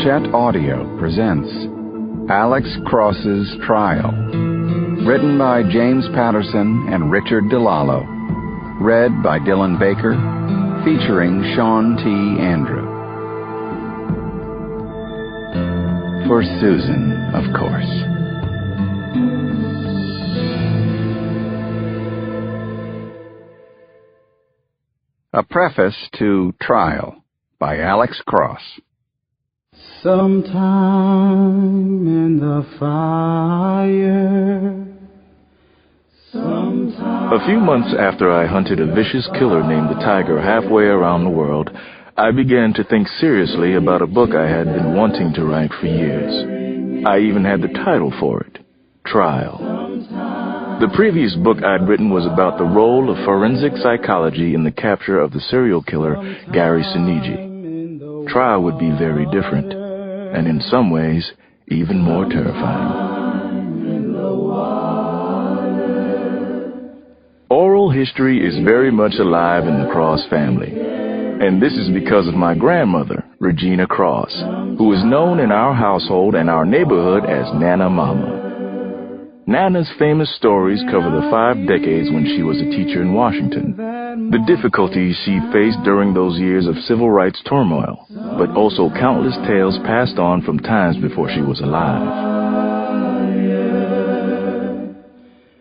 Hachette Audio presents Alex Cross's Trial. Written by James Patterson and Richard DeLallo. Read by Dylan Baker, featuring Sean T. Andrew. For Susan, of course. A Preface to Trial by Alex Cross. Sometime in the fire. A few months after I hunted a vicious killer named the Tiger halfway around the world, I began to think seriously about a book I had been wanting to write for years. I even had the title for it, Trial. The previous book I'd written was about the role of forensic psychology in the capture of the serial killer Gary Sinigi. Trial would be very different, and in some ways, even more terrifying. Oral history is very much alive in the Cross family, and this is because of my grandmother, Regina Cross, who is known in our household and our neighborhood as Nana Mama. Nana's famous stories cover the 5 decades when she was a teacher in Washington, the difficulties she faced during those years of civil rights turmoil, but also countless tales passed on from times before she was alive.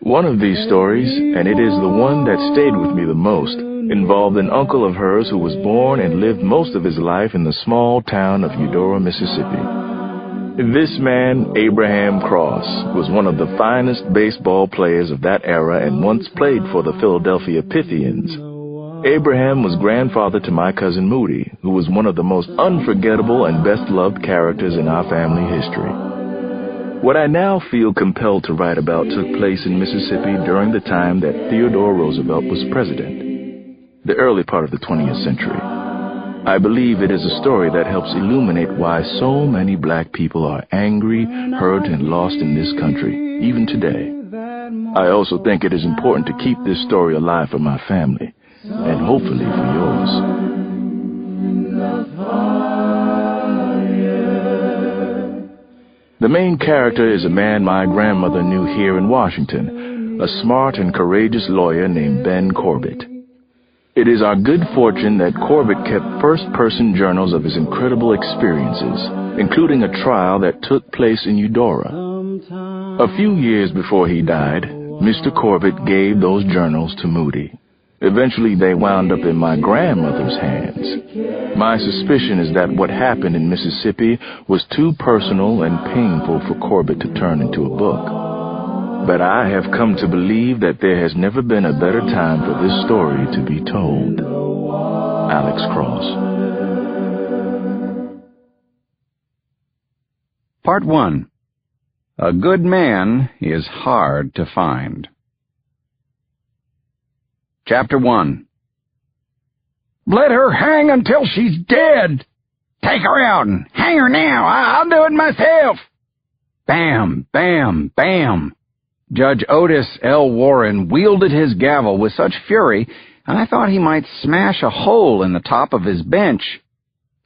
One of these stories, and it is the one that stayed with me the most, involved an uncle of hers who was born and lived most of his life in the small town of Eudora, Mississippi. This man, Abraham Cross, was one of the finest baseball players of that era and once played for the Philadelphia Pythians. Abraham was grandfather to my cousin Moody, who was one of the most unforgettable and best-loved characters in our family history. What I now feel compelled to write about took place in Mississippi during the time that Theodore Roosevelt was president, the early part of the 20th century. I believe it is a story that helps illuminate why so many black people are angry, hurt, and lost in this country, even today. I also think it is important to keep this story alive for my family, and hopefully for yours. The main character is a man my grandmother knew here in Washington, a smart and courageous lawyer named Ben Corbett. It is our good fortune that Corbett kept first-person journals of his incredible experiences, including a trial that took place in Eudora. A few years before he died, Mr. Corbett gave those journals to Moody. Eventually, they wound up in my grandmother's hands. My suspicion is that what happened in Mississippi was too personal and painful for Corbett to turn into a book. But I have come to believe that there has never been a better time for this story to be told. Alex Cross. Part 1. A good man is hard to find. Chapter 1. Let her hang until she's dead. Take her out and hang her now. I'll do it myself. Bam, bam, bam. Judge Otis L. Warren wielded his gavel with such fury, I thought he might smash a hole in the top of his bench.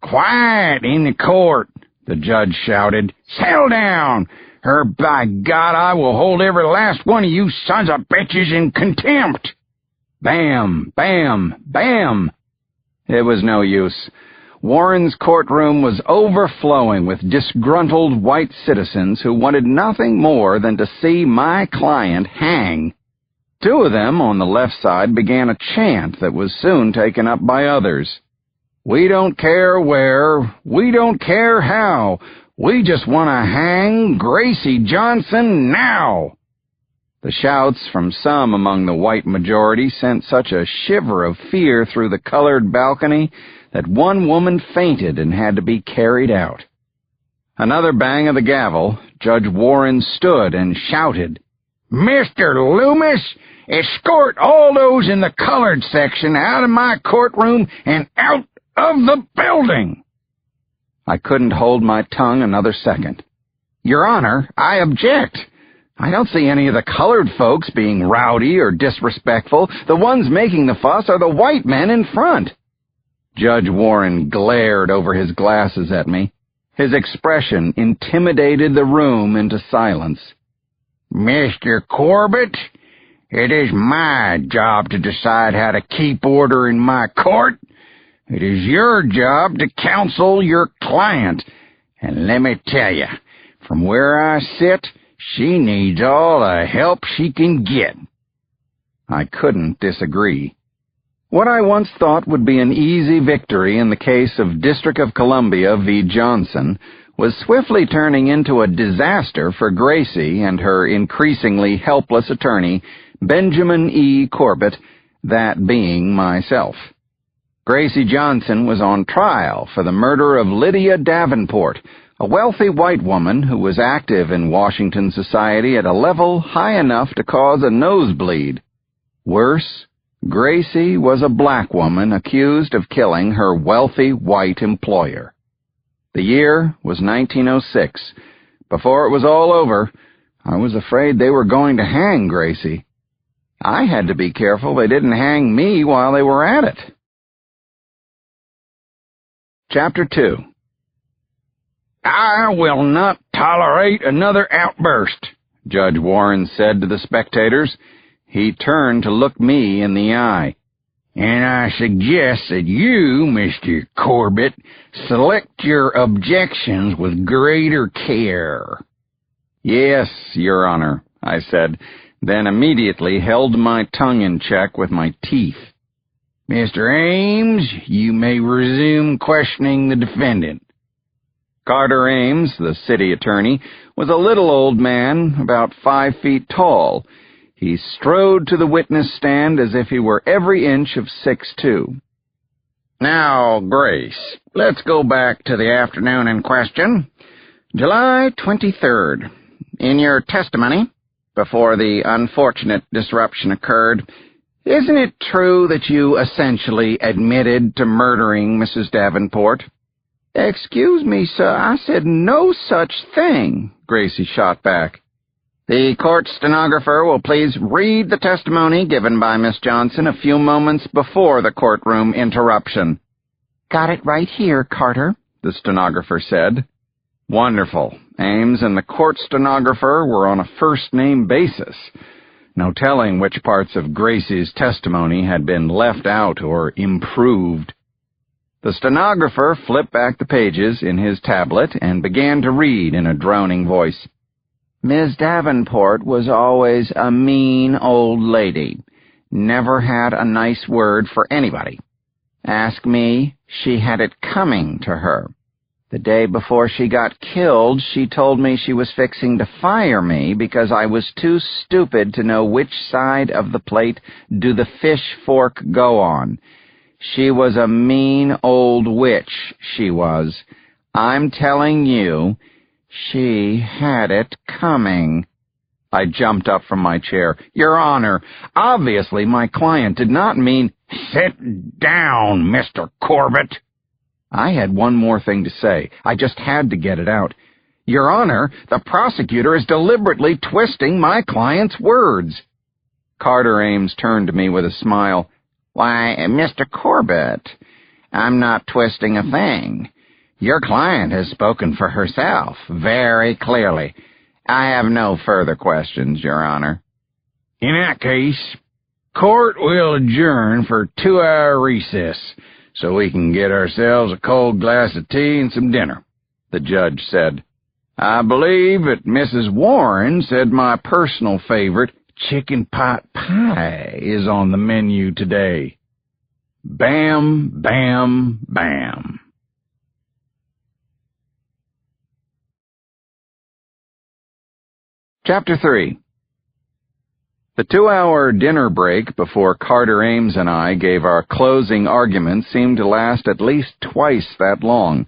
Quiet in the court, the judge shouted. Settle down, or by God, I will hold every last one of you sons of bitches in contempt. Bam, bam, bam. It was no use. Warren's courtroom was overflowing with disgruntled white citizens who wanted nothing more than to see my client hang. 2 of them on the left side began a chant that was soon taken up by others. We don't care where, we don't care how, we just want to hang Gracie Johnson now. The shouts from some among the white majority sent such a shiver of fear through the colored balcony that one woman fainted and had to be carried out. Another bang of the gavel, Judge Warren stood and shouted, Mr. Loomis, escort all those in the colored section out of my courtroom and out of the building. I couldn't hold my tongue another second. Your Honor, I object. I don't see any of the colored folks being rowdy or disrespectful. The ones making the fuss are the white men in front. Judge Warren glared over his glasses at me. His expression intimidated the room into silence. Mr. Corbett, it is my job to decide how to keep order in my court. It is your job to counsel your client. And let me tell you, from where I sit, she needs all the help she can get. I couldn't disagree. What I once thought would be an easy victory in the case of District of Columbia v. Johnson was swiftly turning into a disaster for Gracie and her increasingly helpless attorney, Benjamin E. Corbett, that being myself. Gracie Johnson was on trial for the murder of Lydia Davenport, a wealthy white woman who was active in Washington society at a level high enough to cause a nosebleed. Worse, Gracie was a black woman accused of killing her wealthy white employer. The year was 1906. Before it was all over, I was afraid they were going to hang Gracie. I had to be careful they didn't hang me while they were at it. Chapter 2. I will not tolerate another outburst, Judge Warren said to the spectators. He turned to look me in the eye. And I suggest that you, Mr. Corbett, select your objections with greater care. Yes, Your Honor, I said, then immediately held my tongue in check with my teeth. Mr. Ames, you may resume questioning the defendant. Carter Ames, the city attorney, was a little old man, about 5 feet tall. He strode to the witness stand as if he were every inch of 6'2". Now, Grace, let's go back to the afternoon in question. July 23rd. In your testimony, before the unfortunate disruption occurred, isn't it true that you essentially admitted to murdering Mrs. Davenport? Excuse me, sir, I said no such thing, Gracie shot back. The court stenographer will please read the testimony given by Miss Johnson a few moments before the courtroom interruption. Got it right here, Carter, the stenographer said. Wonderful. Ames and the court stenographer were on a first-name basis. No telling which parts of Gracie's testimony had been left out or improved. The stenographer flipped back the pages in his tablet and began to read in a droning voice. Miss Davenport was always a mean old lady. Never had a nice word for anybody. Ask me, she had it coming to her. The day before she got killed, she told me she was fixing to fire me because I was too stupid to know which side of the plate do the fish fork go on. She was a mean old witch, she was. I'm telling you, she had it coming. I jumped up from my chair. Your Honor, obviously my client did not mean— Sit down, Mr. Corbett. I had one more thing to say. I just had to get it out. Your Honor, the prosecutor is deliberately twisting my client's words. Carter Ames turned to me with a smile. Why, Mr. Corbett, I'm not twisting a thing. Your client has spoken for herself very clearly. I have no further questions, Your Honor. In that case, court will adjourn for 2-hour recess so we can get ourselves a cold glass of tea and some dinner, the judge said. I believe that Mrs. Warren said my personal favorite, chicken pot pie, is on the menu today. Bam, bam, bam. Chapter 3. The 2-hour dinner break before Carter Ames and I gave our closing argument seemed to last at least twice that long.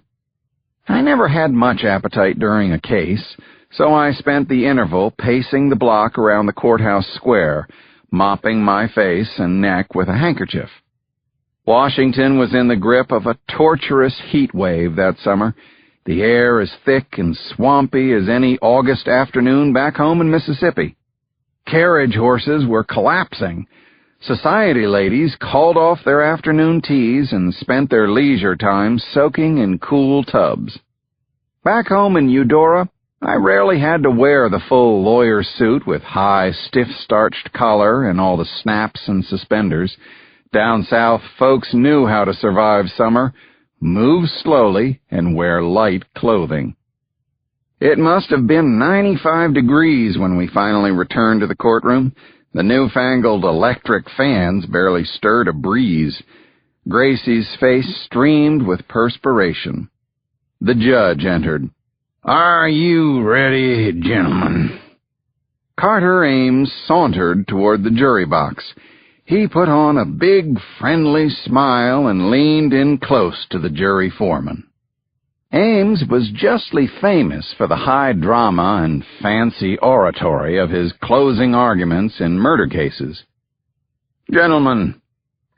I never had much appetite during a case, so I spent the interval pacing the block around the courthouse square, mopping my face and neck with a handkerchief. Washington was in the grip of a torturous heat wave that summer. The air as thick and swampy as any August afternoon back home in Mississippi. Carriage horses were collapsing. Society ladies called off their afternoon teas and spent their leisure time soaking in cool tubs. Back home in Eudora, I rarely had to wear the full lawyer suit with high, stiff-starched collar and all the snaps and suspenders. Down south, folks knew how to survive summer, move slowly, and wear light clothing. It must have been 95 degrees when we finally returned to the courtroom. The newfangled electric fans barely stirred a breeze. Gracie's face streamed with perspiration. The judge entered. "Are you ready, gentlemen?" Carter Ames sauntered toward the jury box. He put on a big, friendly smile and leaned in close to the jury foreman. Ames was justly famous for the high drama and fancy oratory of his closing arguments in murder cases. "Gentlemen,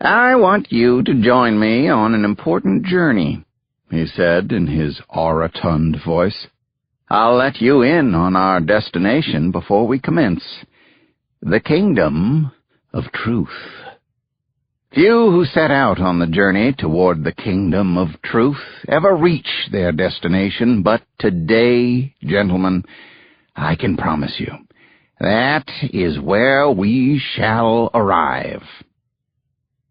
I want you to join me on an important journey," he said in his orotund voice. "I'll let you in on our destination before we commence. The kingdom of truth. Few who set out on the journey toward the kingdom of truth ever reach their destination, but today, gentlemen, I can promise you, that is where we shall arrive."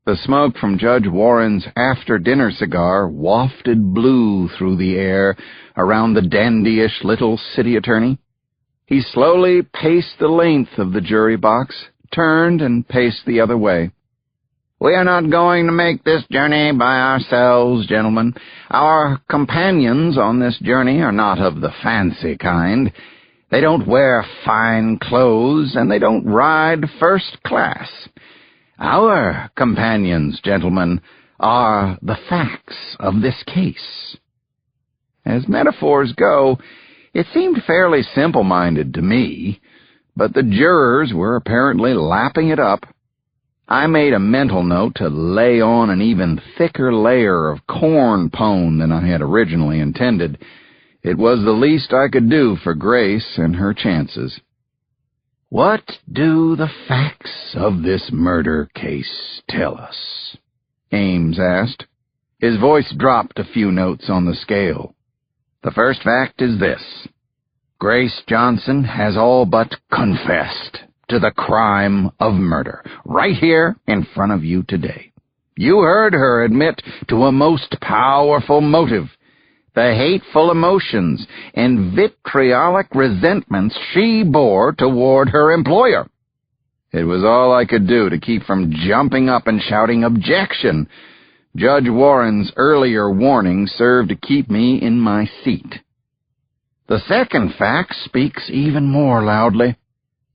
The smoke from Judge Warren's after-dinner cigar wafted blue through the air around the dandyish little city attorney. He slowly paced the length of the jury box, turned and paced the other way. "We are not going to make this journey by ourselves, gentlemen. Our companions on this journey are not of the fancy kind. They don't wear fine clothes, and they don't ride first class. Our companions, gentlemen, are the facts of this case." As metaphors go, it seemed fairly simple-minded to me, but the jurors were apparently lapping it up. I made a mental note to lay on an even thicker layer of corn pone than I had originally intended. It was the least I could do for Grace and her chances. "What do the facts of this murder case tell us?" Ames asked. His voice dropped a few notes on the scale. "The first fact is this. Grace Johnson has all but confessed to the crime of murder, right here in front of you today. You heard her admit to a most powerful motive, the hateful emotions and vitriolic resentments she bore toward her employer. It was all I could do to keep from jumping up and shouting objection. Judge Warren's earlier warning served to keep me in my seat. The second fact speaks even more loudly.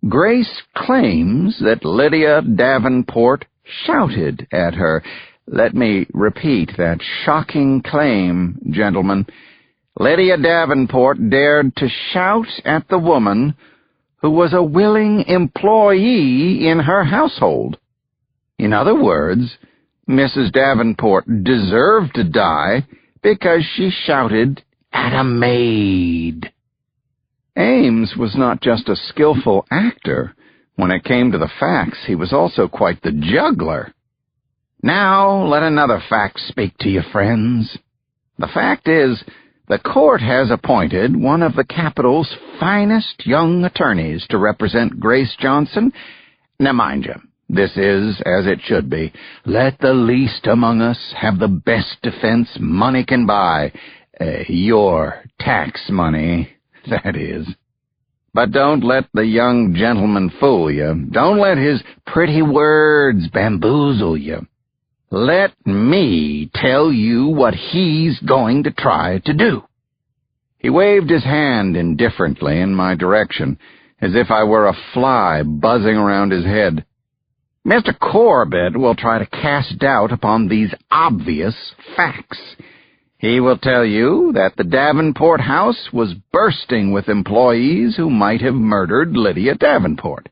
Grace claims that Lydia Davenport shouted at her. Let me repeat that shocking claim, gentlemen. Lydia Davenport dared to shout at the woman who was a willing employee in her household. In other words, Mrs. Davenport deserved to die because she shouted at a maid. Ames was not just a skillful actor. When it came to the facts, he was also quite the juggler. Now let another fact speak to you, friends. The fact is, the court has appointed one of the capital's finest young attorneys to represent Grace Johnson. Now mind you, this is as it should be. Let the least among us have the best defense money can buy. Your tax money, that is. But don't let the young gentleman fool you. Don't let his pretty words bamboozle you. Let me tell you what he's going to try to do. He waved his hand indifferently in my direction, as if I were a fly buzzing around his head. Mr. Corbett will try to cast doubt upon these obvious facts. He will tell you that the Davenport house was bursting with employees who might have murdered Lydia Davenport.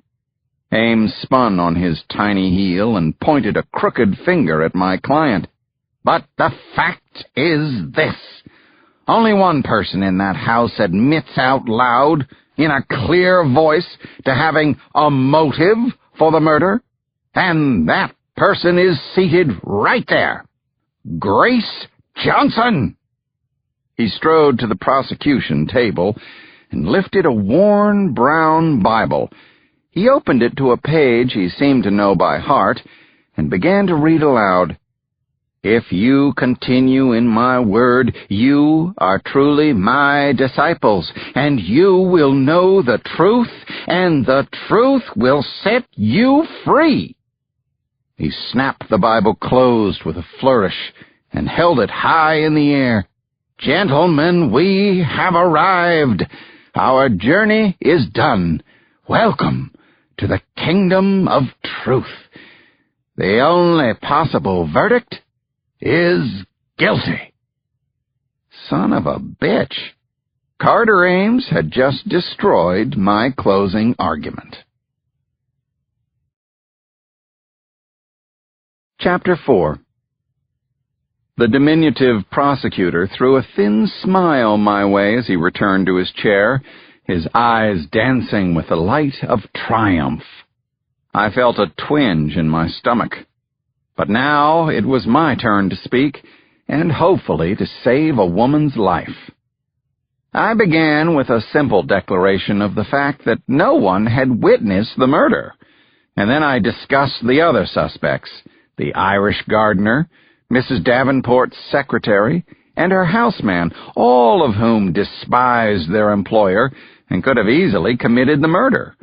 Ames spun on his tiny heel and pointed a crooked finger at my client. But the fact is this. Only one person in that house admits out loud, in a clear voice, to having a motive for the murder, and that person is seated right there. Grace Johnson! He strode to the prosecution table and lifted a worn brown Bible. He opened it to a page he seemed to know by heart and began to read aloud, "If you continue in my word, you are truly my disciples, and you will know the truth, and the truth will set you free." He snapped the Bible closed with a flourish and held it high in the air. "Gentlemen, we have arrived. Our journey is done. Welcome to the kingdom of truth. The only possible verdict is guilty." Son of a bitch. Carter Ames had just destroyed my closing argument. Chapter 4. The diminutive prosecutor threw a thin smile my way as he returned to his chair, his eyes dancing with the light of triumph. I felt a twinge in my stomach. But now it was my turn to speak, and hopefully to save a woman's life. I began with a simple declaration of the fact that no one had witnessed the murder, and then I discussed the other suspects, the Irish gardener, Mrs. Davenport's secretary, and her houseman, all of whom despised their employer and could have easily committed the murder.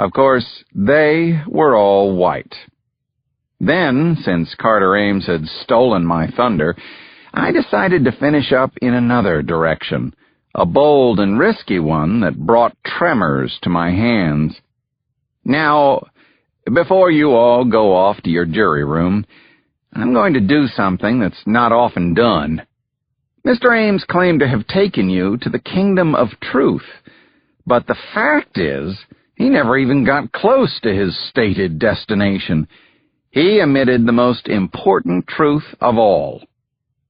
Of course, they were all white. Then, since Carter Ames had stolen my thunder, I decided to finish up in another direction, a bold and risky one that brought tremors to my hands. Now, before you all go off to your jury room, I'm going to do something that's not often done. Mr. Ames claimed to have taken you to the kingdom of truth, but the fact is, he never even got close to his stated destination. He omitted the most important truth of all.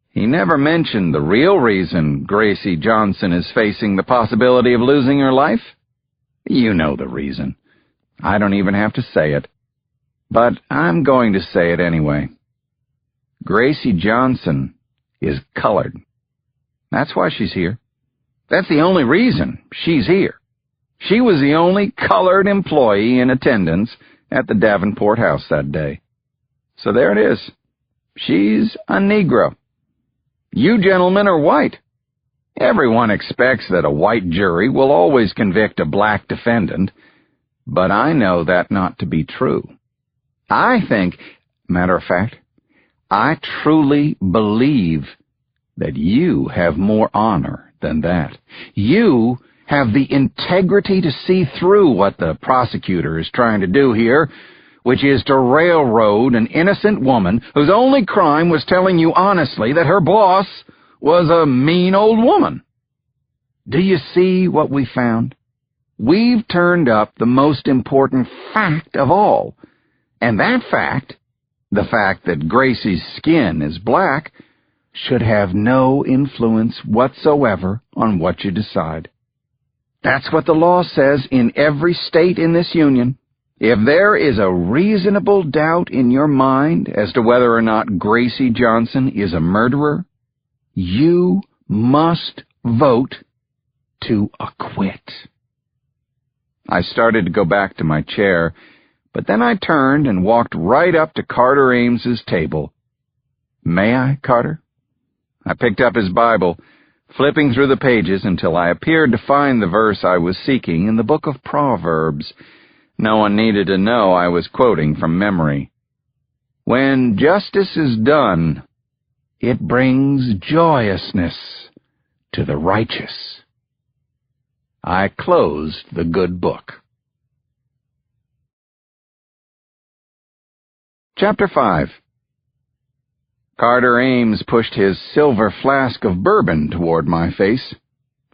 He never mentioned the real reason Gracie Johnson is facing the possibility of losing her life. You know the reason. I don't even have to say it. But I'm going to say it anyway. Gracie Johnson is colored. That's why she's here. That's the only reason she's here. She was the only colored employee in attendance at the Davenport house that day. So there it is. She's a Negro. You gentlemen are white. Everyone expects that a white jury will always convict a black defendant, but I know that not to be true. I think, matter of fact, I truly believe that you have more honor than that. You have the integrity to see through what the prosecutor is trying to do here, which is to railroad an innocent woman whose only crime was telling you honestly that her boss was a mean old woman. Do you see what we found? We've turned up the most important fact of all, and that fact, the fact that Gracie's skin is black, should have no influence whatsoever on what you decide. That's what the law says in every state in this union. If there is a reasonable doubt in your mind as to whether or not Gracie Johnson is a murderer, you must vote to acquit. I started to go back to my chair, but then I turned and walked right up to Carter Ames's table. May I, Carter? I picked up his Bible, flipping through the pages until I appeared to find the verse I was seeking in the book of Proverbs. No one needed to know I was quoting from memory. When justice is done, it brings joyousness to the righteous. I closed the good book. Chapter 5. Carter Ames pushed his silver flask of bourbon toward my face.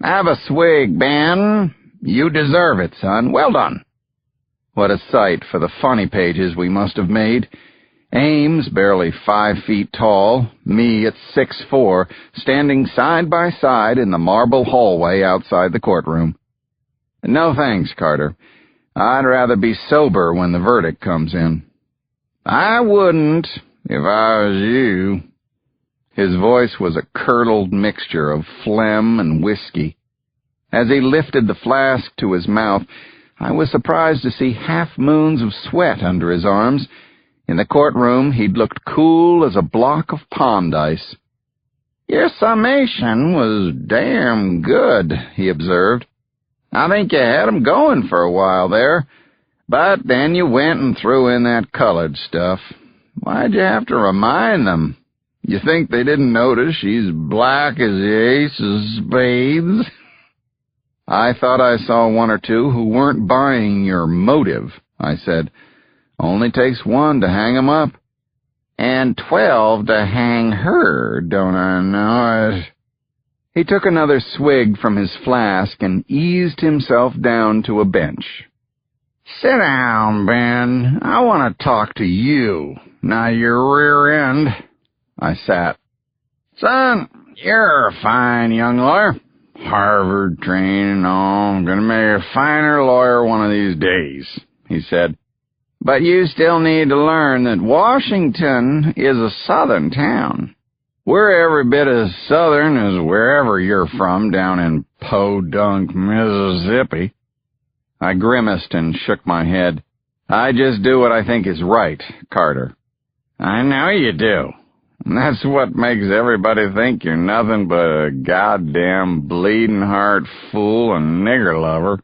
Have a swig, Ben. You deserve it, son. Well done. What a sight for the funny pages we must have made. Ames, barely 5 feet tall, me at 6'4", standing side by side in the marble hallway outside the courtroom. No thanks, Carter. I'd rather be sober when the verdict comes in. I wouldn't, if I was you. His voice was a curdled mixture of phlegm and whiskey. As he lifted the flask to his mouth, I was surprised to see half-moons of sweat under his arms. In the courtroom, he'd looked cool as a block of pond ice. "Your summation was damn good," he observed. "I think you had 'em going for a while there, but then you went and threw in that colored stuff. Why'd you have to remind them? You think they didn't notice she's black as the ace of spades?" "I thought I saw one or two who weren't buying your motive," I said. "Only takes one to hang 'em up." "And 12 to hang her, don't I know it?" He took another swig from his flask and eased himself down to a bench. "Sit down, Ben. I want to talk to you, not your rear end." I sat. "Son, you're a fine young lawyer. Harvard trained and all. I'm going to make a finer lawyer one of these days," he said. "But you still need to learn that Washington is a southern town. We're every bit as southern as wherever you're from down in Podunk, Mississippi." I grimaced and shook my head. "I just do what I think is right, Carter." "I know you do. And that's what makes everybody think you're nothing but a goddamn bleeding-heart fool and nigger lover."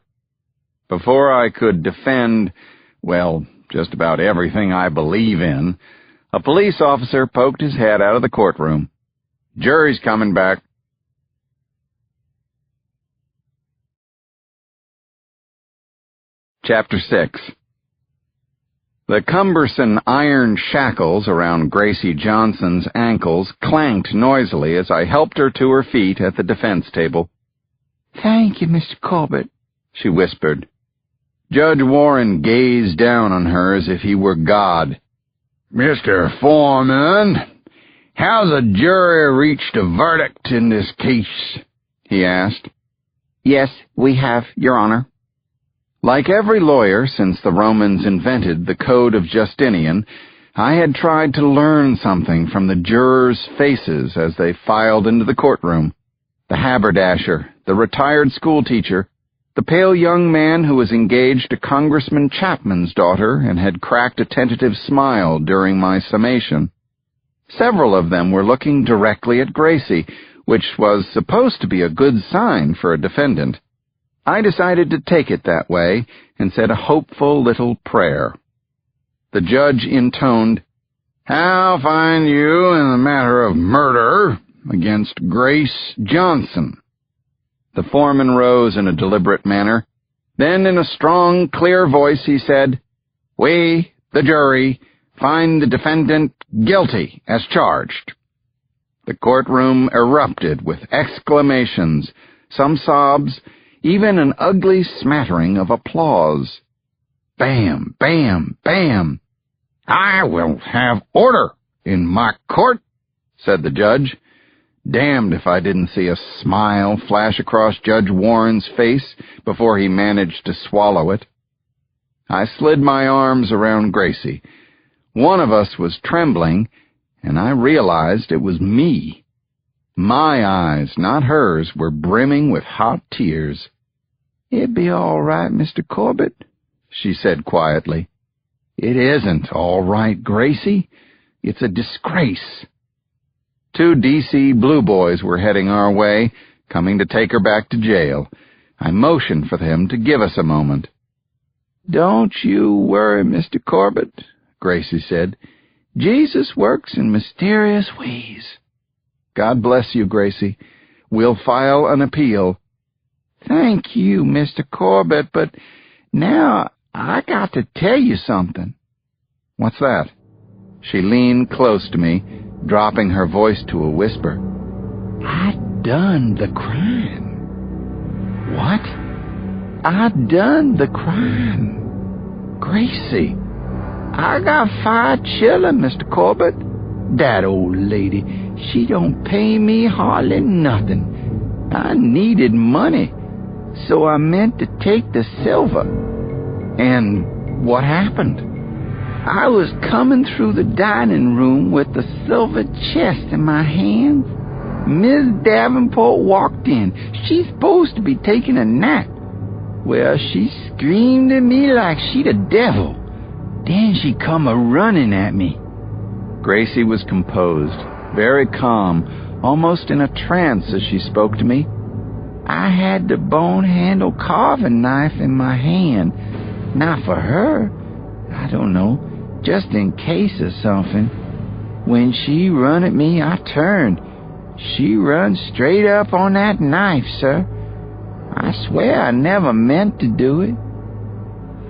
Before I could defend, well, just about everything I believe in, a police officer poked his head out of the courtroom. "Jury's coming back." Chapter 6. The cumbersome iron shackles around Gracie Johnson's ankles clanked noisily as I helped her to her feet at the defense table. "Thank you, Mr. Corbett," she whispered. Judge Warren gazed down on her as if he were God. "Mr. Foreman, how's the jury reached a verdict in this case?" he asked. "Yes, we have, Your Honor." Like every lawyer since the Romans invented the Code of Justinian, I had tried to learn something from the jurors' faces as they filed into the courtroom. The haberdasher, the retired schoolteacher, the pale young man who was engaged to Congressman Chapman's daughter and had cracked a tentative smile during my summation. Several of them were looking directly at Gracie, which was supposed to be a good sign for a defendant. I decided to take it that way and said a hopeful little prayer. The judge intoned, "I'll find you in the matter of murder against Grace Johnson." The foreman rose in a deliberate manner. Then in a strong, clear voice he said, "We, the jury, find the defendant guilty as charged." The courtroom erupted with exclamations, some sobs, even an ugly smattering of applause. Bam, bam, bam. "I will have order in my court," said the judge. Damned if I didn't see a smile flash across Judge Warren's face before he managed to swallow it. I slid my arms around Gracie. One of us was trembling, and I realized it was me. My eyes, not hers, were brimming with hot tears. "It'd be all right, Mr. Corbett," she said quietly. "It isn't all right, Gracie. It's a disgrace." 2 D.C. blue boys were heading our way, coming to take her back to jail. I motioned for them to give us a moment. "Don't you worry, Mr. Corbett," Gracie said. "Jesus works in mysterious ways." "God bless you, Gracie. We'll file an appeal." "Thank you, Mr. Corbett, but now I got to tell you something." "What's that?" She leaned close to me, dropping her voice to a whisper. "I done the crime." "What?" "I done the crime. Gracie, I got 5 children, Mr. Corbett. That old lady, she don't pay me hardly nothing. I needed money, so I meant to take the silver." "And what happened?" I was coming through the dining room with the silver chest in my hands. Miss Davenport walked in. She's supposed to be taking a nap. Well, she screamed at me like she'd a devil. Then she come a-running at me. Gracie was composed, very calm, almost in a trance as she spoke to me. I had the bone-handled carving knife in my hand. Not for her. I don't know, just in case of something. When she run at me, I turned. She run straight up on that knife, sir. I swear I never meant to do it.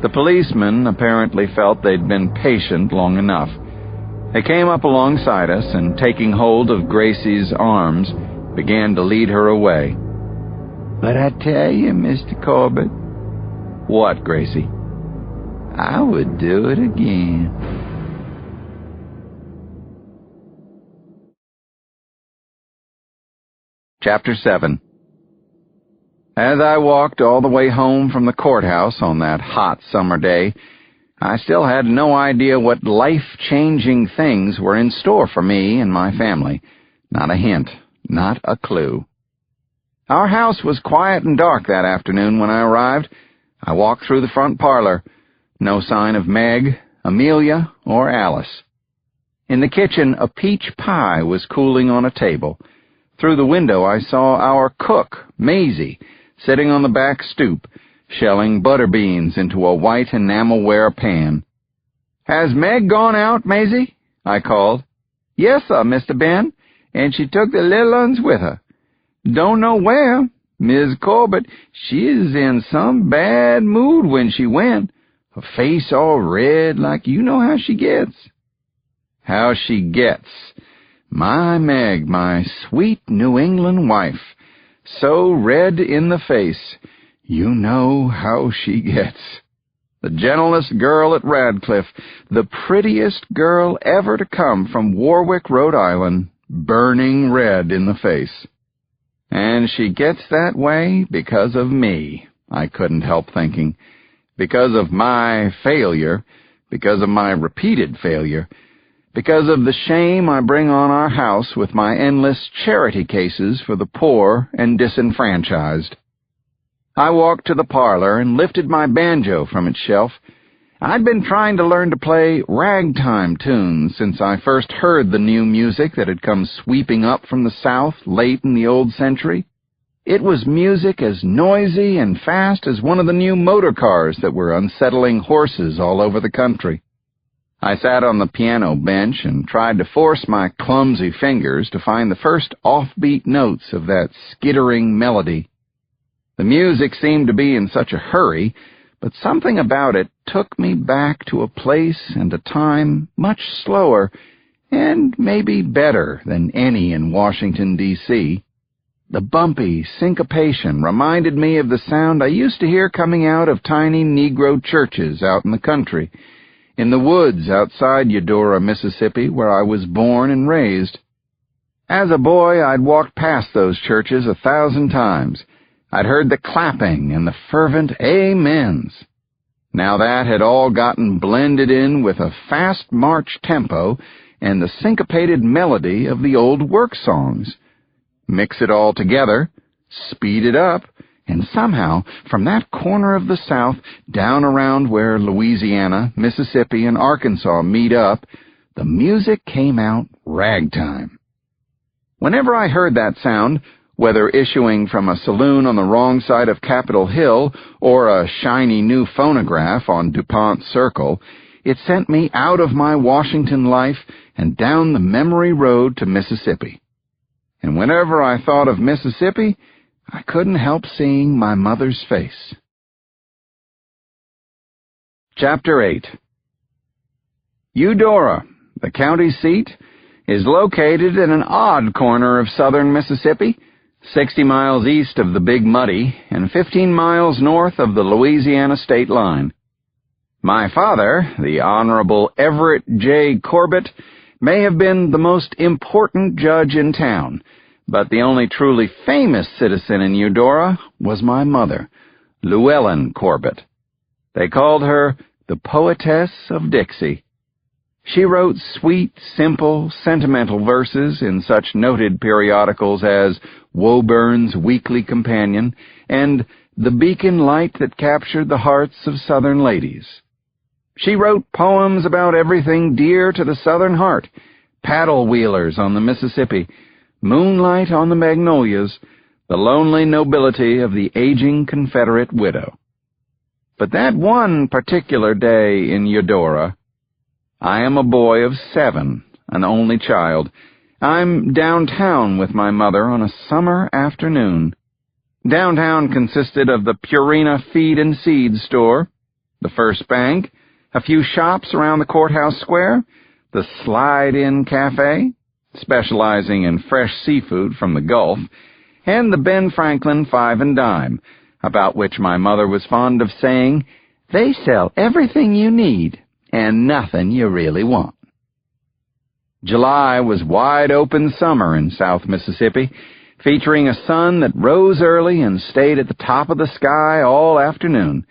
The policemen apparently felt they'd been patient long enough. They came up alongside us and, taking hold of Gracie's arms, began to lead her away. But I tell you, Mr. Corbett. What, Gracie? I would do it again. Chapter 7. As I walked all the way home from the courthouse on that hot summer day, I still had no idea what life-changing things were in store for me and my family. Not a hint, not a clue. Our house was quiet and dark that afternoon when I arrived. I walked through the front parlor. No sign of Meg, Amelia, or Alice. In the kitchen, a peach pie was cooling on a table. Through the window, I saw our cook, Maisie, sitting on the back stoop, shelling butter beans into a white enamelware pan. "Has Meg gone out, Maisie?" I called. "Yes, sir, Mr. Ben, and she took the little uns with her. Don't know where. Miss Corbett, she is in some bad mood when she went. Her face all red like you know how she gets." How she gets. My Meg, my sweet New England wife, so red in the face, you know how she gets. The gentlest girl at Radcliffe, the prettiest girl ever to come from Warwick, Rhode Island, burning red in the face. And she gets that way because of me, I couldn't help thinking. Because of my failure, because of my repeated failure, because of the shame I bring on our house with my endless charity cases for the poor and disenfranchised. I walked to the parlor and lifted my banjo from its shelf. I'd been trying to learn to play ragtime tunes since I first heard the new music that had come sweeping up from the South late in the old century. It was music as noisy and fast as one of the new motor cars that were unsettling horses all over the country. I sat on the piano bench and tried to force my clumsy fingers to find the first offbeat notes of that skittering melody. The music seemed to be in such a hurry, but something about it took me back to a place and a time much slower and maybe better than any in Washington, D.C. The bumpy syncopation reminded me of the sound I used to hear coming out of tiny Negro churches out in the country, in the woods outside Eudora, Mississippi, where I was born and raised. As a boy, I'd walked past those churches 1,000 times. I'd heard the clapping and the fervent amens. Now that had all gotten blended in with a fast march tempo and the syncopated melody of the old work songs. Mix it all together, speed it up, and somehow, from that corner of the South, down around where Louisiana, Mississippi, and Arkansas meet up, the music came out ragtime. Whenever I heard that sound, whether issuing from a saloon on the wrong side of Capitol Hill or a shiny new phonograph on DuPont Circle, it sent me out of my Washington life and down the memory road to Mississippi. And whenever I thought of Mississippi, I couldn't help seeing my mother's face. Chapter 8. Eudora, the county seat, is located in an odd corner of southern Mississippi, 60 miles east of the Big Muddy and 15 miles north of the Louisiana state line. My father, the Honorable Everett J. Corbett, may have been the most important judge in town, but the only truly famous citizen in Eudora was my mother, Llewellyn Corbett. They called her the Poetess of Dixie. She wrote sweet, simple, sentimental verses in such noted periodicals as Woburn's Weekly Companion and The Beacon Light That Captured the Hearts of Southern Ladies. She wrote poems about everything dear to the Southern heart, paddle wheelers on the Mississippi, moonlight on the Magnolias, the lonely nobility of the aging Confederate widow. But that one particular day in Eudora, I am a boy of 7, an only child. I'm downtown with my mother on a summer afternoon. Downtown consisted of the Purina Feed and Seed store, the First Bank, a few shops around the courthouse square, the Slide-In Cafe, specializing in fresh seafood from the Gulf, and the Ben Franklin Five and Dime, about which my mother was fond of saying, "They sell everything you need and nothing you really want." July was wide-open summer in South Mississippi, featuring a sun that rose early and stayed at the top of the sky all afternoon.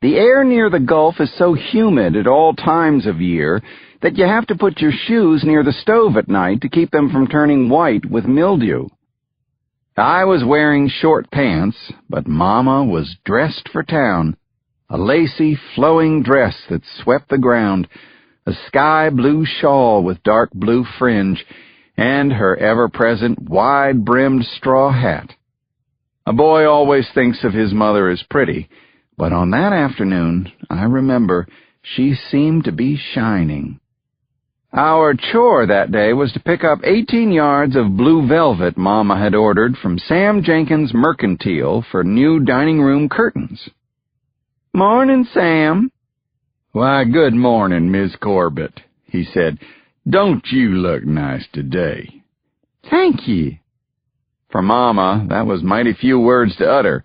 The air near the Gulf is so humid at all times of year that you have to put your shoes near the stove at night to keep them from turning white with mildew. I was wearing short pants, but Mama was dressed for town. A lacy, flowing dress that swept the ground, a sky-blue shawl with dark blue fringe, and her ever-present wide-brimmed straw hat. A boy always thinks of his mother as pretty, but on that afternoon, I remember, she seemed to be shining. Our chore that day was to pick up 18 yards of blue velvet Mama had ordered from Sam Jenkins' Mercantile for new dining room curtains. "Morning, Sam." "Why, good morning, Miss Corbett," he said. "Don't you look nice today?" "Thank ye." For Mama, that was mighty few words to utter.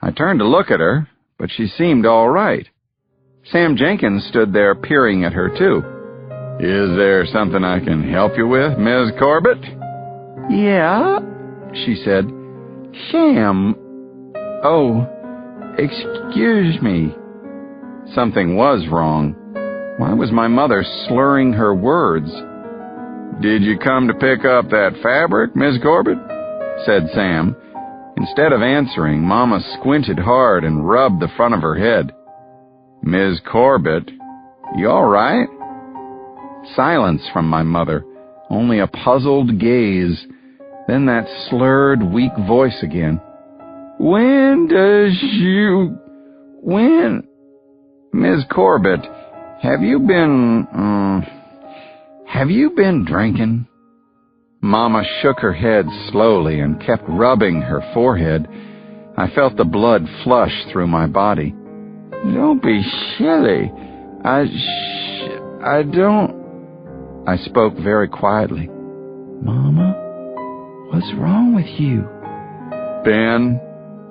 I turned to look at her, but she seemed all right. Sam Jenkins stood there peering at her, too. "Is there something I can help you with, Miss Corbett?" "Yeah," she said. "Sam. Oh, excuse me." Something was wrong. Why was my mother slurring her words? "Did you come to pick up that fabric, Miss Corbett?" said Sam. Instead of answering, Mama squinted hard and rubbed the front of her head. "Miss Corbett, you all right?" Silence from my mother, only a puzzled gaze, then that slurred, weak voice again. When? Miss Corbett, have you been drinking?" Mama shook her head slowly and kept rubbing her forehead. I felt the blood flush through my body. "Don't be silly. I don't..." I spoke very quietly. "Mama, what's wrong with you?" "Ben,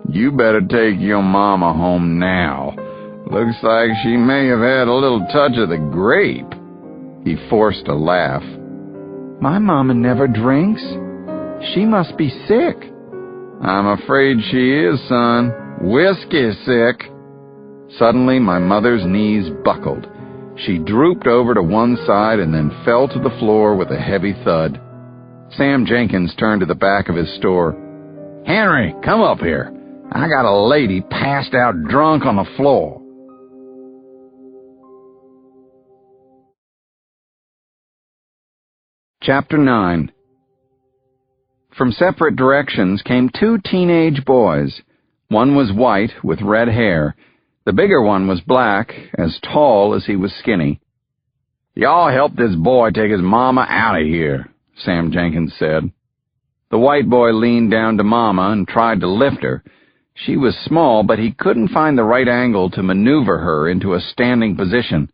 you better take your mama home now. Looks like she may have had a little touch of the grape." He forced a laugh. "My mama never drinks. She must be sick." "I'm afraid she is, son. Whiskey sick." Suddenly, my mother's knees buckled. She drooped over to one side and then fell to the floor with a heavy thud. Sam Jenkins turned to the back of his store. "Henry, come up here. I got a lady passed out drunk on the floor." Chapter 9. From separate directions came 2 teenage boys. One was white with red hair. The bigger one was black, as tall as he was skinny. "Y'all help this boy take his mama out of here," Sam Jenkins said. The white boy leaned down to Mama and tried to lift her. She was small, but he couldn't find the right angle to maneuver her into a standing position.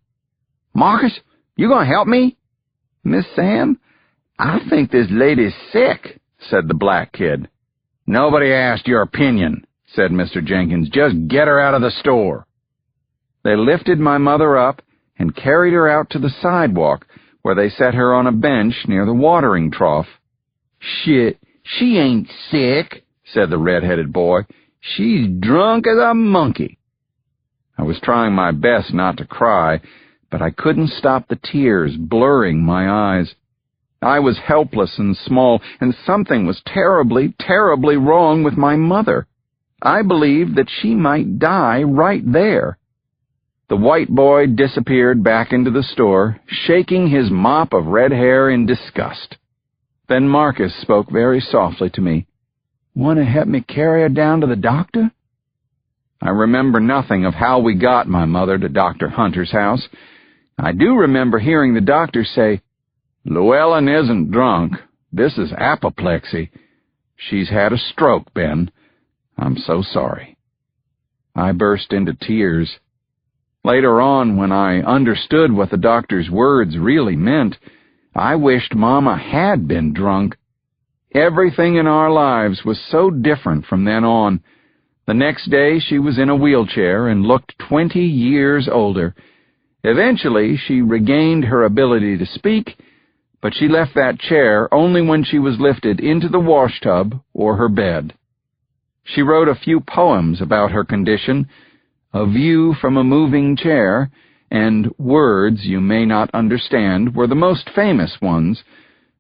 "Marcus, you gonna help me?" "Miss Sam, I think this lady's sick," said the black kid. "Nobody asked your opinion," said Mr. Jenkins. "Just get her out of the store." They lifted my mother up and carried her out to the sidewalk, where they set her on a bench near the watering trough. "Shit, she ain't sick," said the red-headed boy. "She's drunk as a monkey." I was trying my best not to cry, but I couldn't stop the tears blurring my eyes. I was helpless and small, and something was terribly, terribly wrong with my mother. I believed that she might die right there. The white boy disappeared back into the store, shaking his mop of red hair in disgust. Then Marcus spoke very softly to me. "Want to help me carry her down to the doctor?" I remember nothing of how we got my mother to Dr. Hunter's house. I do remember hearing the doctor say, "Llewellyn isn't drunk. This is apoplexy. She's had a stroke, Ben. I'm so sorry." I burst into tears. Later on, when I understood what the doctor's words really meant, I wished Mama had been drunk. Everything in our lives was so different from then on. The next day she was in a wheelchair and looked 20 years older. Eventually she regained her ability to speak, but she left that chair only when she was lifted into the washtub or her bed. She wrote a few poems about her condition, A View from a Moving Chair, and Words You May Not Understand were the most famous ones,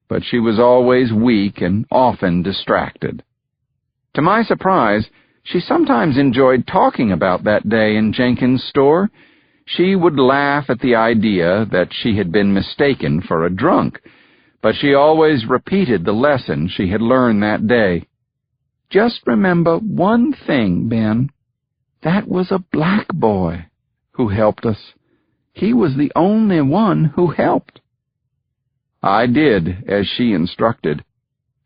but she was always weak and often distracted. To my surprise, she sometimes enjoyed talking about that day in Jenkins' store. She would laugh at the idea that she had been mistaken for a drunk, but she always repeated the lesson she had learned that day. "Just remember one thing, Ben. That was a black boy who helped us. He was the only one who helped." I did as she instructed.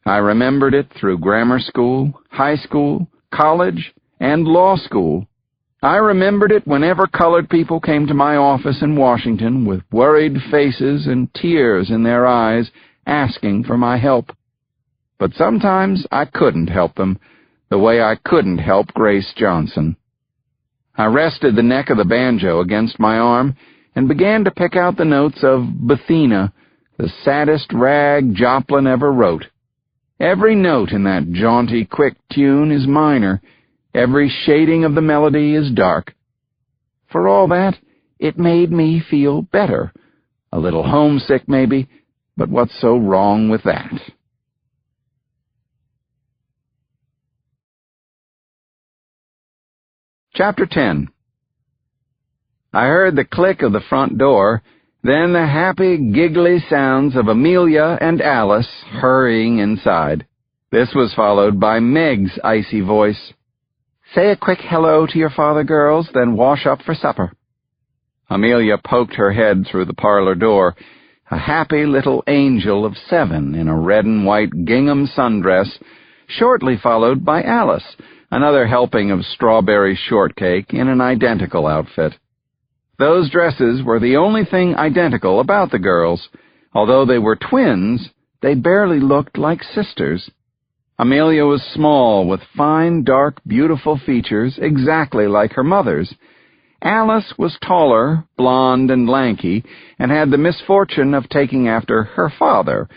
I remembered it through grammar school, high school, college, and law school. I remembered it whenever colored people came to my office in Washington with worried faces and tears in their eyes, asking for my help. But sometimes I couldn't help them, the way I couldn't help Grace Johnson. I rested the neck of the banjo against my arm and began to pick out the notes of Bethina, the saddest rag Joplin ever wrote. Every note in that jaunty, quick tune is minor. Every shading of the melody is dark. For all that, it made me feel better. A little homesick, maybe, but what's so wrong with that? Chapter 10. I heard the click of the front door, then the happy, giggly sounds of Amelia and Alice hurrying inside. This was followed by Meg's icy voice. "Say a quick hello to your father, girls, then wash up for supper." Amelia poked her head through the parlor door, a happy little angel of 7 in a red and white gingham sundress, shortly followed by Alice, another helping of strawberry shortcake in an identical outfit. Those dresses were the only thing identical about the girls. Although they were twins, they barely looked like sisters. Amelia was small, with fine, dark, beautiful features exactly like her mother's. Alice was taller, blonde, and lanky, and had the misfortune of taking after her father,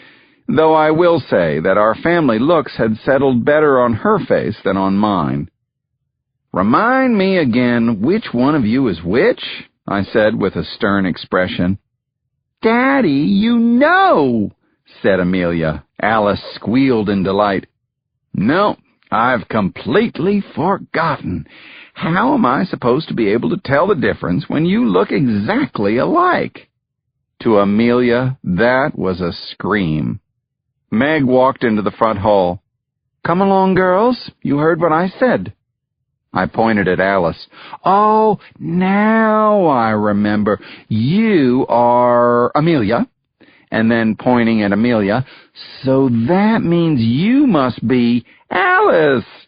though I will say that our family looks had settled better on her face than on mine. "Remind me again which one of you is which?" I said with a stern expression. "Daddy, you know," said Amelia. Alice squealed in delight. "No, I've completely forgotten. How am I supposed to be able to tell the difference when you look exactly alike?" To Amelia, that was a scream. Meg walked into the front hall. "Come along, girls. You heard what I said." I pointed at Alice. "Oh, now I remember. You are Amelia." And then pointing at Amelia, "So that means you must be Alice.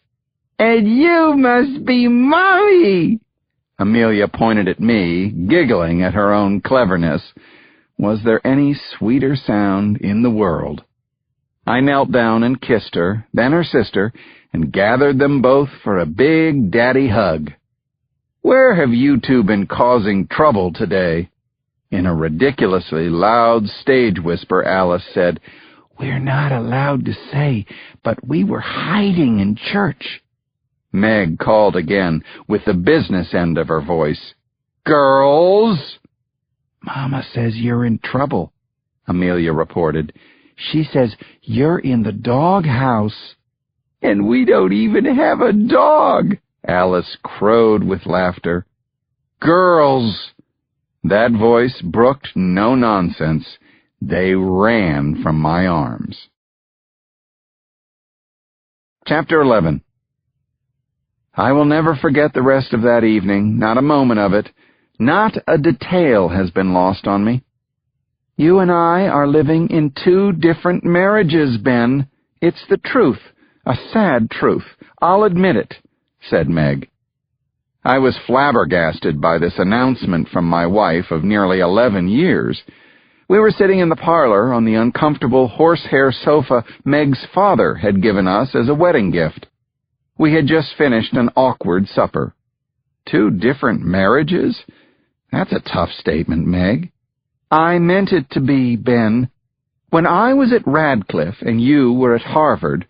And you must be Mommy." Amelia pointed at me, giggling at her own cleverness. Was there any sweeter sound in the world? I knelt down and kissed her, then her sister, and gathered them both for a big daddy hug. "Where have you two been causing trouble today?" In a ridiculously loud stage whisper, Alice said, "We're not allowed to say, but we were hiding in church." Meg called again, with the business end of her voice. "Girls!" "Mama says you're in trouble," Amelia reported. "She says you're in the doghouse." "And we don't even have a dog," Alice crowed with laughter. "Girls!" That voice brooked no nonsense. They ran from my arms. Chapter 11. I will never forget the rest of that evening, not a moment of it. Not a detail has been lost on me. "You and I are living in 2 different marriages, Ben. It's the truth, a sad truth. I'll admit it," said Meg. I was flabbergasted by this announcement from my wife of nearly 11 years. We were sitting in the parlor on the uncomfortable horsehair sofa Meg's father had given us as a wedding gift. We had just finished an awkward supper. 2 different marriages? That's a tough statement, Meg. "I meant it to be, Ben. When I was at Radcliffe and you were at Harvard,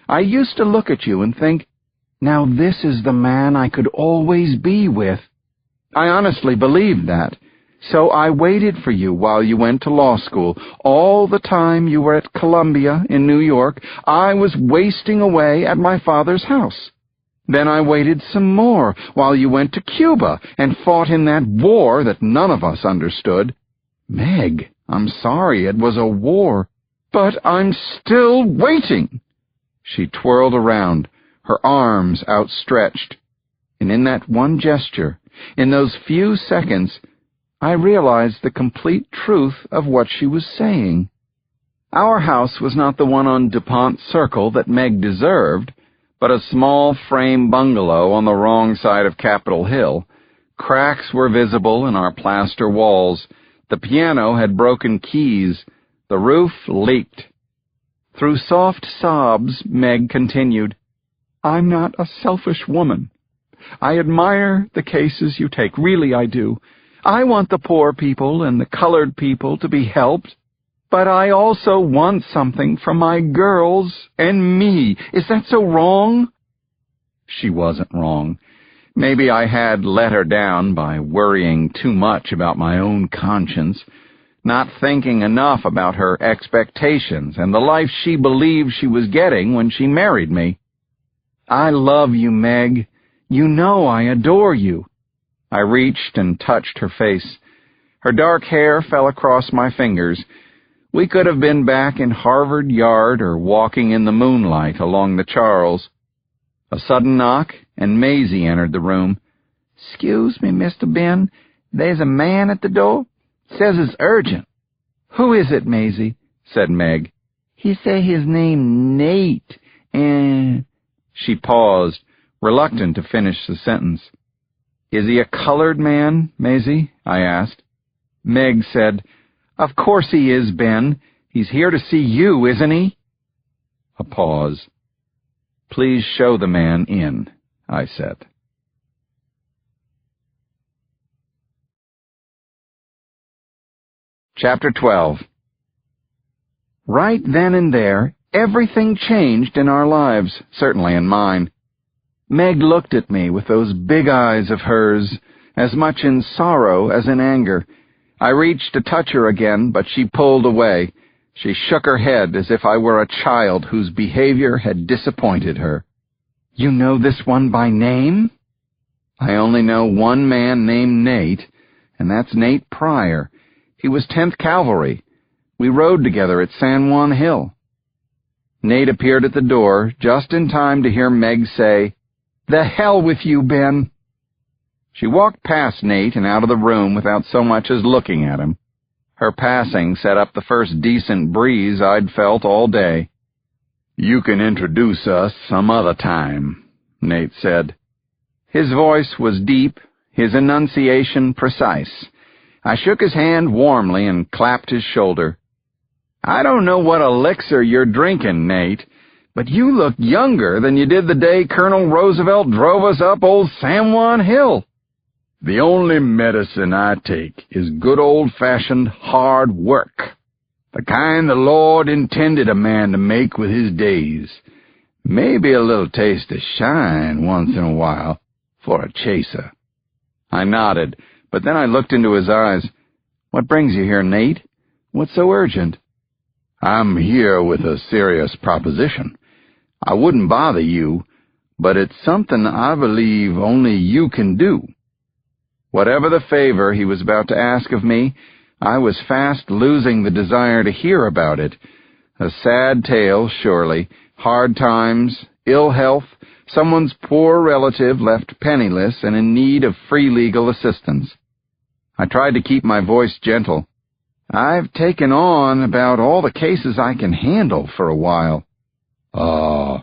I used to look at you and think, now this is the man I could always be with. I honestly believed that. So I waited for you while you went to law school. All the time you were at Columbia in New York, I was wasting away at my father's house. Then I waited some more while you went to Cuba and fought in that war that none of us understood. Meg, I'm sorry it was a war, but I'm still waiting." She twirled around, her arms outstretched, and in that one gesture, in those few seconds, I realized the complete truth of what she was saying. Our house was not the one on DuPont Circle that Meg deserved, but a small frame bungalow on the wrong side of Capitol Hill. Cracks were visible in our plaster walls. The piano had broken keys. The roof leaked. Through soft sobs, Meg continued, "I'm not a selfish woman. I admire the cases you take, really I do. I want the poor people and the colored people to be helped, but I also want something for my girls and me. Is that so wrong?" She wasn't wrong. Maybe I had let her down by worrying too much about my own conscience, not thinking enough about her expectations and the life she believed she was getting when she married me. "I love you, Meg. You know I adore you." I reached and touched her face. Her dark hair fell across my fingers. We could have been back in Harvard Yard or walking in the moonlight along the Charles. A sudden knock, and Maisie entered the room. "'Scuse me, Mr. Ben. There's a man at the door. Says it's urgent." "Who is it, Maisie?" said Meg. "He say his name Nate, and—" She paused, reluctant to finish the sentence. "Is he a colored man, Maisie?" I asked. Meg said, "Of course he is, Ben. He's here to see you, isn't he?" A pause. "Please show the man in," I said. Chapter 12. Right then and there, everything changed in our lives, certainly in mine. Meg looked at me with those big eyes of hers, as much in sorrow as in anger. I reached to touch her again, but she pulled away. She shook her head as if I were a child whose behavior had disappointed her. "You know this one by name?" "I only know one man named Nate, and that's Nate Pryor. He was 10th Cavalry. We rode together at San Juan Hill." Nate appeared at the door just in time to hear Meg say, "The hell with you, Ben." She walked past Nate and out of the room without so much as looking at him. Her passing set up the first decent breeze I'd felt all day. "You can introduce us some other time," Nate said. His voice was deep, his enunciation precise. I shook his hand warmly and clapped his shoulder. "I don't know what elixir you're drinking, Nate, but you look younger than you did the day Colonel Roosevelt drove us up old San Juan Hill." "The only medicine I take is good old-fashioned hard work, the kind the Lord intended a man to make with his days. Maybe a little taste of shine once in a while for a chaser." I nodded, but then I looked into his eyes. What brings you here, Nate? What's so urgent? I'm here with a serious proposition. I wouldn't bother you, but it's something I believe only you can do. Whatever the favor he was about to ask of me, I was fast losing the desire to hear about it. A sad tale, surely. Hard times, ill health, someone's poor relative left penniless and in need of free legal assistance. I tried to keep my voice gentle. I've taken on about all the cases I can handle for a while. Oh,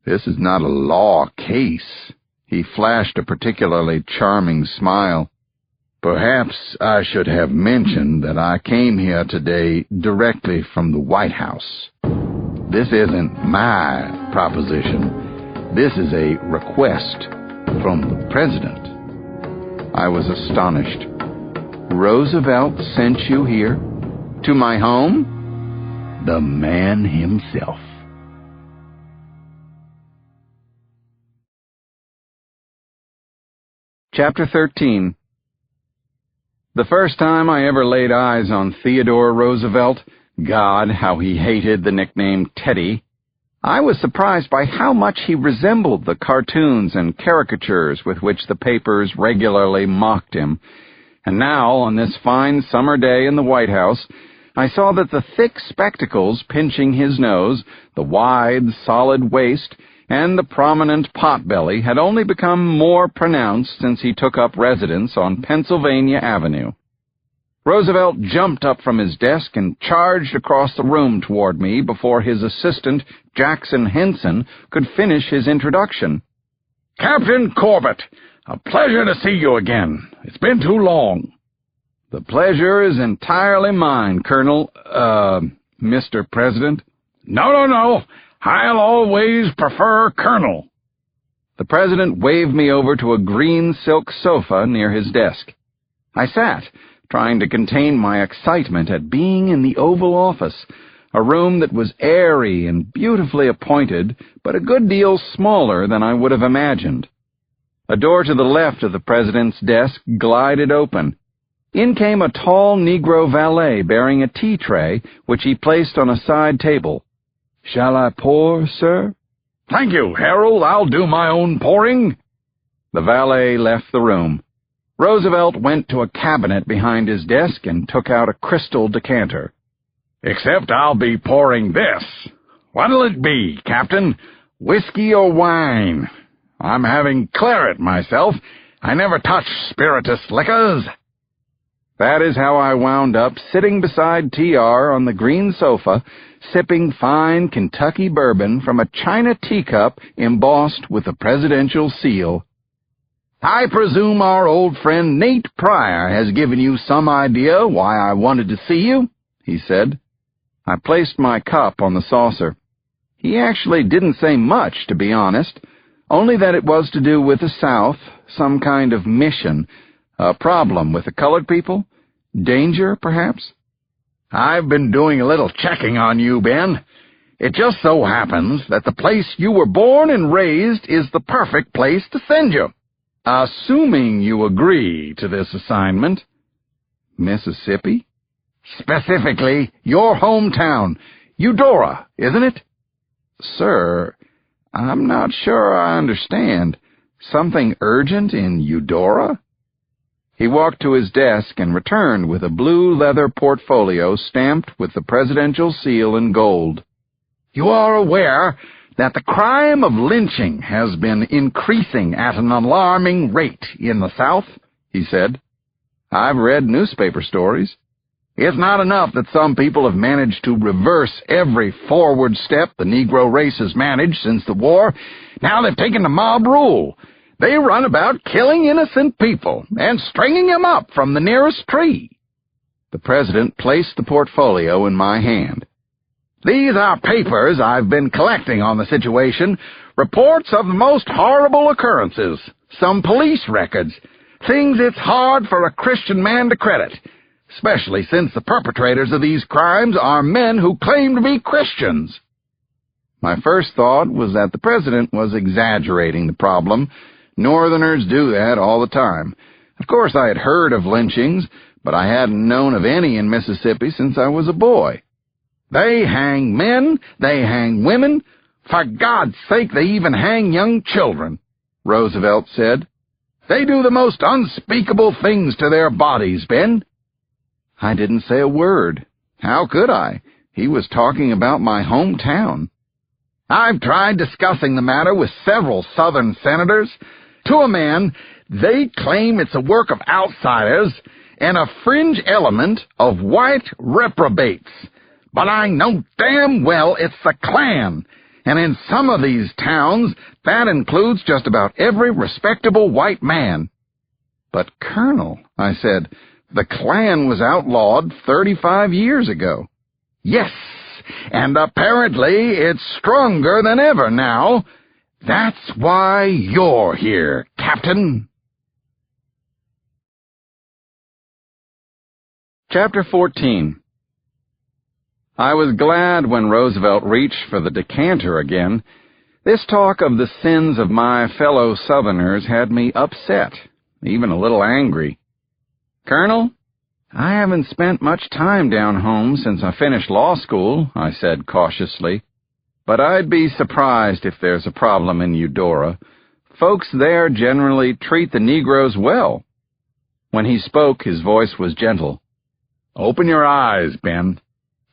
this is not a law case. He flashed a particularly charming smile. Perhaps I should have mentioned that I came here today directly from the White House. This isn't my proposition. This is a request from the President. I was astonished. Roosevelt sent you here? To my home? The man himself. Chapter 13. The first time I ever laid eyes on Theodore Roosevelt, God, how he hated the nickname Teddy, I was surprised by how much he resembled the cartoons and caricatures with which the papers regularly mocked him. And now, on this fine summer day in the White House, I saw that the thick spectacles pinching his nose, the wide, solid waist, and the prominent potbelly had only become more pronounced since he took up residence on Pennsylvania Avenue. Roosevelt jumped up from his desk and charged across the room toward me before his assistant, Jackson Henson, could finish his introduction. Captain Corbett, a pleasure to see you again. It's been too long. The pleasure is entirely mine, Colonel, Mr. President. No. I'll always prefer Colonel. The President waved me over to a green silk sofa near his desk. I sat, trying to contain my excitement at being in the Oval Office, a room that was airy and beautifully appointed, but a good deal smaller than I would have imagined. A door to the left of the President's desk glided open. In came a tall Negro valet bearing a tea tray, which he placed on a side table. "Shall I pour, sir?" "Thank you, Harold. I'll do my own pouring." The valet left the room. Roosevelt went to a cabinet behind his desk and took out a crystal decanter. "Except I'll be pouring this. What'll it be, Captain? Whiskey or wine? I'm having claret myself. I never touch spirituous liquors." That is how I wound up sitting beside T.R. on the green sofa, sipping fine Kentucky bourbon from a china teacup embossed with the presidential seal. "I presume our old friend Nate Pryor has given you some idea why I wanted to see you," he said. I placed my cup on the saucer. He actually didn't say much, to be honest, only that it was to do with the South, some kind of mission. A problem with the colored people? Danger, perhaps? "I've been doing a little checking on you, Ben. It just so happens that the place you were born and raised is the perfect place to send you. Assuming you agree to this assignment." Mississippi? "Specifically, your hometown, Eudora, isn't it?" "Sir, I'm not sure I understand. Something urgent in Eudora?" He walked to his desk and returned with a blue leather portfolio stamped with the presidential seal in gold. "You are aware that the crime of lynching has been increasing at an alarming rate in the South," he said. "I've read newspaper stories." "It's not enough that some people have managed to reverse every forward step the Negro race has managed since the war. Now they've taken to mob rule. They run about killing innocent people and stringing them up from the nearest tree." The President placed the portfolio in my hand. "These are papers I've been collecting on the situation, reports of the most horrible occurrences, some police records, things it's hard for a Christian man to credit, especially since the perpetrators of these crimes are men who claim to be Christians." My first thought was that the President was exaggerating the problem. Northerners do that all the time. Of course, I had heard of lynchings, but I hadn't known of any in Mississippi since I was a boy. They hang men, they hang women. For God's sake, they even hang young children, Roosevelt said. They do the most unspeakable things to their bodies, Ben. I didn't say a word. How could I? He was talking about my hometown. I've tried discussing the matter with several Southern senators. To a man, they claim it's a work of outsiders and a fringe element of white reprobates. But I know damn well it's the Klan, and in some of these towns, that includes just about every respectable white man. But, Colonel, I said, the Klan was outlawed 35 years ago. Yes, and apparently it's stronger than ever now. That's why you're here, Captain. Chapter 14. I was glad when Roosevelt reached for the decanter again. This talk of the sins of my fellow Southerners had me upset, even a little angry. Colonel, I haven't spent much time down home since I finished law school, I said cautiously, but I'd be surprised if there's a problem in Eudora. Folks there generally treat the Negroes well. When he spoke, his voice was gentle. Open your eyes, Ben.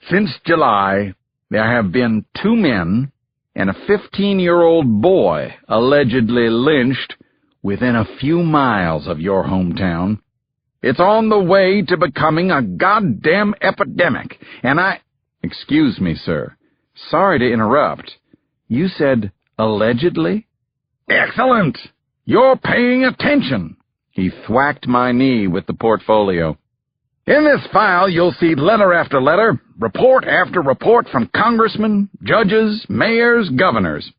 Since July, there have been 2 men and a 15-year-old boy allegedly lynched within a few miles of your hometown. It's on the way to becoming a goddamn epidemic, and Excuse me, sir. Sorry to interrupt. You said allegedly? Excellent! You're paying attention. He thwacked my knee with the portfolio. In this file, you'll see letter after letter, report after report from congressmen, judges, mayors, governors.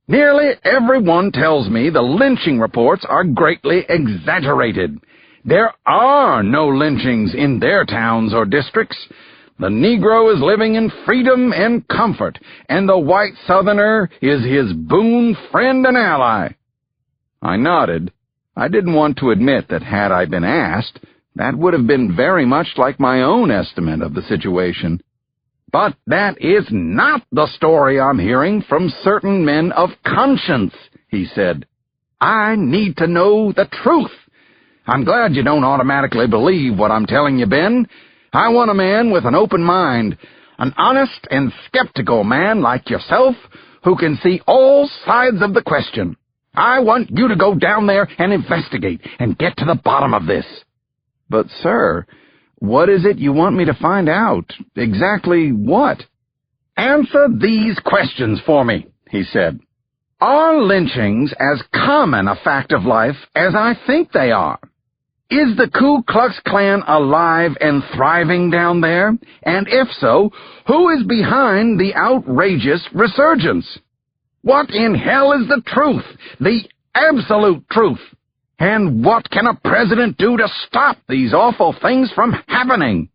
Nearly everyone tells me the lynching reports are greatly exaggerated. There are no lynchings in their towns or districts. The Negro is living in freedom and comfort, and the white Southerner is his boon friend and ally. I nodded. I didn't want to admit that had I been asked, that would have been very much like my own estimate of the situation. But that is not the story I'm hearing from certain men of conscience, he said. I need to know the truth. I'm glad you don't automatically believe what I'm telling you, Ben. I want a man with an open mind, an honest and skeptical man like yourself who can see all sides of the question. I want you to go down there and investigate and get to the bottom of this. But, sir, what is it you want me to find out? Exactly what? Answer these questions for me, he said. Are lynchings as common a fact of life as I think they are? Is the Ku Klux Klan alive and thriving down there? And if so, who is behind the outrageous resurgence? What in hell is the truth, the absolute truth? And what can a president do to stop these awful things from happening?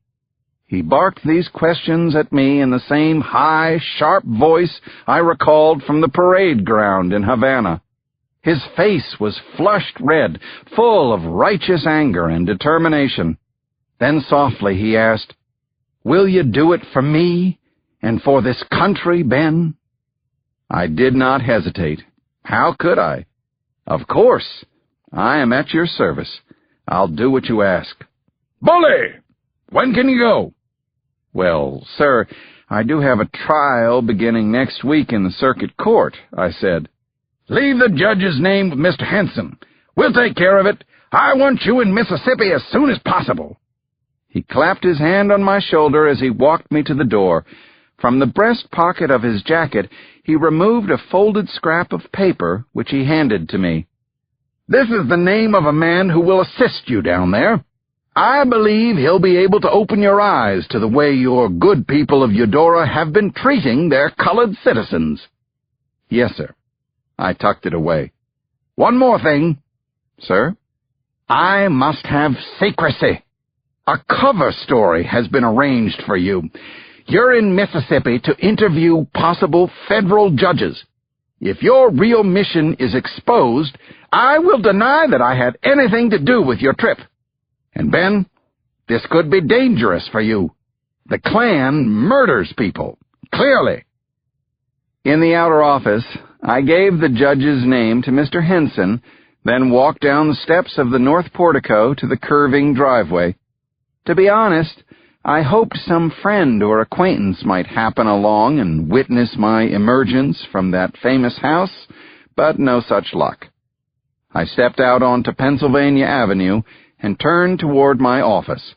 He barked these questions at me in the same high, sharp voice I recalled from the parade ground in Havana. His face was flushed red, full of righteous anger and determination. Then softly he asked, "Will you do it for me and for this country, Ben?" I did not hesitate. How could I? Of course. I am at your service. I'll do what you ask. Bully! When can you go? Well, sir, I do have a trial beginning next week in the circuit court, I said. Leave the judge's name with Mr. Henson. We'll take care of it. I want you in Mississippi as soon as possible. He clapped his hand on my shoulder as he walked me to the door. From the breast pocket of his jacket, he removed a folded scrap of paper, which he handed to me. This is the name of a man who will assist you down there. I believe he'll be able to open your eyes to the way your good people of Eudora have been treating their colored citizens. Yes, sir. I tucked it away. One more thing. Sir? I must have secrecy. A cover story has been arranged for you. You're in Mississippi to interview possible federal judges. If your real mission is exposed, I will deny that I had anything to do with your trip. And Ben, This could be dangerous for you. The Klan murders people, clearly." In the outer office, I gave the judge's name to Mr. Henson, then walked down the steps of the north portico to the curving driveway. To be honest, I hoped some friend or acquaintance might happen along and witness my emergence from that famous house, but no such luck. I stepped out onto Pennsylvania Avenue and turned toward my office.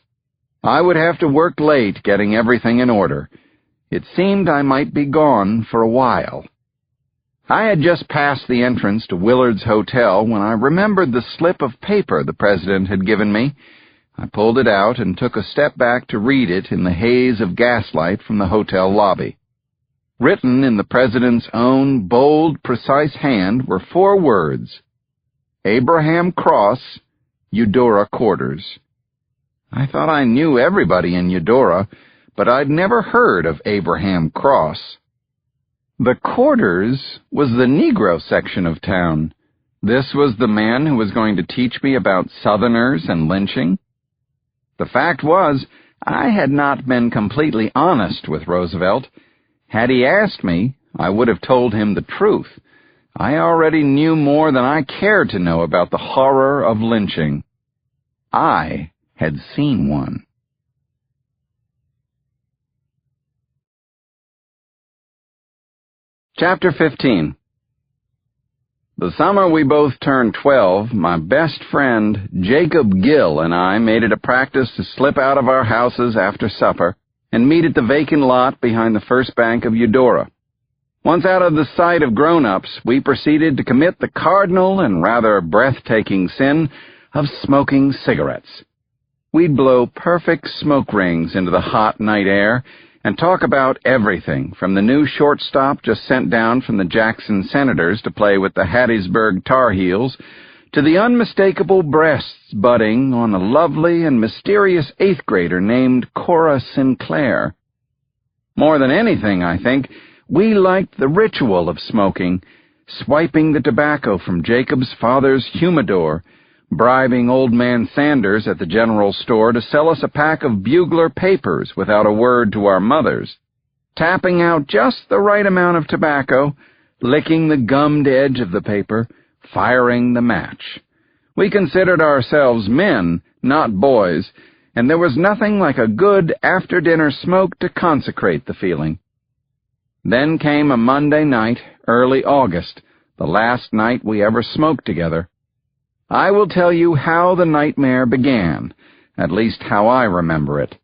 I would have to work late getting everything in order. It seemed I might be gone for a while. I had just passed the entrance to Willard's Hotel when I remembered the slip of paper the president had given me. I pulled it out and took a step back to read it in the haze of gaslight from the hotel lobby. Written in the president's own bold, precise hand were 4 words: Abraham Cross, Eudora Quarters. I thought I knew everybody in Eudora, but I'd never heard of Abraham Cross. The Quarters was the Negro section of town. This was the man who was going to teach me about Southerners and lynching. The fact was, I had not been completely honest with Roosevelt. Had he asked me, I would have told him the truth. I already knew more than I cared to know about the horror of lynching. I had seen one. Chapter 15. The summer we both turned 12, my best friend, Jacob Gill, and I made it a practice to slip out of our houses after supper and meet at the vacant lot behind the First Bank of Eudora. Once out of the sight of grown-ups, we proceeded to commit the cardinal and rather breathtaking sin of smoking cigarettes. We'd blow perfect smoke rings into the hot night air and talk about everything from the new shortstop just sent down from the Jackson Senators to play with the Hattiesburg Tar Heels, to the unmistakable breasts budding on a lovely and mysterious 8th grader named Cora Sinclair. More than anything, I think, we liked the ritual of smoking, swiping the tobacco from Jacob's father's humidor, bribing old man Sanders at the general store to sell us a pack of bugler papers without a word to our mothers, tapping out just the right amount of tobacco, licking the gummed edge of the paper, firing the match. We considered ourselves men, not boys, and there was nothing like a good after-dinner smoke to consecrate the feeling. Then came a Monday night, early August, the last night we ever smoked together. I will tell you how the nightmare began, at least how I remember it.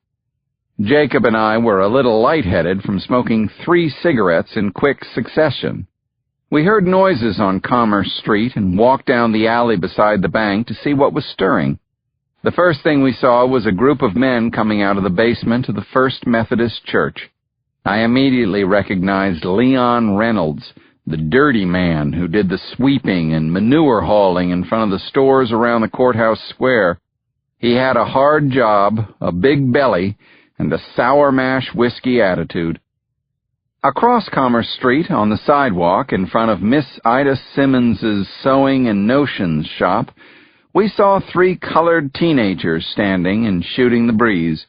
Jacob and I were a little lightheaded from smoking 3 cigarettes in quick succession. We heard noises on Commerce Street and walked down the alley beside the bank to see what was stirring. The first thing we saw was a group of men coming out of the basement of the First Methodist Church. I immediately recognized Leon Reynolds, the dirty man who did the sweeping and manure hauling in front of the stores around the courthouse square. He had a hard job, a big belly, and a sour mash whiskey attitude. Across Commerce Street, on the sidewalk in front of Miss Ida Simmons's sewing and notions shop, we saw 3 colored teenagers standing and shooting the breeze.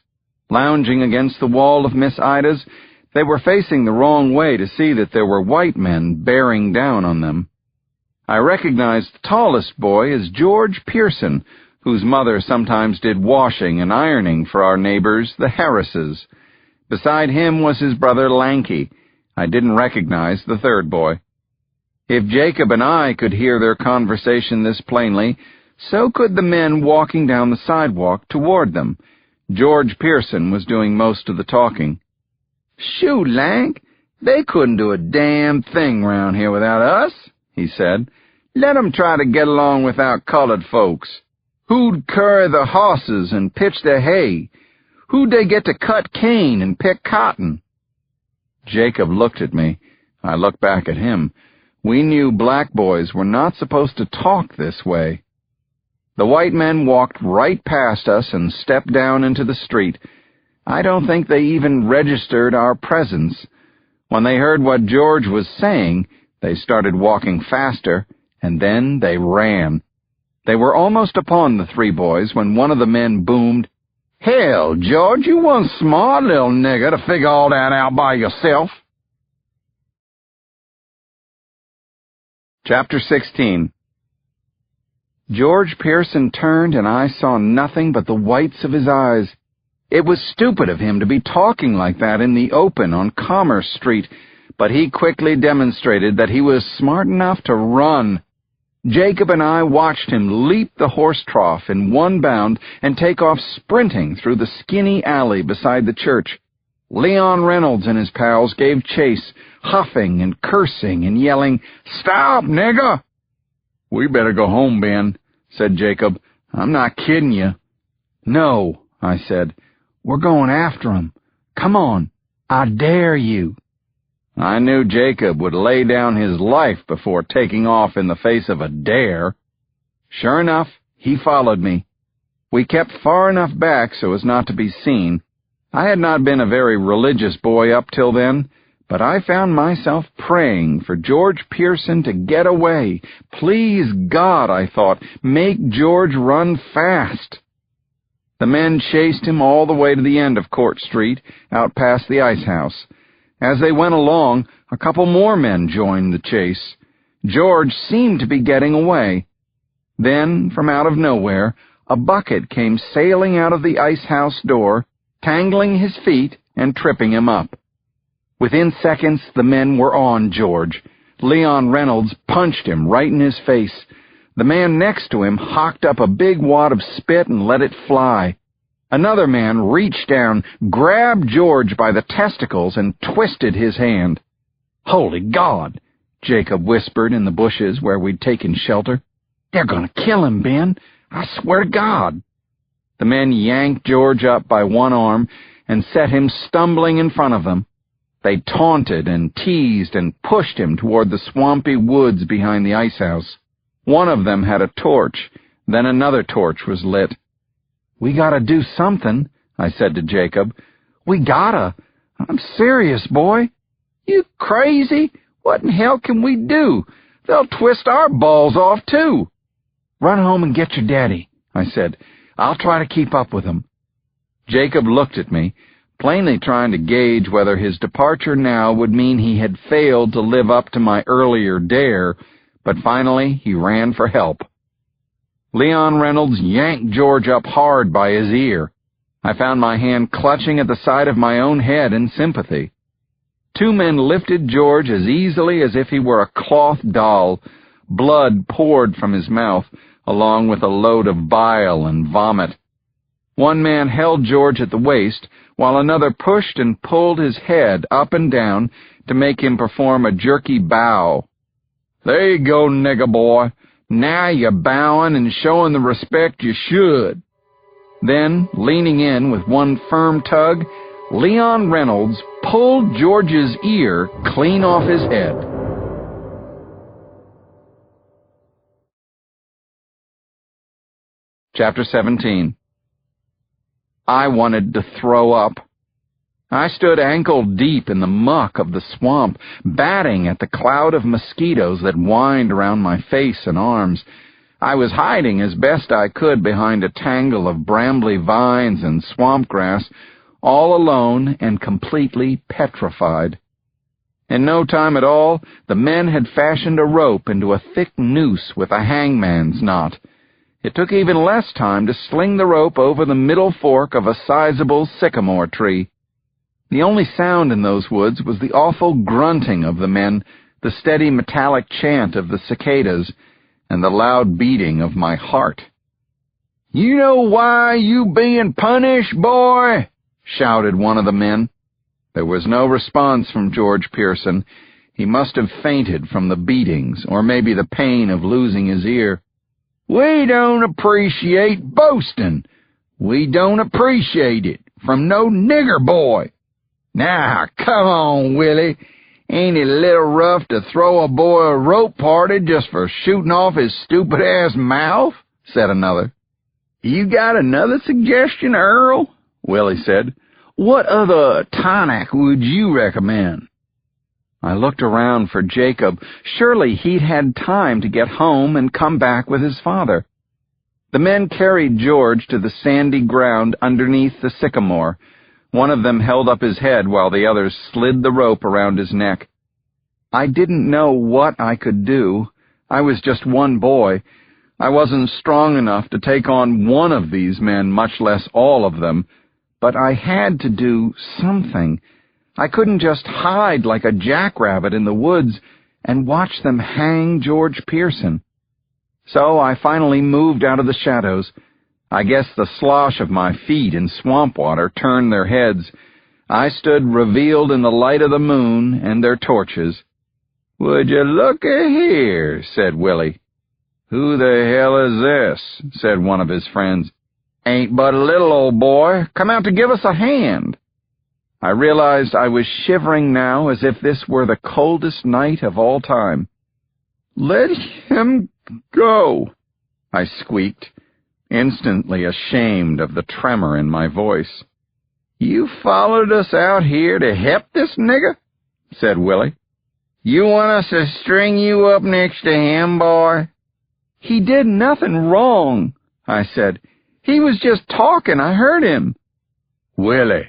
Lounging against the wall of Miss Ida's, they were facing the wrong way to see that there were white men bearing down on them. I recognized the tallest boy as George Pearson, whose mother sometimes did washing and ironing for our neighbors, the Harrises. Beside him was his brother Lanky. I didn't recognize the third boy. If Jacob and I could hear their conversation this plainly, so could the men walking down the sidewalk toward them. George Pearson was doing most of the talking. "Shoot, Lank, they couldn't do a damn thing round here without us," he said. "Let 'em try to get along without colored folks. Who'd curry the hosses and pitch their hay? Who'd they get to cut cane and pick cotton?" Jacob looked at me. I looked back at him. We knew black boys were not supposed to talk this way. The white men walked right past us and stepped down into the street. I don't think they even registered our presence. When they heard what George was saying, they started walking faster, and then they ran. They were almost upon the 3 boys when one of the men boomed, Hell, George, you one smart little nigger to figure all that out by yourself. Chapter 16. George Pearson turned, and I saw nothing but the whites of his eyes. It was stupid of him to be talking like that in the open on Commerce Street, but he quickly demonstrated that he was smart enough to run. Jacob and I watched him leap the horse trough in one bound and take off sprinting through the skinny alley beside the church. Leon Reynolds and his pals gave chase, huffing and cursing and yelling, "Stop, nigger!" "We better go home, Ben," said Jacob. "I'm not kidding you." "No," I said. "We're going after him. Come on. I dare you." I knew Jacob would lay down his life before taking off in the face of a dare. Sure enough, he followed me. We kept far enough back so as not to be seen. I had not been a very religious boy up till then, but I found myself praying for George Pearson to get away. Please God, I thought, make George run fast. The men chased him all the way to the end of Court Street, out past the ice house. As they went along, a couple more men joined the chase. George seemed to be getting away. Then, from out of nowhere, a bucket came sailing out of the ice house door, tangling his feet and tripping him up. Within seconds, the men were on George. Leon Reynolds punched him right in his face. The man next to him hocked up a big wad of spit and let it fly. Another man reached down, grabbed George by the testicles, and twisted his hand. "Holy God," Jacob whispered in the bushes where we'd taken shelter. "They're going to kill him, Ben. I swear to God." The men yanked George up by one arm and set him stumbling in front of them. They taunted and teased and pushed him toward the swampy woods behind the ice house. One of them had a torch, then another torch was lit. "We gotta do something," I said to Jacob. "We gotta. I'm serious, boy." "You crazy? What in hell can we do? They'll twist our balls off, too." "Run home and get your daddy," I said. "I'll try to keep up with him." Jacob looked at me, plainly trying to gauge whether his departure now would mean he had failed to live up to my earlier dare, but finally he ran for help. Leon Reynolds yanked George up hard by his ear. I found my hand clutching at the side of my own head in sympathy. Two men lifted George as easily as if he were a cloth doll. Blood poured from his mouth, along with a load of bile and vomit. One man held George at the waist, while another pushed and pulled his head up and down to make him perform a jerky bow. "There you go, nigger boy. Now you're bowing and showing the respect you should." Then, leaning in with one firm tug, Leon Reynolds pulled George's ear clean off his head. Chapter 17. I wanted to throw up. I stood ankle-deep in the muck of the swamp, batting at the cloud of mosquitoes that whined around my face and arms. I was hiding as best I could behind a tangle of brambly vines and swamp grass, all alone and completely petrified. In no time at all, the men had fashioned a rope into a thick noose with a hangman's knot. It took even less time to sling the rope over the middle fork of a sizable sycamore tree. The only sound in those woods was the awful grunting of the men, the steady metallic chant of the cicadas, and the loud beating of my heart. "You know why you being punished, boy?" shouted one of the men. There was no response from George Pearson. He must have fainted from the beatings, or maybe the pain of losing his ear. "We don't appreciate boasting. We don't appreciate it from no nigger boy. Now, come on, Willie. Ain't it a little rough to throw a boy a rope party just for shooting off his stupid-ass mouth?" said another. "You got another suggestion, Earl?" Willie said. "What other tonic would you recommend?" I looked around for Jacob. Surely he'd had time to get home and come back with his father. The men carried George to the sandy ground underneath the sycamore. One of them held up his head while the others slid the rope around his neck. I didn't know what I could do. I was just one boy. I wasn't strong enough to take on one of these men, much less all of them. But I had to do something. I couldn't just hide like a jackrabbit in the woods and watch them hang George Pearson. So I finally moved out of the shadows. I guess the slosh of my feet in swamp water turned their heads. I stood revealed in the light of the moon and their torches. "Would you look here," said Willie. "Who the hell is this?" said one of his friends. "Ain't but a little old boy. Come out to give us a hand." I realized I was shivering now as if this were the coldest night of all time. "Let him go," I squeaked, instantly ashamed of the tremor in my voice. "You followed us out here to help this nigger?" said Willie. "You want us to string you up next to him, boy?" "He did nothing wrong," I said. "He was just talking. I heard him." "Willie,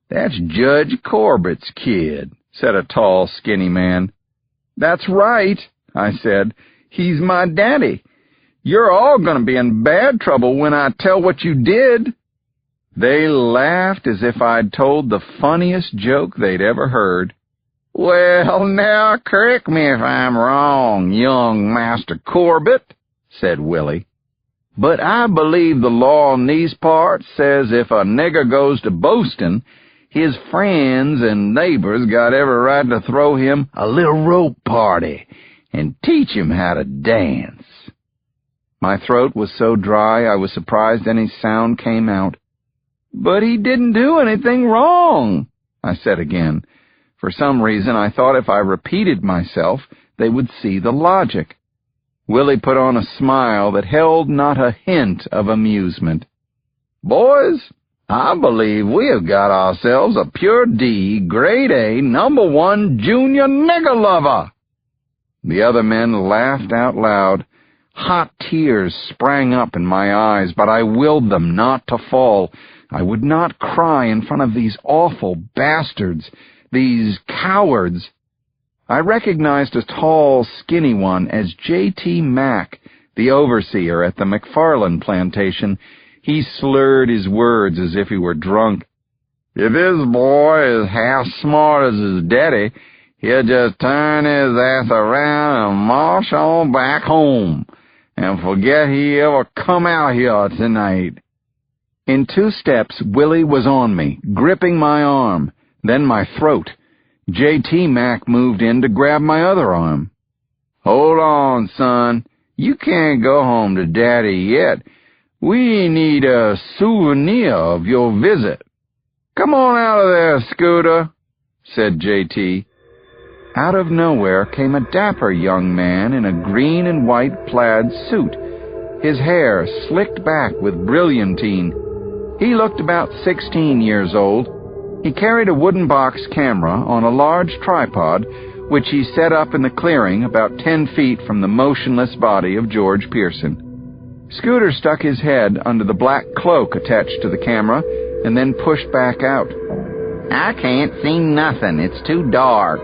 that's Judge Corbett's kid," said a tall, skinny man. "That's right," I said. "He's my daddy. You're all going to be in bad trouble when I tell what you did." They laughed as if I'd told the funniest joke they'd ever heard. "Well, now, correct me if I'm wrong, young Master Corbett," said Willie. "But I believe the law in these parts says if a nigger goes to boasting, his friends and neighbors got every right to throw him a little rope party and teach him how to dance." My throat was so dry I was surprised any sound came out. "But he didn't do anything wrong," I said again. For some reason I thought if I repeated myself, they would see the logic. Willie put on a smile that held not a hint of amusement. "Boys, I believe we have got ourselves a pure D, grade A, #1 junior nigger lover." The other men laughed out loud. Hot tears sprang up in my eyes, but I willed them not to fall. I would not cry in front of these awful bastards, these cowards. I recognized a tall, skinny one as J.T. Mack, the overseer at the McFarland plantation. He slurred his words as if he were drunk. "If this boy is half smart as his daddy, he'll just turn his ass around and march on back home, and forget he ever come out here tonight." In 2 steps, Willie was on me, gripping my arm, then my throat. J.T. Mack moved in to grab my other arm. "Hold on, son. You can't go home to Daddy yet. We need a souvenir of your visit." "Come on out of there, Scooter," said J.T. Out of nowhere came a dapper young man in a green and white plaid suit, his hair slicked back with brilliantine. He looked about 16 years old. He carried a wooden box camera on a large tripod, which he set up in the clearing about 10 feet from the motionless body of George Pearson. Scooter stuck his head under the black cloak attached to the camera and then pushed back out. "I can't see nothing. It's too dark.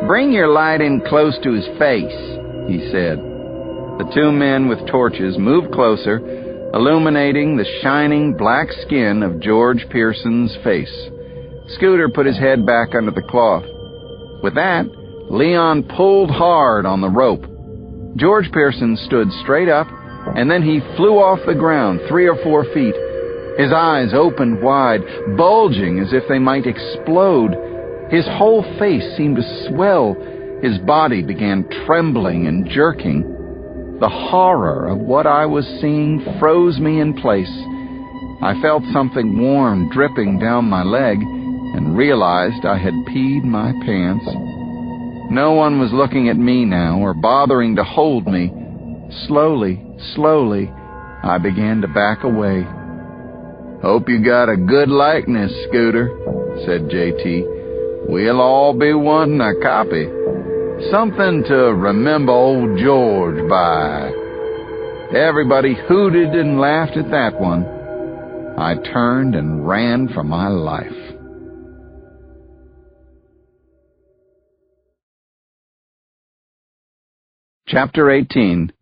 Bring your light in close to his face," he said. The 2 men with torches moved closer, illuminating the shining black skin of George Pearson's face. Scooter put his head back under the cloth. With that, Leon pulled hard on the rope. George Pearson stood straight up, and then he flew off the ground 3 or 4 feet. His eyes opened wide, bulging as if they might explode. His whole face seemed to swell. His body began trembling and jerking. The horror of what I was seeing froze me in place. I felt something warm dripping down my leg and realized I had peed my pants. No one was looking at me now or bothering to hold me. Slowly, I began to back away. "Hope you got a good likeness, Scooter," said J.T. "We'll all be wanting a copy. Something to remember old George by." Everybody hooted and laughed at that one. I turned and ran for my life. Chapter 18.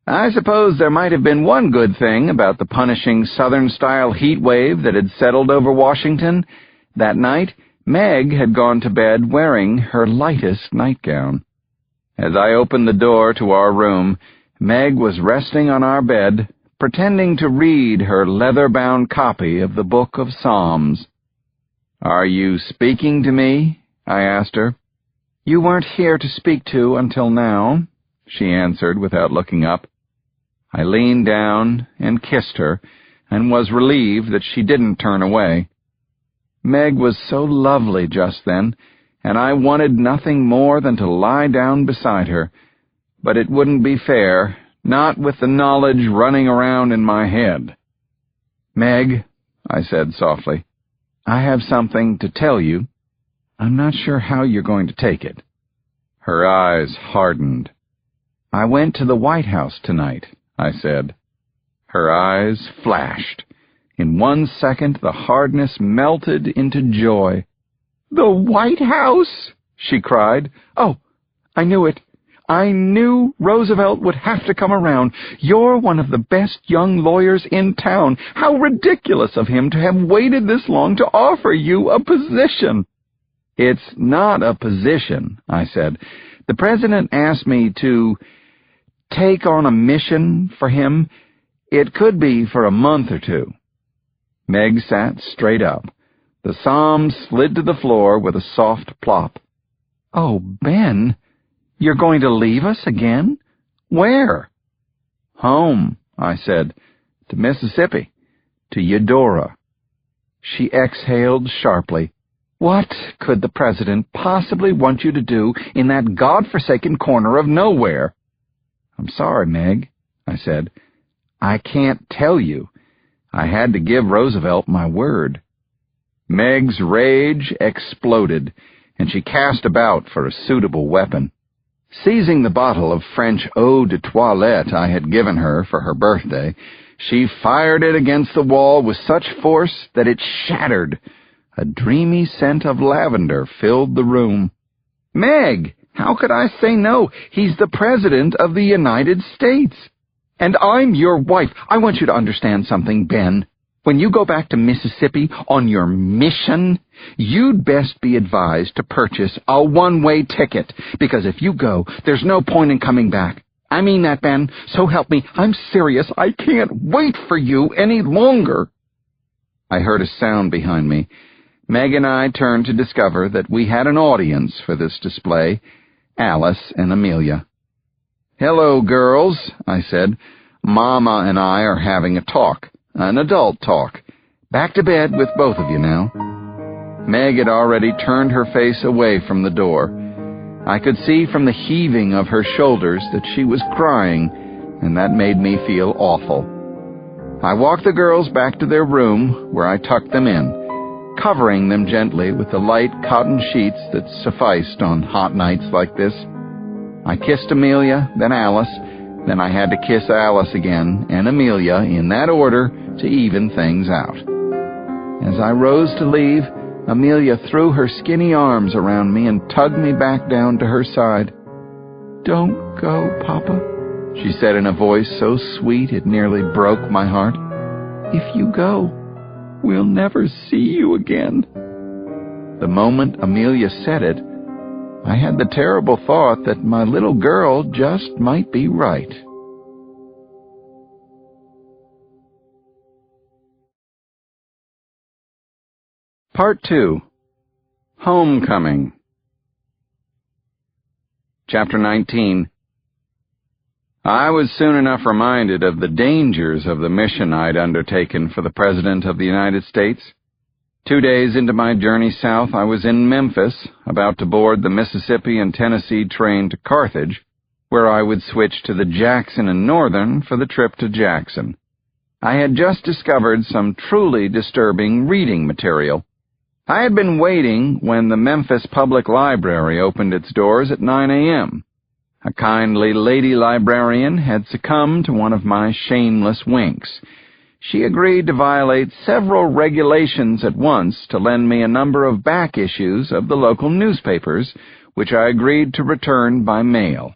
I suppose there might have been one good thing about the punishing Southern-style heat wave that had settled over Washington. That night, Meg had gone to bed wearing her lightest nightgown. As I opened the door to our room, Meg was resting on our bed, pretending to read her leather-bound copy of the Book of Psalms. "Are you speaking to me?" I asked her. "You weren't here to speak to until now," she answered without looking up. I leaned down and kissed her, and was relieved that she didn't turn away. Meg was so lovely just then, and I wanted nothing more than to lie down beside her, but it wouldn't be fair, not with the knowledge running around in my head. "Meg," I said softly, "I have something to tell you. I'm not sure how you're going to take it." Her eyes hardened. "I went to the White House tonight," I said. Her eyes flashed. In 1 second, the hardness melted into joy. "The White House!" she cried. "Oh, I knew it. I knew Roosevelt would have to come around. You're one of the best young lawyers in town. How ridiculous of him to have waited this long to offer you a position." "It's not a position," I said. "The president asked me to take on a mission for him. It could be for a month or two." Meg sat straight up. The Psalms slid to the floor with a soft plop. "Oh, Ben, you're going to leave us again? Where?" "Home," I said. "To Mississippi. To Eudora." She exhaled sharply. "What could the president possibly want you to do in that godforsaken corner of nowhere?" "I'm sorry, Meg," I said. "I can't tell you. I had to give Roosevelt my word." Meg's rage exploded, and she cast about for a suitable weapon. Seizing the bottle of French eau de toilette I had given her for her birthday, she fired it against the wall with such force that it shattered. A dreamy scent of lavender filled the room. "Meg, how could I say no? He's the President of the United States. And I'm your wife. I want you to understand something, Ben. When you go back to Mississippi on your mission, you'd best be advised to purchase a one-way ticket, because if you go, there's no point in coming back. I mean that, Ben. So help me. I'm serious. I can't wait for you any longer." I heard a sound behind me. Meg and I turned to discover that we had an audience for this display, Alice and Amelia. "Hello, girls," I said. "Mama and I are having a talk, an adult talk. Back to bed with both of you now." Meg had already turned her face away from the door. I could see from the heaving of her shoulders that she was crying, and that made me feel awful. I walked the girls back to their room, where I tucked them in, covering them gently with the light cotton sheets that sufficed on hot nights like this. I kissed Amelia, then Alice, then I had to kiss Alice again, and Amelia, in that order, to even things out. As I rose to leave, Amelia threw her skinny arms around me and tugged me back down to her side. "Don't go, Papa," she said in a voice so sweet it nearly broke my heart. "If you go, we'll never see you again." The moment Amelia said it, I had the terrible thought that my little girl just might be right. Part 2. Homecoming. Chapter 19. I was soon enough reminded of the dangers of the mission I'd undertaken for the President of the United States. 2 days into my journey south, I was in Memphis, about to board the Mississippi and Tennessee train to Carthage, where I would switch to the Jackson and Northern for the trip to Jackson. I had just discovered some truly disturbing reading material. I had been waiting when the Memphis Public Library opened its doors at 9 a.m. A kindly lady librarian had succumbed to one of my shameless winks. She agreed to violate several regulations at once to lend me a number of back issues of the local newspapers, which I agreed to return by mail.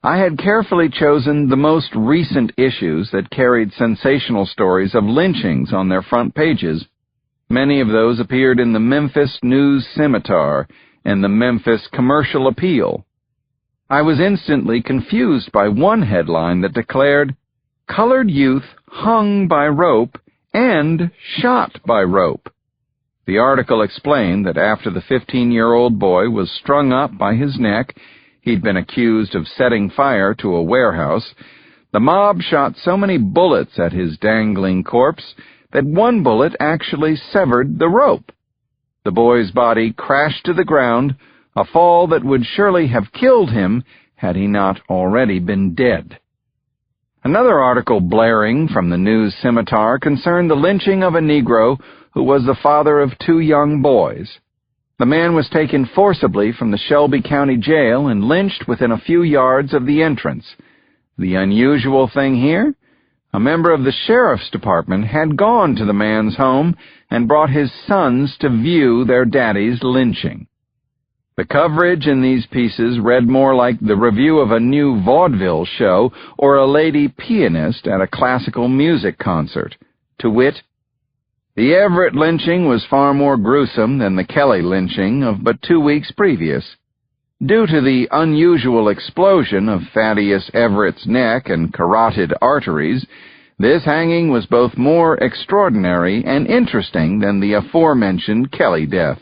I had carefully chosen the most recent issues that carried sensational stories of lynchings on their front pages. Many of those appeared in the Memphis News Scimitar and the Memphis Commercial Appeal. I was instantly confused by one headline that declared, "Colored youth hung by rope and shot by rope." The article explained that after the 15-year-old boy was strung up by his neck, he'd been accused of setting fire to a warehouse, the mob shot so many bullets at his dangling corpse that one bullet actually severed the rope. The boy's body crashed to the ground, a fall that would surely have killed him had he not already been dead. Another article blaring from the News Scimitar concerned the lynching of a Negro who was the father of 2 young boys. The man was taken forcibly from the Shelby County Jail and lynched within a few yards of the entrance. The unusual thing here? A member of the sheriff's department had gone to the man's home and brought his sons to view their daddy's lynching. The coverage in these pieces read more like the review of a new vaudeville show or a lady pianist at a classical music concert. To wit, the Everett lynching was far more gruesome than the Kelly lynching of but 2 weeks previous. Due to the unusual explosion of Thaddeus Everett's neck and carotid arteries, this hanging was both more extraordinary and interesting than the aforementioned Kelly death.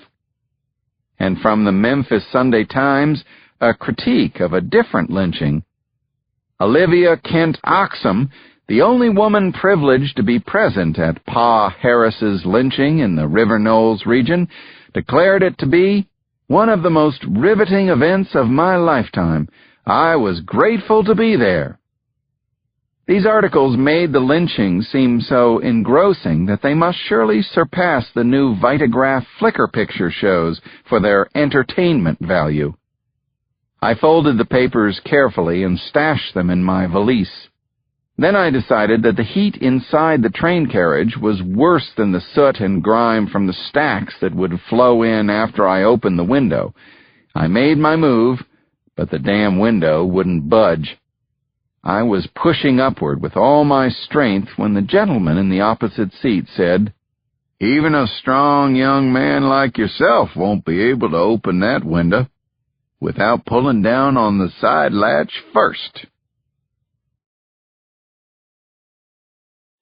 And from the Memphis Sunday Times, a critique of a different lynching. Olivia Kent Oxum, the only woman privileged to be present at Pa Harris's lynching in the River Knolls region, declared it to be one of the most riveting events of my lifetime. I was grateful to be there. These articles made the lynching seem so engrossing that they must surely surpass the new Vitagraph Flickr picture shows for their entertainment value. I folded the papers carefully and stashed them in my valise. Then I decided that the heat inside the train carriage was worse than the soot and grime from the stacks that would flow in after I opened the window. I made my move, but the damn window wouldn't budge. I was pushing upward with all my strength when the gentleman in the opposite seat said, "Even a strong young man like yourself won't be able to open that window without pulling down on the side latch first."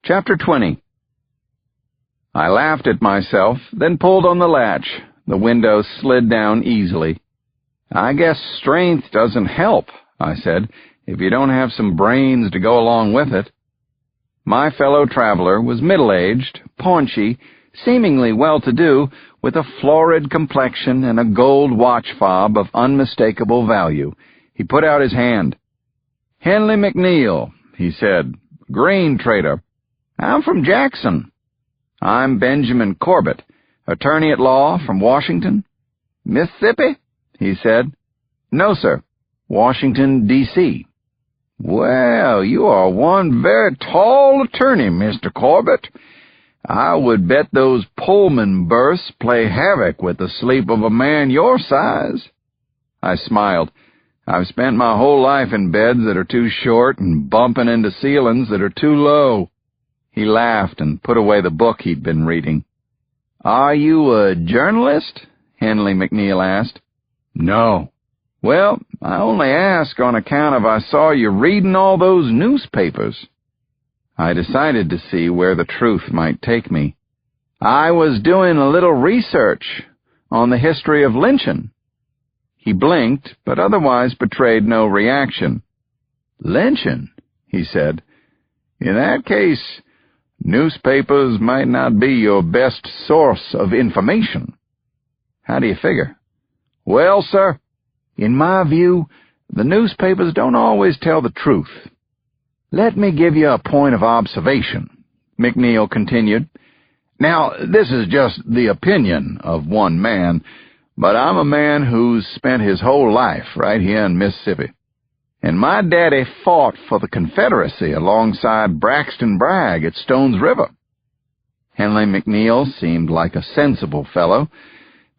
Chapter 20. I laughed at myself, then pulled on the latch. The window slid down easily. "I guess strength doesn't help," I said, "if you don't have some brains to go along with it." My fellow traveler was middle-aged, paunchy, seemingly well-to-do, with a florid complexion and a gold watch fob of unmistakable value. He put out his hand. "Henley McNeil," he said, "grain trader. I'm from Jackson." "I'm Benjamin Corbett, attorney-at-law from Washington." "Mississippi?" he said. "No, sir. Washington, D.C." "Well, you are one very tall attorney, Mr. Corbett. I would bet those Pullman berths play havoc with the sleep of a man your size." I smiled. "I've spent my whole life in beds that are too short and bumping into ceilings that are too low." He laughed and put away the book he'd been reading. "Are you a journalist?" Henley McNeil asked. "No." "Well, I only ask on account of I saw you reading all those newspapers." I decided to see where the truth might take me. "I was doing a little research on the history of lynching." He blinked, but otherwise betrayed no reaction. "Lynching?" he said. "In that case, newspapers might not be your best source of information." "How do you figure?" "Well, sir, in my view, the newspapers don't always tell the truth. Let me give you a point of observation," McNeil continued. "Now, this is just the opinion of one man, but I'm a man who's spent his whole life right here in Mississippi. And my daddy fought for the Confederacy alongside Braxton Bragg at Stone's River. Henley McNeil seemed like a sensible fellow.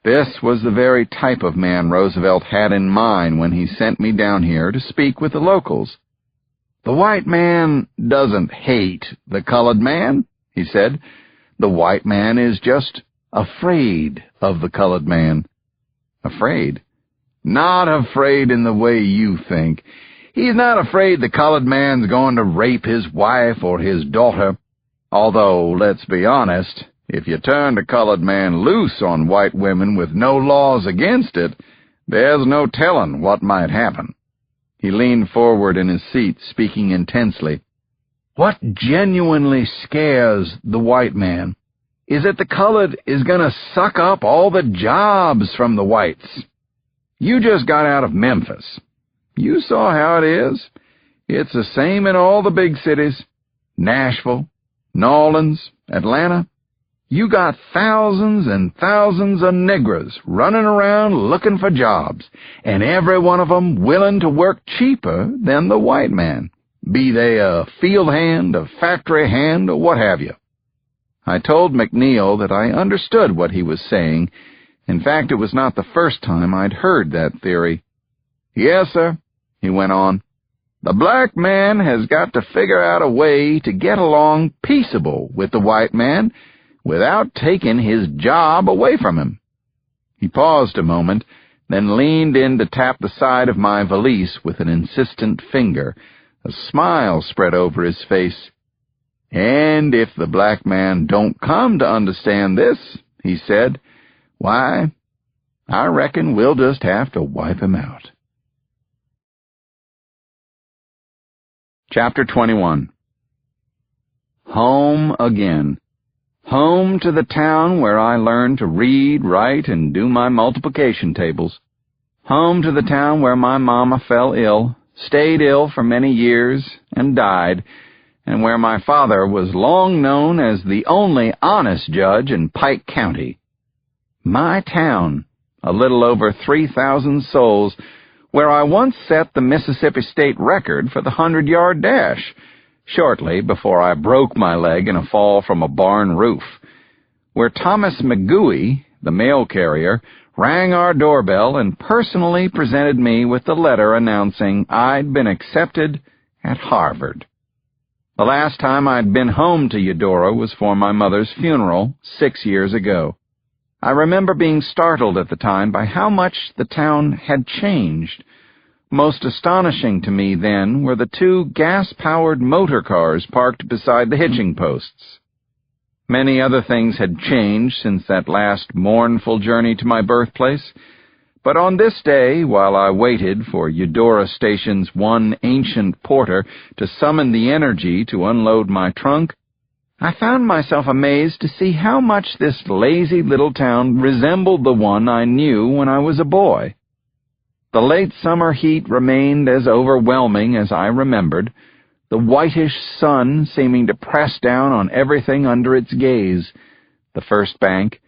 This was the very type of man Roosevelt had in mind when he sent me down here to speak with the locals. "The white man doesn't hate the colored man," he said. "The white man is just afraid of the colored man." Afraid? Not afraid in the way you think. He's not afraid the colored man's going to rape his wife or his daughter. Although, let's be honest, if you turned a colored man loose on white women with no laws against it, there's no telling what might happen. He leaned forward in his seat, speaking intensely. "What genuinely scares the white man is that the colored is going to suck up all the jobs from the whites. You just got out of Memphis. You saw how it is. It's the same in all the big cities. Nashville, New Orleans, Atlanta. You got thousands and thousands of niggers running around looking for jobs, and every one of them willing to work cheaper than the white man, be they a field hand, a factory hand, or what have you." I told McNeil that I understood what he was saying. In fact, it was not the first time I'd heard that theory. "Yes, sir," he went on. "The black man has got to figure out a way to get along peaceable with the white man without taking his job away from him." He paused a moment, then leaned in to tap the side of my valise with an insistent finger. A smile spread over his face. "And if the black man don't come to understand this," he said, "why, I reckon we'll just have to wipe him out." Chapter 21. Home again. Home to the town where I learned to read, write, and do my multiplication tables. Home to the town where my mama fell ill, stayed ill for many years, and died, and where my father was long known as the only honest judge in Pike County. My town, a little over 3,000 souls, where I once set the Mississippi State record for the 100-yard dash, shortly before I broke my leg in a fall from a barn roof, where Thomas McGooey, the mail carrier, rang our doorbell and personally presented me with the letter announcing I'd been accepted at Harvard. The last time I'd been home to Eudora was for my mother's funeral 6 years ago. I remember being startled at the time by how much the town had changed. Most astonishing to me then were the 2 gas-powered motor cars parked beside the hitching posts. Many other things had changed since that last mournful journey to my birthplace, but on this day, while I waited for Eudora Station's one ancient porter to summon the energy to unload my trunk, I found myself amazed to see how much this lazy little town resembled the one I knew when I was a boy. The late summer heat remained as overwhelming as I remembered, the whitish sun seeming to press down on everything under its gaze. The First Bank,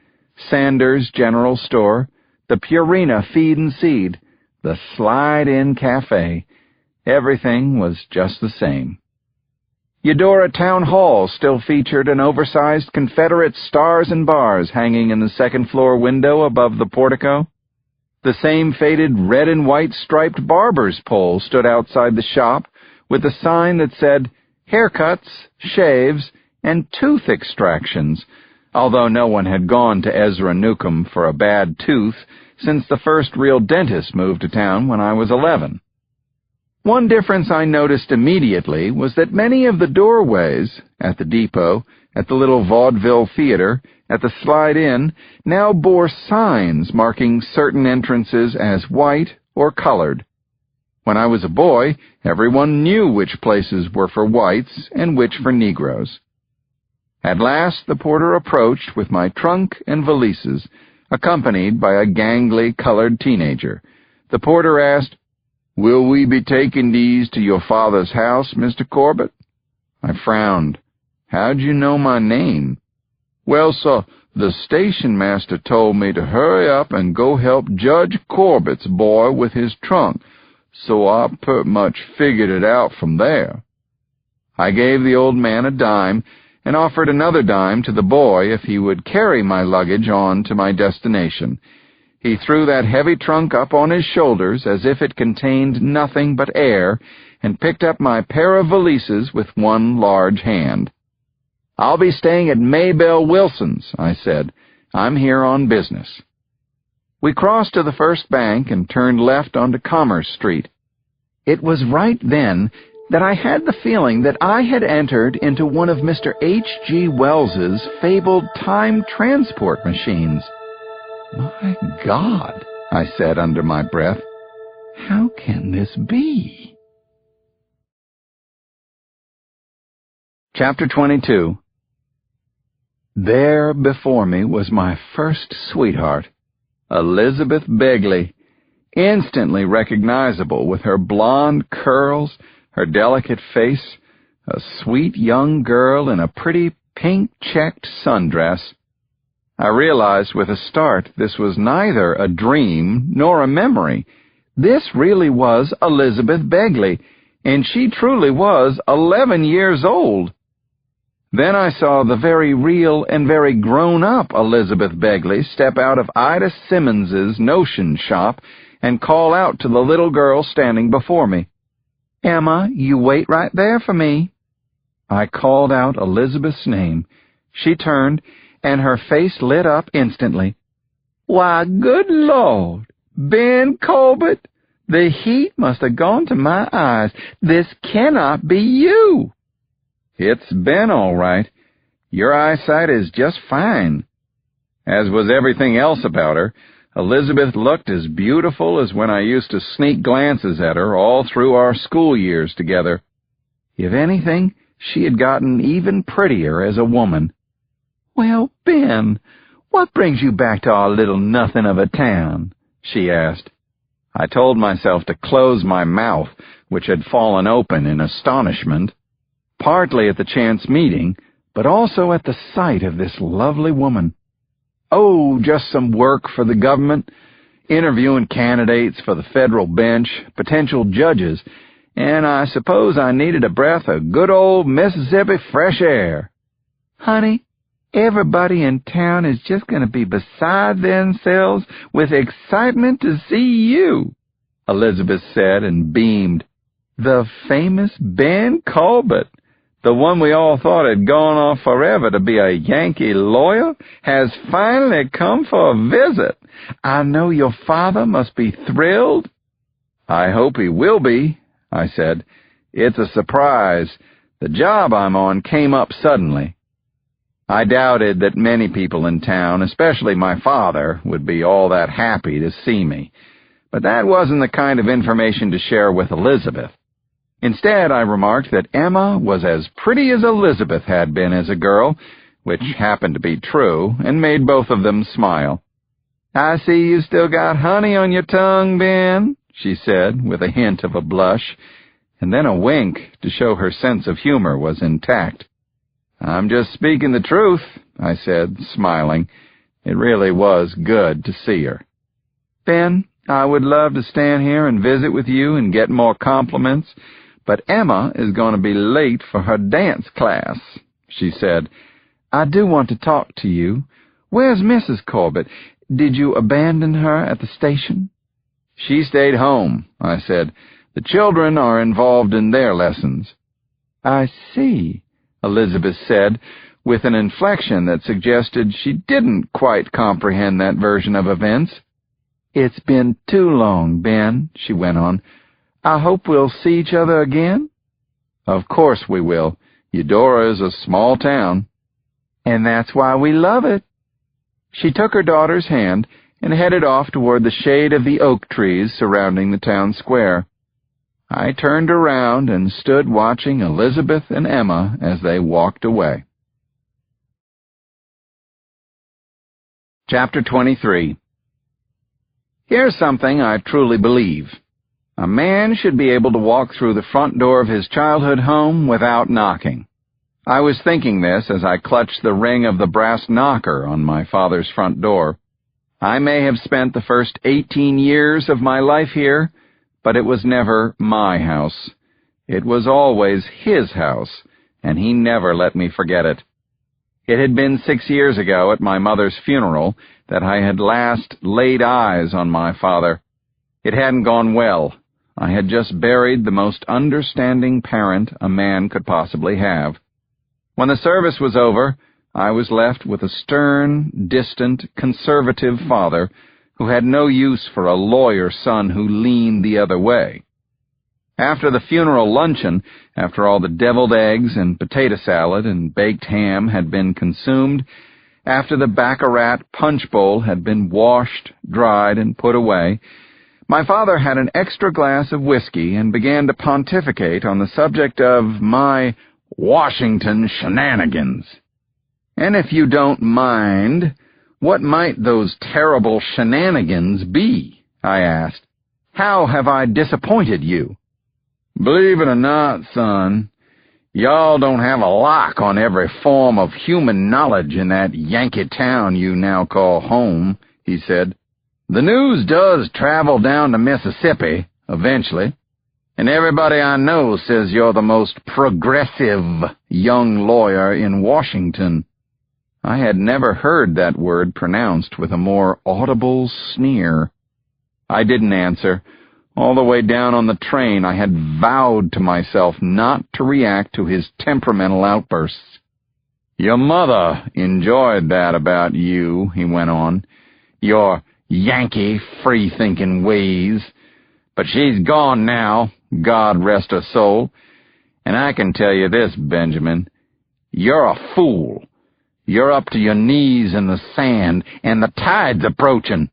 Sanders General Store, the Purina Feed and Seed, the Slide-In Cafe. Everything was just the same. Eudora Town Hall still featured an oversized Confederate stars and bars hanging in the second-floor window above the portico. The same faded red and white striped barber's pole stood outside the shop with a sign that said haircuts, shaves, and tooth extractions, although no one had gone to Ezra Newcomb for a bad tooth since the first real dentist moved to town when I was 11. One difference I noticed immediately was that many of the doorways, at the depot, at the little vaudeville theater, at the Slide-In, now bore signs marking certain entrances as white or colored. When I was a boy, everyone knew which places were for whites and which for Negroes. At last the porter approached with my trunk and valises, accompanied by a gangly colored teenager. The porter asked, "Will we be taking these to your father's house, Mr. Corbett?" I frowned. "How'd you know my name?" "Well, sir, the station master told me to hurry up and go help Judge Corbett's boy with his trunk. so I pretty much figured it out from there." I gave the old man a dime and offered another dime to the boy if he would carry my luggage on to my destination. He threw that heavy trunk up on his shoulders as if it contained nothing but air and picked up my pair of valises with one large hand. "I'll be staying at Maybelle Wilson's," I said. "I'm here on business." We crossed to the First Bank and turned left onto Commerce Street. It was right then that I had the feeling that I had entered into one of Mr. H.G. Wells's fabled time transport machines. "My God," I said under my breath, "how can this be?" Chapter 22. There before me was my first sweetheart, Elizabeth Begley, instantly recognizable with her blonde curls, her delicate face, a sweet young girl in a pretty pink-checked sundress. I realized with a start this was neither a dream nor a memory. This really was Elizabeth Begley, and she truly was 11 years old. Then I saw the very real and very grown-up Elizabeth Begley step out of Ida Simmons's notion shop and call out to the little girl standing before me, "Emma, you wait right there for me." I called out Elizabeth's name. She turned, and her face lit up instantly. "Why, good Lord, Ben Corbett, the heat must have gone to my eyes. This cannot be you." "It's Ben, all right. Your eyesight is just fine." As was everything else about her, Elizabeth looked as beautiful as when I used to sneak glances at her all through our school years together. If anything, she had gotten even prettier as a woman. "Well, Ben, what brings you back to our little nothing of a town?" she asked. I told myself to close my mouth, which had fallen open in astonishment, partly at the chance meeting, but also at the sight of this lovely woman. "Oh, just some work for the government, interviewing candidates for the federal bench, potential judges, and I suppose I needed a breath of good old Mississippi fresh air." "Honey, everybody in town is just going to be beside themselves with excitement to see you," Elizabeth said and beamed. "The famous Ben Corbett, the one we all thought had gone off forever to be a Yankee lawyer, has finally come for a visit. I know your father must be thrilled." "I hope he will be," I said. "It's a surprise. The job I'm on came up suddenly." I doubted that many people in town, especially my father, would be all that happy to see me. But that wasn't the kind of information to share with Elizabeth. Instead, I remarked that Emma was as pretty as Elizabeth had been as a girl, which happened to be true, and made both of them smile. "I see you still got honey on your tongue, Ben," she said, with a hint of a blush, and then a wink to show her sense of humor was intact. "I'm just speaking the truth," I said, smiling. It really was good to see her. "Ben, I would love to stand here and visit with you and get more compliments, but Emma is going to be late for her dance class," she said. "I do want to talk to you. Where's Mrs. Corbett? Did you abandon her at the station?" "She stayed home," I said. "The children are involved in their lessons." "I see," Elizabeth said, with an inflection that suggested she didn't quite comprehend that version of events. "It's been too long, Ben," she went on. "I hope we'll see each other again." "Of course we will. Eudora is a small town." "And that's why we love it." She took her daughter's hand and headed off toward the shade of the oak trees surrounding the town square. I turned around and stood watching Elizabeth and Emma as they walked away. Chapter 23. Here's something I truly believe. A man should be able to walk through the front door of his childhood home without knocking. I was thinking this as I clutched the ring of the brass knocker on my father's front door. I may have spent the first 18 years of my life here, But it was never my house. It was always his house, and he never let me forget it. It had been 6 years ago at my mother's funeral that I had last laid eyes on my father. It hadn't gone well. I had just buried the most understanding parent a man could possibly have. When the service was over, I was left with a stern, distant, conservative father who had no use for a lawyer son who leaned the other way. After the funeral luncheon, after all the deviled eggs and potato salad and baked ham had been consumed, after the baccarat punch bowl had been washed, dried, and put away, my father had an extra glass of whiskey and began to pontificate on the subject of my Washington shenanigans. And if you don't mind, what might those terrible shenanigans be? I asked. How have I disappointed you? Believe it or not, son, y'all don't have a lock on every form of human knowledge in that Yankee town you now call home, he said. The news does travel down to Mississippi, eventually, and everybody I know says you're the most progressive young lawyer in Washington. I had never heard that word pronounced with a more audible sneer. I didn't answer. All the way down on the train, I had vowed to myself not to react to his temperamental outbursts. Your mother enjoyed that about you, he went on. Your Yankee, free-thinking ways. But she's gone now, God rest her soul. And I can tell you this, Benjamin, you're a fool. You're up to your knees in the sand, and the tide's approaching.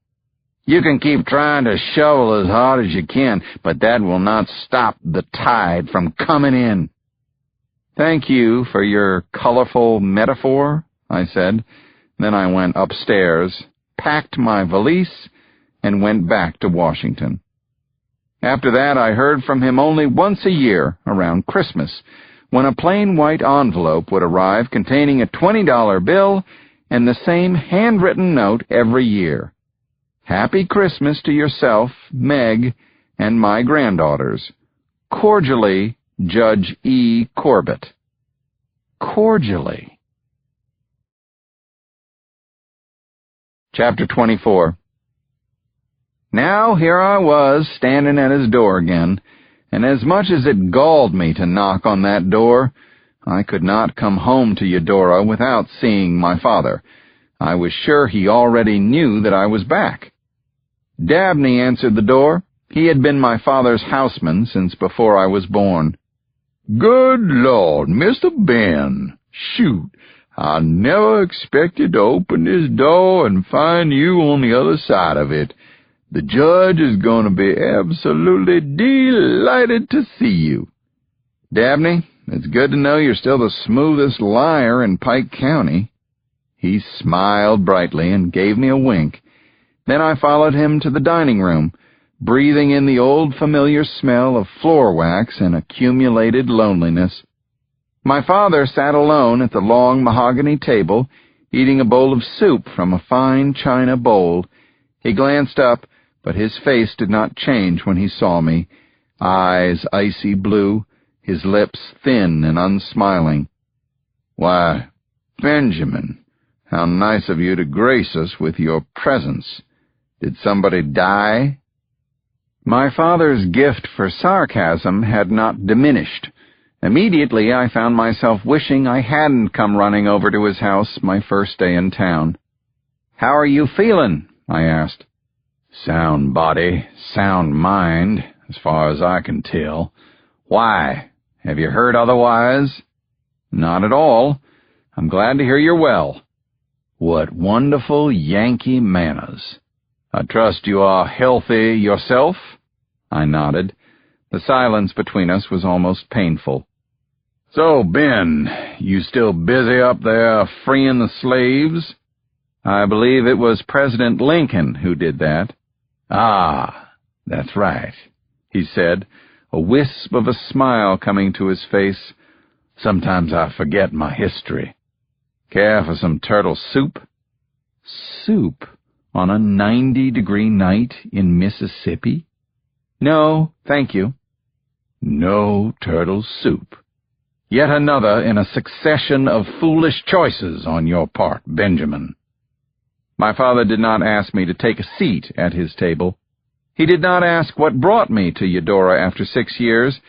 You can keep trying to shovel as hard as you can, but that will not stop the tide from coming in. Thank you for your colorful metaphor, I said. Then I went upstairs, packed my valise, and went back to Washington. After that, I heard from him only once a year, around Christmas, when a plain white envelope would arrive containing a $20 bill and the same handwritten note every year. Happy Christmas to yourself, Meg, and my granddaughters. Cordially, Judge E. Corbett. Cordially. Chapter 24. Now here I was, standing at his door again, and as much as it galled me to knock on that door, I could not come home to Eudora without seeing my father. I was sure he already knew that I was back. Dabney answered the door. He had been my father's houseman since before I was born. Good Lord, Mr. Ben, shoot, I never expected to open this door and find you on the other side of it. The judge is going to be absolutely delighted to see you. Dabney, it's good to know you're still the smoothest liar in Pike County. He smiled brightly and gave me a wink. Then I followed him to the dining room, breathing in the old familiar smell of floor wax and accumulated loneliness. My father sat alone at the long mahogany table, eating a bowl of soup from a fine china bowl. He glanced up, but his face did not change when he saw me, eyes icy blue, his lips thin and unsmiling. Why, Benjamin, how nice of you to grace us with your presence. Did somebody die? My father's gift for sarcasm had not diminished. Immediately I found myself wishing I hadn't come running over to his house my first day in town. How are you feeling? I asked. Sound body, sound mind, as far as I can tell. Why? Have you heard otherwise? Not at all. I'm glad to hear you're well. What wonderful Yankee manners. I trust you are healthy yourself? I nodded. The silence between us was almost painful. So, Ben, you still busy up there freeing the slaves? I believe it was President Lincoln who did that. Ah, that's right, he said, a wisp of a smile coming to his face. Sometimes I forget my history. Care for some turtle soup? Soup on a 90-degree night in Mississippi? "No, thank you." "No turtle soup. Yet another in a succession of foolish choices on your part, Benjamin." My father did not ask me to take a seat at his table. He did not ask what brought me to Eudora after 6 years,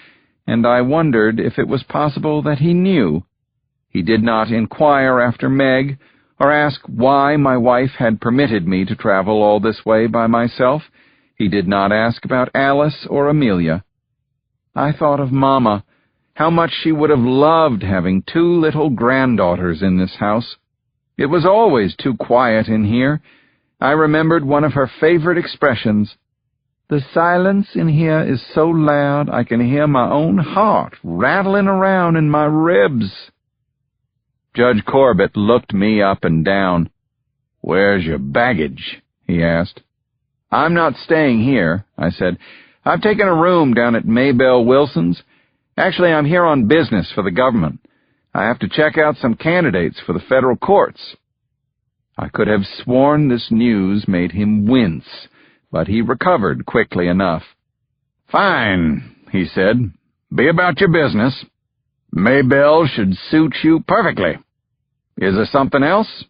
and I wondered if it was possible that he knew. He did not inquire after Meg, or ask why my wife had permitted me to travel all this way by myself. He did not ask about Alice or Amelia. I thought of Mama, how much she would have loved having 2 little granddaughters in this house. It was always too quiet in here. I remembered one of her favorite expressions. "The silence in here is so loud I can hear my own heart rattling around in my ribs." Judge Corbett looked me up and down. "Where's your baggage?" he asked. "I'm not staying here," I said. "I've taken a room down at Maybelle Wilson's. Actually, I'm here on business for the government. I have to check out some candidates for the federal courts." I could have sworn this news made him wince, but he recovered quickly enough. "Fine," he said. "Be about your business. Maybelle should suit you perfectly. Is there something else?"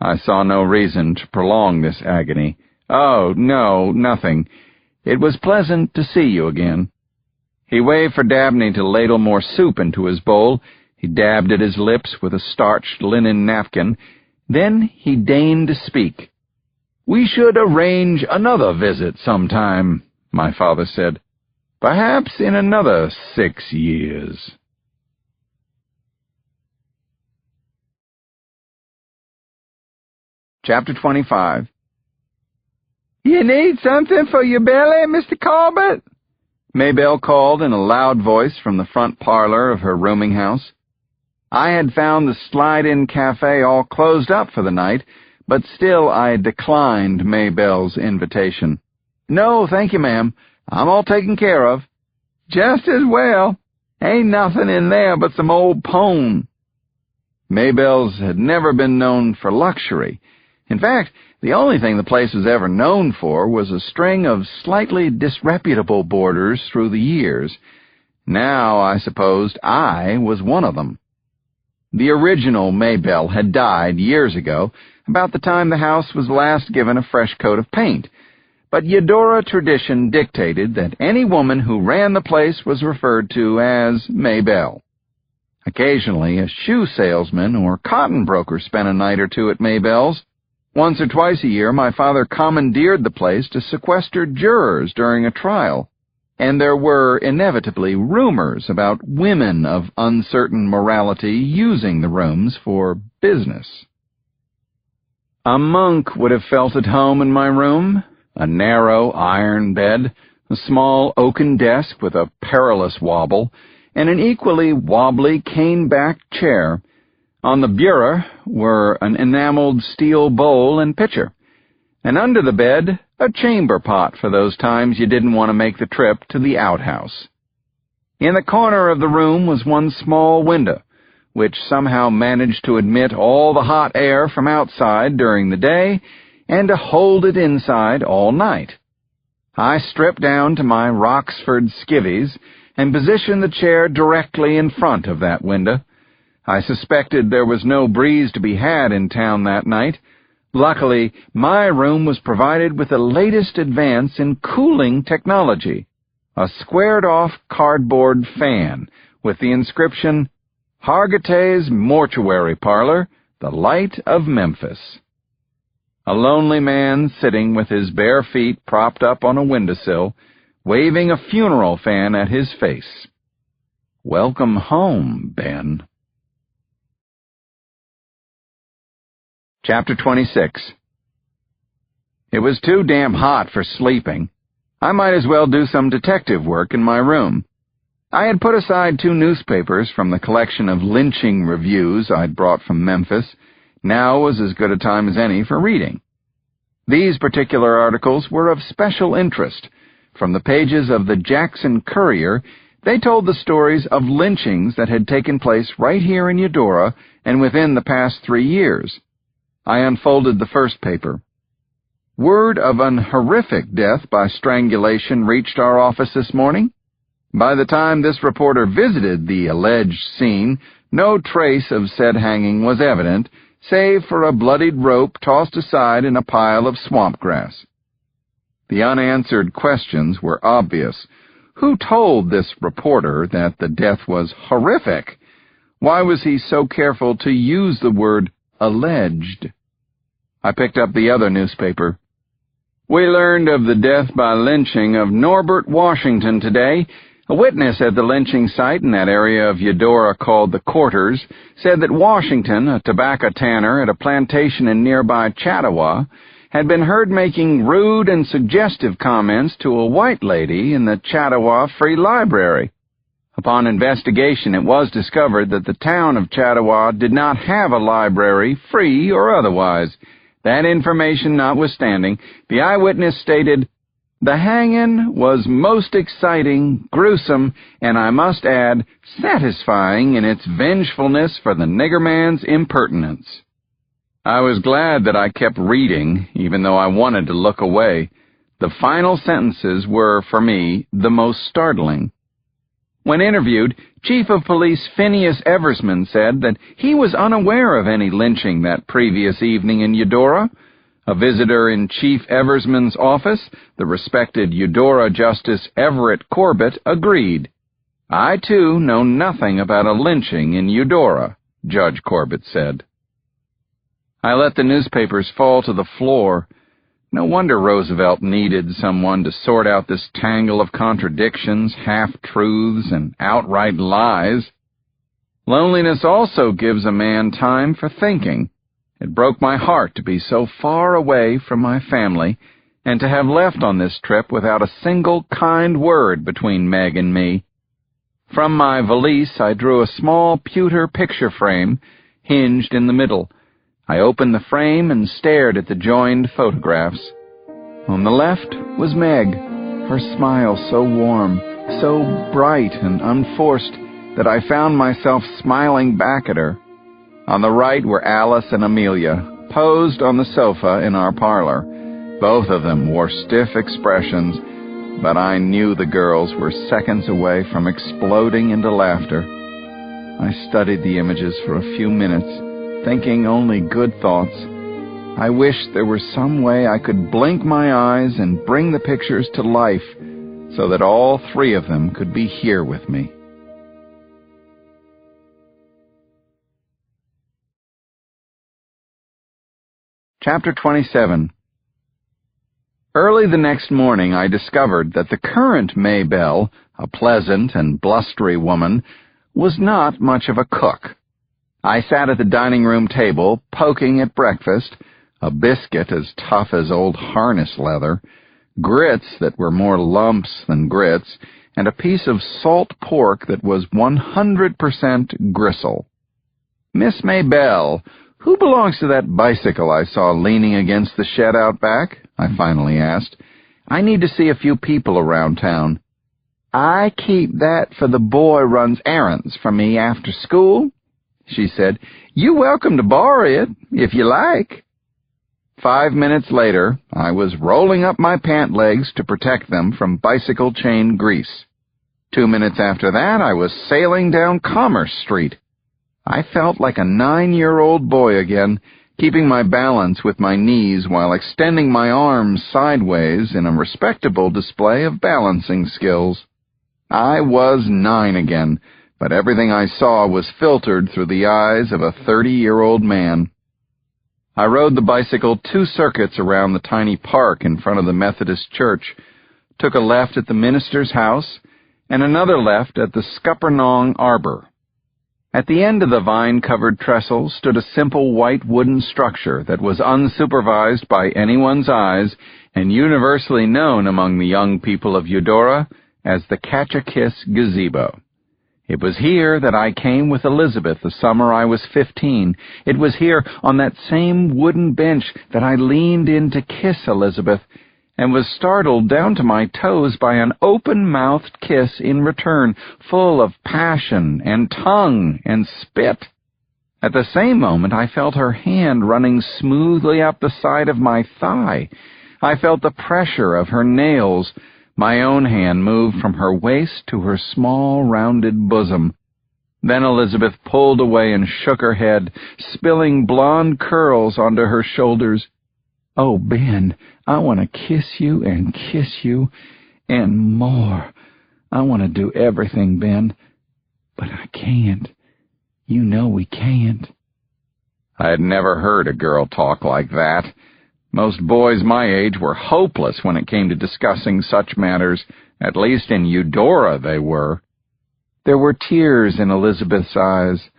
I saw no reason to prolong this agony. "Oh, no, nothing. It was pleasant to see you again." He waved for Dabney to ladle more soup into his bowl. He dabbed at his lips with a starched linen napkin. Then he deigned to speak. "We should arrange another visit sometime," my father said. "Perhaps in another 6 years. Chapter 25. "You need something for your belly, Mr. Corbett?" Maybelle called in a loud voice from the front parlor of her rooming house. I had found the slide-in cafe all closed up for the night, but still I declined Maybelle's invitation. "No, thank you, ma'am. I'm all taken care of." "Just as well. Ain't nothing in there but some old pone." Maybelle's had never been known for luxury. In fact, the only thing the place was ever known for was a string of slightly disreputable boarders through the years. Now I supposed I was one of them. The original Maybelle had died years ago, about the time the house was last given a fresh coat of paint, but Eudora tradition dictated that any woman who ran the place was referred to as Maybelle. Occasionally a shoe salesman or cotton broker spent a night or two at Maybelle's. Once or twice a year my father commandeered the place to sequester jurors during a trial, and there were inevitably rumors about women of uncertain morality using the rooms for business. A monk would have felt at home in my room. A narrow iron bed, a small oaken desk with a perilous wobble, and an equally wobbly cane-backed chair. On the bureau were an enameled steel bowl and pitcher, and under the bed a chamber pot for those times you didn't want to make the trip to the outhouse. In the corner of the room was one small window, which somehow managed to admit all the hot air from outside during the day and to hold it inside all night. I stripped down to my Roxford skivvies and positioned the chair directly in front of that window. I suspected there was no breeze to be had in town that night. Luckily, my room was provided with the latest advance in cooling technology, a squared-off cardboard fan with the inscription, "Hargitay's Mortuary Parlor, the Light of Memphis." A lonely man sitting with his bare feet propped up on a windowsill, waving a funeral fan at his face. Welcome home, Ben. Chapter 26. It was too damn hot for sleeping. I might as well do some detective work in my room. I had put aside 2 newspapers from the collection of lynching reviews I'd brought from Memphis. Now was as good a time as any for reading. These particular articles were of special interest. From the pages of the Jackson Courier, they told the stories of lynchings that had taken place right here in Eudora and within the past 3 years. I unfolded the first paper. Word of an horrific death by strangulation reached our office this morning. By the time this reporter visited the alleged scene, no trace of said hanging was evident, save for a bloodied rope tossed aside in a pile of swamp grass. The unanswered questions were obvious. Who told this reporter that the death was horrific? Why was he so careful to use the word alleged? I picked up the other newspaper. We learned of the death by lynching of Norbert Washington today. A witness at the lynching site in that area of Eudora called the Quarters said that Washington, a tobacco tanner at a plantation in nearby Chattawa, had been heard making rude and suggestive comments to a white lady in the Chattawa Free Library. Upon investigation, it was discovered that the town of Chattawa did not have a library, free or otherwise. That information notwithstanding, the eyewitness stated, "The hanging was most exciting, gruesome, and I must add, satisfying in its vengefulness for the nigger man's impertinence." I was glad that I kept reading, even though I wanted to look away. The final sentences were, for me, the most startling. When interviewed, Chief of Police Phineas Eversman said that he was unaware of any lynching that previous evening in Eudora. A visitor in Chief Eversman's office, the respected Eudora Justice Everett Corbett, agreed. "I, too, know nothing about a lynching in Eudora," Judge Corbett said. I let the newspapers fall to the floor. No wonder Roosevelt needed someone to sort out this tangle of contradictions, half-truths, and outright lies. Loneliness also gives a man time for thinking. It broke my heart to be so far away from my family and to have left on this trip without a single kind word between Meg and me. From my valise, I drew a small pewter picture frame, hinged in the middle. I opened the frame and stared at the joined photographs. On the left was Meg, her smile so warm, so bright and unforced that I found myself smiling back at her. On the right were Alice and Amelia, posed on the sofa in our parlor. Both of them wore stiff expressions, but I knew the girls were seconds away from exploding into laughter. I studied the images for a few minutes, thinking only good thoughts. I wished there were some way I could blink my eyes and bring the pictures to life so that all three of them could be here with me. Chapter 27. Early the next morning I discovered that the current Maybelle, a pleasant and blustery woman, was not much of a cook. I sat at the dining room table, poking at breakfast, a biscuit as tough as old harness leather, grits that were more lumps than grits, and a piece of salt pork that was 100% gristle. "Miss Maybelle, who belongs to that bicycle I saw leaning against the shed out back?" I finally asked. "I need to see a few people around town." "I keep that for the boy runs errands for me after school," she said. "You're welcome to borrow it, if you like." 5 minutes later, I was rolling up my pant legs to protect them from bicycle chain grease. 2 minutes after that, I was sailing down Commerce Street. I felt like a 9-year-old boy again, keeping my balance with my knees while extending my arms sideways in a respectable display of balancing skills. I was 9 again, but everything I saw was filtered through the eyes of a 30-year-old man. I rode the bicycle 2 circuits around the tiny park in front of the Methodist church, took a left at the minister's house, and another left at the Scuppernong Arbor. At the end of the vine-covered trestle stood a simple white wooden structure that was unsupervised by anyone's eyes and universally known among the young people of Eudora as the Catch-a-Kiss Gazebo. It was here that I came with Elizabeth the summer I was 15. It was here, on that same wooden bench, that I leaned in to kiss Elizabeth, and was startled down to my toes by an open-mouthed kiss in return, full of passion and tongue and spit. At the same moment I felt her hand running smoothly up the side of my thigh. I felt the pressure of her nails. My own hand moved from her waist to her small, rounded bosom. Then Elizabeth pulled away and shook her head, spilling blonde curls onto her shoulders. "Oh, Ben, I want to kiss you and more. I want to do everything, Ben, but I can't. You know we can't." I had never heard a girl talk like that. Most boys my age were hopeless when it came to discussing such matters. At least in Eudora they were. There were tears in Elizabeth's eyes.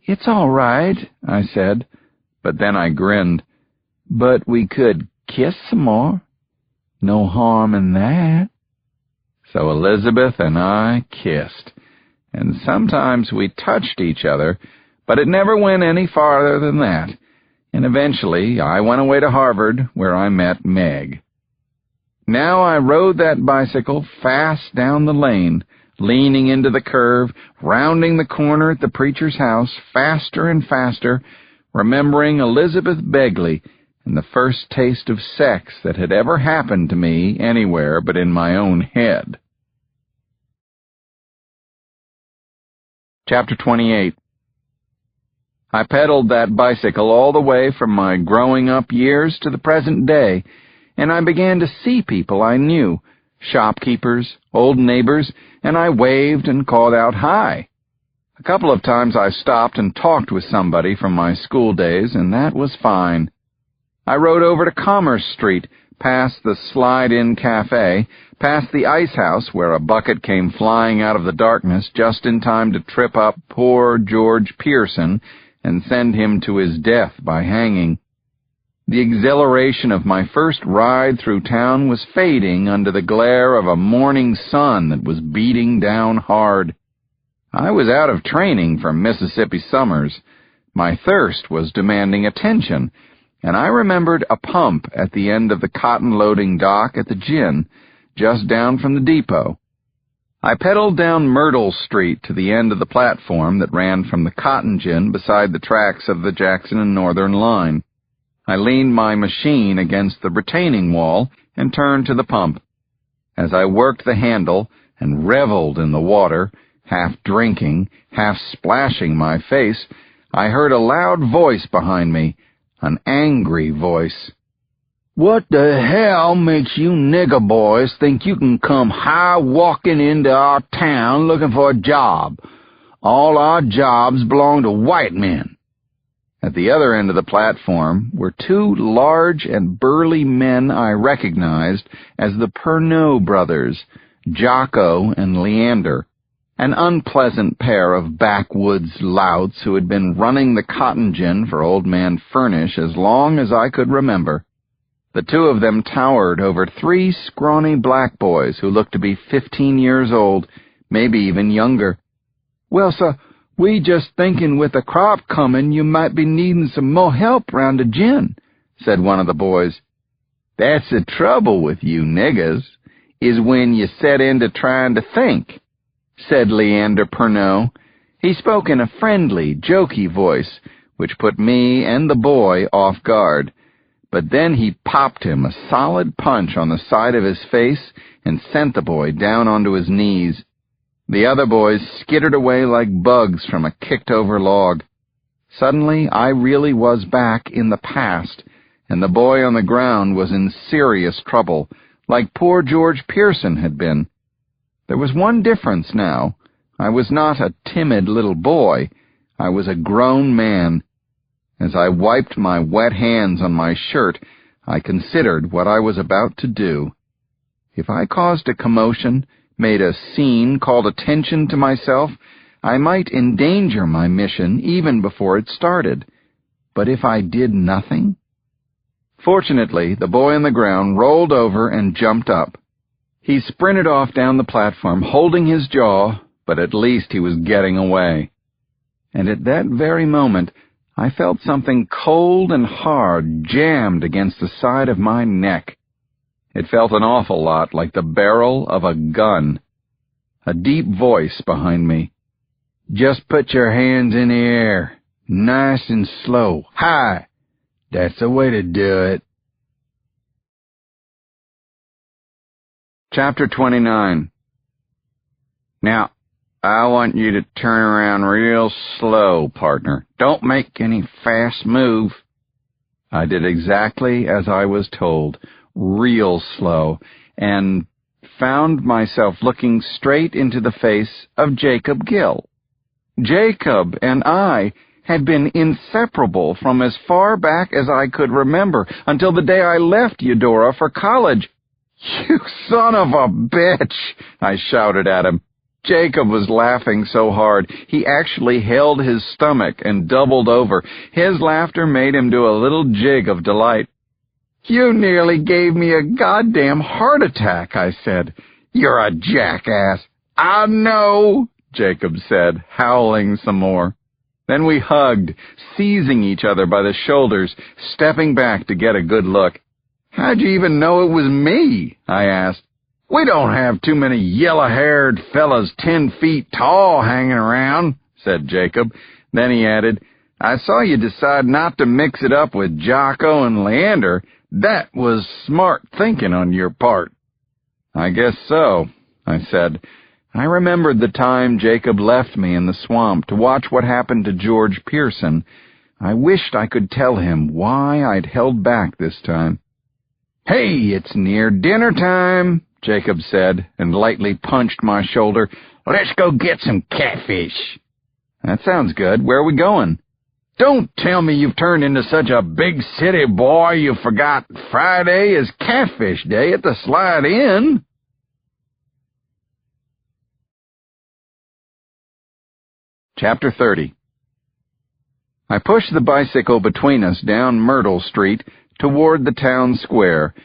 "It's all right," I said, but then I grinned. "But we could kiss some more. No harm in that." So Elizabeth and I kissed, and sometimes we touched each other, but it never went any farther than that, and eventually I went away to Harvard, where I met Meg. Now I rode that bicycle fast down the lane, leaning into the curve, rounding the corner at the preacher's house, faster and faster, remembering Elizabeth Begley and the first taste of sex that had ever happened to me anywhere but in my own head. Chapter 28. I pedaled that bicycle all the way from my growing-up years to the present day, and I began to see people I knew, shopkeepers, old neighbors, and I waved and called out hi. A couple of times I stopped and talked with somebody from my school days, and that was fine. I rode over to Commerce Street, past the Slide-In Cafe, past the ice house where a bucket came flying out of the darkness just in time to trip up poor George Pearson and send him to his death by hanging. The exhilaration of my first ride through town was fading under the glare of a morning sun that was beating down hard. I was out of training from Mississippi summers. My thirst was demanding attention, and I remembered a pump at the end of the cotton-loading dock at the Gin, just down from the depot. I pedaled down Myrtle Street to the end of the platform that ran from the cotton gin beside the tracks of the Jackson and Northern line. I leaned my machine against the retaining wall and turned to the pump. As I worked the handle and reveled in the water, half drinking, half splashing my face, I heard a loud voice behind me, an angry voice. "What the hell makes you nigger boys think you can come high-walking into our town looking for a job? All our jobs belong to white men." At the other end of the platform were two large and burly men I recognized as the Pernod brothers, Jocko and Leander, an unpleasant pair of backwoods louts who had been running the cotton gin for Old Man Furnish as long as I could remember. The two of them towered over three scrawny black boys who looked to be 15 years old, maybe even younger. "Well, sir, we just thinking with the crop coming you might be needing some more help round the gin," said one of the boys. "That's the trouble with you niggers, is when you set into trying to think," said Leander Pernod. He spoke in a friendly, jokey voice, which put me and the boy off guard. But then he popped him a solid punch on the side of his face and sent the boy down onto his knees. The other boys skittered away like bugs from a kicked-over log. Suddenly, I really was back in the past, and the boy on the ground was in serious trouble, like poor George Pearson had been. There was one difference now. I was not a timid little boy. I was a grown man. As I wiped my wet hands on my shirt, I considered what I was about to do. If I caused a commotion, made a scene, called attention to myself, I might endanger my mission even before it started. But if I did nothing? Fortunately, the boy on the ground rolled over and jumped up. He sprinted off down the platform, holding his jaw, but at least he was getting away. And at that very moment, I felt something cold and hard jammed against the side of my neck. It felt an awful lot like the barrel of a gun. A deep voice behind me. "Just put your hands in the air, nice and slow, high. That's the way to do it." Chapter 29. Now, I want you to turn around real slow, partner. Don't make any fast move. I did exactly as I was told, real slow, and found myself looking straight into the face of Jacob Gill. Jacob and I had been inseparable from as far back as I could remember, until the day I left Eudora for college. "You son of a bitch!" I shouted at him. Jacob was laughing so hard, he actually held his stomach and doubled over. His laughter made him do a little jig of delight. "You nearly gave me a goddamn heart attack," I said. "You're a jackass." "I know," Jacob said, howling some more. Then we hugged, seizing each other by the shoulders, stepping back to get a good look. "How'd you even know it was me?" I asked. "We don't have too many yellow-haired fellas 10 feet tall hanging around," said Jacob. Then he added, "I saw you decide not to mix it up with Jocko and Leander. That was smart thinking on your part." "I guess so," I said. I remembered the time Jacob left me in the swamp to watch what happened to George Pearson. I wished I could tell him why I'd held back this time. "Hey, it's near dinner time," Jacob said, and lightly punched my shoulder. "Let's go get some catfish." "That sounds good. Where are we going?" "Don't tell me you've turned into such a big city boy you forgot Friday is catfish day at the Slide Inn." Chapter 30. I pushed the bicycle between us down Myrtle Street toward the town square.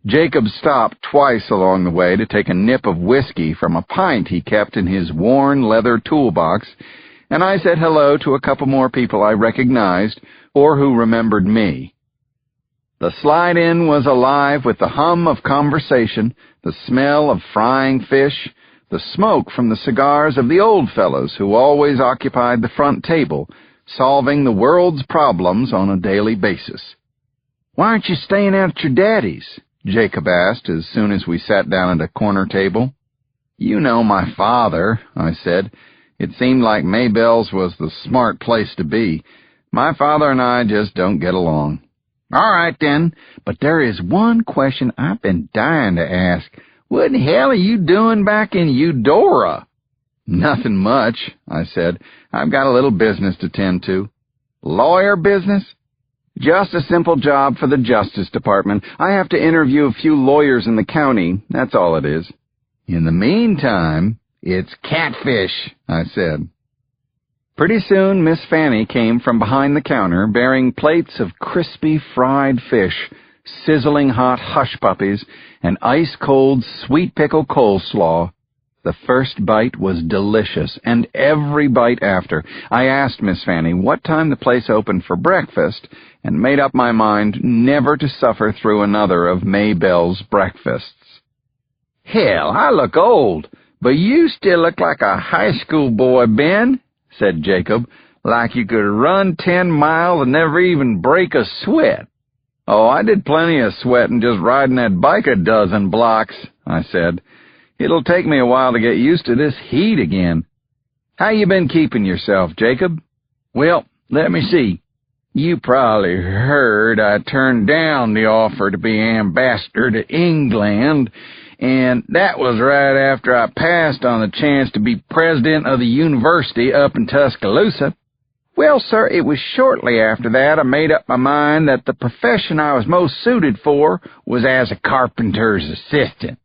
Jacob stopped twice along the way to take a nip of whiskey from a pint he kept in his worn leather toolbox, and I said hello to a couple more people I recognized, or who remembered me. The Slide Inn was alive with the hum of conversation, the smell of frying fish, the smoke from the cigars of the old fellows who always occupied the front table, solving the world's problems on a daily basis. "Why aren't you staying out at your daddy's?" Jacob asked as soon as we sat down at a corner table. "You know my father," I said. It seemed like Maybelle's was the smart place to be. My father and I just don't get along. "All right, then, but there is one question I've been dying to ask. What in hell are you doing back in Eudora?" "Nothing much," I said. "I've got a little business to tend to." "Lawyer business?" "Just a simple job for the Justice Department. I have to interview a few lawyers in the county. That's all it is." "In the meantime, it's catfish," I said. Pretty soon Miss Fanny came from behind the counter bearing plates of crispy fried fish, sizzling hot hush puppies, and ice-cold sweet pickle coleslaw. The first bite was delicious, and every bite after. I asked Miss Fanny what time the place opened for breakfast, and made up my mind never to suffer through another of Maybelle's breakfasts. "Hell, I look old, but you still look like a high school boy, Ben," said Jacob, "like you could run 10 miles and never even break a sweat." "Oh, I did plenty of sweating just riding that bike a dozen blocks," I said. "It'll take me a while to get used to this heat again." "How you been keeping yourself, Jacob?" "Well, let me see. You probably heard I turned down the offer to be ambassador to England, and that was right after I passed on the chance to be president of the university up in Tuscaloosa. Well, sir, it was shortly after that I made up my mind that the profession I was most suited for was as a carpenter's assistant."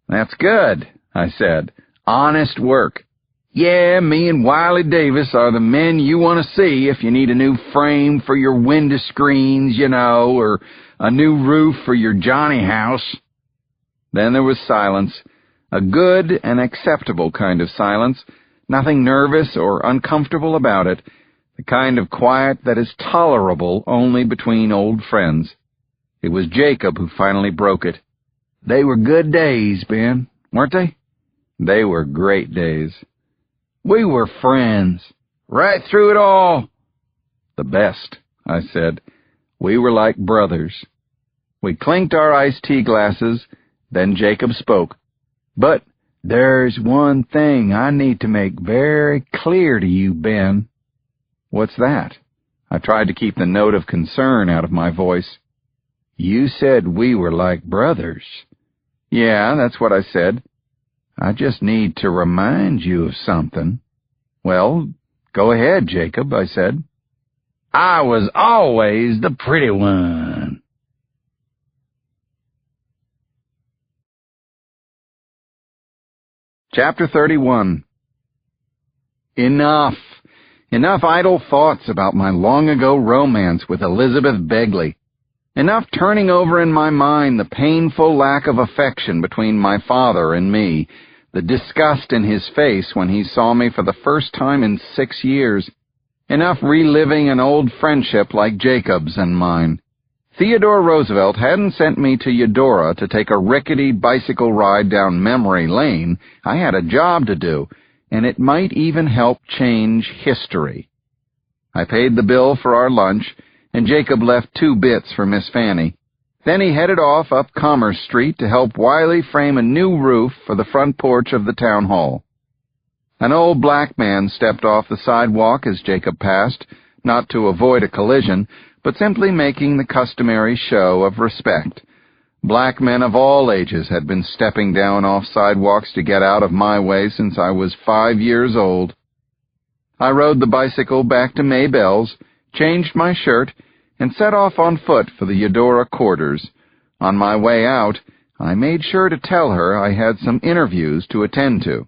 "That's good," I said. "Honest work." "Yeah, me and Wiley Davis are the men you want to see if you need a new frame for your window screens, or a new roof for your Johnny house." Then there was silence, a good and acceptable kind of silence, nothing nervous or uncomfortable about it, the kind of quiet that is tolerable only between old friends. It was Jacob who finally broke it. "They were good days, Ben, weren't they?" "They were great days." "We were friends, right through it all." "The best," I said. "We were like brothers." We clinked our iced tea glasses, then Jacob spoke. But there's one thing I need to make very clear to you, Ben." "What's that?" I tried to keep the note of concern out of my voice. "You said we were like brothers." "Yeah, that's what I said." "I just need to remind you of something." "Well, go ahead, Jacob," I said. "I was always the pretty one." Chapter 31. Enough idle thoughts about my long-ago romance with Elizabeth Begley. Enough turning over in my mind the painful lack of affection between my father and me, the disgust in his face when he saw me for the first time in 6 years. Enough reliving an old friendship like Jacob's and mine. Theodore Roosevelt hadn't sent me to Eudora to take a rickety bicycle ride down memory lane. I had a job to do, and it might even help change history. I paid the bill for our lunch, and Jacob left 2 bits for Miss Fanny. Then he headed off up Commerce Street to help Wiley frame a new roof for the front porch of the town hall. An old black man stepped off the sidewalk as Jacob passed, not to avoid a collision, but simply making the customary show of respect. Black men of all ages had been stepping down off sidewalks to get out of my way since I was 5 years old. I rode the bicycle back to Maybell's, changed my shirt, and set off on foot for the Eudora quarters. On my way out, I made sure to tell her I had some interviews to attend to.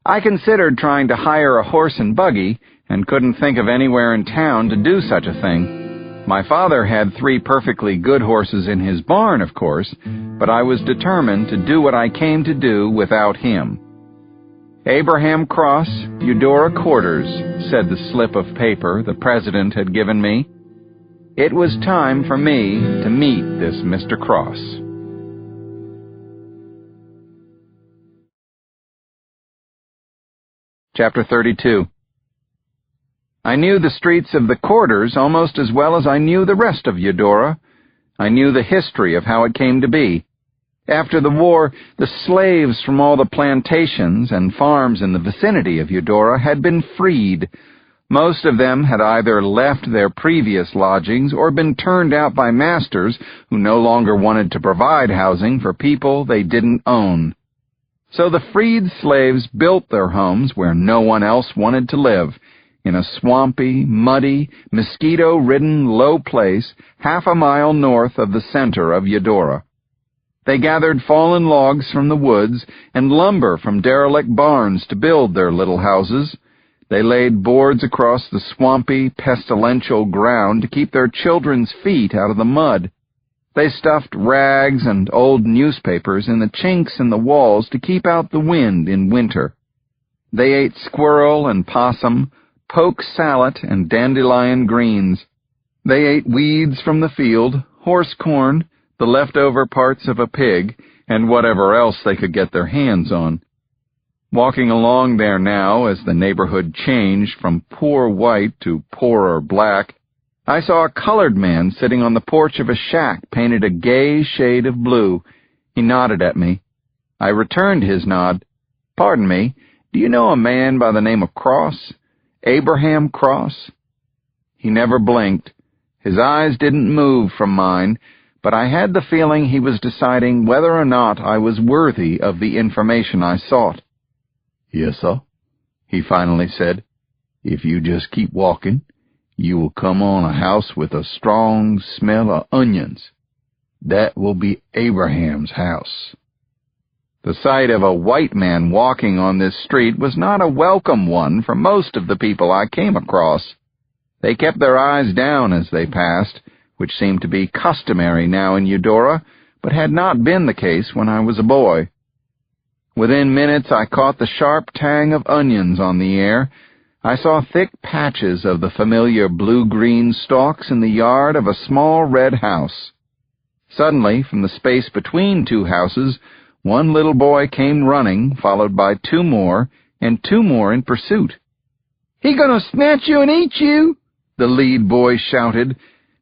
I considered trying to hire a horse and buggy, and couldn't think of anywhere in town to do such a thing. My father had 3 perfectly good horses in his barn, of course, but I was determined to do what I came to do without him. "Abraham Cross, Eudora Quarters," said the slip of paper the president had given me. It was time for me to meet this Mr. Cross. Chapter 32. I knew the streets of the quarters almost as well as I knew the rest of Eudora. I knew the history of how it came to be. After the war, the slaves from all the plantations and farms in the vicinity of Eudora had been freed. Most of them had either left their previous lodgings or been turned out by masters who no longer wanted to provide housing for people they didn't own. So the freed slaves built their homes where no one else wanted to live, in a swampy, muddy, mosquito-ridden low place 1/2 mile north of the center of Eudora. They gathered fallen logs from the woods and lumber from derelict barns to build their little houses. They laid boards across the swampy, pestilential ground to keep their children's feet out of the mud. They stuffed rags and old newspapers in the chinks in the walls to keep out the wind in winter. They ate squirrel and possum, poke salad and dandelion greens. They ate weeds from the field, horse corn, the leftover parts of a pig, and whatever else they could get their hands on. Walking along there now, as the neighborhood changed from poor white to poorer black, I saw a colored man sitting on the porch of a shack painted a gay shade of blue. He nodded at me. I returned his nod. "Pardon me, do you know a man by the name of Cross? Abraham Cross?" He never blinked. His eyes didn't move from mine, but I had the feeling he was deciding whether or not I was worthy of the information I sought. "Yes, sir," he finally said. "If you just keep walking, you will come on a house with a strong smell of onions. That will be Abraham's house." The sight of a white man walking on this street was not a welcome one for most of the people I came across. They kept their eyes down as they passed, which seemed to be customary now in Eudora, but had not been the case when I was a boy. Within minutes I caught the sharp tang of onions on the air. I saw thick patches of the familiar blue-green stalks in the yard of a small red house. Suddenly, from the space between 2 houses, one little boy came running, followed by 2 more, and 2 more in pursuit. "He gonna snatch you and eat you!" the lead boy shouted.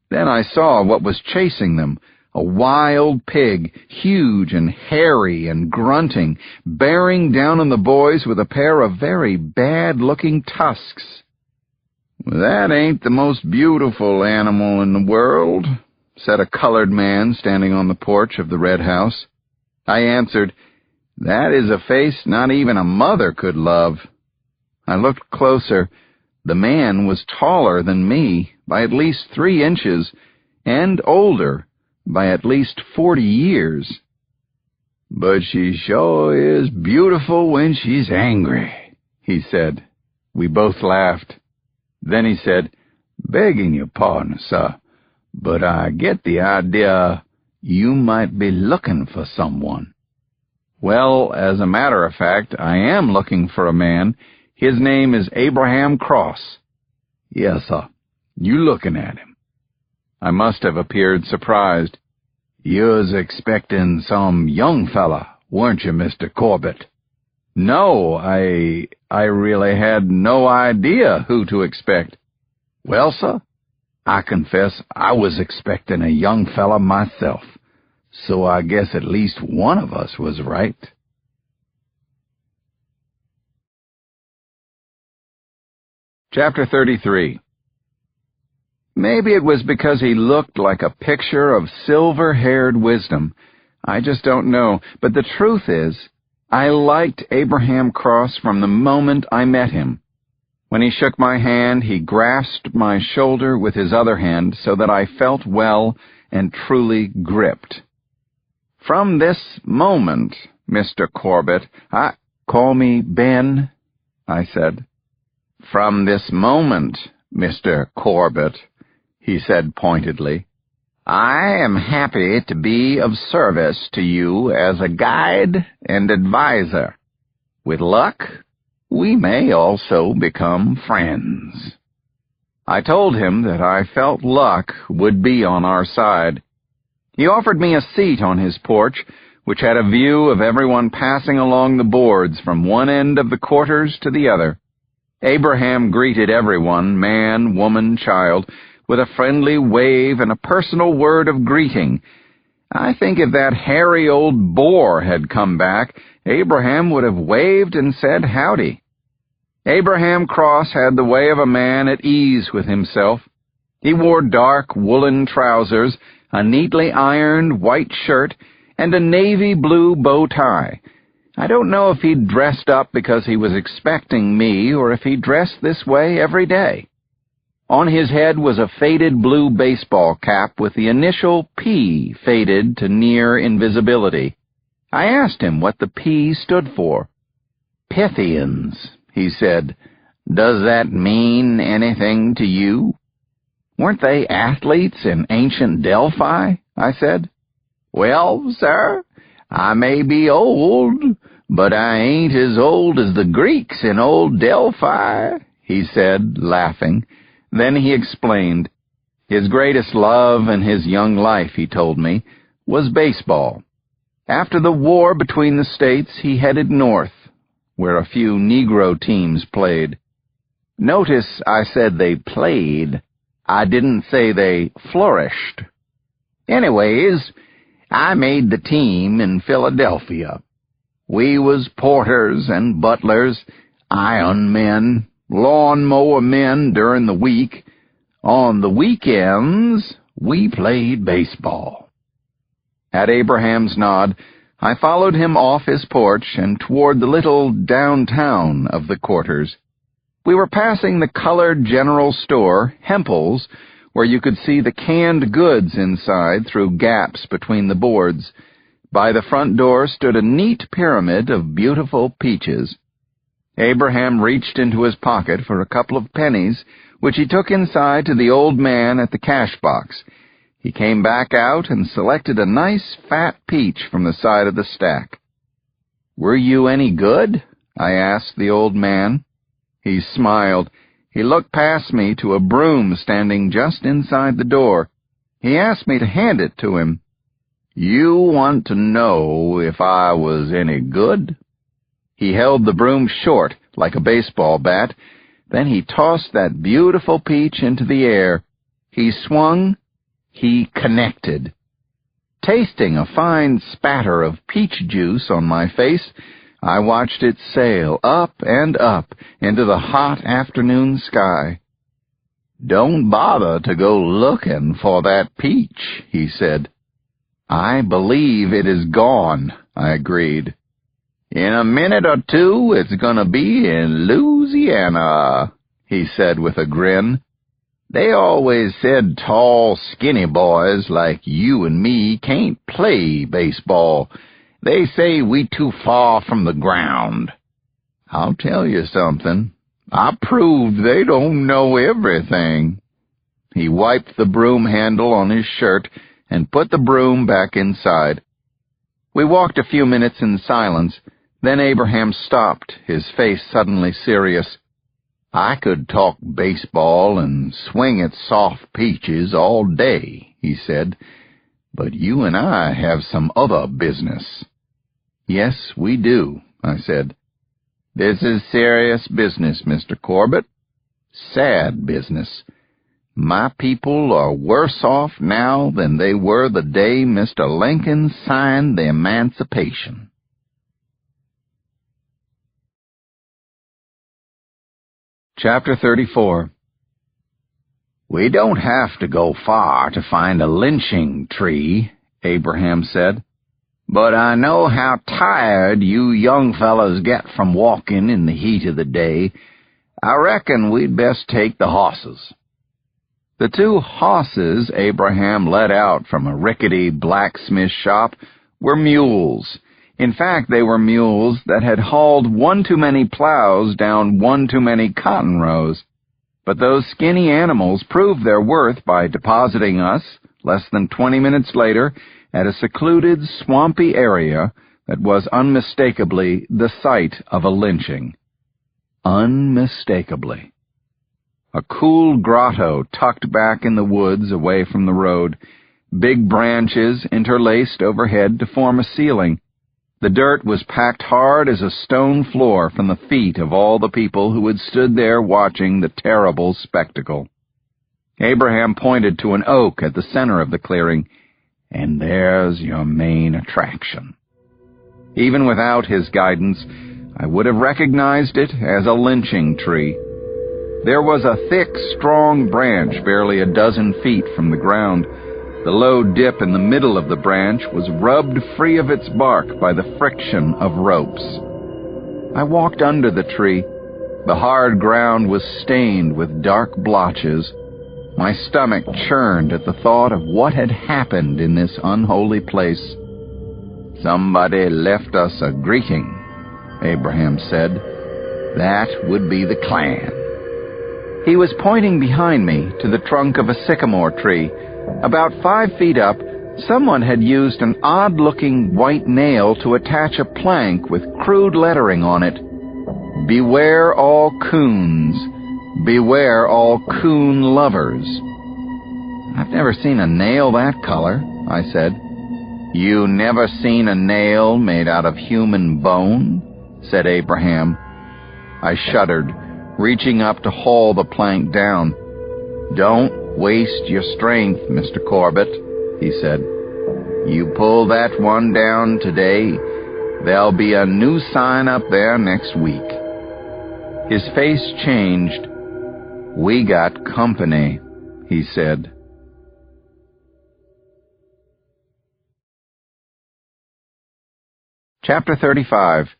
Then I saw what was chasing them, a wild pig, huge and hairy and grunting, bearing down on the boys with a pair of very bad-looking tusks. "That ain't the most beautiful animal in the world," said a colored man standing on the porch of the red house. I answered, "That is a face not even a mother could love." I looked closer. The man was taller than me by at least 3 inches, and older by at least 40 years. "But she sure is beautiful when she's angry," he said. We both laughed. Then he said, "Begging your pardon, sir, but I get the idea you might be looking for someone." "Well, as a matter of fact, I am looking for a man. His name is Abraham Cross." "Yes, sir. You looking at him?" I must have appeared surprised. "You's expecting some young fella, weren't you, Mr. Corbett?" "No, I really had no idea who to expect." "Well, sir, I confess I was expecting a young fella myself, so I guess at least one of us was right." Chapter 33. Maybe it was because he looked like a picture of silver-haired wisdom. I just don't know, but the truth is, I liked Abraham Cross from the moment I met him. When he shook my hand, he grasped my shoulder with his other hand so that I felt well and truly gripped. "From this moment, Mr. Corbett, call me Ben," I said. "From this moment, Mr. Corbett," he said pointedly, "I am happy to be of service to you as a guide and advisor. With luck, we may also become friends." I told him that I felt luck would be on our side. He offered me a seat on his porch, which had a view of everyone passing along the boards from one end of the quarters to the other. Abraham greeted everyone, man, woman, child, with a friendly wave and a personal word of greeting. I think if that hairy old boar had come back, Abraham would have waved and said howdy. Abraham Cross had the way of a man at ease with himself. He wore dark woolen trousers, a neatly ironed white shirt, and a navy blue bow tie. I don't know if he'd dressed up because he was expecting me or if he dressed this way every day. On his head was a faded blue baseball cap with the initial P faded to near invisibility. I asked him what the P stood for. "Pythians," he said. "Does that mean anything to you?" "Weren't they athletes in ancient Delphi?" I said. "Well, sir, I may be old, but I ain't as old as the Greeks in old Delphi," he said, laughing. Then he explained. His greatest love in his young life, he told me, was baseball. After the war between the states, he headed north, where a few Negro teams played. Notice I said they played. I didn't say they flourished. Anyways, I made the team in Philadelphia. We was porters and butlers, iron men, lawn-mower men during the week. On the weekends, we played baseball. At Abraham's nod, I followed him off his porch and toward the little downtown of the quarters. We were passing the colored general store, Hempel's, where you could see the canned goods inside through gaps between the boards. By the front door stood a neat pyramid of beautiful peaches. Abraham reached into his pocket for a couple of pennies, which he took inside to the old man at the cash box. He came back out and selected a nice fat peach from the side of the stack. "Were you any good?" I asked the old man. He smiled. He looked past me to a broom standing just inside the door. He asked me to hand it to him. "You want to know if I was any good?" He held the broom short, like a baseball bat. Then he tossed that beautiful peach into the air. He swung. He connected. Tasting a fine spatter of peach juice on my face, I watched it sail up and up into the hot afternoon sky. "Don't bother to go looking for that peach," he said. "I believe it is gone," I agreed. "In a minute or two it's gonna be in Louisiana," he said with a grin. "They always said tall, skinny boys like you and me can't play baseball. They say we too far from the ground. I'll tell you something. I proved they don't know everything." He wiped the broom handle on his shirt and put the broom back inside. We walked a few minutes in silence. Then Abraham stopped, his face suddenly serious. "I could talk baseball and swing at soft peaches all day," he said, "but you and I have some other business." "Yes, we do," I said. "This is serious business, Mr. Corbett. Sad business. My people are worse off now than they were the day Mr. Lincoln signed the Emancipation." Chapter 34. "We don't have to go far to find a lynching tree," Abraham said. "But I know how tired you young fellows get from walking in the heat of the day. I reckon we'd best take the hosses." The 2 hosses Abraham let out from a rickety blacksmith shop were mules. In fact, they were mules that had hauled one too many plows down one too many cotton rows. But those skinny animals proved their worth by depositing us, less than 20 minutes later, at a secluded, swampy area that was unmistakably the site of a lynching. Unmistakably. A cool grotto tucked back in the woods away from the road, big branches interlaced overhead to form a ceiling. The dirt was packed hard as a stone floor from the feet of all the people who had stood there watching the terrible spectacle. Abraham pointed to an oak at the center of the clearing. "And there's your main attraction." Even without his guidance, I would have recognized it as a lynching tree. There was a thick, strong branch barely a dozen feet from the ground. The low dip in the middle of the branch was rubbed free of its bark by the friction of ropes. I walked under the tree. The hard ground was stained with dark blotches. My stomach churned at the thought of what had happened in this unholy place. "Somebody left us a greeting," Abraham said. "That would be the Klan." He was pointing behind me to the trunk of a sycamore tree. About 5 feet up, someone had used an odd-looking white nail to attach a plank with crude lettering on it. "Beware all coons. Beware all coon lovers." "I've never seen a nail that color," I said. "You never seen a nail made out of human bone?" said Abraham. I shuddered, reaching up to haul the plank down. "Don't waste your strength, Mr. Corbett," he said. "You pull that one down today, there'll be a new sign up there next week." His face changed. "We got company," he said. Chapter 35.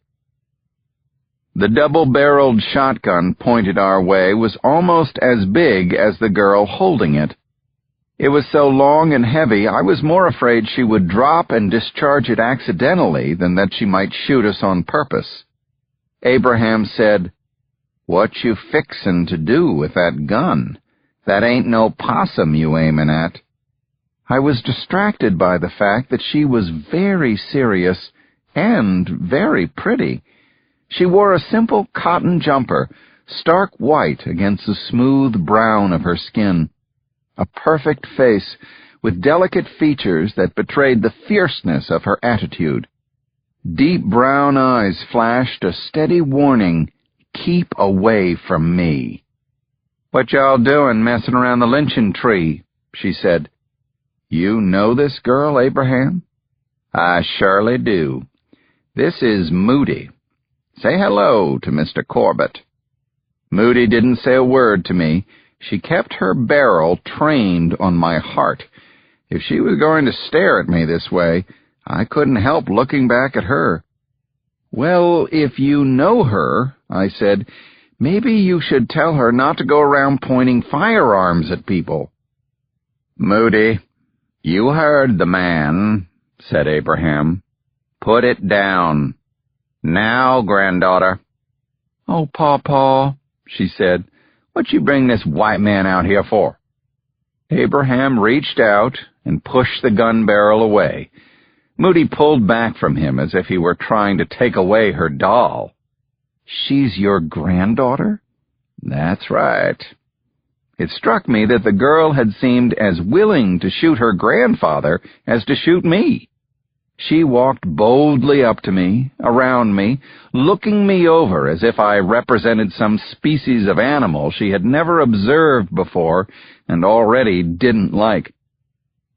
The double-barreled shotgun pointed our way was almost as big as the girl holding it. It was so long and heavy I was more afraid she would drop and discharge it accidentally than that she might shoot us on purpose. Abraham said, "What you fixin' to do with that gun? That ain't no possum you aimin' at." I was distracted by the fact that she was very serious and very pretty. She wore a simple cotton jumper, stark white against the smooth brown of her skin. A perfect face, with delicate features that betrayed the fierceness of her attitude. Deep brown eyes flashed a steady warning, "Keep away from me." "What y'all doing messing around the lynching tree?" she said. You know this girl, Abraham?" "I surely do. This is Moody. Say hello to Mr. Corbett." Moody didn't say a word to me. She kept her barrel trained on my heart. If she was going to stare at me this way, I couldn't help looking back at her. "Well, if you know her," I said, "maybe you should tell her not to go around pointing firearms at people." "Moody, you heard the man," said Abraham. "Put it down. Now, granddaughter." "Oh, Pawpaw," she said, "what you bring this white man out here for?" Abraham reached out and pushed the gun barrel away. Moody pulled back from him as if he were trying to take away her doll. "She's your granddaughter?" "That's right." It struck me that the girl had seemed as willing to shoot her grandfather as to shoot me. She walked boldly up to me, around me, looking me over as if I represented some species of animal she had never observed before and already didn't like.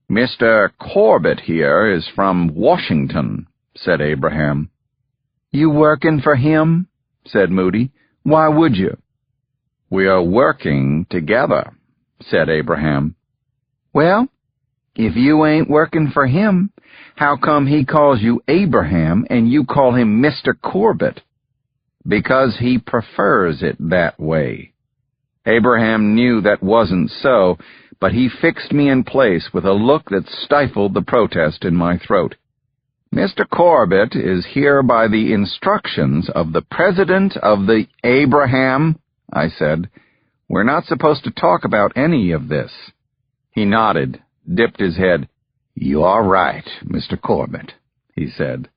"Mr. Corbett here is from Washington," said Abraham. "You working for him?" said Moody. "Why would you?" "We are working together," said Abraham. "Well, if you ain't working for him, how come he calls you Abraham and you call him Mr. Corbett?" "Because he prefers it that way." Abraham knew that wasn't so, but he fixed me in place with a look that stifled the protest in my throat. "Mr. Corbett is here by the instructions of the President of the—" "Abraham," I said, "we're not supposed to talk about any of this." He nodded, dipped his head. "You are right, Mr. Corbett," he said.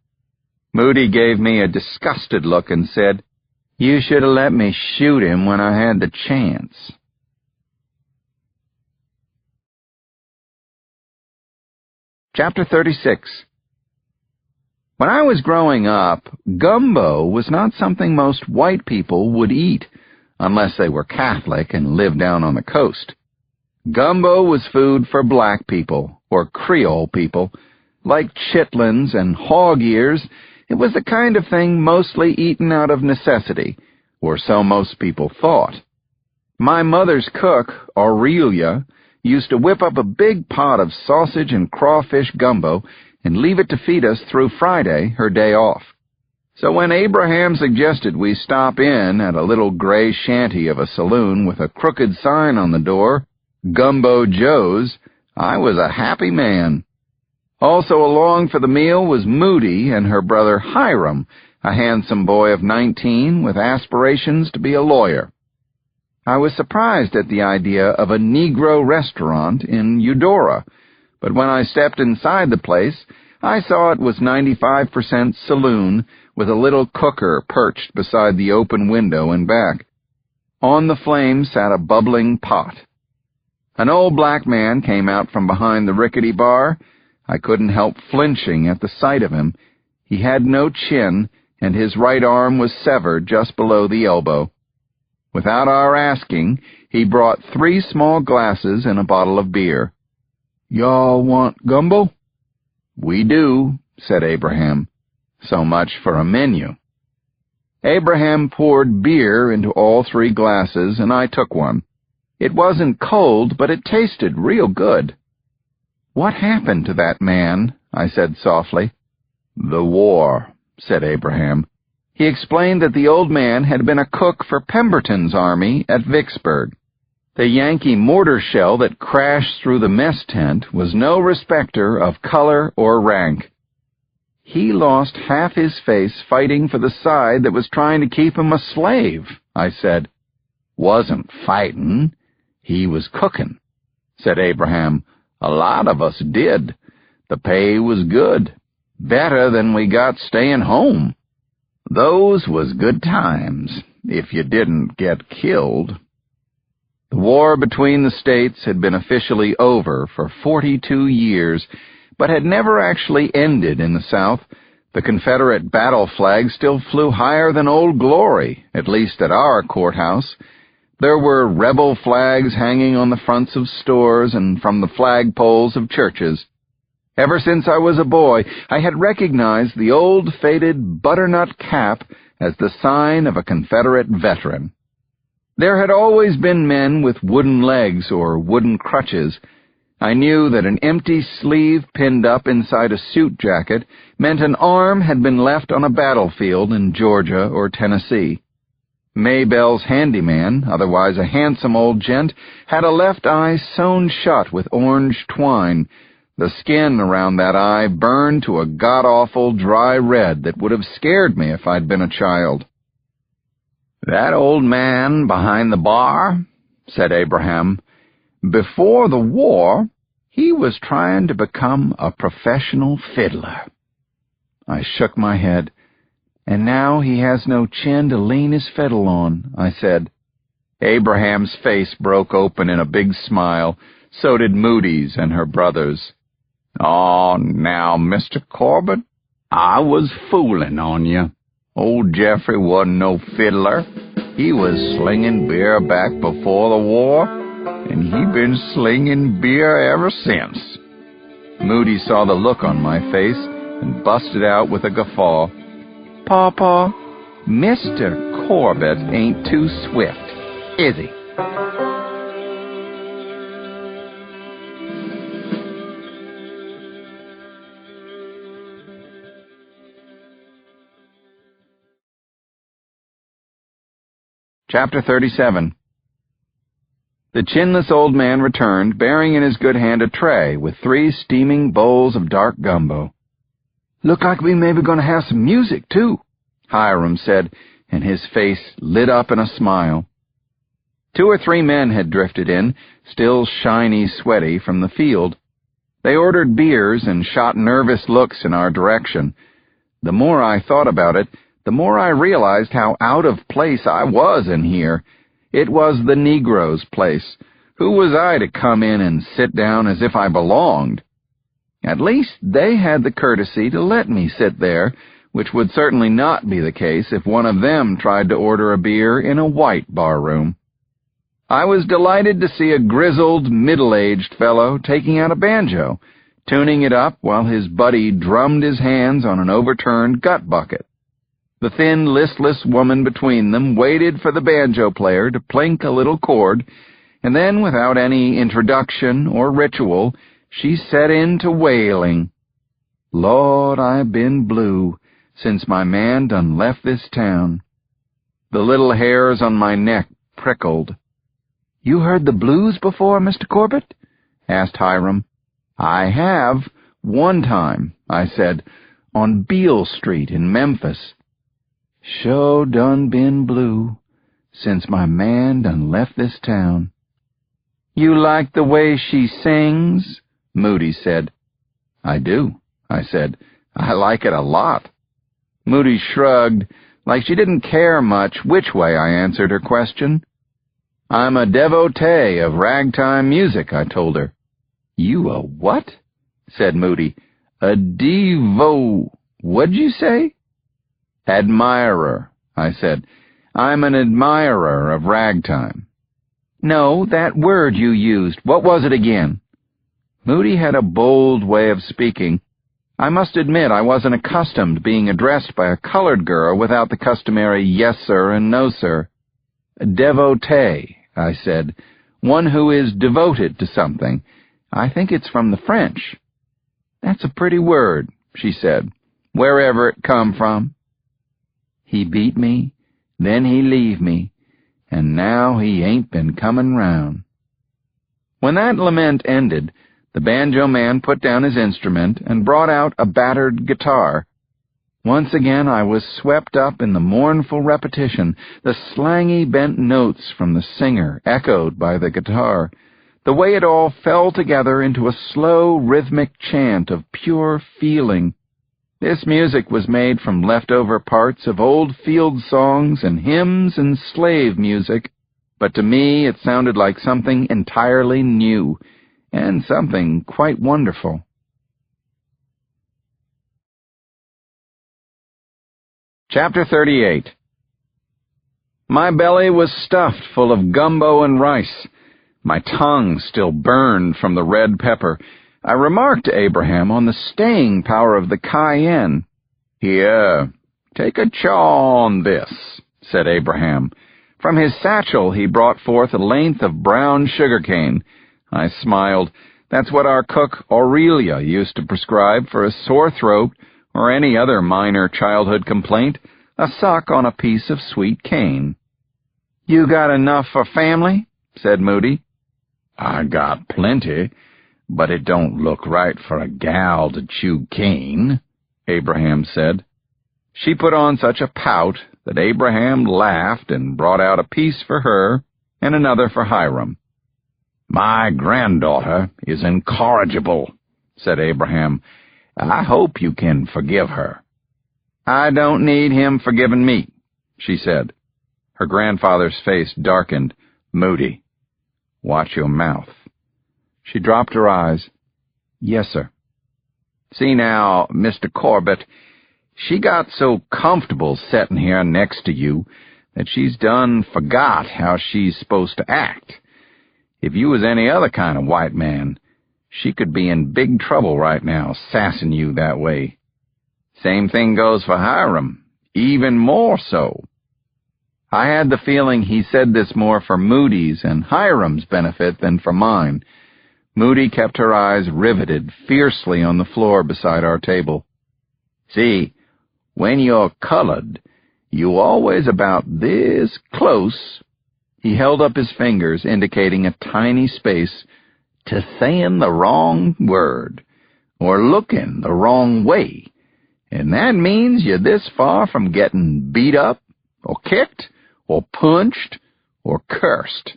Moody gave me a disgusted look and said, "You should have let me shoot him when I had the chance." Chapter 36. When I was growing up, gumbo was not something most white people would eat, unless they were Catholic and lived down on the coast. Gumbo was food for black people, or Creole people. Like chitlins and hog ears, it was the kind of thing mostly eaten out of necessity, or so most people thought. My mother's cook, Aurelia, used to whip up a big pot of sausage and crawfish gumbo and leave it to feed us through Friday, her day off. So when Abraham suggested we stop in at a little gray shanty of a saloon with a crooked sign on the door, Gumbo Joe's, I was a happy man. Also along for the meal was Moody and her brother Hiram, a handsome boy of 19 with aspirations to be a lawyer. I was surprised at the idea of a Negro restaurant in Eudora, but when I stepped inside the place, I saw it was 95% saloon with a little cooker perched beside the open window and back. On the flame sat a bubbling pot. An old black man came out from behind the rickety bar. I couldn't help flinching at the sight of him. He had no chin, and his right arm was severed just below the elbow. Without our asking, he brought 3 small glasses and a bottle of beer. "Y'all want gumbo?" "We do," said Abraham. So much for a menu. Abraham poured beer into all 3 glasses, and I took one. It wasn't cold, but it tasted real good. "What happened to that man?" I said softly. "The war," said Abraham. He explained that the old man had been a cook for Pemberton's army at Vicksburg. The Yankee mortar shell that crashed through the mess tent was no respecter of color or rank. "He lost half his face fighting for the side that was trying to keep him a slave," I said. "Wasn't fightin'. He was cookin'," said Abraham. "A lot of us did. The pay was good. Better than we got staying home. Those was good times, if you didn't get killed." The war between the states had been officially over for 42 years, but had never actually ended in the South. The Confederate battle flag still flew higher than Old Glory, at least at our courthouse. There were rebel flags hanging on the fronts of stores and from the flagpoles of churches. Ever since I was a boy, I had recognized the old faded butternut cap as the sign of a Confederate veteran. There had always been men with wooden legs or wooden crutches. I knew that an empty sleeve pinned up inside a suit jacket meant an arm had been left on a battlefield in Georgia or Tennessee. Maybell's handyman, otherwise a handsome old gent, had a left eye sewn shut with orange twine. The skin around that eye burned to a god-awful dry red that would have scared me if I'd been a child. "That old man behind the bar," said Abraham, "before the war, he was trying to become a professional fiddler." I shook my head. "And now he has no chin to lean his fiddle on," I said. Abraham's face broke open in a big smile. So did Moody's and her brothers. "Oh, now, Mr. Corbett, I was fooling on you. Old Jeffrey wasn't no fiddler. He was slinging beer back before the war, and he been slinging beer ever since." Moody saw the look on my face and busted out with a guffaw. "Pawpaw, Mr. Corbett ain't too swift, is he?" Chapter 37. The chinless old man returned, bearing in his good hand a tray with 3 steaming bowls of dark gumbo. "Look like we may be going to have some music, too," Hiram said, and his face lit up in a smile. 2 or 3 men had drifted in, still shiny, sweaty, from the field. They ordered beers and shot nervous looks in our direction. The more I thought about it, the more I realized how out of place I was in here. It was the Negro's place. Who was I to come in and sit down as if I belonged? At least they had the courtesy to let me sit there, which would certainly not be the case if one of them tried to order a beer in a white barroom. I was delighted to see a grizzled, middle-aged fellow taking out a banjo, tuning it up while his buddy drummed his hands on an overturned gut bucket. The thin, listless woman between them waited for the banjo player to plink a little chord, and then, without any introduction or ritual, she set in to wailing. "Lord, I've been blue since my man done left this town." The little hairs on my neck prickled. "You heard the blues before, Mr. Corbett?" asked Hiram. "I have, one time," I said, "on Beale Street in Memphis." "Sure done been blue since my man done left this town." "You like the way she sings?" Moody said. "I do," I said. "I like it a lot." Moody shrugged, like she didn't care much which way I answered her question. "I'm a devotee of ragtime music," I told her. "You a what?" said Moody. "A what'd you say?" "Admirer," I said. "I'm an admirer of ragtime." "No, that word you used. What was it again?" Moody had a bold way of speaking. I must admit I wasn't accustomed being addressed by a colored girl without the customary yes, sir, and no, sir. "Devotee," I said. "One who is devoted to something. I think it's from the French." "That's a pretty word," she said, "wherever it come from." He beat me, then he leave me, and now he ain't been comin' round. When that lament ended, the banjo man put down his instrument and brought out a battered guitar. Once again I was swept up in the mournful repetition, the slangy bent notes from the singer echoed by the guitar, the way it all fell together into a slow, rhythmic chant of pure feeling. This music was made from leftover parts of old field songs and hymns and slave music, but to me it sounded like something entirely new, and something quite wonderful. Chapter 38. My belly was stuffed full of gumbo and rice. My tongue still burned from the red pepper. I remarked to Abraham on the staying power of the cayenne. "Here, take a chaw on this," said Abraham. From his satchel he brought forth a length of brown sugar cane. I smiled. That's what our cook Aurelia used to prescribe for a sore throat or any other minor childhood complaint, a suck on a piece of sweet cane. "You got enough for family?" said Moody. "I got plenty, but it don't look right for a gal to chew cane," Abraham said. She put on such a pout that Abraham laughed and brought out a piece for her and another for Hiram. "My granddaughter is incorrigible," said Abraham. "I hope you can forgive her." "I don't need him forgiving me," she said. Her grandfather's face darkened. "Moody, watch your mouth." She dropped her eyes. "Yes, sir." "See now, Mr. Corbett, she got so comfortable settin' here next to you that she's done forgot how she's supposed to act. If you was any other kind of white man, she could be in big trouble right now, sassing you that way. Same thing goes for Hiram, even more so." I had the feeling he said this more for Moody's and Hiram's benefit than for mine. Moody kept her eyes riveted fiercely on the floor beside our table. "See, when you're colored, you always about this close," he held up his fingers indicating a tiny space, "to saying the wrong word, or looking the wrong way, and that means you're this far from getting beat up, or kicked, or punched, or cursed,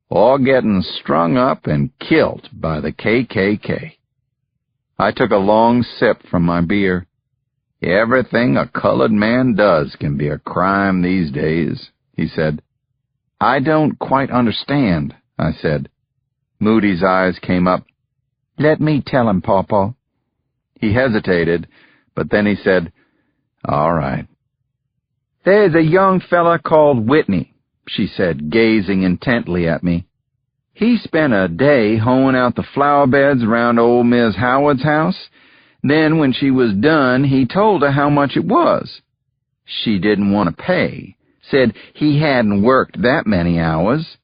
or getting strung up and killed by the KKK. I took a long sip from my beer. "Everything a colored man does can be a crime these days," he said. "I don't quite understand," I said. Moody's eyes came up. "Let me tell him, Pawpaw." He hesitated, but then he said, "All right." "There's a young fella called Whitney," she said, gazing intently at me. "He spent a day hoeing out the flower beds around old Miss Howard's house. Then when she was done, he told her how much it was. She didn't want to pay, said he hadn't worked that many hours.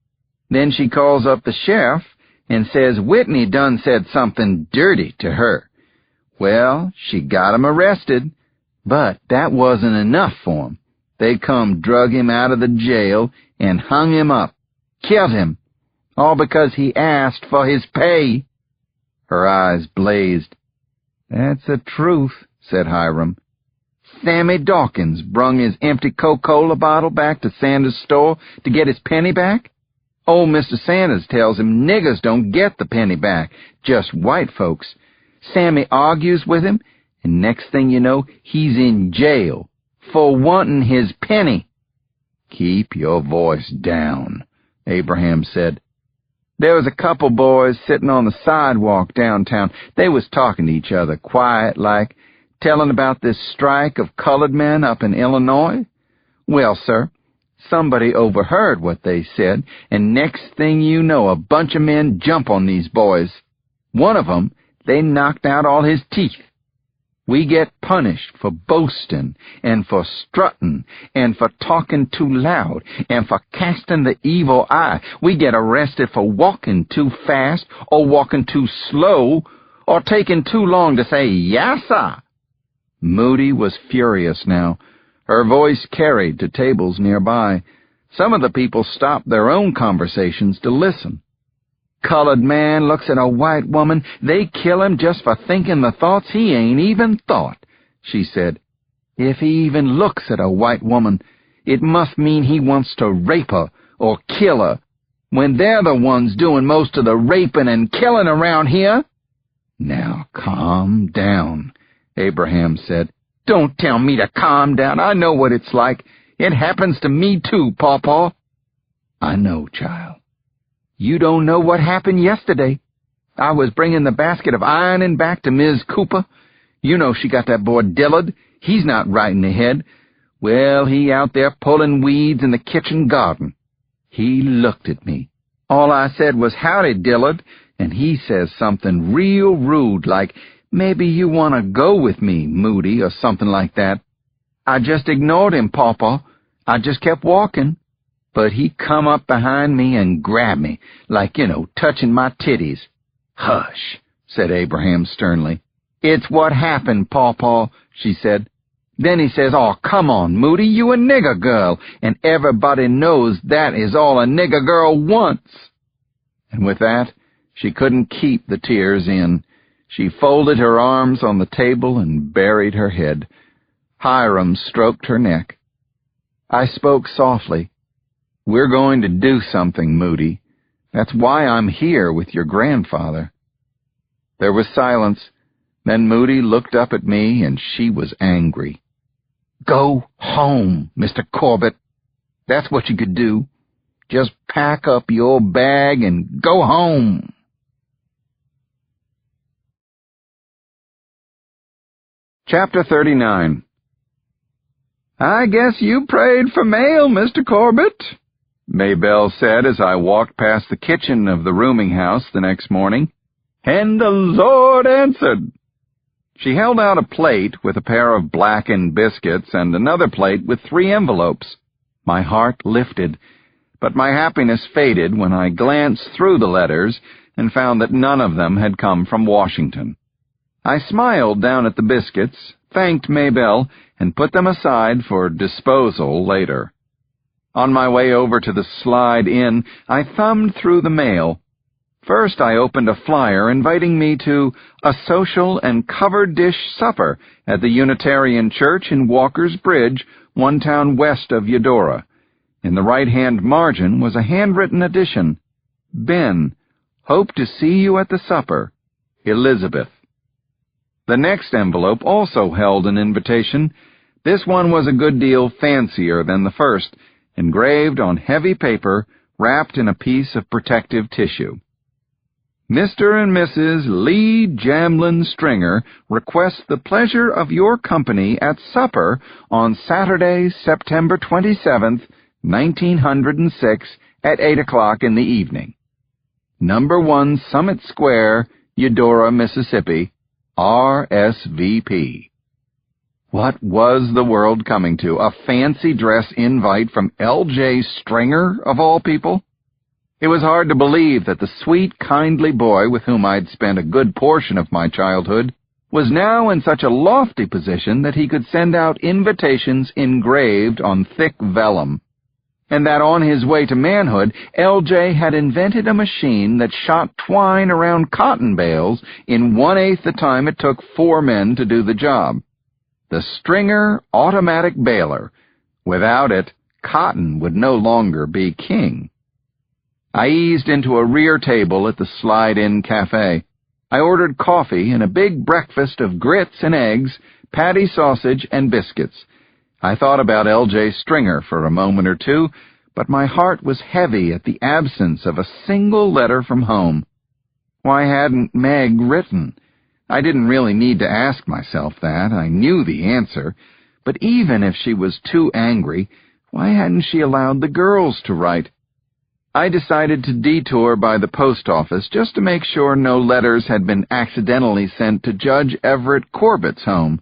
Then she calls up the sheriff and says Whitney done said something dirty to her. Well, she got him arrested, but that wasn't enough for him. They come drug him out of the jail and hung him up, killed him, all because he asked for his pay." Her eyes blazed. "That's the truth," said Hiram. "Sammy Dawkins brung his empty Coca-Cola bottle back to Sanders' store to get his penny back. Old Mr. Sanders tells him niggers don't get the penny back, just white folks. Sammy argues with him, and next thing you know, he's in jail for wanting his penny." "Keep your voice down," Abraham said. "There was a couple boys sitting on the sidewalk downtown. They was talking to each other, quiet-like, telling about this strike of colored men up in Illinois. Well, sir, somebody overheard what they said, and next thing you know, a bunch of men jump on these boys. One of 'em, they knocked out all his teeth. We get punished for boasting, and for strutting, and for talking too loud, and for casting the evil eye. We get arrested for walking too fast, or walking too slow, or taking too long to say, 'Yassa.'" Moody was furious now. Her voice carried to tables nearby. Some of the people stopped their own conversations to listen. "Colored man looks at a white woman, they kill him just for thinking the thoughts he ain't even thought," she said. "If he even looks at a white woman, it must mean he wants to rape her or kill her, when they're the ones doing most of the raping and killing around here." "Now calm down," Abraham said. "Don't tell me to calm down. I know what it's like. It happens to me too, Pawpaw." "I know, child. You don't know what happened yesterday. I was bringing the basket of ironing back to Ms. Cooper. You know she got that boy Dillard. He's not right in the head. Well, he out there pulling weeds in the kitchen garden. He looked at me. All I said was, "Howdy, Dillard," and he says something real rude like, "Maybe you want to go with me, Moody," or something like that. I just ignored him, Pawpaw. I just kept walking. But he come up behind me and grabbed me, like, touching my titties. "Hush," said Abraham sternly. "It's what happened, Pawpaw," she said. Then he says, "Oh, come on, Moody, you a nigger girl, and everybody knows that is all a nigger girl wants." And with that, she couldn't keep the tears in. She folded her arms on the table and buried her head. Hiram stroked her neck. I spoke softly. "We're going to do something, Moody. That's why I'm here with your grandfather." There was silence. Then Moody looked up at me, and she was angry. "Go home, Mr. Corbett. That's what you could do. Just pack up your bag and go home." Chapter 39. "I guess you prayed for mail, Mr. Corbett," Maybelle said as I walked past the kitchen of the rooming house the next morning. "And the Lord answered." She held out a plate with a pair of blackened biscuits and another plate with 3 envelopes. My heart lifted, but my happiness faded when I glanced through the letters and found that none of them had come from Washington. I smiled down at the biscuits, thanked Maybelle, and put them aside for disposal later. On my way over to the Slide Inn, I thumbed through the mail. First, I opened a flyer inviting me to a social and covered dish supper at the Unitarian Church in Walker's Bridge, 1 town west of Eudora. In the right-hand margin was a handwritten addition. "Ben, hope to see you at the supper. Elizabeth." The next envelope also held an invitation. This one was a good deal fancier than the first, engraved on heavy paper, wrapped in a piece of protective tissue. "Mr. and Mrs. Lee Jamlin Stringer request the pleasure of your company at supper on Saturday, September 27th, 1906, at 8 o'clock in the evening. Number 1 Summit Square, Eudora, Mississippi, RSVP." What was the world coming to? A fancy dress invite from L.J. Stringer, of all people? It was hard to believe that the sweet, kindly boy with whom I'd spent a good portion of my childhood was now in such a lofty position that he could send out invitations engraved on thick vellum, and that on his way to manhood, L.J. had invented a machine that shot twine around cotton bales in 1/8 the time it took 4 men to do the job. The Stringer automatic baler. Without it, cotton would no longer be king. I eased into a rear table at the Slide-In Cafe. I ordered coffee and a big breakfast of grits and eggs, patty sausage, and biscuits. I thought about L.J. Stringer for a moment or two, but my heart was heavy at the absence of a single letter from home. Why hadn't Meg written? I didn't really need to ask myself that. I knew the answer. But even if she was too angry, why hadn't she allowed the girls to write? I decided to detour by the post office just to make sure no letters had been accidentally sent to Judge Everett Corbett's home.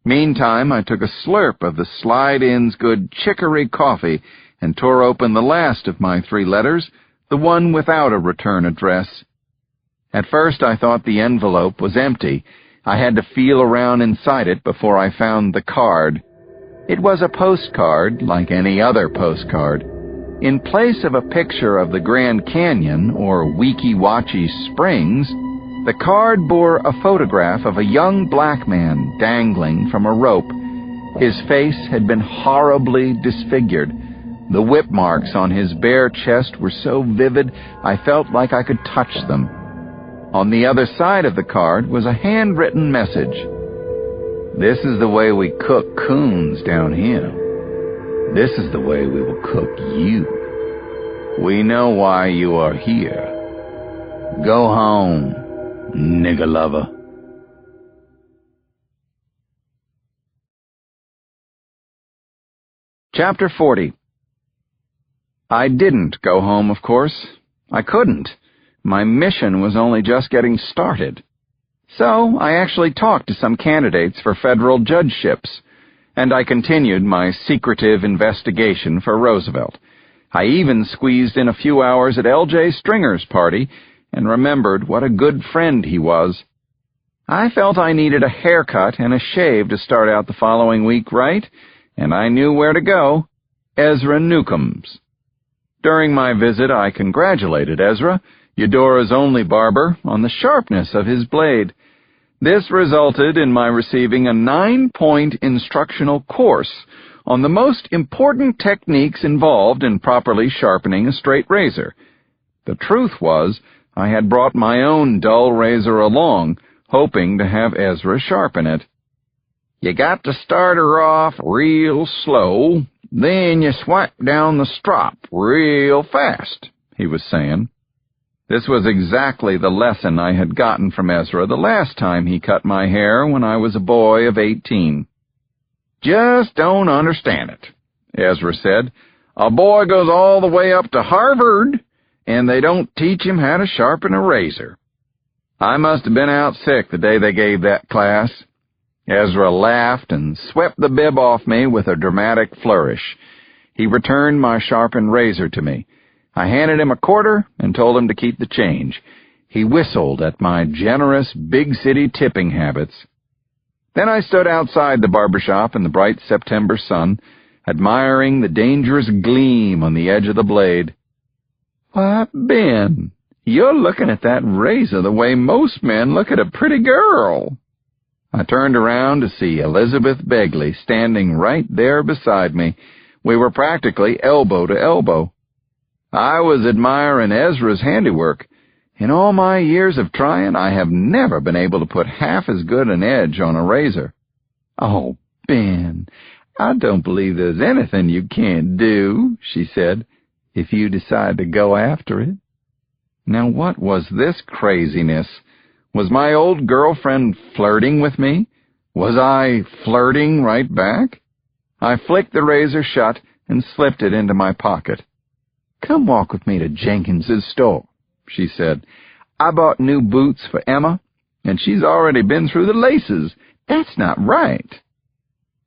Meantime, I took a slurp of the Slide-In's good chicory coffee and tore open the last of my 3 letters, the one without a return address. At first I thought the envelope was empty. I had to feel around inside it before I found the card. It was a postcard, like any other postcard. In place of a picture of the Grand Canyon or Weeki Wachee Springs, the card bore a photograph of a young black man dangling from a rope. His face had been horribly disfigured. The whip marks on his bare chest were so vivid I felt like I could touch them. On the other side of the card was a handwritten message. "This is the way we cook coons down here. This is the way we will cook you. We know why you are here. Go home, nigger lover." Chapter 40. I didn't go home, of course. I couldn't. My mission was only just getting started. So I actually talked to some candidates for federal judgeships, and I continued my secretive investigation for Roosevelt. I even squeezed in a few hours at L.J. Stringer's party and remembered what a good friend he was. I felt I needed a haircut and a shave to start out the following week right, and I knew where to go: Ezra Newcomb's. During my visit, I congratulated Ezra, Eudora's only barber, on the sharpness of his blade. This resulted in my receiving a 9-point instructional course on the most important techniques involved in properly sharpening a straight razor. The truth was, I had brought my own dull razor along, hoping to have Ezra sharpen it. "You got to start her off real slow, then you swipe down the strop real fast," he was saying. This was exactly the lesson I had gotten from Ezra the last time he cut my hair when I was a boy of 18. "Just don't understand it," Ezra said. "A boy goes all the way up to Harvard, and they don't teach him how to sharpen a razor." I must have been out sick the day they gave that class. Ezra laughed and swept the bib off me with a dramatic flourish. He returned my sharpened razor to me. I handed him a quarter and told him to keep the change. He whistled at my generous big-city tipping habits. Then I stood outside the barber shop in the bright September sun, admiring the dangerous gleam on the edge of the blade. "Why, Ben, you're looking at that razor the way most men look at a pretty girl." I turned around to see Elizabeth Begley standing right there beside me. We were practically elbow to elbow. I was admiring Ezra's handiwork. In all my years of trying, I have never been able to put half as good an edge on a razor. "Oh, Ben, I don't believe there's anything you can't do," she said, "if you decide to go after it." Now what was this craziness? Was my old girlfriend flirting with me? Was I flirting right back? I flicked the razor shut and slipped it into my pocket. "Come walk with me to Jenkins's store," she said. "I bought new boots for Emma, and she's already been through the laces. That's not right."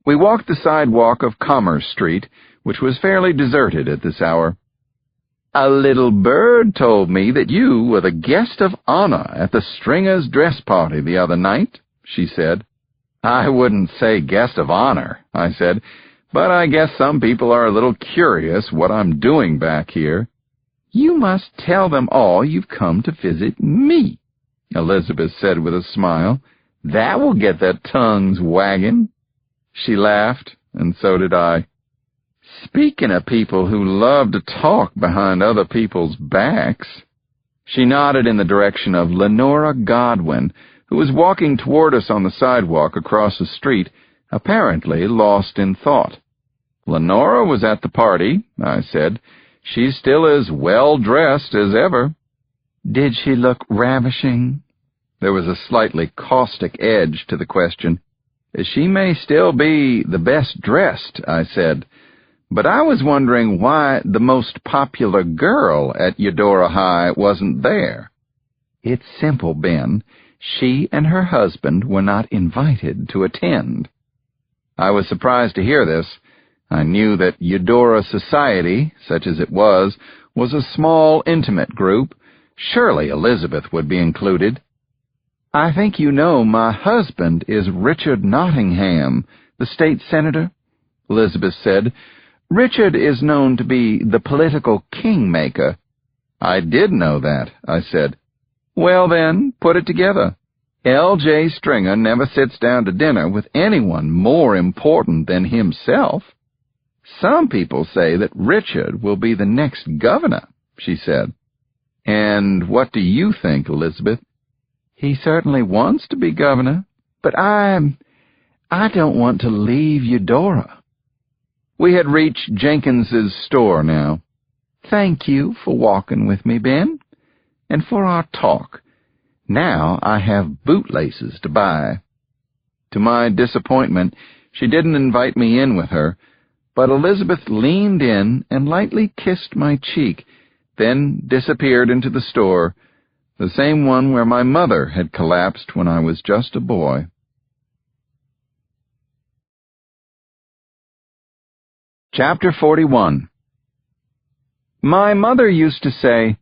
We walked the sidewalk of Commerce Street, which was fairly deserted at this hour. "A little bird told me that you were the guest of honor at the Stringers' dress party the other night," she said. "I wouldn't say guest of honor," I said, "but I guess some people are a little curious what I'm doing back here." "You must tell them all you've come to visit me," Elizabeth said with a smile. "That will get their tongues wagging." She laughed, and so did I. "Speaking of people who love to talk behind other people's backs," she nodded in the direction of Lenora Godwin, who was walking toward us on the sidewalk across the street, apparently lost in thought. "Lenora was at the party," I said. "She's still as well-dressed as ever." "Did she look ravishing?" There was a slightly caustic edge to the question. "She may still be the best dressed," I said, "but I was wondering why the most popular girl at Eudora High wasn't there." "It's simple, Ben. She and her husband were not invited to attend." I was surprised to hear this. I knew that Eudora society, such as it was a small, intimate group. Surely Elizabeth would be included. "I think you know my husband is Richard Nottingham, the state senator," Elizabeth said. "Richard is known to be the political kingmaker." "I did know that," I said. "Well then, put it together. L.J. Stringer never sits down to dinner with anyone more important than himself." "Some people say that Richard will be the next governor," she said. "And what do you think, Elizabeth?" "He certainly wants to be governor, but I don't want to leave Eudora." We had reached Jenkins's store now. "Thank you for walking with me, Ben, and for our talk. Now I have bootlaces to buy." To my disappointment, she didn't invite me in with her, but Elizabeth leaned in and lightly kissed my cheek, then disappeared into the store, the same one where my mother had collapsed when I was just a boy. Chapter 41. My mother used to say,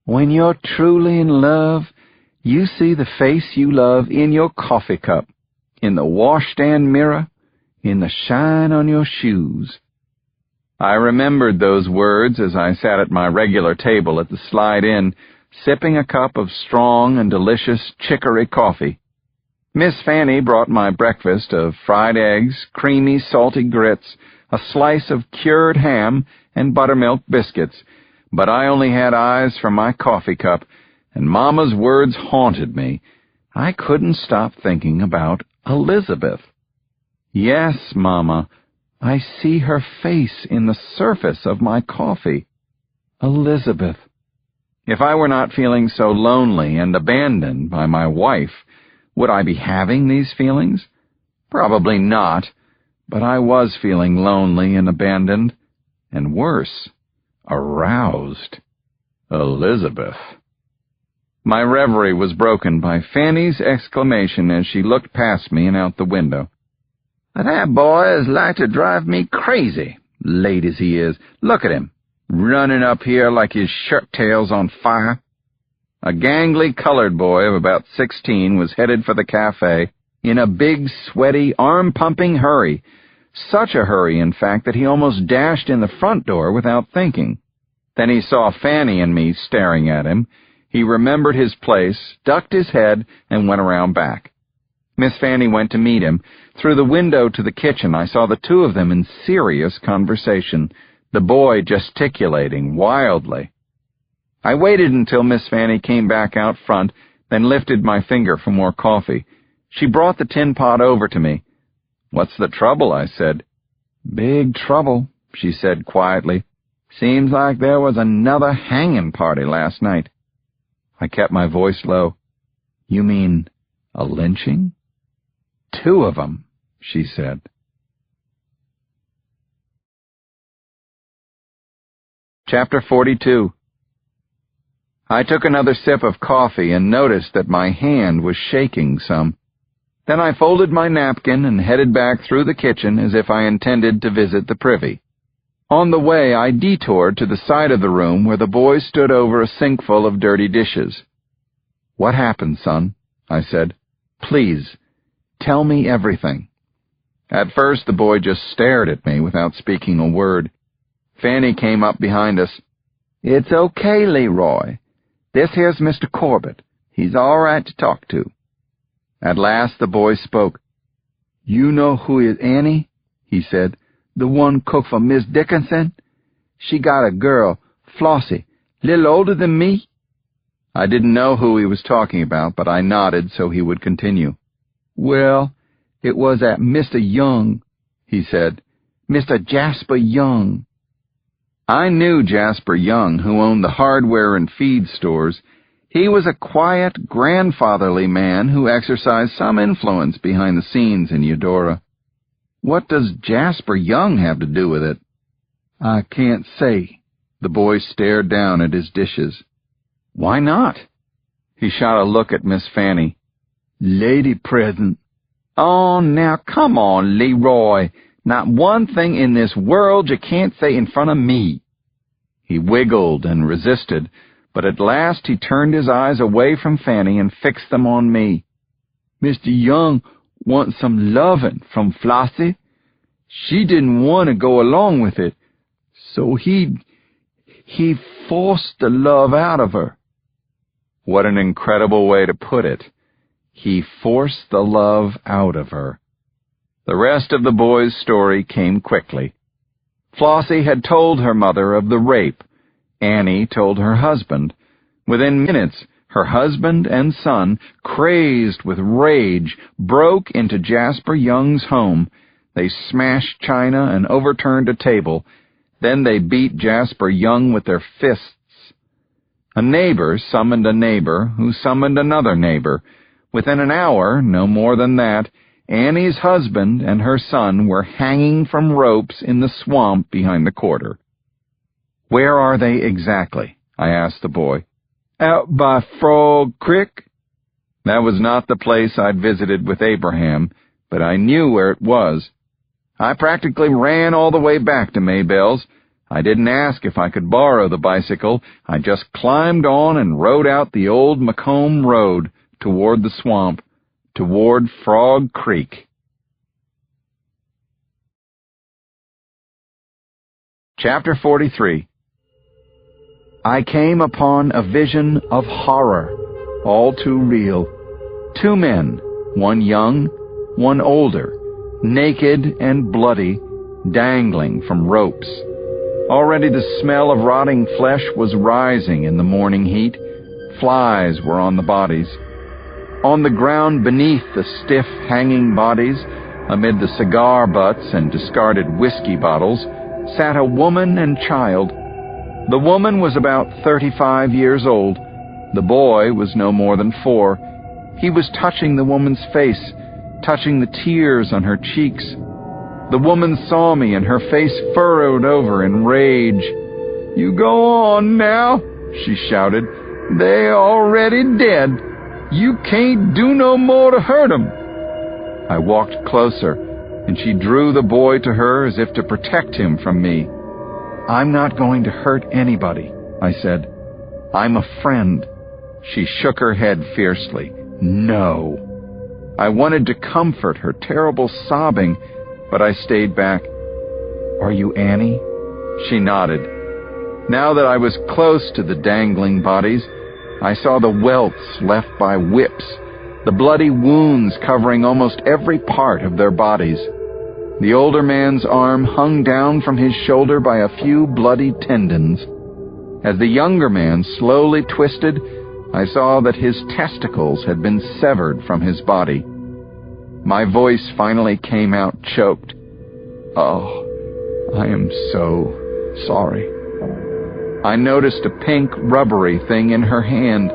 "When you're truly in love, you see the face you love in your coffee cup, in the washstand mirror, in the shine on your shoes." I remembered those words as I sat at my regular table at the Slide Inn, sipping a cup of strong and delicious chicory coffee. Miss Fanny brought my breakfast of fried eggs, creamy, salty grits, a slice of cured ham, and buttermilk biscuits, but I only had eyes for my coffee cup, and Mama's words haunted me. I couldn't stop thinking about Elizabeth. Yes, Mama, I see her face in the surface of my coffee. Elizabeth. If I were not feeling so lonely and abandoned by my wife, would I be having these feelings? Probably not, but I was feeling lonely and abandoned, and worse, aroused. Elizabeth. My reverie was broken by Fanny's exclamation as she looked past me and out the window. "That boy is like to drive me crazy, late as he is. Look at him, running up here like his shirt-tail's on fire." A gangly colored boy of about 16 was headed for the cafe in a big, sweaty, arm-pumping hurry. Such a hurry, in fact, that he almost dashed in the front door without thinking. Then he saw Fanny and me staring at him. He remembered his place, ducked his head, and went around back. Miss Fanny went to meet him. Through the window to the kitchen, I saw the two of them in serious conversation, the boy gesticulating wildly. I waited until Miss Fanny came back out front, then lifted my finger for more coffee. She brought the tin pot over to me. "What's the trouble?" I said. "Big trouble," she said quietly. "Seems like there was another hanging party last night." I kept my voice low. "You mean a lynching?" "2 of them," she said. Chapter 42. I took another sip of coffee and noticed that my hand was shaking some. Then I folded my napkin and headed back through the kitchen as if I intended to visit the privy. On the way, I detoured to the side of the room where the boy stood over a sink full of dirty dishes. "What happened, son?" I said. "Please, tell me everything." At first, the boy just stared at me without speaking a word. Fanny came up behind us. "It's okay, Leroy. This here's Mr. Corbett. He's all right to talk to." At last the boy spoke. "You know who is Annie?" he said. "The one cook for Miss Dickinson? She got a girl, Flossie, little older than me." I didn't know who he was talking about, but I nodded so he would continue. "Well, it was at Mr. Young," he said. "Mr. Jasper Young." I knew Jasper Young, who owned the hardware and feed stores. He was a quiet, grandfatherly man who exercised some influence behind the scenes in Eudora. "What does Jasper Young have to do with it?" "I can't say." The boy stared down at his dishes. "Why not?" He shot a look at Miss Fanny. "Lady present." "Oh, now come on, Leroy. Not one thing in this world you can't say in front of me." He wiggled and resisted, but at last he turned his eyes away from Fanny and fixed them on me. "Mr. Young wants some lovin' from Flossie. She didn't want to go along with it, so he forced the love out of her." What an incredible way to put it. He forced the love out of her. The rest of the boy's story came quickly. Flossie had told her mother of the rape. Annie told her husband. Within minutes, her husband and son, crazed with rage, broke into Jasper Young's home. They smashed china and overturned a table. Then they beat Jasper Young with their fists. A neighbor summoned a neighbor who summoned another neighbor. Within an hour, no more than that, Annie's husband and her son were hanging from ropes in the swamp behind the quarter. "Where are they exactly?" I asked the boy. "Out by Frog Creek." That was not the place I'd visited with Abraham, but I knew where it was. I practically ran all the way back to Maybell's. I didn't ask if I could borrow the bicycle. I just climbed on and rode out the old Macomb Road toward the swamp, toward Frog Creek. Chapter 43. I came upon a vision of horror, all too real. 2 men, one young, one older, naked and bloody, dangling from ropes. Already the smell of rotting flesh was rising in the morning heat. Flies were on the bodies. On the ground beneath the stiff hanging bodies, amid the cigar butts and discarded whiskey bottles, sat a woman and child. The woman was about 35 years old. The boy was no more than 4. He was touching the woman's face, touching the tears on her cheeks. The woman saw me, and her face furrowed over in rage. "You go on now," she shouted. "They already dead. You can't do no more to hurt 'em." I walked closer, and she drew the boy to her as if to protect him from me. "I'm not going to hurt anybody," I said. "I'm a friend." She shook her head fiercely. "No." I wanted to comfort her terrible sobbing, but I stayed back. "Are you Annie?" She nodded. Now that I was close to the dangling bodies, I saw the welts left by whips, the bloody wounds covering almost every part of their bodies. The older man's arm hung down from his shoulder by a few bloody tendons. As the younger man slowly twisted, I saw that his testicles had been severed from his body. My voice finally came out choked. "Oh, I am so sorry." I noticed a pink, rubbery thing in her hand,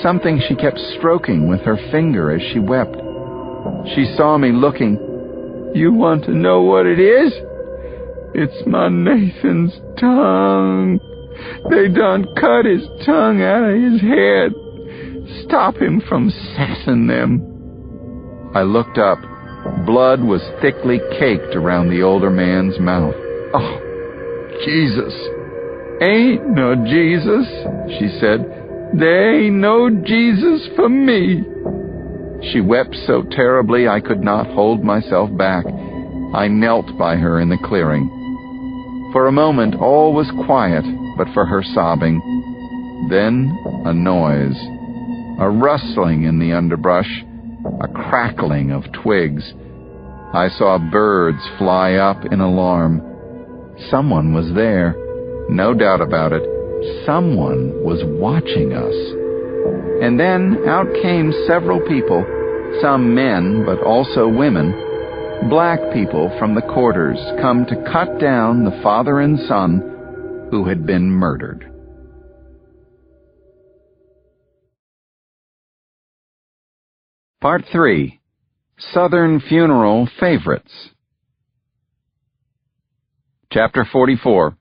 something she kept stroking with her finger as she wept. She saw me looking. "You want to know what it is? It's my Nathan's tongue. They done cut his tongue out of his head. Stop him from sassing them." I looked up. Blood was thickly caked around the older man's mouth. "Oh, Jesus." "Ain't no Jesus," she said. "There ain't no Jesus for me." She wept so terribly I could not hold myself back. I knelt by her in the clearing. For a moment all was quiet but for her sobbing. Then a noise, a rustling in the underbrush, a crackling of twigs. I saw birds fly up in alarm. Someone was there, no doubt about it. Someone was watching us. And then out came several people, some men but also women, black people from the quarters, come to cut down the father and son who had been murdered. Part 3. Southern Funeral Favorites. Chapter 44.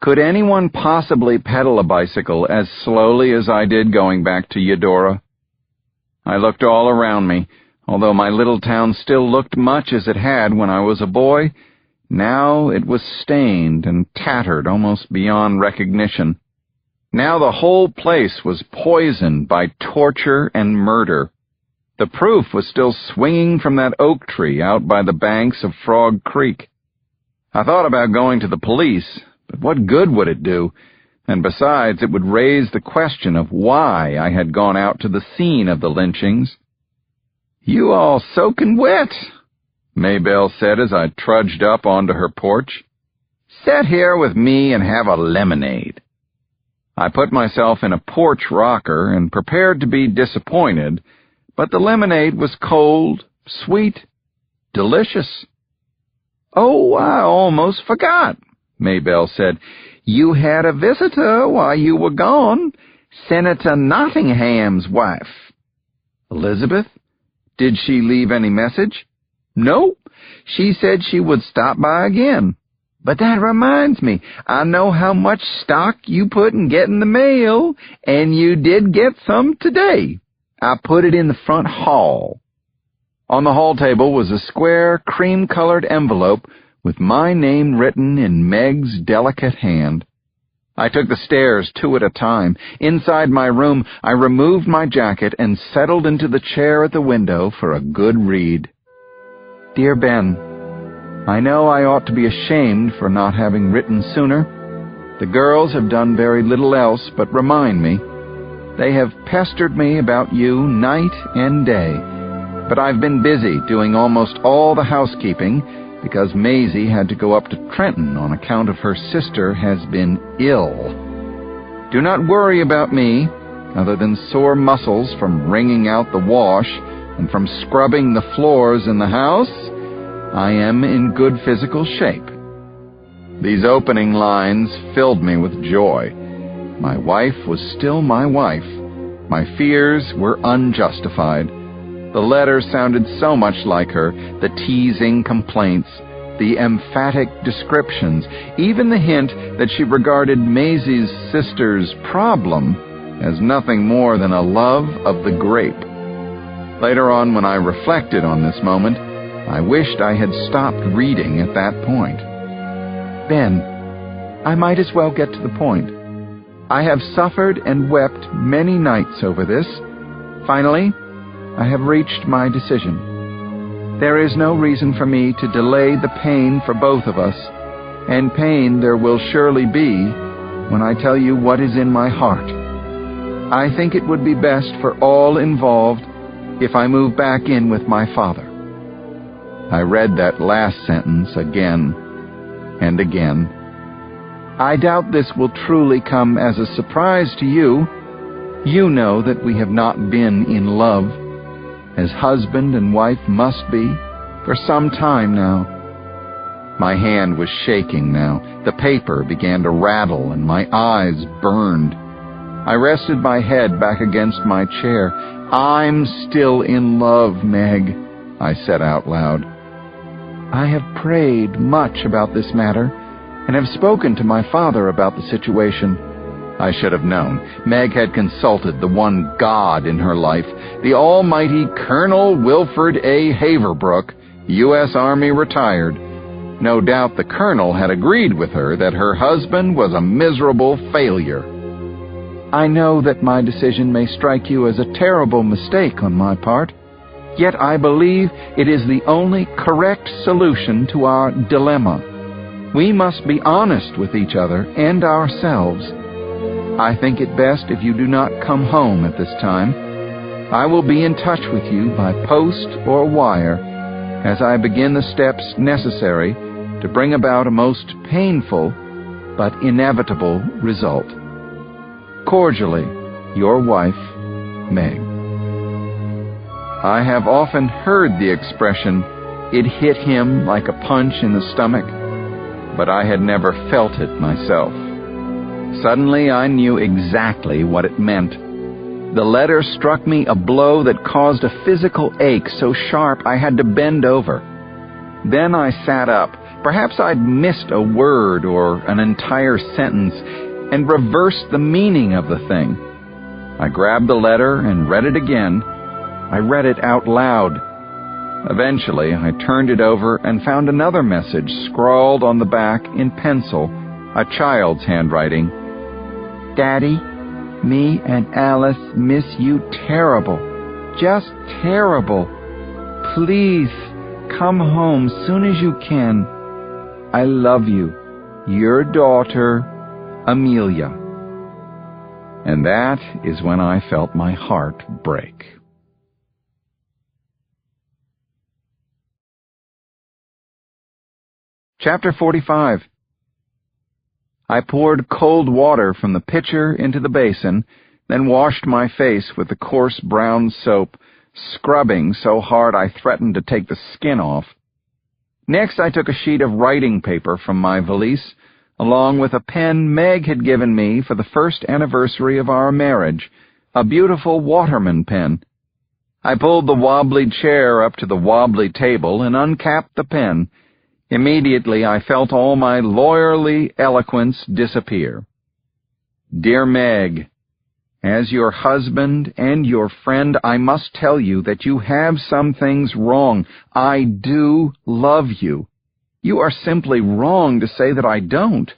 Could anyone possibly pedal a bicycle as slowly as I did going back to Eudora? I looked all around me. Although my little town still looked much as it had when I was a boy, now it was stained and tattered almost beyond recognition. Now the whole place was poisoned by torture and murder. The proof was still swinging from that oak tree out by the banks of Frog Creek. I thought about going to the police, but what good would it do? And besides, it would raise the question of why I had gone out to the scene of the lynchings. "You all soaking wet," Maybelle said as I trudged up onto her porch. "Sit here with me and have a lemonade." I put myself in a porch rocker and prepared to be disappointed, but the lemonade was cold, sweet, delicious. "Oh, I almost forgot," Maybelle said. "You had a visitor while you were gone, Senator Nottingham's wife." "Elizabeth? Did she leave any message? No. She said she would stop by again. But that reminds me, I know how much stock you put in getting the mail, and you did get some today. I put it in the front hall. On the hall table was a square, cream-colored envelope with my name written in Meg's delicate hand. I took the stairs 2 at a time. Inside my room, I removed my jacket and settled into the chair at the window for a good read. Dear Ben, I know I ought to be ashamed for not having written sooner. The girls have done very little else but remind me. They have pestered me about you night and day, but I've been busy doing almost all the housekeeping because Maisie had to go up to Trenton on account of her sister has been ill. Do not worry about me, other than sore muscles from wringing out the wash and from scrubbing the floors in the house. I am in good physical shape. These opening lines filled me with joy. My wife was still my wife. My fears were unjustified. The letter sounded so much like her, the teasing complaints, the emphatic descriptions, even the hint that she regarded Maisie's sister's problem as nothing more than a love of the grape. Later on, when I reflected on this moment, I wished I had stopped reading at that point. Ben, I might as well get to the point. I have suffered and wept many nights over this. Finally, I have reached my decision. There is no reason for me to delay the pain for both of us, and pain there will surely be when I tell you what is in my heart. I think it would be best for all involved if I move back in with my father. I read that last sentence again and again. I doubt this will truly come as a surprise to you. You know that we have not been in love, as husband and wife must be, for some time now. My hand was shaking now. The paper began to rattle and my eyes burned. I rested my head back against my chair. I'm still in love, Meg, I said out loud. I have prayed much about this matter, and have spoken to my father about the situation. I should have known. Meg had consulted the one God in her life, the almighty Colonel Wilford A. Haverbrook, U.S. Army retired. No doubt the colonel had agreed with her that her husband was a miserable failure. I know that my decision may strike you as a terrible mistake on my part, yet I believe it is the only correct solution to our dilemma. We must be honest with each other and ourselves. I think it best if you do not come home at this time. I will be in touch with you by post or wire as I begin the steps necessary to bring about a most painful but inevitable result. Cordially, your wife, Meg. I have often heard the expression, "It hit him like a punch in the stomach," but I had never felt it myself. Suddenly I knew exactly what it meant. The letter struck me a blow that caused a physical ache so sharp I had to bend over. Then I sat up. Perhaps I'd missed a word or an entire sentence and reversed the meaning of the thing. I grabbed the letter and read it again. I read it out loud. Eventually, I turned it over and found another message scrawled on the back in pencil, a child's handwriting. Daddy, me and Alice miss you terrible, just terrible. Please come home soon as you can. I love you. Your daughter, Amelia. And that is when I felt my heart break. Chapter 45. I poured cold water from the pitcher into the basin, then washed my face with the coarse brown soap, scrubbing so hard I threatened to take the skin off. Next I took a sheet of writing paper from my valise, along with a pen Meg had given me for the first anniversary of our marriage, a beautiful Waterman pen. I pulled the wobbly chair up to the wobbly table and uncapped the pen. Immediately I felt all my lawyerly eloquence disappear. Dear Meg, as your husband and your friend, I must tell you that you have some things wrong. I do love you. You are simply wrong to say that I don't.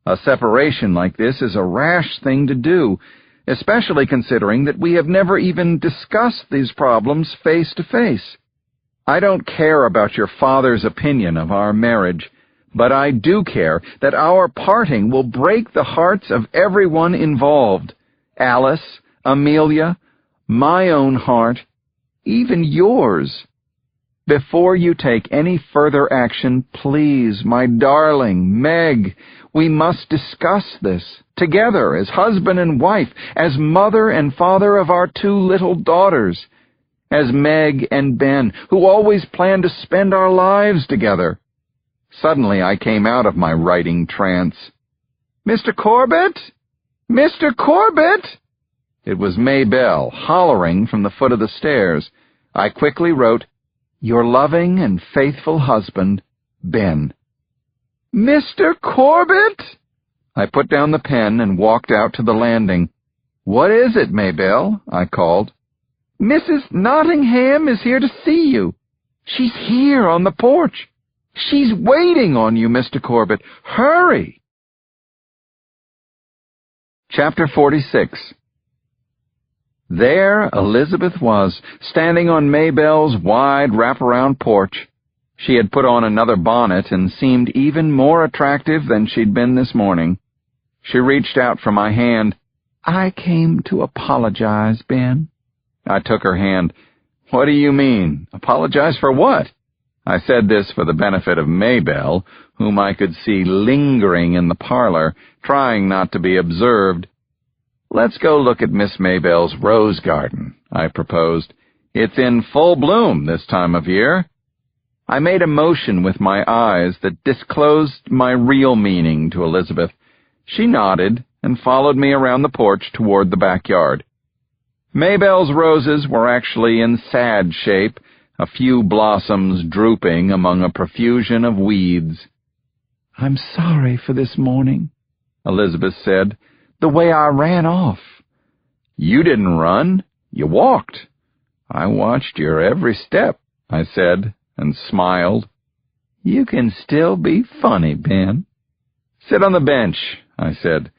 A separation like this is a rash thing to do, especially considering that we have never even discussed these problems face to face. I don't care about your father's opinion of our marriage, but I do care that our parting will break the hearts of everyone involved. Alice, Amelia, my own heart, even yours. Before you take any further action, please, my darling Meg, we must discuss this, together, as husband and wife, as mother and father of our 2 little daughters, as Meg and Ben, who always planned to spend our lives together. Suddenly I came out of my writing trance. "Mr. Corbett? Mr. Corbett!" It was Maybelle, hollering from the foot of the stairs. I quickly wrote, "Your loving and faithful husband, Ben." "Mr. Corbett?" I put down the pen and walked out to the landing. "What is it, Maybelle?" I called. "Mrs. Nottingham is here to see you. She's here on the porch. She's waiting on you, Mr. Corbett. Hurry!" Chapter 46. There Elizabeth was, standing on Maybelle's wide wraparound porch. She had put on another bonnet and seemed even more attractive than she'd been this morning. She reached out for my hand. "I came to apologize, Ben." I took her hand. "What do you mean? Apologize for what?" I said this for the benefit of Maybelle, whom I could see lingering in the parlor, trying not to be observed. "Let's go look at Miss Maybelle's rose garden," I proposed. "It's in full bloom this time of year." I made a motion with my eyes that disclosed my real meaning to Elizabeth. She nodded and followed me around the porch toward the backyard. Maybelle's roses were actually in sad shape, a few blossoms drooping among a profusion of weeds. "I'm sorry for this morning," Elizabeth said. "The way I ran off." "You didn't run. You walked." "I watched your every step," I said, and smiled. "You can still be funny, Ben." "Sit on the bench," I said.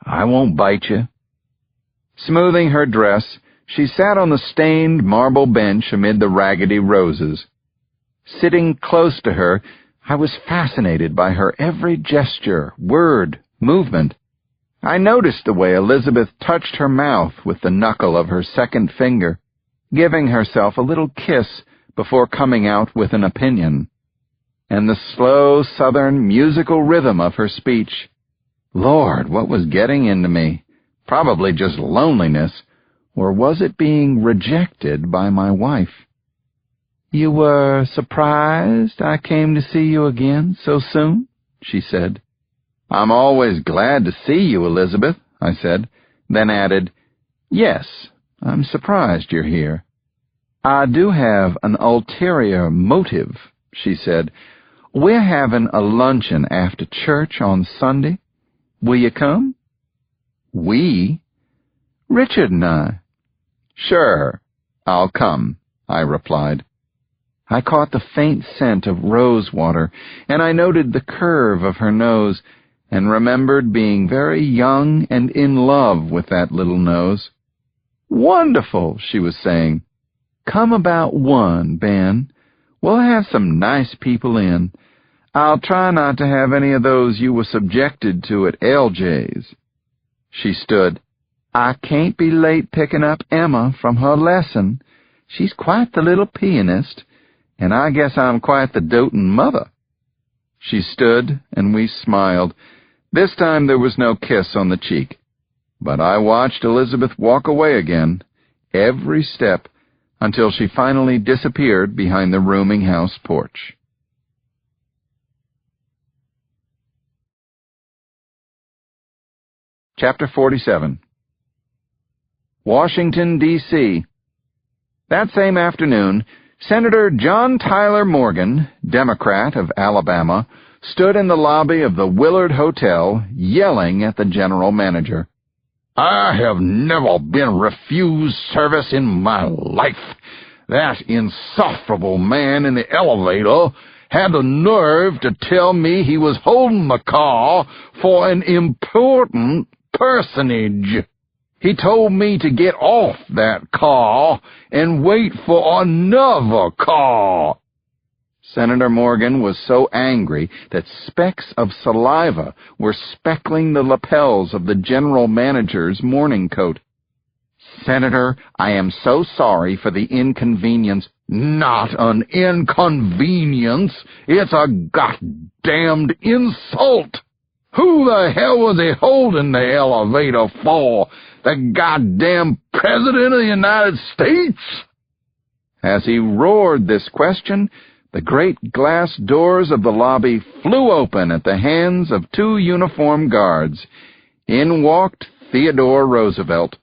"I won't bite you." Smoothing her dress, she sat on the stained marble bench amid the raggedy roses. Sitting close to her, I was fascinated by her every gesture, word, movement. I noticed the way Elizabeth touched her mouth with the knuckle of her second finger, giving herself a little kiss before coming out with an opinion, and the slow southern musical rhythm of her speech. Lord, what was getting into me? Probably just loneliness, or was it being rejected by my wife? "You were surprised I came to see you again so soon?" she said. "I'm always glad to see you, Elizabeth," I said, then added, "Yes, I'm surprised you're here." "I do have an ulterior motive," she said. "We're having a luncheon after church on Sunday. Will you come?" "We?" "Richard and I." "Sure, I'll come," I replied. I caught the faint scent of rose water, and I noted the curve of her nose, and remembered being very young and in love with that little nose. "Wonderful," she was saying. "Come about 1, Ben. We'll have some nice people in. I'll try not to have any of those you were subjected to at LJ's. She stood. "I can't be late picking up Emma from her lesson. She's quite the little pianist, and I guess I'm quite the doting mother." She stood, and we smiled. This time there was no kiss on the cheek, but I watched Elizabeth walk away again, every step, until she finally disappeared behind the rooming house porch. Chapter 47. Washington, D.C. That same afternoon, Senator John Tyler Morgan, Democrat of Alabama, stood in the lobby of the Willard Hotel, yelling at the general manager. I have never been refused service in my life. That insufferable man in the elevator had the nerve to tell me he was holding the car for an important personage. He told me to get off that car and wait for another car. Senator Morgan was so angry that specks of saliva were speckling the lapels of the general manager's morning coat. Senator, I am so sorry for the inconvenience. Not an inconvenience. It's a goddamned insult. Who the hell was he holding the elevator for? The goddamn President of the United States? As he roared this question, the great glass doors of the lobby flew open at the hands of two uniformed guards. In walked Theodore Roosevelt.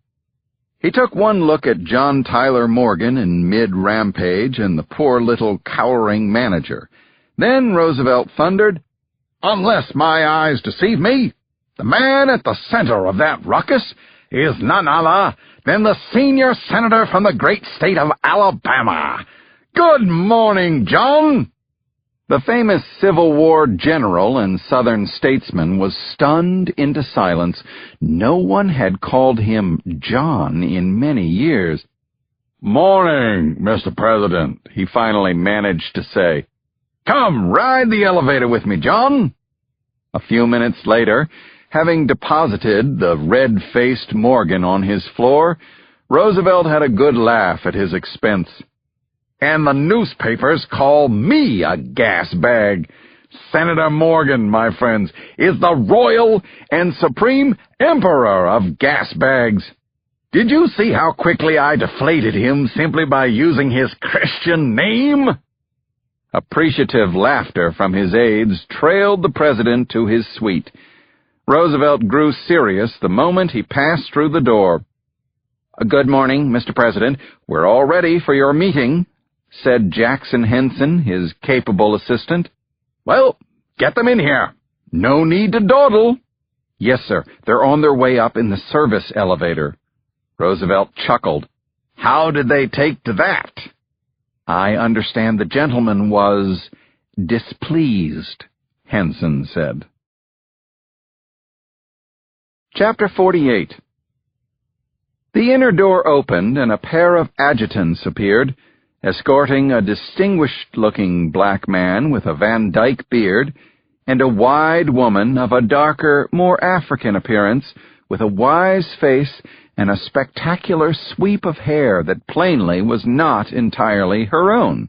He took one look at John Tyler Morgan in mid-rampage and the poor little cowering manager. Then Roosevelt thundered, "Unless my eyes deceive me, the man at the center of that ruckus is none other than the senior senator from the great state of Alabama. Good morning, John." The famous Civil War general and Southern statesman was stunned into silence. No one had called him John in many years. "Morning, Mr. President," he finally managed to say. "Come, ride the elevator with me, John." A few minutes later, having deposited the red-faced Morgan on his floor, Roosevelt had a good laugh at his expense. "And the newspapers call me a gas bag. Senator Morgan, my friends, is the royal and supreme emperor of gas bags. Did you see how quickly I deflated him simply by using his Christian name?" Appreciative laughter from his aides trailed the president to his suite. Roosevelt grew serious the moment he passed through the door. "Good morning, Mr. President. We're all ready for your meeting," said Jackson Henson, his capable assistant. "Well, get them in here. No need to dawdle." "Yes, sir. They're on their way up in the service elevator." Roosevelt chuckled. "How did they take to that?" "I understand the gentleman was displeased," Henson said. Chapter 48. The inner door opened and a pair of adjutants appeared, escorting a distinguished-looking black man with a Van Dyke beard and a wide woman of a darker, more African appearance with a wise face and a spectacular sweep of hair that plainly was not entirely her own.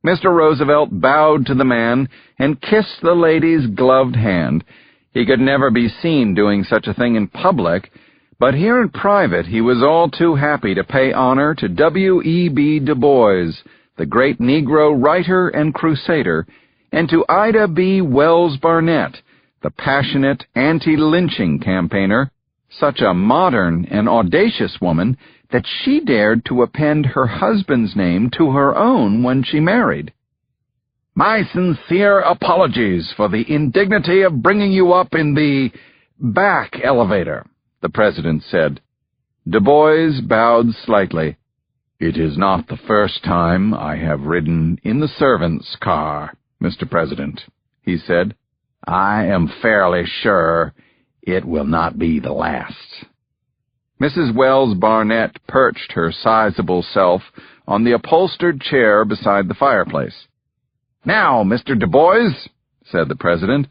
Mr. Roosevelt bowed to the man and kissed the lady's gloved hand. He could never be seen doing such a thing in public, but here in private he was all too happy to pay honor to W.E.B. Du Bois, the great Negro writer and crusader, and to Ida B. Wells Barnett, the passionate anti-lynching campaigner, such a modern and audacious woman that she dared to append her husband's name to her own when she married. "My sincere apologies for the indignity of bringing you up in the back elevator," the president said. Du Bois bowed slightly. "It is not the first time I have ridden in the servants' car, Mr. President," he said. "I am fairly sure it will not be the last." Mrs. Wells Barnett perched her sizable self on the upholstered chair beside the fireplace. "Now, Mr. Du Bois," said the president,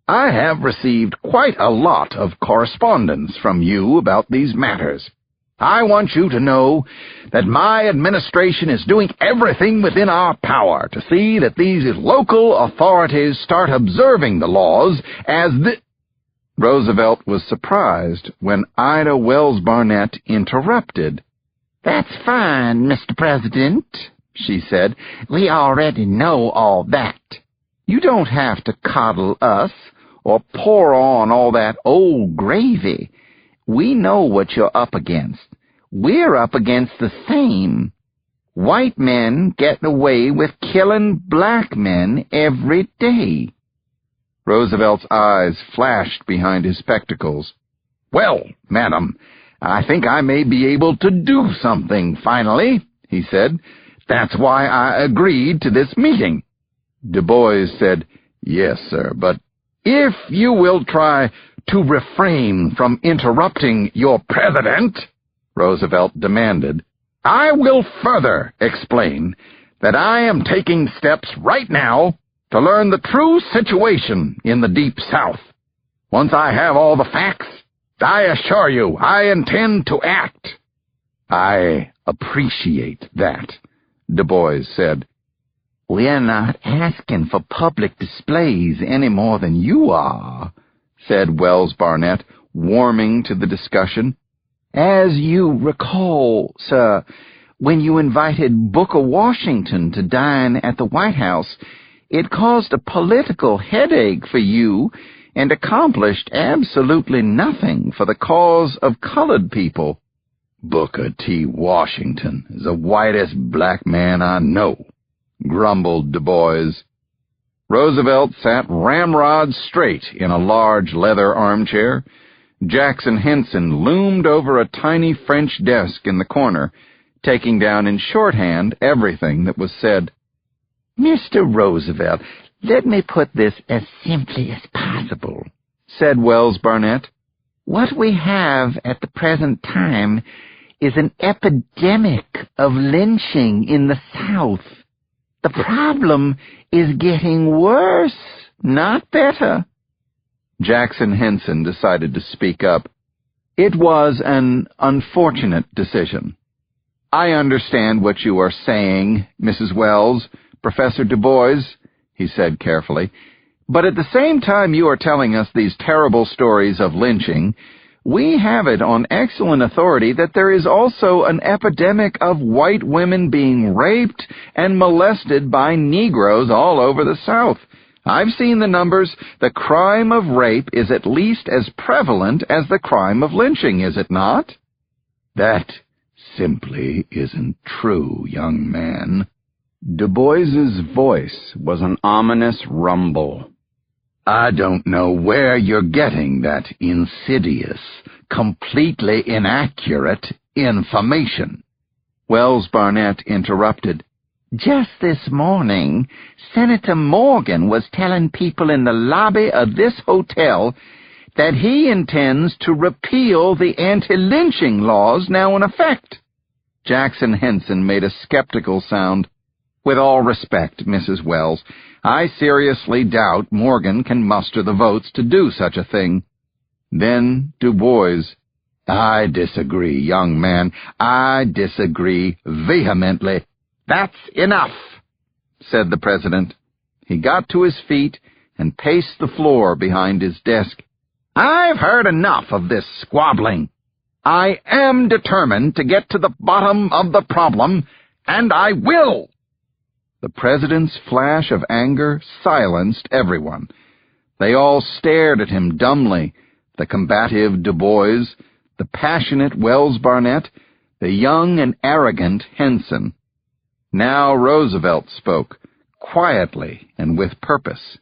"I have received quite a lot of correspondence from you about these matters. I want you to know that my administration is doing everything within our power to see that these local authorities start observing the laws as the—" Roosevelt was surprised when Ida Wells Barnett interrupted. "That's fine, Mr. President," she said. "We already know all that. You don't have to coddle us or pour on all that old gravy. We know what you're up against. We're up against the same. White men get away with killing black men every day." Roosevelt's eyes flashed behind his spectacles. "Well, madam, I think I may be able to do something finally," he said. "That's why I agreed to this meeting." Du Bois said, "Yes, sir, but if you will try to refrain from interrupting your president," Roosevelt demanded, "I will further explain that I am taking steps right now to learn the true situation in the Deep South. Once I have all the facts, I assure you I intend to act." "I appreciate that," Du Bois said. "We're not asking for public displays any more than you are," said Wells Barnett, warming to the discussion. "As you recall, sir, when you invited Booker Washington to dine at the White House, it caused a political headache for you and accomplished absolutely nothing for the cause of colored people." "Booker T. Washington is the whitest black man I know," grumbled Du Bois. Roosevelt sat ramrod straight in a large leather armchair. Jackson Henson loomed over a tiny French desk in the corner, taking down in shorthand everything that was said. "Mr. Roosevelt, let me put this as simply as possible," said Wells Barnett. "What we have at the present time is an epidemic of lynching in the South. The problem is getting worse, not better." Jackson Henson decided to speak up. "It was an unfortunate decision. I understand what you are saying, Mrs. Wells, Professor Du Bois," he said carefully. "But at the same time you are telling us these terrible stories of lynching, we have it on excellent authority that there is also an epidemic of white women being raped and molested by Negroes all over the South. I've seen the numbers. The crime of rape is at least as prevalent as the crime of lynching, is it not?" "That simply isn't true, young man." Du Bois's voice was an ominous rumble. "I don't know where you're getting that insidious, completely inaccurate information." Wells Barnett interrupted. "Just this morning, Senator Morgan was telling people in the lobby of this hotel that he intends to repeal the anti-lynching laws now in effect." Jackson Henson made a skeptical sound. "With all respect, Mrs. Wells, I seriously doubt Morgan can muster the votes to do such a thing." Then Du Bois, "I disagree, young man. I disagree vehemently." "That's enough," said the President. He got to his feet and paced the floor behind his desk. "I've heard enough of this squabbling. I am determined to get to the bottom of the problem, and I will." The President's flash of anger silenced everyone. They all stared at him dumbly, the combative Du Bois, the passionate Wells Barnett, the young and arrogant Henson. Now Roosevelt spoke, quietly and with purpose.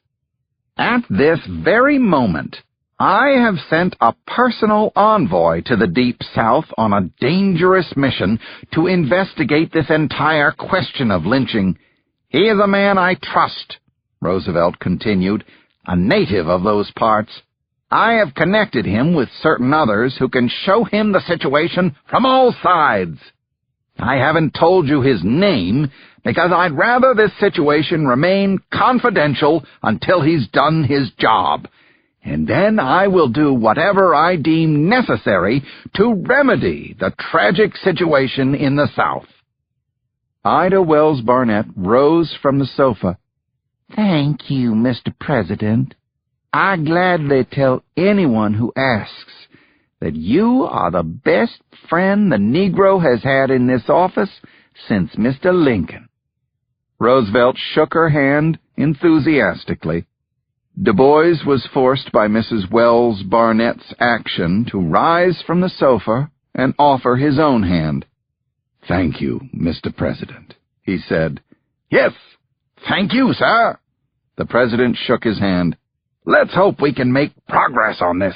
"At this very moment, I have sent a personal envoy to the Deep South on a dangerous mission to investigate this entire question of lynching. He is a man I trust," Roosevelt continued, "a native of those parts. I have connected him with certain others who can show him the situation from all sides. I haven't told you his name because I'd rather this situation remain confidential until he's done his job, and then I will do whatever I deem necessary to remedy the tragic situation in the South." Ida Wells Barnett rose from the sofa. "Thank you, Mr. President. I gladly tell anyone who asks that you are the best friend the Negro has had in this office since Mr. Lincoln." Roosevelt shook her hand enthusiastically. Du Bois was forced by Mrs. Wells Barnett's action to rise from the sofa and offer his own hand. "Thank you, Mr. President," he said. "Yes, thank you, sir." The president shook his hand. "Let's hope we can make progress on this."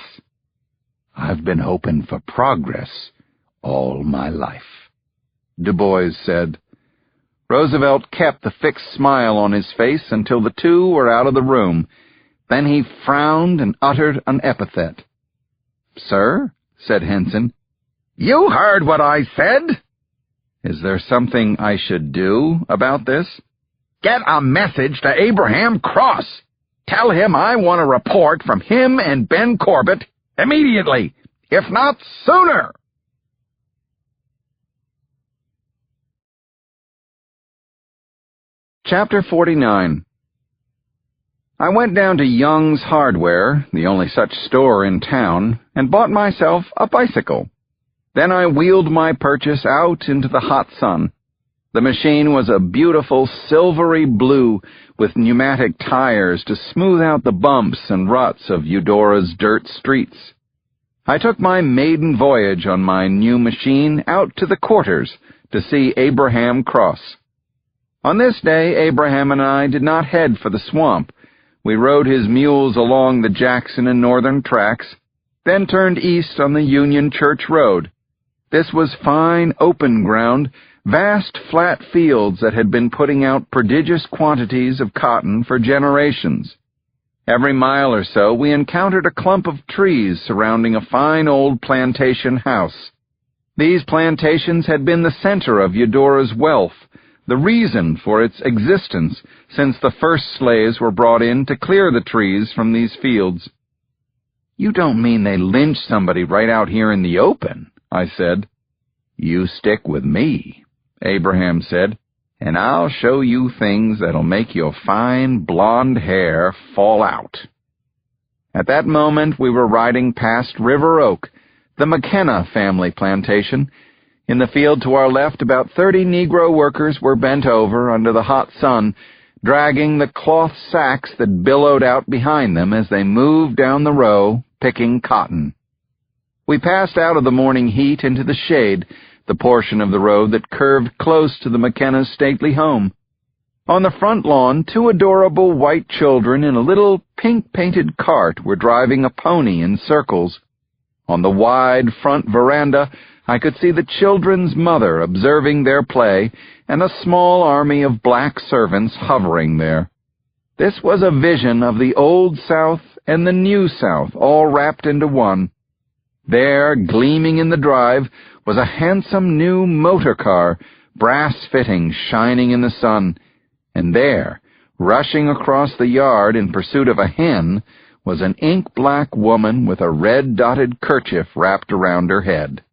"I've been hoping for progress all my life," Du Bois said. Roosevelt kept the fixed smile on his face until the two were out of the room. Then he frowned and uttered an epithet. "Sir?" said Henson. "You heard what I said." "Is there something I should do about this?" "Get a message to Abraham Cross. Tell him I want a report from him and Ben Corbett immediately, if not sooner." Chapter 49. I went down to Young's Hardware, the only such store in town, and bought myself a bicycle. Then I wheeled my purchase out into the hot sun. The machine was a beautiful silvery blue with pneumatic tires to smooth out the bumps and ruts of Eudora's dirt streets. I took my maiden voyage on my new machine out to the quarters to see Abraham Cross. On this day, Abraham and I did not head for the swamp. We rode his mules along the Jackson and Northern tracks, then turned east on the Union Church Road. This was fine, open ground, vast flat fields that had been putting out prodigious quantities of cotton for generations. Every mile or so we encountered a clump of trees surrounding a fine old plantation house. These plantations had been the center of Eudora's wealth, the reason for its existence since the first slaves were brought in to clear the trees from these fields. "You don't mean they lynched somebody right out here in the open?" I said. "You stick with me," Abraham said, "and I'll show you things that'll make your fine blonde hair fall out." At that moment we were riding past River Oak, the McKenna family plantation. In the field to our left, about 30 Negro workers were bent over under the hot sun, dragging the cloth sacks that billowed out behind them as they moved down the row, picking cotton. We passed out of the morning heat into the shade, the portion of the road that curved close to the McKenna's stately home. On the front lawn, two adorable white children in a little pink-painted cart were driving a pony in circles. On the wide front veranda, I could see the children's mother observing their play and a small army of black servants hovering there. This was a vision of the Old South and the New South all wrapped into one. There, gleaming in the drive, was a handsome new motor car, brass fittings shining in the sun, and there, rushing across the yard in pursuit of a hen, was an ink-black woman with a red-dotted kerchief wrapped around her head.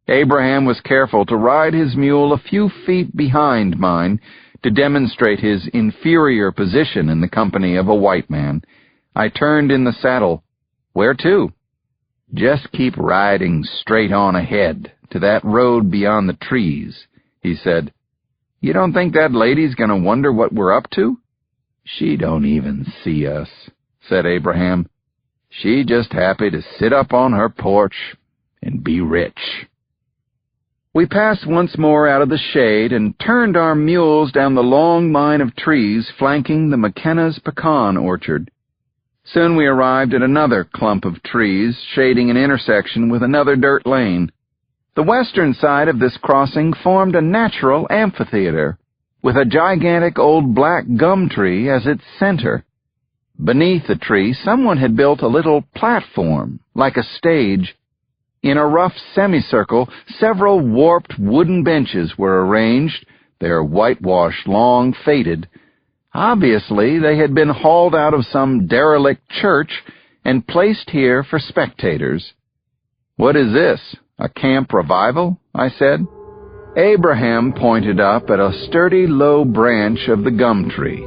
Abraham was careful to ride his mule a few feet behind mine to demonstrate his inferior position in the company of a white man. I turned in the saddle. "Where to?" "Just keep riding straight on ahead, to that road beyond the trees," he said. "You don't think that lady's going to wonder what we're up to?" "She don't even see us," said Abraham. "She just happy to sit up on her porch and be rich." We passed once more out of the shade and turned our mules down the long line of trees flanking the McKenna's pecan orchard. Soon we arrived at another clump of trees shading an intersection with another dirt lane. The western side of this crossing formed a natural amphitheater, with a gigantic old black gum tree as its center. Beneath the tree, someone had built a little platform, like a stage. In a rough semicircle, several warped wooden benches were arranged, their whitewash long faded. Obviously, they had been hauled out of some derelict church and placed here for spectators. "What is this, a camp revival?" I said. Abraham pointed up at a sturdy low branch of the gum tree.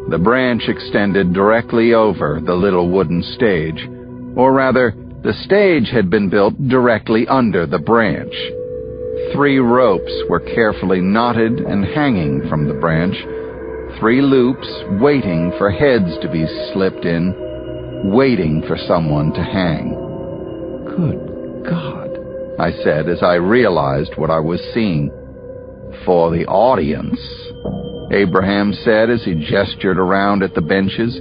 The branch extended directly over the little wooden stage, or rather, the stage had been built directly under the branch. 3 ropes were carefully knotted and hanging from the branch, 3 loops waiting for heads to be slipped in, waiting for someone to hang. "Good God," I said as I realized what I was seeing. for the audience," Abraham said as he gestured around at the benches.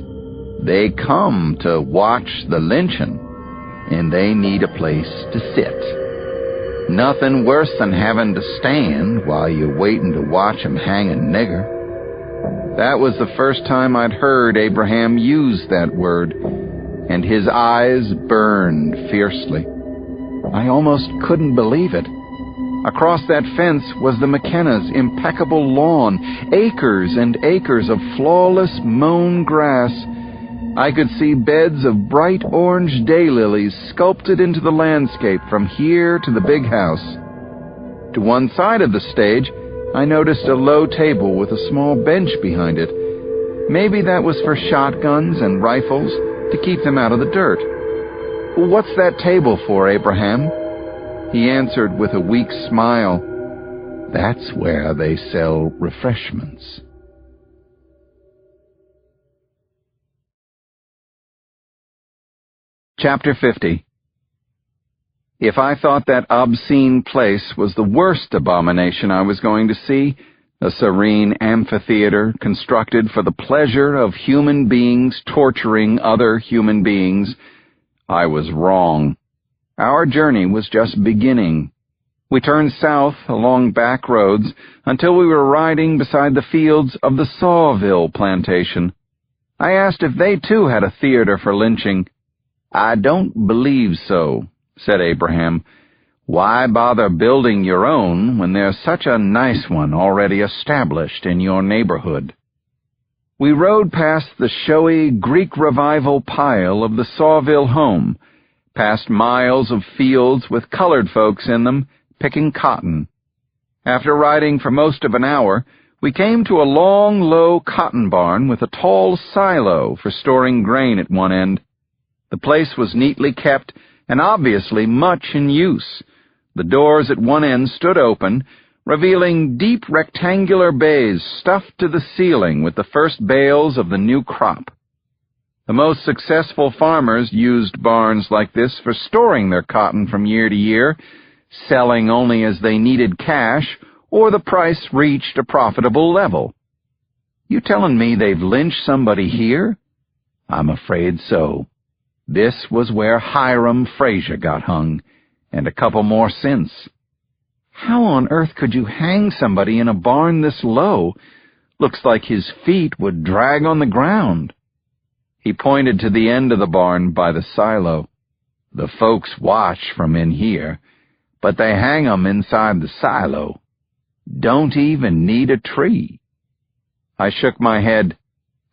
"They come to watch the lynching, and they need a place to sit. Nothing worse than having to stand while you're waiting to watch 'em hang a nigger." That was the first time I'd heard Abraham use that word, and his eyes burned fiercely. I almost couldn't believe it. Across that fence was the McKenna's impeccable lawn, acres and acres of flawless mown grass. I could see beds of bright orange daylilies sculpted into the landscape from here to the big house. To one side of the stage, I noticed a low table with a small bench behind it. Maybe that was for shotguns and rifles, to keep them out of the dirt. "What's that table for, Abraham?" He answered with a weak smile, "That's where they sell refreshments." Chapter 50. If I thought that obscene place was the worst abomination I was going to see, a serene amphitheater constructed for the pleasure of human beings torturing other human beings, I was wrong. Our journey was just beginning. We turned south along back roads until we were riding beside the fields of the Sawville plantation. I asked if they too had a theater for lynching. "I don't believe so," said Abraham. "Why bother building your own when there's such a nice one already established in your neighborhood?" We rode past the showy Greek Revival pile of the Sawville home, past miles of fields with colored folks in them, picking cotton. After riding for most of an hour, we came to a long, low cotton barn with a tall silo for storing grain at one end. The place was neatly kept and obviously much in use. The doors at one end stood open, revealing deep rectangular bays stuffed to the ceiling with the first bales of the new crop. The most successful farmers used barns like this for storing their cotton from year to year, selling only as they needed cash or the price reached a profitable level. "You telling me they've lynched somebody here?" "I'm afraid so. This was where Hiram Frazier got hung, and a couple more since." "How on earth could you hang somebody in a barn this low? Looks like his feet would drag on the ground." He pointed to the end of the barn by the silo. "The folks watch from in here, but they hang 'em inside the silo. Don't even need a tree." I shook my head.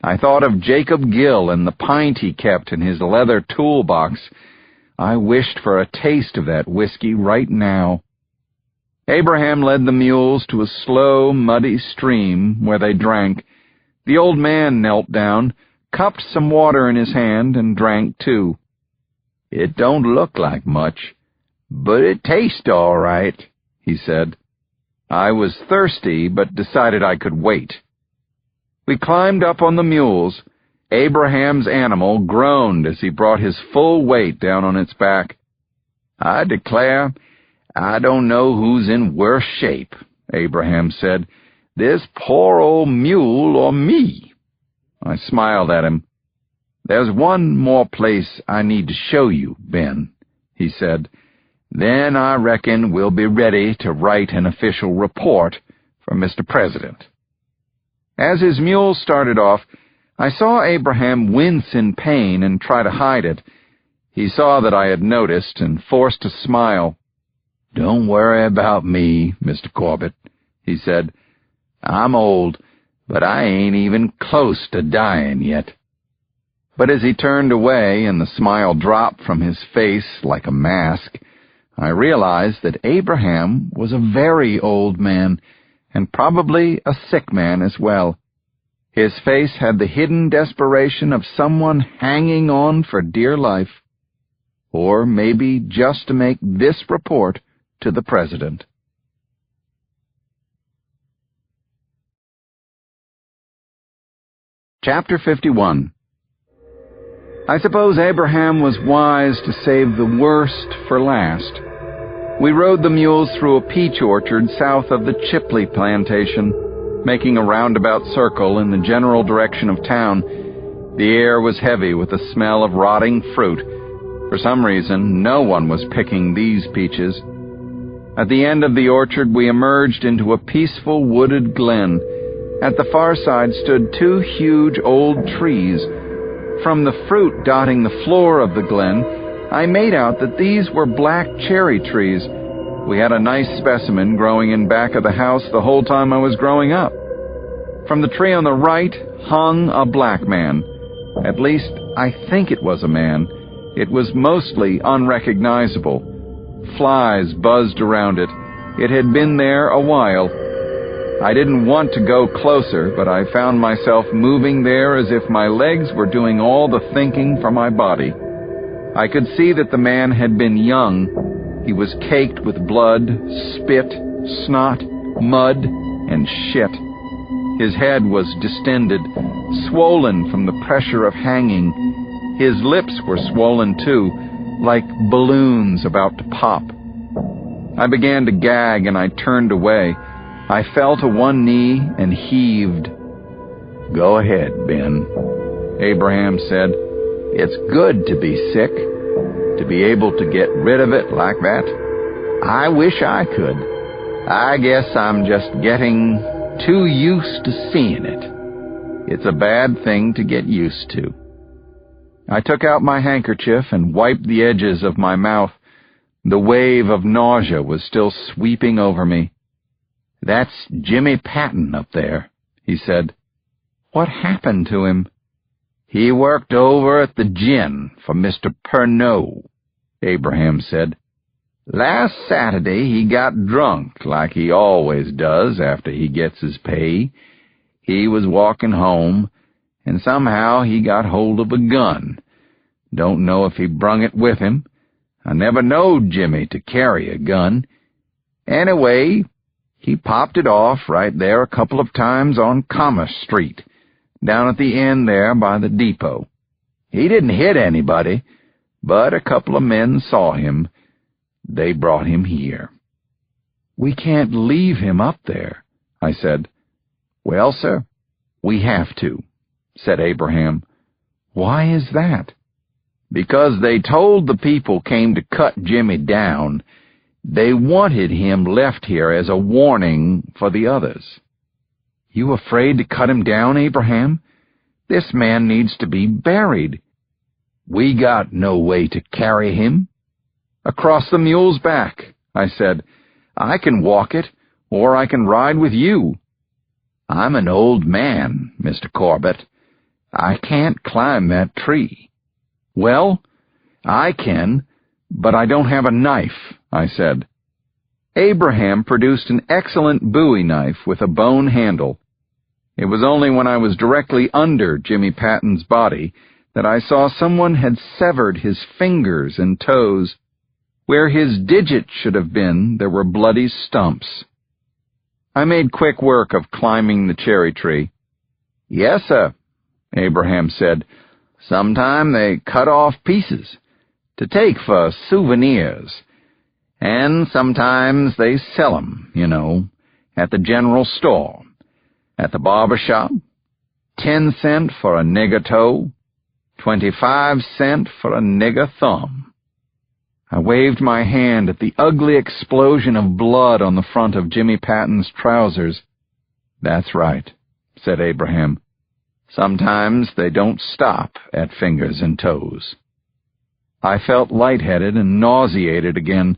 I thought of Jacob Gill and the pint he kept in his leather toolbox. I wished for a taste of that whiskey right now. Abraham led the mules to a slow, muddy stream where they drank. The old man knelt down, cupped some water in his hand, and drank too. "It don't look like much, but it tastes all right," he said. I was thirsty, but decided I could wait. We climbed up on the mules. Abraham's animal groaned as he brought his full weight down on its back. "I declare, I don't know who's in worse shape," Abraham said, "this poor old mule or me." I smiled at him. "There's one more place I need to show you, Ben," he said. "Then I reckon we'll be ready to write an official report for Mr. President." As his mule started off, I saw Abraham wince in pain and try to hide it. He saw that I had noticed and forced a smile. "Don't worry about me, Mr. Corbett," he said. "I'm old, but I ain't even close to dying yet." But as he turned away and the smile dropped from his face like a mask, I realized that Abraham was a very old man, and probably a sick man as well. His face had the hidden desperation of someone hanging on for dear life, or maybe just to make this report to the President. Chapter 51. I suppose Abraham was wise to save the worst for last. We rode the mules through a peach orchard south of the Chipley plantation, making a roundabout circle in the general direction of town. The air was heavy with the smell of rotting fruit. For some reason, no one was picking these peaches. At the end of the orchard, we emerged into a peaceful wooded glen. At the far side stood two huge old trees. From the fruit dotting the floor of the glen, I made out that these were black cherry trees. We had a nice specimen growing in back of the house the whole time I was growing up. From the tree on the right hung a black man. At least, I think it was a man. It was mostly unrecognizable. Flies buzzed around it. It had been there a while. I didn't want to go closer, but I found myself moving there as if my legs were doing all the thinking for my body. I could see that the man had been young. He was caked with blood, spit, snot, mud, and shit. His head was distended, swollen from the pressure of hanging. His lips were swollen too, like balloons about to pop. I began to gag and I turned away. I fell to one knee and heaved. "Go ahead, Ben," Abraham said. "It's good to be sick, to be able to get rid of it like that. I wish I could. I guess I'm just getting too used to seeing it. It's a bad thing to get used to." I took out my handkerchief and wiped the edges of my mouth. The wave of nausea was still sweeping over me. "That's Jimmy Patton up there," he said. "What happened to him?" "He worked over at the gin for Mr. Pernod," Abraham said. "Last Saturday he got drunk like he always does after he gets his pay. He was walking home, and somehow he got hold of a gun. Don't know if he brung it with him. I never knowed Jimmy to carry a gun. Anyway, he popped it off right there a couple of times on Commerce Street, down at the end there by the depot. He didn't hit anybody, but a couple of men saw him. They brought him here." "We can't leave him up there," I said. "Well, sir, we have to," said Abraham. "Why is that?" "Because they told the people came to cut Jimmy down. They wanted him left here as a warning for the others." "You afraid to cut him down, Abraham? This man needs to be buried." "We got no way to carry him." "Across the mule's back," I said. "I can walk it, or I can ride with you." "I'm an old man, Mr. Corbett. I can't climb that tree." "Well, I can, but I don't have a knife," I said. Abraham produced an excellent bowie knife with a bone handle. It was only when I was directly under Jimmy Patton's body that I saw someone had severed his fingers and toes. Where his digit should have been, there were bloody stumps. I made quick work of climbing the cherry tree. "Yes, sir," Abraham said. "Sometime they cut off pieces to take for souvenirs, and sometimes they sell 'em, you know, at the general store, at the barber shop. 10 cents for a nigger toe, 25 cents for a nigger thumb." I waved my hand at the ugly explosion of blood on the front of Jimmy Patton's trousers. "That's right," said Abraham. "Sometimes they don't stop at fingers and toes." I felt lightheaded and nauseated again.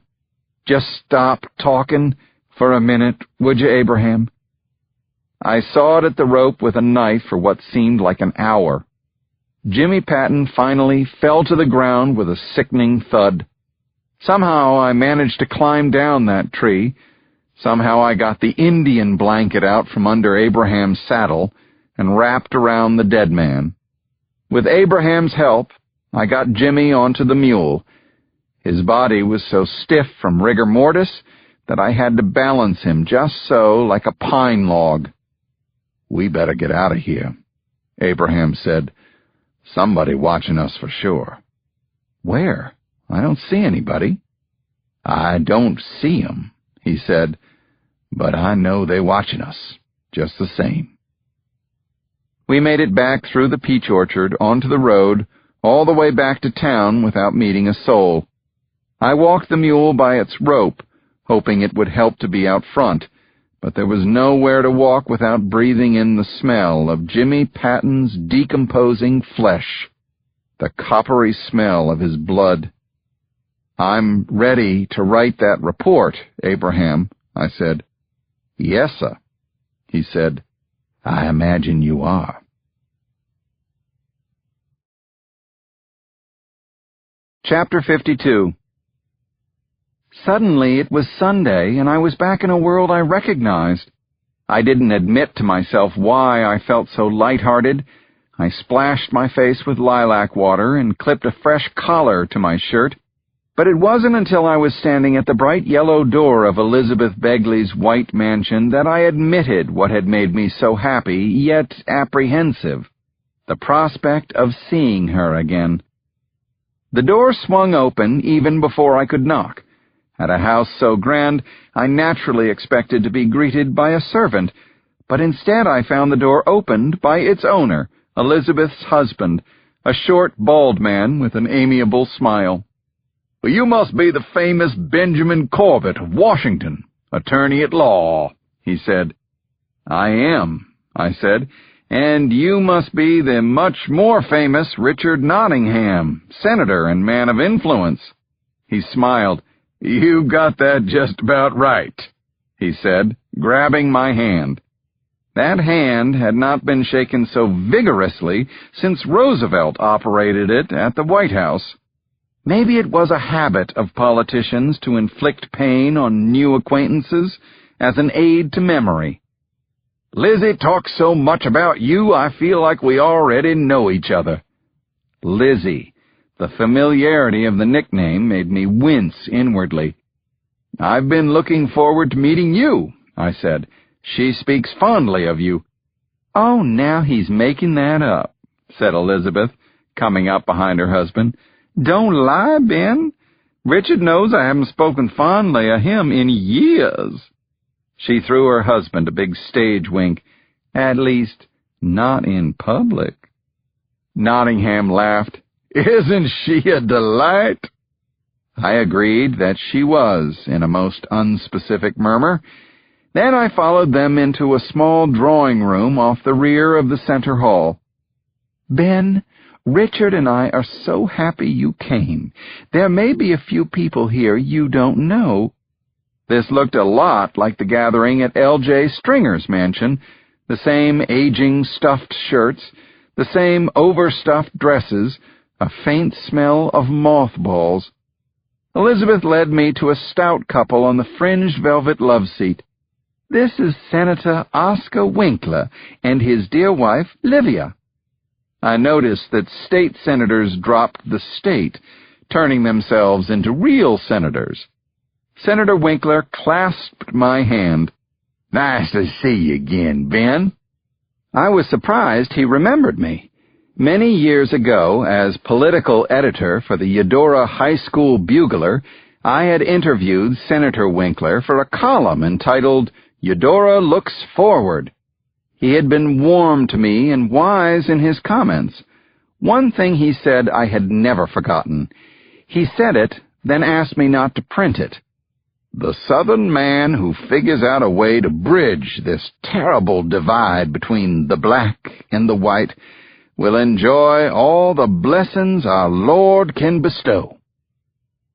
"Just stop talking for a minute, would you, Abraham?" I sawed at the rope with a knife for what seemed like an hour. Jimmy Patton finally fell to the ground with a sickening thud. Somehow I managed to climb down that tree. Somehow I got the Indian blanket out from under Abraham's saddle and wrapped around the dead man. With Abraham's help, I got Jimmy onto the mule. His body was so stiff from rigor mortis that I had to balance him just so, like a pine log. "We better get out of here," Abraham said. "Somebody watching us for sure." "Where? I don't see anybody." "I don't see 'em," he said, "but I know they watching us, just the same." We made it back through the peach orchard onto the road, all the way back to town without meeting a soul. I walked the mule by its rope, hoping it would help to be out front, but there was nowhere to walk without breathing in the smell of Jimmy Patton's decomposing flesh, the coppery smell of his blood. "I'm ready to write that report, Abraham," I said. "Yes, sir," he said. "I imagine you are." Chapter 52. Suddenly it was Sunday, and I was back in a world I recognized. I didn't admit to myself why I felt so light-hearted. I splashed my face with lilac water and clipped a fresh collar to my shirt, but it wasn't until I was standing at the bright yellow door of Elizabeth Begley's white mansion that I admitted what had made me so happy, yet apprehensive: the prospect of seeing her again. The door swung open even before I could knock. At a house so grand, I naturally expected to be greeted by a servant, but instead I found the door opened by its owner, Elizabeth's husband, a short, bald man with an amiable smile. "You must be the famous Benjamin Corbett of Washington, attorney at law," he said. "I am," I said, "and you must be the much more famous Richard Nottingham, senator and man of influence." He smiled. "You got that just about right," he said, grabbing my hand. That hand had not been shaken so vigorously since Roosevelt operated it at the White House. Maybe it was a habit of politicians to inflict pain on new acquaintances as an aid to memory. "Lizzie talks so much about you, I feel like we already know each other." Lizzie. The familiarity of the nickname made me wince inwardly. "I've been looking forward to meeting you," I said. "She speaks fondly of you." "Oh, now he's making that up," said Elizabeth, coming up behind her husband. "Don't lie, Ben. Richard knows I haven't spoken fondly of him in years." She threw her husband a big stage wink. "At least, not in public." Nottingham laughed. "Isn't she a delight?" I agreed that she was, in a most unspecific murmur. Then I followed them into a small drawing room off the rear of the center hall. "Ben, Richard and I are so happy you came. There may be a few people here you don't know." This looked a lot like the gathering at L.J. Stringer's mansion, the same aging stuffed shirts, the same overstuffed dresses, a faint smell of mothballs. Elizabeth led me to a stout couple on the fringed velvet love seat. "This is Senator Oscar Winkler and his dear wife, Livia." I noticed that state senators dropped the state, turning themselves into real senators. Senator Winkler clasped my hand. "Nice to see you again, Ben." I was surprised he remembered me. Many years ago, as political editor for the Eudora High School Bugler, I had interviewed Senator Winkler for a column entitled "Eudora Looks Forward." He had been warm to me and wise in his comments. One thing he said I had never forgotten. He said it, then asked me not to print it. "The Southern man who figures out a way to bridge this terrible divide between the black and the white will enjoy all the blessings our Lord can bestow."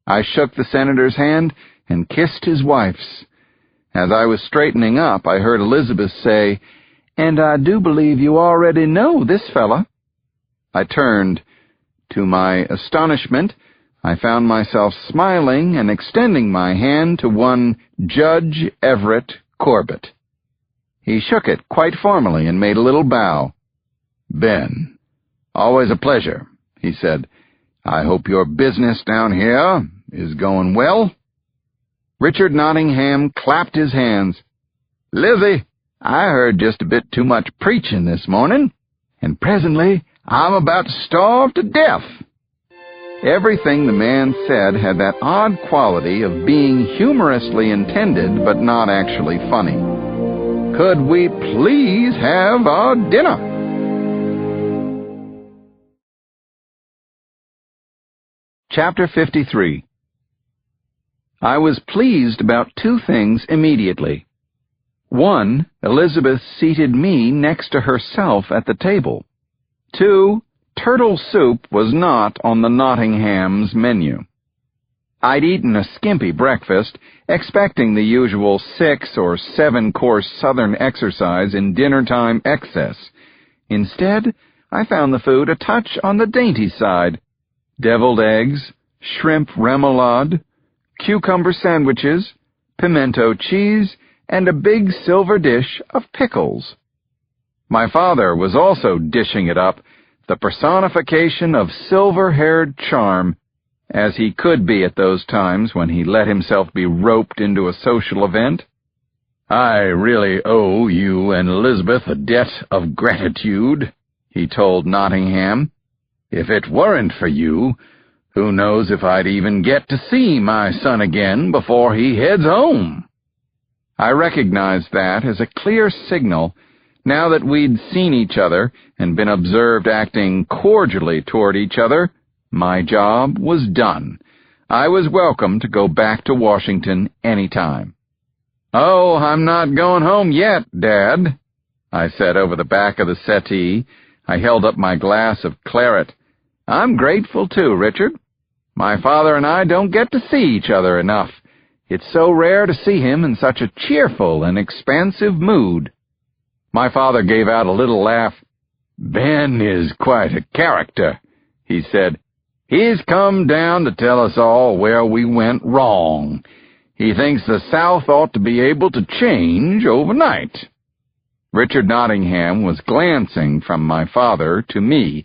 I shook the senator's hand and kissed his wife's. As I was straightening up, I heard Elizabeth say, "And I do believe you already know this fella." I turned. To my astonishment, I found myself smiling and extending my hand to one Judge Everett Corbett. He shook it quite formally and made a little bow. "Ben, always a pleasure," he said. "I hope your business down here is going well." Richard Nottingham clapped his hands. "Lizzie, I heard just a bit too much preaching this morning, and presently I'm about to starve to death." Everything the man said had that odd quality of being humorously intended but not actually funny. Could we please have our dinner? Chapter 53. I was pleased about two things immediately. One, Elizabeth seated me next to herself at the table. Two, turtle soup was not on the Nottingham's menu. I'd eaten a skimpy breakfast, expecting the usual 6 or 7 course Southern exercise in dinner-time excess. Instead, I found the food a touch on the dainty side. Deviled eggs, shrimp remoulade, cucumber sandwiches, pimento cheese, and a big silver dish of pickles. My father was also dishing it up, the personification of silver-haired charm, as he could be at those times when he let himself be roped into a social event. "I really owe you and Elizabeth a debt of gratitude," he told Nottingham. "If it weren't for you, who knows if I'd even get to see my son again before he heads home." I recognized that as a clear signal, now that we'd seen each other and been observed acting cordially toward each other. My job was done. I was welcome to go back to Washington any time. "Oh, I'm not going home yet, Dad," I said over the back of the settee. I held up my glass of claret. "I'm grateful too, Richard. My father and I don't get to see each other enough. It's so rare to see him in such a cheerful and expansive mood." My father gave out a little laugh. "Ben is quite a character," he said. "He's come down to tell us all where we went wrong. He thinks the South ought to be able to change overnight." Richard Nottingham was glancing from my father to me,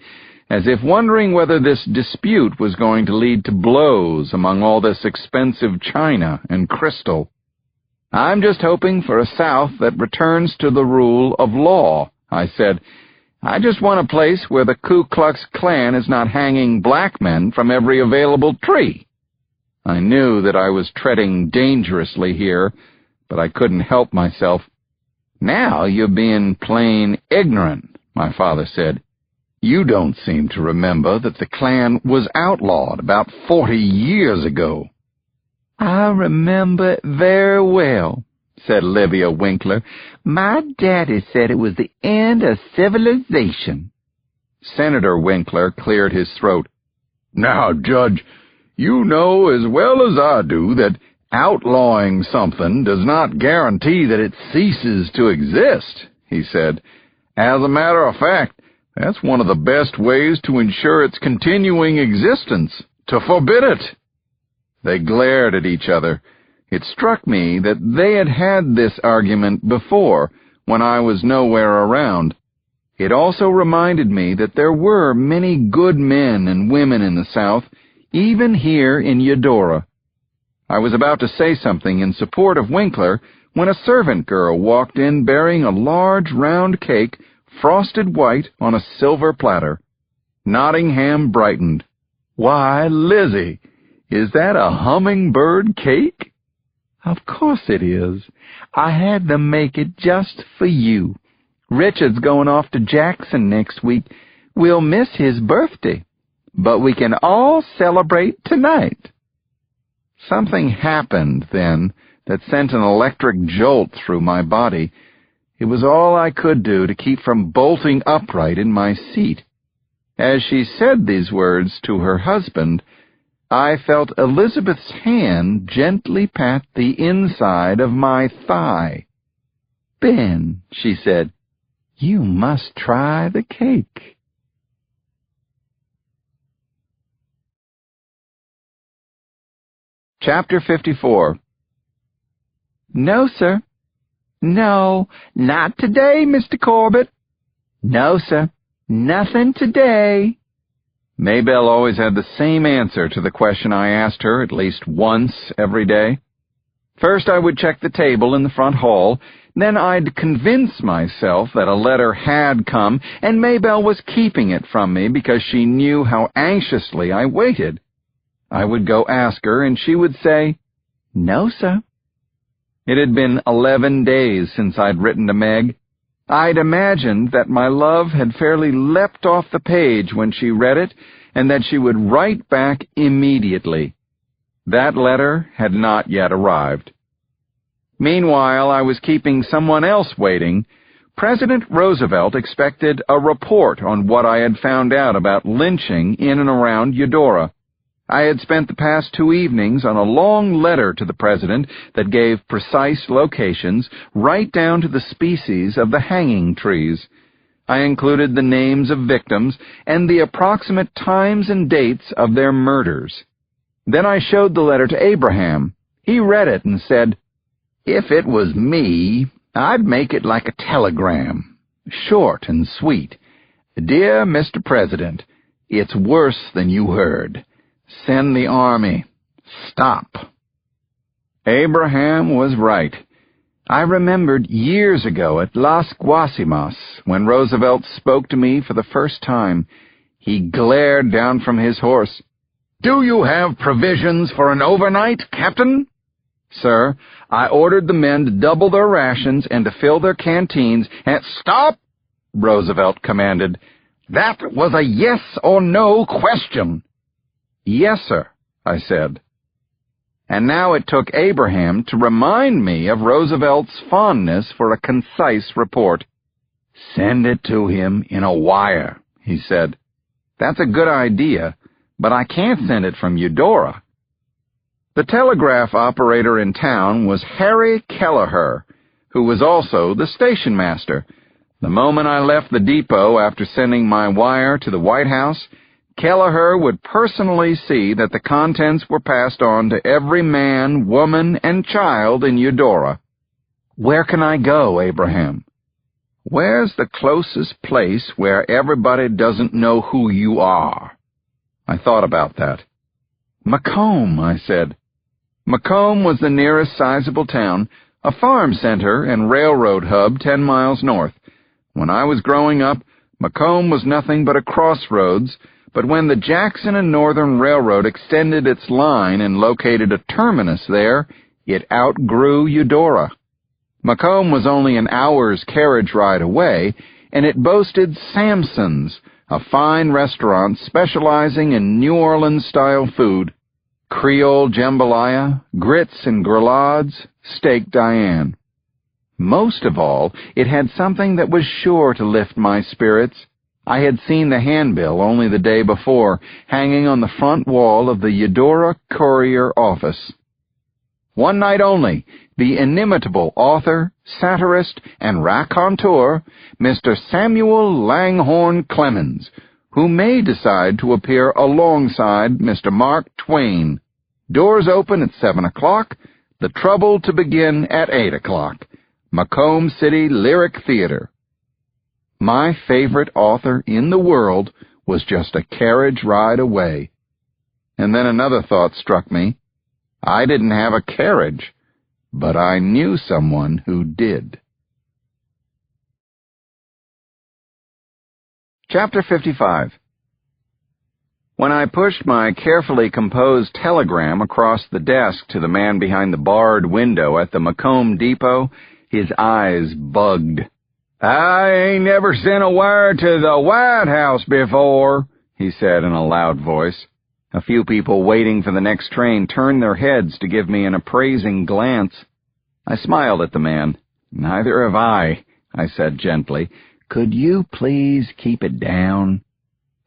as if wondering whether this dispute was going to lead to blows among all this expensive china and crystal. "I'm just hoping for a South that returns to the rule of law," I said. "I just want a place where the Ku Klux Klan is not hanging black men from every available tree." I knew that I was treading dangerously here, but I couldn't help myself. "Now you're being plain ignorant," my father said. "You don't seem to remember that the Klan was outlawed about 40 years ago." "I remember it very well," said Olivia Winkler. "My daddy said it was the end of civilization." Senator Winkler cleared his throat. "Now, Judge, you know as well as I do that outlawing something does not guarantee that it ceases to exist," he said. "As a matter of fact, that's one of the best ways to ensure its continuing existence, to forbid it." They glared at each other. It struck me that they had had this argument before, when I was nowhere around. It also reminded me that there were many good men and women in the South, even here in Eudora. I was about to say something in support of Winkler when a servant girl walked in bearing a large round cake, frosted white on a silver platter. Nottingham brightened. "Why, Lizzie, is that a hummingbird cake?" "Of course it is. I had them make it just for you. Richard's going off to Jackson next week. We'll miss his birthday, but we can all celebrate tonight." Something happened then that sent an electric jolt through my body. It was all I could do to keep from bolting upright in my seat. As she said these words to her husband, I felt Elizabeth's hand gently pat the inside of my thigh. "Ben," she said, "you must try the cake." Chapter 54. "No, sir." "No, not today, Mr. Corbett." "No, sir, nothing today." Maybelle always had the same answer to the question I asked her at least once every day. First I would check the table in the front hall, then I'd convince myself that a letter had come, and Maybelle was keeping it from me because she knew how anxiously I waited. I would go ask her, and she would say, "No, sir." It had been 11 days since I'd written to Meg. I'd imagined that my love had fairly leapt off the page when she read it, and that she would write back immediately. That letter had not yet arrived. Meanwhile, I was keeping someone else waiting. President Roosevelt expected a report on what I had found out about lynching in and around Eudora. I had spent the past 2 evenings on a long letter to the president that gave precise locations, right down to the species of the hanging trees. I included the names of victims and the approximate times and dates of their murders. Then I showed the letter to Abraham. He read it and said, "If it was me, I'd make it like a telegram, short and sweet. Dear Mr. President, it's worse than you heard. Send the army. Stop." Abraham was right. I remembered years ago at Las Guasimas, when Roosevelt spoke to me for the first time. He glared down from his horse. "Do you have provisions for an overnight, Captain?" "Sir, I ordered the men to double their rations and to fill their canteens and—" "Stop!" Roosevelt commanded. "That was a yes or no question." "Yes, sir," I said. And now it took Abraham to remind me of Roosevelt's fondness for a concise report. "Send it to him in a wire," he said. "That's a good idea, but I can't send it from Eudora." The telegraph operator in town was Harry Kelleher, who was also the station master. The moment I left the depot after sending my wire to the White House, Kelleher would personally see that the contents were passed on to every man, woman, and child in Eudora. "Where can I go, Abraham?" "Where's the closest place where everybody doesn't know who you are?" I thought about that. "Macomb," I said. Macomb was the nearest sizable town, a farm center and railroad hub 10 miles north. When I was growing up, Macomb was nothing but a crossroads, but when the Jackson and Northern Railroad extended its line and located a terminus there, it outgrew Eudora. Macomb was only an hour's carriage ride away, and it boasted Samson's, a fine restaurant specializing in New Orleans-style food. Creole jambalaya, grits and grillades, steak Diane. Most of all, it had something that was sure to lift my spirits. I had seen the handbill only the day before, hanging on the front wall of the Eudora Courier office. One night only, the inimitable author, satirist, and raconteur, Mr. Samuel Langhorne Clemens, who may decide to appear alongside Mr. Mark Twain. Doors open at 7 o'clock, the trouble to begin at 8 o'clock. Macomb City Lyric Theater. My favorite author in the world was just a carriage ride away. And then another thought struck me. I didn't have a carriage, but I knew someone who did. Chapter 55. When I pushed my carefully composed telegram across the desk to the man behind the barred window at the Macomb depot, his eyes bugged. "I ain't never sent a wire to the White House before," he said in a loud voice. A few people waiting for the next train turned their heads to give me an appraising glance. I smiled at the man. "Neither have I," I said gently. "Could you please keep it down?"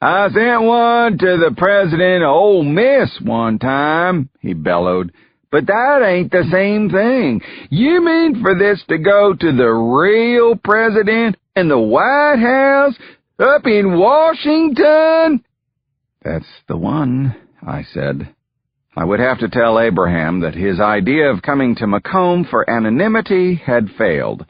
"I sent one to the president of Ole Miss one time," he bellowed. "But that ain't the same thing. You mean for this to go to the real president in the White House up in Washington?" "That's the one," I said. I would have to tell Abraham that his idea of coming to Macomb for anonymity had failed.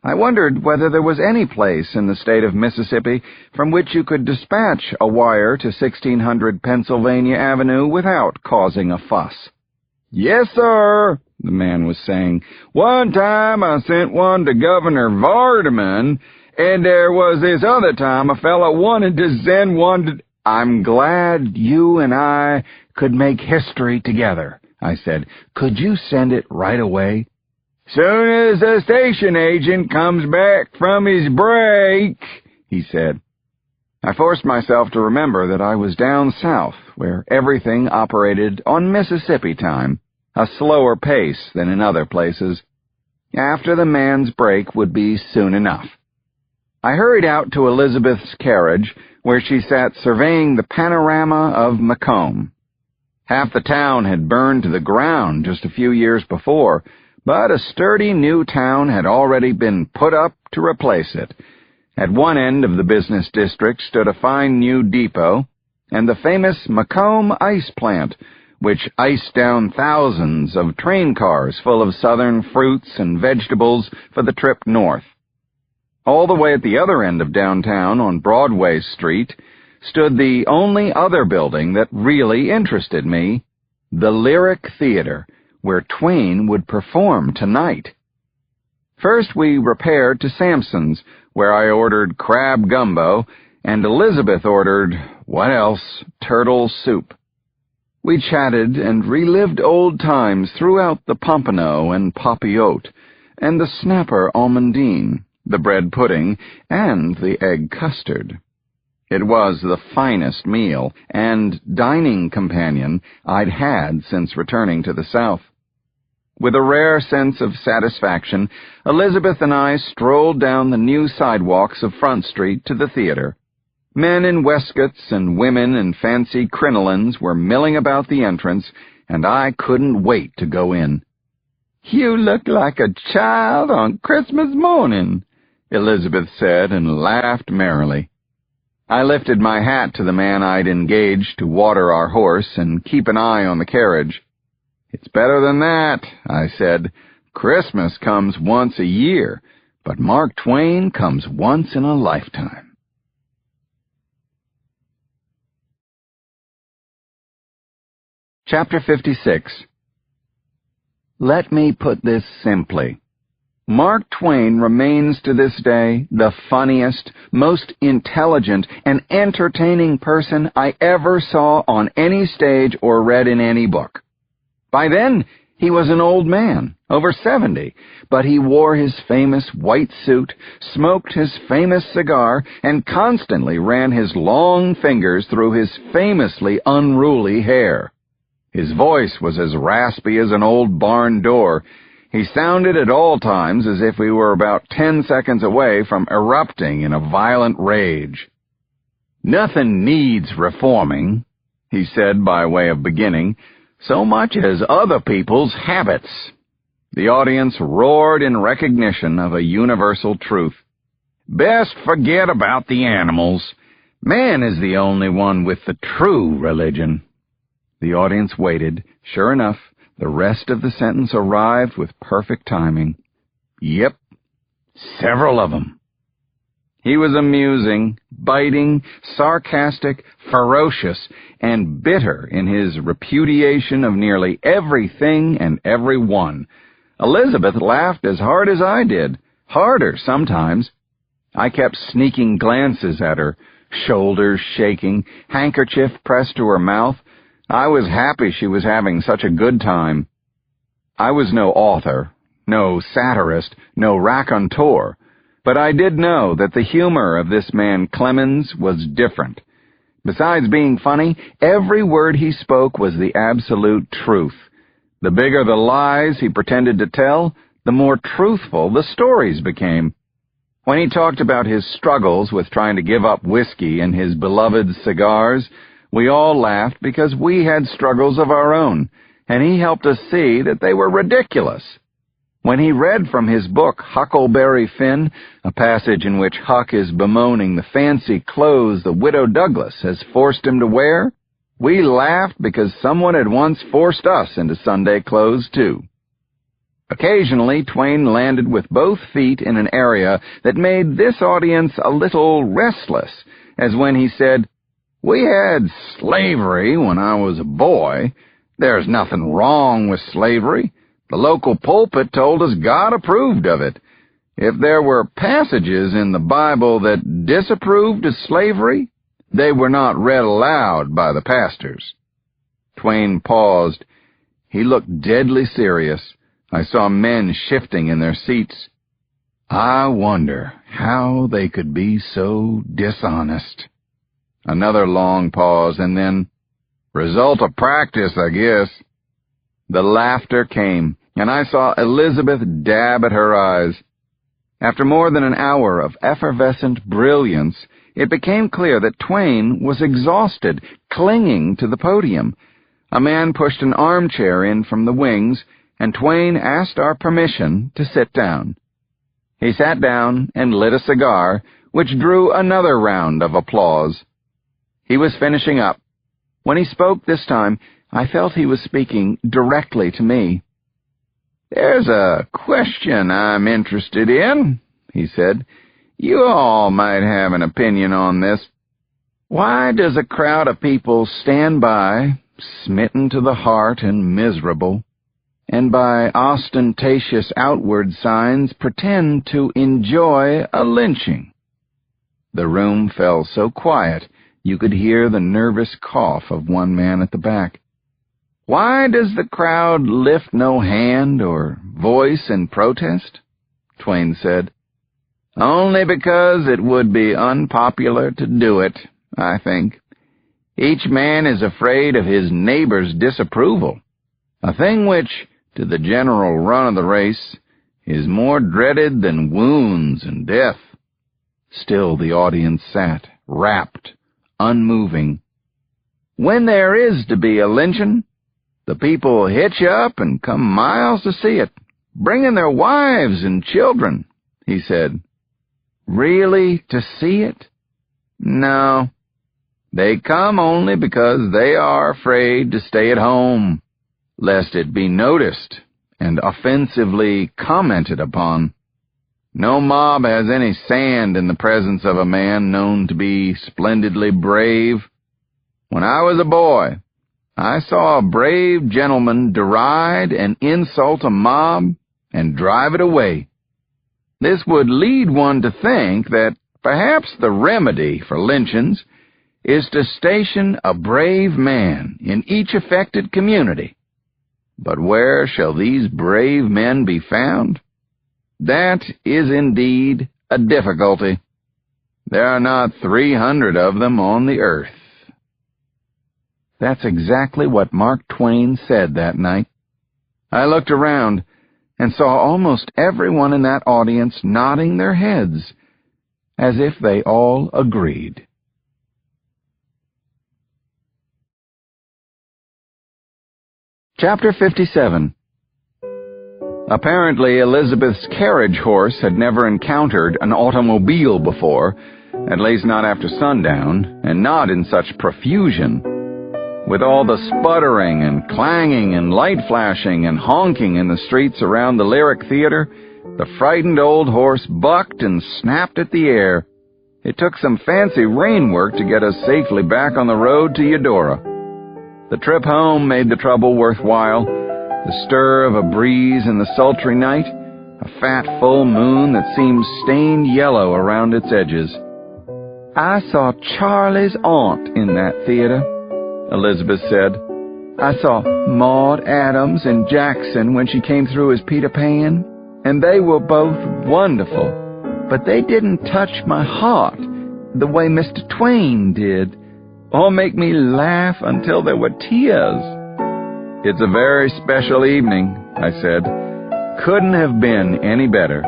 I wondered whether there was any place in the state of Mississippi from which you could dispatch a wire to 1600 Pennsylvania Avenue without causing a fuss. "Yes, sir," the man was saying. "One time I sent one to Governor Vardaman, and there was this other time a fellow wanted to send one to—" "I'm glad you and I could make history together," I said. "Could you send it right away?" "Soon as the station agent comes back from his break," he said. I forced myself to remember that I was down south, where everything operated on Mississippi time, a slower pace than in other places. After the man's break would be soon enough. I hurried out to Elizabeth's carriage, where she sat surveying the panorama of Macomb. Half the town had burned to the ground just a few years before, but a sturdy new town had already been put up to replace it. At one end of the business district stood a fine new depot, and the famous Macomb ice plant, which iced down thousands of train cars full of southern fruits and vegetables for the trip north. All the way at the other end of downtown, on Broadway Street, stood the only other building that really interested me, the Lyric Theater, where Twain would perform tonight. First we repaired to Sampson's, where I ordered crab gumbo, and Elizabeth ordered, what else, turtle soup. We chatted and relived old times throughout the pompano and papillote, and the snapper almondine, the bread pudding, and the egg custard. It was the finest meal and dining companion I'd had since returning to the South. With a rare sense of satisfaction, Elizabeth and I strolled down the new sidewalks of Front Street to the theater. Men in waistcoats and women in fancy crinolines were milling about the entrance, and I couldn't wait to go in. "You look like a child on Christmas morning," Elizabeth said, and laughed merrily. I lifted my hat to the man I'd engaged to water our horse and keep an eye on the carriage. "It's better than that," I said. "Christmas comes once a year, but Mark Twain comes once in a lifetime." Chapter 56. Let me put this simply. Mark Twain remains to this day the funniest, most intelligent, and entertaining person I ever saw on any stage or read in any book. By then, he was an old man, over 70, but he wore his famous white suit, smoked his famous cigar, and constantly ran his long fingers through his famously unruly hair. His voice was as raspy as an old barn door. He sounded at all times as if we were about 10 seconds away from erupting in a violent rage. "Nothing needs reforming," he said by way of beginning, "so much as other people's habits." The audience roared in recognition of a universal truth. "Best forget about the animals. Man is the only one with the true religion." The audience waited. Sure enough, the rest of the sentence arrived with perfect timing. "Yep, several of them." He was amusing, biting, sarcastic, ferocious, and bitter in his repudiation of nearly everything and everyone. Elizabeth laughed as hard as I did, harder sometimes. I kept sneaking glances at her, shoulders shaking, handkerchief pressed to her mouth. I was happy she was having such a good time. I was no author, no satirist, no raconteur, but I did know that the humor of this man Clemens was different. Besides being funny, every word he spoke was the absolute truth. The bigger the lies he pretended to tell, the more truthful the stories became. When he talked about his struggles with trying to give up whiskey and his beloved cigars, we all laughed because we had struggles of our own, and he helped us see that they were ridiculous. When he read from his book Huckleberry Finn, a passage in which Huck is bemoaning the fancy clothes the Widow Douglas has forced him to wear, we laughed because someone had once forced us into Sunday clothes, too. Occasionally, Twain landed with both feet in an area that made this audience a little restless, as when he said, "We had slavery when I was a boy. There's nothing wrong with slavery. The local pulpit told us God approved of it. If there were passages in the Bible that disapproved of slavery, they were not read aloud by the pastors." Twain paused. He looked deadly serious. I saw men shifting in their seats. I wonder how they could be so dishonest. Another long pause, and then, result of practice, I guess. The laughter came, and I saw Elizabeth dab at her eyes. After more than an hour of effervescent brilliance, it became clear that Twain was exhausted, clinging to the podium. A man pushed an armchair in from the wings, and Twain asked our permission to sit down. He sat down and lit a cigar, which drew another round of applause. He was finishing up. When he spoke this time, I felt he was speaking directly to me. "There's a question I'm interested in," he said. "You all might have an opinion on this. Why does a crowd of people stand by, smitten to the heart and miserable, and by ostentatious outward signs pretend to enjoy a lynching?" The room fell so quiet you could hear the nervous cough of one man at the back. "Why does the crowd lift no hand or voice in protest?" Twain said. "Only because it would be unpopular to do it, I think. Each man is afraid of his neighbor's disapproval, a thing which, to the general run of the race, is more dreaded than wounds and death." Still the audience sat, rapt, unmoving. "When there is to be a lynching, the people hitch up and come miles to see it, bringing their wives and children," he said. "Really to see it? No. They come only because they are afraid to stay at home, lest it be noticed and offensively commented upon. No mob has any sand in the presence of a man known to be splendidly brave. When I was a boy, I saw a brave gentleman deride and insult a mob and drive it away. This would lead one to think that perhaps the remedy for lynchings is to station a brave man in each affected community. But where shall these brave men be found? That is indeed a difficulty. There are not 300 of them on the earth." That's exactly what Mark Twain said that night. I looked around and saw almost everyone in that audience nodding their heads, as if they all agreed. Chapter 57. Apparently, Elizabeth's carriage horse had never encountered an automobile before, at least not after sundown, and not in such profusion. With all the sputtering and clanging and light flashing and honking in the streets around the Lyric Theater, the frightened old horse bucked and snapped at the air. It took some fancy rain work to get us safely back on the road to Eudora. The trip home made the trouble worthwhile. The stir of a breeze in the sultry night, a fat full moon that seemed stained yellow around its edges. "I saw Charlie's aunt in that theater," Elizabeth said. "I saw Maud Adams and Jackson when she came through as Peter Pan, and they were both wonderful, but they didn't touch my heart the way Mr. Twain did, or make me laugh until there were tears." "It's a very special evening," I said. "Couldn't have been any better."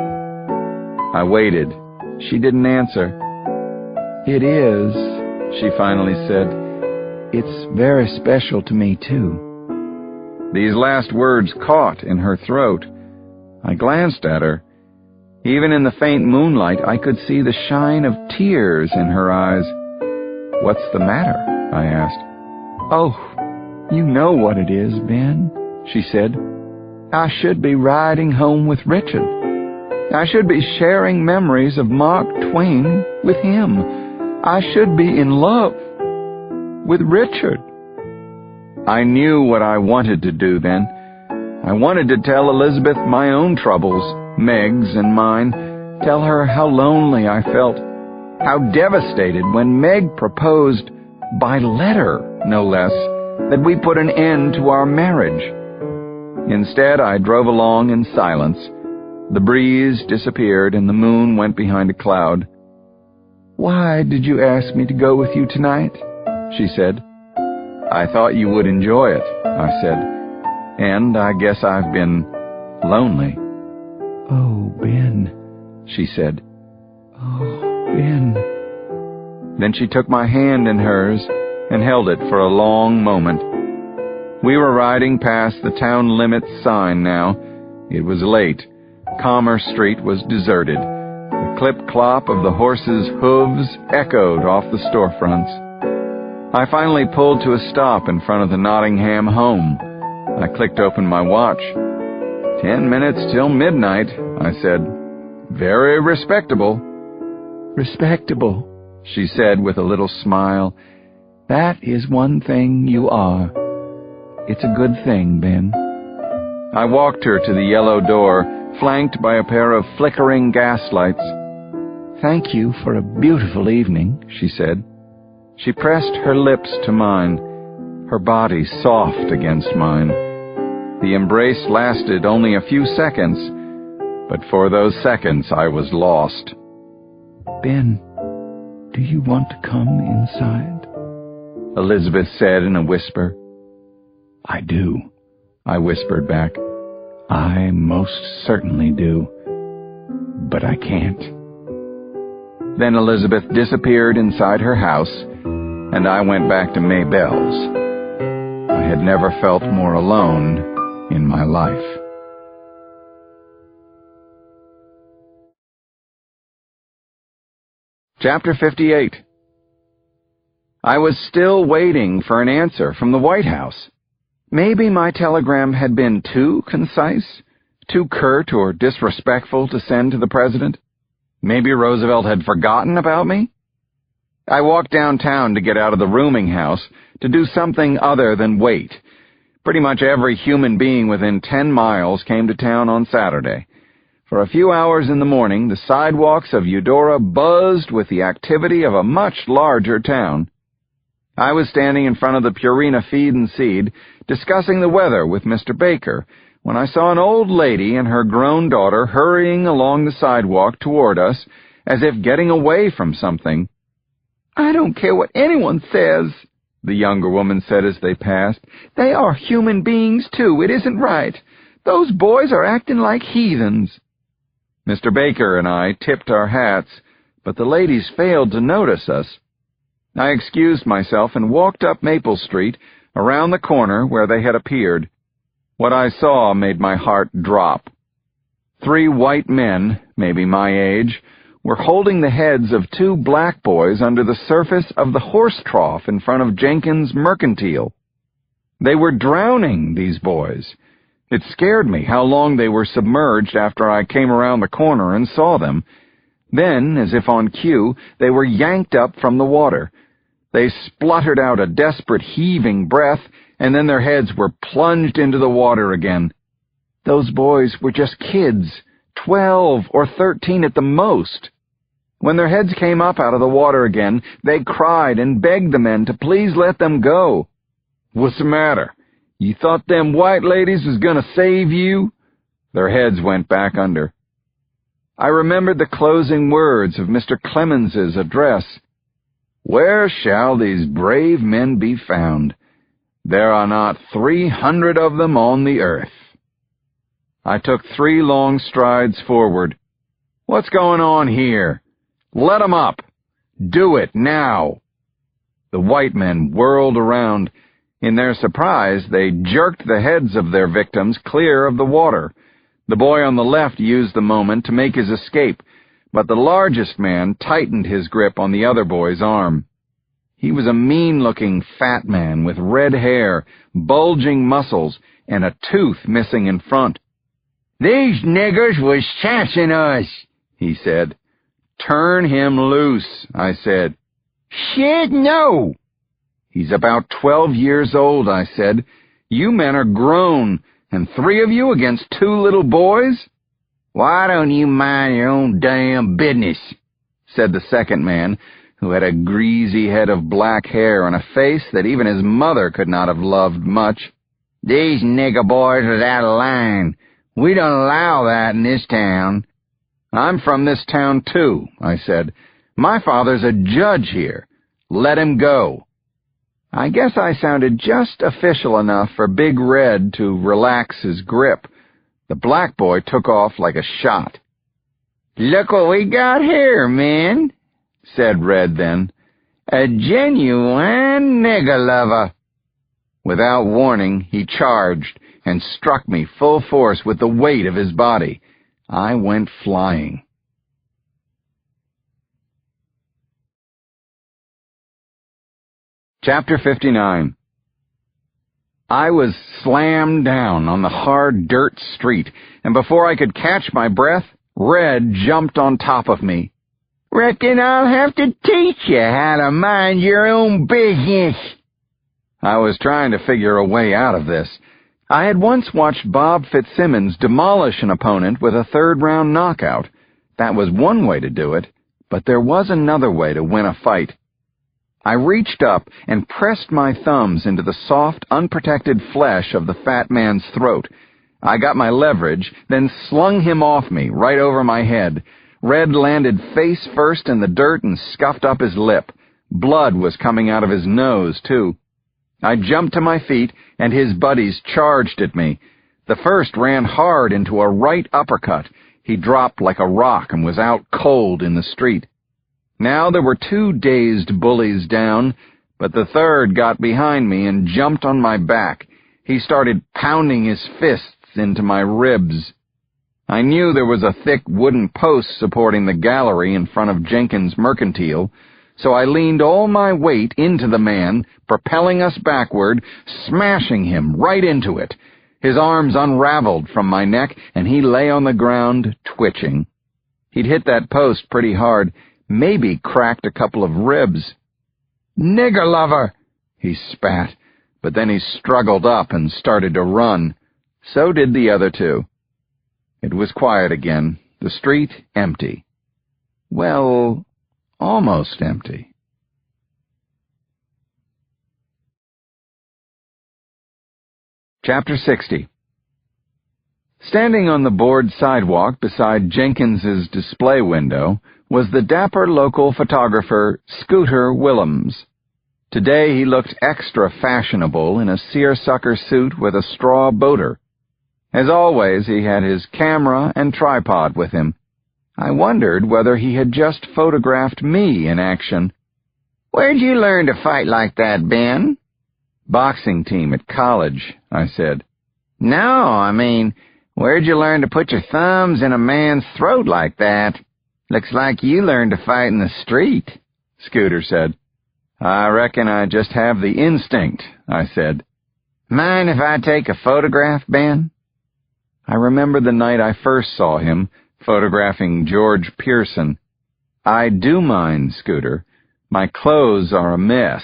I waited. She didn't answer. "It is," she finally said. "It's very special to me, too." These last words caught in her throat. I glanced at her. Even in the faint moonlight, I could see the shine of tears in her eyes. "What's the matter?" I asked. "Oh, you know what it is, Ben," she said. "I should be riding home with Richard. I should be sharing memories of Mark Twain with him. I should be in love with Richard." I knew what I wanted to do then. I wanted to tell Elizabeth my own troubles, Meg's and mine, tell her how lonely I felt, how devastated when Meg proposed, by letter, no less, that we put an end to our marriage. Instead, I drove along in silence. The breeze disappeared and the moon went behind a cloud. "Why did you ask me to go with you tonight?" she said. "I thought you would enjoy it," I said. "And I guess I've been lonely." "Oh, Ben," she said. "Oh, Ben." Then she took my hand in hers and held it for a long moment. We were riding past the town limits sign now. It was late. Commerce Street was deserted. The clip-clop of the horses' hooves echoed off the storefronts. I finally pulled to a stop in front of the Nottingham home. I clicked open my watch. 10 minutes till midnight, I said. Very respectable. Respectable, she said with a little smile. That is one thing you are. It's a good thing, Ben. I walked her to the yellow door, flanked by a pair of flickering gaslights. Thank you for a beautiful evening, she said. She pressed her lips to mine, her body soft against mine. The embrace lasted only a few seconds, but for those seconds I was lost. Ben, do you want to come inside? Elizabeth said in a whisper. I do, I whispered back. I most certainly do, but I can't. Then Elizabeth disappeared inside her house, and I went back to Maybelle's. I had never felt more alone in my life. Chapter 58. I was still waiting for an answer from the White House. Maybe my telegram had been too concise, too curt or disrespectful to send to the president. Maybe Roosevelt had forgotten about me. I walked downtown to get out of the rooming house to do something other than wait. Pretty much every human being within 10 miles came to town on Saturday. For a few hours in the morning, the sidewalks of Eudora buzzed with the activity of a much larger town. I was standing in front of the Purina Feed and Seed, discussing the weather with Mr. Baker, when I saw an old lady and her grown daughter hurrying along the sidewalk toward us, as if getting away from something. I don't care what anyone says, the younger woman said as they passed. They are human beings, too. It isn't right. Those boys are acting like heathens. Mr. Baker and I tipped our hats, but the ladies failed to notice us. I excused myself and walked up Maple Street, around the corner where they had appeared. What I saw made my heart drop. 3 white men, maybe my age, were holding the heads of 2 black boys under the surface of the horse trough in front of Jenkins' Mercantile. They were drowning, these boys. It scared me how long they were submerged after I came around the corner and saw them. Then, as if on cue, they were yanked up from the water. They spluttered out a desperate heaving breath, and then their heads were plunged into the water again. Those boys were just kids, 12 or 13 at the most. When their heads came up out of the water again, they cried and begged the men to please let them go. What's the matter? You thought them white ladies was gonna save you? Their heads went back under. I remembered the closing words of Mr. Clemens's address. Where shall these brave men be found? There are not 300 of them on the earth. I took 3 long strides forward. What's going on here? Let 'em up. Do it now. The white men whirled around. In their surprise, they jerked the heads of their victims clear of the water. The boy on the left used the moment to make his escape, but the largest man tightened his grip on the other boy's arm. He was a mean-looking fat man with red hair, bulging muscles, and a tooth missing in front. These niggers was chancing us, he said. Turn him loose, I said. Shit, no! He's about 12 years old, I said. You men are grown, and 3 of you against 2 little boys? Why don't you mind your own damn business, said the second man, who had a greasy head of black hair and a face that even his mother could not have loved much. "These nigger boys was out of line. We don't allow that in this town." "I'm from this town, too," I said. "My father's a judge here. Let him go." I guess I sounded just official enough for Big Red to relax his grip. The black boy took off like a shot. "Look what we got here, men," said Red then. "A genuine nigger lover." Without warning, he charged and struck me full force with the weight of his body. I went flying. Chapter 59. I was slammed down on the hard dirt street, and before I could catch my breath, Red jumped on top of me. "Reckon I'll have to teach you how to mind your own business." I was trying to figure a way out of this. I had once watched Bob Fitzsimmons demolish an opponent with a third-round knockout. That was one way to do it, but there was another way to win a fight. I reached up and pressed my thumbs into the soft, unprotected flesh of the fat man's throat. I got my leverage, then slung him off me, right over my head. Red landed face first in the dirt and scuffed up his lip. Blood was coming out of his nose, too. I jumped to my feet, and his buddies charged at me. The first ran hard into a right uppercut. He dropped like a rock and was out cold in the street. Now there were 2 dazed bullies down, but the third got behind me and jumped on my back. He started pounding his fists into my ribs. I knew there was a thick wooden post supporting the gallery in front of Jenkins' Mercantile, so I leaned all my weight into the man, propelling us backward, smashing him right into it. His arms unraveled from my neck, and he lay on the ground, twitching. He'd hit that post pretty hard, maybe cracked a couple of ribs. "Nigger lover!" he spat, but then he struggled up and started to run. So did the other 2. It was quiet again, the street empty. Well, almost empty. Chapter 60. Standing on the board sidewalk beside Jenkins's display window was the dapper local photographer Scooter Willems. Today he looked extra fashionable in a seersucker suit with a straw boater. As always, he had his camera and tripod with him. I wondered whether he had just photographed me in action. "Where'd you learn to fight like that, Ben?" "Boxing team at college," I said. "No, I mean, where'd you learn to put your thumbs in a man's throat like that? Looks like you learned to fight in the street," Scooter said. "I reckon I just have the instinct," I said. "Mind if I take a photograph, Ben?" I remember the night I first saw him, photographing George Pearson. "I do mind, Scooter. My clothes are a mess."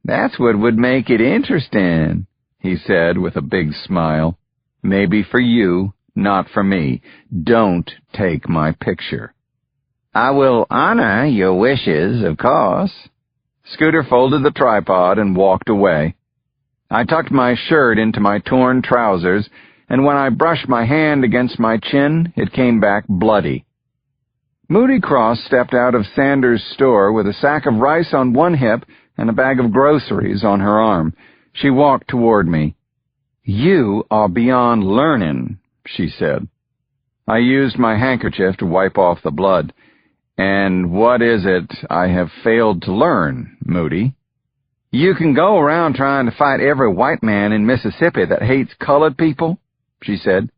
"That's what would make it interesting," he said with a big smile. "Maybe for you, not for me. Don't take my picture." "I will honor your wishes, of course." Scooter folded the tripod and walked away. I tucked my shirt into my torn trousers, and when I brushed my hand against my chin, it came back bloody. Moody Cross stepped out of Sanders' store with a sack of rice on one hip and a bag of groceries on her arm. She walked toward me. "You are beyond learning," she said. I used my handkerchief to wipe off the blood. "And what is it I have failed to learn, Moody?" "You can go around trying to fight every white man in Mississippi that hates colored people," she said,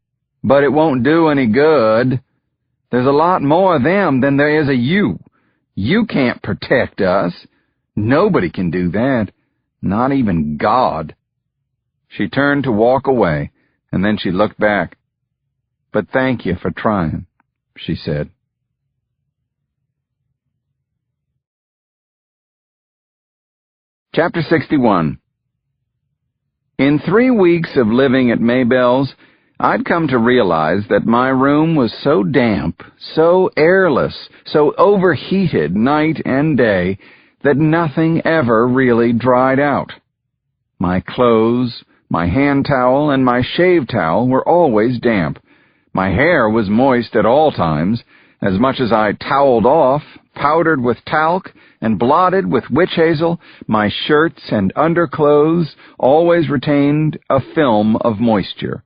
"but it won't do any good. There's a lot more of them than there is of you. You can't protect us. Nobody can do that, not even God." She turned to walk away, and then she looked back. "But thank you for trying," she said. Chapter 61. In 3 weeks of living at Maybell's, I'd come to realize that my room was so damp, so airless, so overheated night and day, that nothing ever really dried out. My clothes, my hand towel, and my shave towel were always damp. My hair was moist at all times, as much as I toweled off, powdered with talc, and blotted with witch hazel. My shirts and underclothes always retained a film of moisture.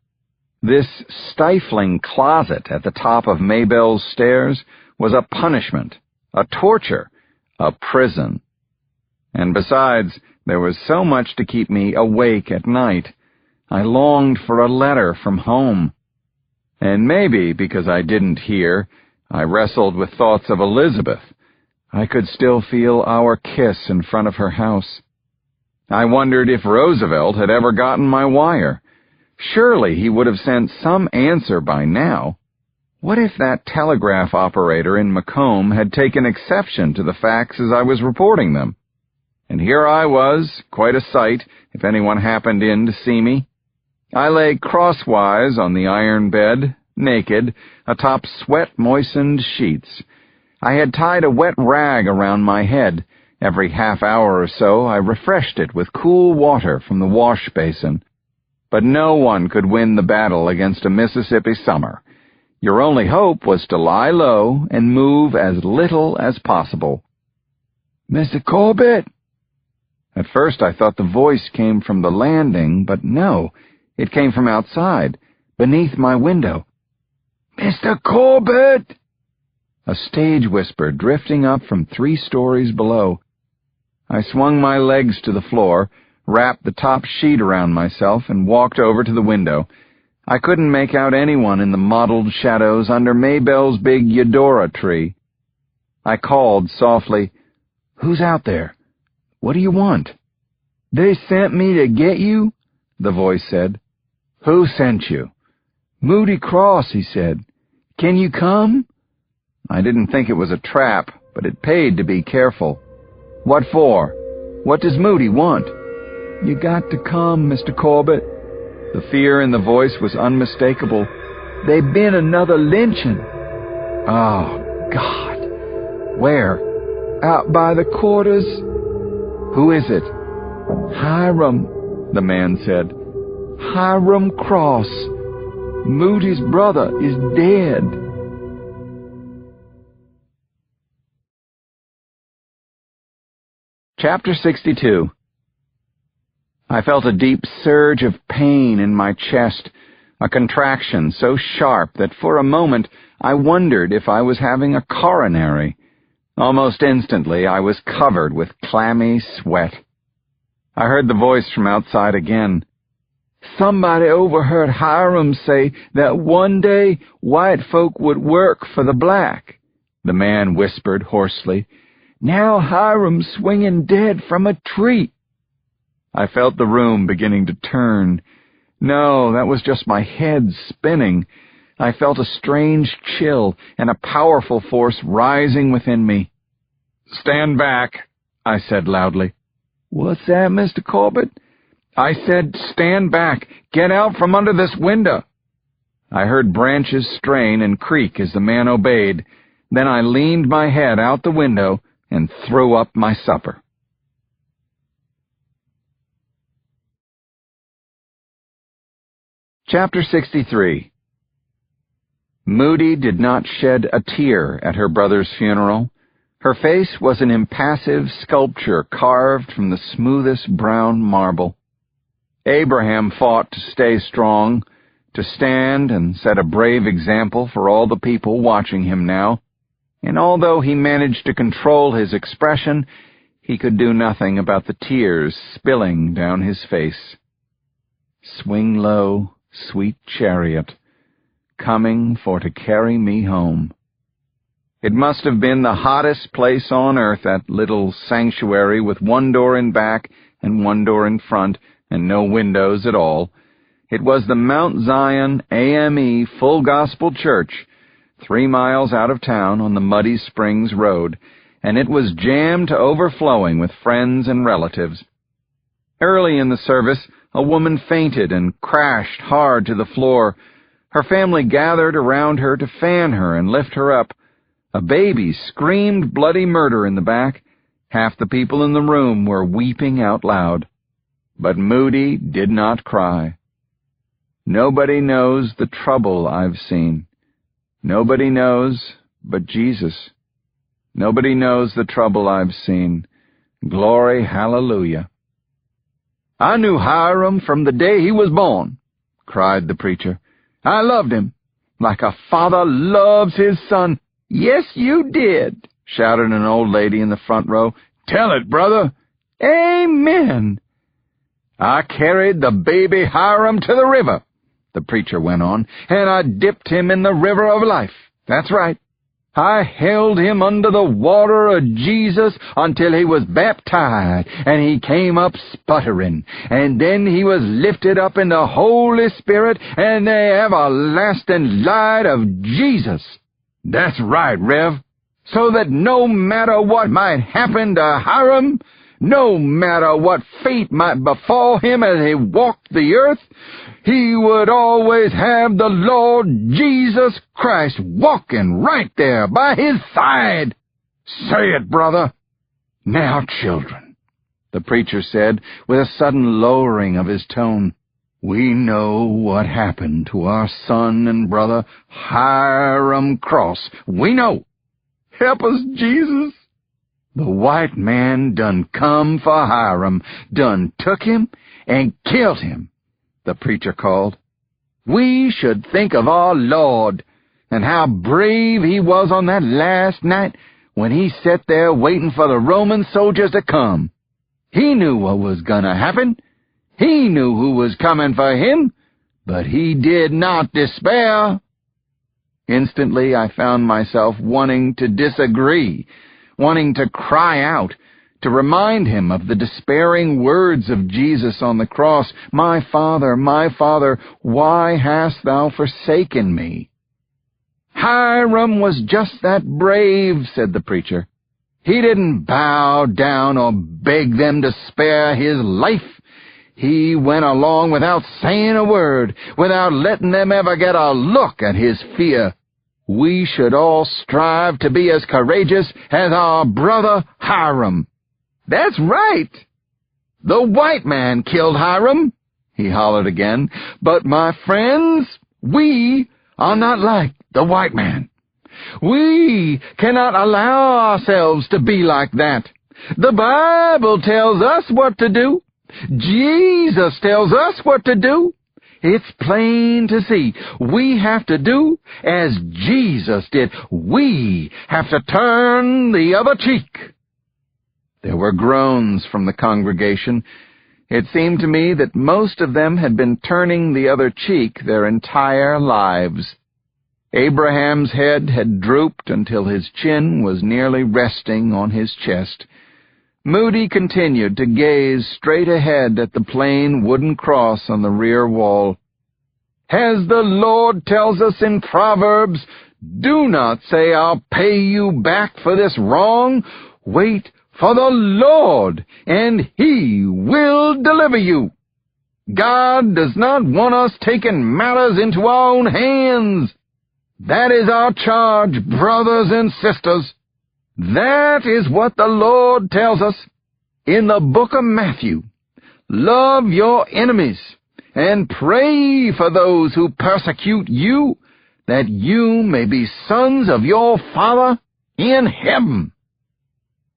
This stifling closet at the top of Maybelle's stairs was a punishment, a torture, a prison. And besides, there was so much to keep me awake at night. I longed for a letter from home. And maybe because I didn't hear, I wrestled with thoughts of Elizabeth. I could still feel our kiss in front of her house. I wondered if Roosevelt had ever gotten my wire. Surely he would have sent some answer by now. What if that telegraph operator in Macomb had taken exception to the facts as I was reporting them? And here I was, quite a sight if anyone happened in to see me. I lay crosswise on the iron bed, naked, atop sweat-moistened sheets. I had tied a wet rag around my head. Every half hour or so I refreshed it with cool water from the wash basin. But no one could win the battle against a Mississippi summer. Your only hope was to lie low and move as little as possible. "Mr. Corbett!" At first I thought the voice came from the landing, but no, it came from outside, beneath my window. "Mr. Corbett!" A stage whisper drifting up from 3 stories below. I swung my legs to the floor, wrapped the top sheet around myself, and walked over to the window. I couldn't make out anyone in the mottled shadows under Maybelle's big Eudora tree. I called softly, "Who's out there? What do you want?" "They sent me to get you," the voice said. "Who sent you?" "Moody Cross," he said. "Can you come?" I didn't think it was a trap, but it paid to be careful. "What for? What does Moody want?" "You got to come, Mr. Corbett." The fear in the voice was unmistakable. "They been another lynching." "Oh, God. Where?" "Out by the quarters." "Who is it?" "Hiram," the man said. "Hiram Cross. Moody's brother is dead." Chapter 62. I felt a deep surge of pain in my chest, a contraction so sharp that for a moment I wondered if I was having a coronary. Almost instantly I was covered with clammy sweat. I heard the voice from outside again. "Somebody overheard Hiram say that one day white folk would work for the black," the man whispered hoarsely. "Now Hiram's swinging dead from a tree." I felt the room beginning to turn. No, that was just my head spinning. I felt a strange chill and a powerful force rising within me. "Stand back," I said loudly. "What's that, Mr. Corbett?" "I said, stand back. Get out from under this window." I heard branches strain and creak as the man obeyed. Then I leaned my head out the window and threw up my supper. Chapter 63. Moody did not shed a tear at her brother's funeral. Her face was an impassive sculpture carved from the smoothest brown marble. Abraham fought to stay strong, to stand and set a brave example for all the people watching him now, and although he managed to control his expression, he could do nothing about the tears spilling down his face. Swing low, sweet chariot, coming for to carry me home. It must have been the hottest place on earth, that little sanctuary with one door in back and one door in front and no windows at all. It was the Mount Zion AME Full Gospel Church, 3 miles out of town on the Muddy Springs Road, and it was jammed to overflowing with friends and relatives. Early in the service, a woman fainted and crashed hard to the floor. Her family gathered around her to fan her and lift her up. A baby screamed bloody murder in the back. Half the people in the room were weeping out loud. But Moody did not cry. Nobody knows the trouble I've seen. Nobody knows but Jesus. Nobody knows the trouble I've seen. Glory, hallelujah. I knew Hiram from the day he was born, cried the preacher. I loved him, like a father loves his son. Yes, you did, shouted an old lady in the front row. Tell it, brother. Amen. I carried the baby Hiram to the river, the preacher went on, and I dipped him in the river of life. That's right. I held him under the water of Jesus until he was baptized, and he came up sputtering, and then he was lifted up in the Holy Spirit and the everlasting light of Jesus. That's right, Rev. So that no matter what might happen to Hiram, no matter what fate might befall him as he walked the earth, he would always have the Lord Jesus Christ walking right there by his side. Say it, brother. Now, children, the preacher said with a sudden lowering of his tone, we know what happened to our son and brother Hiram Cross. We know. Help us, Jesus. The white man done come for Hiram, done took him and killed him, the preacher called. We should think of our Lord and how brave he was on that last night when he sat there waiting for the Roman soldiers to come. He knew what was gonna happen. He knew who was coming for him, but he did not despair. Instantly I found myself wanting to disagree, wanting to cry out, to remind him of the despairing words of Jesus on the cross, my Father, why hast thou forsaken me? Hiram was just that brave, said the preacher. He didn't bow down or beg them to spare his life. He went along without saying a word, without letting them ever get a look at his fear. We should all strive to be as courageous as our brother Hiram. That's right. The white man killed Hiram, he hollered again. But, my friends, we are not like the white man. We cannot allow ourselves to be like that. The Bible tells us what to do. Jesus tells us what to do. It's plain to see. We have to do as Jesus did. We have to turn the other cheek. There were groans from the congregation. It seemed to me that most of them had been turning the other cheek their entire lives. Abraham's head had drooped until his chin was nearly resting on his chest. Moody continued to gaze straight ahead at the plain wooden cross on the rear wall. As the Lord tells us in Proverbs, do not say, I'll pay you back for this wrong. Wait for the Lord, and He will deliver you. God does not want us taking matters into our own hands. That is our charge, brothers and sisters. That is what the Lord tells us in the book of Matthew. Love your enemies and pray for those who persecute you, that you may be sons of your Father in heaven.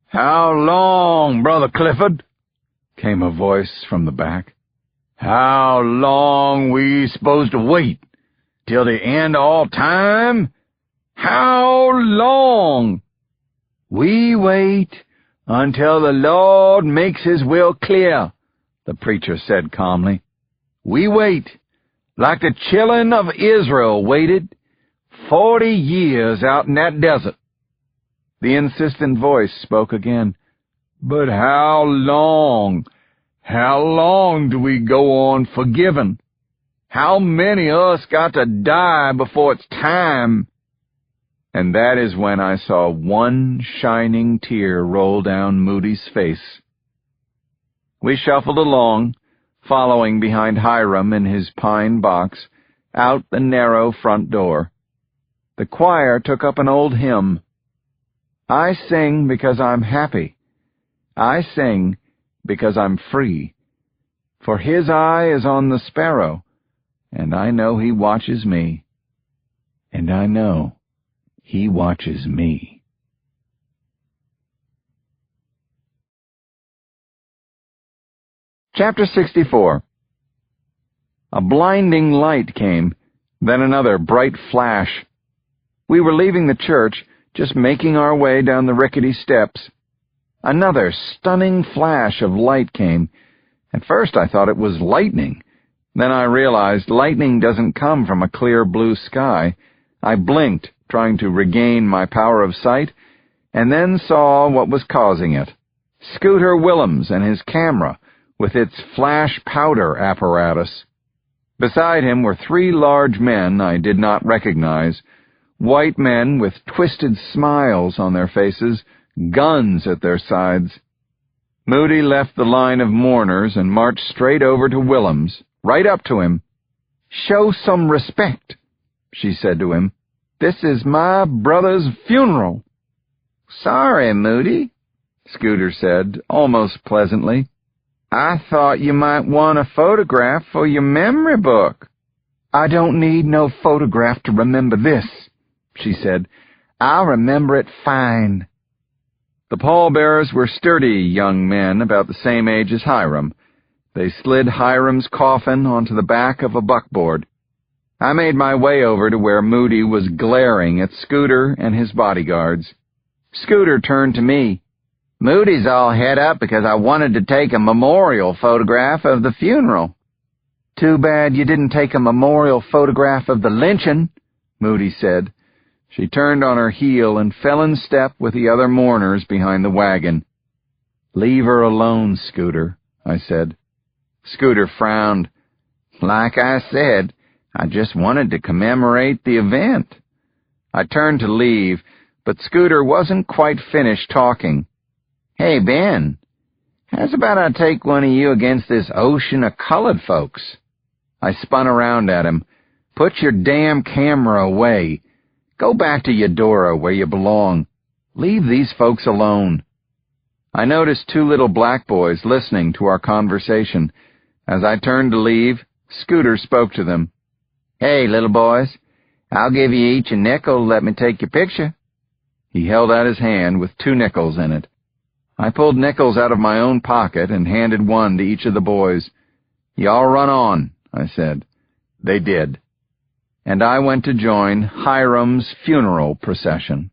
How long, Brother Clifford? Came a voice from the back. How long we supposed to wait? Till the end of all time? How long? We wait until the Lord makes His will clear, the preacher said calmly. We wait, like the children of Israel waited 40 years out in that desert. The insistent voice spoke again. But how long? How long do we go on forgiving? How many of us got to die before it's time? And that is when I saw one shining tear roll down Moody's face. We shuffled along, following behind Hiram in his pine box, out the narrow front door. The choir took up an old hymn. I sing because I'm happy. I sing because I'm free. For his eye is on the sparrow, and I know he watches me. And I know he watches me. Chapter 64. A blinding light came, then another bright flash. We were leaving the church, just making our way down the rickety steps. Another stunning flash of light came. At first I thought it was lightning. Then I realized lightning doesn't come from a clear blue sky. I blinked, trying to regain my power of sight, and then saw what was causing it. Scooter Willems and his camera, with its flash powder apparatus. Beside him were 3 large men I did not recognize, white men with twisted smiles on their faces, guns at their sides. Moody left the line of mourners and marched straight over to Willems, right up to him. "Show some respect," she said to him. "This is my brother's funeral." "Sorry, Moody," Scooter said, almost pleasantly. "I thought you might want a photograph for your memory book." "I don't need no photograph to remember this," she said. "I'll remember it fine." The pallbearers were sturdy young men about the same age as Hiram. They slid Hiram's coffin onto the back of a buckboard. I made my way over to where Moody was glaring at Scooter and his bodyguards. Scooter turned to me. "Moody's all het up because I wanted to take a memorial photograph of the funeral." "Too bad you didn't take a memorial photograph of the lynching," Moody said. She turned on her heel and fell in step with the other mourners behind the wagon. "Leave her alone, Scooter," I said. Scooter frowned. "Like I said, I just wanted to commemorate the event." I turned to leave, but Scooter wasn't quite finished talking. "Hey, Ben, how's about I take one of you against this ocean of colored folks?" I spun around at him. "Put your damn camera away. Go back to Eudora where you belong. Leave these folks alone." I noticed 2 little black boys listening to our conversation. As I turned to leave, Scooter spoke to them. "Hey, little boys, I'll give you each a nickel to let me take your picture." He held out his hand with 2 nickels in it. I pulled nickels out of my own pocket and handed one to each of the boys. "Y'all run on," I said. They did. And I went to join Hiram's funeral procession.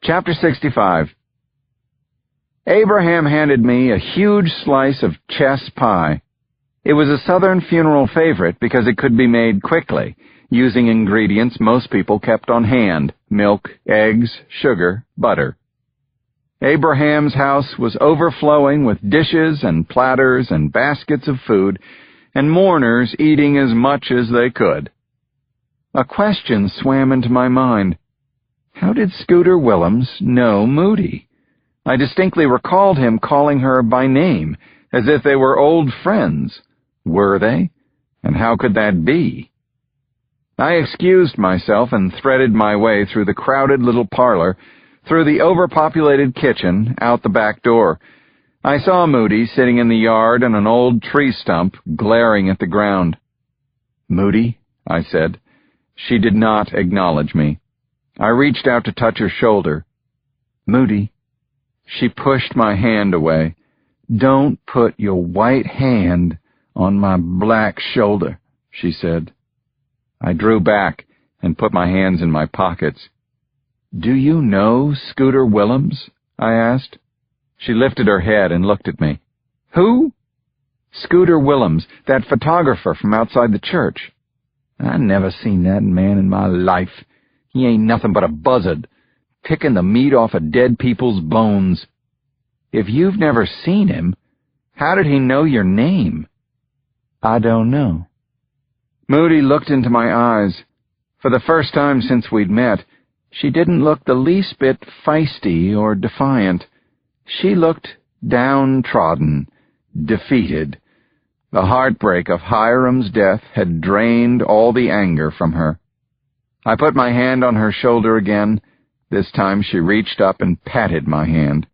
Chapter 65. Abraham handed me a huge slice of chess pie. It was a Southern funeral favorite because it could be made quickly, using ingredients most people kept on hand: milk, eggs, sugar, butter. Abraham's house was overflowing with dishes and platters and baskets of food, and mourners eating as much as they could. A question swam into my mind. How did Scooter Willems know Moody? I distinctly recalled him calling her by name, as if they were old friends. Were they? And how could that be? I excused myself and threaded my way through the crowded little parlor, through the overpopulated kitchen, out the back door. I saw Moody sitting in the yard on an old tree stump, glaring at the ground. "Moody," I said. She did not acknowledge me. I reached out to touch her shoulder. "Moody." She pushed my hand away. "Don't put your white hand on my black shoulder," she said. I drew back and put my hands in my pockets. "Do you know Scooter Willems?" I asked. She lifted her head and looked at me. "Who?" "Scooter Willems, that photographer from outside the church." "I never seen that man in my life. He ain't nothing but a buzzard, picking the meat off of dead people's bones." "If you've never seen him, how did he know your name?" "I don't know." Moody looked into my eyes. For the first time since we'd met, she didn't look the least bit feisty or defiant. She looked downtrodden, defeated. The heartbreak of Hiram's death had drained all the anger from her. I put my hand on her shoulder again. This time she reached up and patted my hand.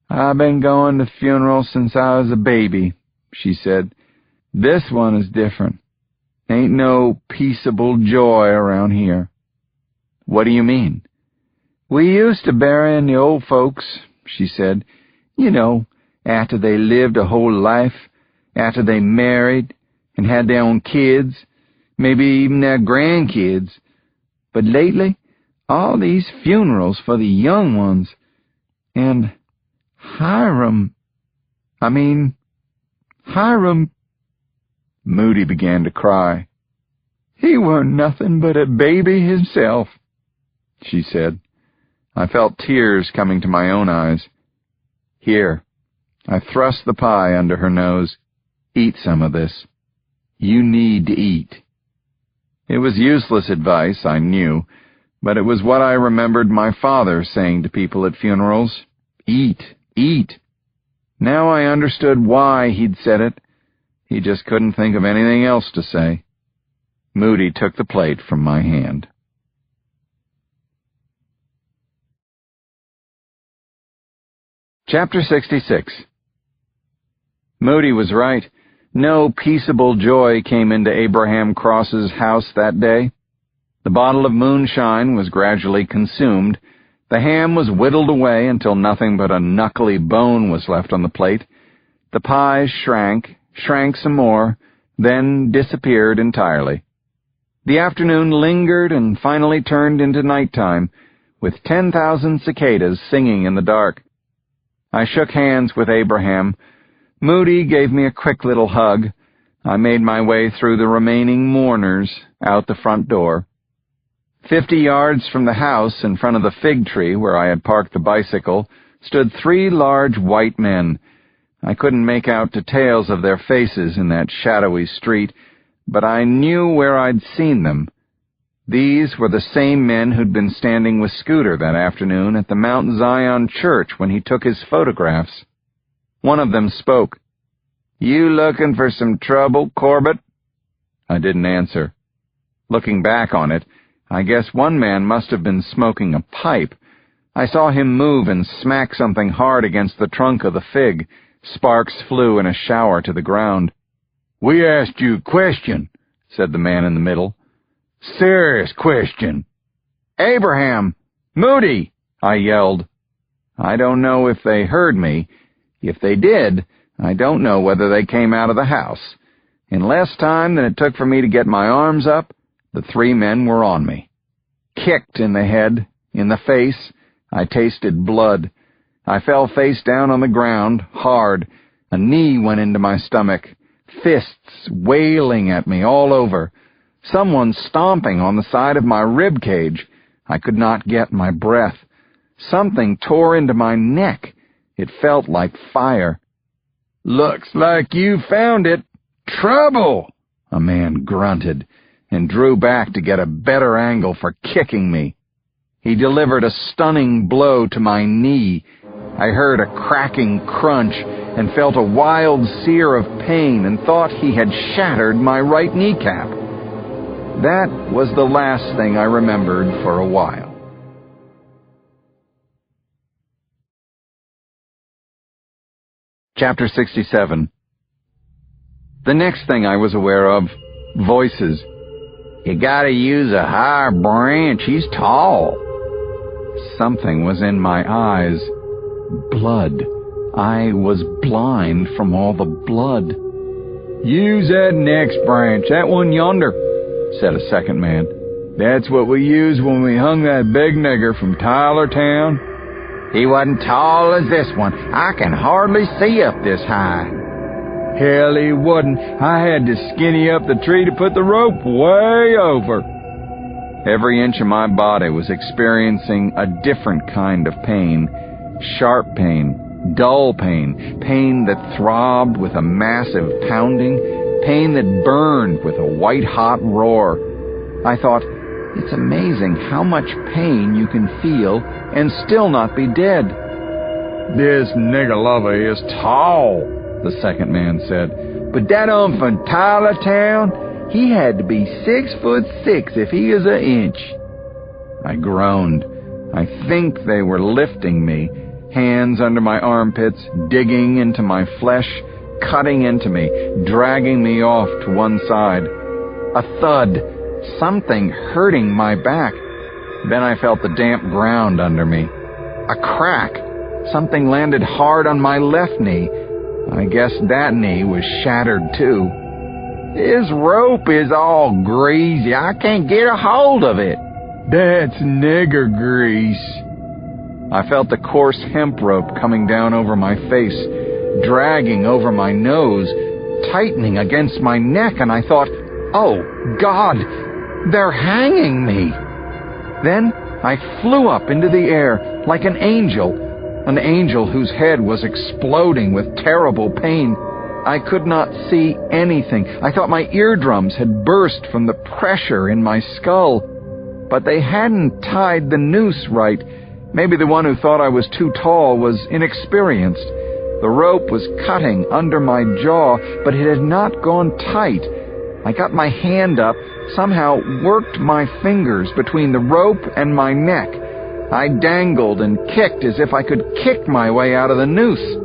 "I've been going to funerals since I was a baby," she said. "This one is different. Ain't no peaceable joy around here." "What do you mean?" "We used to bury the old folks," she said. "You know, after they lived a whole life, after they married and had their own kids, maybe even their grandkids. But lately, all these funerals for the young ones. And Hiram... Moody began to cry. "He weren't nothing but a baby himself," she said. I felt tears coming to my own eyes. "Here." I thrust the pie under her nose. "Eat some of this. You need to eat." It was useless advice, I knew, but it was what I remembered my father saying to people at funerals. Eat, eat. Now I understood why he'd said it. He just couldn't think of anything else to say. Moody took the plate from my hand. Chapter 66. Moody was right. No peaceable joy came into Abraham Cross's house that day. The bottle of moonshine was gradually consumed. The ham was whittled away until nothing but a knuckly bone was left on the plate. The pies shrank some more, then disappeared entirely. The afternoon lingered and finally turned into nighttime, with 10,000 cicadas singing in the dark. I shook hands with Abraham. Moody gave me a quick little hug. I made my way through the remaining mourners out the front door. 50 yards from the house, in front of the fig tree where I had parked the bicycle, stood 3 large white men. I couldn't make out details of their faces in that shadowy street, but I knew where I'd seen them. These were the same men who'd been standing with Scooter that afternoon at the Mount Zion Church when he took his photographs. One of them spoke. "You looking for some trouble, Corbett?" I didn't answer. Looking back on it, I guess one man must have been smoking a pipe. I saw him move and smack something hard against the trunk of the fig. Sparks flew in a shower to the ground. "We asked you a question," said the man in the middle. "Serious question." "Abraham! Moody!" I yelled. I don't know if they heard me. If they did, I don't know whether they came out of the house. In less time than it took for me to get my arms up, the 3 men were on me. Kicked in the head, in the face, I tasted blood. I fell face down on the ground, hard. A knee went into my stomach. Fists wailing at me all over. Someone stomping on the side of my rib cage. I could not get my breath. Something tore into my neck. It felt like fire. "Looks like you found it. Trouble!" a man grunted, and drew back to get a better angle for kicking me. He delivered a stunning blow to my knee. I heard a cracking crunch and felt a wild sear of pain and thought he had shattered my right kneecap. That was the last thing I remembered for a while. Chapter 67. The next thing I was aware of, voices. "You gotta use a higher branch, he's tall." Something was in my eyes. Blood. I was blind from all the blood. "Use that next branch, that one yonder," said a second man. "That's what we used when we hung that big nigger from Tylertown." "He wasn't tall as this one. I can hardly see up this high." "Hell, he wasn't. I had to skinny up the tree to put the rope way over." Every inch of my body was experiencing a different kind of pain. Sharp pain, dull pain, pain that throbbed with a massive pounding, pain that burned with a white-hot roar. I thought, it's amazing how much pain you can feel and still not be dead. "This nigger lover is tall," the second man said. "But that from Tyler Town, he had to be 6'6" if he is an inch." I groaned. I think they were lifting me, hands under my armpits, digging into my flesh, cutting into me, dragging me off to one side. A thud, something hurting my back. Then I felt the damp ground under me. A crack. Something landed hard on my left knee. I guess that knee was shattered too. "This rope is all greasy. I can't get a hold of it." "That's nigger grease." I felt the coarse hemp rope coming down over my face, dragging over my nose, tightening against my neck, and I thought, "Oh, God, they're hanging me." Then I flew up into the air like an angel whose head was exploding with terrible pain. I could not see anything. I thought my eardrums had burst from the pressure in my skull. But they hadn't tied the noose right. Maybe the one who thought I was too tall was inexperienced. The rope was cutting under my jaw, but it had not gone tight. I got my hand up, somehow worked my fingers between the rope and my neck. I dangled and kicked as if I could kick my way out of the noose.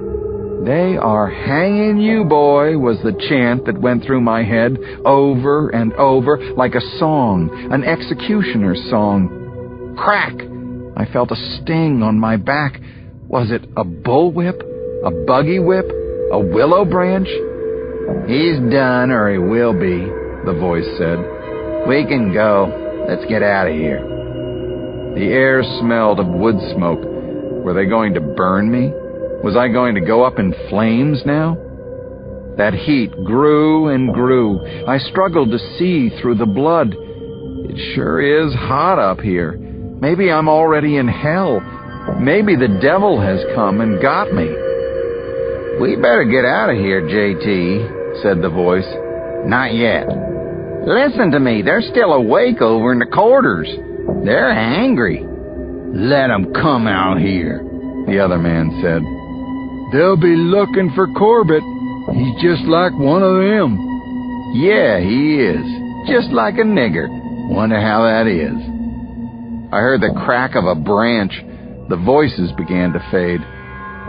"They are hanging you, boy," was the chant that went through my head over and over like a song, an executioner's song. Crack! I felt a sting on my back. Was it a bullwhip? A buggy whip? A willow branch? "He's done, or he will be," the voice said. "We can go. Let's get out of here." The air smelled of wood smoke. Were they going to burn me? Was I going to go up in flames now? That heat grew and grew. I struggled to see through the blood. It sure is hot up here. Maybe I'm already in hell. Maybe the devil has come and got me. "We better get out of here, J.T.," said the voice. "Not yet. Listen to me. They're still awake over in the quarters. They're angry." "Let 'em come out here," the other man said. "They'll be looking for Corbett. He's just like one of them." "Yeah, he is. Just like a nigger. Wonder how that is." I heard the crack of a branch. The voices began to fade.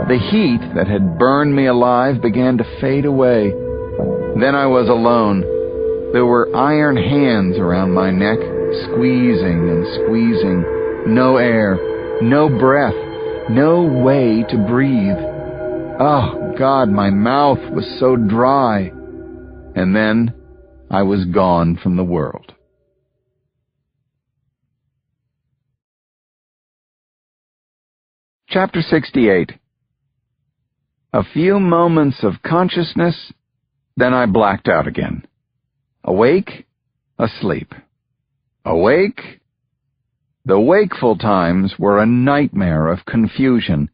The heat that had burned me alive began to fade away. Then I was alone. There were iron hands around my neck, squeezing and squeezing. No air, no breath, no way to breathe. Oh, God, my mouth was so dry. And then I was gone from the world. Chapter 68. A few moments of consciousness, then I blacked out again. Awake, asleep. Awake. The wakeful times were a nightmare of confusion,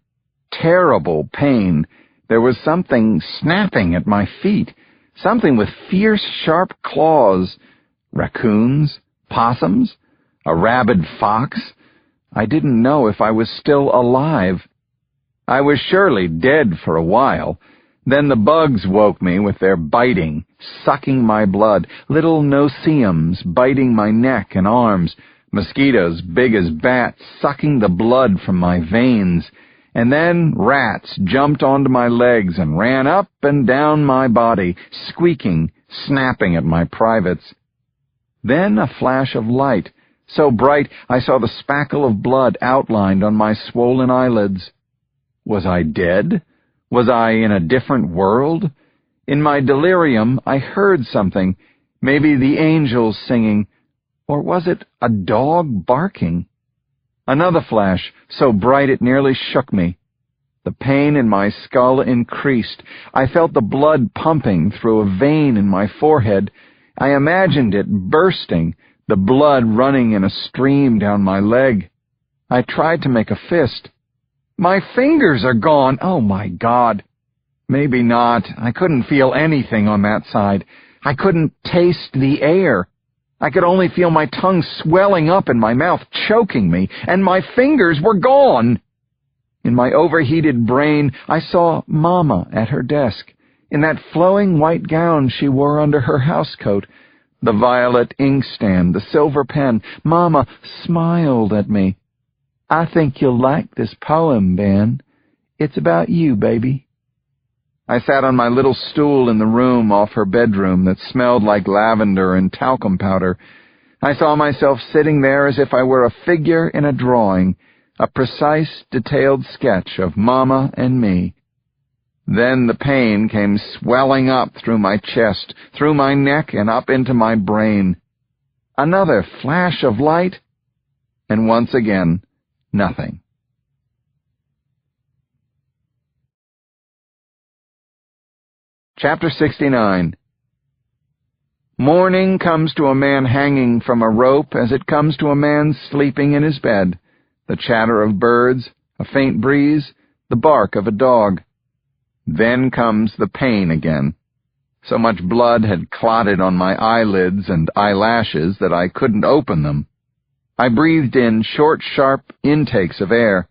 terrible pain. There was something snapping at my feet, something with fierce, sharp claws. Raccoons? Possums? A rabid fox? I didn't know if I was still alive. I was surely dead for a while. Then the bugs woke me with their biting, sucking my blood, little no-see-ums biting my neck and arms, mosquitoes big as bats sucking the blood from my veins, and then rats jumped onto my legs and ran up and down my body, squeaking, snapping at my privates. Then a flash of light, so bright I saw the spackle of blood outlined on my swollen eyelids. Was I dead? Was I in a different world? In my delirium, I heard something, maybe the angels singing, or was it a dog barking? Another flash, so bright it nearly shook me. The pain in my skull increased. I felt the blood pumping through a vein in my forehead. I imagined it bursting, the blood running in a stream down my leg. I tried to make a fist. My fingers are gone. Oh, my God. Maybe not. I couldn't feel anything on that side. I couldn't taste the air. I could only feel my tongue swelling up in my mouth, choking me, and my fingers were gone. In my overheated brain, I saw Mama at her desk, in that flowing white gown she wore under her housecoat, the violet inkstand, the silver pen. Mama smiled at me. "I think you'll like this poem, Ben. It's about you, baby." I sat on my little stool in the room off her bedroom that smelled like lavender and talcum powder. I saw myself sitting there as if I were a figure in a drawing, a precise, detailed sketch of Mama and me. Then the pain came swelling up through my chest, through my neck, and up into my brain. Another flash of light, and once again, nothing. Chapter 69. Morning comes to a man hanging from a rope as it comes to a man sleeping in his bed. The chatter of birds, a faint breeze, the bark of a dog. Then comes the pain again. So much blood had clotted on my eyelids and eyelashes that I couldn't open them. I breathed in short, sharp intakes of air.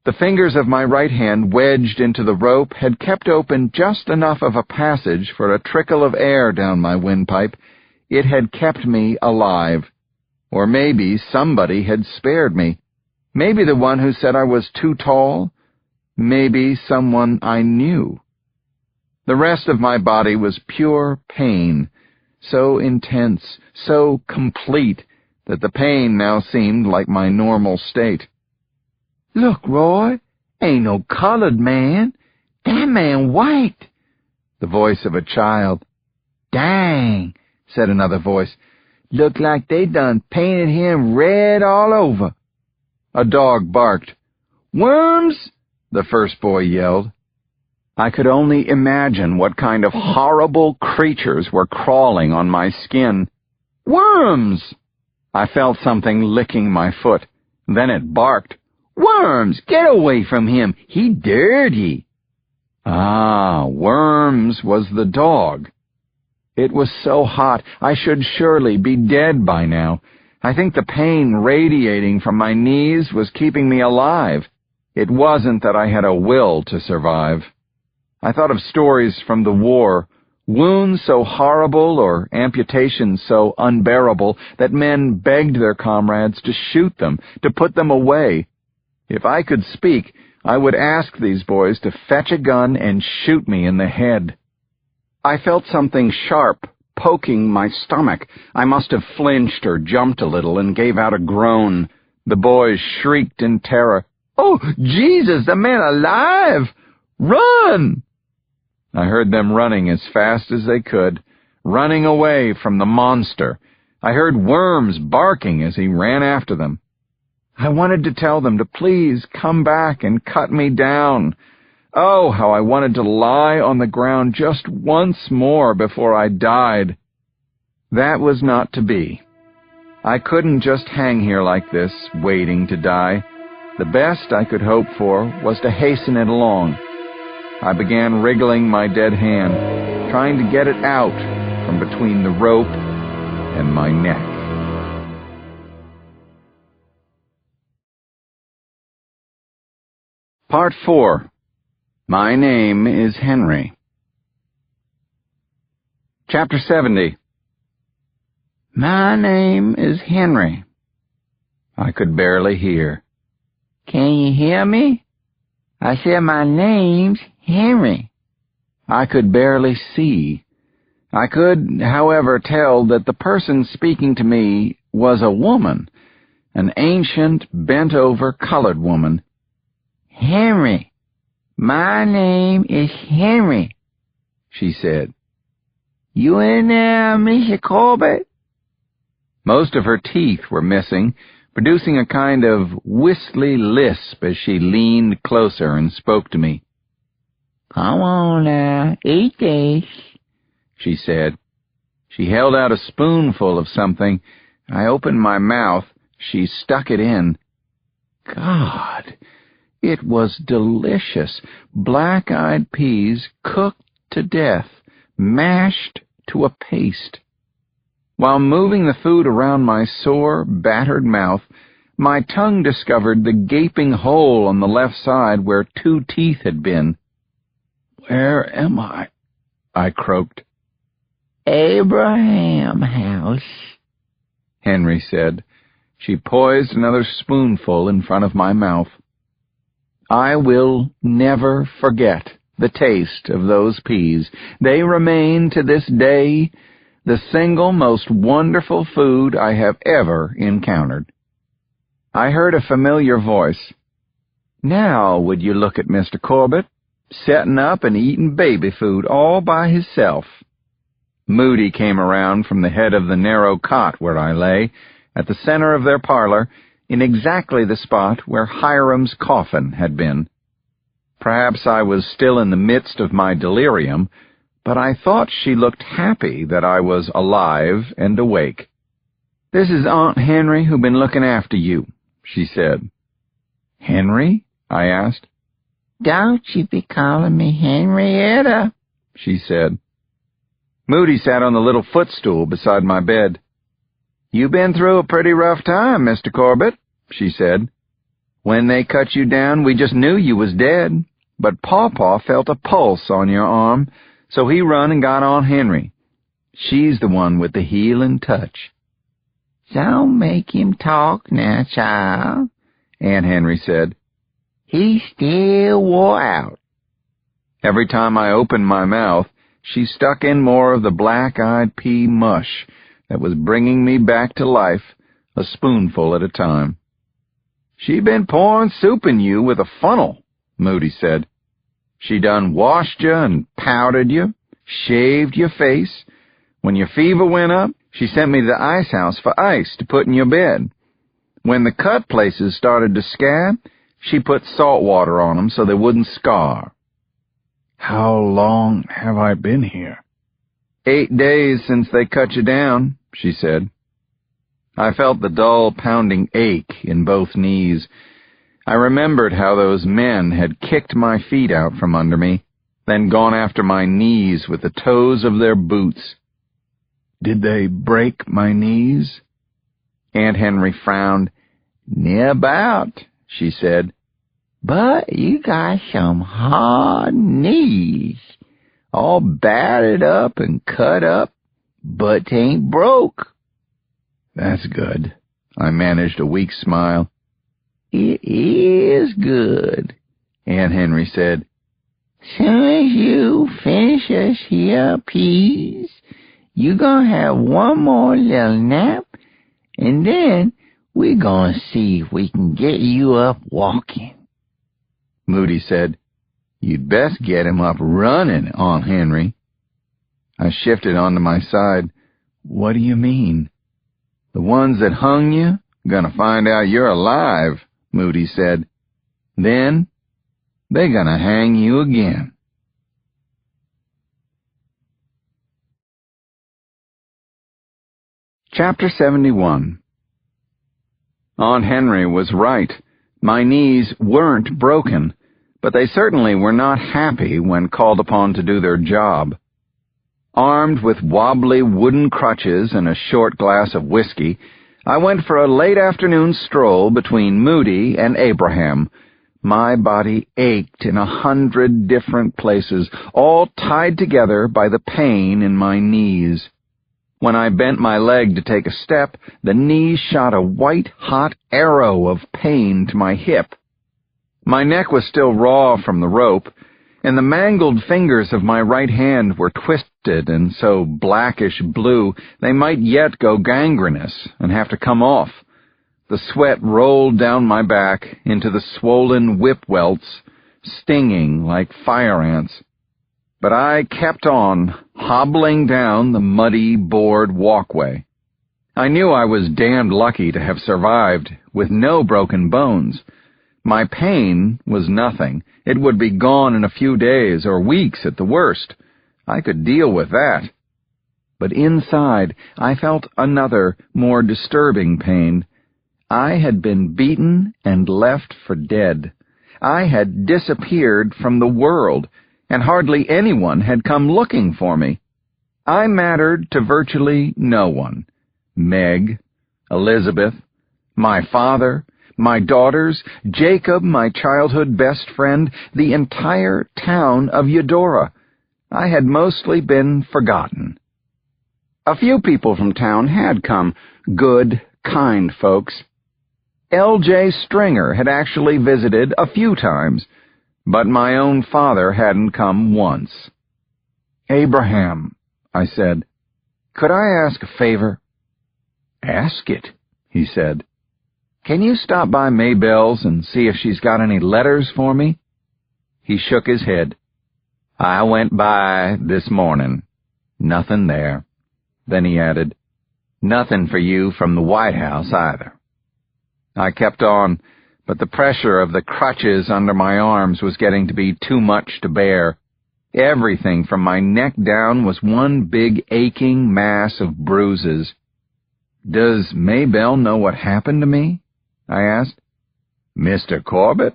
The fingers of my right hand wedged into the rope had kept open just enough of a passage for a trickle of air down my windpipe. It had kept me alive. Or maybe somebody had spared me. Maybe the one who said I was too tall. Maybe someone I knew. The rest of my body was pure pain, so intense, so complete, that the pain now seemed like my normal state. "Look, Roy, ain't no colored man. That man white," the voice of a child. "Dang," said another voice. "Look like they done painted him red all over." A dog barked. "Worms!" the first boy yelled. I could only imagine what kind of horrible creatures were crawling on my skin. "Worms!" I felt something licking my foot. Then it barked. "Worms! Get away from him! He dirty!" Ah, Worms was the dog. It was so hot, I should surely be dead by now. I think the pain radiating from my knees was keeping me alive. It wasn't that I had a will to survive. I thought of stories from the war, wounds so horrible or amputations so unbearable that men begged their comrades to shoot them, to put them away. If I could speak, I would ask these boys to fetch a gun and shoot me in the head. I felt something sharp poking my stomach. I must have flinched or jumped a little and gave out a groan. The boys shrieked in terror. "Oh, Jesus, the man alive! Run!" I heard them running as fast as they could, running away from the monster. I heard Worms barking as he ran after them. I wanted to tell them to please come back and cut me down. Oh, how I wanted to lie on the ground just once more before I died. That was not to be. I couldn't just hang here like this, waiting to die. The best I could hope for was to hasten it along. I began wriggling my dead hand, trying to get it out from between the rope and my neck. Part 4. My Name is Henry. Chapter 70. My name is Henry. I could barely hear. Can you hear me? I said my name's Henry. I could barely see. I could, however, tell that the person speaking to me was a woman, an ancient, bent-over colored woman. Henry, my name is Henry, she said. You in there, Mr. Corbett? Most of her teeth were missing, producing a kind of whistly lisp as she leaned closer and spoke to me. Come on now, eat this, she said. She held out a spoonful of something. I opened my mouth. She stuck it in. God, it was delicious. Black-eyed peas cooked to death, mashed to a paste. While moving the food around my sore, battered mouth, my tongue discovered the gaping hole on the left side where 2 teeth had been. Where am I? I croaked. Abraham House, Henry said. She poised another spoonful in front of my mouth. I will never forget the taste of those peas. They remain to this day the single most wonderful food I have ever encountered. I heard a familiar voice. Now would you look at Mr. Corbett, setting up and eating baby food all by himself. Moody came around from the head of the narrow cot where I lay, at the center of their parlor, in exactly the spot where Hiram's coffin had been. Perhaps I was still in the midst of my delirium, but I thought she looked happy that I was alive and awake. "This is Aunt Henry who been looking after you," she said. "Henry?" I asked. "Don't you be calling me Henrietta," she said. Moody sat on the little footstool beside my bed. "You been through a pretty rough time, Mr. Corbett," she said. "When they cut you down, we just knew you was dead, but Pawpaw felt a pulse on your arm, so he run and got Aunt Henry. She's the one with the healing touch." "Don't make him talk now, child," Aunt Henry said. "He's still wore out." Every time I opened my mouth, she stuck in more of the black-eyed pea mush that was bringing me back to life, a spoonful at a time. "She been pouring soup in you with a funnel," Moody said. "She done washed you and powdered you, shaved your face. When your fever went up, she sent me to the ice house for ice to put in your bed. When the cut places started to scab, she put salt water on them so they wouldn't scar." "How long have I been here?" 8 days since they cut you down," she said. I felt the dull, pounding ache in both knees. I remembered how those men had kicked my feet out from under me, then gone after my knees with the toes of their boots. "Did they break my knees?" Aunt Henry frowned. "Near about," she said. "But you got some hard knees, all battered up and cut up, but 'tain't broke." "That's good." I managed a weak smile. "It is good," Aunt Henry said. "Soon as you finish us here peas, you gonna have one more little nap, and then we gonna see if we can get you up walking." Moody said, "You'd best get him up running, Aunt Henry." I shifted onto my side. "What do you mean?" "The ones that hung you gonna find out you're alive," Moody said. "Then they gonna hang you again." Chapter 71. Aunt Henry was right. My knees weren't broken, but they certainly were not happy when called upon to do their job. Armed with wobbly wooden crutches and a short glass of whiskey, I went for a late afternoon stroll between Moody and Abraham. My body ached in 100 different places, all tied together by the pain in my knees. When I bent my leg to take a step, the knee shot a white-hot arrow of pain to my hip. My neck was still raw from the rope, and the mangled fingers of my right hand were twisted and so blackish blue they might yet go gangrenous and have to come off. The sweat rolled down my back into the swollen whip welts, stinging like fire ants. But I kept on, hobbling down the muddy board walkway. I knew I was damned lucky to have survived, with no broken bones. My pain was nothing. It would be gone in a few days or weeks at the worst. I could deal with that. But inside, I felt another, more disturbing pain. I had been beaten and left for dead. I had disappeared from the world, and hardly anyone had come looking for me. I mattered to virtually no one. Meg, Elizabeth, my father, my daughters, Jacob, my childhood best friend, the entire town of Eudora. I had mostly been forgotten. A few people from town had come, good, kind folks. L.J. Stringer had actually visited a few times, but my own father hadn't come once. "Abraham," I said, "could I ask a favor?" "Ask it," he said. "Can you stop by Maybelle's and see if she's got any letters for me?" He shook his head. "I went by this morning. Nothing there." Then he added, "Nothing for you from the White House either." I kept on, but the pressure of the crutches under my arms was getting to be too much to bear. Everything from my neck down was one big aching mass of bruises. "Does Maybelle know what happened to me?" I asked. "Mr. Corbett,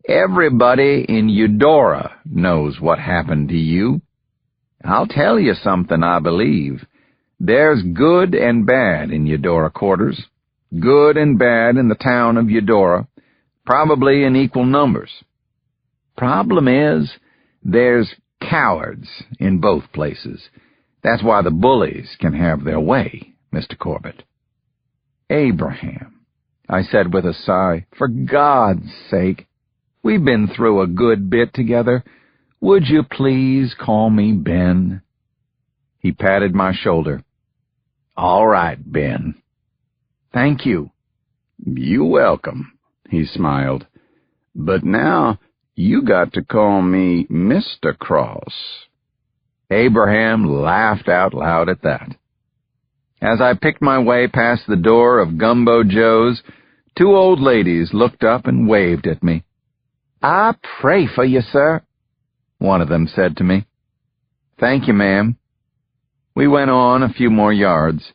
everybody in Eudora knows what happened to you. I'll tell you something I believe. There's good and bad in Eudora quarters. Good and bad in the town of Eudora, probably in equal numbers. Problem is, there's cowards in both places. That's why the bullies can have their way, Mr. Corbett." "Abraham," I said with a sigh, "for God's sake, we've been through a good bit together. Would you please call me Ben?" He patted my shoulder. "All right, Ben." "Thank you." "You're welcome," he smiled. "But now you got to call me Mr. Cross." Abraham laughed out loud at that. As I picked my way past the door of Gumbo Joe's, two old ladies looked up and waved at me. "I pray for you, sir," one of them said to me. "Thank you, ma'am." We went on a few more yards.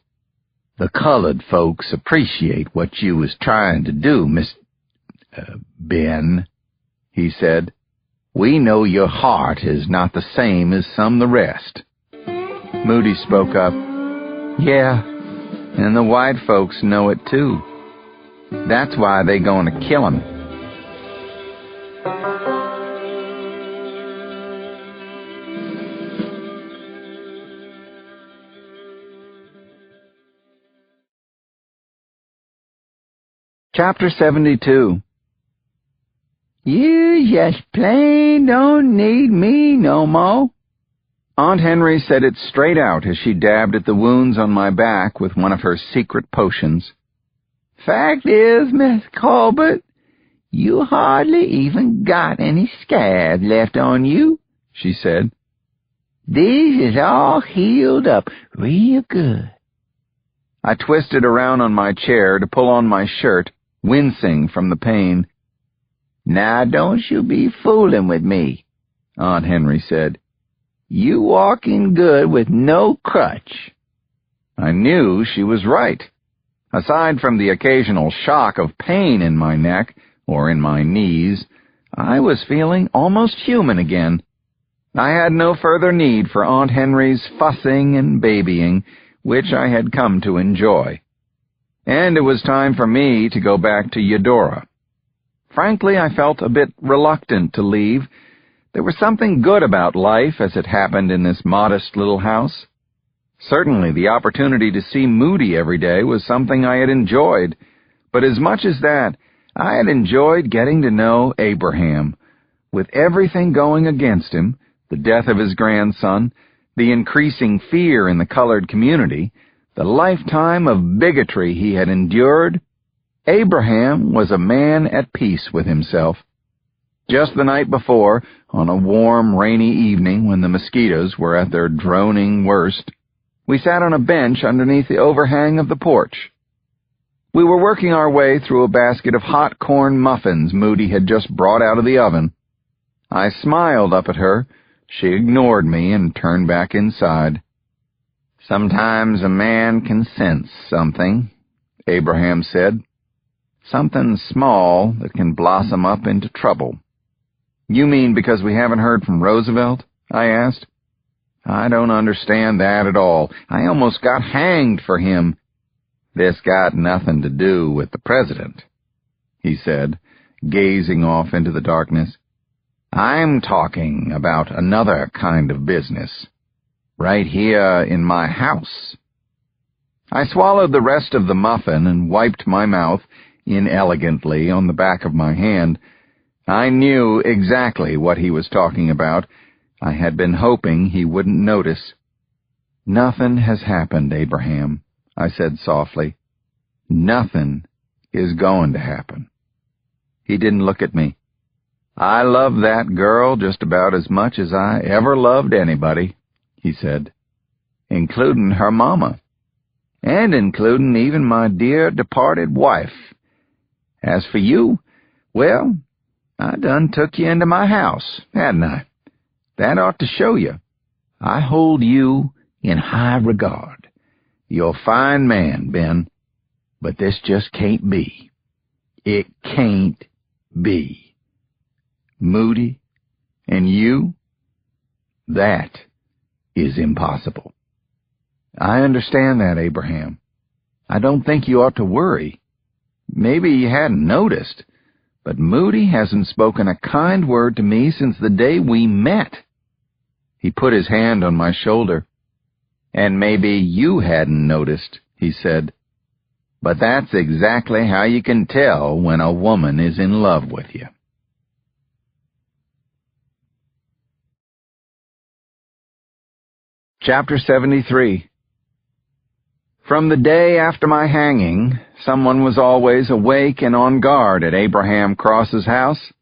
"The colored folks appreciate what you was trying to do, Ben," he said. "We know your heart is not the same as some the rest." Moody spoke up. "Yeah, and the white folks know it too. That's why they gonna kill him." Chapter 72. "You just plain don't need me no more." Aunt Henry said it straight out as she dabbed at the wounds on my back with one of her secret potions. "Fact is, Miss Corbett, you hardly even got any scabs left on you," she said. "These is all healed up real good." I twisted around on my chair to pull on my shirt, wincing from the pain. "Now don't you be fooling with me," Aunt Henry said. "You walking good with no crutch." I knew she was right. Aside from the occasional shock of pain in my neck or in my knees, I was feeling almost human again. I had no further need for Aunt Henry's fussing and babying, which I had come to enjoy. And it was time for me to go back to Eudora. Frankly, I felt a bit reluctant to leave. There was something good about life as it happened in this modest little house. Certainly the opportunity to see Moody every day was something I had enjoyed, but as much as that, I had enjoyed getting to know Abraham. With everything going against him, the death of his grandson, the increasing fear in the colored community, the lifetime of bigotry he had endured, Abraham was a man at peace with himself. Just the night before, on a warm, rainy evening when the mosquitoes were at their droning worst, we sat on a bench underneath the overhang of the porch. We were working our way through a basket of hot corn muffins Moody had just brought out of the oven. I smiled up at her. She ignored me and turned back inside. "Sometimes a man can sense something," Abraham said. "Something small that can blossom up into trouble." "You mean because we haven't heard from Roosevelt?" I asked. "I don't understand that at all. I almost got hanged for him." "This got nothing to do with the president," he said, gazing off into the darkness. I'm talking about another kind of business. Right here in my house." I swallowed the rest of the muffin and wiped my mouth inelegantly on the back of my hand. I knew exactly what he was talking about. I had been hoping he wouldn't notice. "Nothing has happened, Abraham," I said softly. "Nothing is going to happen." He didn't look at me. "I love that girl just about as much as I ever loved anybody," he said, "including her mama, and including even my dear departed wife. As for you, well, I done took you into my house, hadn't I? That ought to show you. I hold you in high regard. You're a fine man, Ben, but this just can't be. It can't be. Moody, and you? That is impossible." "I understand that, Abraham. I don't think you ought to worry. Maybe you hadn't noticed, but Moody hasn't spoken a kind word to me since the day we met." He put his hand on my shoulder. "And maybe you hadn't noticed," he said. "But that's exactly how you can tell when a woman is in love with you." Chapter 73. From the day after my hanging, someone was always awake and on guard at Abraham Cross's house.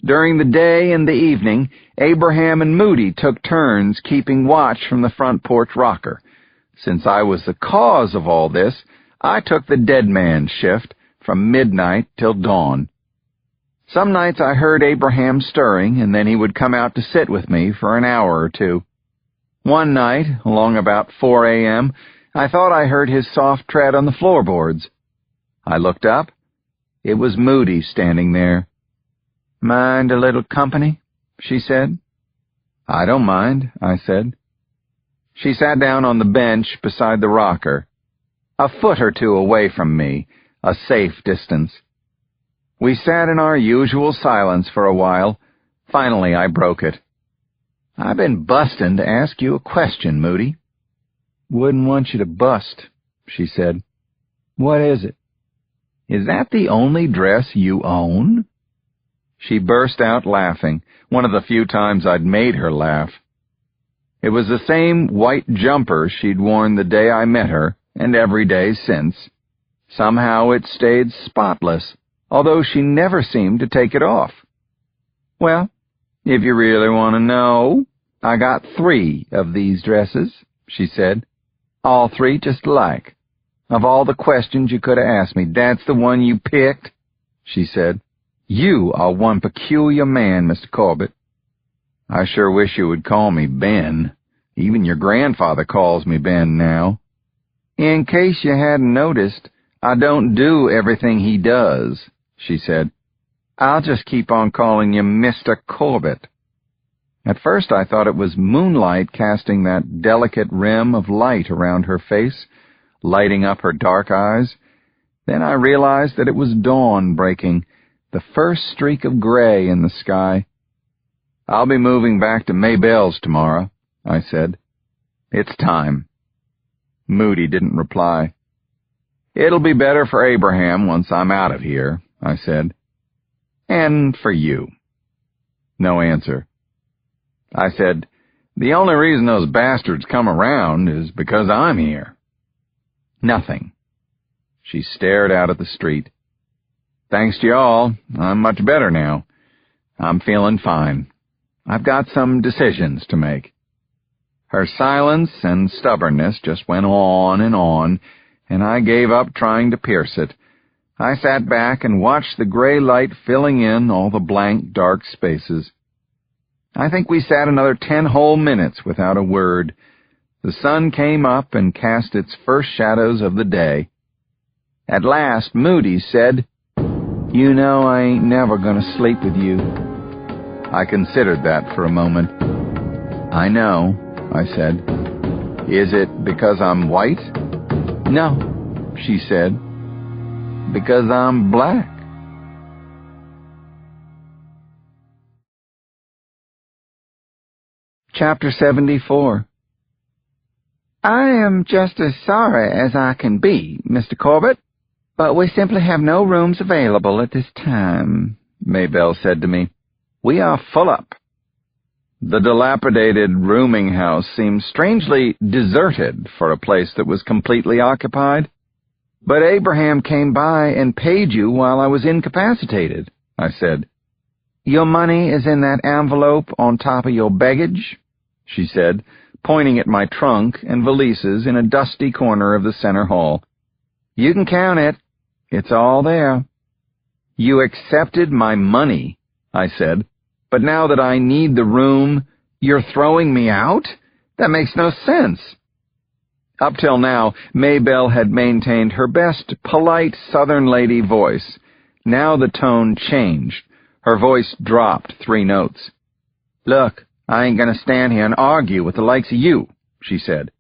During the day and the evening, Abraham and Moody took turns keeping watch from the front porch rocker. Since I was the cause of all this, I took the dead man's shift from midnight till dawn. Some nights I heard Abraham stirring, and then he would come out to sit with me for an hour or two. One night, along about 4 a.m., I thought I heard his soft tread on the floorboards. I looked up. It was Moody standing there. "Mind a little company?" she said. "I don't mind," I said. She sat down on the bench beside the rocker, a foot or two away from me, a safe distance. We sat in our usual silence for a while. Finally, I broke it. "I've been busting to ask you a question, Moody." "Wouldn't want you to bust," she said. "What is it?" "Is that the only dress you own?" She burst out laughing, one of the few times I'd made her laugh. It was the same white jumper she'd worn the day I met her, and every day since. Somehow it stayed spotless, although she never seemed to take it off. "Well, if you really want to know, I got 3 of these dresses," she said. "All 3 just alike. Of all the questions you could have asked me, that's the one you picked," she said. "You are one peculiar man, Mr. Corbett." "I sure wish you would call me Ben. Even your grandfather calls me Ben now." "In case you hadn't noticed, I don't do everything he does," she said. "I'll just keep on calling you Mr. Corbett." At first I thought it was moonlight casting that delicate rim of light around her face, lighting up her dark eyes. Then I realized that it was dawn breaking, the first streak of gray in the sky. "I'll be moving back to Maybelle's tomorrow," I said. "It's time." Moody didn't reply. "It'll be better for Abraham once I'm out of here," I said. "And for you." No answer. I said, "The only reason those bastards come around is because I'm here." Nothing. She stared out at the street. "Thanks to y'all, I'm much better now. I'm feeling fine. I've got some decisions to make." Her silence and stubbornness just went on, and I gave up trying to pierce it. I sat back and watched the gray light filling in all the blank, dark spaces. I think we sat another 10 whole minutes without a word. The sun came up and cast its first shadows of the day. At last, Moody said, "You know I ain't never gonna sleep with you." I considered that for a moment. "I know," I said. "Is it because I'm white?" "No," she said. "Because I'm black." Chapter 74. I am just as sorry as I can be, Mr. Corbett, but we simply have no rooms available at this time, Maybelle said to me. We are full up. The dilapidated rooming house seemed strangely deserted for a place that was completely occupied. But Abraham came by and paid you while I was incapacitated, I said. Your money is in that envelope on top of your baggage, she said, pointing at my trunk and valises in a dusty corner of the center hall. You can count it. It's all there. You accepted my money, I said, but now that I need the room, you're throwing me out? That makes no sense. Up till now, Maybelle had maintained her best polite Southern lady voice. Now the tone changed. Her voice dropped 3 notes. Look, I ain't gonna stand here and argue with the likes of you, she said.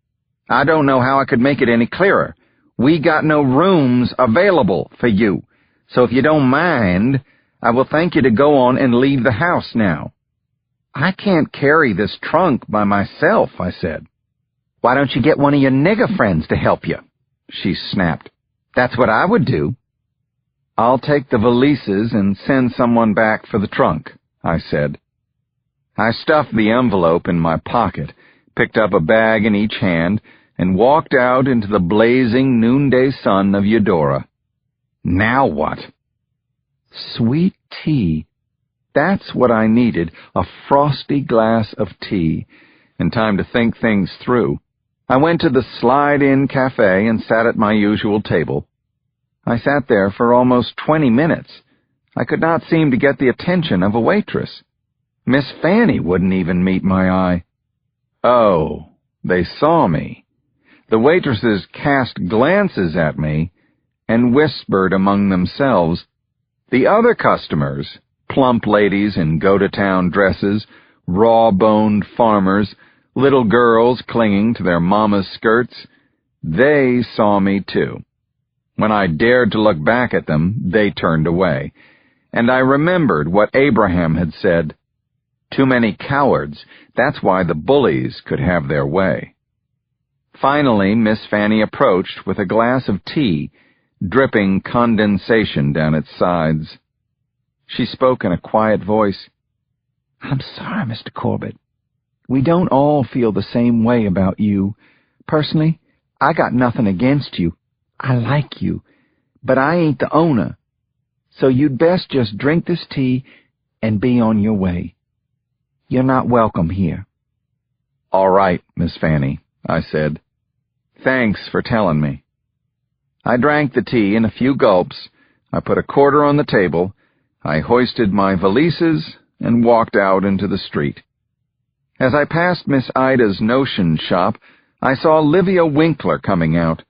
I don't know how I could make it any clearer. We got no rooms available for you, so if you don't mind, I will thank you to go on and leave the house now. I can't carry this trunk by myself, I said. Why don't you get one of your nigger friends to help you? She snapped. That's what I would do. I'll take the valises and send someone back for the trunk, I said. I stuffed the envelope in my pocket, picked up a bag in each hand, and walked out into the blazing noonday sun of Eudora. Now what? Sweet tea. That's what I needed, a frosty glass of tea, and time to think things through. I went to the Slide-In Cafe and sat at my usual table. I sat there for almost 20 minutes. I could not seem to get the attention of a waitress. Miss Fanny wouldn't even meet my eye. Oh, they saw me. The waitresses cast glances at me and whispered among themselves. The other customers, plump ladies in go-to-town dresses, raw-boned farmers, little girls clinging to their mama's skirts, they saw me too. When I dared to look back at them, they turned away, and I remembered what Abraham had said. Too many cowards, that's why the bullies could have their way. Finally, Miss Fanny approached with a glass of tea, dripping condensation down its sides. She spoke in a quiet voice. I'm sorry, Mr. Corbett. We don't all feel the same way about you. Personally, I got nothing against you. I like you, but I ain't the owner. So you'd best just drink this tea and be on your way. You're not welcome here. All right, Miss Fanny, I said. Thanks for telling me. I drank the tea in a few gulps. I put a quarter on the table. I hoisted my valises and walked out into the street. As I passed Miss Ida's notion shop, I saw Livia Winkler coming out.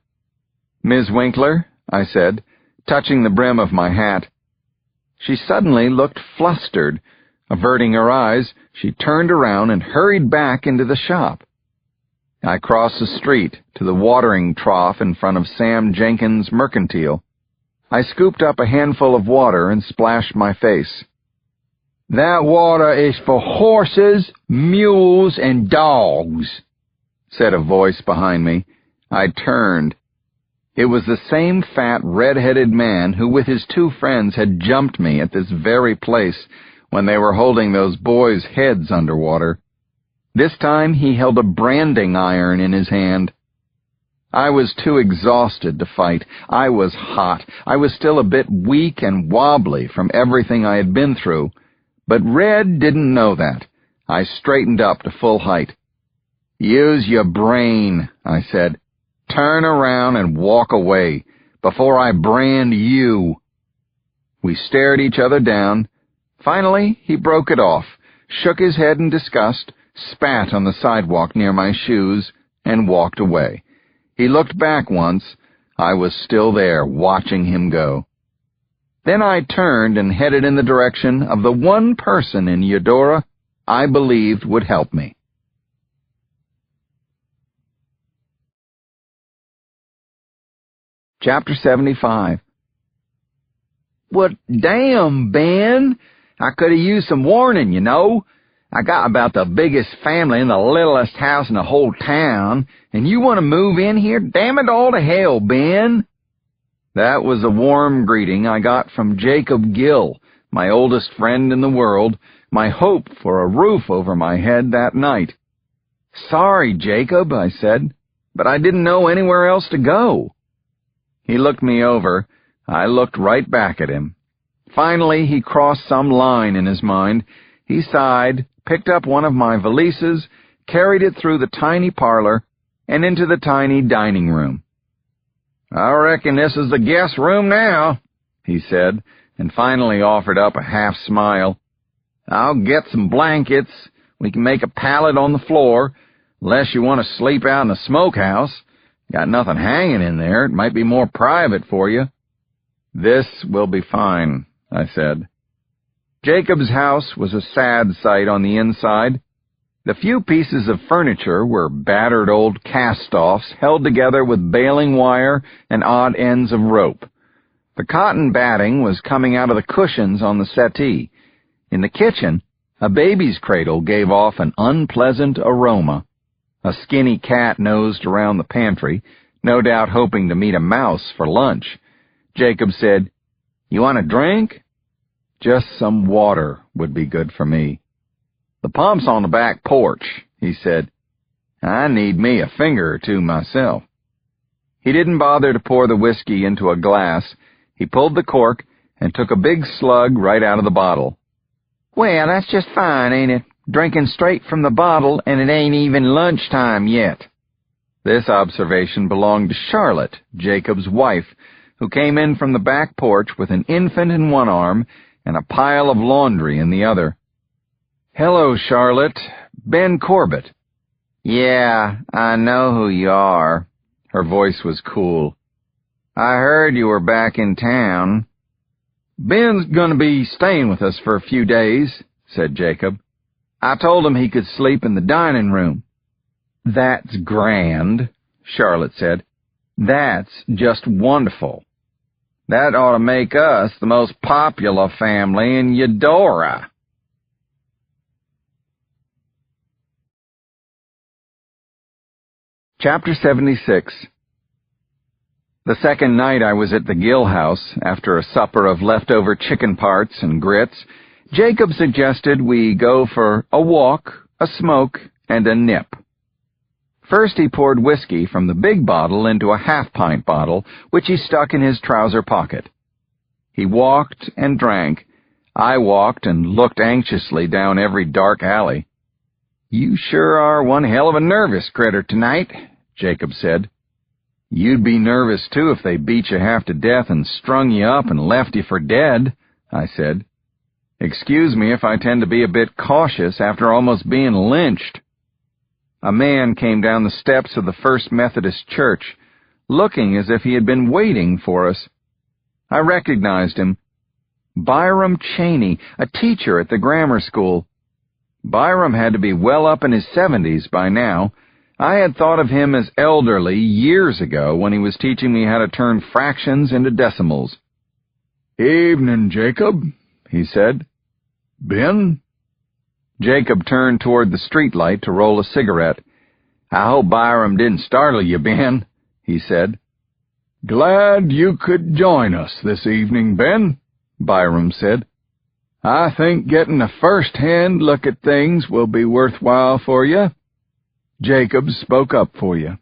Ms. Winkler, I said, touching the brim of my hat. She suddenly looked flustered. Averting her eyes, she turned around and hurried back into the shop. I crossed the street to the watering trough in front of Sam Jenkins' Mercantile. I scooped up a handful of water and splashed my face. That water is for horses, mules, and dogs, said a voice behind me. I turned. It was the same fat, red-headed man who with his 2 friends had jumped me at this very place when they were holding those boys' heads underwater. This time he held a branding iron in his hand. I was too exhausted to fight. I was hot. I was still a bit weak and wobbly from everything I had been through. But Red didn't know that. I straightened up to full height. Use your brain, I said. Turn around and walk away before I brand you. We stared each other down. Finally, he broke it off, shook his head in disgust, spat on the sidewalk near my shoes, and walked away. He looked back once. I was still there, watching him go. Then I turned and headed in the direction of the one person in Eudora I believed would help me. Chapter 75. Well, damn, Ben. I could have used some warning, you know. I got about the biggest family and the littlest house in the whole town, and you want to move in here? Damn it all to hell, Ben." That was a warm greeting I got from Jacob Gill, my oldest friend in the world, my hope for a roof over my head that night. "Sorry, Jacob," I said, "but I didn't know anywhere else to go." He looked me over. I looked right back at him. Finally, he crossed some line in his mind. He sighed, picked up one of my valises, carried it through the tiny parlor, and into the tiny dining room. "I reckon this is the guest room now," he said, and finally offered up a half smile. "I'll get some blankets. We can make a pallet on the floor, unless you want to sleep out in the smokehouse. Got nothing hanging in there. It might be more private for you." "This will be fine," I said. Jacob's house was a sad sight on the inside. The few pieces of furniture were battered old cast-offs held together with baling wire and odd ends of rope. The cotton batting was coming out of the cushions on the settee. In the kitchen, a baby's cradle gave off an unpleasant aroma. A skinny cat nosed around the pantry, no doubt hoping to meet a mouse for lunch. Jacob said, "You want a drink?" "Just some water would be good for me." "The pump's on the back porch," he said. "I need me a finger or two myself." He didn't bother to pour the whiskey into a glass. He pulled the cork and took a big slug right out of the bottle. "Well, that's just fine, ain't it? Drinking straight from the bottle, and it ain't even lunchtime yet." This observation belonged to Charlotte, Jacob's wife, who came in from the back porch with an infant in one arm and a pile of laundry in the other. "Hello, Charlotte. Ben Corbett." "Yeah, I know who you are." Her voice was cool. "I heard you were back in town." "Ben's going to be staying with us for a few days," said Jacob. "I told him he could sleep in the dining room." "That's grand," Charlotte said. "That's just wonderful. That ought to make us the most popular family in Eudora." Chapter 76. The second night I was at the Gill house, after a supper of leftover chicken parts and grits, Jacob suggested we go for a walk, a smoke, and a nip. First he poured whiskey from the big bottle into a half-pint bottle, which he stuck in his trouser pocket. He walked and drank. I walked and looked anxiously down every dark alley. "You sure are one hell of a nervous critter tonight," Jacob said. "You'd be nervous, too, if they beat you half to death and strung you up and left you for dead," I said. "Excuse me if I tend to be a bit cautious after almost being lynched." A man came down the steps of the First Methodist Church, looking as if he had been waiting for us. I recognized him. Byram Cheney, a teacher at the grammar school. Byram had to be well up in his 70s by now. I had thought of him as elderly years ago when he was teaching me how to turn fractions into decimals. "Evening, Jacob," he said. "Ben?" Jacob turned toward the streetlight to roll a cigarette. "I hope Byram didn't startle you, Ben," he said. "Glad you could join us this evening, Ben," Byram said. "I think getting a first-hand look at things will be worthwhile for you. Jacob spoke up for you."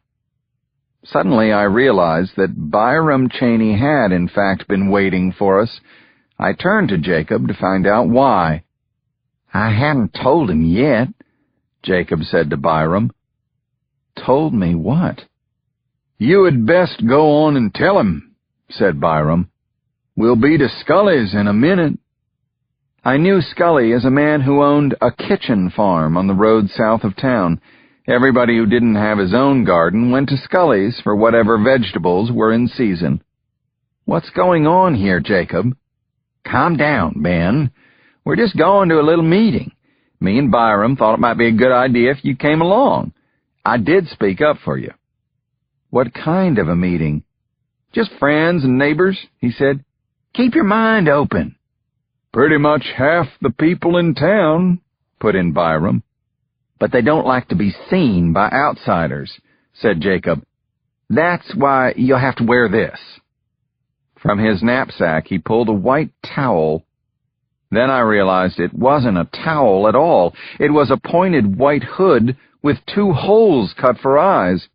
Suddenly I realized that Byram Cheney had, in fact, been waiting for us. I turned to Jacob to find out why. "I hadn't told him yet," Jacob said to Byram. "Told me what?" "You had best go on and tell him," said Byram. "We'll be to Scully's in a minute." I knew Scully as a man who owned a kitchen farm on the road south of town. Everybody who didn't have his own garden went to Scully's for whatever vegetables were in season. "What's going on here, Jacob?" "Calm down, Ben. We're just going to a little meeting. Me and Byram thought it might be a good idea if you came along. I did speak up for you." "What kind of a meeting?" "Just friends and neighbors," he said. "Keep your mind open." "Pretty much half the people in town," put in Byram. But they don't like to be seen by outsiders, said Jacob. That's why you'll have to wear this. From his knapsack he pulled a white towel. Then I realized it wasn't a towel at all. It was a pointed white hood with 2 holes cut for eyes.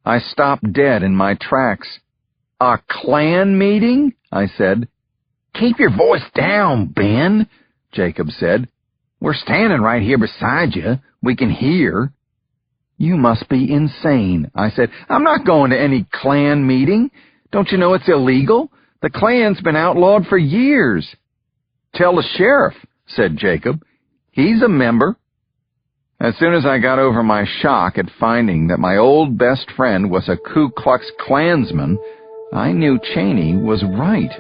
I stopped dead in my tracks. A Klan meeting? I said. Keep your voice down, Ben, Jacob said. We're standing right here beside you. We can hear. You must be insane, I said. I'm not going to any Klan meeting. Don't you know it's illegal? The Klan's been outlawed for years. Tell the sheriff, said Jacob. He's a member. As soon as I got over my shock at finding that my old best friend was a Ku Klux Klansman, I knew Cheney was right.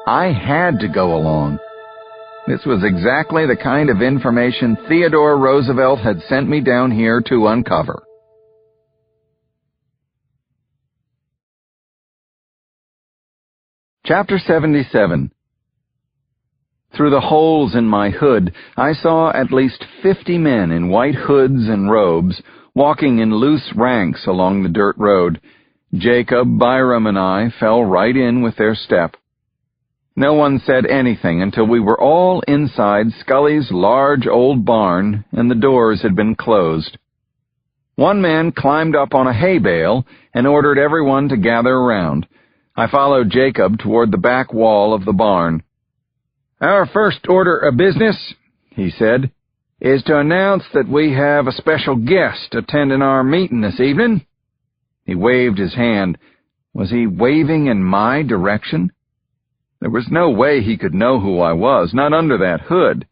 I had to go along. This was exactly the kind of information Theodore Roosevelt had sent me down here to uncover. Chapter 77. Through the holes in my hood, I saw at least 50 men in white hoods and robes walking in loose ranks along the dirt road. Jacob, Byram, and I fell right in with their step. No one said anything until we were all inside Scully's large old barn and the doors had been closed. One man climbed up on a hay bale and ordered everyone to gather around. I followed Jacob toward the back wall of the barn. Our first order of business, he said, is to announce that we have a special guest attending our meeting this evening. He waved his hand. Was he waving in my direction? There was no way he could know who I was, not under that hood.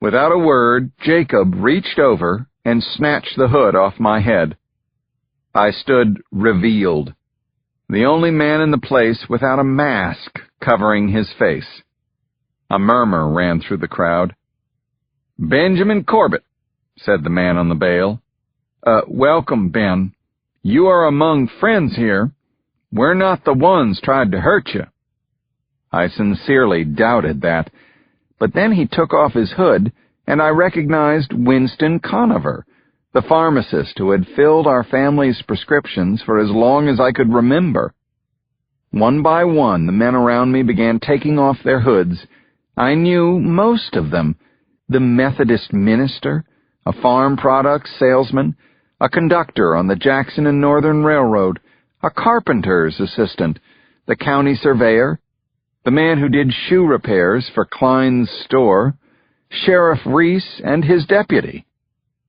Without a word, Jacob reached over and snatched the hood off my head. I stood revealed, the only man in the place without a mask covering his face. A murmur ran through the crowd. Benjamin Corbett, said the man on the bale. Welcome, Ben. You are among friends here. We're not the ones tried to hurt you. I sincerely doubted that, but then he took off his hood, and I recognized Winston Conover, the pharmacist who had filled our family's prescriptions for as long as I could remember. One by one, the men around me began taking off their hoods. I knew most of them. The Methodist minister, a farm products salesman, a conductor on the Jackson and Northern Railroad, a carpenter's assistant, the county surveyor, the man who did shoe repairs for Klein's store, Sheriff Reese and his deputy,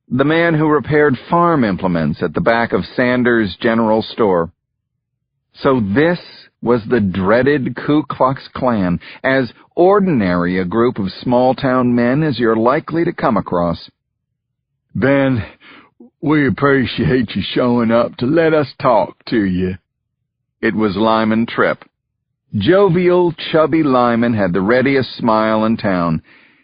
the man who repaired farm implements at the back of Sanders' General Store. So this was the dreaded Ku Klux Klan, as ordinary a group of small-town men as you're likely to come across. Ben, we appreciate you showing up to let us talk to you. It was Lyman Tripp. Jovial, chubby Lyman had the readiest smile in town.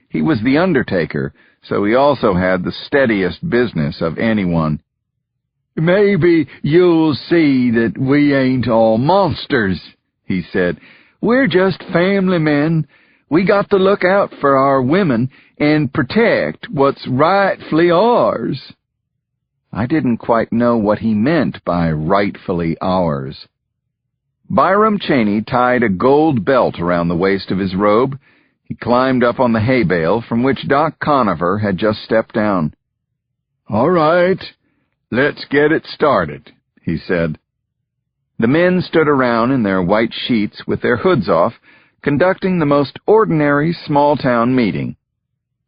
He was the undertaker, so he also had the steadiest business of anyone. Maybe you'll see that we ain't all monsters, he said. We're just family men. We got to look out for our women and protect what's rightfully ours. I didn't quite know what he meant by rightfully ours. Byram Cheney tied a gold belt around the waist of his robe. He climbed up on the hay bale from which Doc Conover had just stepped down. All right, let's get it started, he said. The men stood around in their white sheets with their hoods off, conducting the most ordinary small-town meeting.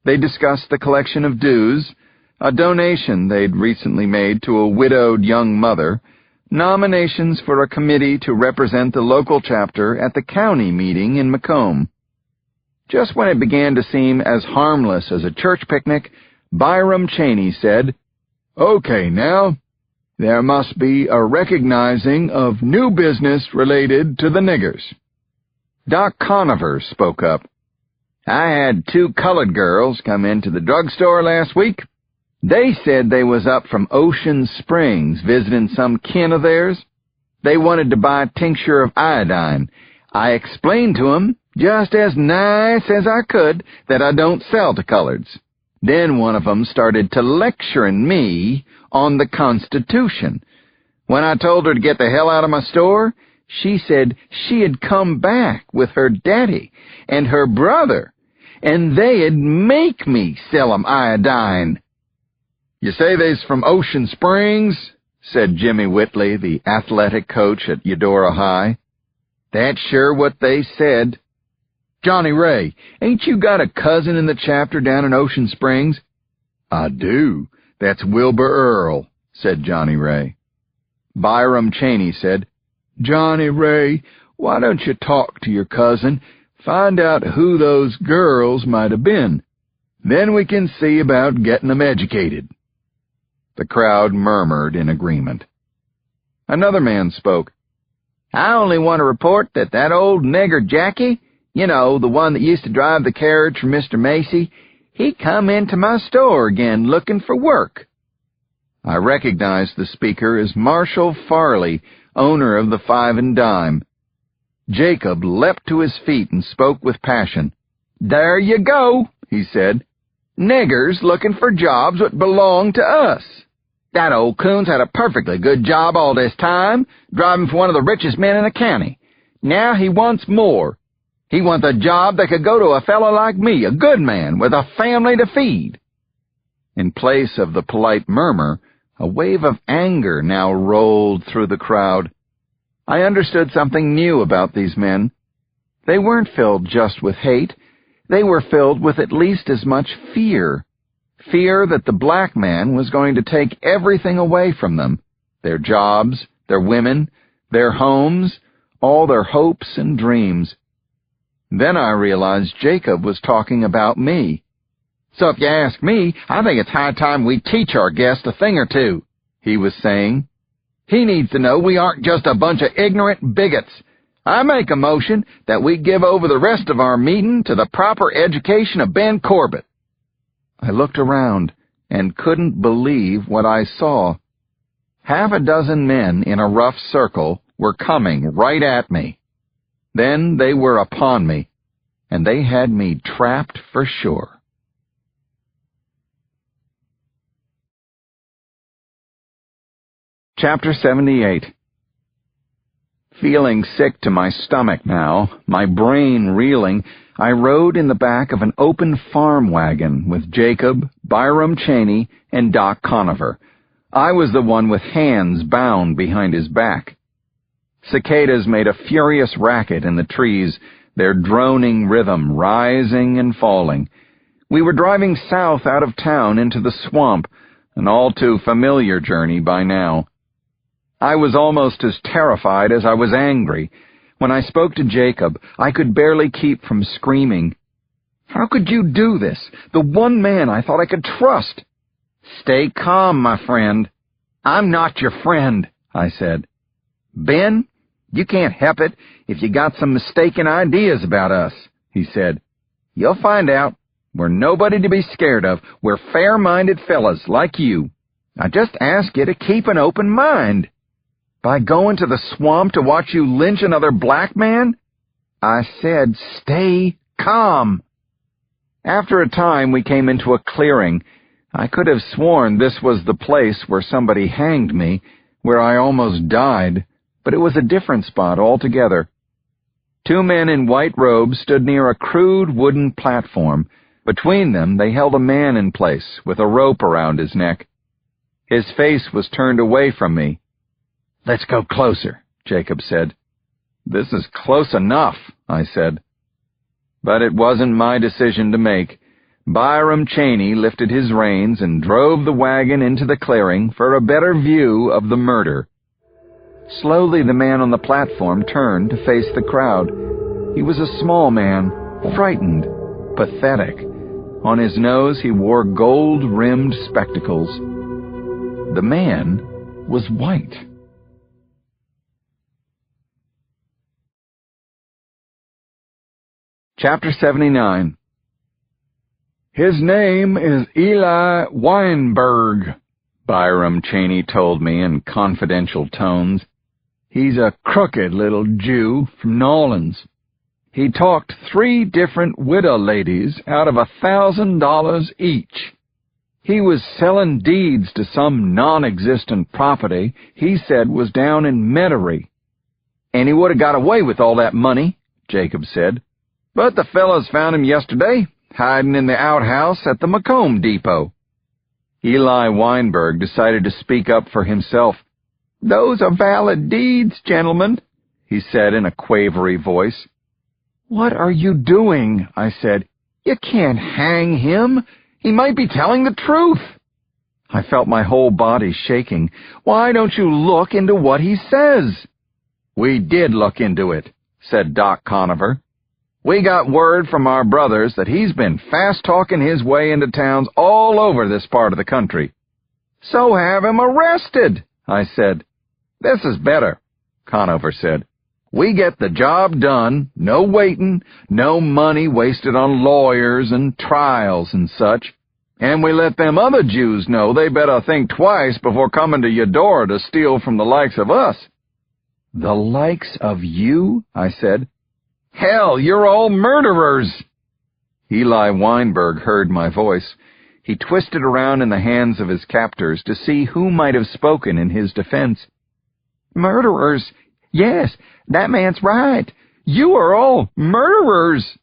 They discussed the collection of dues, a donation they'd recently made to a widowed young mother, nominations for a committee to represent the local chapter at the county meeting in Macomb. Just when it began to seem as harmless as a church picnic, Byram Cheney said, Okay, now, there must be a recognizing of new business related to the niggers. Doc Conover spoke up. I had 2 colored girls come into the drugstore last week. They said they was up from Ocean Springs visiting some kin of theirs. They wanted to buy a tincture of iodine. I explained to 'em, just as nice as I could, that I don't sell to coloreds. Then one of 'em started to lecturing me on the Constitution. When I told her to get the hell out of my store, she said she had come back with her daddy and her brother, and they'd make me sell 'em iodine. "You say they's from Ocean Springs?" said Jimmy Whitley, the athletic coach at Eudora High. "That's sure what they said." "Johnny Ray, ain't you got a cousin in the chapter down in Ocean Springs?" "I do. That's Wilbur Earl," said Johnny Ray. Byram Cheney said, "Johnny Ray, why don't you talk to your cousin, find out who those girls might have been. Then we can see about getting 'em educated." The crowd murmured in agreement. Another man spoke. "I only want to report that old nigger Jackie, you know, the one that used to drive the carriage for Mr. Macy, he come into my store again looking for work." I recognized the speaker as Marshall Farley, owner of the Five and Dime. Jacob leapt to his feet and spoke with passion. "There you go," he said. "Niggers looking for jobs that belong to us. That old coon's had a perfectly good job all this time, driving for one of the richest men in the county. Now he wants more. He wants a job that could go to a fellow like me, a good man with a family to feed." In place of the polite murmur, a wave of anger now rolled through the crowd. I understood something new about these men. They weren't filled just with hate. They were filled with at least as much fear. Fear that the black man was going to take everything away from them, their jobs, their women, their homes, all their hopes and dreams. Then I realized Jacob was talking about me. "So if you ask me, I think it's high time we teach our guest a thing or two," he was saying. "He needs to know we aren't just a bunch of ignorant bigots. I make a motion that we give over the rest of our meeting to the proper education of Ben Corbett." I looked around and couldn't believe what I saw. Half a dozen men in a rough circle were coming right at me. Then they were upon me, and they had me trapped for sure. Chapter 78. Feeling sick to my stomach now, my brain reeling, I rode in the back of an open farm wagon with Jacob, Byram Cheney, and Doc Conover. I was the one with hands bound behind his back. Cicadas made a furious racket in the trees, their droning rhythm rising and falling. We were driving south out of town into the swamp, an all too familiar journey by now. I was almost as terrified as I was angry. When I spoke to Jacob, I could barely keep from screaming. "How could you do this? The one man I thought I could trust." "Stay calm, my friend." "I'm not your friend," I said. "Ben, you can't help it if you got some mistaken ideas about us," he said. "You'll find out. We're nobody to be scared of. We're fair-minded fellas like you. I just ask you to keep an open mind." "By going to the swamp to watch you lynch another black man?" I said, "Stay calm." After a time, we came into a clearing. I could have sworn this was the place where somebody hanged me, where I almost died, but it was a different spot altogether. Two men in white robes stood near a crude wooden platform. Between them, they held a man in place with a rope around his neck. His face was turned away from me. "Let's go closer," Jacob said. "This is close enough," I said. But it wasn't my decision to make. Byram Cheney lifted his reins and drove the wagon into the clearing for a better view of the murder. Slowly the man on the platform turned to face the crowd. He was a small man, frightened, pathetic. On his nose he wore gold-rimmed spectacles. The man was white. Chapter 79. "His name is Eli Weinberg," Byram Cheney told me in confidential tones. "He's a crooked little Jew from Nolans. He talked 3 different widow ladies out of $1,000 each. He was selling deeds to some non-existent property he said was down in Metairie. And he would have got away with all that money, Jacob said. But the fellows found him yesterday, hiding in the outhouse at the Macomb Depot. Eli Weinberg decided to speak up for himself. "Those are valid deeds, gentlemen," he said in a quavery voice. "What are you doing?" I said. "You can't hang him. He might be telling the truth." I felt my whole body shaking. "Why don't you look into what he says?" "We did look into it," said Doc Conover. "We got word from our brothers that he's been fast-talking his way into towns all over this part of the country." "So have him arrested," I said. "This is better," Conover said. "We get the job done, no waiting, no money wasted on lawyers and trials and such, and we let them other Jews know they better think twice before coming to your door to steal from the likes of us." "The likes of you?" I said. "Hell, you're all murderers!" Eli Weinberg heard my voice. He twisted around in the hands of his captors to see who might have spoken in his defense. "Murderers? Yes, that man's right. You are all murderers."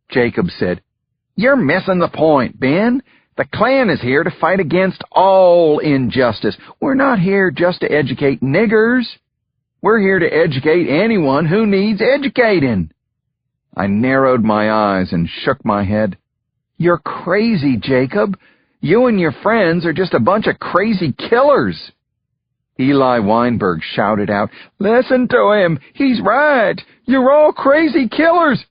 Jacob said, "You're missing the point, Ben. The Klan is here to fight against all injustice. We're not here just to educate niggers. We're here to educate anyone who needs educating." I narrowed my eyes and shook my head. "You're crazy, Jacob. You and your friends are just a bunch of crazy killers." Eli Weinberg shouted out, "Listen to him. He's right. You're all crazy killers."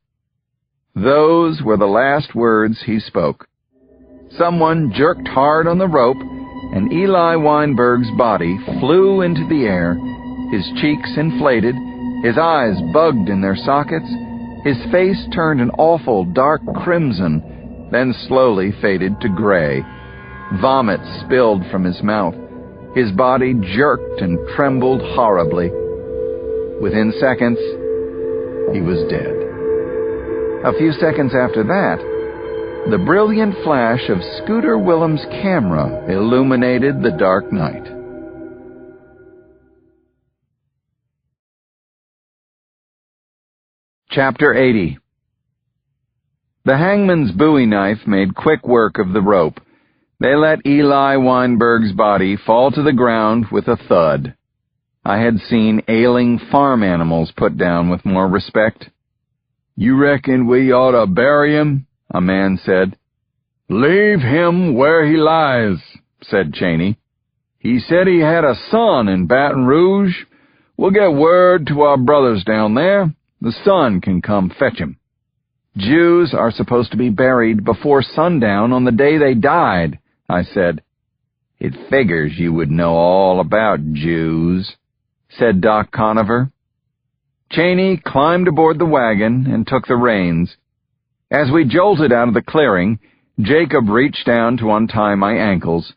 Those were the last words he spoke. Someone jerked hard on the rope, and Eli Weinberg's body flew into the air. His cheeks inflated, his eyes bugged in their sockets, his face turned an awful dark crimson, then slowly faded to gray. Vomit spilled from his mouth. His body jerked and trembled horribly. Within seconds, he was dead. A few seconds after that, the brilliant flash of Scooter Willem's camera illuminated the dark night. Chapter 80. The hangman's bowie knife made quick work of the rope. They let Eli Weinberg's body fall to the ground with a thud. I had seen ailing farm animals put down with more respect. "You reckon we ought to bury him?" a man said. "Leave him where he lies," said Cheney. "He said he had a son in Baton Rouge. We'll get word to our brothers down there. The son can come fetch him." "Jews are supposed to be buried before sundown on the day they died," I said. "It figures you would know all about Jews," said Doc Conover. Cheney climbed aboard the wagon and took the reins. As we jolted out of the clearing, Jacob reached down to untie my ankles.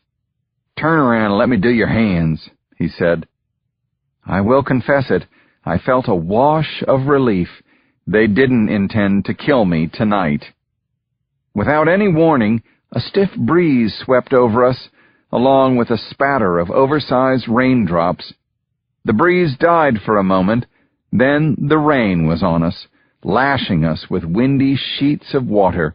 "Turn around and let me do your hands," he said. I will confess it, I felt a wash of relief. They didn't intend to kill me tonight. Without any warning, a stiff breeze swept over us, along with a spatter of oversized raindrops. The breeze died for a moment, then the rain was on us, lashing us with windy sheets of water.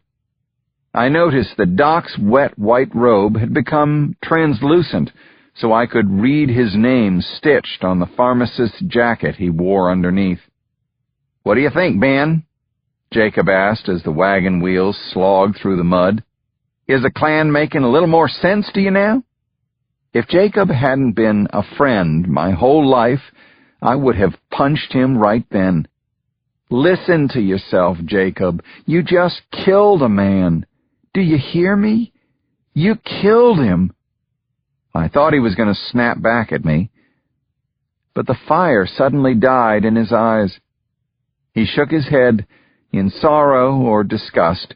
I noticed that Doc's wet white robe had become translucent, so I could read his name stitched on the pharmacist's jacket he wore underneath. "What do you think, Ben?" Jacob asked as the wagon wheels slogged through the mud. "Is the Klan making a little more sense to you now?" If Jacob hadn't been a friend my whole life, I would have punched him right then. "Listen to yourself, Jacob. You just killed a man. Do you hear me? You killed him." I thought he was going to snap back at me, but the fire suddenly died in his eyes. He shook his head. In sorrow or disgust,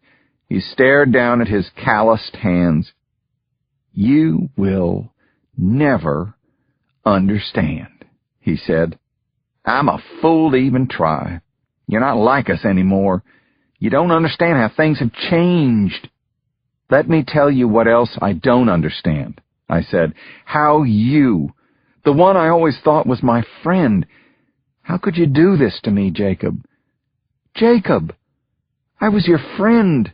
he stared down at his calloused hands. "You will never understand," he said. "I'm a fool to even try. You're not like us anymore. You don't understand how things have changed." "Let me tell you what else I don't understand," I said. "How you, the one I always thought was my friend, how could you do this to me, Jacob? Jacob, I was your friend."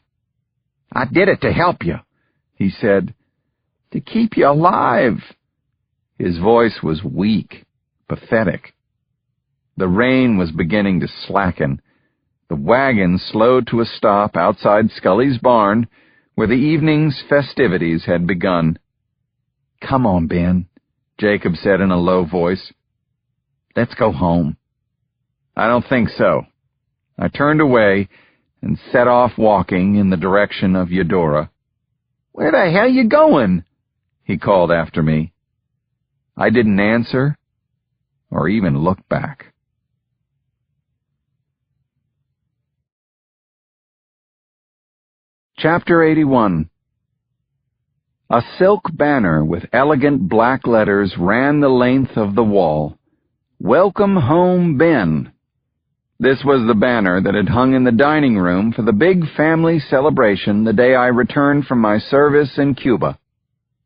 "I did it to help you," he said. "To keep you alive." His voice was weak, pathetic. The rain was beginning to slacken. The wagon slowed to a stop outside Scully's barn, where the evening's festivities had begun. "Come on, Ben," Jacob said in a low voice. "Let's go home." "I don't think so." I turned away and set off walking in the direction of Eudora. "Where the hell you going?" he called after me. I didn't answer or even look back. Chapter 81. A silk banner with elegant black letters ran the length of the wall. "Welcome home, Ben." This was the banner that had hung in the dining room for the big family celebration the day I returned from my service in Cuba.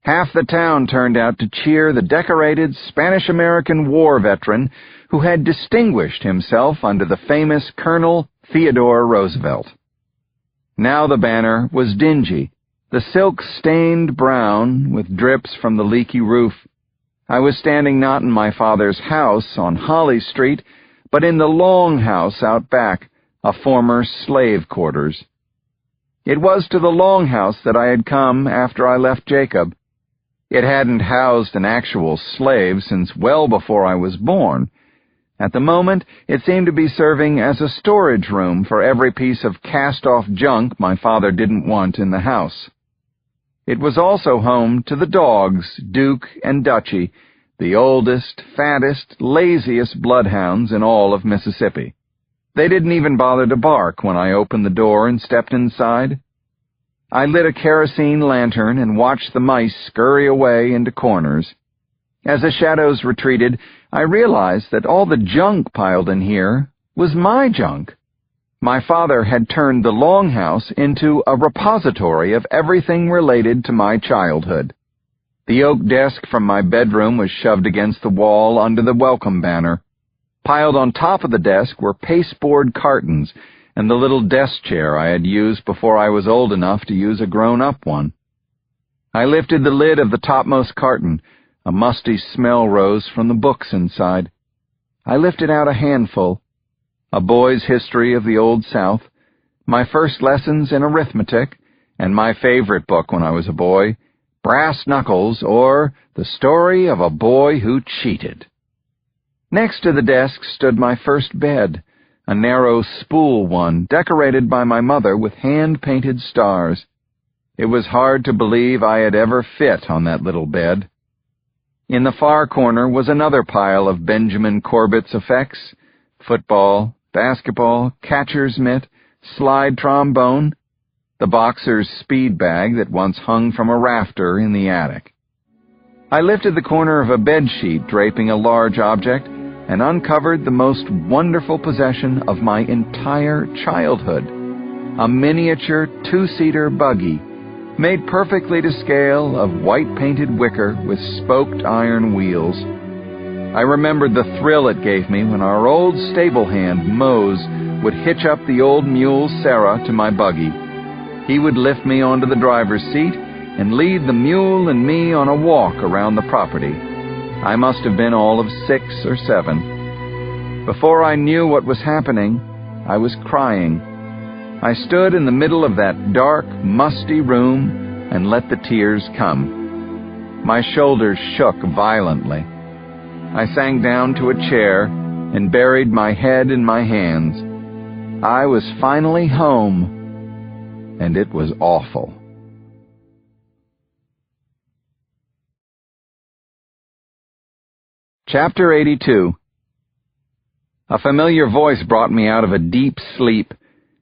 Half the town turned out to cheer the decorated Spanish-American war veteran who had distinguished himself under the famous Colonel Theodore Roosevelt. Now the banner was dingy, the silk stained brown with drips from the leaky roof. I was standing not in my father's house on Holly Street, but in the long house out back, a former slave quarters. It was to the long house that I had come after I left Jacob. It hadn't housed an actual slave since well before I was born. At the moment, it seemed to be serving as a storage room for every piece of cast-off junk my father didn't want in the house. It was also home to the dogs, Duke and Dutchy, the oldest, fattest, laziest bloodhounds in all of Mississippi. They didn't even bother to bark when I opened the door and stepped inside. I lit a kerosene lantern and watched the mice scurry away into corners. As the shadows retreated, I realized that all the junk piled in here was my junk. My father had turned the longhouse into a repository of everything related to my childhood. The oak desk from my bedroom was shoved against the wall under the welcome banner. Piled on top of the desk were pasteboard cartons and the little desk chair I had used before I was old enough to use a grown-up one. I lifted the lid of the topmost carton. A musty smell rose from the books inside. I lifted out a handful. A boy's history of the Old South, my first lessons in arithmetic, and my favorite book when I was a boy, Brass Knuckles, or The Story of a Boy Who Cheated. Next to the desk stood my first bed, a narrow spool one decorated by my mother with hand-painted stars. It was hard to believe I had ever fit on that little bed. In the far corner was another pile of Benjamin Corbett's effects: football, basketball, catcher's mitt, slide trombone, the boxer's speed bag that once hung from a rafter in the attic. I lifted the corner of a bedsheet draping a large object and uncovered the most wonderful possession of my entire childhood, a miniature two-seater buggy, made perfectly to scale of white-painted wicker with spoked iron wheels. I remembered the thrill it gave me when our old stable hand, Mose, would hitch up the old mule, Sarah, to my buggy. He would lift me onto the driver's seat and lead the mule and me on a walk around the property. I must have been all of 6 or 7. Before I knew what was happening, I was crying. I stood in the middle of that dark, musty room and let the tears come. My shoulders shook violently. I sank down to a chair and buried my head in my hands. I was finally home, and it was awful. Chapter 82. A familiar voice brought me out of a deep sleep.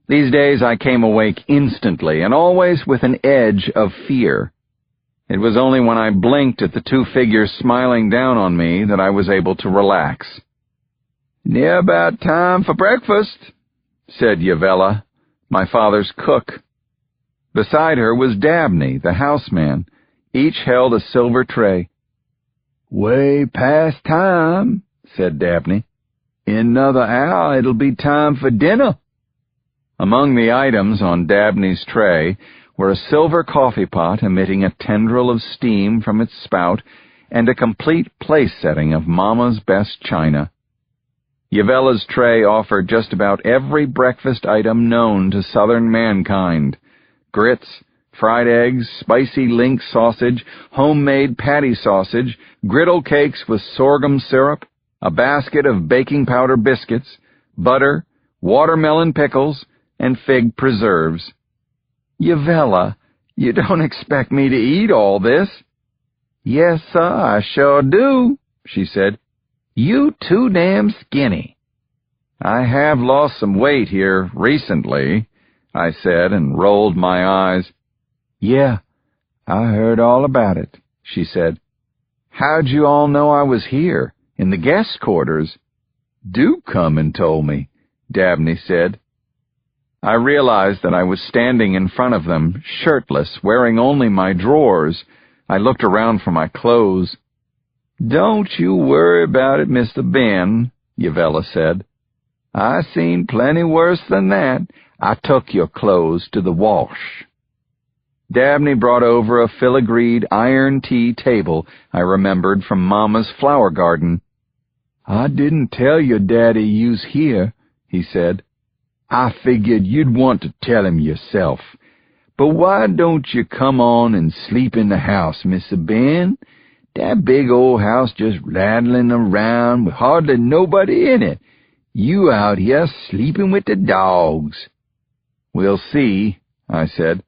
These days I came awake instantly, and always with an edge of fear. It was only when I blinked at the 2 figures smiling down on me that I was able to relax. "Near about time for breakfast," said Yavella, my father's cook. Beside her was Dabney, the houseman. Each held a silver tray. "Way past time," said Dabney. "In another hour it'll be time for dinner." Among the items on Dabney's tray were a silver coffee pot emitting a tendril of steam from its spout and a complete place-setting of Mama's best china. Yavella's tray offered just about every breakfast item known to southern mankind: grits, fried eggs, spicy link sausage, homemade patty sausage, griddle cakes with sorghum syrup, a basket of baking powder biscuits, butter, watermelon pickles, and fig preserves. "Yavella, you don't expect me to eat all this?" "Yes, sir, I sure do," she said. "You too damn skinny." "I have lost some weight here recently," I said, and rolled my eyes. "Yeah, I heard all about it," she said. "How'd you all know I was here, in the guest quarters?" "Duke come and told me," Dabney said. I realized that I was standing in front of them, shirtless, wearing only my drawers. I looked around for my clothes. "Don't you worry about it, Mr. Ben," Yavella said. "I seen plenty worse than that. I took your clothes to the wash." Dabney brought over a filigreed iron tea table I remembered from Mama's flower garden. "I didn't tell your daddy you's here," he said. "I figured you'd want to tell him yourself. But why don't you come on and sleep in the house, Mr. Ben? That big old house just rattling around with hardly nobody in it. You out here sleeping with the dogs." "We'll see," I said.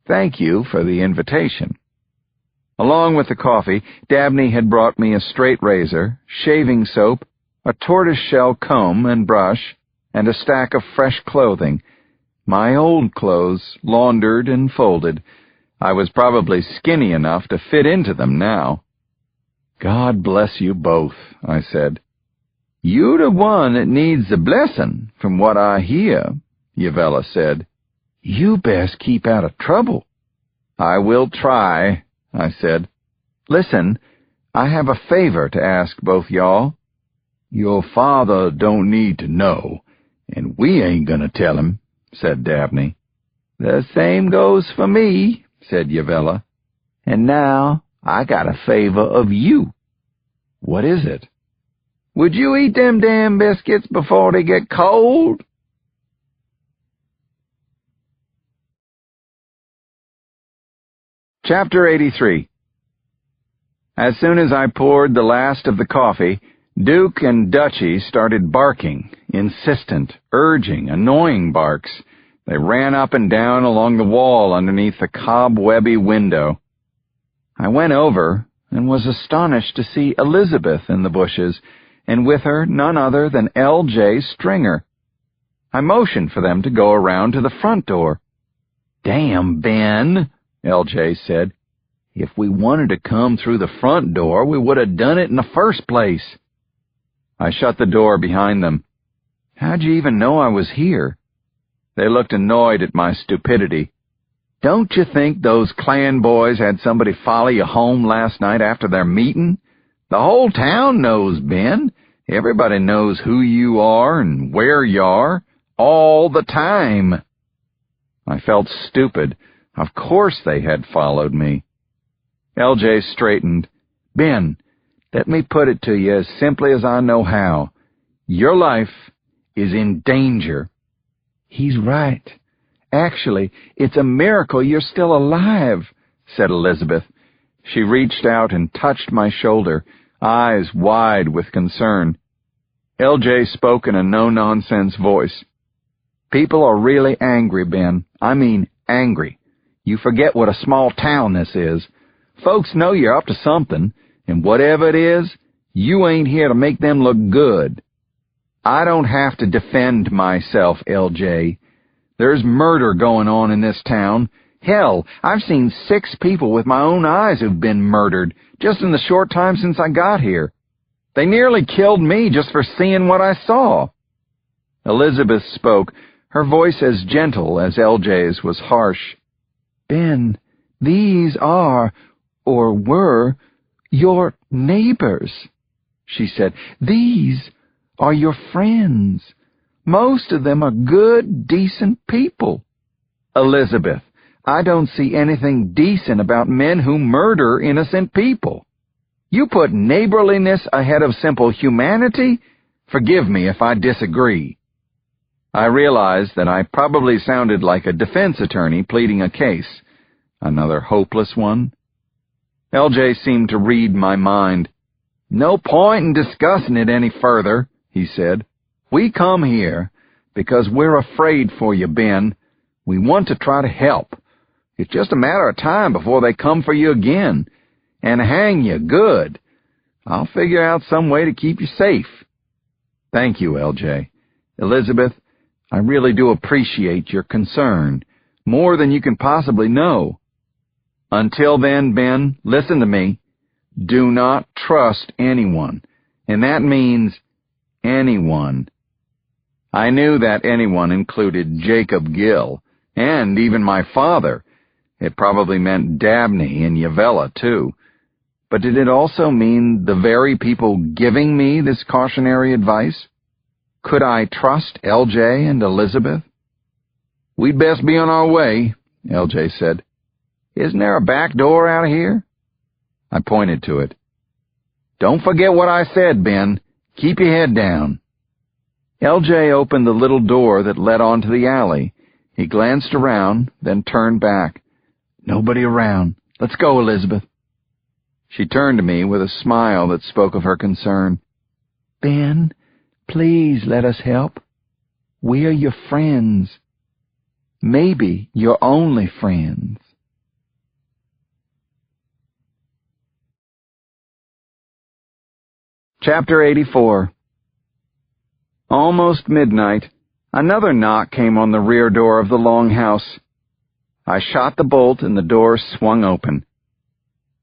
"Thank you for the invitation." Along with the coffee, Dabney had brought me a straight razor, shaving soap, a tortoise-shell comb and brush, and a stack of fresh clothing. My old clothes, laundered and folded. I was probably skinny enough to fit into them now. "God bless you both," I said. "You the one that needs the blessing, from what I hear," Yavella said. "You best keep out of trouble." "I will try," I said. "Listen, I have a favor to ask both y'all." "Your father don't need to know, and we ain't gonna tell him," said Dabney. "The same goes for me," said Yavella. "And now I got a favor of you." "What is it?" "Would you eat them damn biscuits before they get cold?" Chapter 83. As soon as I poured the last of the coffee, Duke and Dutchy started barking, insistent, urging, annoying barks. They ran up and down along the wall underneath the cobwebby window. I went over and was astonished to see Elizabeth in the bushes, and with her none other than L.J. Stringer. I motioned for them to go around to the front door. "Damn, Ben," L.J. said. "If we wanted to come through the front door, we would have done it in the first place." I shut the door behind them. "How'd you even know I was here?" They looked annoyed at my stupidity. "Don't you think those Klan boys had somebody follow you home last night after their meeting? The whole town knows, Ben. Everybody knows who you are and where you are, all the time." I felt stupid. Of course they had followed me. L.J. straightened. "Ben, let me put it to you as simply as I know how. Your life is in danger." "He's right. Actually, it's a miracle you're still alive," said Elizabeth. She reached out and touched my shoulder, eyes wide with concern. L.J. spoke in a no-nonsense voice. "People are really angry, Ben. I mean angry. You forget what a small town this is. Folks know you're up to something, and whatever it is, you ain't here to make them look good. I don't have to defend myself, L.J. There's murder going on in this town. Hell, I've seen 6 people with my own eyes who've been murdered, just in the short time since I got here. They nearly killed me just for seeing what I saw." Elizabeth spoke, Her voice as gentle as LJ's was harsh. "Ben, these are, or were, your neighbors," she said. "These are your friends. Most of them are good, decent people." "Elizabeth, I don't see anything decent about men who murder innocent people. You put neighborliness ahead of simple humanity? Forgive me if I disagree." I realized that I probably sounded like a defense attorney pleading a case. Another hopeless one. LJ seemed to read my mind. "No point in discussing it any further," he said. "We come here because we're afraid for you, Ben. We want to try to help. It's just a matter of time before they come for you again, and hang you good. I'll figure out some way to keep you safe." "Thank you, LJ. Elizabeth, I really do appreciate your concern, more than you can possibly know. Until then, Ben, listen to me. Do not trust anyone, and that means anyone." I knew that anyone included Jacob Gill, and even my father. It probably meant Dabney and Yavella, too. But did it also mean the very people giving me this cautionary advice? Could I trust LJ and Elizabeth? "We'd best be on our way," LJ said. "Isn't there a back door out here?" I pointed to it. "Don't forget what I said, Ben. Keep your head down." LJ opened the little door that led onto the alley. He glanced around, then turned back. "Nobody around. Let's go, Elizabeth." She turned to me with a smile that spoke of her concern. "Ben, please let us help. We're your friends. Maybe your only friends." Chapter 84. Almost midnight, another knock came on the rear door of the long house. I shot the bolt and the door swung open.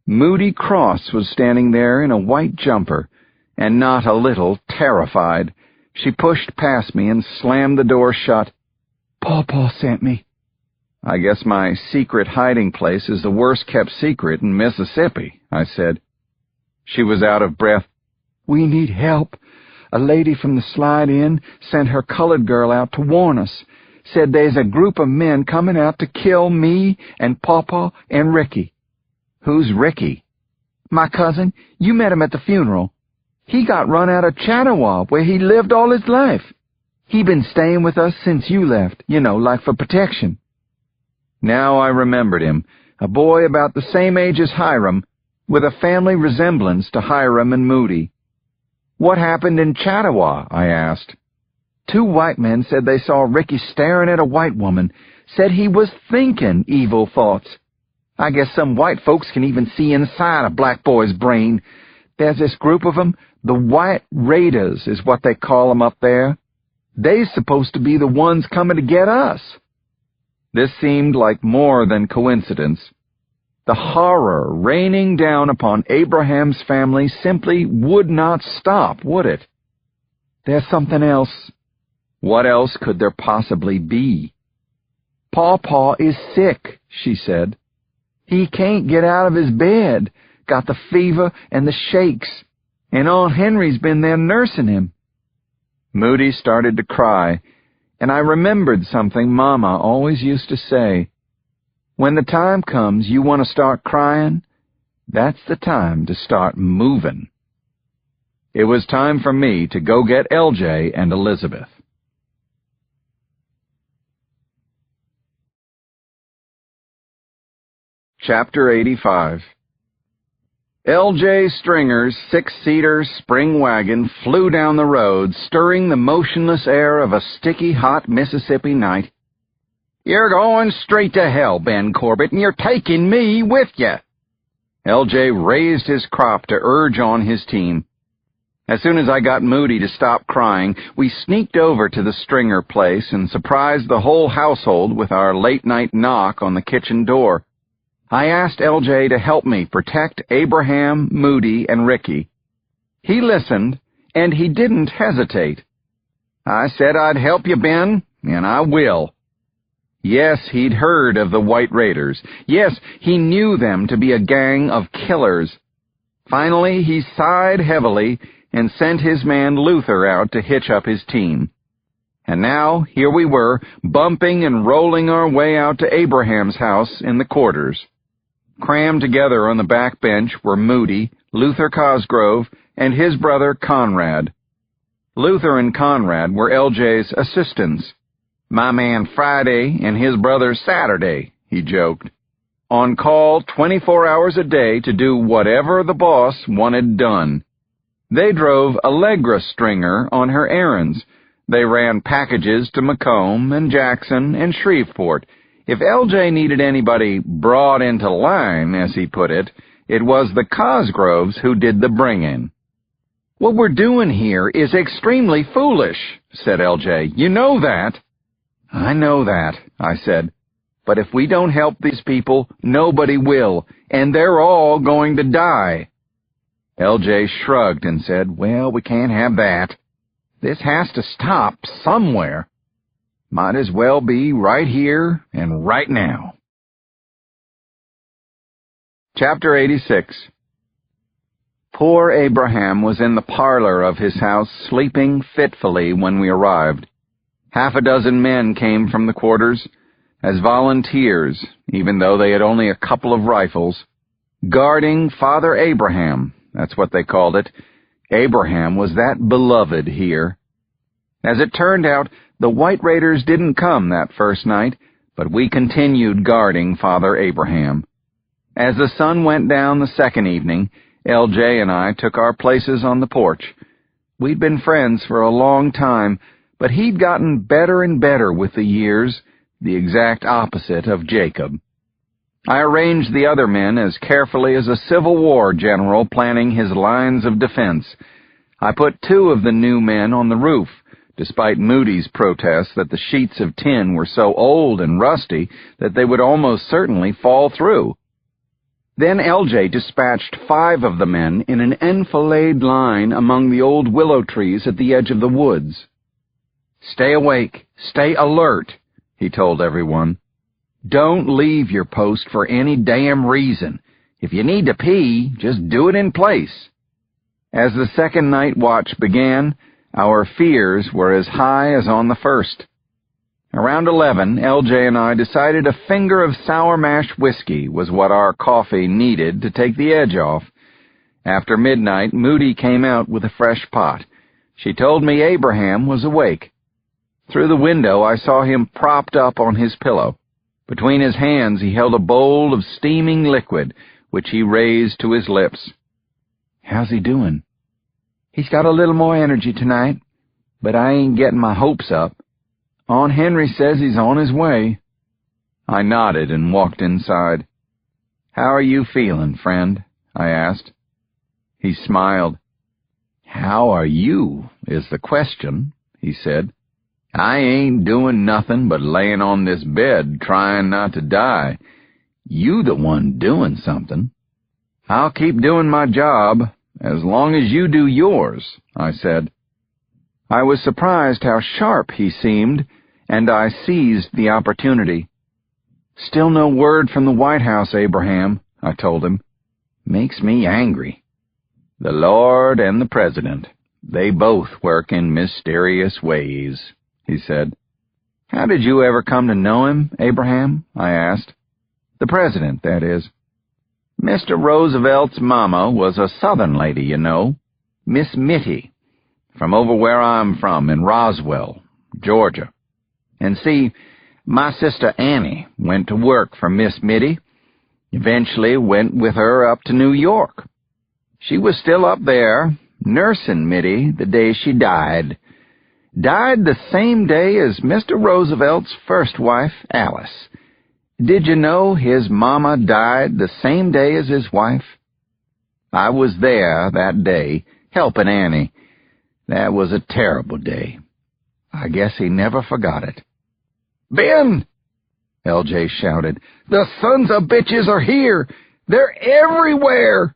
Moody Cross was standing there in a white jumper, and not a little terrified. She pushed past me and slammed the door shut. "Pawpaw sent me." "I guess my secret hiding place is the worst-kept secret in Mississippi," I said. She was out of breath. "We need help. A lady from the Slide-In sent her colored girl out to warn us. Said there's a group of men coming out to kill me and Pawpaw and Ricky." "Who's Ricky?" "My cousin. You met him at the funeral. He got run out of Chattawa, where he lived all his life. He been staying with us since you left, like for protection." Now I remembered him, a boy about the same age as Hiram, with a family resemblance to Hiram and Moody. "What happened in Chattawa?" I asked. "Two white men said they saw Ricky staring at a white woman, said he was thinking evil thoughts. I guess some white folks can even see inside a black boy's brain. There's this group of them, the White Raiders is what they call them up there. They're supposed to be the ones coming to get us." This seemed like more than coincidence. The horror raining down upon Abraham's family simply would not stop, would it? "There's something else." What else could there possibly be? "Pawpaw is sick," she said. "He can't get out of his bed, got the fever and the shakes, and Aunt Henry's been there nursing him." Moody started to cry, and I remembered something Mama always used to say. When the time comes you want to start crying, that's the time to start moving. It was time for me to go get LJ and Elizabeth. Chapter 85. LJ Stringer's six-seater spring wagon flew down the road, stirring the motionless air of a sticky, hot Mississippi night. "You're going straight to hell, Ben Corbett, and you're taking me with you." LJ raised his crop to urge on his team. As soon as I got Moody to stop crying, we sneaked over to the Stringer place and surprised the whole household with our late-night knock on the kitchen door. I asked LJ to help me protect Abraham, Moody, and Ricky. He listened, and he didn't hesitate. "I said I'd help you, Ben. and I will. Yes, he'd heard of the White Raiders. Yes, he knew them to be a gang of killers. Finally, he sighed heavily and sent his man Luther out to hitch up his team. And now, here we were, bumping and rolling our way out to Abraham's house in the quarters. Crammed together on the back bench were Moody, Luther Cosgrove, and his brother Conrad. Luther and Conrad were LJ's assistants. My man Friday and his brother Saturday, he joked. On call 24 hours a day to do whatever the boss wanted done. They drove Allegra Stringer on her errands. They ran packages to Macomb and Jackson and Shreveport. If LJ needed anybody brought into line, as he put it, it was the Cosgroves who did the bringing. "What we're doing here is extremely foolish," said LJ. "You know that." "I know that," I said. "But if we don't help these people, nobody will, and they're all going to die." LJ shrugged and said, "Well, we can't have that. This has to stop somewhere. Might as well be right here and right now." Chapter 86. Poor Abraham was in the parlor of his house, sleeping fitfully when we arrived. 6 men came from the quarters, as volunteers, even though they had only a couple of rifles, guarding Father Abraham, that's what they called it. Abraham was that beloved here. As it turned out, the White Raiders didn't come that first night, but we continued guarding Father Abraham. As the sun went down the second evening, LJ and I took our places on the porch. We'd been friends for a long time, but he'd gotten better and better with the years, the exact opposite of Jacob. I arranged the other men as carefully as a Civil War general planning his lines of defense. I put 2 of the new men on the roof, despite Moody's protests that the sheets of tin were so old and rusty that they would almost certainly fall through. Then LJ dispatched 5 of the men in an enfilade line among the old willow trees at the edge of the woods. "Stay awake, stay alert," he told everyone. "Don't leave your post for any damn reason. If you need to pee, just do it in place." As the second night watch began, our fears were as high as on the first. Around 11, LJ and I decided a finger of sour mash whiskey was what our coffee needed to take the edge off. After midnight, Moody came out with a fresh pot. She told me Abraham was awake. Through the window, I saw him propped up on his pillow. Between his hands, he held a bowl of steaming liquid, which he raised to his lips. "How's he doing?" "He's got a little more energy tonight, but I ain't getting my hopes up. Aunt Henry says he's on his way." I nodded and walked inside. "How are you feeling, friend?" I asked. He smiled. "How are you, is the question," he said. "I ain't doing nothing but laying on this bed trying not to die. You the one doing something." "I'll keep doing my job, as long as you do yours," I said. I was surprised how sharp he seemed, and I seized the opportunity. "Still no word from the White House, Abraham," I told him. "Makes me angry." "The Lord and the President, they both work in mysterious ways," he said. "How did you ever come to know him, Abraham?" I asked. "The President, that is." "Mr. Roosevelt's mama was a Southern lady, you know, Miss Mitty, from over where I'm from, in Roswell, Georgia. And see, my sister Annie went to work for Miss Mitty, eventually went with her up to New York. She was still up there, nursing Mitty the day she died. Died the same day as Mr. Roosevelt's first wife, Alice. Did you know his mama died the same day as his wife? I was there that day, helping Annie. That was a terrible day. I guess he never forgot it." "Ben!" LJ shouted. "The sons of bitches are here! They're everywhere!"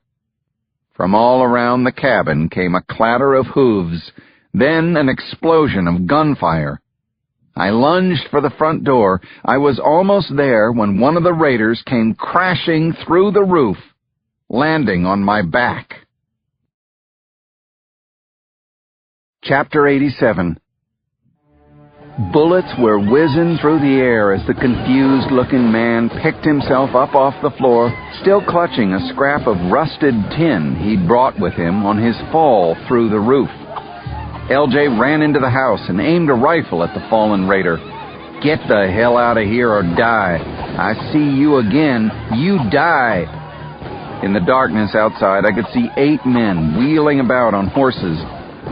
From all around the cabin came a clatter of hooves, then an explosion of gunfire. I lunged for the front door. I was almost there when one of the raiders came crashing through the roof, landing on my back. Chapter 87. Bullets were whizzing through the air as the confused-looking man picked himself up off the floor, still clutching a scrap of rusted tin he'd brought with him on his fall through the roof. LJ ran into the house and aimed a rifle at the fallen raider. "Get the hell out of here or die. I see you again. You die." In the darkness outside, I could see 8 men wheeling about on horses.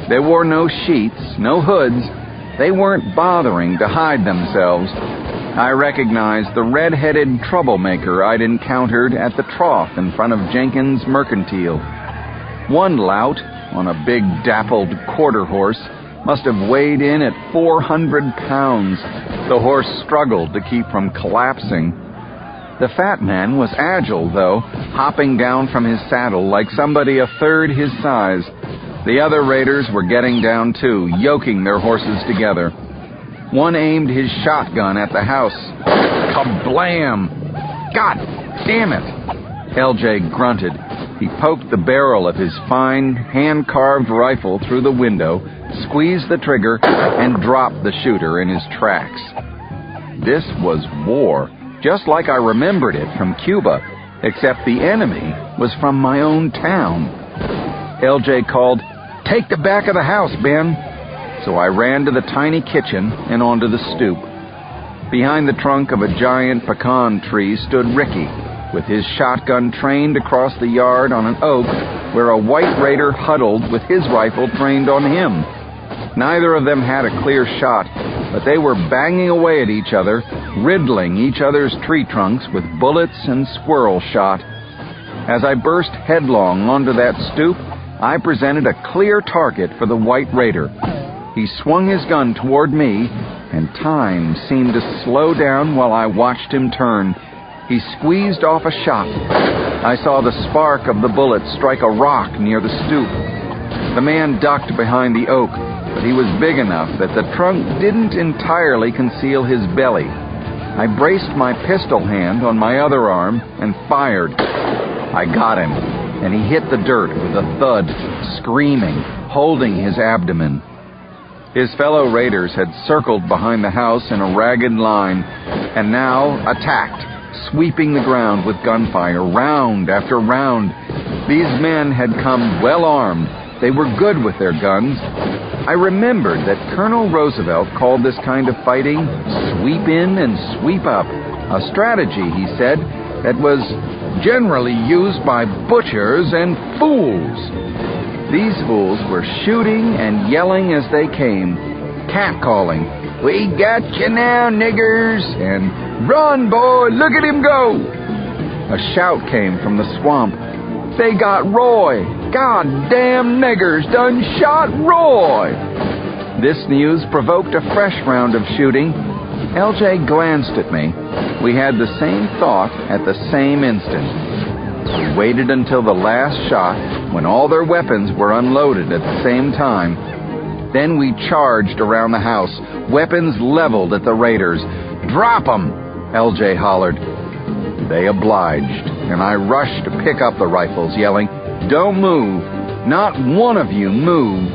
They wore no sheets, no hoods. They weren't bothering to hide themselves. I recognized the red-headed troublemaker I'd encountered at the trough in front of Jenkins' Mercantile. One lout, on a big dappled quarter horse, must have weighed in at 400 pounds. The horse struggled to keep from collapsing. The fat man was agile, though, hopping down from his saddle like somebody a third his size. The other raiders were getting down too, yoking their horses together. One aimed his shotgun at the house. Kablam! God damn it! LJ grunted. He poked the barrel of his fine, hand-carved rifle through the window, squeezed the trigger, and dropped the shooter in his tracks. This was war, just like I remembered it from Cuba, except the enemy was from my own town. LJ called, "Take the back of the house, Ben." So I ran to the tiny kitchen and onto the stoop. Behind the trunk of a giant pecan tree stood Ricky, with his shotgun trained across the yard on an oak where a white raider huddled with his rifle trained on him. Neither of them had a clear shot, but they were banging away at each other, riddling each other's tree trunks with bullets and squirrel shot. As I burst headlong onto that stoop, I presented a clear target for the white raider. He swung his gun toward me, and time seemed to slow down while I watched him turn. He squeezed off a shot. I saw the spark of the bullet strike a rock near the stoop. The man ducked behind the oak, but he was big enough that the trunk didn't entirely conceal his belly. I braced my pistol hand on my other arm and fired. I got him, and he hit the dirt with a thud, screaming, holding his abdomen. His fellow raiders had circled behind the house in a ragged line, and now attacked, sweeping the ground with gunfire, round after round. These men had come well armed. They were good with their guns. I remembered that Colonel Roosevelt called this kind of fighting sweep in and sweep up, a strategy, he said, that was generally used by butchers and fools. These fools were shooting and yelling as they came, catcalling, "We got you now, niggers," and "Run, boy, look at him go." A shout came from the swamp. "They got Roy. Goddamn niggers done shot Roy." This news provoked a fresh round of shooting. LJ glanced at me. We had the same thought at the same instant. We waited until the last shot, when all their weapons were unloaded at the same time. Then we charged around the house, weapons leveled at the raiders. "Drop 'em!" LJ hollered. They obliged, and I rushed to pick up the rifles, yelling, "Don't move! Not one of you move!"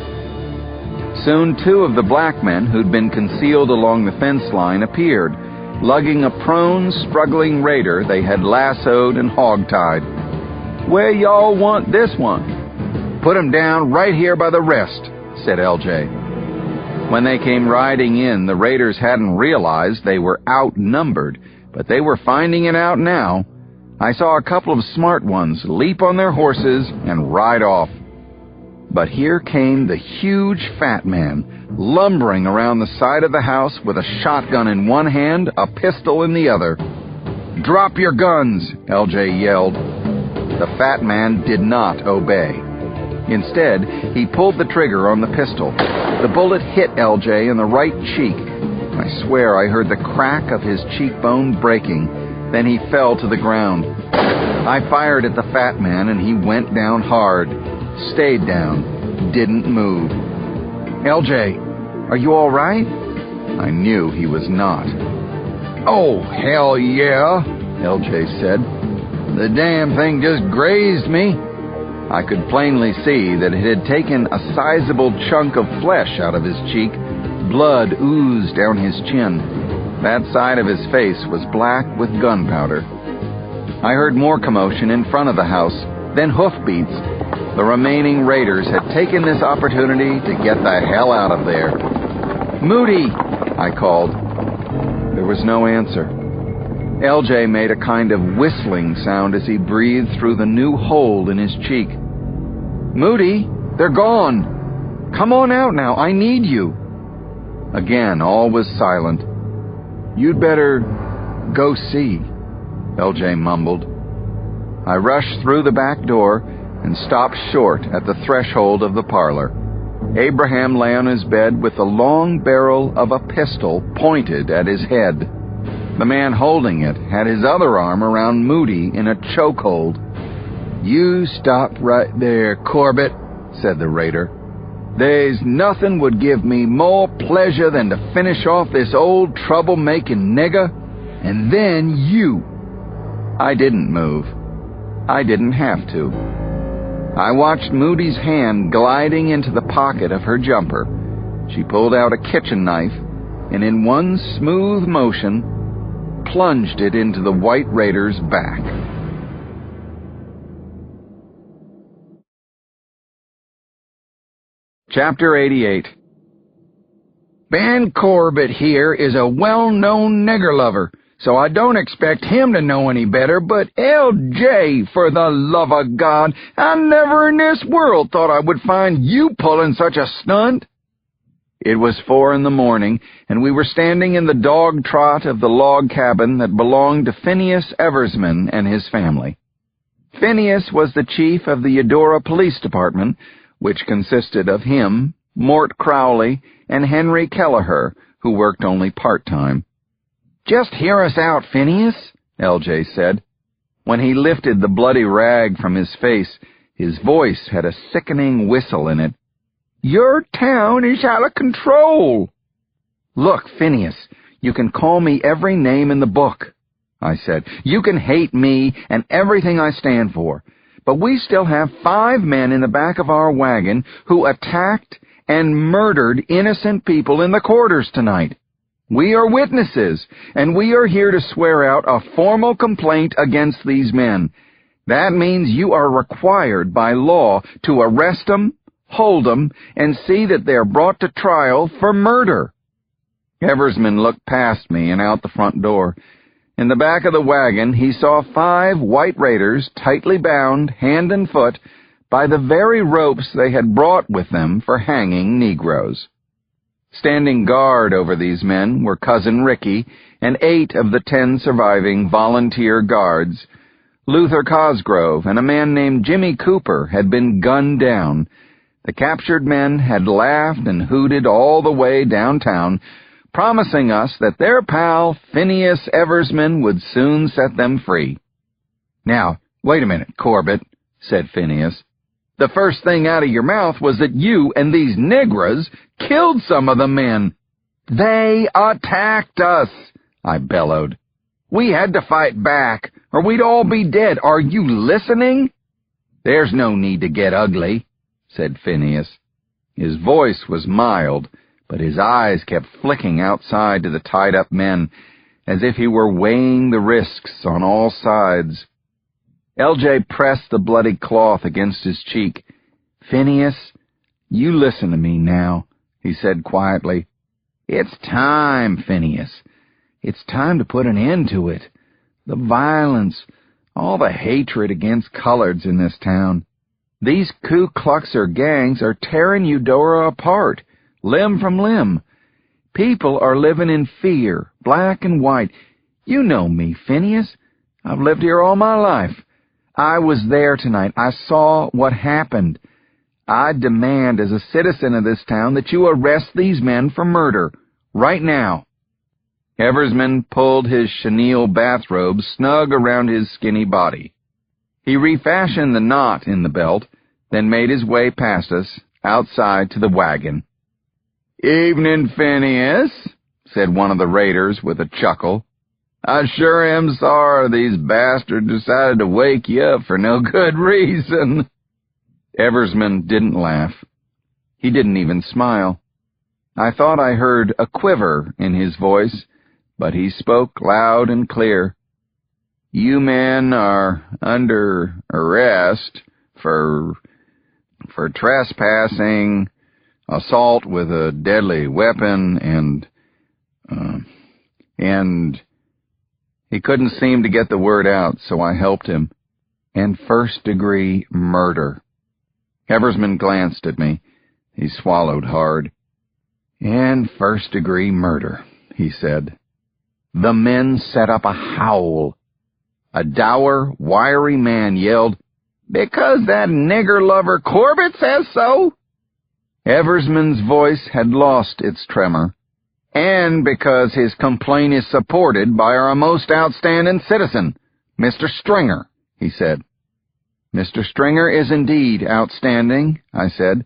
Soon 2 of the black men who'd been concealed along the fence line appeared, lugging a prone, struggling raider they had lassoed and hogtied. "Where y'all want this one?" "Put him down right here by the rest," said LJ. When they came riding in, the raiders hadn't realized they were outnumbered, but they were finding it out now. I saw a couple of smart ones leap on their horses and ride off. But here came the huge fat man, lumbering around the side of the house with a shotgun in one hand, a pistol in the other. "Drop your guns," LJ yelled. The fat man did not obey. Instead, he pulled the trigger on the pistol. The bullet hit LJ in the right cheek. I swear I heard the crack of his cheekbone breaking. Then he fell to the ground. I fired at the fat man, and he went down hard. Stayed down. Didn't move. "LJ, are you all right?" I knew he was not. "Oh, hell yeah," LJ said. "The damn thing just grazed me." I could plainly see that it had taken a sizable chunk of flesh out of his cheek. Blood oozed down his chin. That side of his face was black with gunpowder. I heard more commotion in front of the house, then hoofbeats. The remaining raiders had taken this opportunity to get the hell out of there. "Moody!" I called. There was no answer. LJ made a kind of whistling sound as he breathed through the new hole in his cheek. "Moody, they're gone. Come on out now, I need you." Again, all was silent. "You'd better go see," LJ mumbled. I rushed through the back door and stopped short at the threshold of the parlor. Abraham lay on his bed with the long barrel of a pistol pointed at his head. The man holding it had his other arm around Moody in a chokehold. "You stop right there, Corbett," said the raider. "There's nothing would give me more pleasure than to finish off this old trouble-making nigger, and then you." I didn't move. I didn't have to. I watched Moody's hand gliding into the pocket of her jumper. She pulled out a kitchen knife, and in one smooth motion, plunged it into the white raider's back. Chapter 88. "Ben Corbett here is a well-known nigger lover, so I don't expect him to know any better, but LJ, for the love of God, I never in this world thought I would find you pulling such a stunt." It was 4 a.m, and we were standing in the dog trot of the log cabin that belonged to Phineas Eversman and his family. Phineas was the chief of the Eudora Police Department, which consisted of him, Mort Crowley, and Henry Kelleher, who worked only part-time. "Just hear us out, Phineas," LJ said. When he lifted the bloody rag from his face, his voice had a sickening whistle in it. "Your town is out of control." "Look, Phineas, you can call me every name in the book," I said. "You can hate me and everything I stand for. But we still have 5 men in the back of our wagon who attacked and murdered innocent people in the quarters tonight. We are witnesses, and we are here to swear out a formal complaint against these men. That means you are required by law to arrest them, hold them, and see that they are brought to trial for murder." Eversman looked past me and out the front door. In the back of the wagon, he saw 5 white raiders tightly bound, hand and foot, by the very ropes they had brought with them for hanging Negroes. Standing guard over these men were Cousin Ricky and 8 of the 10 surviving volunteer guards. Luther Cosgrove and a man named Jimmy Cooper had been gunned down. The captured men had laughed and hooted all the way downtown, promising us that their pal Phineas Eversman would soon set them free. "Now, wait a minute, Corbett," said Phineas. "The first thing out of your mouth was that you and these Negras killed some of the men." "They attacked us," I bellowed. "We had to fight back, or we'd all be dead. Are you listening?" "There's no need to get ugly," said Phineas. His voice was mild, but his eyes kept flicking outside to the tied-up men, as if he were weighing the risks on all sides. LJ pressed the bloody cloth against his cheek. "Phineas, you listen to me now," he said quietly. "It's time, Phineas. It's time to put an end to it. The violence, all the hatred against coloreds in this town. These Ku Kluxer gangs are tearing Eudora apart, limb from limb. People are living in fear, black and white. You know me, Phineas. I've lived here all my life. I was there tonight. I saw what happened. I demand as a citizen of this town that you arrest these men for murder, right now." Eversman pulled his chenille bathrobe snug around his skinny body. He refashioned the knot in the belt, then made his way past us, outside to the wagon. "Evening, Phineas," said one of the raiders with a chuckle. "I sure am sorry these bastards decided to wake you up for no good reason." Eversman didn't laugh. He didn't even smile. I thought I heard a quiver in his voice, but he spoke loud and clear. "You men are under arrest for trespassing, assault with a deadly weapon, and he couldn't seem to get the word out, so I helped him. And first-degree murder." Eversman glanced at me. He swallowed hard. "And first-degree murder," he said. The men set up a howl. A dour, wiry man yelled, "Because that nigger-lover Corbett says so?" Eversman's voice had lost its tremor, and because his complaint is supported by our most outstanding citizen, Mr. Stringer, he said. "Mr. Stringer is indeed outstanding," I said,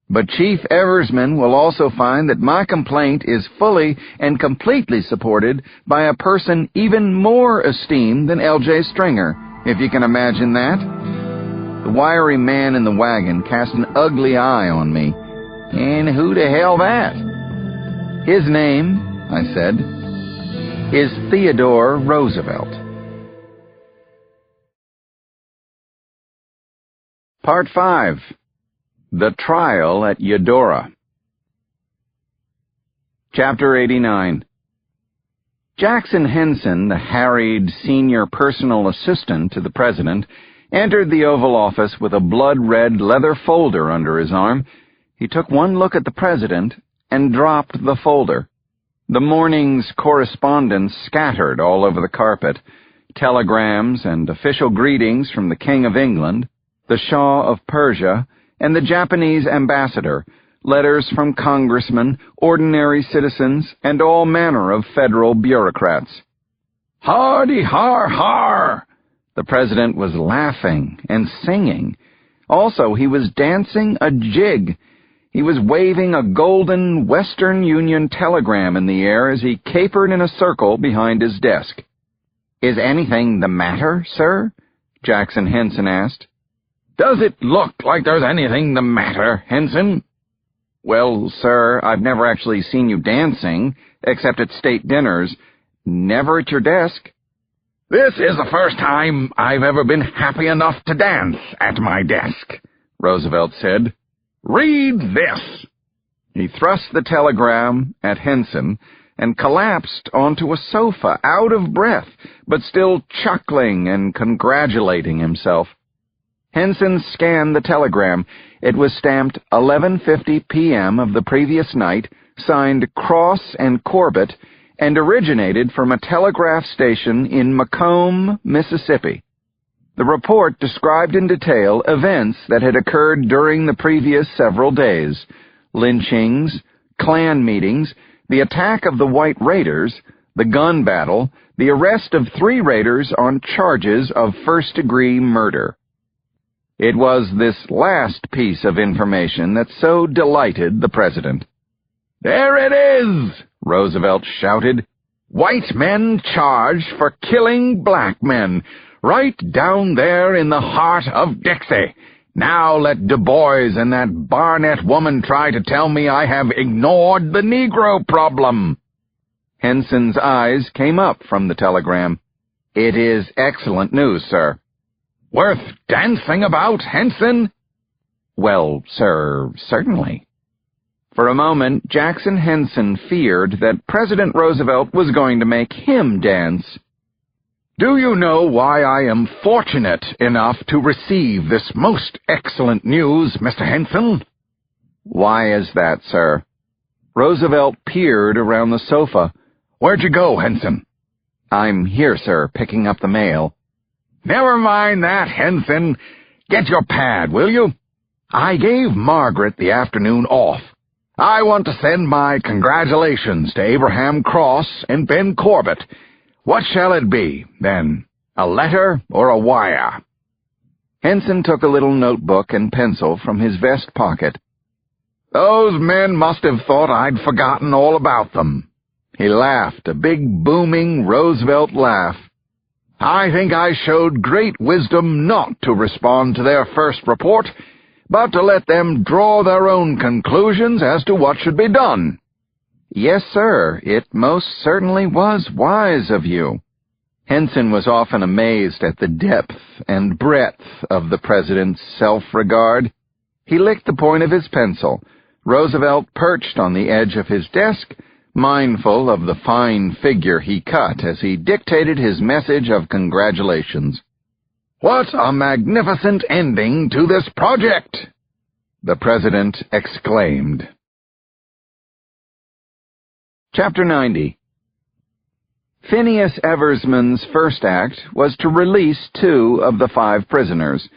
"but Chief Eversman will also find that my complaint is fully and completely supported by a person even more esteemed than L.J. Stringer, if you can imagine that." The wiry man in the wagon cast an ugly eye on me. "And who the hell that?" "His name," I said, "is Theodore Roosevelt." Part 5. The Trial at Eudora. Chapter 89. Jackson Henson, the harried senior personal assistant to the president, entered the Oval Office with a blood-red leather folder under his arm. He took one look at the president and dropped the folder. The morning's correspondence scattered all over the carpet. Telegrams and official greetings from the King of England, the Shah of Persia, and the Japanese ambassador, letters from congressmen, ordinary citizens, and all manner of federal bureaucrats. "Hardy har har!" The president was laughing and singing. Also, he was dancing a jig. He was waving a golden Western Union telegram in the air as he capered in a circle behind his desk. "Is anything the matter, sir?" Jackson Henson asked. "Does it look like there's anything the matter, Henson?" "Well, sir, I've never actually seen you dancing, except at state dinners. Never at your desk." "This is the first time I've ever been happy enough to dance at my desk," Roosevelt said. "Read this." He thrust the telegram at Henson and collapsed onto a sofa, out of breath, but still chuckling and congratulating himself. Henson scanned the telegram. It was stamped 11:50 p.m. of the previous night, signed Cross and Corbett, and originated from a telegraph station in Macomb, Mississippi. The report described in detail events that had occurred during the previous several days: lynchings, Klan meetings, the attack of the White Raiders, the gun battle, the arrest of 3 raiders on charges of first-degree murder. It was this last piece of information that so delighted the president. "There it is!" Roosevelt shouted. "White men charged for killing black men, right down there in the heart of Dixie. Now let Du Bois and that Barnett woman try to tell me I have ignored the Negro problem." Henson's eyes came up from the telegram. "It is excellent news, sir." "Worth dancing about, Henson?" "Well, sir, certainly." For a moment, Jackson Henson feared that President Roosevelt was going to make him dance. "Do you know why I am fortunate enough to receive this most excellent news, Mr. Henson?" "Why is that, sir?" Roosevelt peered around the sofa. "Where'd you go, Henson?" "I'm here, sir, picking up the mail." "Never mind that, Henson. Get your pad, will you? I gave Margaret the afternoon off. I want to send my congratulations to Abraham Cross and Ben Corbett. What shall it be, then? A letter or a wire?" Henson took a little notebook and pencil from his vest pocket. "Those men must have thought I'd forgotten all about them." He laughed, a big, booming Roosevelt laugh. "I think I showed great wisdom not to respond to their first report, but to let them draw their own conclusions as to what should be done." "Yes, sir, it most certainly was wise of you." Henson was often amazed at the depth and breadth of the president's self-regard. He licked the point of his pencil. Roosevelt perched on the edge of his desk, mindful of the fine figure he cut as he dictated his message of congratulations. "What a magnificent ending to this project!" the president exclaimed. Chapter 90. Phineas Eversman's first act was to release 2 of the 5 prisoners.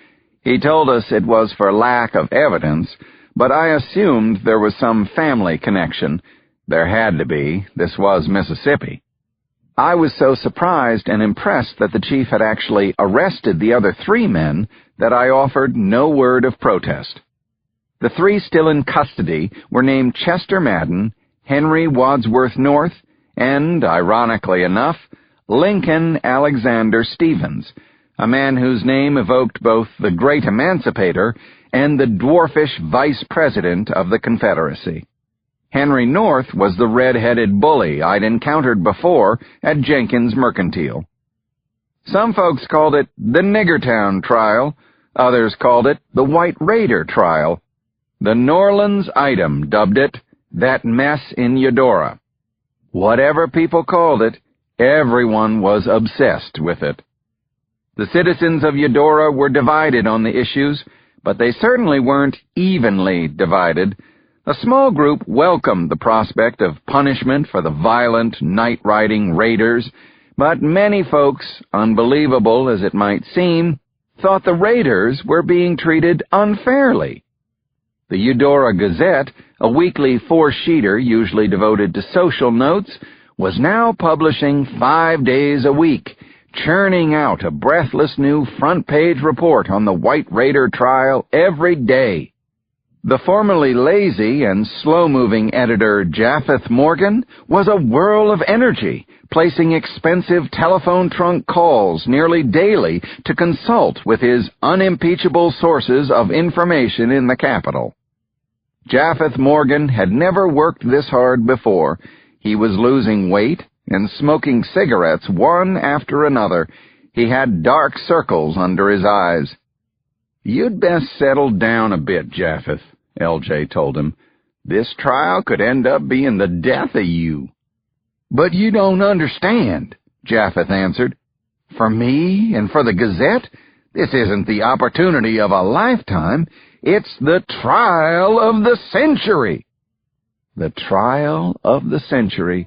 He told us it was for lack of evidence, but I assumed there was some family connection. There had to be. This was Mississippi. I was so surprised and impressed that the chief had actually arrested the other 3 men that I offered no word of protest. The 3 still in custody were named Chester Madden, Henry Wadsworth North, and, ironically enough, Lincoln Alexander Stevens, a man whose name evoked both the great emancipator and the dwarfish vice president of the Confederacy. Henry North was the red-headed bully I'd encountered before at Jenkins Mercantile. Some folks called it the Niggertown trial, others called it the White Raider trial. The New Orleans Item dubbed it that mess in Eudora. Whatever people called it, everyone was obsessed with it. The citizens of Eudora were divided on the issues, but they certainly weren't evenly divided. A small group welcomed the prospect of punishment for the violent, night-riding raiders, but many folks, unbelievable as it might seem, thought the raiders were being treated unfairly. The Eudora Gazette, a weekly 4-sheeter usually devoted to social notes, was now publishing 5 days a week, churning out a breathless new front-page report on the White Raider trial every day. The formerly lazy and slow-moving editor Japheth Morgan was a whirl of energy, placing expensive telephone trunk calls nearly daily to consult with his unimpeachable sources of information in the capital. Japheth Morgan had never worked this hard before. He was losing weight and smoking cigarettes one after another. He had dark circles under his eyes. "You'd best settle down a bit, Japheth," LJ told him. "This trial could end up being the death of you." "But you don't understand," Japheth answered. "For me and for the Gazette, this isn't the opportunity of a lifetime. It's the trial of the century." The trial of the century.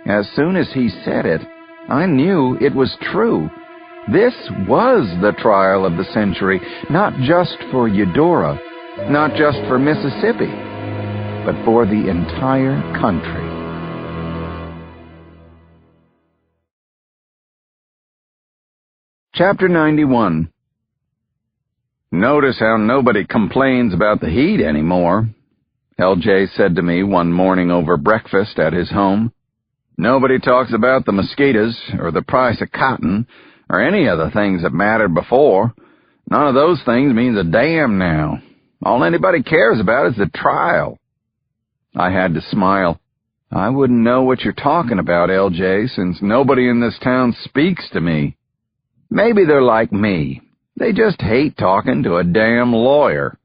As soon as he said it, I knew it was true. This was the trial of the century, not just for Eudora, not just for Mississippi, but for the entire country. Chapter 91. "Notice how nobody complains about the heat anymore," LJ said to me one morning over breakfast at his home. "Nobody talks about the mosquitoes or the price of cotton or any of the things that mattered before. None of those things means a damn now. All anybody cares about is the trial." I had to smile. "I wouldn't know what you're talking about, LJ, since nobody in this town speaks to me. Maybe they're like me. They just hate talking to a damn lawyer."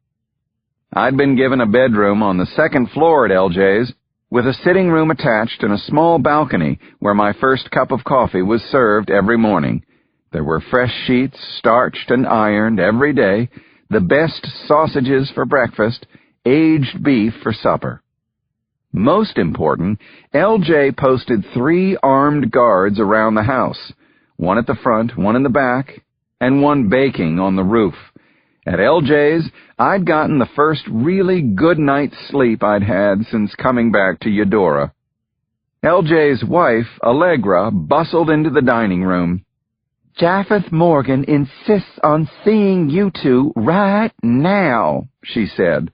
I'd been given a bedroom on the 2nd floor at LJ's, with a sitting room attached and a small balcony where my first cup of coffee was served every morning. There were fresh sheets, starched and ironed every day, the best sausages for breakfast, aged beef for supper. Most important, LJ posted 3 armed guards around the house, one at the front, one in the back, and one baking on the roof. At LJ's, I'd gotten the first really good night's sleep I'd had since coming back to Eudora. LJ's wife, Allegra, bustled into the dining room. "Japheth Morgan insists on seeing you 2 right now," she said.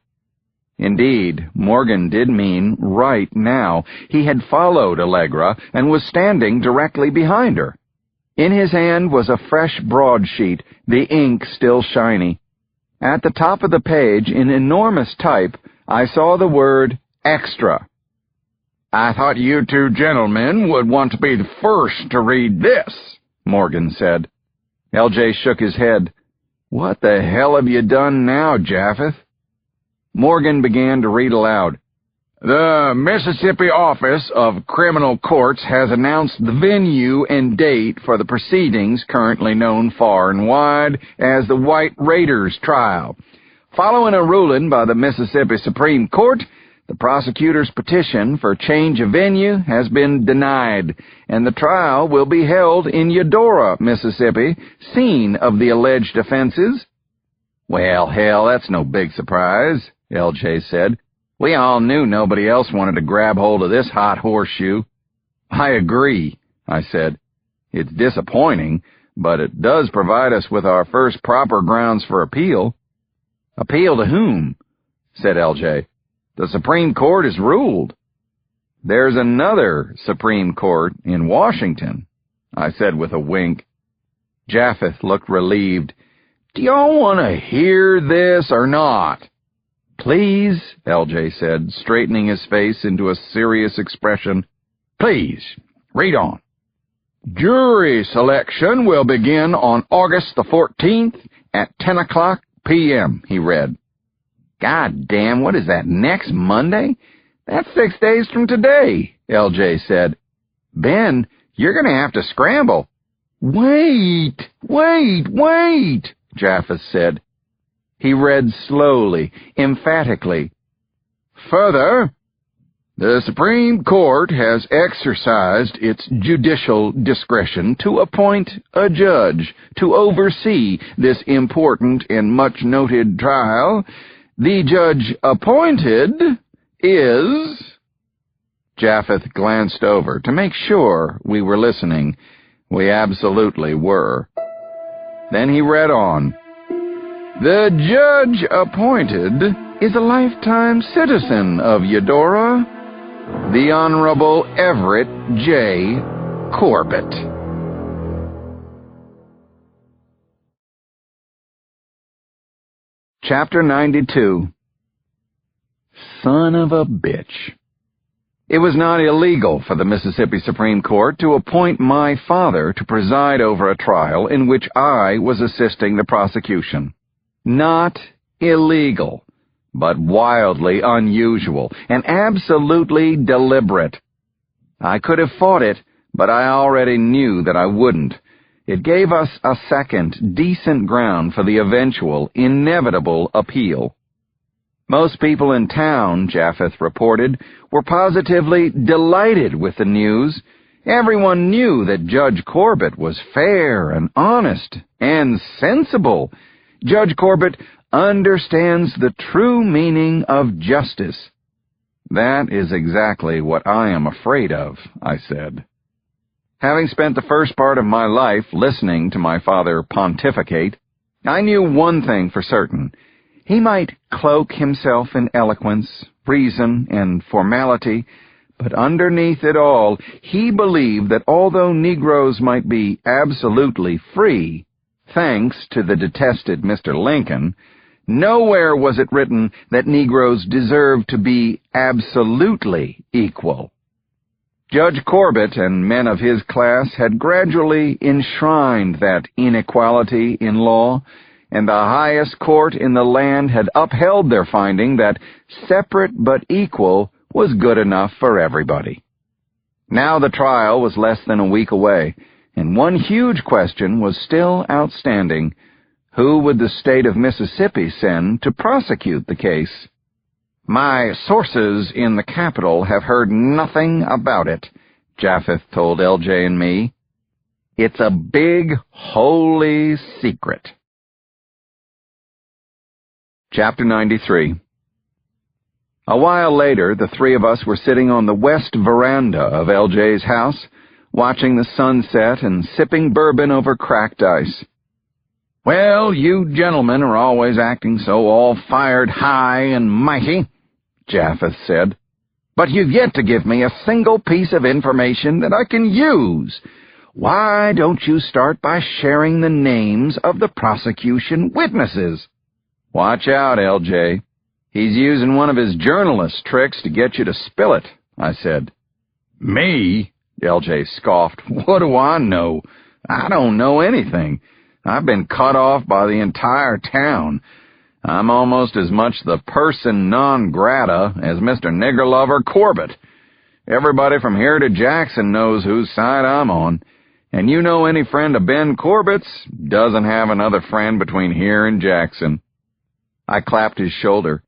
Indeed, Morgan did mean right now. He had followed Allegra and was standing directly behind her. In his hand was a fresh broadsheet, the ink still shiny. At the top of the page, in enormous type, I saw the word extra. "I thought you two gentlemen would want to be the first to read this," Morgan said. LJ shook his head. "What the hell have you done now, Japheth?" Morgan began to read aloud. "The Mississippi Office of Criminal Courts has announced the venue and date for the proceedings currently known far and wide as the White Raiders trial. Following a ruling by the Mississippi Supreme Court, the prosecutor's petition for change of venue has been denied, and the trial will be held in Eudora, Mississippi, scene of the alleged offenses." "Well, hell, that's no big surprise," LJ said. "We all knew nobody else wanted to grab hold of this hot horseshoe." "I agree," I said. "It's disappointing, but it does provide us with our first proper grounds for appeal." "Appeal to whom?" said LJ. "The Supreme Court has ruled." "There's another Supreme Court in Washington," I said with a wink. Japheth looked relieved. "Do y'all want to hear this or not?" "Please," LJ said, straightening his face into a serious expression. "Please, read on. Jury selection will begin on August the 14th at 10 o'clock p.m., he read. "God damn, what is that, next Monday?" "That's 6 days from today," LJ said. "Ben, you're going to have to scramble." Wait, Japheth said. He read slowly, emphatically. "Further, the Supreme Court has exercised its judicial discretion to appoint a judge to oversee this important and much-noted trial. The judge appointed is—" Japheth glanced over to make sure we were listening. We absolutely were. Then he read on. "The judge appointed is a lifetime citizen of Eudora, the Honorable Everett J. Corbett." Chapter 92. Son of a bitch. It was not illegal for the Mississippi Supreme Court to appoint my father to preside over a trial in which I was assisting the prosecution. Not illegal, but wildly unusual and absolutely deliberate. I could have fought it, but I already knew that I wouldn't. It gave us a second, decent ground for the eventual, inevitable appeal. Most people in town, Japheth reported, were positively delighted with the news. Everyone knew that Judge Corbett was fair and honest and sensible. Judge Corbett understands the true meaning of justice. "That is exactly what I am afraid of," I said. Having spent the first part of my life listening to my father pontificate, I knew one thing for certain. He might cloak himself in eloquence, reason, and formality, but underneath it all, he believed that although Negroes might be absolutely free, thanks to the detested Mr. Lincoln, nowhere was it written that Negroes deserved to be absolutely equal. Judge Corbett and men of his class had gradually enshrined that inequality in law, and the highest court in the land had upheld their finding that separate but equal was good enough for everybody. Now the trial was less than a week away, and one huge question was still outstanding. Who would the state of Mississippi send to prosecute the case? "My sources in the capital have heard nothing about it," Japheth told LJ and me. "It's a big, holy secret." Chapter 93. A while later, the three of us were sitting on the west veranda of LJ's house, watching the sunset and sipping bourbon over cracked ice. "Well, you gentlemen are always acting so all-fired high and mighty," Japheth said. "But you've yet to give me a single piece of information that I can use. Why don't you start by sharing the names of the prosecution witnesses?" "Watch out, LJ. He's using one of his journalist tricks to get you to spill it," I said. "Me?" LJ scoffed. "What do I know? I don't know anything. I've been cut off by the entire town. I'm almost as much the person non grata as Mr. Nigger Lover Corbett. Everybody from here to Jackson knows whose side I'm on. And you know any friend of Ben Corbett's doesn't have another friend between here and Jackson." I clapped his shoulder.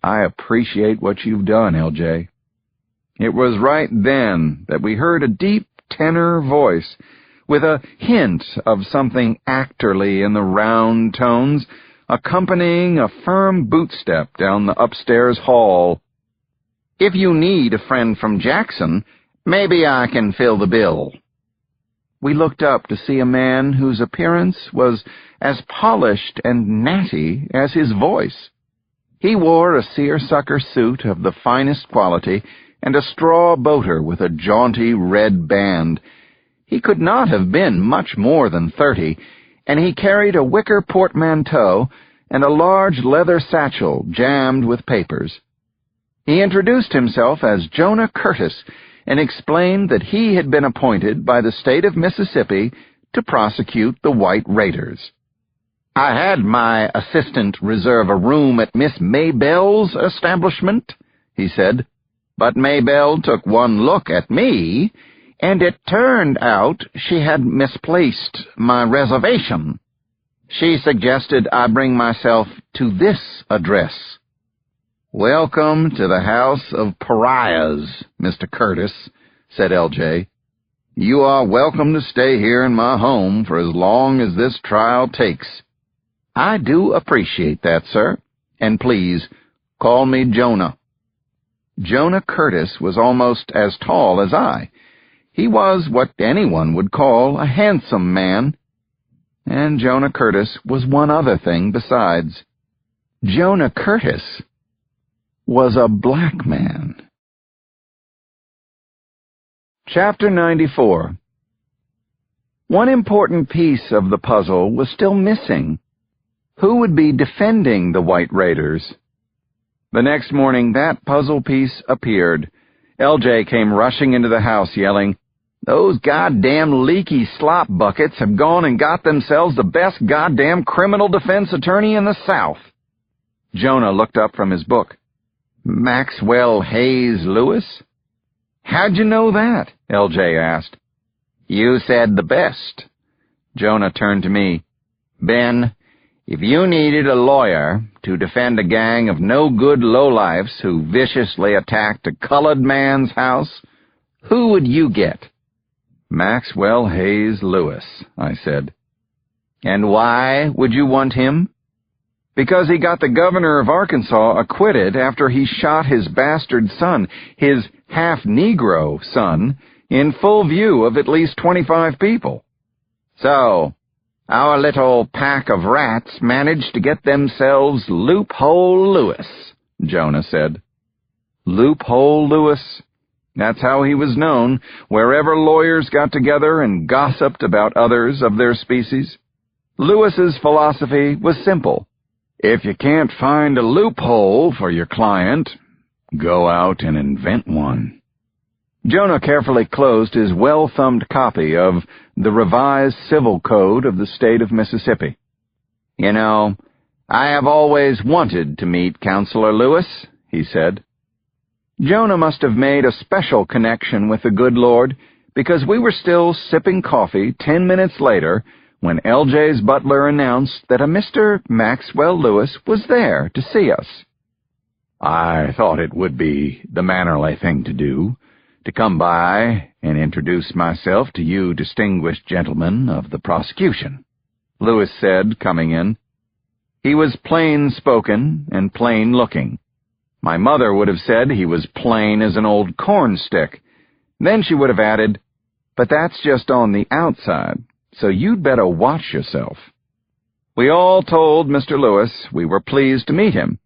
"I appreciate what you've done, LJ." It was right then that we heard a deep tenor voice, with a hint of something actorly in the round tones, accompanying a firm bootstep down the upstairs hall. "If you need a friend from Jackson, maybe I can fill the bill." We looked up to see a man whose appearance was as polished and natty as his voice. He wore a seersucker suit of the finest quality and a straw boater with a jaunty red band. He could not have been much more than 30, and he carried a wicker portmanteau and a large leather satchel jammed with papers. He introduced himself as Jonah Curtis and explained that he had been appointed by the state of Mississippi to prosecute the white raiders. "I had my assistant reserve a room at Miss Maybell's establishment," he said, "but Maybell took one look at me, and it turned out she had misplaced my reservation. She suggested I bring myself to this address." "Welcome to the House of Pariahs, Mr. Curtis," said LJ. "You are welcome to stay here in my home for as long as this trial takes." "I do appreciate that, sir, and please call me Jonah." Jonah Curtis was almost as tall as I. He was what anyone would call a handsome man. And Jonah Curtis was one other thing besides. Jonah Curtis was a black man. Chapter 94. One important piece of the puzzle was still missing. Who would be defending the white raiders? The next morning, that puzzle piece appeared. LJ came rushing into the house, yelling, "Those goddamn leaky slop buckets have gone and got themselves the best goddamn criminal defense attorney in the South." Jonah looked up from his book. "Maxwell Hayes Lewis?" "How'd you know that?" LJ asked. "You said the best." Jonah turned to me. "Ben, if you needed a lawyer to defend a gang of no-good lowlifes who viciously attacked a colored man's house, who would you get?" "Maxwell Hayes Lewis," I said. "And why would you want him?" "Because he got the governor of Arkansas acquitted after he shot his bastard son, his half-Negro son, in full view of at least 25 people. So, our little pack of rats managed to get themselves Loophole Lewis," Jonah said. Loophole Lewis? That's how he was known, wherever lawyers got together and gossiped about others of their species. Lewis's philosophy was simple. If you can't find a loophole for your client, go out and invent one. Jonah carefully closed his well-thumbed copy of the Revised Civil Code of the State of Mississippi. "You know, I have always wanted to meet Counselor Lewis," he said. Jonah must have made a special connection with the good Lord, because we were still sipping coffee 10 minutes later when LJ's butler announced that a Mr. Maxwell Lewis was there to see us. "I thought it would be the mannerly thing to do, to come by and introduce myself to you distinguished gentlemen of the prosecution," Lewis said, coming in. He was plain-spoken and plain-looking. My mother would have said he was plain as an old cornstick. Then she would have added, "But that's just on the outside, so you'd better watch yourself." We all told Mr. Lewis we were pleased to meet him.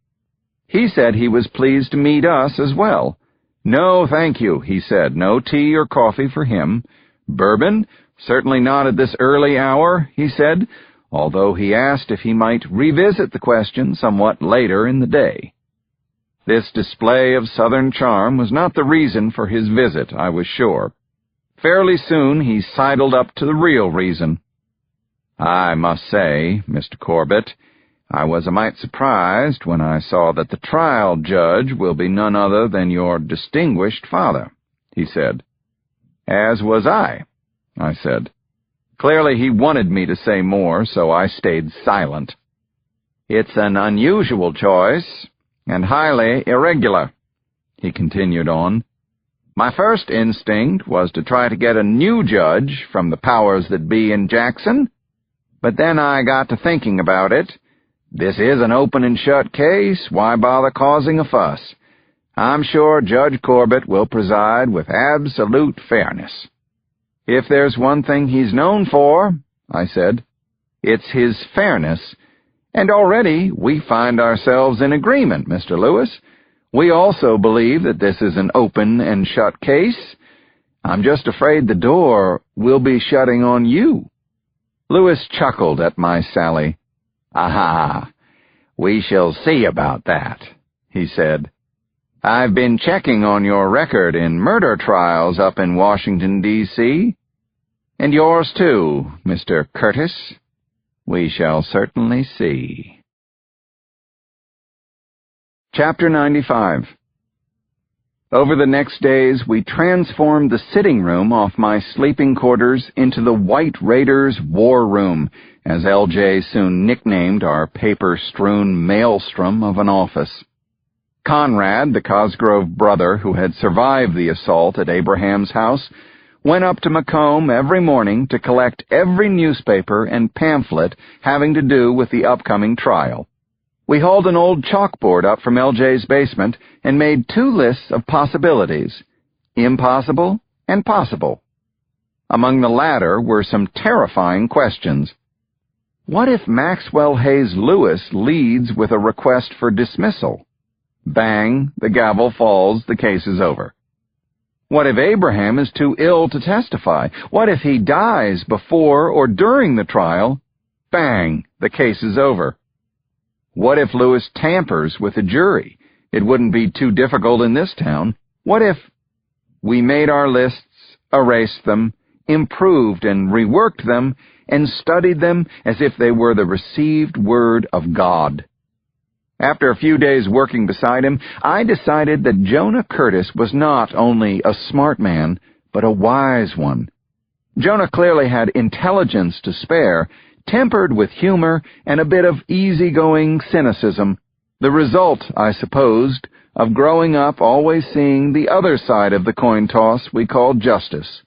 He said he was pleased to meet us as well. No, thank you, he said. No tea or coffee for him. Bourbon? Certainly not at this early hour, he said, although he asked if he might revisit the question somewhat later in the day. This display of Southern charm was not the reason for his visit, I was sure. Fairly soon he sidled up to the real reason. I must say, Mr. Corbett, I was a mite surprised when I saw that the trial judge will be none other than your distinguished father, he said. As was I said. Clearly he wanted me to say more, so I stayed silent. It's an unusual choice, and highly irregular, he continued on. My first instinct was to try to get a new judge from the powers that be in Jackson, but then I got to thinking about it. This is an open and shut case. Why bother causing a fuss? I'm sure Judge Corbett will preside with absolute fairness. If there's one thing he's known for, I said, it's his fairness. And already we find ourselves in agreement, Mr. Lewis. We also believe that this is an open and shut case. I'm just afraid the door will be shutting on you. Lewis chuckled at my sally. Aha, we shall see about that, he said. I've been checking on your record in murder trials up in Washington, D.C., and yours too, Mr. Curtis. We shall certainly see. Chapter 95. Over the next days, we transformed the sitting room off my sleeping quarters into the White Raiders' War Room, as L.J. soon nicknamed our paper-strewn maelstrom of an office. Conrad, the Cosgrove brother who had survived the assault at Abraham's house, went up to Macomb every morning to collect every newspaper and pamphlet having to do with the upcoming trial. We hauled an old chalkboard up from L.J.'s basement and made 2 lists of possibilities, impossible and possible. Among the latter were some terrifying questions. What if Maxwell Hayes Lewis leads with a request for dismissal? Bang, the gavel falls, the case is over. What if Abraham is too ill to testify? What if he dies before or during the trial? Bang, the case is over. What if Lewis tampers with the jury? It wouldn't be too difficult in this town. What if... We made our lists, erased them, improved and reworked them, and studied them as if they were the received word of God. After a few days working beside him, I decided that Jonah Curtis was not only a smart man, but a wise one. Jonah clearly had intelligence to spare, tempered with humor and a bit of easygoing cynicism, the result, I supposed, of growing up always seeing the other side of the coin toss we called justice.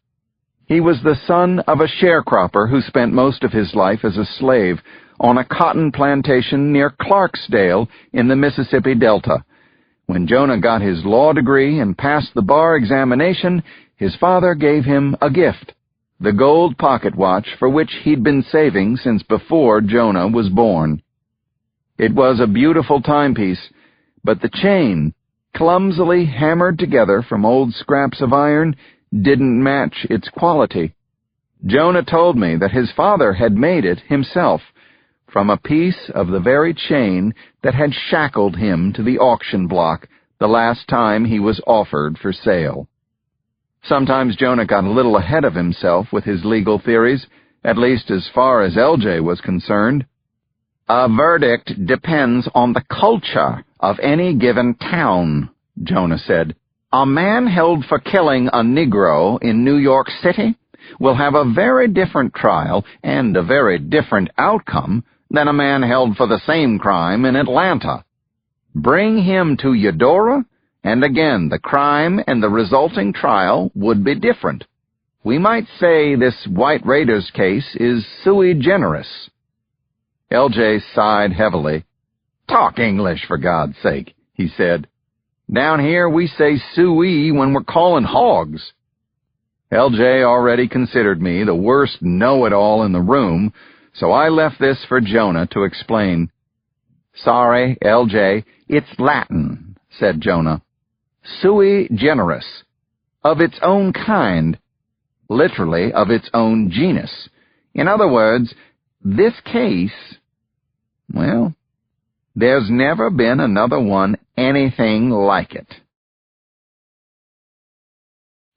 He was the son of a sharecropper who spent most of his life as a slave on a cotton plantation near Clarksdale in the Mississippi Delta. When Jonah got his law degree and passed the bar examination, his father gave him a gift, the gold pocket watch for which he'd been saving since before Jonah was born. It was a beautiful timepiece, but the chain, clumsily hammered together from old scraps of iron, didn't match its quality. Jonah told me that his father had made it himself, from a piece of the very chain that had shackled him to the auction block the last time he was offered for sale. Sometimes Jonah got a little ahead of himself with his legal theories, at least as far as L.J. was concerned. A verdict depends on the culture of any given town, Jonah said. A man held for killing a Negro in New York City will have a very different trial and a very different outcome than a man held for the same crime in Atlanta. Bring him to Eudora, and again the crime and the resulting trial would be different. We might say this White Raiders case is sui generis. L.J. sighed heavily. Talk English, for God's sake, he said. Down here we say sui when we're calling hogs. L.J. already considered me the worst know-it-all in the room, so I left this for Jonah to explain. "Sorry, LJ, it's Latin," said Jonah. "Sui generis, of its own kind, literally of its own genus. In other words, this case, well, there's never been another one anything like it."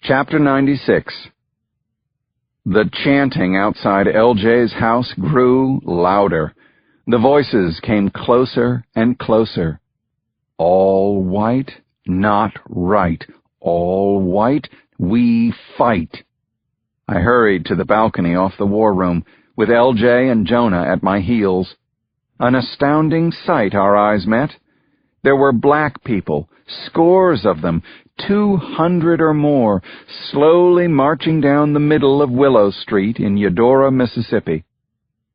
Chapter 96. The chanting outside LJ's house grew louder. The voices came closer and closer. "All white, not right. All white, we fight." I hurried to the balcony off the war room, with LJ and Jonah at my heels. An astounding sight our eyes met. There were black people, scores of them, 200 or more, slowly marching down the middle of Willow Street in Eudora, Mississippi.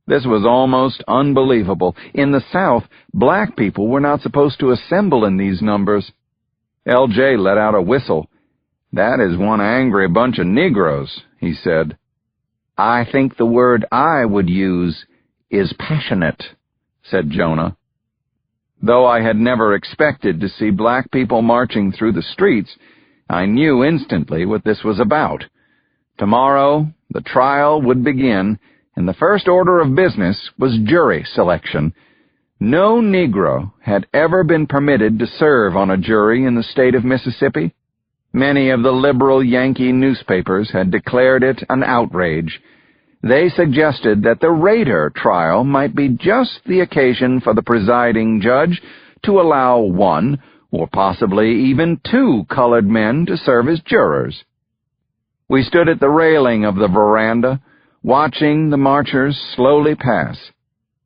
This was almost unbelievable. In the South, black people were not supposed to assemble in these numbers. LJ let out a whistle. "That is one angry bunch of Negroes," he said. "I think the word I would use is passionate," said Jonah. Though I had never expected to see black people marching through the streets, I knew instantly what this was about. Tomorrow, the trial would begin, and the first order of business was jury selection. No Negro had ever been permitted to serve on a jury in the state of Mississippi. Many of the liberal Yankee newspapers had declared it an outrage. They suggested that the Rader trial might be just the occasion for the presiding judge to allow one, or possibly even two, colored men to serve as jurors. We stood at the railing of the veranda, watching the marchers slowly pass.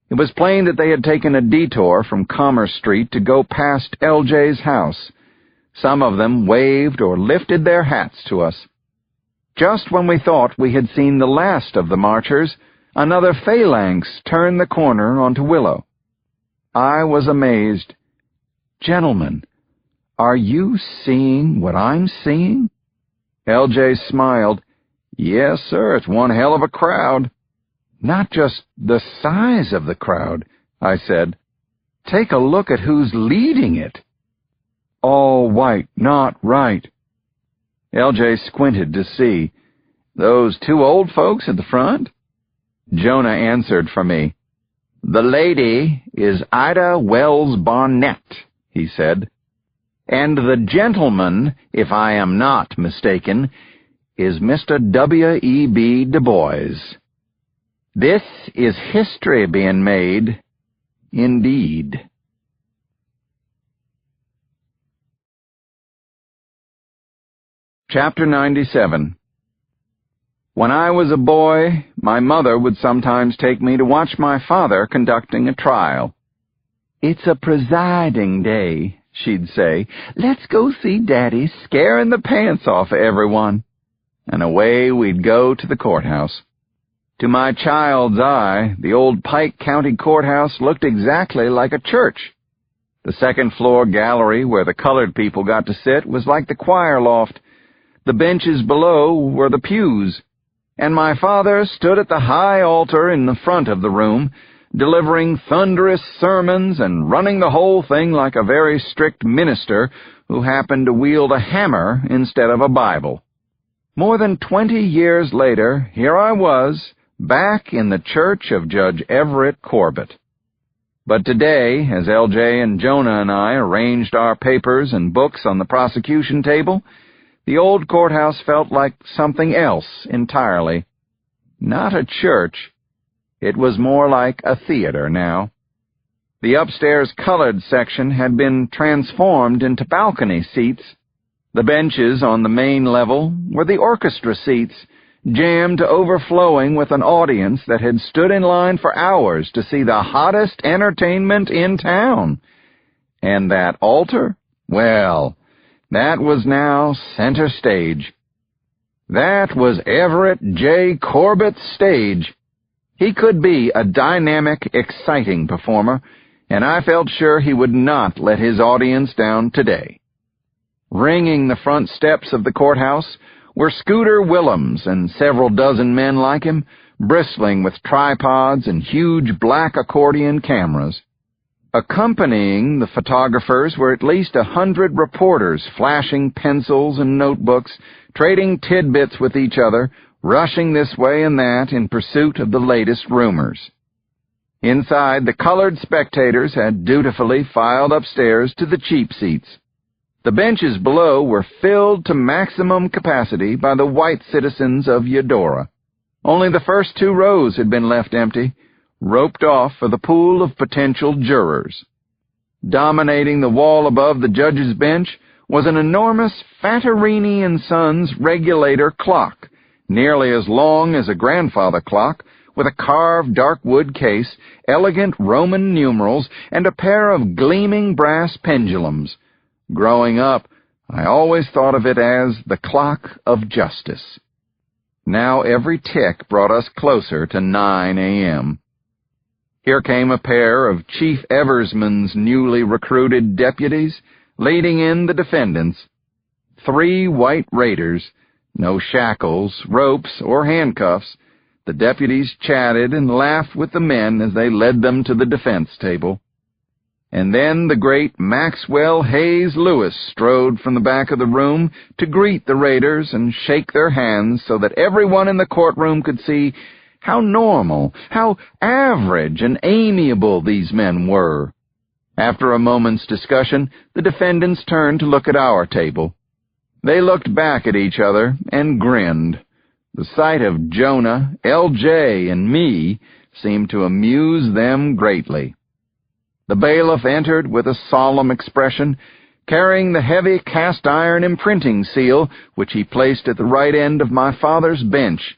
It was plain that they had taken a detour from Commerce Street to go past LJ's house. Some of them waved or lifted their hats to us. Just when we thought we had seen the last of the marchers, another phalanx turned the corner onto Willow. I was amazed. "Gentlemen, are you seeing what I'm seeing?" LJ smiled. "Yes, sir, it's one hell of a crowd." "Not just the size of the crowd," I said. "Take a look at who's leading it." "All white, not right." LJ squinted to see. "Those two old folks at the front?" Jonah answered for me. "The lady is Ida Wells Barnett," he said. "And the gentleman, if I am not mistaken, is Mr. W.E.B. Du Bois. This is history being made, indeed." Chapter 97. When I was a boy, my mother would sometimes take me to watch my father conducting a trial. "It's a presiding day," she'd say. "Let's go see Daddy scaring the pants off of everyone." And away we'd go to the courthouse. To my child's eye, the old Pike County Courthouse looked exactly like a church. The second-floor gallery where the colored people got to sit was like the choir loft. The benches below were the pews, and my father stood at the high altar in the front of the room, delivering thunderous sermons and running the whole thing like a very strict minister who happened to wield a hammer instead of a Bible. More than 20 years later, here I was, back in the church of Judge Everett Corbett. But today, as LJ and Jonah and I arranged our papers and books on the prosecution table, the old courthouse felt like something else entirely. Not a church. It was more like a theater now. The upstairs colored section had been transformed into balcony seats. The benches on the main level were the orchestra seats, jammed to overflowing with an audience that had stood in line for hours to see the hottest entertainment in town. And that altar? Well, that was now center stage. That was Everett J. Corbett's stage. He could be a dynamic, exciting performer, and I felt sure he would not let his audience down today. Ringing the front steps of the courthouse were Scooter Willems and several dozen men like him, bristling with tripods and huge black accordion cameras. Accompanying the photographers were at least 100 reporters flashing pencils and notebooks, trading tidbits with each other, rushing this way and that in pursuit of the latest rumors. Inside, the colored spectators had dutifully filed upstairs to the cheap seats. The benches below were filled to maximum capacity by the white citizens of Eudora. Only the first 2 rows had been left empty, roped off for the pool of potential jurors. Dominating the wall above the judge's bench was an enormous Fattorini & Sons regulator clock, nearly as long as a grandfather clock, with a carved dark wood case, elegant Roman numerals, and a pair of gleaming brass pendulums. Growing up, I always thought of it as the clock of justice. Now every tick brought us closer to 9 a.m. Here came a pair of Chief Eversman's newly recruited deputies, leading in the defendants. 3 white raiders, no shackles, ropes, or handcuffs. The deputies chatted and laughed with the men as they led them to the defense table. And then the great Maxwell Hayes Lewis strode from the back of the room to greet the raiders and shake their hands so that everyone in the courtroom could see how normal, how average and amiable these men were. After a moment's discussion, the defendants turned to look at our table. They looked back at each other and grinned. The sight of Jonah, L.J., and me seemed to amuse them greatly. The bailiff entered with a solemn expression, carrying the heavy cast-iron imprinting seal, which he placed at the right end of my father's bench.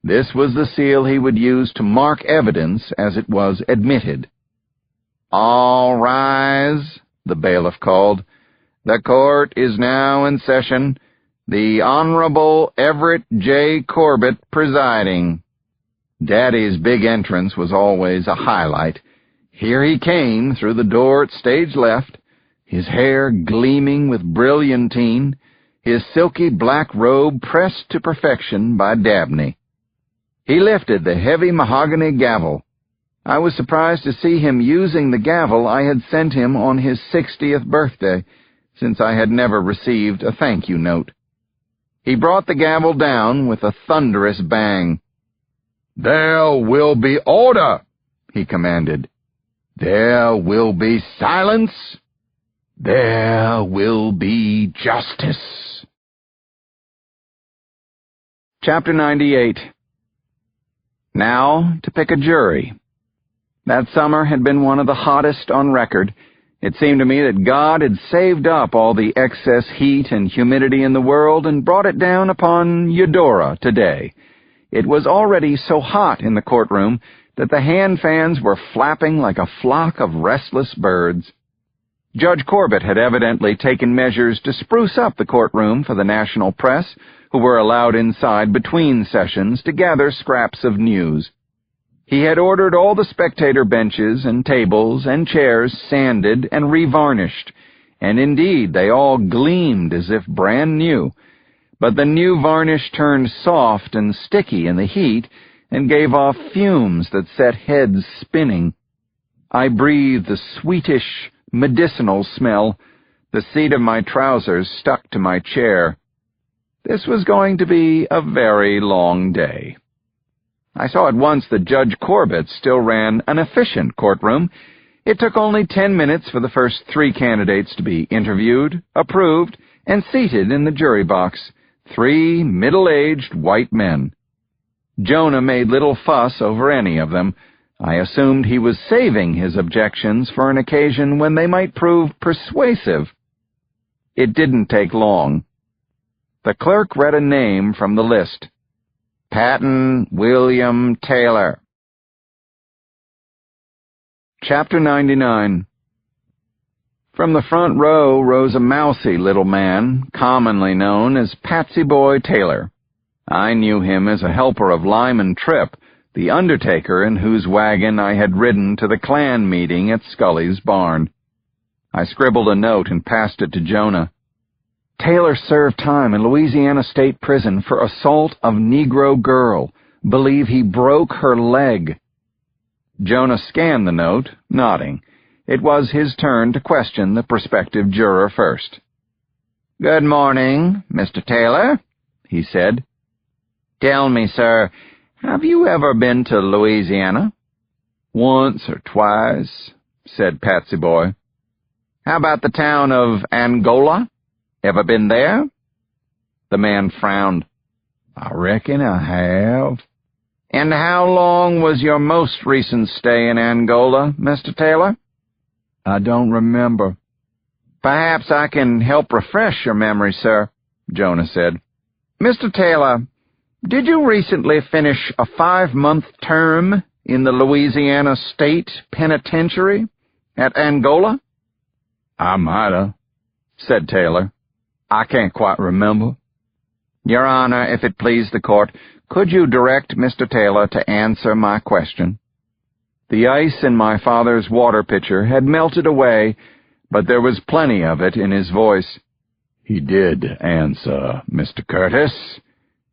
This was the seal he would use to mark evidence as it was admitted. "All rise," the bailiff called. "The court is now in session. The Honorable Everett J. Corbett presiding." Daddy's big entrance was always a highlight. Here he came through the door at stage left, his hair gleaming with brilliantine, his silky black robe pressed to perfection by Dabney. He lifted the heavy mahogany gavel. I was surprised to see him using the gavel I had sent him on his 60th birthday, since I had never received a thank-you note. He brought the gavel down with a thunderous bang. "There will be order," he commanded. "There will be silence. There will be justice." Chapter 98. Now to pick a jury. That summer had been one of the hottest on record. It seemed to me that God had saved up all the excess heat and humidity in the world and brought it down upon Eudora today. It was already so hot in the courtroom that the hand fans were flapping like a flock of restless birds. Judge Corbett had evidently taken measures to spruce up the courtroom for the national press, who were allowed inside between sessions to gather scraps of news. He had ordered all the spectator benches and tables and chairs sanded and revarnished, and indeed they all gleamed as if brand new. But the new varnish turned soft and sticky in the heat and gave off fumes that set heads spinning. I breathed the sweetish, medicinal smell. The seat of my trousers stuck to my chair. This was going to be a very long day. I saw at once that Judge Corbett still ran an efficient courtroom. It took only 10 minutes for the first 3 candidates to be interviewed, approved, and seated in the jury box, 3 middle-aged white men. Jonah made little fuss over any of them. I assumed he was saving his objections for an occasion when they might prove persuasive. It didn't take long. The clerk read a name from the list. Patton William Taylor. Chapter 99. From the front row rose a mousy little man, commonly known as Patsy Boy Taylor. I knew him as a helper of Lyman Tripp, the undertaker in whose wagon I had ridden to the Klan meeting at Scully's barn. I scribbled a note and passed it to Jonah. Taylor served time in Louisiana State Prison for assault of Negro girl. Believe he broke her leg. Jonah scanned the note, nodding. it was his turn to question the prospective juror first. "Good morning, Mr. Taylor," he said. "Tell me, sir, have you ever been to Louisiana?" "Once or twice," said Patsy Boy. "How about the town of Angola? Ever been there?" The man frowned. "I reckon I have." "And how long was your most recent stay in Angola, Mr. Taylor?" "I don't remember." "Perhaps I can help refresh your memory, sir," Jonah said. "Mr. Taylor, did you recently finish a 5-month term in the Louisiana State Penitentiary at Angola?" "I mighta," said Taylor. "I can't quite remember." "Your Honor, if it please the court, could you direct Mr. Taylor to answer my question?" The ice in my father's water pitcher had melted away, but there was plenty of it in his voice. "He did answer, Mr. Curtis,"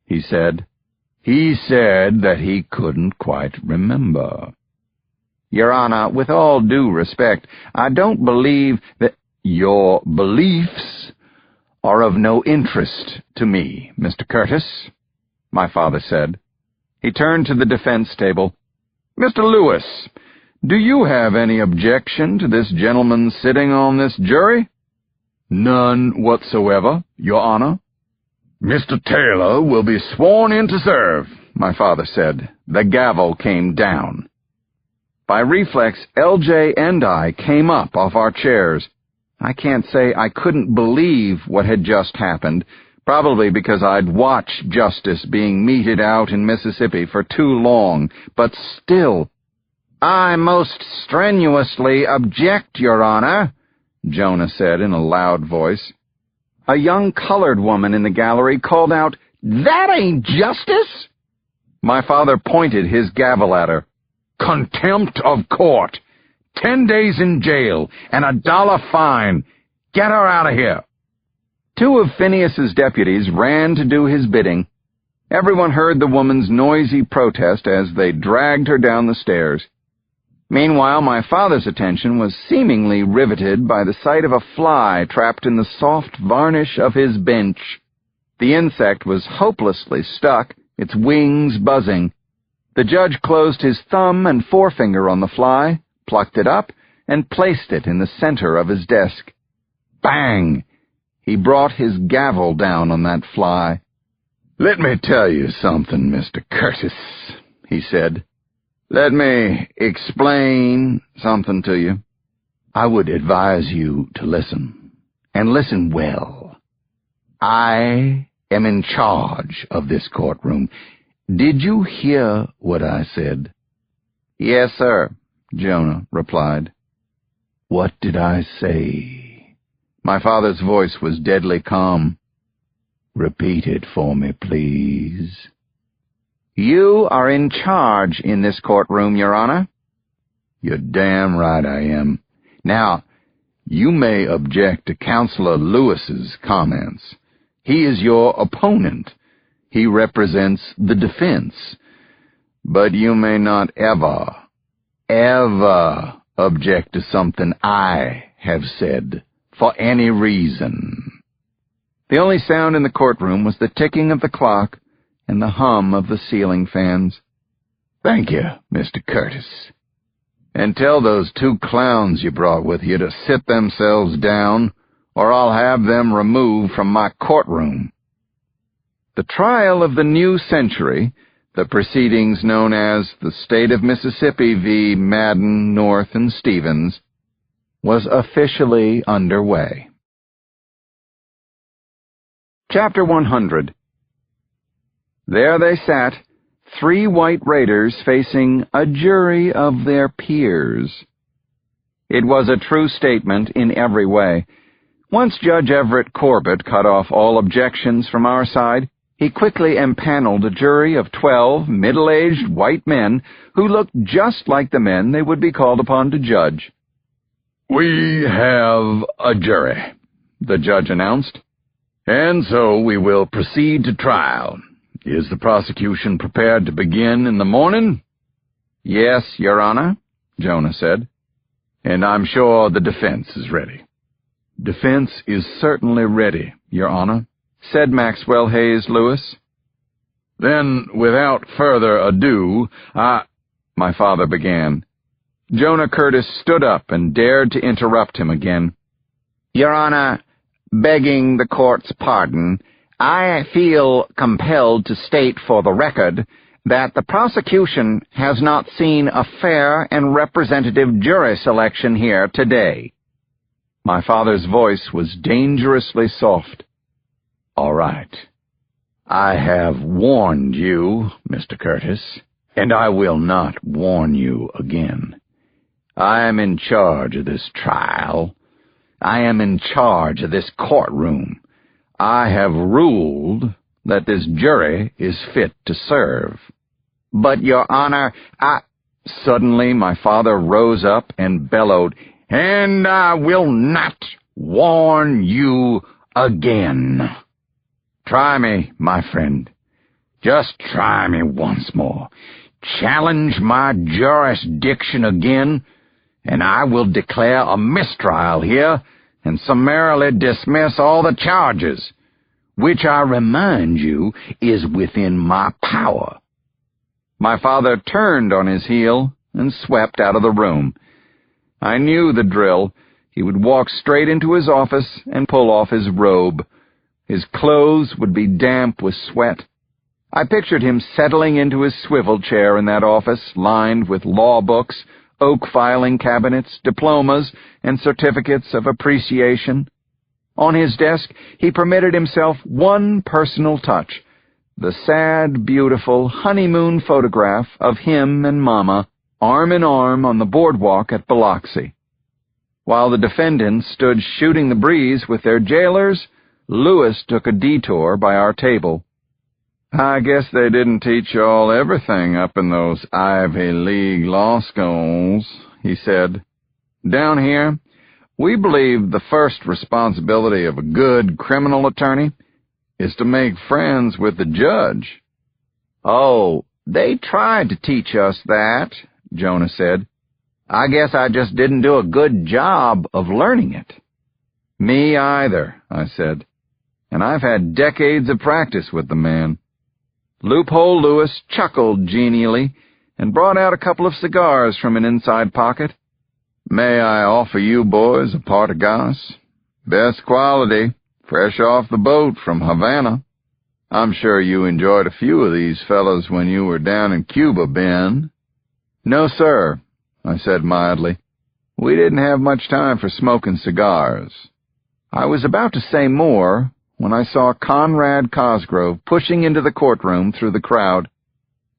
he said. "He said that he couldn't quite remember." "Your Honor, with all due respect, I don't believe that—" "Your beliefs are of no interest to me, Mr. Curtis," my father said. He turned to the defense table. "Mr. Lewis, do you have any objection to this gentleman sitting on this jury?" "None whatsoever, Your Honor." "Mr. Taylor will be sworn in to serve," my father said. The gavel came down. By reflex, LJ and I came up off our chairs. I can't say I couldn't believe what had just happened, probably because I'd watched justice being meted out in Mississippi for too long, but still. "I most strenuously object, Your Honor," Jonah said in a loud voice. A young colored woman in the gallery called out, "That ain't justice!" My father pointed his gavel at her. "Contempt of court! 10 days in jail and $1 fine. Get her out of here." 2 of Phineas's deputies ran to do his bidding. Everyone heard the woman's noisy protest as they dragged her down the stairs. Meanwhile, my father's attention was seemingly riveted by the sight of a fly trapped in the soft varnish of his bench. The insect was hopelessly stuck, its wings buzzing. The judge closed his thumb and forefinger on the fly, plucked it up, and placed it in the center of his desk. Bang! He brought his gavel down on that fly. "Let me tell you something, Mr. Curtis," he said. "Let me explain something to you. I would advise you to listen, and listen well. I am in charge of this courtroom. Did you hear what I said?" "Yes, sir," Jonah replied. "What did I say?" My father's voice was deadly calm. "Repeat it for me, please." "You are in charge in this courtroom, Your Honor." "You're damn right I am. Now, you may object to Counselor Lewis's comments. He is your opponent. He represents the defense. But you may not ever object to something I have said, for any reason." The only sound in the courtroom was the ticking of the clock and the hum of the ceiling fans. "Thank you, Mr. Curtis. And tell those 2 clowns you brought with you to sit themselves down, or I'll have them removed from my courtroom." The trial of the new century, the proceedings known as the State of Mississippi v. Madden, North, and Stevens, was officially underway. Chapter 100. There they sat, 3 white raiders facing a jury of their peers. It was a true statement in every way. Once Judge Everett Corbett cut off all objections from our side, he quickly empaneled a jury of 12 middle-aged white men who looked just like the men they would be called upon to judge. "We have a jury," the judge announced, "and so we will proceed to trial. Is the prosecution prepared to begin in the morning?" "Yes, Your Honor," Jonah said. And I'm sure the defense is ready." "Defense is certainly ready, Your Honor," said Maxwell Hayes Lewis. "Then, without further ado, my father began. Jonah Curtis stood up and dared to interrupt him again. "Your Honor, begging the court's pardon, I feel compelled to state for the record that the prosecution has not seen a fair and representative jury selection here today." My father's voice was dangerously soft. "All right. I have warned you, Mr. Curtis, and I will not warn you again. I am in charge of this trial. I am in charge of this courtroom. I have ruled that this jury is fit to serve." "But, Your Honor, Suddenly my father rose up and bellowed, "And I will not warn you again. Try me, my friend. Just try me once more. Challenge my jurisdiction again, and I will declare a mistrial here and summarily dismiss all the charges, which I remind you is within my power." My father turned on his heel and swept out of the room. I knew the drill. He would walk straight into his office and pull off his robe. His clothes would be damp with sweat. I pictured him settling into his swivel chair in that office, lined with law books, oak filing cabinets, diplomas, and certificates of appreciation. On his desk, he permitted himself one personal touch, the sad, beautiful honeymoon photograph of him and Mama, arm in arm on the boardwalk at Biloxi. While the defendants stood shooting the breeze with their jailers, Lewis took a detour by our table. "I guess they didn't teach you all everything up in those Ivy League law schools," he said. "Down here, we believe the first responsibility of a good criminal attorney is to make friends with the judge." "Oh, they tried to teach us that," Jonah said. "I guess I just didn't do a good job of learning it." "Me either," I said. "And I've had decades of practice with the man." Loophole Lewis chuckled genially and brought out a couple of cigars from an inside pocket. "May I offer you boys a Partagas? Best quality, fresh off the boat from Havana. I'm sure you enjoyed a few of these fellows when you were down in Cuba, Ben." "No, sir," I said mildly. "We didn't have much time for smoking cigars." I was about to say more when I saw Conrad Cosgrove pushing into the courtroom through the crowd.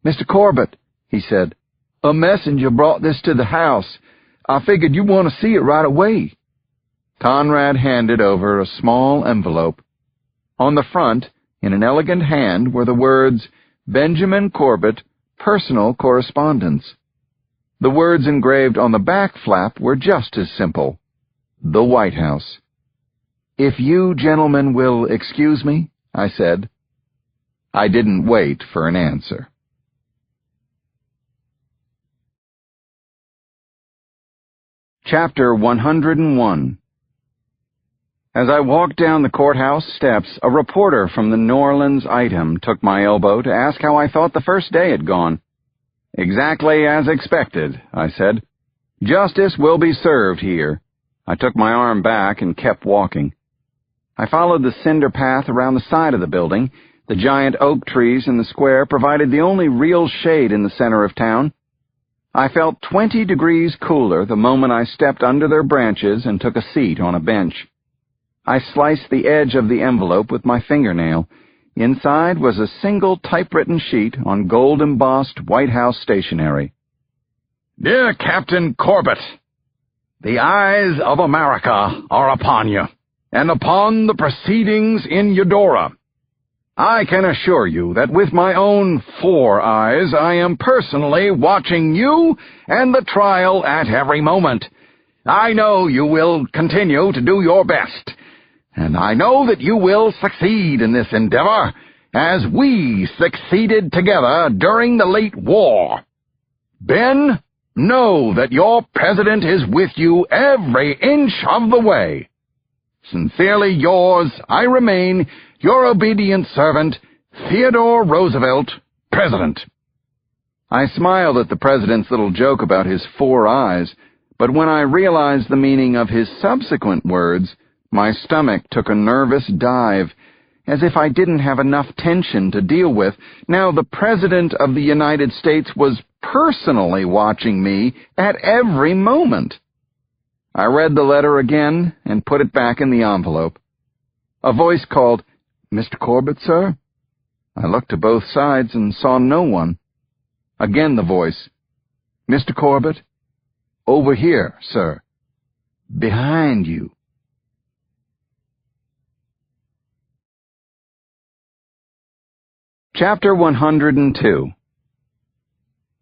"Mr. Corbett," he said, "a messenger brought this to the house. I figured you'd want to see it right away." Conrad handed over a small envelope. On the front, in an elegant hand, were the words, "Benjamin Corbett, Personal Correspondence." The words engraved on the back flap were just as simple. The White House. "If you gentlemen will excuse me," I said. I didn't wait for an answer. Chapter 101. As I walked down the courthouse steps, a reporter from the New Orleans Item took my elbow to ask how I thought the first day had gone. "Exactly as expected," I said. "Justice will be served here." I took my arm back and kept walking. I followed the cinder path around the side of the building. The giant oak trees in the square provided the only real shade in the center of town. I felt 20 degrees cooler the moment I stepped under their branches and took a seat on a bench. I sliced the edge of the envelope with my fingernail. Inside was a single typewritten sheet on gold-embossed White House stationery. "Dear Captain Corbett, the eyes of America are upon you, and upon the proceedings in Eudora. I can assure you that with my own 4 eyes I am personally watching you and the trial at every moment. I know you will continue to do your best, and I know that you will succeed in this endeavor, as we succeeded together during the late war. Ben Know that your president is with you every inch of the way. Sincerely yours, I remain, your obedient servant, Theodore Roosevelt, President. I smiled at the president's little joke about his 4 eyes, but when I realized the meaning of his subsequent words, my stomach took a nervous dive, as if I didn't have enough tension to deal with. Now the President of the United States was personally watching me at every moment. I read the letter again and put it back in the envelope. A voice called, "Mr. Corbett, sir?" I looked to both sides and saw no one. Again the voice, "Mr. Corbett?" "Over here, sir." "Behind you." Chapter 102.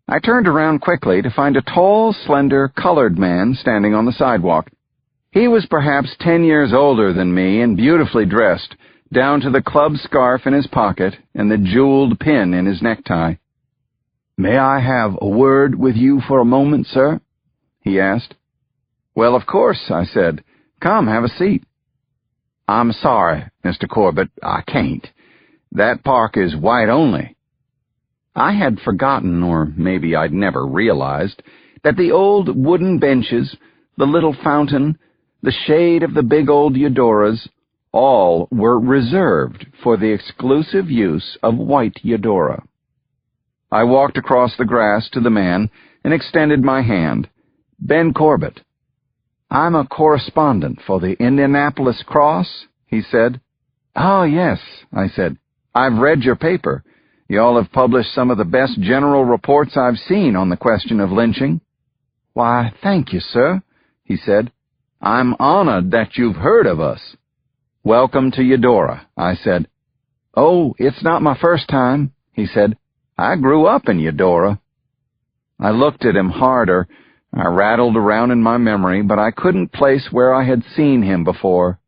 I turned around quickly to find a tall, slender, colored man standing on the sidewalk. He was perhaps 10 years older than me and beautifully dressed, down to the club scarf in his pocket and the jeweled pin in his necktie. "May I have a word with you for a moment, sir?" he asked. "Well, of course," I said. "Come, have a seat." "I'm sorry, Mr. Corbett, I can't. That park is white only." I had forgotten, or maybe I'd never realized, that the old wooden benches, the little fountain, the shade of the big old Eudoras, all were reserved for the exclusive use of white Eudora. I walked across the grass to the man and extended my hand. "Ben Corbett." "I'm a correspondent for the Indianapolis Cross," he said. "Oh, yes," I said. "I've read your paper. Y'all have published some of the best general reports I've seen on the question of lynching." "Why, thank you, sir," he said. "I'm honored that you've heard of us." "Welcome to Eudora," I said. "Oh, it's not my first time," he said. "I grew up in Eudora." I looked at him harder. I rattled around in my memory, but I couldn't place where I had seen him before.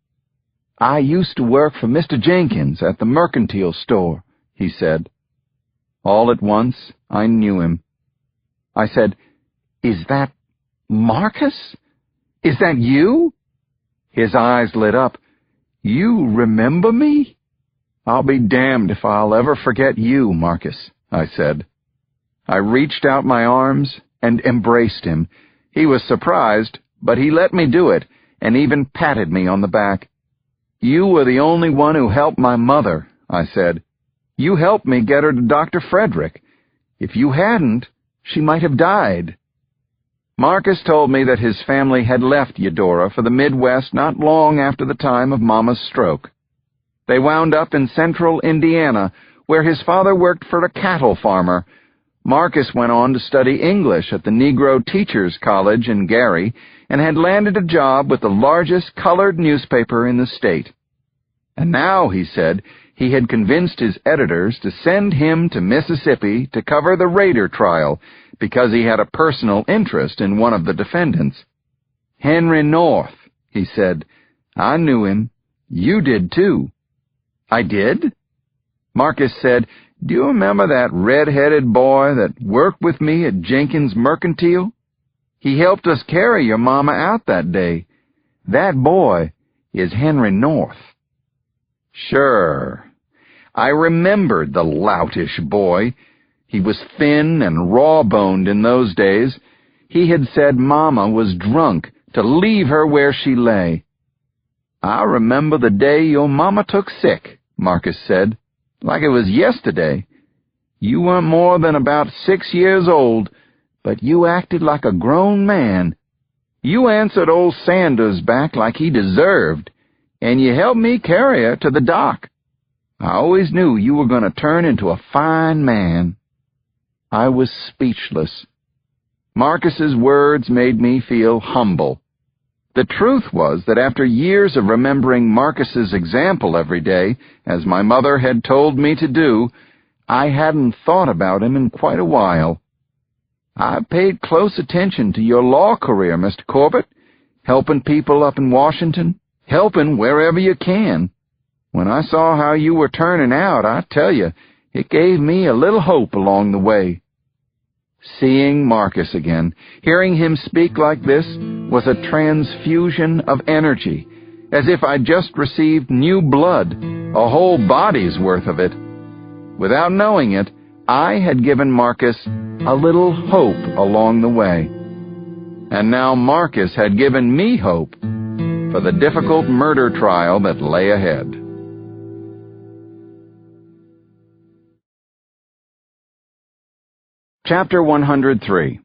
"I used to work for Mr. Jenkins at the mercantile store," he said. All at once, I knew him. I said, "Is that Marcus? Is that you?" His eyes lit up. "You remember me?" "I'll be damned if I'll ever forget you, Marcus," I said. I reached out my arms and embraced him. He was surprised, but he let me do it, and even patted me on the back. "You were the only one who helped my mother," I said. "You helped me get her to Dr. Frederick. If you hadn't, she might have died." Marcus told me that his family had left Eudora for the Midwest not long after the time of Mama's stroke. They wound up in central Indiana, where his father worked for a cattle farmer. Marcus went on to study English at the Negro Teachers College in Gary and had landed a job with the largest colored newspaper in the state. And now, he said, he had convinced his editors to send him to Mississippi to cover the Raider trial because he had a personal interest in one of the defendants. "Henry North," he said. "I knew him. You did, too." "I did?" Marcus said, "Do you remember that red-headed boy that worked with me at Jenkins Mercantile? He helped us carry your mama out that day. That boy is Henry North." Sure. I remembered the loutish boy. He was thin and raw-boned in those days. He had said Mama was drunk, to leave her where she lay. "I remember the day your mama took sick," Marcus said, "like it was yesterday. You weren't more than about 6 years old, but you acted like a grown man. You answered old Sanders back like he deserved, and you helped me carry her to the dock. I always knew you were going to turn into a fine man." I was speechless. Marcus's words made me feel humble. The truth was that after years of remembering Marcus's example every day, as my mother had told me to do, I hadn't thought about him in quite a while. "I've paid close attention to your law career, Mr. Corbett, helping people up in Washington, helping wherever you can. When I saw how you were turning out, I tell you, it gave me a little hope along the way." Seeing Marcus again, hearing him speak like this, was a transfusion of energy, as if I'd just received new blood, a whole body's worth of it. Without knowing it, I had given Marcus a little hope along the way. And now Marcus had given me hope for the difficult murder trial that lay ahead. Chapter 103.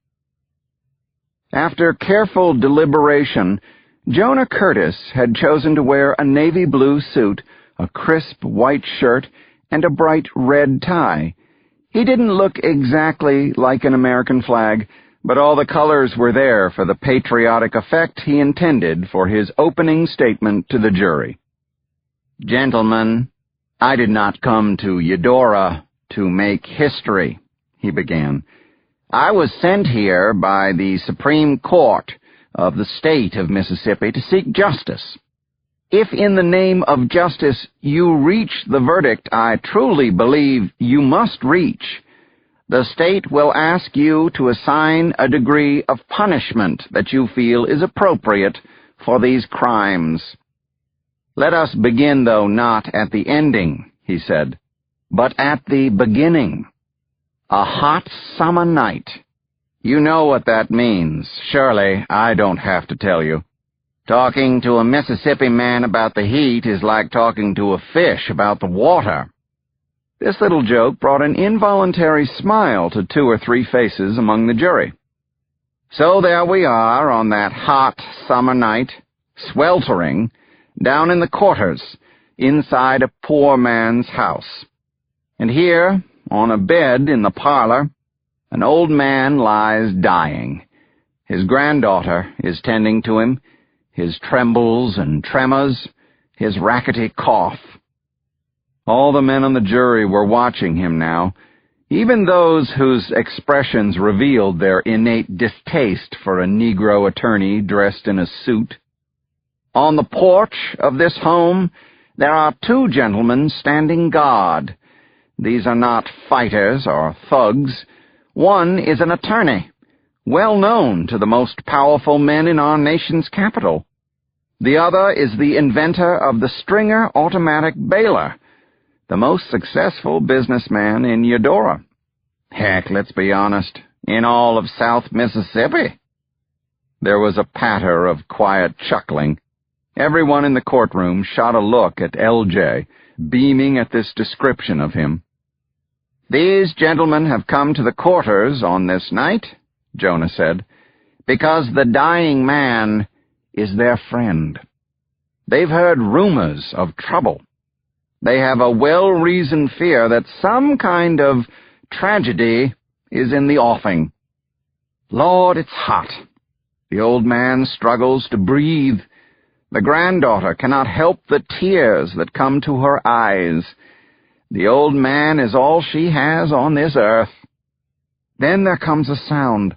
After careful deliberation, Jonah Curtis had chosen to wear a navy blue suit, a crisp white shirt, and a bright red tie. He didn't look exactly like an American flag, but all the colors were there for the patriotic effect he intended for his opening statement to the jury. "Gentlemen, I did not come to Eudora to make history," he began. "I was sent here by the Supreme Court of the state of Mississippi to seek justice. If in the name of justice you reach the verdict I truly believe you must reach, the state will ask you to assign a degree of punishment that you feel is appropriate for these crimes. Let us begin, though, not at the ending," he said, "but at the beginning. A hot summer night. You know what that means. Surely I don't have to tell you. Talking to a Mississippi man about the heat is like talking to a fish about the water." This little joke brought an involuntary smile to 2 or 3 faces among the jury. So there we are on that hot summer night, sweltering, down in the quarters, inside a poor man's house. And here, on a bed in the parlor, an old man lies dying. His granddaughter is tending to him, his trembles and tremors, his rackety cough. All the men on the jury were watching him now, even those whose expressions revealed their innate distaste for a Negro attorney dressed in a suit. On the porch of this home, there are 2 gentlemen standing guard. These are not fighters or thugs. One is an attorney, well known to the most powerful men in our nation's capital. The other is the inventor of the Stringer automatic bailer, the most successful businessman in Eudora. Heck, let's be honest, in all of South Mississippi. There was a patter of quiet chuckling. Everyone in the courtroom shot a look at L.J., beaming at this description of him. "These gentlemen have come to the quarters on this night," Jonah said, "because the dying man is their friend. They've heard rumors of trouble. They have a well-reasoned fear that some kind of tragedy is in the offing. Lord, it's hot. The old man struggles to breathe. The granddaughter cannot help the tears that come to her eyes. The old man is all she has on this earth." Then there comes a sound,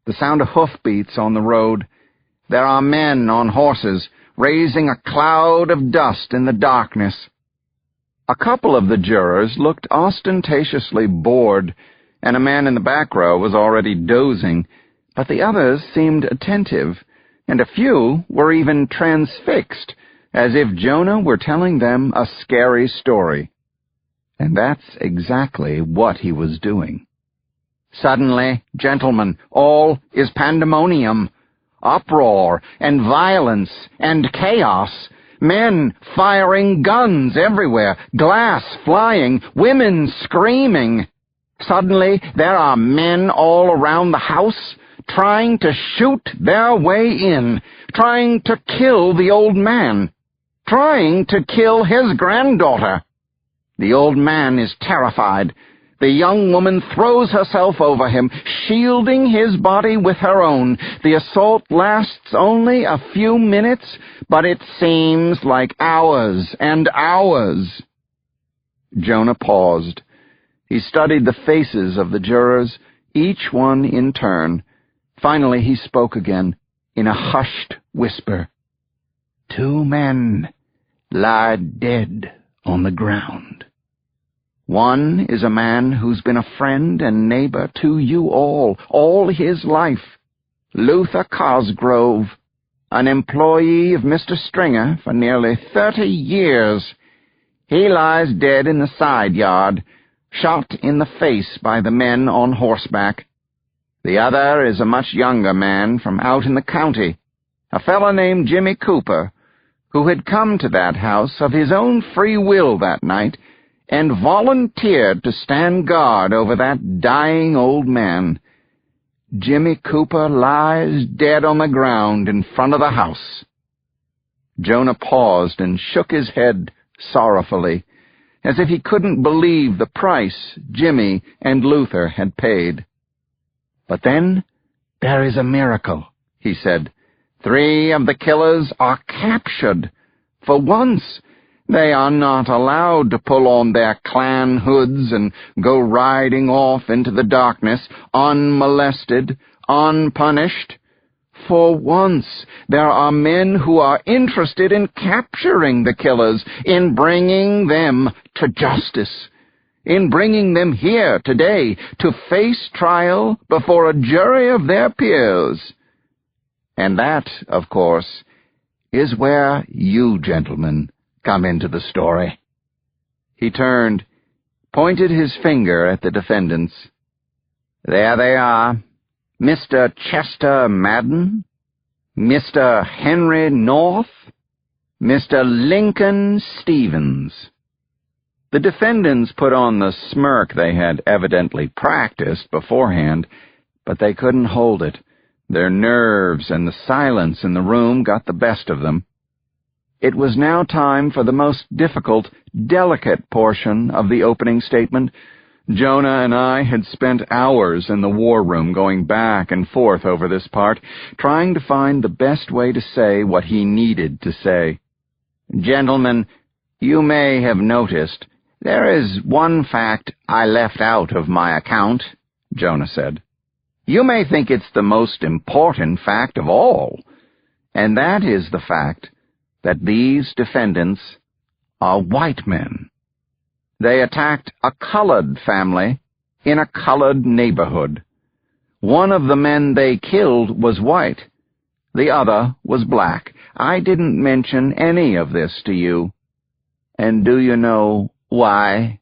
the sound of hoofbeats on the road. There are men on horses, raising a cloud of dust in the darkness. A couple of the jurors looked ostentatiously bored, and a man in the back row was already dozing, but the others seemed attentive, and a few were even transfixed, as if Jonah were telling them a scary story. And that's exactly what he was doing. "Suddenly, gentlemen, all is pandemonium, uproar and violence and chaos. Men firing guns everywhere, glass flying, women screaming. Suddenly, there are men all around the house, trying to shoot their way in, trying to kill the old man, trying to kill his granddaughter. The old man is terrified. The young woman throws herself over him, shielding his body with her own. The assault lasts only a few minutes, but it seems like hours and hours." Jonah paused. He studied the faces of the jurors, each one in turn. Finally he spoke again, in a hushed whisper. "2 men lie dead on the ground. One is a man who's been a friend and neighbor to you all his life. Luther Cosgrove, an employee of Mr. Stringer for nearly 30 years. He lies dead in the side yard, shot in the face by the men on horseback. The other is a much younger man from out in the county, a fellow named Jimmy Cooper, who had come to that house of his own free will that night and volunteered to stand guard over that dying old man. Jimmy Cooper lies dead on the ground in front of the house." Jonah paused and shook his head sorrowfully, as if he couldn't believe the price Jimmy and Luther had paid. "But then there is a miracle," he said. "3 of the killers are captured. For once, they are not allowed to pull on their clan hoods and go riding off into the darkness, unmolested, unpunished. For once, there are men who are interested in capturing the killers, in bringing them to justice, in bringing them here today to face trial before a jury of their peers. And that, of course, is where you gentlemen come into the story." He turned, pointed his finger at the defendants. "There they are. Mr. Chester Madden, Mr. Henry North, Mr. Lincoln Stevens." The defendants put on the smirk they had evidently practiced beforehand, but they couldn't hold it. Their nerves and the silence in the room got the best of them. It was now time for the most difficult, delicate portion of the opening statement. Jonah and I had spent hours in the war room going back and forth over this part, trying to find the best way to say what he needed to say. "Gentlemen, you may have noticed there is one fact I left out of my account," Jonah said. "You may think it's the most important fact of all, and that is the fact that these defendants are white men. They attacked a colored family in a colored neighborhood. One of the men they killed was white. The other was black. I didn't mention any of this to you. And do you know why?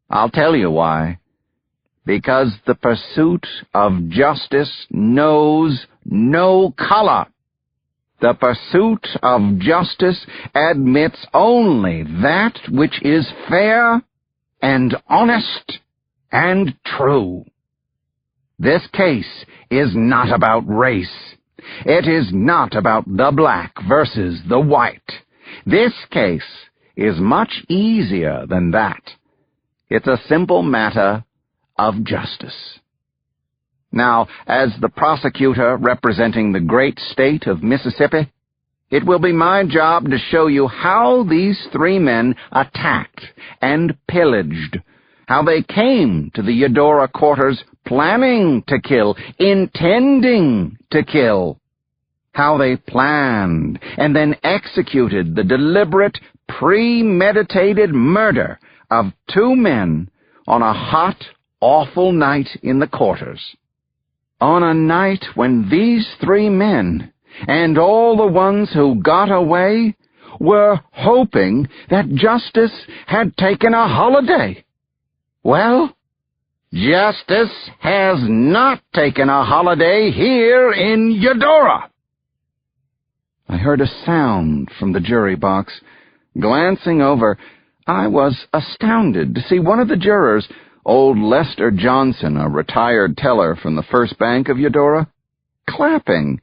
I'll tell you why. Because the pursuit of justice knows no color. The pursuit of justice admits only that which is fair and honest and true. This case is not about race. It is not about the black versus the white. This case is much easier than that. It's a simple matter of justice. Now, as the prosecutor representing the great state of Mississippi, it will be my job to show you how these 3 men attacked and pillaged, how they came to the Eudora quarters planning to kill, intending to kill, how they planned and then executed the deliberate, premeditated murder of 2 men on a hot, awful night in the quarters. On a night when these 3 men, and all the ones who got away, were hoping that justice had taken a holiday. Well, justice has not taken a holiday here in Eudora. I heard a sound from the jury box. Glancing over, I was astounded to see one of the jurors, old Lester Johnson, a retired teller from the First Bank of Eudora, clapping.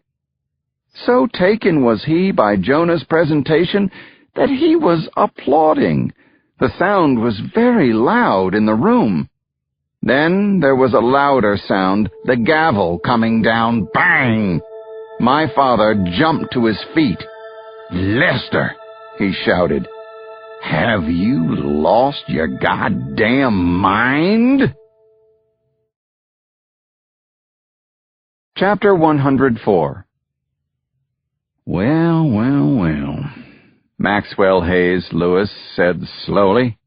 So taken was he by Jonah's presentation that he was applauding. The sound was very loud in the room. Then there was a louder sound, the gavel coming down, bang! My father jumped to his feet. "Lester," he shouted, "have you lost your goddamn mind?" Chapter 104. Well, Maxwell Hayes Lewis said slowly.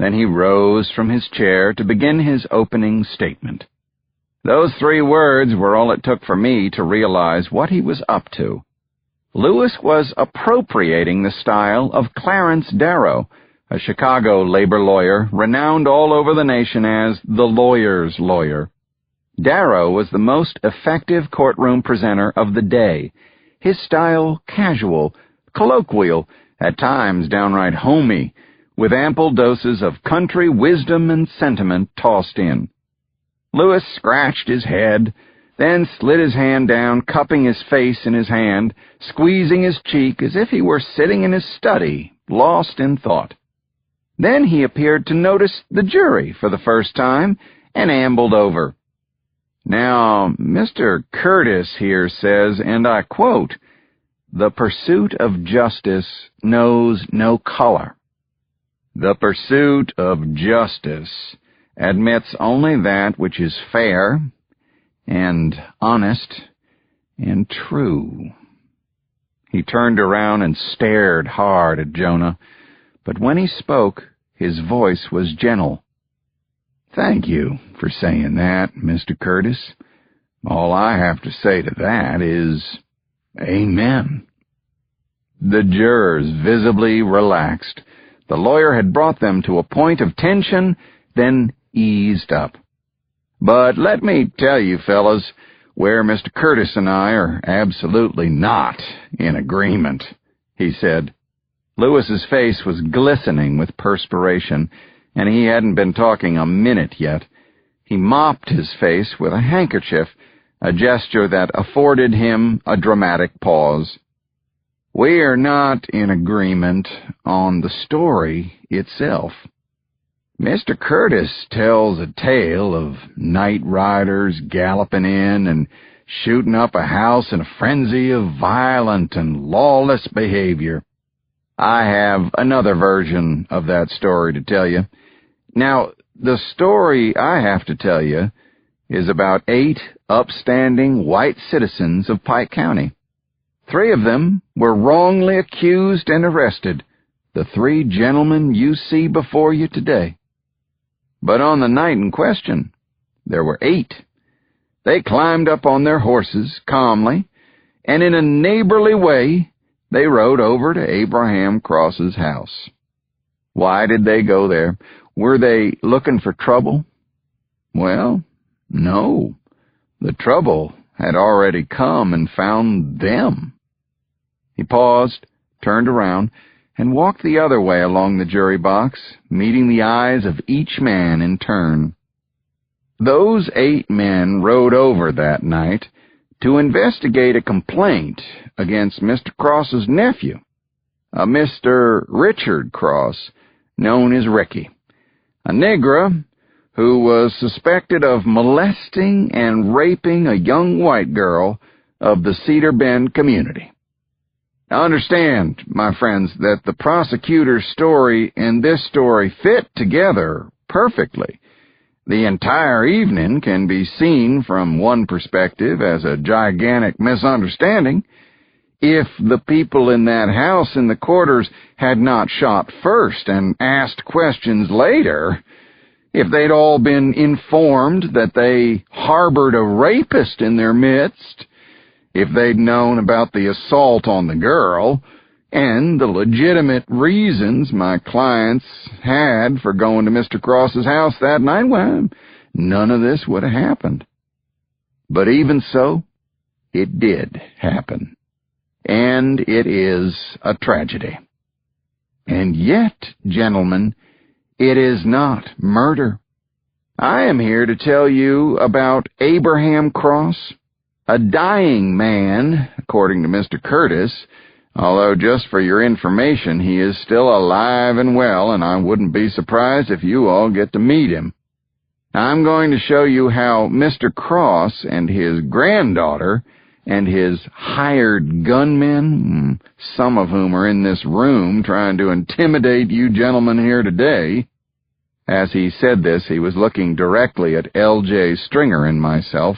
Then he rose from his chair to begin his opening statement. Those 3 words were all it took for me to realize what he was up to. Lewis was appropriating the style of Clarence Darrow, a Chicago labor lawyer renowned all over the nation as the lawyer's lawyer. Darrow was the most effective courtroom presenter of the day, his style casual, colloquial, at times downright homey, with ample doses of country wisdom and sentiment tossed in. Lewis scratched his head, then slid his hand down, cupping his face in his hand, squeezing his cheek as if he were sitting in his study, lost in thought. Then he appeared to notice the jury for the first time and ambled over. Now, Mr. Curtis here says, and I quote, "The pursuit of justice knows no color." The pursuit of justice admits only that which is fair and honest and true. He turned around and stared hard at Jonah, but when he spoke, his voice was gentle. "Thank you for saying that, Mr. Curtis. All I have to say to that is, amen." The jurors visibly relaxed. The lawyer had brought them to a point of tension, then eased up. "But let me tell you, fellas, where Mr. Curtis and I are absolutely not in agreement," he said. Lewis's face was glistening with perspiration, and he hadn't been talking a minute yet. He mopped his face with a handkerchief, a gesture that afforded him a dramatic pause. "We are not in agreement on the story itself. Mr. Curtis tells a tale of night riders galloping in and shooting up a house in a frenzy of violent and lawless behavior. I have another version of that story to tell you. Now, the story I have to tell you is about 8 upstanding white citizens of Pike County. 3 of them were wrongly accused and arrested, the 3 gentlemen you see before you today. But on the night in question, there were 8. They climbed up on their horses calmly, and in a neighborly way, they rode over to Abraham Cross's house. Why did they go there? Were they looking for trouble? Well, no. The trouble had already come and found them. He paused, turned around, and walked the other way along the jury box, meeting the eyes of each man in turn. Those 8 men rode over that night to investigate a complaint against Mr. Cross's nephew, a Mr. Richard Cross, known as Ricky, a Negro who was suspected of molesting and raping a young white girl of the Cedar Bend community. Now understand, my friends, that the prosecutor's story and this story fit together perfectly. The entire evening can be seen from one perspective as a gigantic misunderstanding. If the people in that house in the quarters had not shot first and asked questions later, if they'd all been informed that they harbored a rapist in their midst, if they'd known about the assault on the girl, and the legitimate reasons my clients had for going to Mr. Cross's house that night, well, none of this would have happened. But even so, it did happen. And it is a tragedy. And yet, gentlemen, it is not murder. I am here to tell you about Abraham Cross, a dying man, according to Mr. Curtis, although just for your information, he is still alive and well, and I wouldn't be surprised if you all get to meet him. I'm going to show you how Mr. Cross and his granddaughter and his hired gunmen, some of whom are in this room trying to intimidate you gentlemen here today. As he said this, he was looking directly at L.J. Stringer and myself.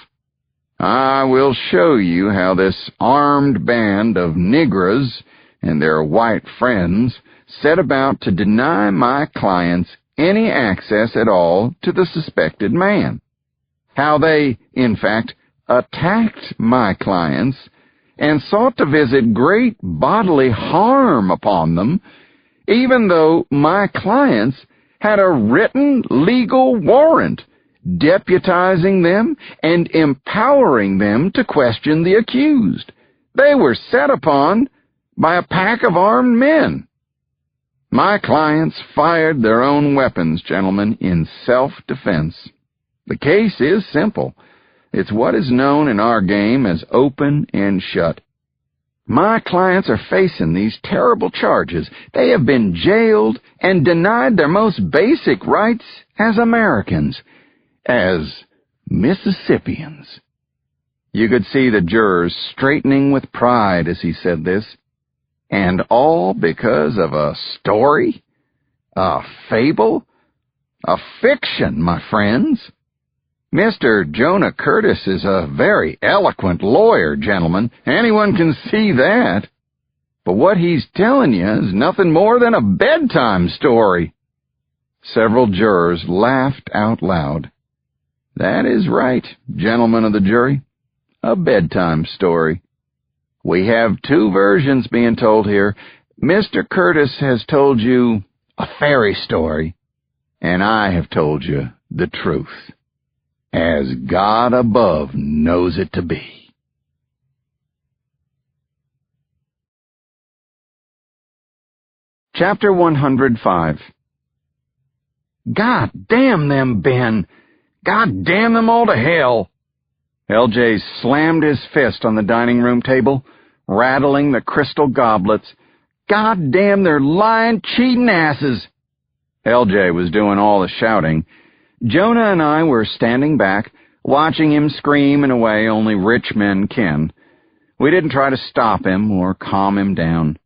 I will show you how this armed band of Negros and their white friends set about to deny my clients any access at all to the suspected man. How they, in fact, attacked my clients and sought to visit great bodily harm upon them, even though my clients had a written legal warrant deputizing them and empowering them to question the accused. They were set upon by a pack of armed men. My clients fired their own weapons, gentlemen, in self-defense. The case is simple. It's what is known in our game as open and shut. My clients are facing these terrible charges. They have been jailed and denied their most basic rights as Americans, as Mississippians. You could see the jurors straightening with pride as he said this. And all because of a story? A fable? A fiction, my friends. Mr. Jonah Curtis is a very eloquent lawyer, gentlemen. Anyone can see that. But what he's telling you is nothing more than a bedtime story. Several jurors laughed out loud. That is right, gentlemen of the jury. A bedtime story. We have two versions being told here. Mr. Curtis has told you a fairy story, and I have told you the truth, as God above knows it to be. Chapter 105. God damn them, Ben! God damn them all to hell! L.J. slammed his fist on the dining room table, rattling the crystal goblets. God damn their lying, cheating asses! L.J. was doing all the shouting. Jonah and I were standing back, watching him scream in a way only rich men can. We didn't try to stop him or calm him down.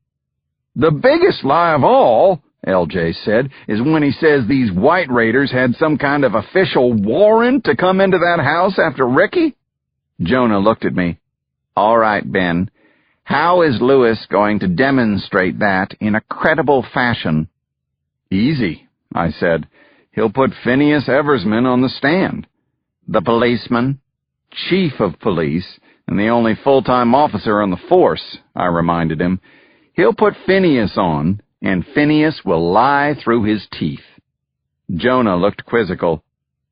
The biggest lie of all, L.J. said, is when he says these white raiders had some kind of official warrant to come into that house after Ricky. Jonah looked at me. All right, Ben. How is Lewis going to demonstrate that in a credible fashion? Easy, I said. He'll put Phineas Eversman on the stand. The policeman, chief of police, and the only full-time officer on the force, I reminded him. He'll put Phineas on, and Phineas will lie through his teeth. Jonah looked quizzical.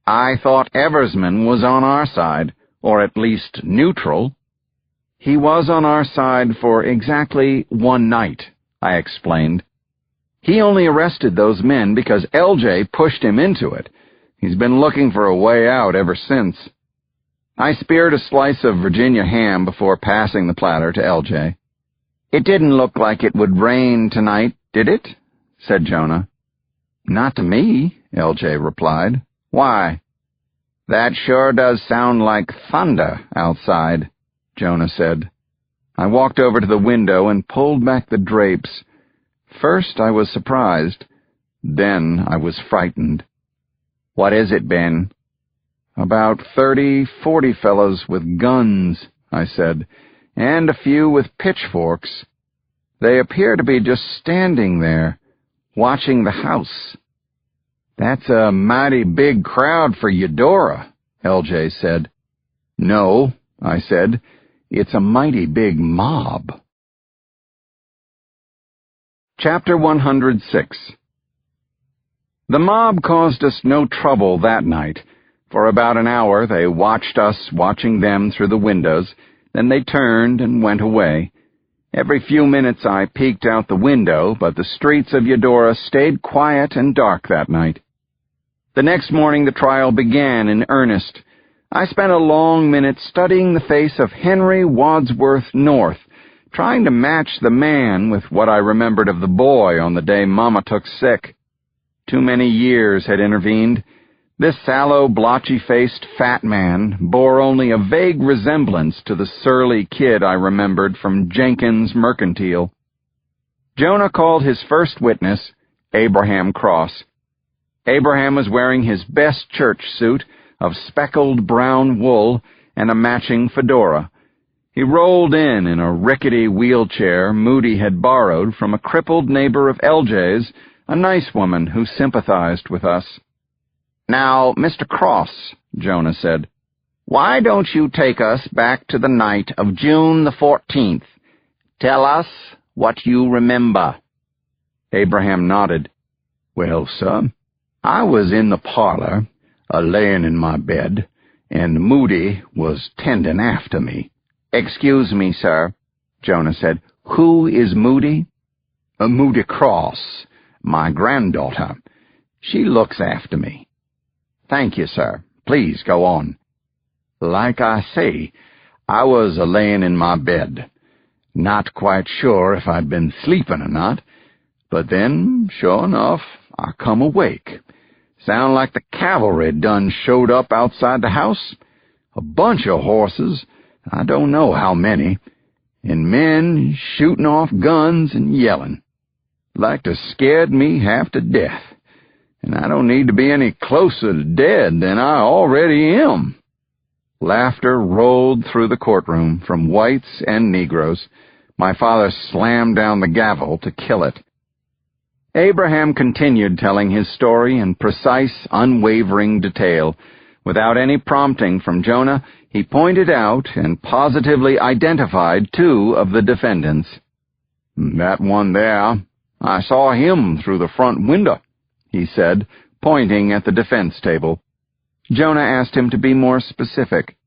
I thought Eversman was on our side, or at least neutral. He was on our side for exactly one night, I explained. He only arrested those men because L.J. pushed him into it. He's been looking for a way out ever since. I speared a slice of Virginia ham before passing the platter to L.J. It didn't look like it would rain tonight, did it? Said Jonah. Not to me, L.J. replied. Why? That sure does sound like thunder outside, Jonah said. I walked over to the window and pulled back the drapes. First I was surprised, then I was frightened. What is it, Ben? About 30, 40 fellows with guns, I said, and a few with pitchforks. They appear to be just standing there, watching the house. That's a mighty big crowd for Eudora, L.J. said. No, I said, it's a mighty big mob. Chapter 106. The mob caused us no trouble that night. For about an hour they watched us watching them through the windows, then they turned and went away. Every few minutes I peeked out the window, but the streets of Eudora stayed quiet and dark that night. The next morning the trial began in earnest. I spent a long minute studying the face of Henry Wadsworth North, trying to match the man with what I remembered of the boy on the day Mama took sick. Too many years had intervened. This sallow, blotchy-faced fat man bore only a vague resemblance to the surly kid I remembered from Jenkins' Mercantile. Jonah called his first witness, Abraham Cross. Abraham was wearing his best church suit of speckled brown wool and a matching fedora. He rolled in a rickety wheelchair Moody had borrowed from a crippled neighbor of L.J.'s, a nice woman who sympathized with us. "Now, Mr. Cross," Jonah said, "why don't you take us back to the night of June the 14th? Tell us what you remember." Abraham nodded. "Well, sir, I was in the parlor, a-layin' in my bed, and Moody was tendin' after me." "Excuse me, sir," Jonah said. "Who is Moody?" "Moody Cross, my granddaughter. She looks after me." "Thank you, sir. Please go on." "Like I say, I was a-layin' in my bed, not quite sure if I'd been sleepin' or not, but then, sure enough, I come awake. Sound like the cavalry done showed up outside the house. A bunch of horses, I don't know how many, and men shooting off guns and yelling. Like to scared me half to death, and I don't need to be any closer to dead than I already am." Laughter rolled through the courtroom from whites and Negroes. My father slammed down the gavel to kill it. Abraham continued telling his story in precise, unwavering detail. Without any prompting from Jonah, he pointed out and positively identified two of the defendants. "That one there, I saw him through the front window," he said, pointing at the defense table. Jonah asked him to be more specific.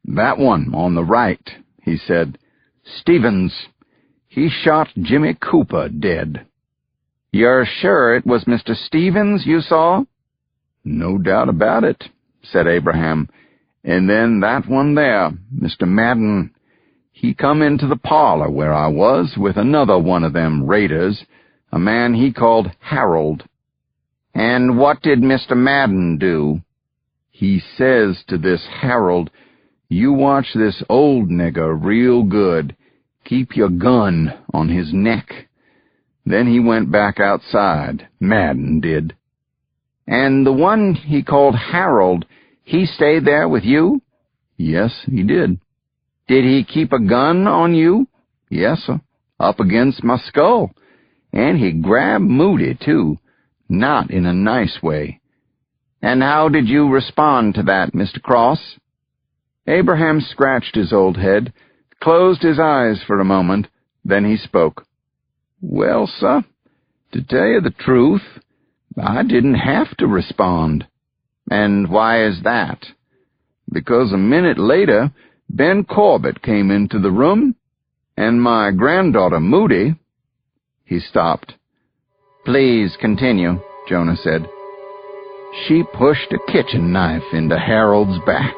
"That one on the right," he said. "Stevens. He shot Jimmy Cooper dead." "You're sure it was Mr. Stevens you saw?" "No doubt about it," said Abraham. "And then that one there, Mr. Madden. He come into the parlor where I was with another one of them raiders, a man he called Harold." "And what did Mr. Madden do?" "He says to this Harold, 'You watch this old nigger real good. Keep your gun on his neck.' Then he went back outside, Madden did." "And the one he called Harold, he stayed there with you?" "Yes, he did." "Did he keep a gun on you?" "Yes, sir, up against my skull. And he grabbed Moody, too, not in a nice way." "And how did you respond to that, Mr. Cross?" Abraham scratched his old head, closed his eyes for a moment, then he spoke. "Well, sir, to tell you the truth, I didn't have to respond." "And why is that?" "Because a minute later, Ben Corbett came into the room, and my granddaughter Moody—" He stopped. "Please continue," Jonah said. "She pushed a kitchen knife into Harold's back."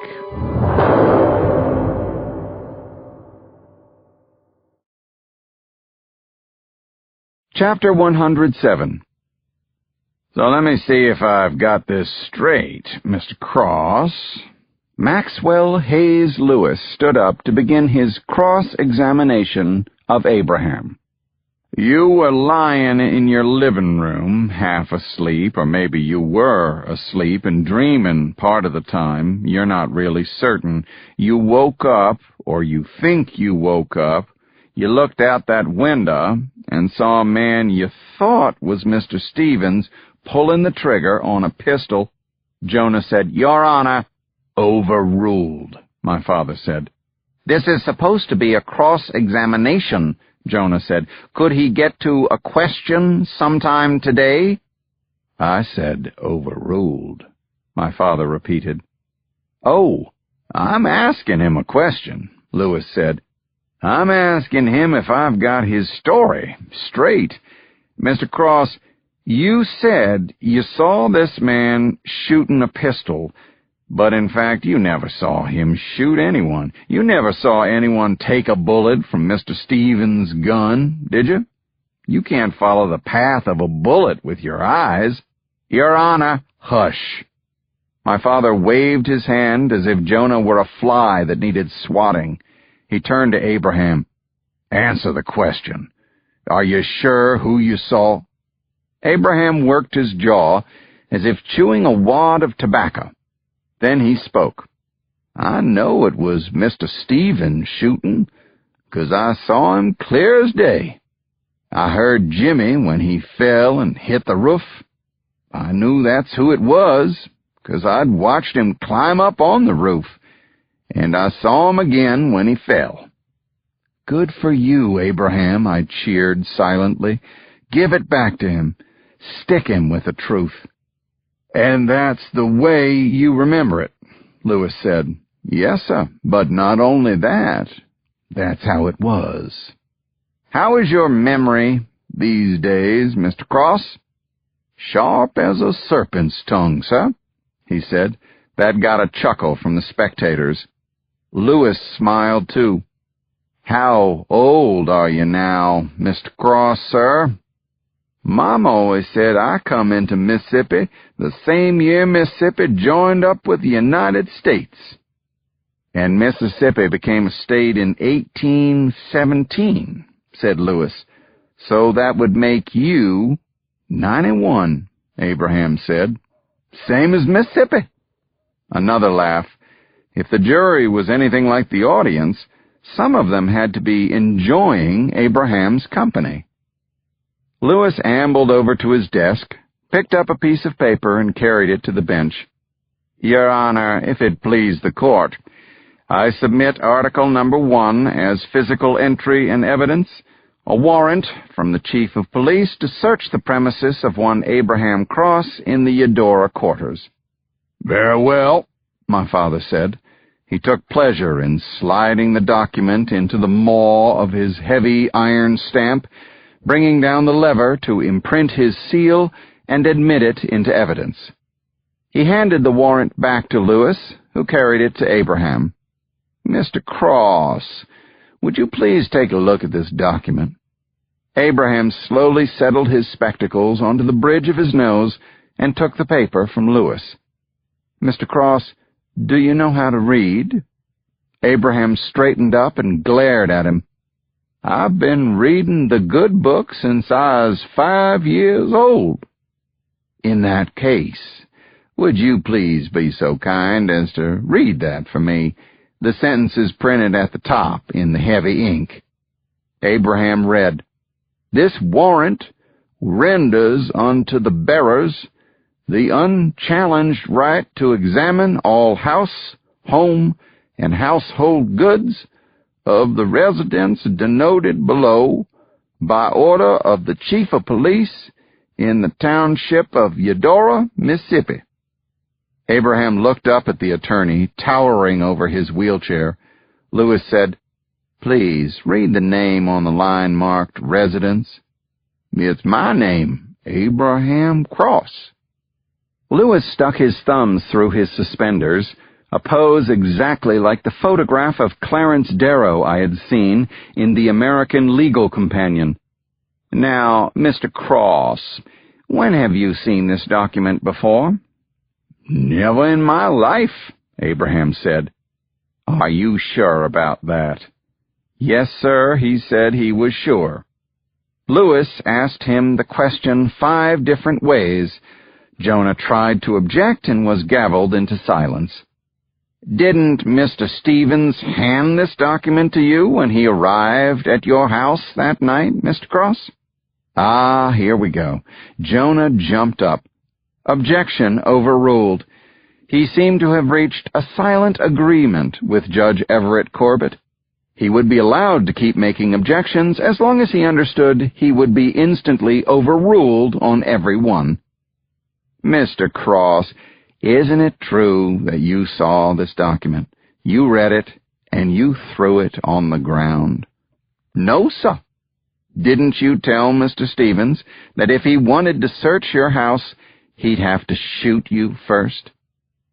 Chapter 107. "So let me see if I've got this straight, Mr. Cross." Maxwell Hayes Lewis stood up to begin his cross-examination of Abraham. "You were lying in your living room, half asleep, or maybe you were asleep and dreaming part of the time. You're not really certain. You woke up, or you think you woke up. You looked out that window and saw a man you thought was Mr. Stevens pulling the trigger on a pistol." Jonah said, "Your Honor." "Overruled," my father said. "This is supposed to be a cross-examination," Jonah said. "Could he get to a question sometime today?" "I said overruled," my father repeated. "Oh, I'm asking him a question," Lewis said. "I'm asking him if I've got his story straight. Mr. Cross, you said you saw this man shooting a pistol, but in fact you never saw him shoot anyone. You never saw anyone take a bullet from Mr. Stevens' gun, did you? You can't follow the path of a bullet with your eyes." "Your Honor." "Hush." My father waved his hand as if Jonah were a fly that needed swatting. He turned to Abraham. "Answer the question. Are you sure who you saw?" Abraham worked his jaw as if chewing a wad of tobacco. Then he spoke. "I know it was Mr. Stevens shooting, 'cause I saw him clear as day." I heard Jimmy when he fell and hit the roof. I knew that's who it was, 'cause I'd watched him climb up on the roof, and I saw him again when he fell." "Good for you, Abraham," I cheered silently. "Give it back to him. Stick him with the truth." "And that's the way you remember it," Lewis said. "Yes, sir, but not only that. That's how it was." "How is your memory these days, Mr. Cross?" "Sharp as a serpent's tongue, sir," he said. That got a chuckle from the spectators. Lewis smiled, too. "How old are you now, Mr. Cross, sir?" "Mom always said I come into Mississippi the same year Mississippi joined up with the United States." "And Mississippi became a state in 1817, said Lewis. "So that would make you 91, Abraham said. "Same as Mississippi." Another laugh. If the jury was anything like the audience, some of them had to be enjoying Abraham's company. Lewis ambled over to his desk, picked up a piece of paper, and carried it to the bench. "Your Honor, if it please the court, I submit Article Number 1 as physical entry and evidence, a warrant from the Chief of Police to search the premises of one Abraham Cross in the Eudora quarters." "Very well," my father said. He took pleasure in sliding the document into the maw of his heavy iron stamp, bringing down the lever to imprint his seal and admit it into evidence. He handed the warrant back to Lewis, who carried it to Abraham. "Mr. Cross, would you please take a look at this document?" Abraham slowly settled his spectacles onto the bridge of his nose and took the paper from Lewis. "Mr. Cross, do you know how to read?" Abraham straightened up and glared at him. "I've been reading the good book since I was 5 years old." "In that case, would you please be so kind as to read that for me? The sentence is printed at the top in the heavy ink." Abraham read, "This warrant renders unto the bearers the unchallenged right to examine all house, home, and household goods of the residents denoted below by order of the Chief of Police in the township of Eudora, Mississippi." Abraham looked up at the attorney, towering over his wheelchair. Lewis said, "Please read the name on the line marked Residence." "It's my name, Abraham Cross." Lewis stuck his thumbs through his suspenders, a pose exactly like the photograph of Clarence Darrow I had seen in The American Legal Companion. "Now, Mr. Cross, when have you seen this document before?" "Never in my life," Abraham said. "Are you sure about that?" "Yes, sir," he said he was sure. Lewis asked him the question 5 different ways. Jonah tried to object and was gavelled into silence. "Didn't Mr. Stevens hand this document to you when he arrived at your house that night, Mr. Cross?" Ah, here we go. Jonah jumped up. Objection overruled. He seemed to have reached a silent agreement with Judge Everett Corbett. He would be allowed to keep making objections as long as he understood he would be instantly overruled on every one. "Mr. Cross, isn't it true that you saw this document? You read it, and you threw it on the ground?" "No, sir." "Didn't you tell Mr. Stevens that if he wanted to search your house, he'd have to shoot you first?"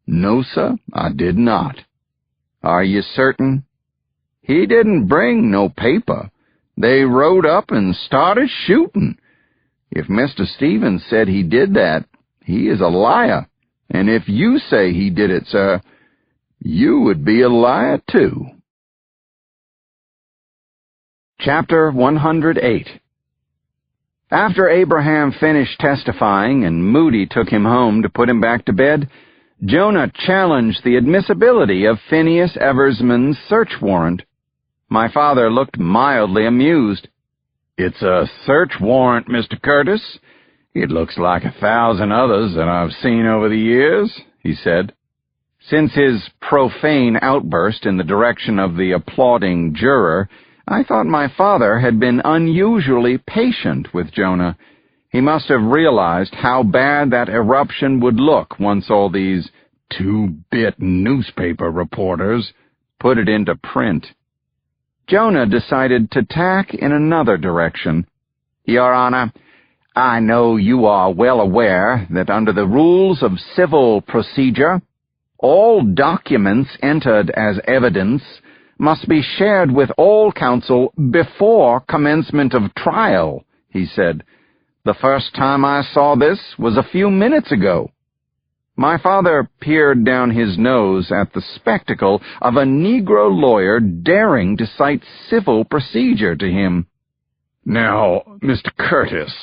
"No, sir, I did not." "Are you certain?" "He didn't bring no paper. They rode up and started shooting. If Mr. Stevens said he did that, he is a liar, and if you say he did it, sir, you would be a liar too." Chapter 108. After Abraham finished testifying and Moody took him home to put him back to bed, Jonah challenged the admissibility of Phineas Eversman's search warrant. My father looked mildly amused. "It's a search warrant, Mr. Curtis. It looks like 1,000 others that I've seen over the years," he said. Since his profane outburst in the direction of the applauding juror, I thought my father had been unusually patient with Jonah. He must have realized how bad that eruption would look once all these two-bit newspaper reporters put it into print. Jonah decided to tack in another direction. "Your Honor, I know you are well aware that under the rules of civil procedure, all documents entered as evidence must be shared with all counsel before commencement of trial," he said. "The first time I saw this was a few minutes ago." My father peered down his nose at the spectacle of a Negro lawyer daring to cite civil procedure to him. "Now, Mr. Curtis,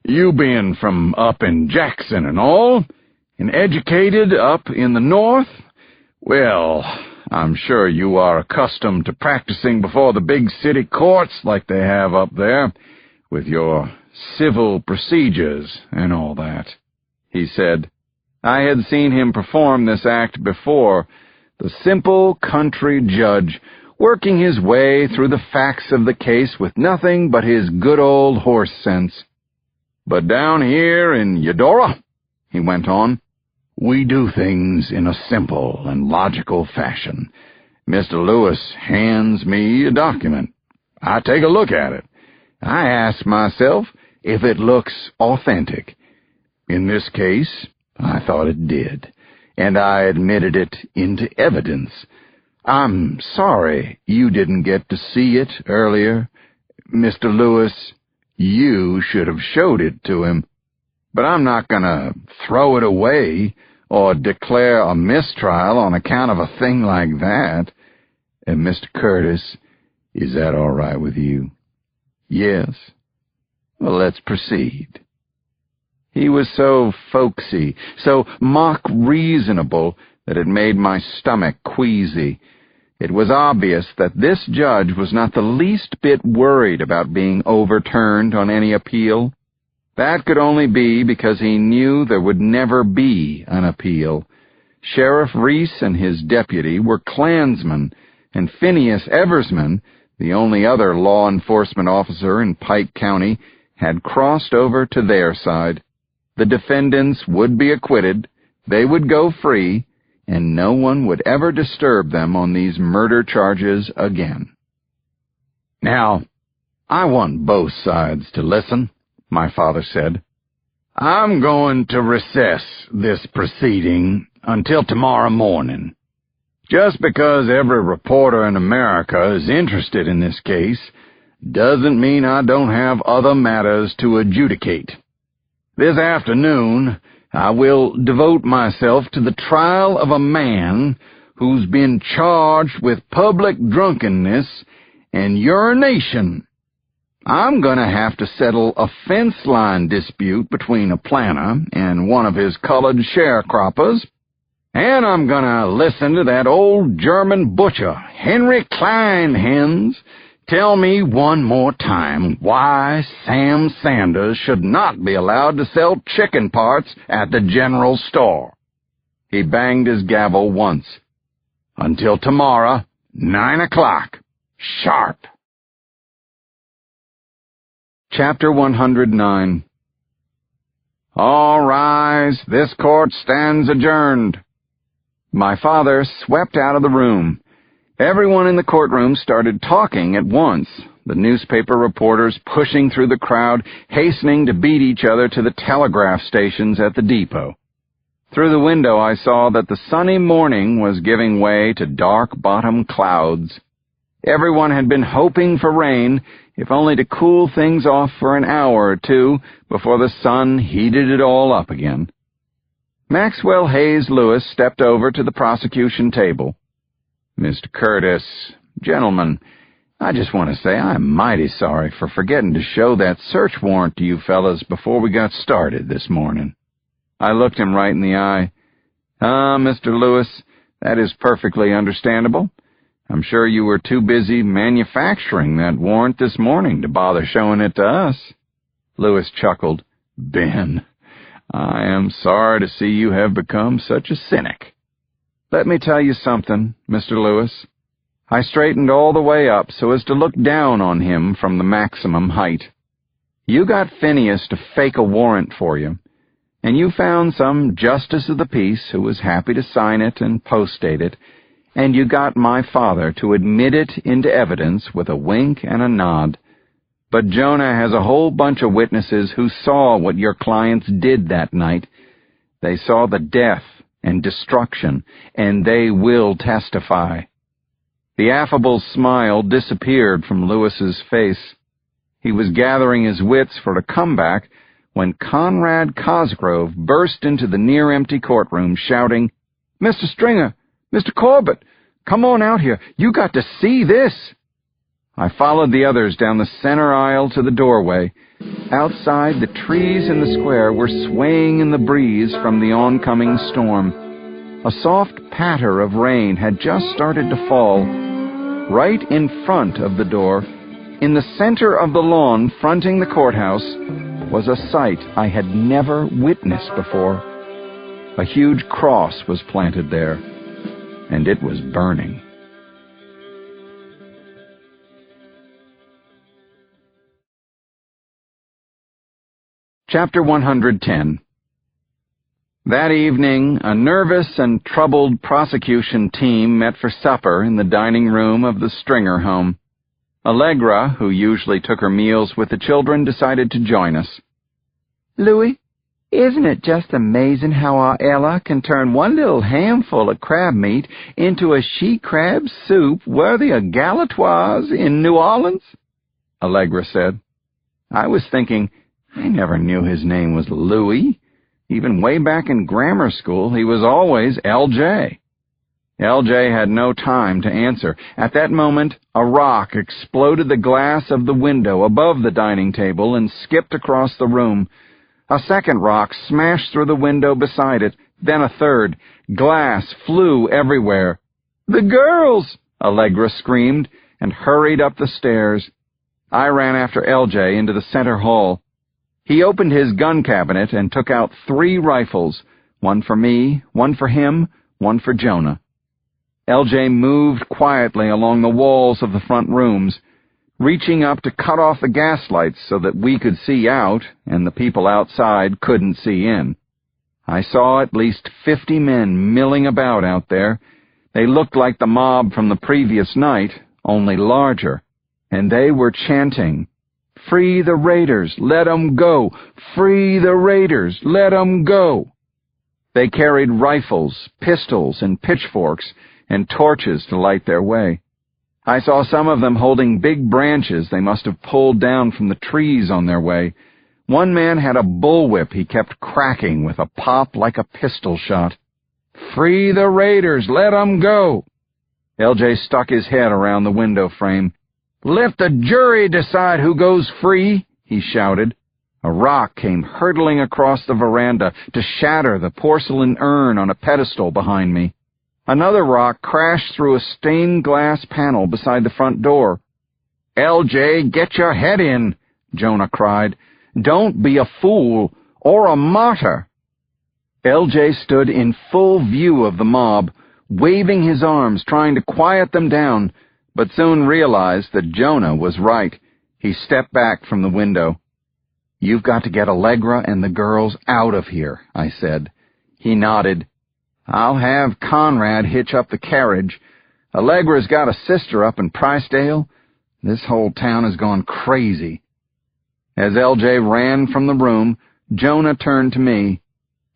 you being from up in Jackson and all, and educated up in the North, well, I'm sure you are accustomed to practicing before the big city courts like they have up there, with your civil procedures and all that," he said. I had seen him perform this act before, the simple country judge, working his way through the facts of the case with nothing but his good old horse sense. "But down here in Eudora," he went on, "we do things in a simple and logical fashion. Mr. Lewis hands me a document. I take a look at it. I ask myself if it looks authentic. In this case, I thought it did, and I admitted it into evidence. I'm sorry you didn't get to see it earlier. Mr. Lewis, you should have showed it to him. But I'm not going to throw it away or declare a mistrial on account of a thing like that. And Mr. Curtis, is that all right with you? Yes? Well, let's proceed." He was so folksy, so mock-reasonable, that it made my stomach queasy. It was obvious that this judge was not the least bit worried about being overturned on any appeal. That could only be because he knew there would never be an appeal. Sheriff Reese and his deputy were Klansmen, and Phineas Eversman, the only other law enforcement officer in Pike County, had crossed over to their side. The defendants would be acquitted, they would go free, and no one would ever disturb them on these murder charges again. "Now, I want both sides to listen," my father said. "I'm going to recess this proceeding until tomorrow morning. Just because every reporter in America is interested in this case doesn't mean I don't have other matters to adjudicate. This afternoon, I will devote myself to the trial of a man who's been charged with public drunkenness and urination. I'm going to have to settle a fence line dispute between a planter and one of his colored sharecroppers, and I'm going to listen to that old German butcher, Henry Kleinhens, tell me one more time why Sam Sanders should not be allowed to sell chicken parts at the general store." He banged his gavel once. "Until tomorrow, 9 o'clock, sharp." Chapter 109. "All rise, this court stands adjourned." My father swept out of the room. Everyone in the courtroom started talking at once, the newspaper reporters pushing through the crowd, hastening to beat each other to the telegraph stations at the depot. Through the window I saw that the sunny morning was giving way to dark bottom clouds. Everyone had been hoping for rain, if only to cool things off for an hour or two before the sun heated it all up again. Maxwell Hayes Lewis stepped over to the prosecution table. "Mr. Curtis, gentlemen, I just want to say I'm mighty sorry for forgetting to show that search warrant to you fellas before we got started this morning." I looked him right in the eye. "Mr. Lewis, that is perfectly understandable. I'm sure you were too busy manufacturing that warrant this morning to bother showing it to us." Lewis chuckled. "Ben, I am sorry to see you have become such a cynic." "Let me tell you something, Mr. Lewis." I straightened all the way up so as to look down on him from the maximum height. "You got Phineas to fake a warrant for you, and you found some justice of the peace who was happy to sign it and post-date it, and you got my father to admit it into evidence with a wink and a nod. But Jonah has a whole bunch of witnesses who saw what your clients did that night. They saw the death and destruction, and they will testify." The affable smile disappeared from Lewis's face. He was gathering his wits for a comeback when Conrad Cosgrove burst into the near-empty courtroom, shouting, "Mr. Stringer! Mr. Corbett! Come on out here! You got to see this!" I followed the others down the center aisle to the doorway. Outside, the trees in the square were swaying in the breeze from the oncoming storm. A soft patter of rain had just started to fall. Right in front of the door, in the center of the lawn fronting the courthouse, was a sight I had never witnessed before. A huge cross was planted there, and it was burning. Chapter 110. That evening, a nervous and troubled prosecution team met for supper in the dining room of the Stringer home. Allegra, who usually took her meals with the children, decided to join us. "Louis, isn't it just amazing how our Ella can turn one little handful of crab meat into a she-crab soup worthy of Galatoire's in New Orleans?" Allegra said. I was thinking, I never knew his name was Louis. Even way back in grammar school, he was always L.J. L.J. had no time to answer. At that moment, a rock exploded the glass of the window above the dining table and skipped across the room. A second rock smashed through the window beside it, then a third. Glass flew everywhere. "The girls!" Allegra screamed, and hurried up the stairs. I ran after L.J. into the center hall. He opened his gun cabinet and took out 3 rifles, one for me, one for him, one for Jonah. L.J. moved quietly along the walls of the front rooms, reaching up to cut off the gas lights so that we could see out and the people outside couldn't see in. I saw at least 50 men milling about out there. They looked like the mob from the previous night, only larger, and they were chanting, "Free the raiders, let 'em go! Free the raiders, let 'em go!" They carried rifles, pistols, and pitchforks, and torches to light their way. I saw some of them holding big branches they must have pulled down from the trees on their way. One man had a bullwhip he kept cracking with a pop like a pistol shot. "Free the raiders, let 'em go!" L.J. stuck his head around the window frame. "Let the jury decide who goes free," he shouted. A rock came hurtling across the veranda to shatter the porcelain urn on a pedestal behind me. Another rock crashed through a stained glass panel beside the front door. "L.J., get your head in," Jonah cried. "Don't be a fool or a martyr." L.J. stood in full view of the mob, waving his arms, trying to quiet them down, but soon realized that Jonah was right. He stepped back from the window. "You've got to get Allegra and the girls out of here," I said. He nodded. "I'll have Conrad hitch up the carriage. Allegra's got a sister up in Pricedale. This whole town has gone crazy." As L.J. ran from the room, Jonah turned to me.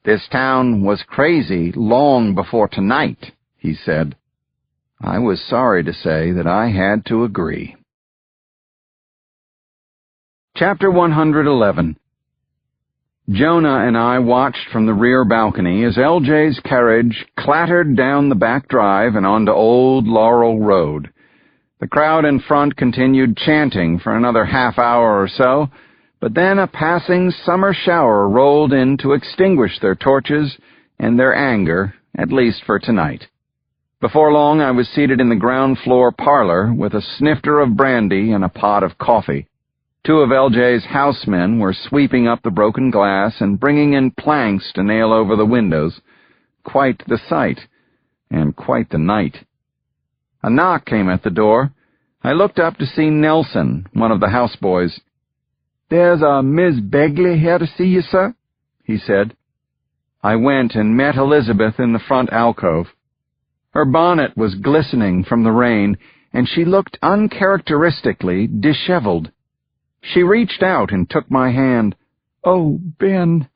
"This town was crazy long before tonight," he said. I was sorry to say that I had to agree. Chapter 111. Jonah and I watched from the rear balcony as L.J.'s carriage clattered down the back drive and onto Old Laurel Road. The crowd in front continued chanting for another half hour or so, but then a passing summer shower rolled in to extinguish their torches and their anger, at least for tonight. Before long, I was seated in the ground-floor parlor with a snifter of brandy and a pot of coffee. Two of LJ's housemen were sweeping up the broken glass and bringing in planks to nail over the windows. Quite the sight, and quite the night. A knock came at the door. I looked up to see Nelson, one of the houseboys. "There's a Miss Begley here to see you, sir," he said. I went and met Elizabeth in the front alcove. Her bonnet was glistening from the rain, and she looked uncharacteristically disheveled. She reached out and took my hand. "Oh, Ben,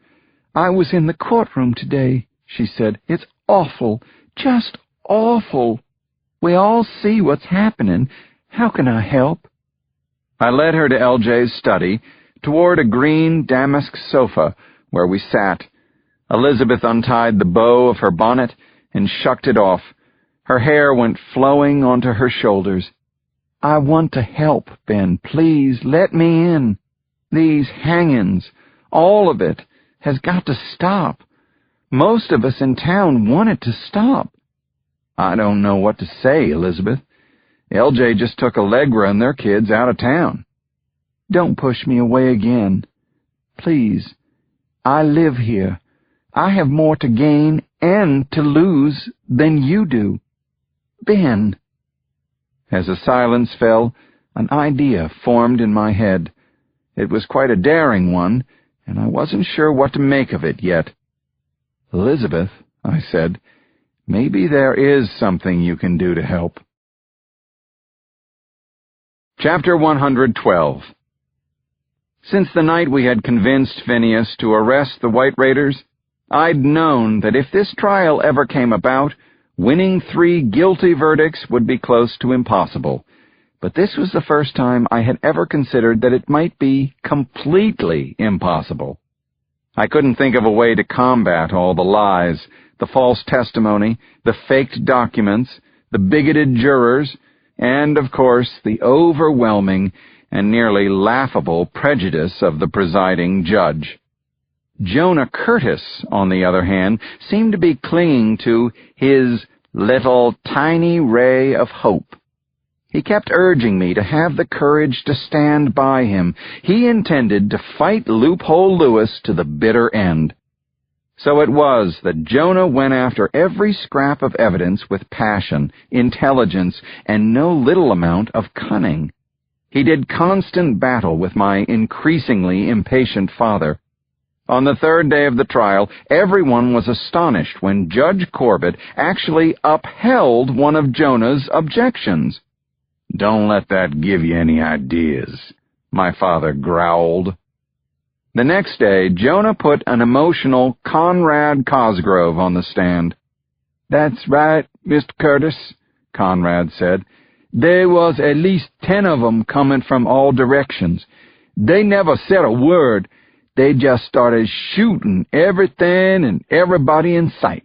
I was in the courtroom today," she said. "It's awful, just awful. We all see what's happening. How can I help?" I led her to LJ's study, toward a green damask sofa where we sat. Elizabeth untied the bow of her bonnet and shucked it off. Her hair went flowing onto her shoulders. "I want to help, Ben. Please, let me in. These hangings, all of it, has got to stop. Most of us in town want it to stop." "I don't know what to say, Elizabeth. LJ just took Allegra and their kids out of town." "Don't push me away again. Please. I live here. I have more to gain and to lose than you do. Ben." As a silence fell, an idea formed in my head. It was quite a daring one, and I wasn't sure what to make of it yet. "Elizabeth," I said, "maybe there is something you can do to help." Chapter 112. Since the night we had convinced Phineas to arrest the White Raiders, I'd known that if this trial ever came about, winning 3 guilty verdicts would be close to impossible. But this was the first time I had ever considered that it might be completely impossible. I couldn't think of a way to combat all the lies, the false testimony, the faked documents, the bigoted jurors, and, of course, the overwhelming and nearly laughable prejudice of the presiding judge. Jonah Curtis, on the other hand, seemed to be clinging to his little tiny ray of hope. He kept urging me to have the courage to stand by him. He intended to fight Loophole Lewis to the bitter end. So it was that Jonah went after every scrap of evidence with passion, intelligence, and no little amount of cunning. He did constant battle with my increasingly impatient father. On the 3rd day of the trial, everyone was astonished when Judge Corbett actually upheld one of Jonah's objections. "Don't let that give you any ideas," my father growled. The next day, Jonah put an emotional Conrad Cosgrove on the stand. "That's right, Mr. Curtis," Conrad said. "There was at least 10 of 'em coming from all directions. They never said a word. They just started shooting everything and everybody in sight."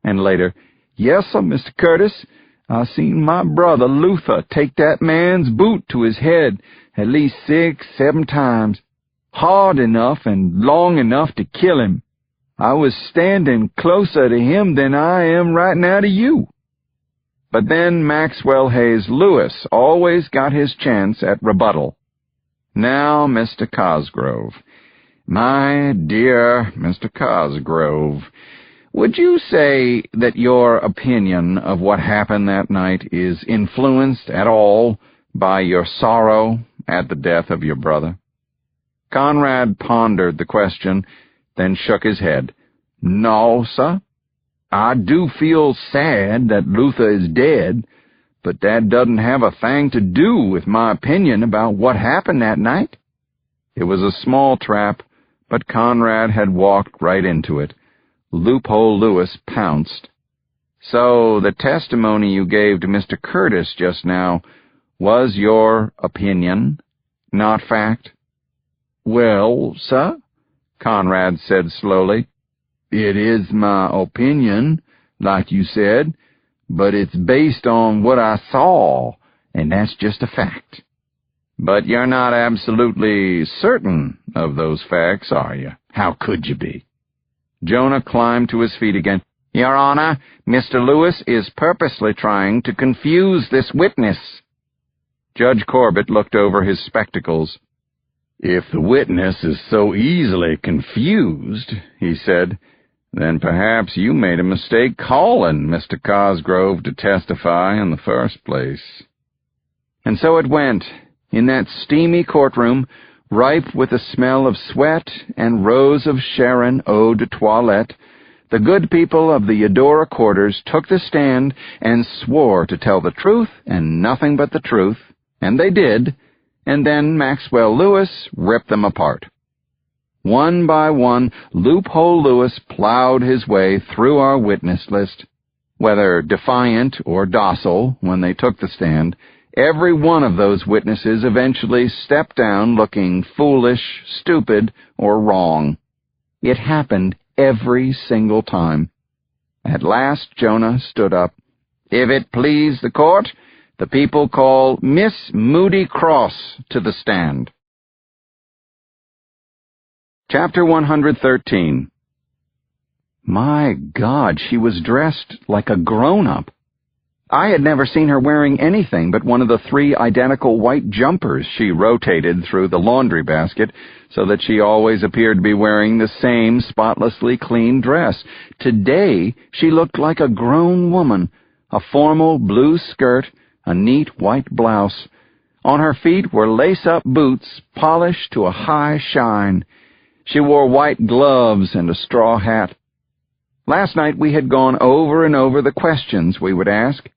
And later, "Yes, sir, Mr. Curtis, I seen my brother Luther take that man's boot to his head at least 6, 7 times. Hard enough and long enough to kill him. I was standing closer to him than I am right now to you." But then Maxwell Hayes Lewis always got his chance at rebuttal. "Now, Mr. Cosgrove, my dear Mr. Cosgrove, would you say that your opinion of what happened that night is influenced at all by your sorrow at the death of your brother?" Conrad pondered the question, then shook his head. "No, sir. I do feel sad that Luther is dead, but that doesn't have a thing to do with my opinion about what happened that night." It was a small trap, but Conrad had walked right into it. Loophole Lewis pounced. "So the testimony you gave to Mr. Curtis just now was your opinion, not fact?" "Well, sir," Conrad said slowly, "it is my opinion, like you said, but it's based on what I saw, and that's just a fact." "But you're not absolutely certain of those facts, are you? How could you be?" Jonah climbed to his feet again. Your Honor, Mr. Lewis is purposely trying to confuse this witness. Judge Corbett looked over his spectacles. If the witness is so easily confused, he said, then perhaps you made a mistake calling Mr. Cosgrove to testify in the first place. And so it went, in that steamy courtroom, ripe with the smell of sweat and Rose of Sharon eau de toilette. The good people of the Eudora quarters took the stand and swore to tell the truth and nothing but the truth, and they did, and then Maxwell Lewis ripped them apart. One by one, Loophole Lewis plowed his way through our witness list. Whether defiant or docile when they took the stand, every one of those witnesses eventually stepped down looking foolish, stupid, or wrong. It happened every single time. At last Jonah stood up. If it please the court, the people call Miss Moody Cross to the stand. Chapter 113. My God, she was dressed like a grown-up. I had never seen her wearing anything but one of the 3 identical white jumpers she rotated through the laundry basket so that she always appeared to be wearing the same spotlessly clean dress. Today, she looked like a grown woman, a formal blue skirt, a neat white blouse. On her feet were lace-up boots polished to a high shine. She wore white gloves and a straw hat. Last night we had gone over and over the questions we would ask.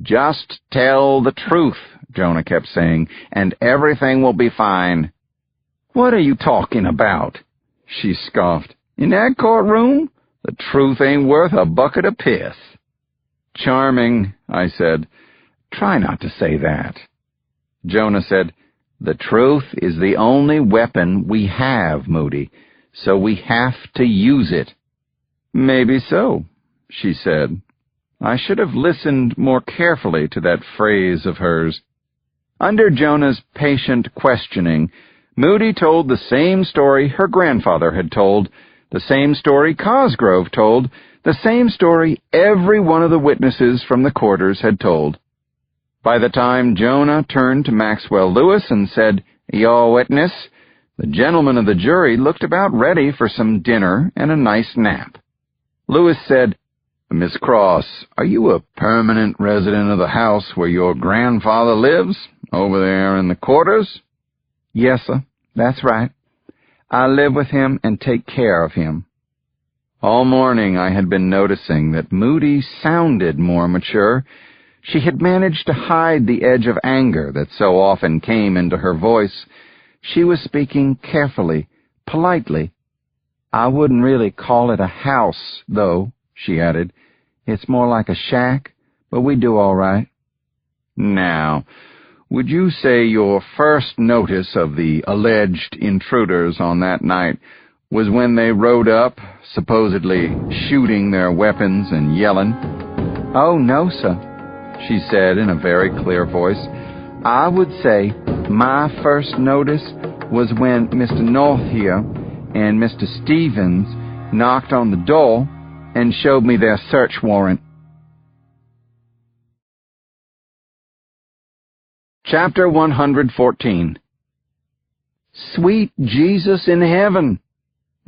Just tell the truth, Jonah kept saying, and everything will be fine. What are you talking about? She scoffed. In that courtroom, the truth ain't worth a bucket of piss. Charming, I said. Try not to say that. Jonah said, the truth is the only weapon we have, Moody, so we have to use it. Maybe so, she said. I should have listened more carefully to that phrase of hers. Under Jonah's patient questioning, Moody told the same story her grandfather had told, the same story Cosgrove told, the same story every one of the witnesses from the quarters had told. By the time Jonah turned to Maxwell Lewis and said, "Your witness," the gentlemen of the jury looked about ready for some dinner and a nice nap. Lewis said, "Miss Cross, are you a permanent resident of the house where your grandfather lives, over there in the quarters?" "Yes, sir, that's right. I live with him and take care of him." All morning I had been noticing that Moody sounded more mature. She had managed to hide the edge of anger that so often came into her voice. She was speaking carefully, politely. "I wouldn't really call it a house, though," she added. "It's more like a shack, but we do all right." "Now, would you say your first notice of the alleged intruders on that night was when they rode up, supposedly shooting their weapons and yelling?" "Oh, no, sir," she said in a very clear voice. "I would say my first notice was when Mr. North here and Mr. Stevens knocked on the door and showed me their search warrant." Chapter 114. Sweet Jesus in heaven!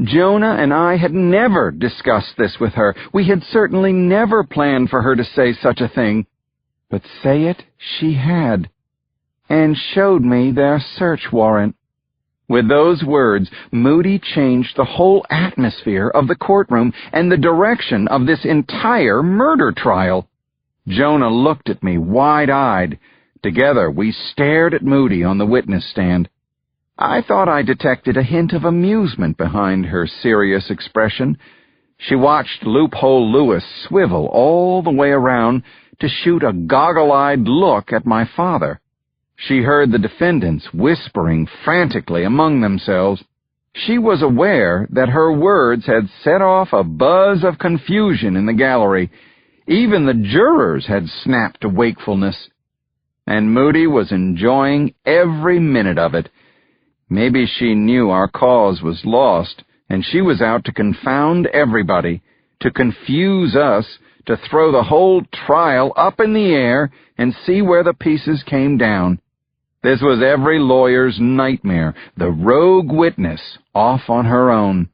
Jonah and I had never discussed this with her. We had certainly never planned for her to say such a thing. But say it she had, and showed me their search warrant. With those words, Moody changed the whole atmosphere of the courtroom and the direction of this entire murder trial. Jonah looked at me wide-eyed. Together we stared at Moody on the witness stand. I thought I detected a hint of amusement behind her serious expression. She watched Loophole Lewis swivel all the way around to shoot a goggle-eyed look at my father. She heard the defendants whispering frantically among themselves. She was aware that her words had set off a buzz of confusion in the gallery. Even the jurors had snapped to wakefulness. And Moody was enjoying every minute of it. Maybe she knew our cause was lost, and she was out to confound everybody. to confuse us, to throw the whole trial up in the air and see where the pieces came down. This was every lawyer's nightmare, the rogue witness off on her own.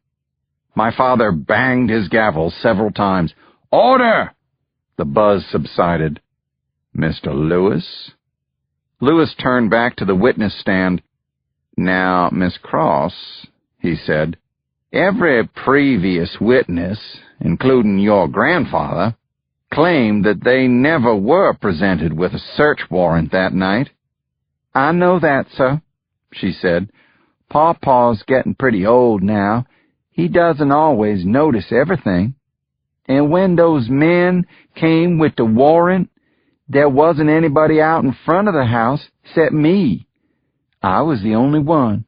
My father banged his gavel several times. "Order!" The buzz subsided. "Mr. Lewis?" Lewis turned back to the witness stand. "Now, Miss Cross," he said, "every previous witness, including your grandfather, claimed that they never were presented with a search warrant that night." "I know that, sir," she said. "Pawpaw's getting pretty old now. He doesn't always notice everything. And when those men came with the warrant, there wasn't anybody out in front of the house except me. I was the only one."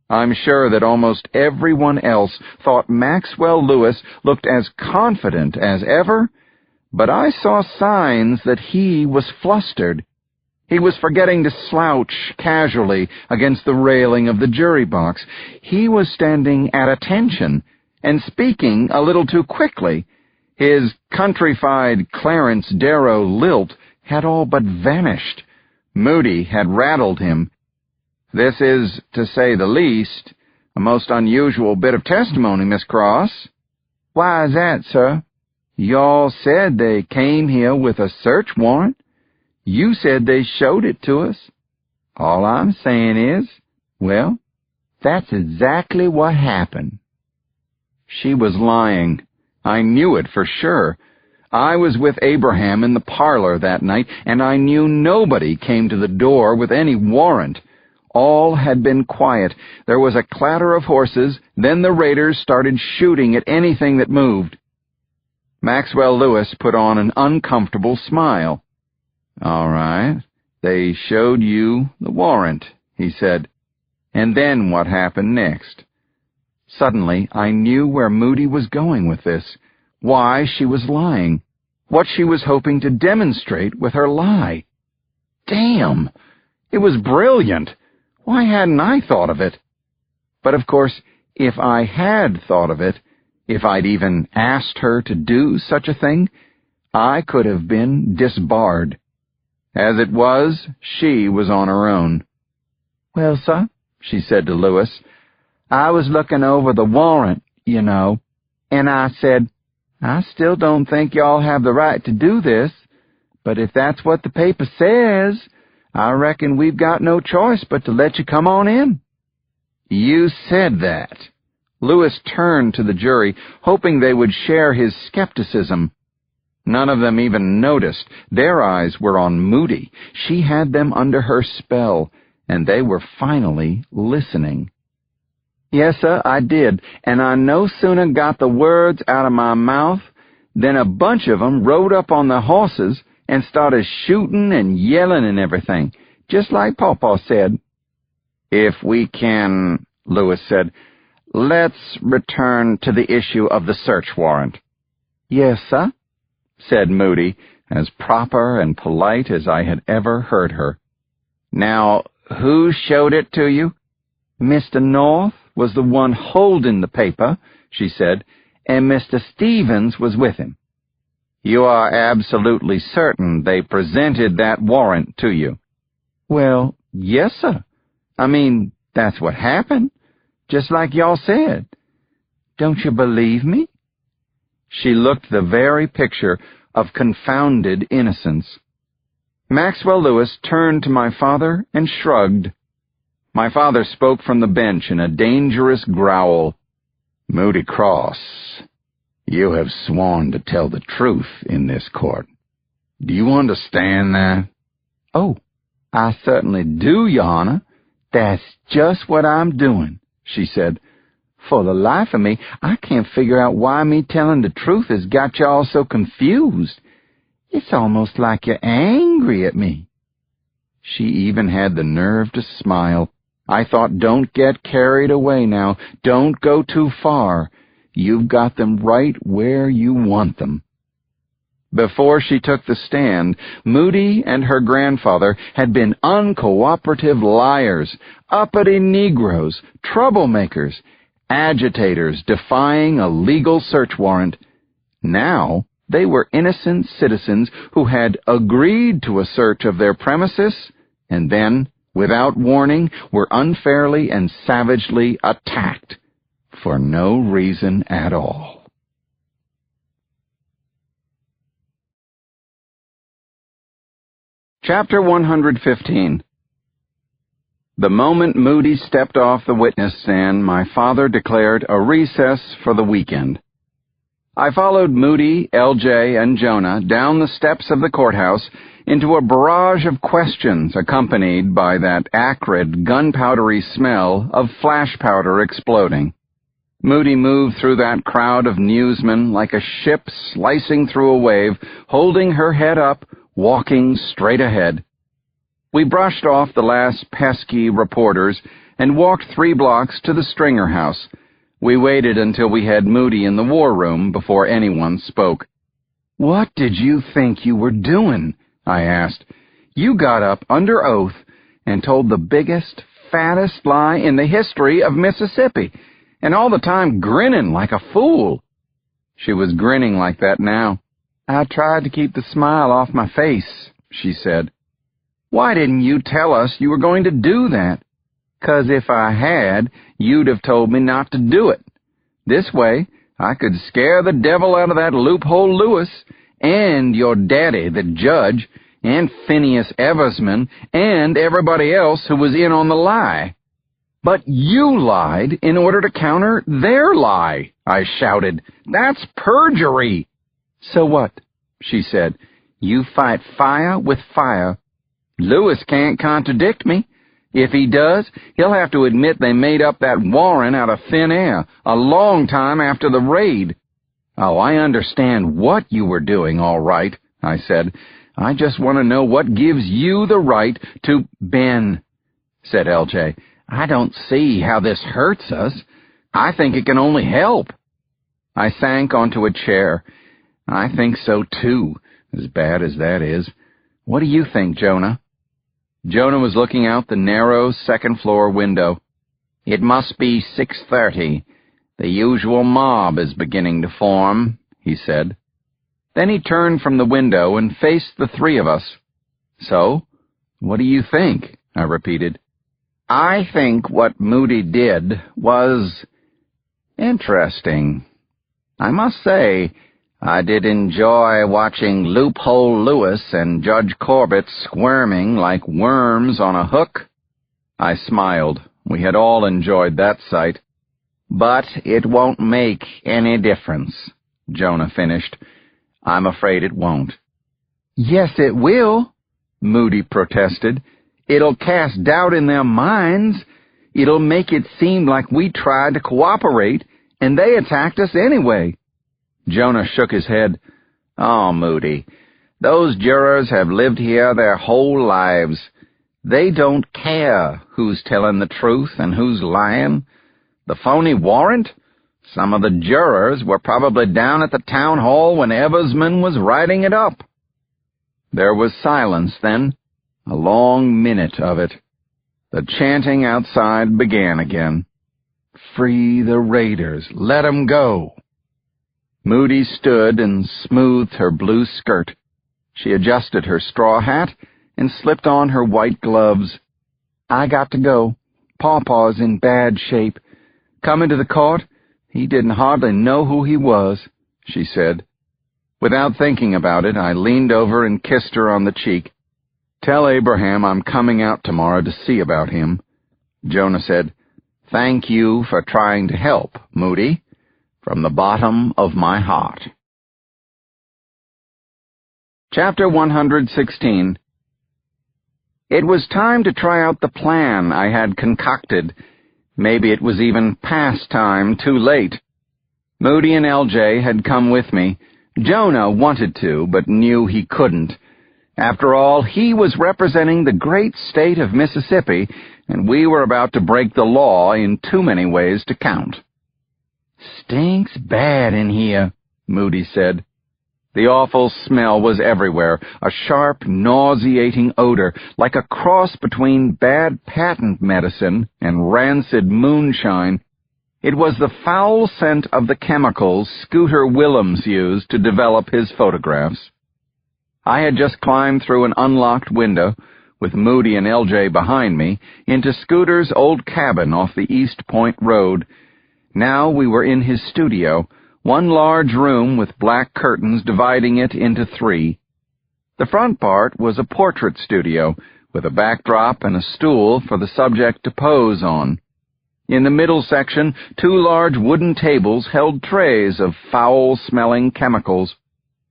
I'm sure that almost everyone else thought Maxwell Lewis looked as confident as ever, but I saw signs that he was flustered. He was forgetting to slouch casually against the railing of the jury box. He was standing at attention and speaking a little too quickly. His countrified Clarence Darrow lilt had all but vanished. Moody had rattled him. "This is, to say the least, a most unusual bit of testimony, Miss Cross." "Why is that, sir? Y'all said they came here with a search warrant. You said they showed it to us. All I'm saying is, well, that's exactly what happened." She was lying. I knew it for sure. I was with Abraham in the parlor that night, and I knew nobody came to the door with any warrant. All had been quiet. There was a clatter of horses, then the raiders started shooting at anything that moved. Maxwell Lewis put on an uncomfortable smile. "All right, they showed you the warrant," he said. "And then what happened next?" Suddenly, I knew where Moody was going with this, why she was lying, what she was hoping to demonstrate with her lie. Damn! It was brilliant! Why hadn't I thought of it? But of course, if I had thought of it, if I'd even asked her to do such a thing, I could have been disbarred. As it was, she was on her own. "Well, sir," she said to Lewis, "I was looking over the warrant, you know, and I said, I still don't think y'all have the right to do this, but if that's what the paper says, I reckon we've got no choice but to let you come on in." "You said that." Lewis turned to the jury, hoping they would share his skepticism. None of them even noticed. Their eyes were on Moody. She had them under her spell, and they were finally listening. "Yes, sir, I did, and I no sooner got the words out of my mouth than a bunch of them rode up on their horses and started shooting and yelling and everything, just like Pawpaw said." "If we can," Lewis said, "let's return to the issue of the search warrant." "Yes, sir," said Moody, as proper and polite as I had ever heard her. "Now, who showed it to you?" "Mr. North was the one holding the paper," she said, "and Mr. Stevens was with him." "You are absolutely certain they presented that warrant to you?" "Well, yes, sir. I mean, that's what happened, just like y'all said. Don't you believe me?" She looked the very picture of confounded innocence. Maxwell Lewis turned to my father and shrugged. My father spoke from the bench in a dangerous growl. "Moody Cross, you have sworn to tell the truth in this court. Do you understand that?" "Oh, I certainly do, Your Honor. That's just what I'm doing," she said. "For the life of me, I can't figure out why me telling the truth has got y'all so confused. It's almost like you're angry at me." She even had the nerve to smile. I thought, don't get carried away now. Don't go too far. You've got them right where you want them. Before she took the stand, Moody and her grandfather had been uncooperative liars, uppity Negroes, troublemakers, agitators defying a legal search warrant, Now they were innocent citizens who had agreed to a search of their premises and then, without warning, were unfairly and savagely attacked for no reason at all. Chapter 115. The moment Moody stepped off the witness stand, my father declared a recess for the weekend. I followed Moody, L.J., and Jonah down the steps of the courthouse into a barrage of questions accompanied by that acrid, gunpowdery smell of flash powder exploding. Moody moved through that crowd of newsmen like a ship slicing through a wave, holding her head up, walking straight ahead. We brushed off the last pesky reporters and walked 3 blocks to the Stringer house. We waited until we had Moody in the war room before anyone spoke. "What did you think you were doing?" I asked. "You got up under oath and told the biggest, fattest lie in the history of Mississippi, and all the time grinning like a fool." She was grinning like that now. "I tried to keep the smile off my face," she said. "Why didn't you tell us you were going to do that?" "'Cause if I had, you'd have told me not to do it. This way, I could scare the devil out of that loophole Lewis, and your daddy, the judge, and Phineas Eversman, and everybody else who was in on the lie." "But you lied in order to counter their lie," I shouted. "That's perjury." "So what?" she said. "You fight fire with fire. Lewis can't contradict me. If he does, he'll have to admit they made up that warrant out of thin air a long time after the raid." "Oh, I understand what you were doing, all right," I said. "I just want to know what gives you the right to—" "Ben," said L.J., "I don't see how this hurts us. I think it can only help." I sank onto a chair. "I think so, too, as bad as that is. What do you think, Jonah?" Jonah was looking out the narrow second-floor window. "It must be 6:30. The usual mob is beginning to form," he said. Then he turned from the window and faced the 3 of us. "So, what do you think?" I repeated. "I think what Moody did was interesting. I must say, I did enjoy watching Loophole Lewis and Judge Corbett squirming like worms on a hook." I smiled. We had all enjoyed that sight. "But it won't make any difference," Jonah finished. "I'm afraid it won't." "Yes, it will," Moody protested. "It'll cast doubt in their minds. It'll make it seem like we tried to cooperate, and they attacked us anyway." Jonah shook his head. "Oh, Moody, those jurors have lived here their whole lives. They don't care who's telling the truth and who's lying. The phony warrant? Some of the jurors were probably down at the town hall when Eversman was writing it up." There was silence then, a long minute of it. The chanting outside began again. "Free the raiders, let 'em go." Moody stood and smoothed her blue skirt. She adjusted her straw hat and slipped on her white gloves. "I got to go. Pawpaw's in bad shape. Coming to the court, he didn't hardly know who he was," she said. Without thinking about it, I leaned over and kissed her on the cheek. "Tell Abraham I'm coming out tomorrow to see about him." Jonah said, "Thank you for trying to help, Moody, from the bottom of my heart." Chapter 116. It was time to try out the plan I had concocted. Maybe it was even past time, too late. Moody and L.J. had come with me. Jonah wanted to, but knew he couldn't. After all, he was representing the great state of Mississippi, and we were about to break the law in too many ways to count. "Stinks bad in here," Moody said. The awful smell was everywhere, a sharp, nauseating odor, like a cross between bad patent medicine and rancid moonshine. It was the foul scent of the chemicals Scooter Willems used to develop his photographs. I had just climbed through an unlocked window, with Moody and LJ behind me, into Scooter's old cabin off the East Point Road. Now we were in his studio, one large room with black curtains dividing it into 3. The front part was a portrait studio, with a backdrop and a stool for the subject to pose on. In the middle section, 2 large wooden tables held trays of foul-smelling chemicals.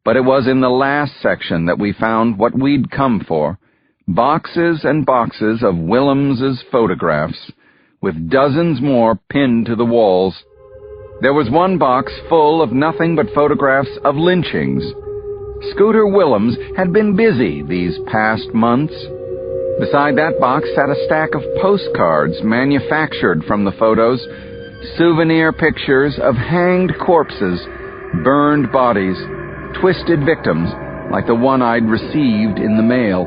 But it was in the last section that we found what we'd come for, boxes and boxes of Willems's photographs, with dozens more pinned to the walls. There was one box full of nothing but photographs of lynchings. Scooter Willems had been busy these past months. Beside that box sat a stack of postcards manufactured from the photos, souvenir pictures of hanged corpses, burned bodies, twisted victims like the one I'd received in the mail.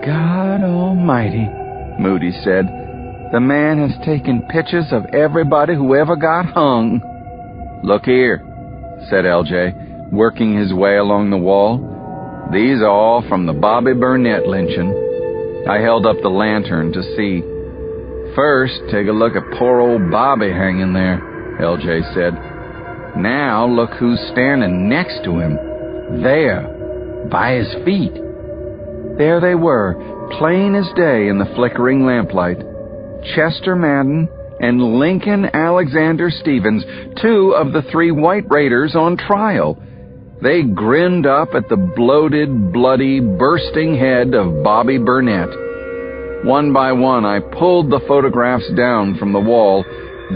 God Almighty, Moody said. The man has taken pictures of everybody who ever got hung. Look here, said LJ, working his way along the wall. These are all from the Bobby Burnett lynching. I held up the lantern to see. First, take a look at poor old Bobby hanging there, LJ said. Now look who's standing next to him. There, by his feet. There they were, plain as day in the flickering lamplight. Chester Madden and Lincoln Alexander Stevens, 2 of the 3 white raiders on trial. They grinned up at the bloated, bloody, bursting head of Bobby Burnett. One by one, I pulled the photographs down from the wall,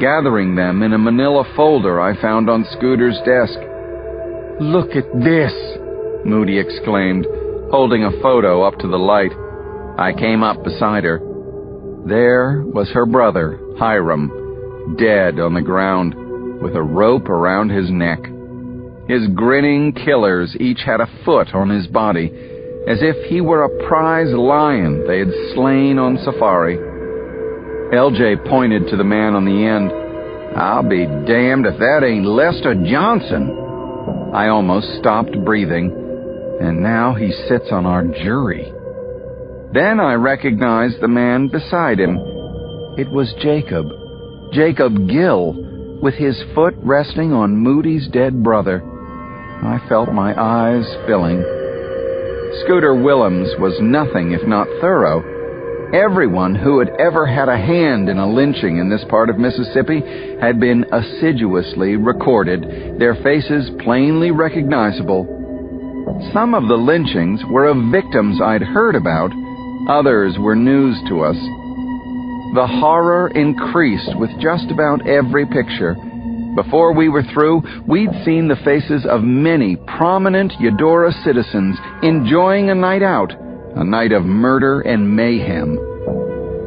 gathering them in a manila folder I found on Scooter's desk. Look at this, Moody exclaimed, holding a photo up to the light. I came up beside her. There was her brother, Hiram, dead on the ground, with a rope around his neck. His grinning killers each had a foot on his body, as if he were a prize lion they had slain on safari. LJ pointed to the man on the end. I'll be damned if that ain't Lester Johnson. I almost stopped breathing, and now he sits on our jury. Then I recognized the man beside him. It was Jacob Gill, with his foot resting on Moody's dead brother. I felt my eyes filling. Scooter Willems was nothing if not thorough. Everyone who had ever had a hand in a lynching in this part of Mississippi had been assiduously recorded, their faces plainly recognizable. Some of the lynchings were of victims I'd heard about, others were news to us. The horror increased with just about every picture. Before we were through, we'd seen the faces of many prominent Eudora citizens enjoying a night out, a night of murder and mayhem.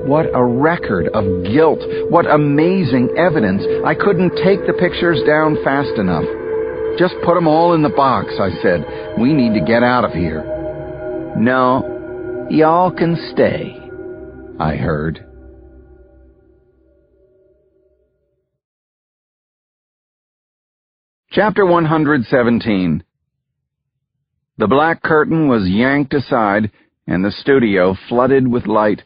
What a record of guilt, what amazing evidence. I couldn't take the pictures down fast enough. Just put them all in the box, I said. We need to get out of here. No, y'all can stay, I heard. Chapter 117. The black curtain was yanked aside, and the studio flooded with light.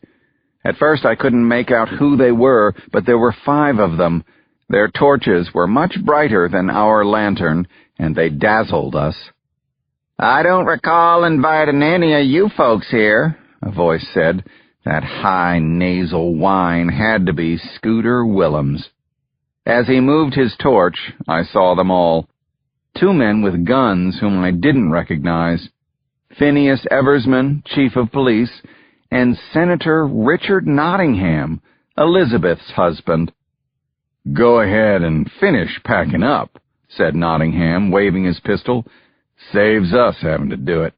At first I couldn't make out who they were, but there were 5 of them. Their torches were much brighter than our lantern, and they dazzled us. I don't recall inviting any of you folks here, a voice said. That high nasal whine had to be Scooter Willems. As he moved his torch, I saw them all. 2 men with guns whom I didn't recognize. Phineas Eversman, chief of police, and Senator Richard Nottingham, Elizabeth's husband. Go ahead and finish packing up, said Nottingham, waving his pistol. Saves us having to do it.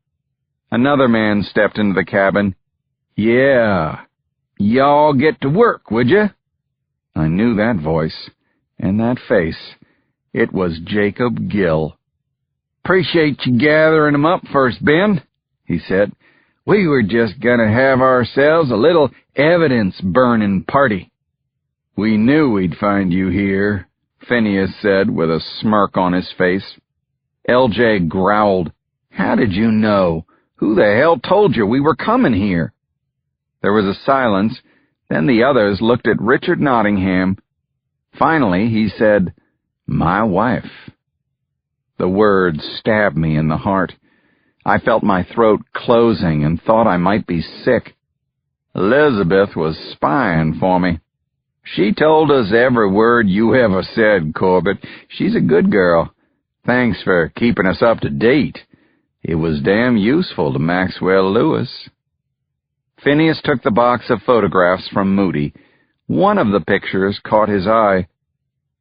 Another man stepped into the cabin. Yeah, y'all get to work, would you? I knew that voice. And that face. It was Jacob Gill. Appreciate you gathering 'em up first, Ben, he said. We were just going to have ourselves a little evidence-burning party. "We knew we'd find you here," Phineas said with a smirk on his face. LJ growled. "How did you know? Who the hell told you we were coming here?" There was a silence. Then the others looked at Richard Nottingham. Finally, he said, "My wife." The words stabbed me in the heart. I felt my throat closing and thought I might be sick. Elizabeth was spying for me. "She told us every word you ever said, Corbett. She's a good girl. Thanks for keeping us up to date. It was damn useful to Maxwell Lewis." Phineas took the box of photographs from Moody. One of the pictures caught his eye.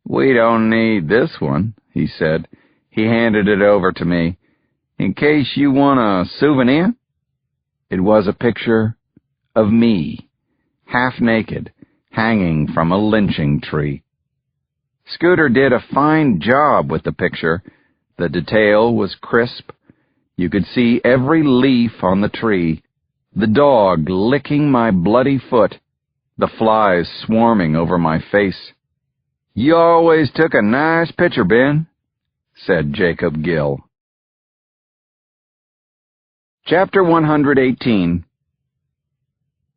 "We don't need this one," he said. He handed it over to me. "In case you want a souvenir?" It was a picture of me, half-naked, hanging from a lynching tree. Scooter did a fine job with the picture. The detail was crisp. You could see every leaf on the tree, the dog licking my bloody foot, the flies swarming over my face. "You always took a nice picture, Ben," said Jacob Gill. Chapter 118.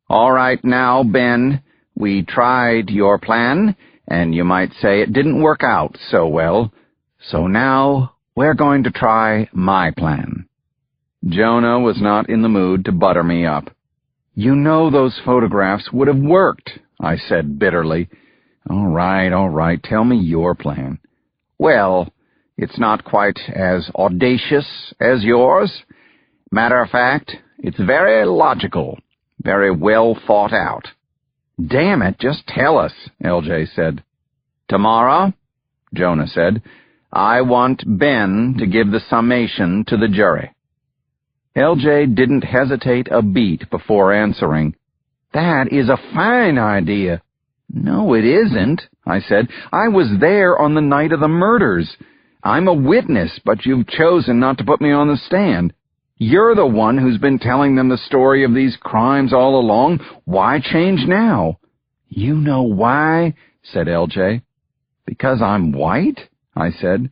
"All right now, Ben, we tried your plan, and you might say it didn't work out so well. So now we're going to try my plan." Jonah was not in the mood to butter me up. "You know those photographs would have worked," I said bitterly. All right, tell me your plan." "Well, it's not quite as audacious as yours. Matter of fact, it's very logical, very well thought out." "Damn it, just tell us," LJ said. "Tomorrow," Jonah said, "I want Ben to give the summation to the jury." LJ didn't hesitate a beat before answering. "That is a fine idea." "No, it isn't," I said. "I was there on the night of the murders. I'm a witness, but you've chosen not to put me on the stand. You're the one who's been telling them the story of these crimes all along. Why change now?" "You know why?" said LJ. "Because I'm white?" I said.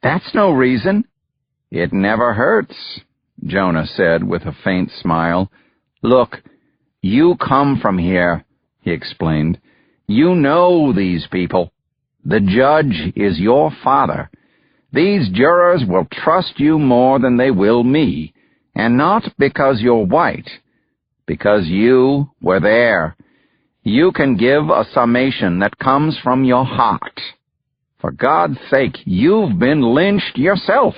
"That's no reason." "It never hurts," Jonah said with a faint smile. "Look, you come from here," he explained. "You know these people. The judge is your father. These jurors will trust you more than they will me, and not because you're white, because you were there. You can give a summation that comes from your heart. For God's sake, you've been lynched yourself.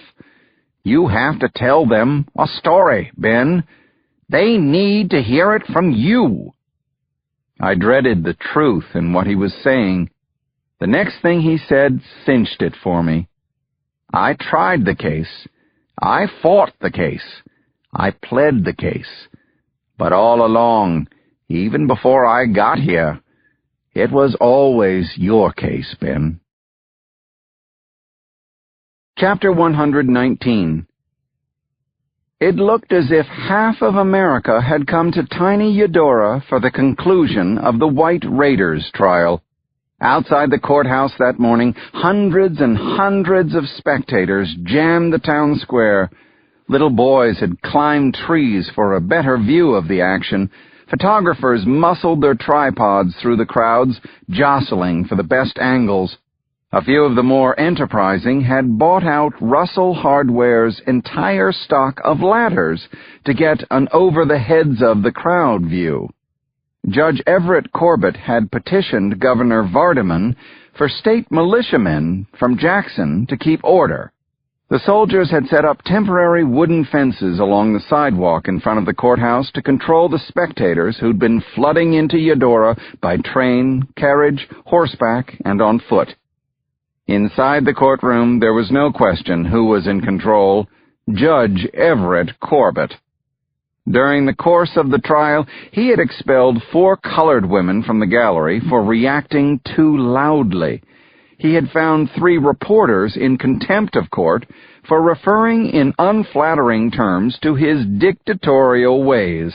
You have to tell them a story, Ben. They need to hear it from you." I dreaded the truth in what he was saying. The next thing he said cinched it for me. "I tried the case. I fought the case. I pled the case. But all along, even before I got here, it was always your case, Ben." Chapter 119. It looked as if half of America had come to tiny Eudora for the conclusion of the White Raiders trial. Outside the courthouse that morning, hundreds and hundreds of spectators jammed the town square. Little boys had climbed trees for a better view of the action. Photographers muscled their tripods through the crowds, jostling for the best angles. A few of the more enterprising had bought out Russell Hardware's entire stock of ladders to get an over-the-heads-of-the-crowd view. Judge Everett Corbett had petitioned Governor Vardaman for state militiamen from Jackson to keep order. The soldiers had set up temporary wooden fences along the sidewalk in front of the courthouse to control the spectators who'd been flooding into Eudora by train, carriage, horseback, and on foot. Inside the courtroom, there was no question who was in control: Judge Everett Corbett. During the course of the trial, he had expelled 4 colored women from the gallery for reacting too loudly. He had found 3 reporters in contempt of court for referring in unflattering terms to his dictatorial ways.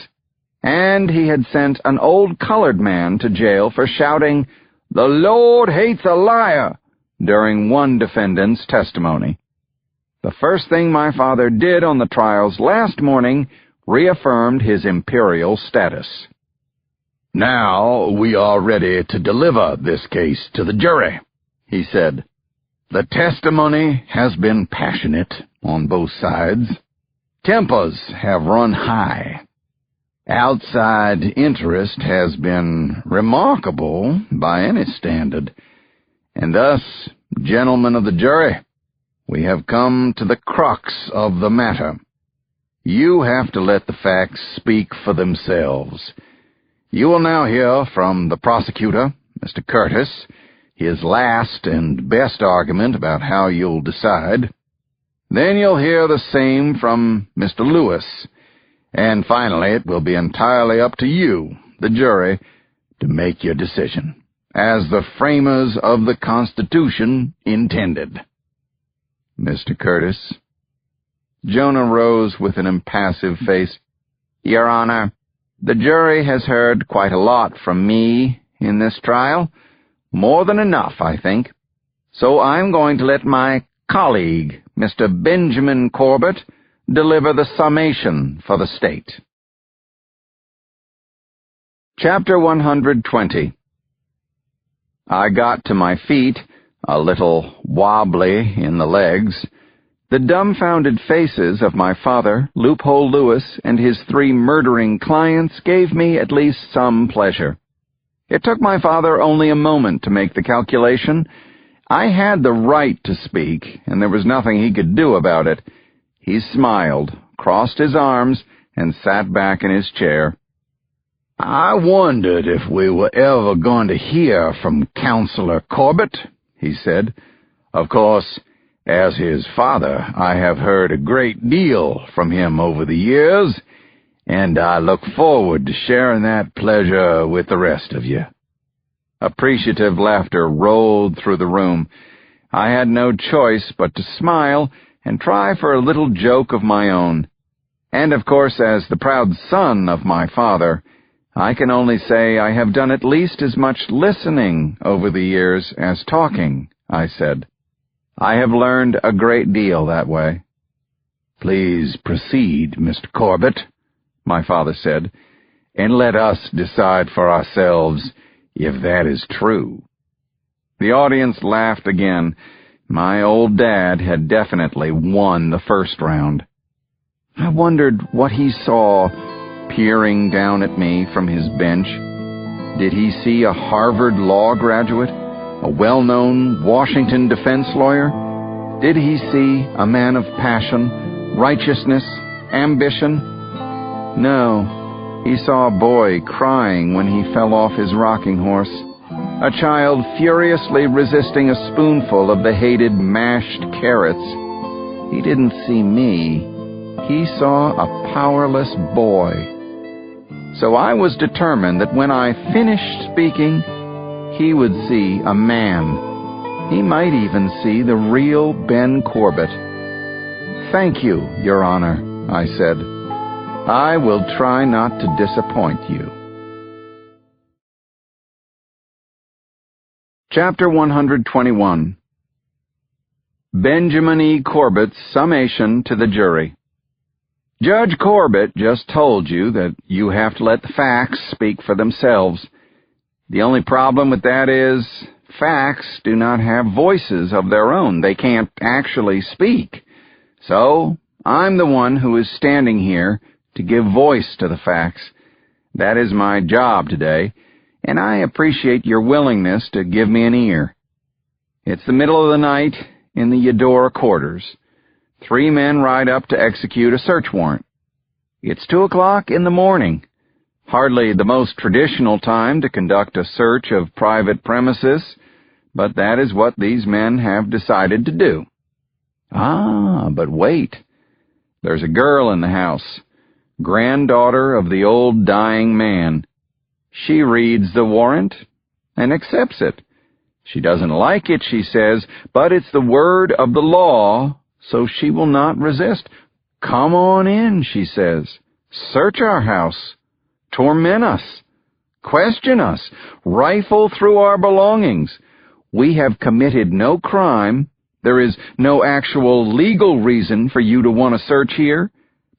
And he had sent an old colored man to jail for shouting, "The Lord hates a liar," during one defendant's testimony. The first thing my father did on the trials last morning reaffirmed his imperial status. "Now we are ready to deliver this case to the jury," he said. "The testimony has been passionate on both sides. Tempers have run high. Outside interest has been remarkable by any standard. And thus, gentlemen of the jury, we have come to the crux of the matter. You have to let the facts speak for themselves. You will now hear from the prosecutor, Mr. Curtis, his last and best argument about how you'll decide. Then you'll hear the same from Mr. Lewis. And finally, it will be entirely up to you, the jury, to make your decision, as the framers of the Constitution intended." "Mr. Curtis?" Jonah rose with an impassive face. "Your Honor, the jury has heard quite a lot from me in this trial. More than enough, I think. So I'm going to let my colleague, Mr. Benjamin Corbett, deliver the summation for the state." Chapter 120. I got to my feet, a little wobbly in the legs. The dumbfounded faces of my father, Loophole Lewis, and his 3 murdering clients gave me at least some pleasure. It took my father only a moment to make the calculation. I had the right to speak, and there was nothing he could do about it. He smiled, crossed his arms, and sat back in his chair. "I wondered if we were ever going to hear from Counselor Corbett," he said. "Of course, as his father, I have heard a great deal from him over the years, and I look forward to sharing that pleasure with the rest of you." Appreciative laughter rolled through the room. I had no choice but to smile and try for a little joke of my own. And of course, as the proud son of my father, I can only say I have done at least as much listening over the years as talking, I said. I have learned a great deal that way. "Please proceed, Mr. Corbett," my father said, "and let us decide for ourselves if that is true." The audience laughed again. My old dad had definitely won the first round. I wondered what he saw peering down at me from his bench. Did he see a Harvard law graduate, a well-known Washington defense lawyer? Did he see a man of passion, righteousness, ambition? No, he saw a boy crying when he fell off his rocking horse, a child furiously resisting a spoonful of the hated mashed carrots. He didn't see me. He saw a powerless boy. So I was determined that when I finished speaking, he would see a man. He might even see the real Ben Corbett. "Thank you, Your Honor," I said. "I will try not to disappoint you." Chapter 121. Benjamin E. Corbett's Summation to the Jury. Judge Corbett just told you that you have to let the facts speak for themselves. The only problem with that is facts do not have voices of their own. They can't actually speak. So I'm the one who is standing here to give voice to the facts. That is my job today, and I appreciate your willingness to give me an ear. It's the middle of the night in the Eudora quarters. 3 men ride up to execute a search warrant. It's 2 o'clock in the morning, hardly the most traditional time to conduct a search of private premises, but that is what these men have decided to do. But wait. There's a girl in the house, granddaughter of the old dying man. She reads the warrant and accepts it. She doesn't like it, she says, but it's the word of the law, so she will not resist. "Come on in," she says. "Search our house. Torment us. Question us. Rifle through our belongings. We have committed no crime. There is no actual legal reason for you to want to search here.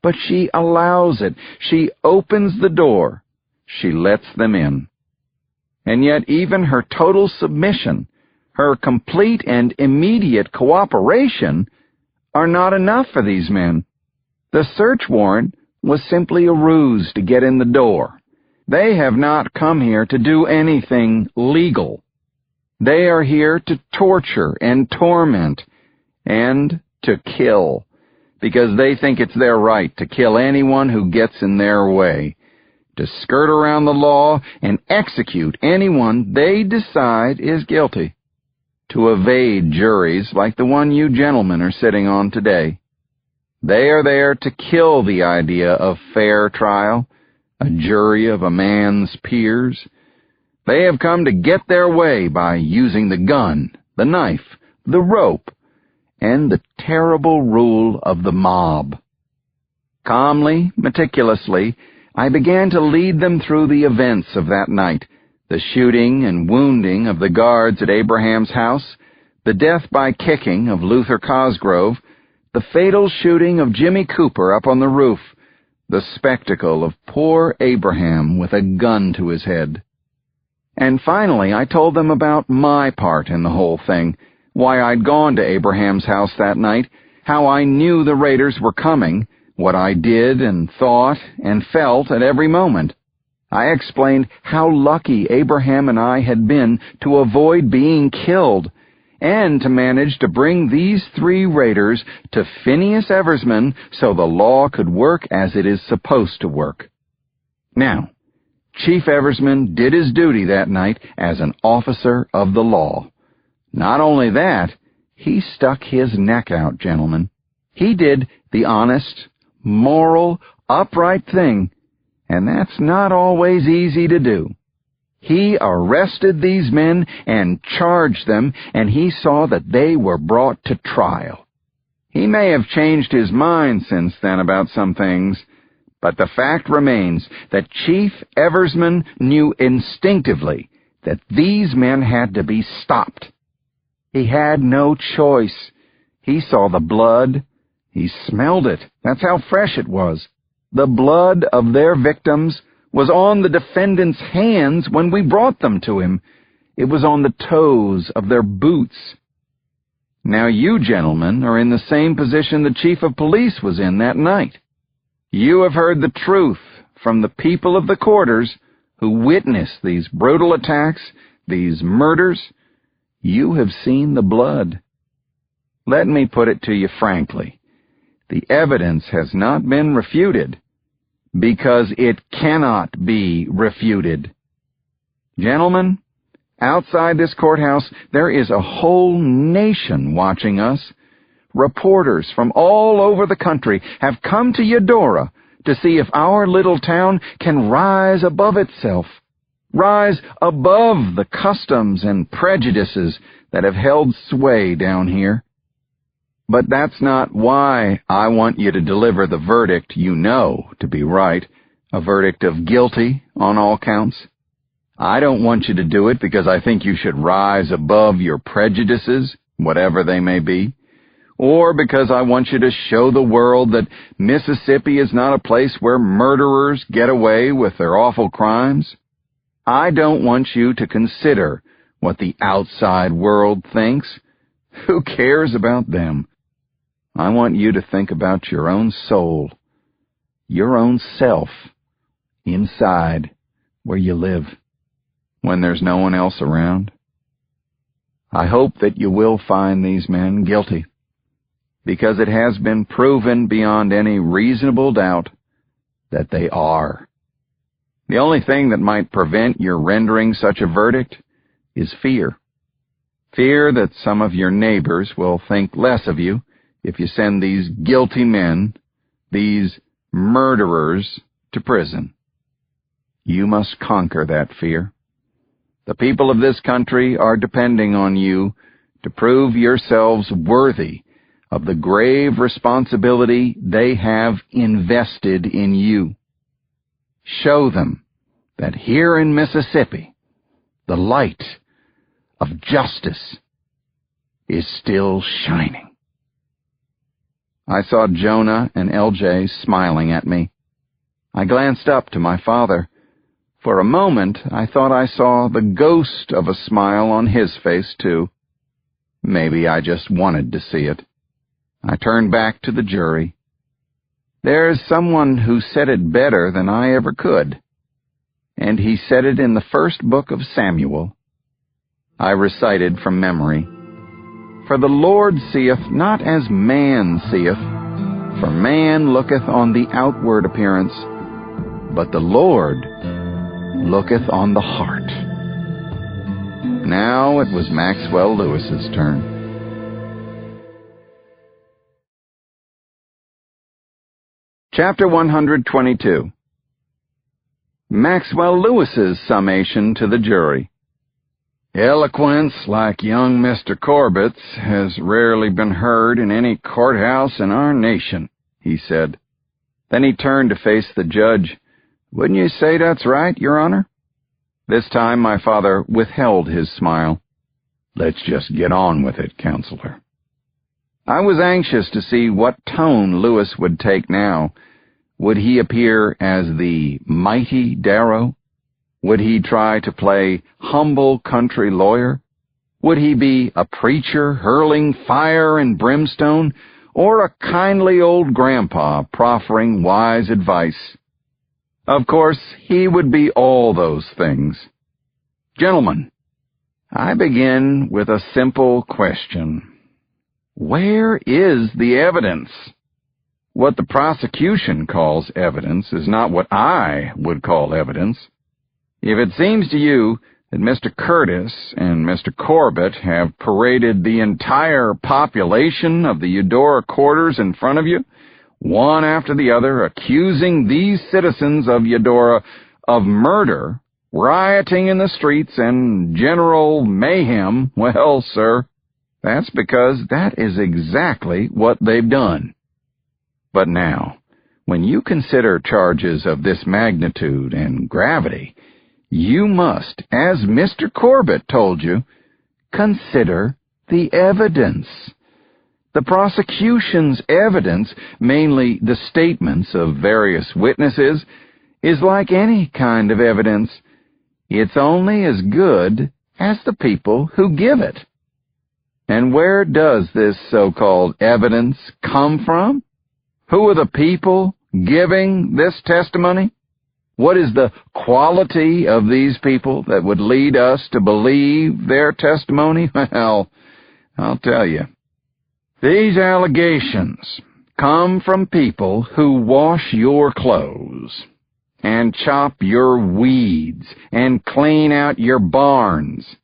But she allows it. She opens the door. She lets them in. And yet even her total submission, her complete and immediate cooperation, are not enough for these men. The search warrant was simply a ruse to get in the door. They have not come here to do anything legal. They are here to torture and torment and to kill, because they think it's their right to kill anyone who gets in their way, to skirt around the law and execute anyone they decide is guilty, to evade juries like the one you gentlemen are sitting on today. They are there to kill the idea of fair trial, a jury of a man's peers. They have come to get their way by using the gun, the knife, the rope, and the terrible rule of the mob. Calmly, meticulously, I began to lead them through the events of that night, the shooting and wounding of the guards at Abraham's house, the death by kicking of Luther Cosgrove, the fatal shooting of Jimmy Cooper up on the roof, the spectacle of poor Abraham with a gun to his head. And finally I told them about my part in the whole thing, why I'd gone to Abraham's house that night, how I knew the raiders were coming, what I did and thought and felt at every moment. I explained how lucky Abraham and I had been to avoid being killed, and to manage to bring these 3 raiders to Phineas Eversman so the law could work as it is supposed to work. Now, Chief Eversman did his duty that night as an officer of the law. Not only that, he stuck his neck out, gentlemen. He did the honest, moral, upright thing, and that's not always easy to do. He arrested these men and charged them, and he saw that they were brought to trial. He may have changed his mind since then about some things, but the fact remains that Chief Eversman knew instinctively that these men had to be stopped. He had no choice. He saw the blood. He smelled it. That's how fresh it was. The blood of their victims was on the defendant's hands when we brought them to him. It was on the toes of their boots. Now you gentlemen are in the same position the chief of police was in that night. You have heard the truth from the people of the quarters who witnessed these brutal attacks, these murders. You have seen the blood. Let me put it to you frankly. The evidence has not been refuted, because it cannot be refuted. Gentlemen, outside this courthouse, there is a whole nation watching us. Reporters from all over the country have come to Eudora to see if our little town can rise above itself, rise above the customs and prejudices that have held sway down here. But that's not why I want you to deliver the verdict you know to be right, a verdict of guilty on all counts. I don't want you to do it because I think you should rise above your prejudices, whatever they may be, or because I want you to show the world that Mississippi is not a place where murderers get away with their awful crimes. I don't want you to consider what the outside world thinks. Who cares about them? I want you to think about your own soul, your own self, inside where you live, when there's no one else around. I hope that you will find these men guilty, because it has been proven beyond any reasonable doubt that they are. The only thing that might prevent your rendering such a verdict is fear. Fear that some of your neighbors will think less of you if you send these guilty men, these murderers, to prison. You must conquer that fear. The people of this country are depending on you to prove yourselves worthy of the grave responsibility they have invested in you. Show them that here in Mississippi, the light of justice is still shining. I saw Jonah and LJ smiling at me. I glanced up to my father. For a moment, I thought I saw the ghost of a smile on his face, too. Maybe I just wanted to see it. I turned back to the jury. There's someone who said it better than I ever could, and he said it in the first book of Samuel. I recited from memory, "For the Lord seeth not as man seeth, for man looketh on the outward appearance, but the Lord looketh on the heart." Now it was Maxwell Lewis's turn. Chapter 122. Maxwell Lewis's summation to the jury. Eloquence like young Mr. Corbett's has rarely been heard in any courthouse in our nation, he said. Then he turned to face the judge. Wouldn't you say that's right, Your Honor? This time my father withheld his smile. Let's just get on with it, Counselor. I was anxious to see what tone Lewis would take now. Would he appear as the mighty Darrow? Would he try to play humble country lawyer? Would he be a preacher hurling fire and brimstone, or a kindly old grandpa proffering wise advice? Of course, he would be all those things. Gentlemen, I begin with a simple question. Where is the evidence? What the prosecution calls evidence is not what I would call evidence. If it seems to you that Mr. Curtis and Mr. Corbett have paraded the entire population of the Eudora quarters in front of you, one after the other, accusing these citizens of Eudora of murder, rioting in the streets, and general mayhem, well, sir, that's because that is exactly what they've done. But now, when you consider charges of this magnitude and gravity, you must, as Mr. Corbett told you, consider the evidence. The prosecution's evidence, mainly the statements of various witnesses, is like any kind of evidence. It's only as good as the people who give it. And where does this so-called evidence come from? Who are the people giving this testimony? What is the quality of these people that would lead us to believe their testimony? Well, I'll tell you. These allegations come from people who wash your clothes and chop your weeds and clean out your barns.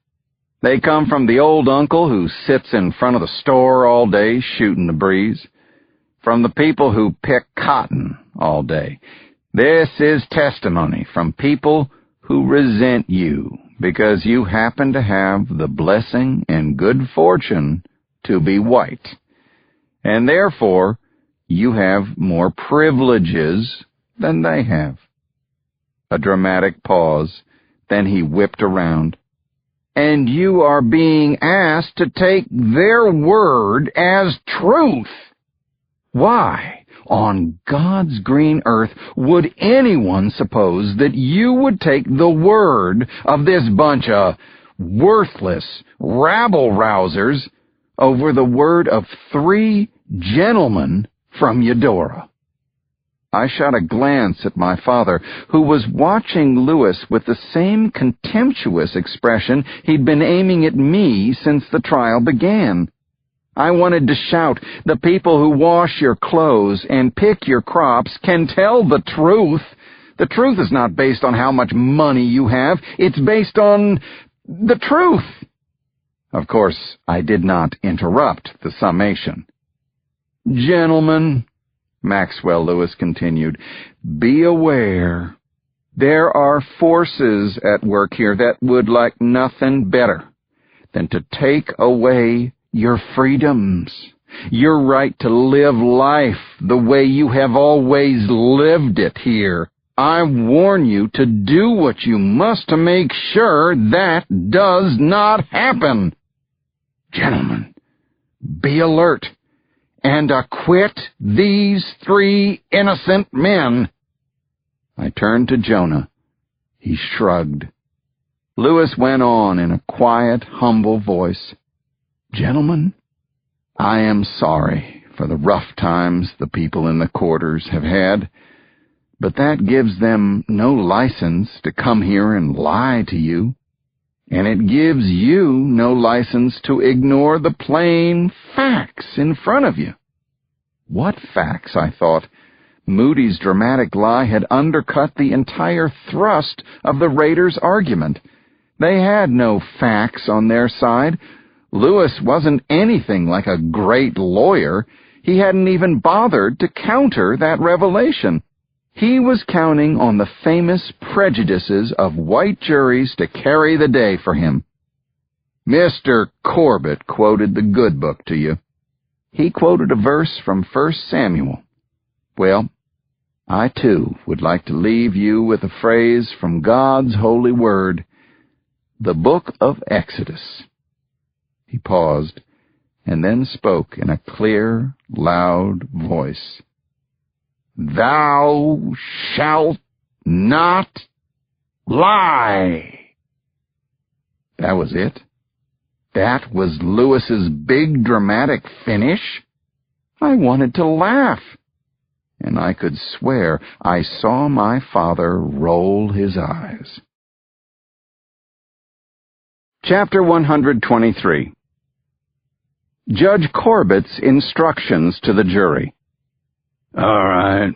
They come from the old uncle who sits in front of the store all day shooting the breeze, from the people who pick cotton all day. This is testimony from people who resent you because you happen to have the blessing and good fortune to be white, and therefore you have more privileges than they have. A dramatic pause, then he whipped around. And you are being asked to take their word as truth. Why, on God's green earth, would anyone suppose that you would take the word of this bunch of worthless rabble-rousers over the word of 3 gentlemen from Eudora? I shot a glance at my father, who was watching Lewis with the same contemptuous expression he'd been aiming at me since the trial began. I wanted to shout, the people who wash your clothes and pick your crops can tell the truth. The truth is not based on how much money you have. It's based on the truth. Of course, I did not interrupt the summation. Gentlemen, Maxwell Lewis continued, be aware. There are forces at work here that would like nothing better than to take away your freedoms, your right to live life the way you have always lived it here I warn you to do what you must to make sure that does not happen. Gentlemen, be alert and acquit these 3 innocent men." I turned to Jonah. He shrugged. Lewis went on in a quiet, humble voice. "Gentlemen, I am sorry for the rough times the people in the quarters have had, but that gives them no license to come here and lie to you, and it gives you no license to ignore the plain facts in front of you." What facts, I thought? Moody's dramatic lie had undercut the entire thrust of the raiders' argument. They had no facts on their side. Lewis wasn't anything like a great lawyer. He hadn't even bothered to counter that revelation. He was counting on the famous prejudices of white juries to carry the day for him. Mr. Corbett quoted the good book to you. He quoted a verse from 1 Samuel. Well, I too would like to leave you with a phrase from God's holy word, the book of Exodus. He paused, and then spoke in a clear, loud voice. "Thou shalt not lie." That was it. That was Lewis's big dramatic finish. I wanted to laugh, and I could swear I saw my father roll his eyes. Chapter 123. Judge Corbett's instructions to the jury. "All right.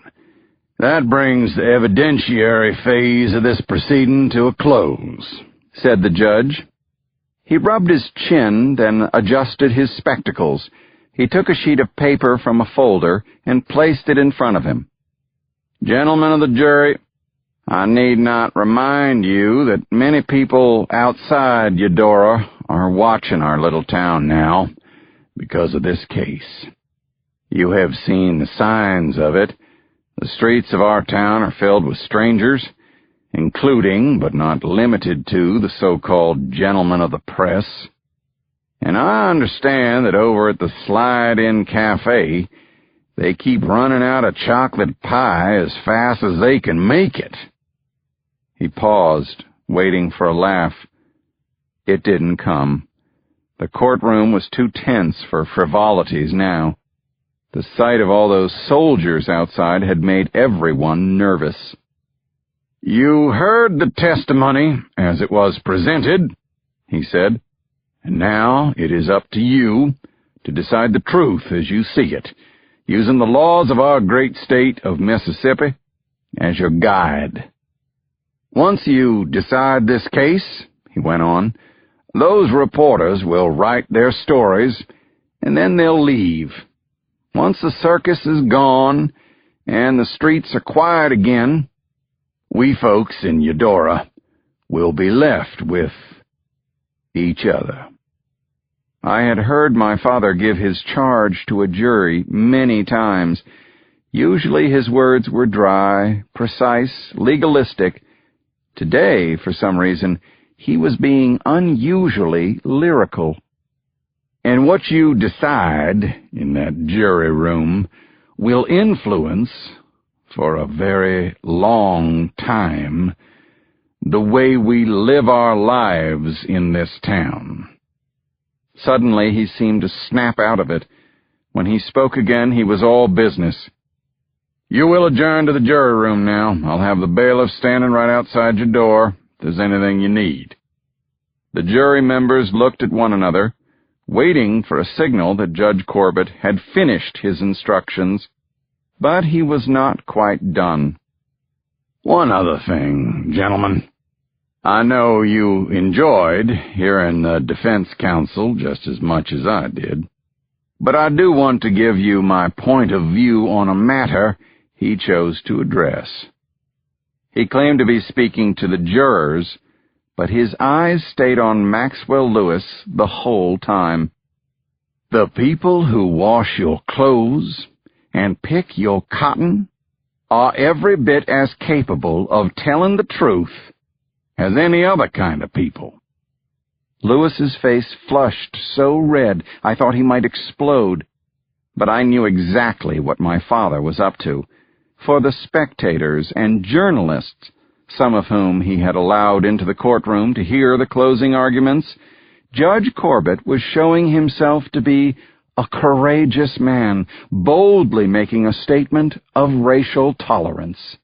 That brings the evidentiary phase of this proceeding to a close," said the judge. He rubbed his chin, then adjusted his spectacles. He took a sheet of paper from a folder and placed it in front of him. "Gentlemen of the jury, I need not remind you that many people outside Eudora are watching our little town now because of this case. You have seen the signs of it. The streets of our town are filled with strangers, including, but not limited to, the so-called gentlemen of the press. And I understand that over at the Slide-In Cafe, they keep running out of chocolate pie as fast as they can make it." He paused, waiting for a laugh. It didn't come. The courtroom was too tense for frivolities now. The sight of all those soldiers outside had made everyone nervous. "You heard the testimony as it was presented," he said, "and now it is up to you to decide the truth as you see it, using the laws of our great state of Mississippi as your guide. Once you decide this case," he went on, "those reporters will write their stories, and then they'll leave. Once the circus is gone and the streets are quiet again, we folks in Eudora will be left with each other." I had heard my father give his charge to a jury many times. Usually his words were dry, precise, legalistic. Today, for some reason, he was being unusually lyrical. "And what you decide in that jury room will influence, for a very long time, the way we live our lives in this town." Suddenly he seemed to snap out of it. When he spoke again, he was all business. "You will adjourn to the jury room now. I'll have the bailiff standing right outside your door if there's anything you need." The jury members looked at one another, waiting for a signal that Judge Corbett had finished his instructions, but he was not quite done. "One other thing, gentlemen. I know you enjoyed hearing the defense counsel just as much as I did, but I do want to give you my point of view on a matter he chose to address." He claimed to be speaking to the jurors, but his eyes stayed on Maxwell Lewis the whole time. "The people who wash your clothes and pick your cotton are every bit as capable of telling the truth as any other kind of people." Lewis's face flushed so red I thought he might explode, but I knew exactly what my father was up to. For the spectators and journalists, some of whom he had allowed into the courtroom to hear the closing arguments, Judge Corbett was showing himself to be a courageous man, boldly making a statement of racial tolerance.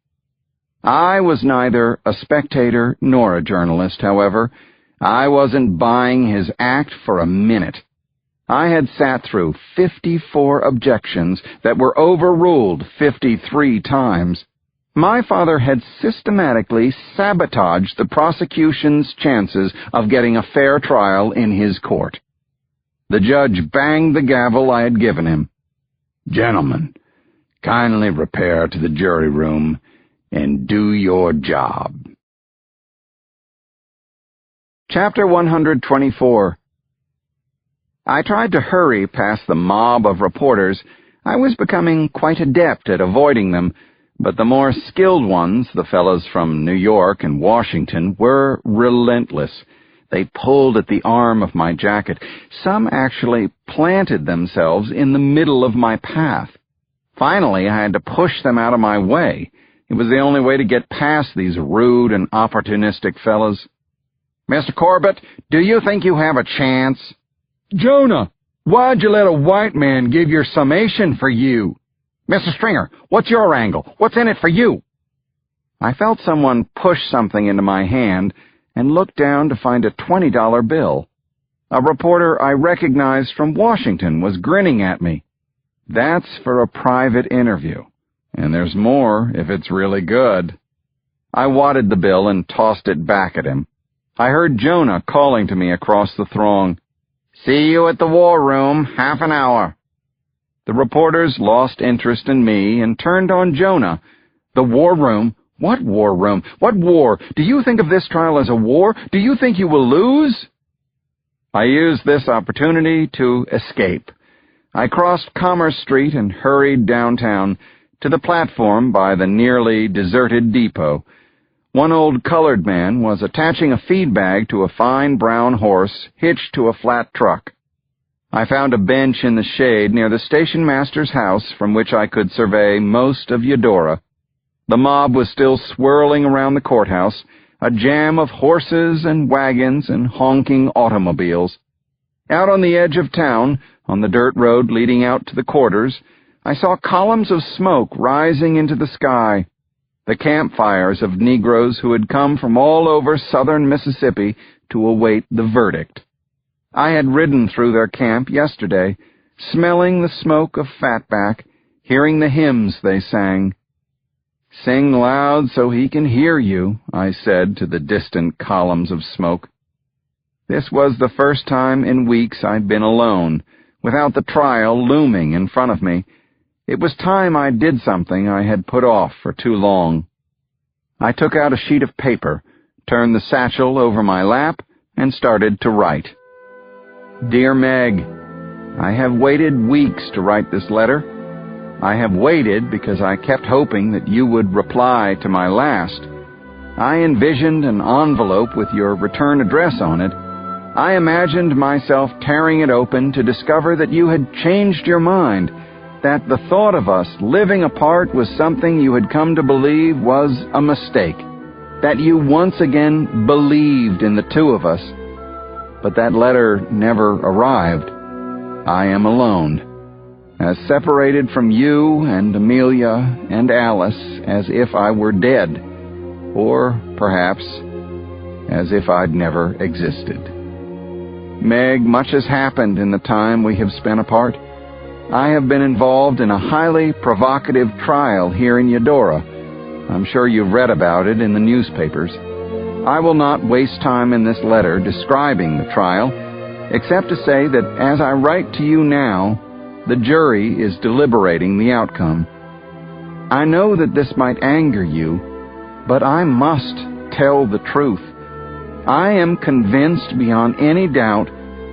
I was neither a spectator nor a journalist, however. I wasn't buying his act for a minute. I had sat through 54 objections that were overruled 53 times. My father had systematically sabotaged the prosecution's chances of getting a fair trial in his court. The judge banged the gavel I had given him. "Gentlemen, kindly repair to the jury room and do your job." Chapter 124. I tried to hurry past the mob of reporters. I was becoming quite adept at avoiding them, but the more skilled ones, the fellows from New York and Washington, were relentless. They pulled at the arm of my jacket. Some actually planted themselves in the middle of my path. Finally, I had to push them out of my way. It was the only way to get past these rude and opportunistic fellows. "Mr. Corbett, do you think you have a chance?" "Jonah, why'd you let a white man give your summation for you?" "Mr. Stringer, what's your angle? What's in it for you?" I felt someone push something into my hand and looked down to find a $20 bill. A reporter I recognized from Washington was grinning at me. "That's for a private interview, and there's more if it's really good." I wadded the bill and tossed it back at him. I heard Jonah calling to me across the throng. "See you at the war room, half an hour." The reporters lost interest in me and turned on Jonah. "The war room? What war room? What war? Do you think of this trial as a war? Do you think you will lose?" I used this opportunity to escape. I crossed Commerce Street and hurried downtown to the platform by the nearly deserted depot. One old colored man was attaching a feed bag to a fine brown horse hitched to a flat truck. I found a bench in the shade near the station master's house from which I could survey most of Eudora. The mob was still swirling around the courthouse, a jam of horses and wagons and honking automobiles. Out on the edge of town, on the dirt road leading out to the quarters, I saw columns of smoke rising into the sky. The campfires of Negroes who had come from all over southern Mississippi to await the verdict. I had ridden through their camp yesterday, smelling the smoke of fatback, hearing the hymns they sang. "Sing loud so he can hear you," I said to the distant columns of smoke. This was the first time in weeks I'd been alone, without the trial looming in front of me. It was time I did something I had put off for too long. I took out a sheet of paper, turned the satchel over my lap, and started to write. "Dear Meg, I have waited weeks to write this letter. I have waited because I kept hoping that you would reply to my last. I envisioned an envelope with your return address on it. I imagined myself tearing it open to discover that you had changed your mind, that the thought of us living apart was something you had come to believe was a mistake, that you once again believed in the two of us. But that letter never arrived. I am alone, as separated from you and Amelia and Alice as if I were dead, or perhaps as if I'd never existed. Meg, much has happened in the time we have spent apart. I have been involved in a highly provocative trial here in Eudora. I'm sure you've read about it in the newspapers. I will not waste time in this letter describing the trial, except to say that as I write to you now, the jury is deliberating the outcome. I know that this might anger you, but I must tell the truth. I am convinced beyond any doubt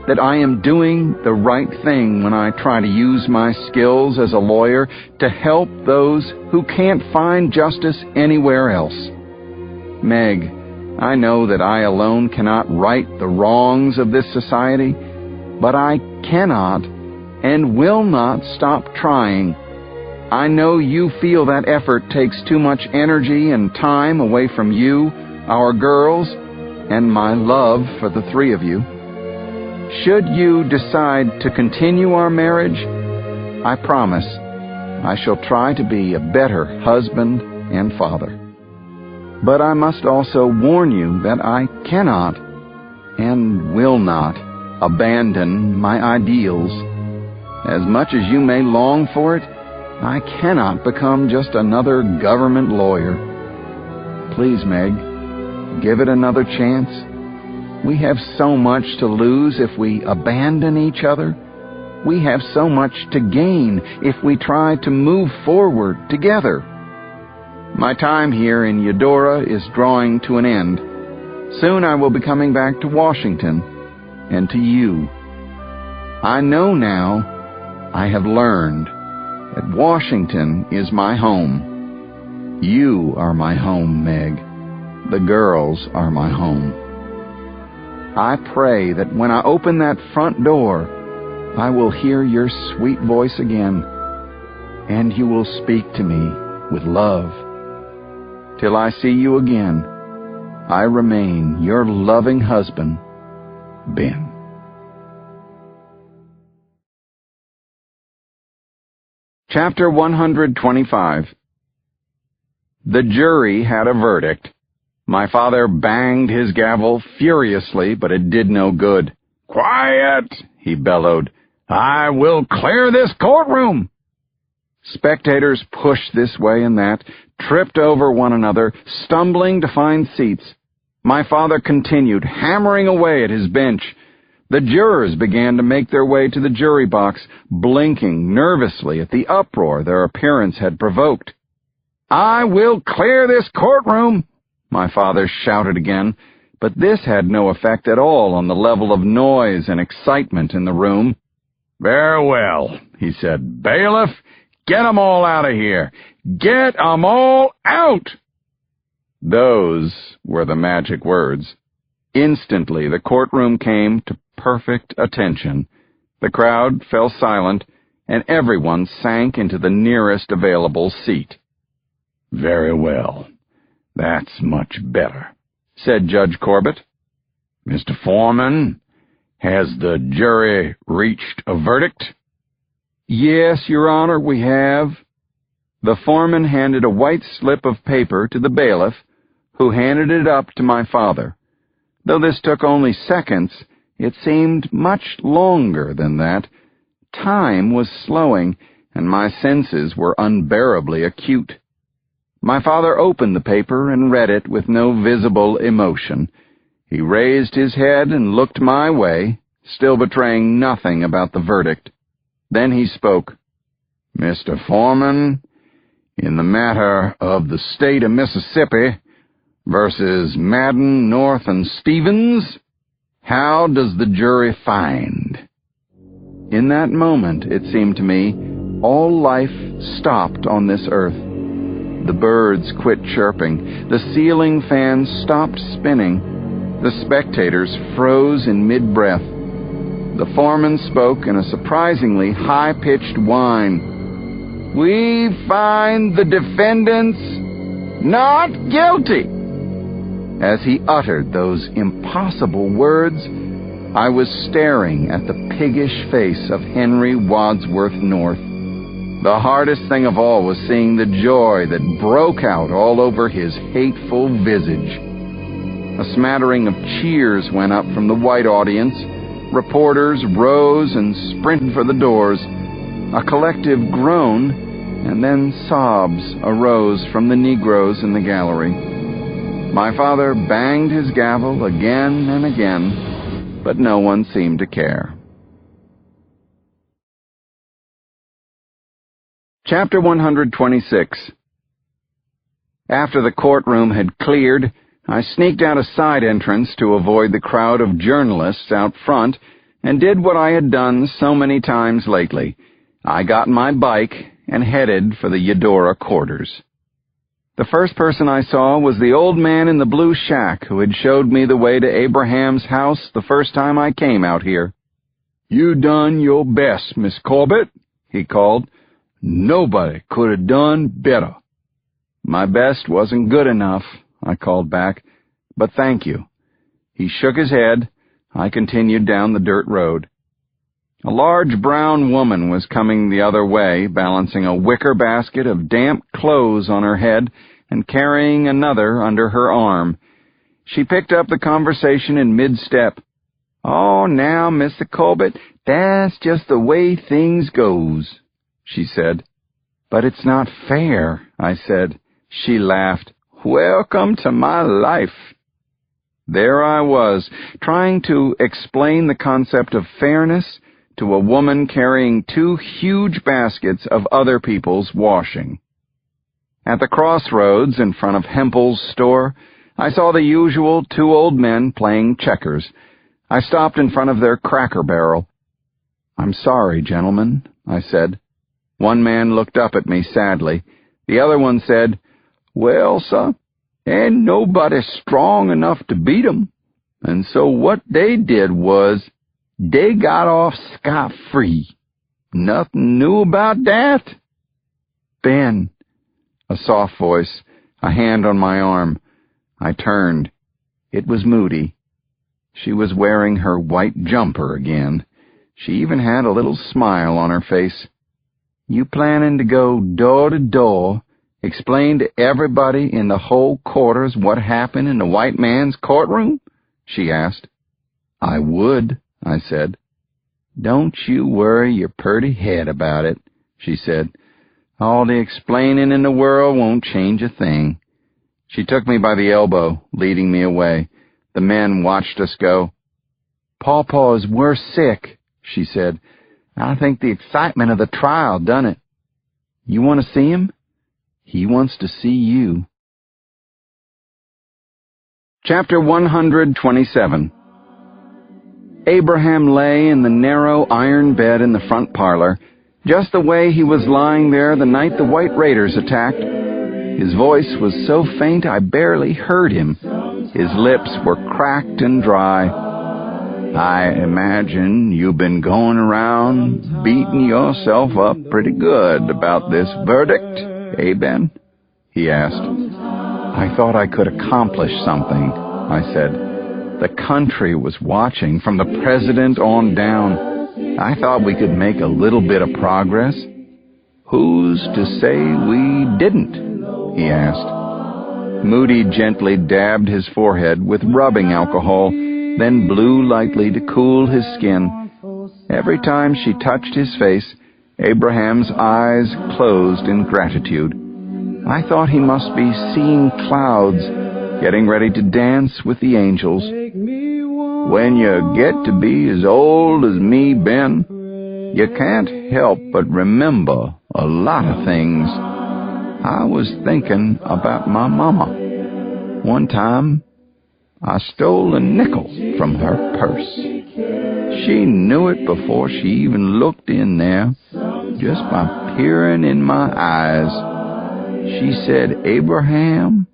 that I am doing the right thing when I try to use my skills as a lawyer to help those who can't find justice anywhere else. Meg, I know that I alone cannot right the wrongs of this society, but I cannot and will not stop trying. I know you feel that effort takes too much energy and time away from you, our girls, and my love for the three of you. Should you decide to continue our marriage, I promise I shall try to be a better husband and father. But I must also warn you that I cannot and will not abandon my ideals. As much as you may long for it, I cannot become just another government lawyer. Please, Meg, give it another chance. We have so much to lose if we abandon each other. We have so much to gain if we try to move forward together. My time here in Eudora is drawing to an end. Soon I will be coming back to Washington and to you. I know now, I have learned, that Washington is my home. You are my home, Meg. The girls are my home. I pray that when I open that front door, I will hear your sweet voice again, and you will speak to me with love. Till I see you again, I remain your loving husband, Ben. Chapter 125. The jury had a verdict. My father banged his gavel furiously, but it did no good. "Quiet!" he bellowed. "I will clear this courtroom!" Spectators pushed this way and that, tripped over one another, stumbling to find seats. My father continued, hammering away at his bench. The jurors began to make their way to the jury box, blinking nervously at the uproar their appearance had provoked. "I will clear this courtroom!" my father shouted again, but this had no effect at all on the level of noise and excitement in the room. "Very well," he said. "Bailiff, get 'em all out of here! Get 'em all out!" Those were the magic words. Instantly the courtroom came to perfect attention. The crowd fell silent, and everyone sank into the nearest available seat. "Very well. That's much better," said Judge Corbett. "Mr. Foreman, has the jury reached a verdict?" "Yes, Your Honor, we have." The foreman handed a white slip of paper to the bailiff, who handed it up to my father. Though this took only seconds, it seemed much longer than that. Time was slowing, and my senses were unbearably acute. My father opened the paper and read it with no visible emotion. He raised his head and looked my way, still betraying nothing about the verdict. Then he spoke. "Mr. Foreman, in the matter of the state of Mississippi versus Madden, North, and Stevens, how does the jury find?" In that moment, it seemed to me, all life stopped on this earth. The birds quit chirping, the ceiling fans stopped spinning, the spectators froze in mid-breath. The foreman spoke in a surprisingly high-pitched whine. "We find the defendants not guilty." As he uttered those impossible words, I was staring at the piggish face of Henry Wadsworth North. The hardest thing of all was seeing the joy that broke out all over his hateful visage. A smattering of cheers went up from the white audience. Reporters rose and sprinted for the doors. A collective groan, and then sobs arose from the Negroes in the gallery. My father banged his gavel again and again, but no one seemed to care. Chapter 126. After the courtroom had cleared, I sneaked out a side entrance to avoid the crowd of journalists out front and did what I had done so many times lately. I got my bike and headed for the Eudora quarters. The first person I saw was the old man in the blue shack who had showed me the way to Abraham's house the first time I came out here. "You done your best, Miss Corbett," he called. "Nobody could have done better." "My best wasn't good enough," I called back, "but thank you." He shook his head. I continued down the dirt road. A large brown woman was coming the other way, balancing a wicker basket of damp clothes on her head and carrying another under her arm. She picked up the conversation in mid-step. "Oh, now, Mr. Corbett, that's just the way things goes," she said. "But it's not fair," I said. She laughed. "Welcome to my life." There I was, trying to explain the concept of fairness to a woman carrying 2 huge baskets of other people's washing. At the crossroads in front of Hempel's store, I saw the usual 2 old men playing checkers. I stopped in front of their Cracker Barrel. "I'm sorry, gentlemen," I said. One man looked up at me sadly. The other one said, "Well, sir, ain't nobody strong enough to beat 'em. And so what they did was, they got off scot-free. Nothing new about that." "Ben," a soft voice, a hand on my arm. I turned. It was Moody. She was wearing her white jumper again. She even had a little smile on her face. "You planning to go door to door, explain to everybody in the whole quarters what happened in the white man's courtroom?" she asked. "I would," I said. "Don't you worry your purty head about it," she said. "All the explaining in the world won't change a thing." She took me by the elbow, leading me away. The men watched us go. "Pawpaw is worse sick," she said. "I think the excitement of the trial done it. You want to see him? He wants to see you." Chapter 127. Abraham lay in the narrow iron bed in the front parlor, just the way he was lying there the night the White Raiders attacked. His voice was so faint I barely heard him. His lips were cracked and dry. "I imagine you've been going around beating yourself up pretty good about this verdict, eh, Ben?" he asked. I thought I could accomplish something, I said. The country was watching, from the president on down. I thought we could make a little bit of progress. "Who's to say we didn't?" he asked. Moody gently dabbed his forehead with rubbing alcohol, then blew lightly to cool his skin. Every time she touched his face, Abraham's eyes closed in gratitude. I thought he must be seeing clouds, getting ready to dance with the angels. "When you get to be as old as me, Ben, you can't help but remember a lot of things. I was thinking about my mama. One time, I stole a nickel from her purse. She knew it before she even looked in there, just by peering in my eyes. She said, 'Abraham,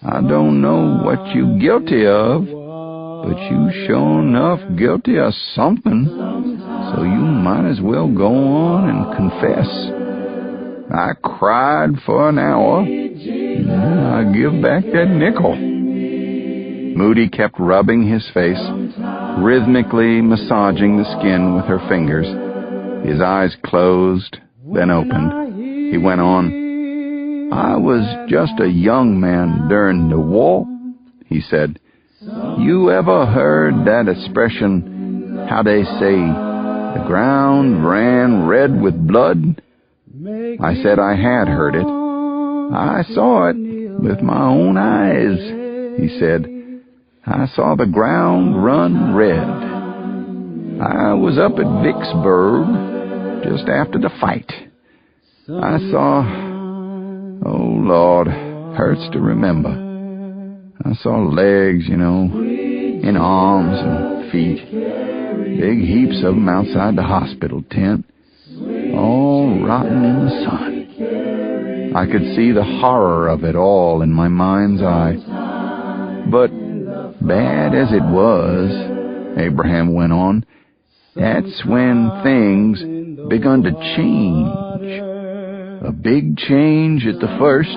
I don't know what you guilty of, but you sure enough guilty of something, so you might as well go on and confess.' I cried for an hour, and then I give back that nickel." Moody kept rubbing his face, rhythmically massaging the skin with her fingers. His eyes closed, then opened. He went on, "I was just a young man during the war," he said. "You ever heard that expression, how they say, 'The ground ran red with blood'?" I said I had heard it. "I saw it with my own eyes," he said. "I saw the ground run red. I was up at Vicksburg just after the fight. I saw, oh Lord, hurts to remember. I saw legs, and arms and feet, big heaps of them outside the hospital tent, all rotten in the sun. I could see the horror of it all in my mind's eye. But bad as it was, Abraham went on, that's when things begun to change. A big change at the first,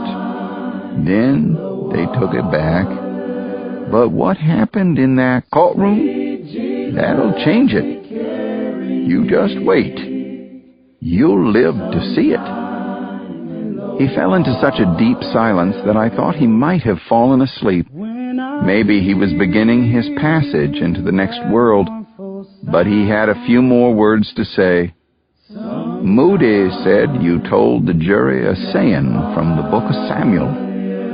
then they took it back. But what happened in that courtroom, that'll change it. You just wait. You'll live to see it. He fell into such a deep silence that I thought he might have fallen asleep. Maybe he was beginning his passage into the next world, but he had a few more words to say. Moody said you told the jury a saying from the book of Samuel,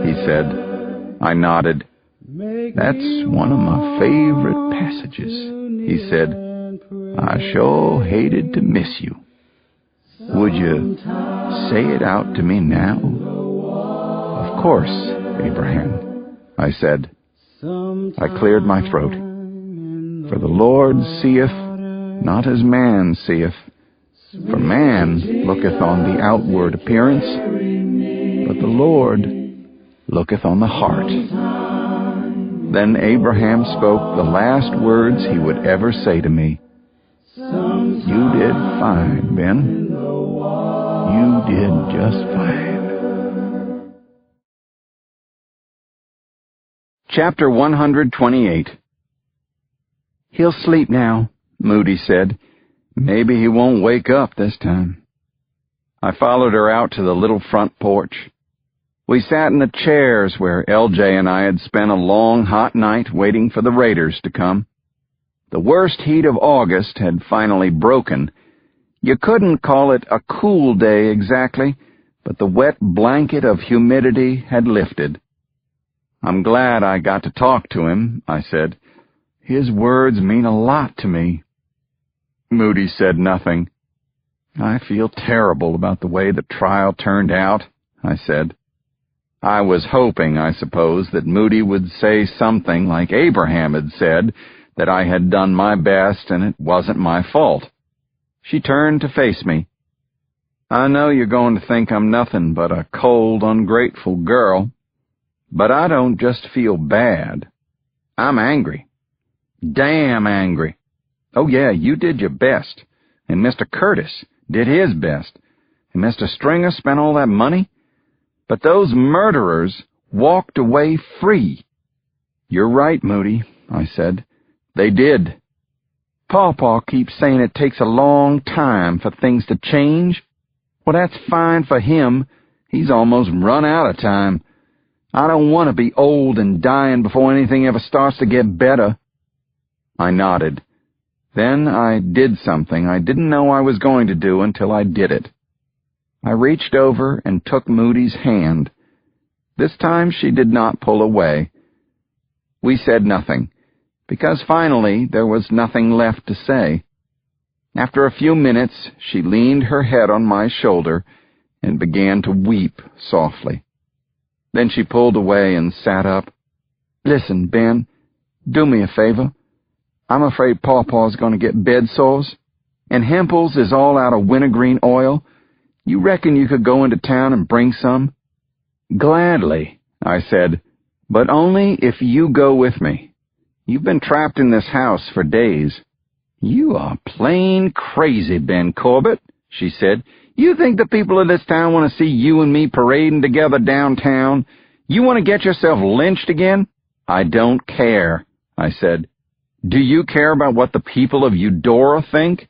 he said. I nodded. That's one of my favorite passages, he said. I sure hated to miss you. Would you say it out to me now? Of course, Abraham, I said. I cleared my throat. For the Lord seeth not as man seeth. For man looketh on the outward appearance, but the Lord looketh on the heart. Then Abraham spoke the last words he would ever say to me. You did fine, Ben. You did just fine. Chapter 128. He'll sleep now, Moody said. Maybe he won't wake up this time. I followed her out to the little front porch. We sat in the chairs where LJ and I had spent a long, hot night waiting for the raiders to come. The worst heat of August had finally broken. You couldn't call it a cool day exactly, but the wet blanket of humidity had lifted. I'm glad I got to talk to him, I said. His words mean a lot to me. Moody said nothing. I feel terrible about the way the trial turned out, I said. I was hoping, I suppose, that Moody would say something like Abraham had said, that I had done my best and it wasn't my fault. She turned to face me. I know you're going to think I'm nothing but a cold, ungrateful girl, but I don't just feel bad. I'm angry. Damn angry. Oh yeah, you did your best, and Mr. Curtis did his best, and Mr. Stringer spent all that money, but those murderers walked away free. You're right, Moody, I said. They did. Pawpaw keeps saying it takes a long time for things to change. Well, that's fine for him. He's almost run out of time. I don't want to be old and dying before anything ever starts to get better. I nodded. Then I did something I didn't know I was going to do until I did it. I reached over and took Moody's hand. This time she did not pull away. We said nothing, because finally there was nothing left to say. After a few minutes, she leaned her head on my shoulder and began to weep softly. Then she pulled away and sat up. Listen, Ben, do me a favor. I'm afraid Pawpaw's going to get bed sores, and Hempel's is all out of wintergreen oil. You reckon you could go into town and bring some? Gladly, I said, but only if you go with me. You've been trapped in this house for days. You are plain crazy, Ben Corbett, she said. You think the people of this town want to see you and me parading together downtown? You want to get yourself lynched again? I don't care, I said. Do you care about what the people of Eudora think?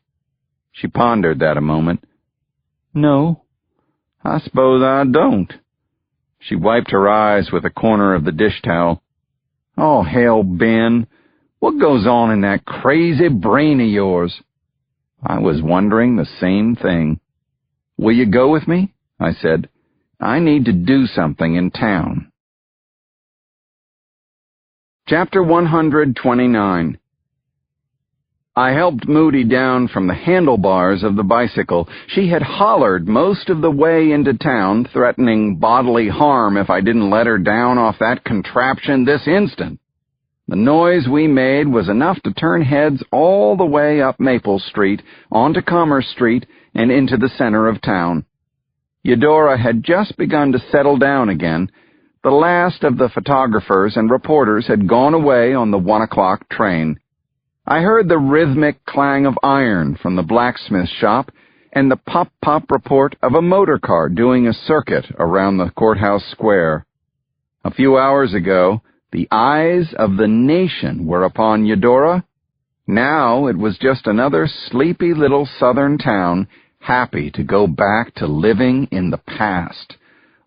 She pondered that a moment. No, I suppose I don't. She wiped her eyes with a corner of the dish towel. Oh, hell, Ben, what goes on in that crazy brain of yours? I was wondering the same thing. Will you go with me? I said. I need to do something in town. Chapter 129. I helped Moody down from the handlebars of the bicycle. She had hollered most of the way into town, threatening bodily harm if I didn't let her down off that contraption this instant. The noise we made was enough to turn heads all the way up Maple Street, onto Commerce Street, and into the center of town. Eudora had just begun to settle down again. The last of the photographers and reporters had gone away on the 1 o'clock train. I heard the rhythmic clang of iron from the blacksmith shop and the pop-pop report of a motor car doing a circuit around the courthouse square. A few hours ago, the eyes of the nation were upon Eudora. Now it was just another sleepy little southern town, happy to go back to living in the past,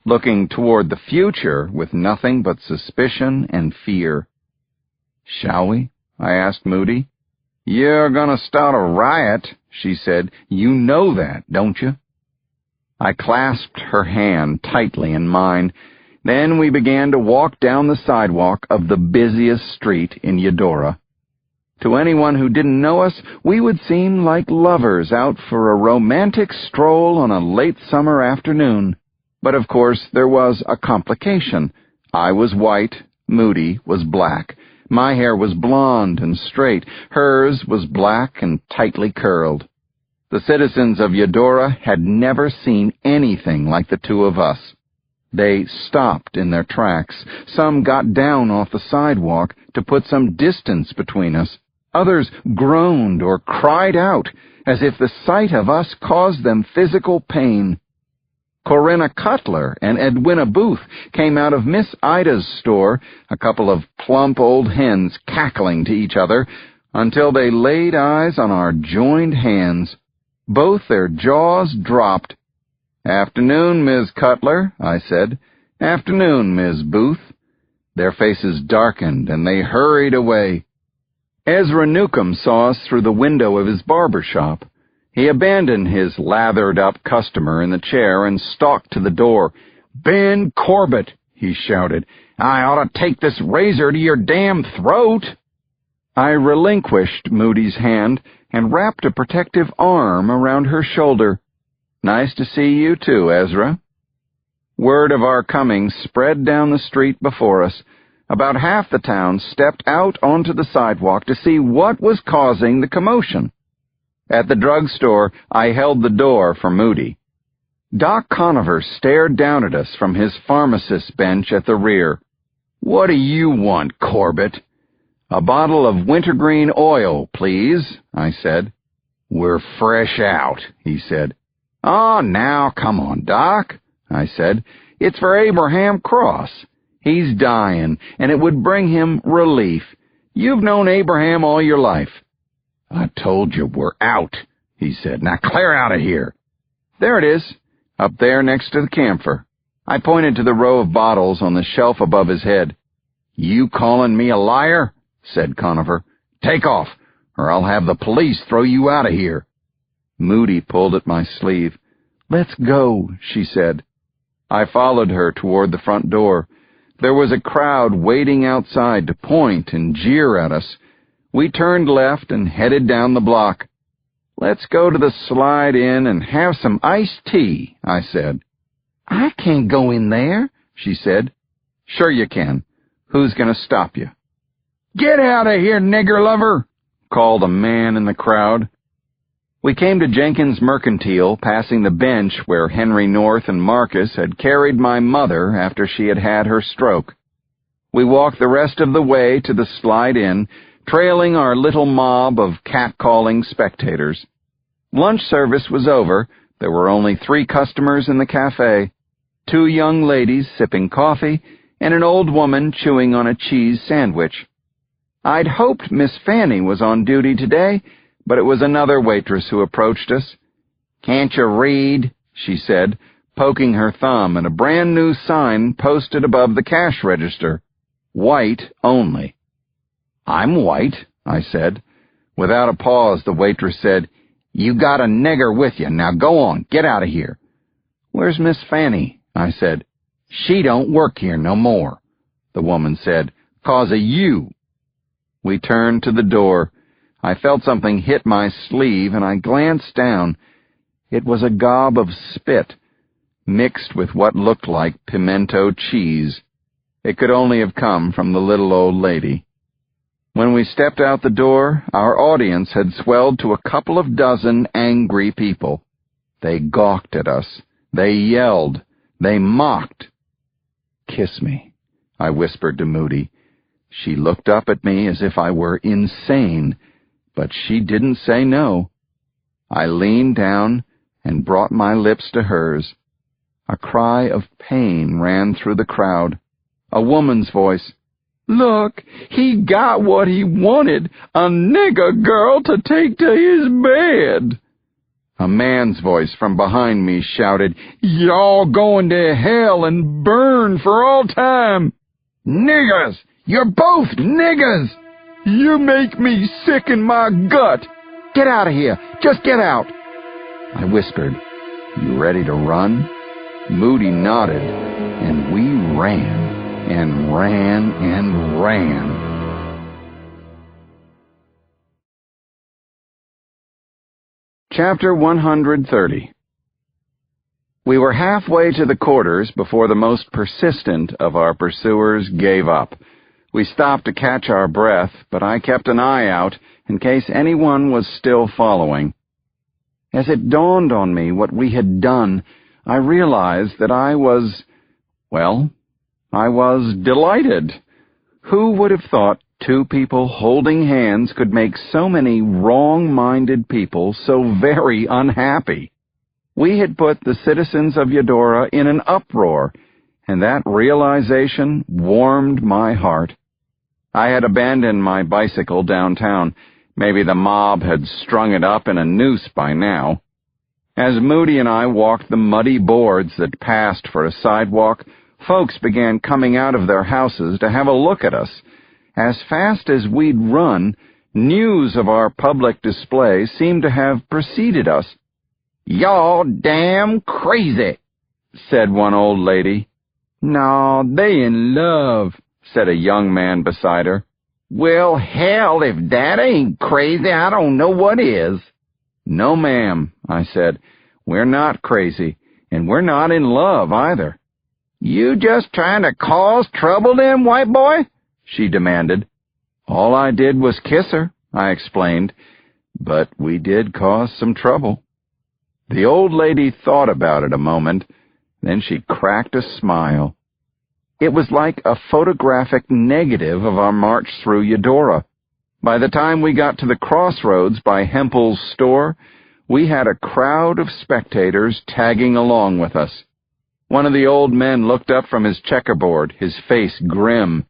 looking toward the future with nothing but suspicion and fear. "Shall we?" I asked Moody. "You're going to start a riot," she said. "You know that, don't you?" I clasped her hand tightly in mine. Then we began to walk down the sidewalk of the busiest street in Eudora. To anyone who didn't know us, we would seem like lovers out for a romantic stroll on a late summer afternoon. But of course there was a complication. I was white, Moody was black. My hair was blonde and straight. Hers was black and tightly curled. The citizens of Eudora had never seen anything like the two of us. They stopped in their tracks. Some got down off the sidewalk to put some distance between us. Others groaned or cried out, as if the sight of us caused them physical pain. Corinna Cutler and Edwina Booth came out of Miss Ida's store, a couple of plump old hens cackling to each other, until they laid eyes on our joined hands. Both their jaws dropped. "Afternoon, Miss Cutler," I said. "Afternoon, Miss Booth." Their faces darkened, and they hurried away. Ezra Newcomb saw us through the window of his barber shop. He abandoned his lathered-up customer in the chair and stalked to the door. "Ben Corbett," he shouted, "I ought to take this razor to your damn throat." I relinquished Moody's hand and wrapped a protective arm around her shoulder. "Nice to see you too, Ezra." Word of our coming spread down the street before us. About half the town stepped out onto the sidewalk to see what was causing the commotion. At the drugstore, I held the door for Moody. Doc Conover stared down at us from his pharmacist's bench at the rear. "What do you want, Corbett?" "A bottle of wintergreen oil, please," I said. "We're fresh out," he said. "Oh, now, come on, Doc," I said. "It's for Abraham Cross. He's dying, and it would bring him relief. You've known Abraham all your life." "I told you we're out," he said. "Now clear out of here." "There it is, up there next to the camphor." I pointed to the row of bottles on the shelf above his head. "You calling me a liar?" said Conover. "Take off, or I'll have the police throw you out of here." Moody pulled at my sleeve. "Let's go," she said. I followed her toward the front door. There was a crowd waiting outside to point and jeer at us. We turned left and headed down the block. "Let's go to the Slide Inn and have some iced tea," I said. "I can't go in there," she said. "Sure you can. Who's going to stop you?" "Get out of here, nigger lover!" called a man in the crowd. We came to Jenkins Mercantile, passing the bench where Henry North and Marcus had carried my mother after she had had her stroke. We walked the rest of the way to the Slide Inn, trailing our little mob of catcalling spectators. Lunch service was over. There were only 3 customers in the cafe, 2 young ladies sipping coffee, and an old woman chewing on a cheese sandwich. I'd hoped Miss Fanny was on duty today, but it was another waitress who approached us. "Can't you read?" she said, poking her thumb at a brand-new sign posted above the cash register. "White only." "I'm white," I said. Without a pause, the waitress said, "You got a nigger with you. Now go on, get out of here." "Where's Miss Fanny?" I said. "She don't work here no more," the woman said, "'cause of you." We turned to the door. I felt something hit my sleeve, and I glanced down. It was a gob of spit, mixed with what looked like pimento cheese. It could only have come from the little old lady. When we stepped out the door, our audience had swelled to a couple of dozen angry people. They gawked at us. They yelled. They mocked. "Kiss me," I whispered to Moody. She looked up at me as if I were insane, but she didn't say no. I leaned down and brought my lips to hers. A cry of pain ran through the crowd. A woman's voice. "Look, he got what he wanted, a nigger girl to take to his bed." A man's voice from behind me shouted, "Y'all going to hell and burn for all time." "Niggers! You're both niggers!" "You make me sick in my gut." "Get out of here! Just get out!" I whispered, "You ready to run?" Moody nodded, and we ran and ran and ran. Chapter 130. We were halfway to the quarters before the most persistent of our pursuers gave up. We stopped to catch our breath, but I kept an eye out in case anyone was still following. As it dawned on me what we had done, I realized that I was delighted. Who would have thought two people holding hands could make so many wrong-minded people so very unhappy? We had put the citizens of Eudora in an uproar, and that realization warmed my heart. I had abandoned my bicycle downtown. Maybe the mob had strung it up in a noose by now. As Moody and I walked the muddy boards that passed for a sidewalk, folks began coming out of their houses to have a look at us. As fast as we'd run, news of our public display seemed to have preceded us. "Y'all damn crazy," said one old lady. "No, they in love," said a young man beside her. "Well, hell, if that ain't crazy, I don't know what is." "No, ma'am," I said. "We're not crazy, and we're not in love either." "You just trying to cause trouble then, white boy?" she demanded. "All I did was kiss her," I explained, "but we did cause some trouble." The old lady thought about it a moment, then she cracked a smile. It was like a photographic negative of our march through Eudora. By the time we got to the crossroads by Hempel's store, we had a crowd of spectators tagging along with us. One of the old men looked up from his checkerboard, his face grim.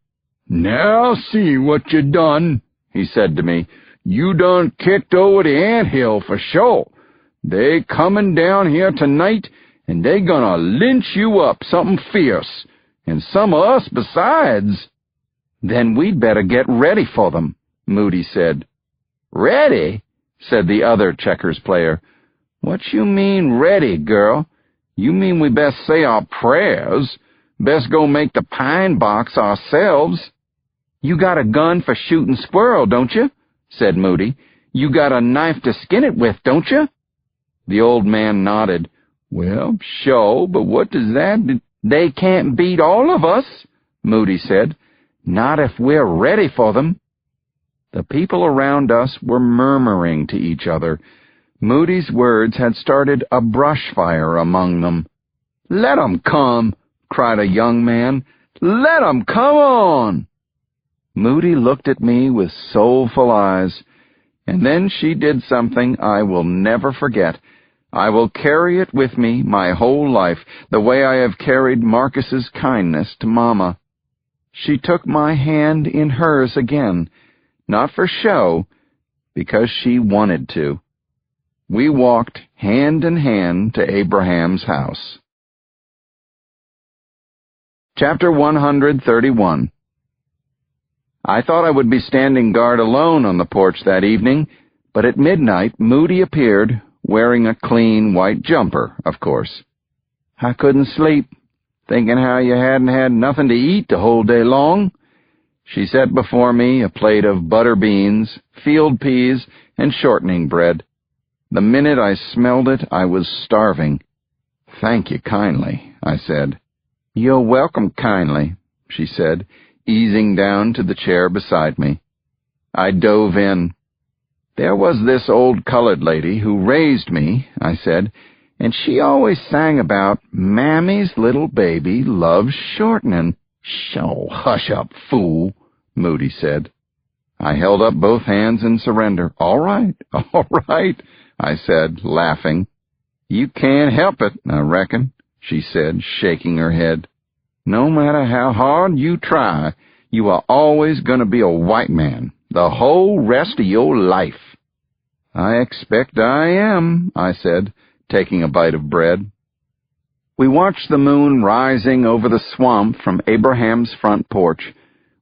"Now see what you done," he said to me. "You done kicked over the anthill for sure. They comin' down here tonight, and they gonna lynch you up something fierce, and some of us besides." "Then we'd better get ready for them," Moody said. "Ready?" said the other checkers player. "What you mean ready, girl? You mean we best say our prayers? Best go make the pine box ourselves?" "You got a gun for shooting squirrel, don't you?" said Moody. "You got a knife to skin it with, don't you?" The old man nodded. "Well, sure, but what does that do?" "They can't beat all of us," Moody said. "Not if we're ready for them." The people around us were murmuring to each other. Moody's words had started a brush fire among them. "Let 'em come," cried a young man. "Let 'em come on." Moody looked at me with soulful eyes, and then she did something I will never forget. I will carry it with me my whole life, the way I have carried Marcus's kindness to Mama. She took my hand in hers again, not for show, because she wanted to. We walked hand in hand to Abraham's house. Chapter 131. I thought I would be standing guard alone on the porch that evening, but at midnight Moody appeared, wearing a clean white jumper, of course. "I couldn't sleep, thinking how you hadn't had nothing to eat the whole day long." She set before me a plate of butter beans, field peas, and shortening bread. The minute I smelled it, I was starving. "Thank you kindly," I said. "You're welcome kindly," she said, easing down to the chair beside me. I dove in. "There was this old colored lady who raised me," I said, "and she always sang about Mammy's little baby loves shortening." "Oh, hush up, fool," Moody said. I held up both hands in surrender. All right, I said, laughing. "You can't help it, I reckon," she said, shaking her head. "No matter how hard you try, you are always going to be a white man the whole rest of your life." "I expect I am," I said, taking a bite of bread. We watched the moon rising over the swamp from Abraham's front porch.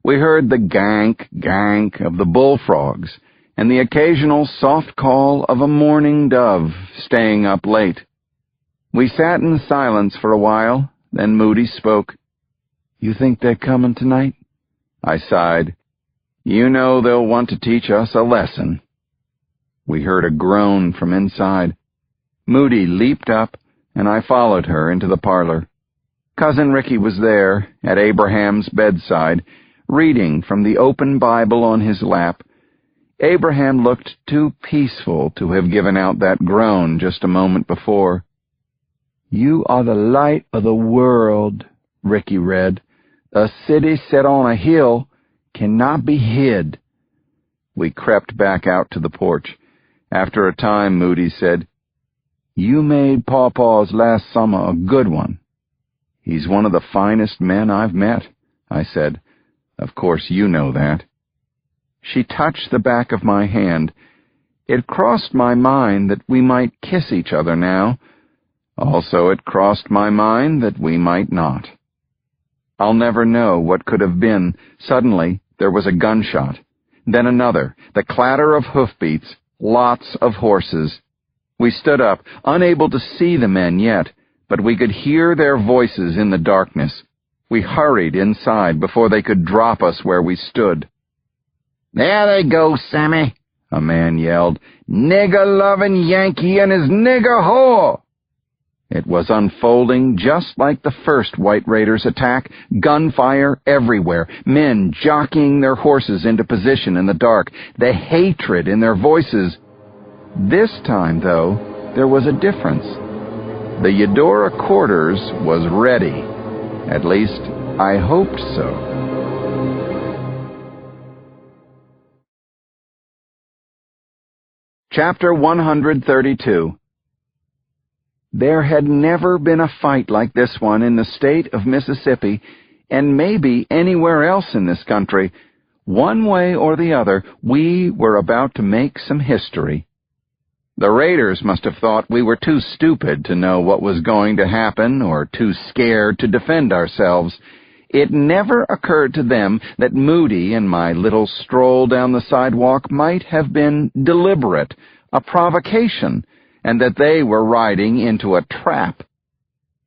We heard the gank, gank of the bullfrogs and the occasional soft call of a mourning dove staying up late. We sat in silence for a while, then Moody spoke. "You think they're coming tonight?" I sighed. "You know they'll want to teach us a lesson." We heard a groan from inside. Moody leaped up, and I followed her into the parlor. Cousin Ricky was there, at Abraham's bedside, reading from the open Bible on his lap. Abraham looked too peaceful to have given out that groan just a moment before. "You are the light of the world," Ricky read. "A city set on a hill cannot be hid." We crept back out to the porch. After a time, Moody said, "You made Pawpaw's last summer a good one." "He's one of the finest men I've met," I said. "Of course you know that." She touched the back of my hand. It crossed my mind that we might kiss each other now. Also, it crossed my mind that we might not. I'll never know what could have been. Suddenly, there was a gunshot. Then another, the clatter of hoofbeats, lots of horses. We stood up, unable to see the men yet, but we could hear their voices in the darkness. We hurried inside before they could drop us where we stood. "There they go, Sammy," a man yelled. "Nigger-loving Yankee and his nigger whore." It was unfolding just like the first White Raiders' attack, gunfire everywhere, men jockeying their horses into position in the dark, the hatred in their voices. This time, though, there was a difference. The Eudora Quarters was ready. At least, I hoped so. Chapter 132. There had never been a fight like this one in the state of Mississippi, and maybe anywhere else in this country. One way or the other, we were about to make some history. The raiders must have thought we were too stupid to know what was going to happen or too scared to defend ourselves. It never occurred to them that Moody and my little stroll down the sidewalk might have been deliberate, a provocation, and that they were riding into a trap.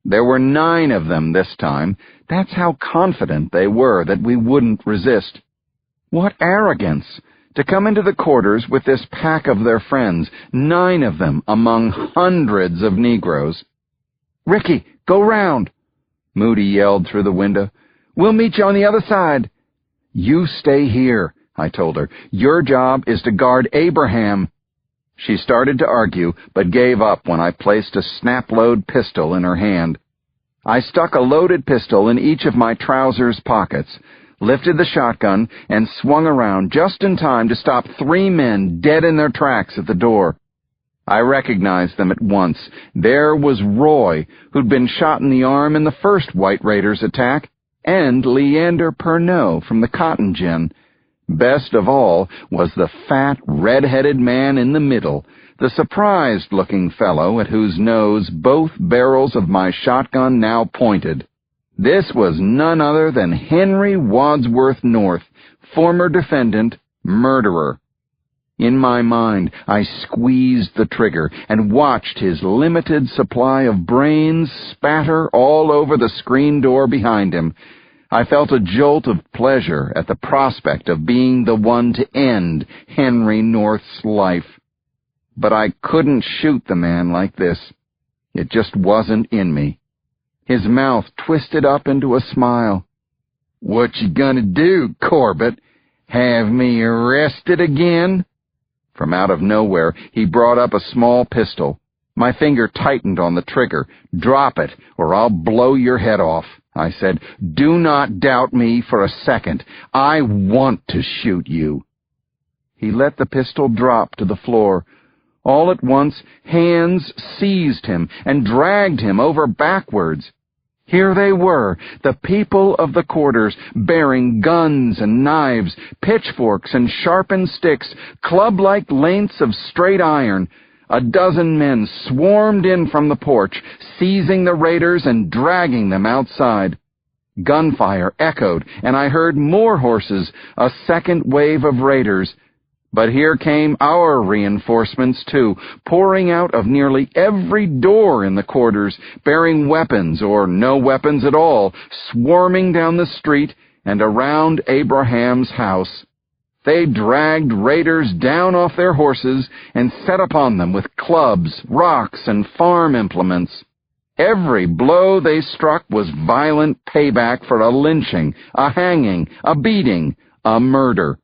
There were 9 of them this time. That's how confident they were that we wouldn't resist. What arrogance! To come into the quarters with this pack of their friends, 9 of them among hundreds of Negroes. "Ricky, go round!" Moody yelled through the window. "We'll meet you on the other side." "You stay here," I told her. "Your job is to guard Abraham." She started to argue, but gave up when I placed a snap-load pistol in her hand. I stuck a loaded pistol in each of my trousers' pockets, lifted the shotgun, and swung around just in time to stop 3 men dead in their tracks at the door. I recognized them at once. There was Roy, who'd been shot in the arm in the first White Raiders' attack, and Leander Pernot from the cotton gin. Best of all was the fat, red-headed man in the middle, the surprised-looking fellow at whose nose both barrels of my shotgun now pointed. This was none other than Henry Wadsworth North, former defendant, murderer. In my mind, I squeezed the trigger and watched his limited supply of brains spatter all over the screen door behind him. I felt a jolt of pleasure at the prospect of being the one to end Henry North's life. But I couldn't shoot the man like this. It just wasn't in me. His mouth twisted up into a smile. "What you gonna do, Corbett? Have me arrested again?" From out of nowhere, he brought up a small pistol. My finger tightened on the trigger. "Drop it, or I'll blow your head off," I said. "Do not doubt me for a second. I want to shoot you." He let the pistol drop to the floor. All at once, hands seized him and dragged him over backwards. Here they were, the people of the quarters, bearing guns and knives, pitchforks and sharpened sticks, club-like lengths of straight iron. A dozen men swarmed in from the porch, seizing the raiders and dragging them outside. Gunfire echoed, and I heard more horses, a second wave of raiders. But here came our reinforcements, too, pouring out of nearly every door in the quarters, bearing weapons or no weapons at all, swarming down the street and around Abraham's house. They dragged raiders down off their horses and set upon them with clubs, rocks, and farm implements. Every blow they struck was violent payback for a lynching, a hanging, a beating, a murder.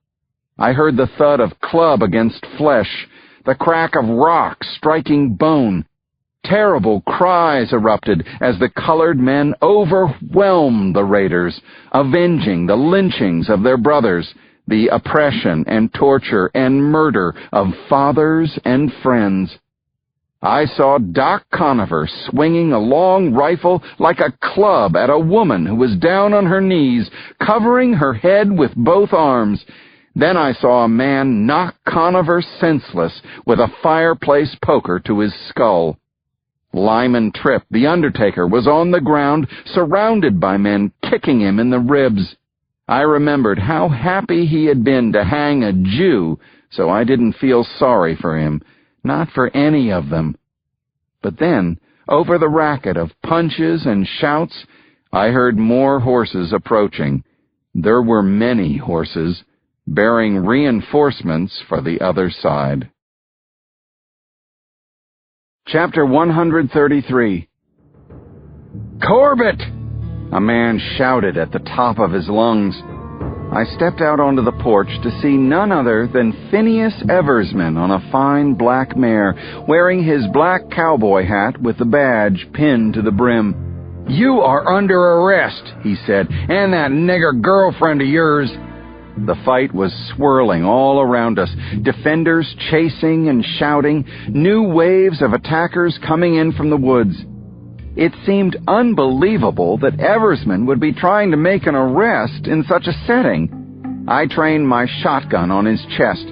I heard the thud of club against flesh, the crack of rock striking bone. Terrible cries erupted as the colored men overwhelmed the raiders, avenging the lynchings of their brothers, the oppression and torture and murder of fathers and friends. I saw Doc Conover swinging a long rifle like a club at a woman who was down on her knees, covering her head with both arms. Then I saw a man knock Conover senseless with a fireplace poker to his skull. Lyman Tripp, the undertaker, was on the ground, surrounded by men kicking him in the ribs. I remembered how happy he had been to hang a Jew, so I didn't feel sorry for him, not for any of them. But then, over the racket of punches and shouts, I heard more horses approaching. There were many horses, bearing reinforcements for the other side. Chapter 133. "Corbett!" a man shouted at the top of his lungs. I stepped out onto the porch to see none other than Phineas Eversman on a fine black mare, wearing his black cowboy hat with the badge pinned to the brim. "You are under arrest," he said, "and that nigger girlfriend of yours." The fight was swirling all around us, defenders chasing and shouting, new waves of attackers coming in from the woods. It seemed unbelievable that Eversman would be trying to make an arrest in such a setting. I trained my shotgun on his chest.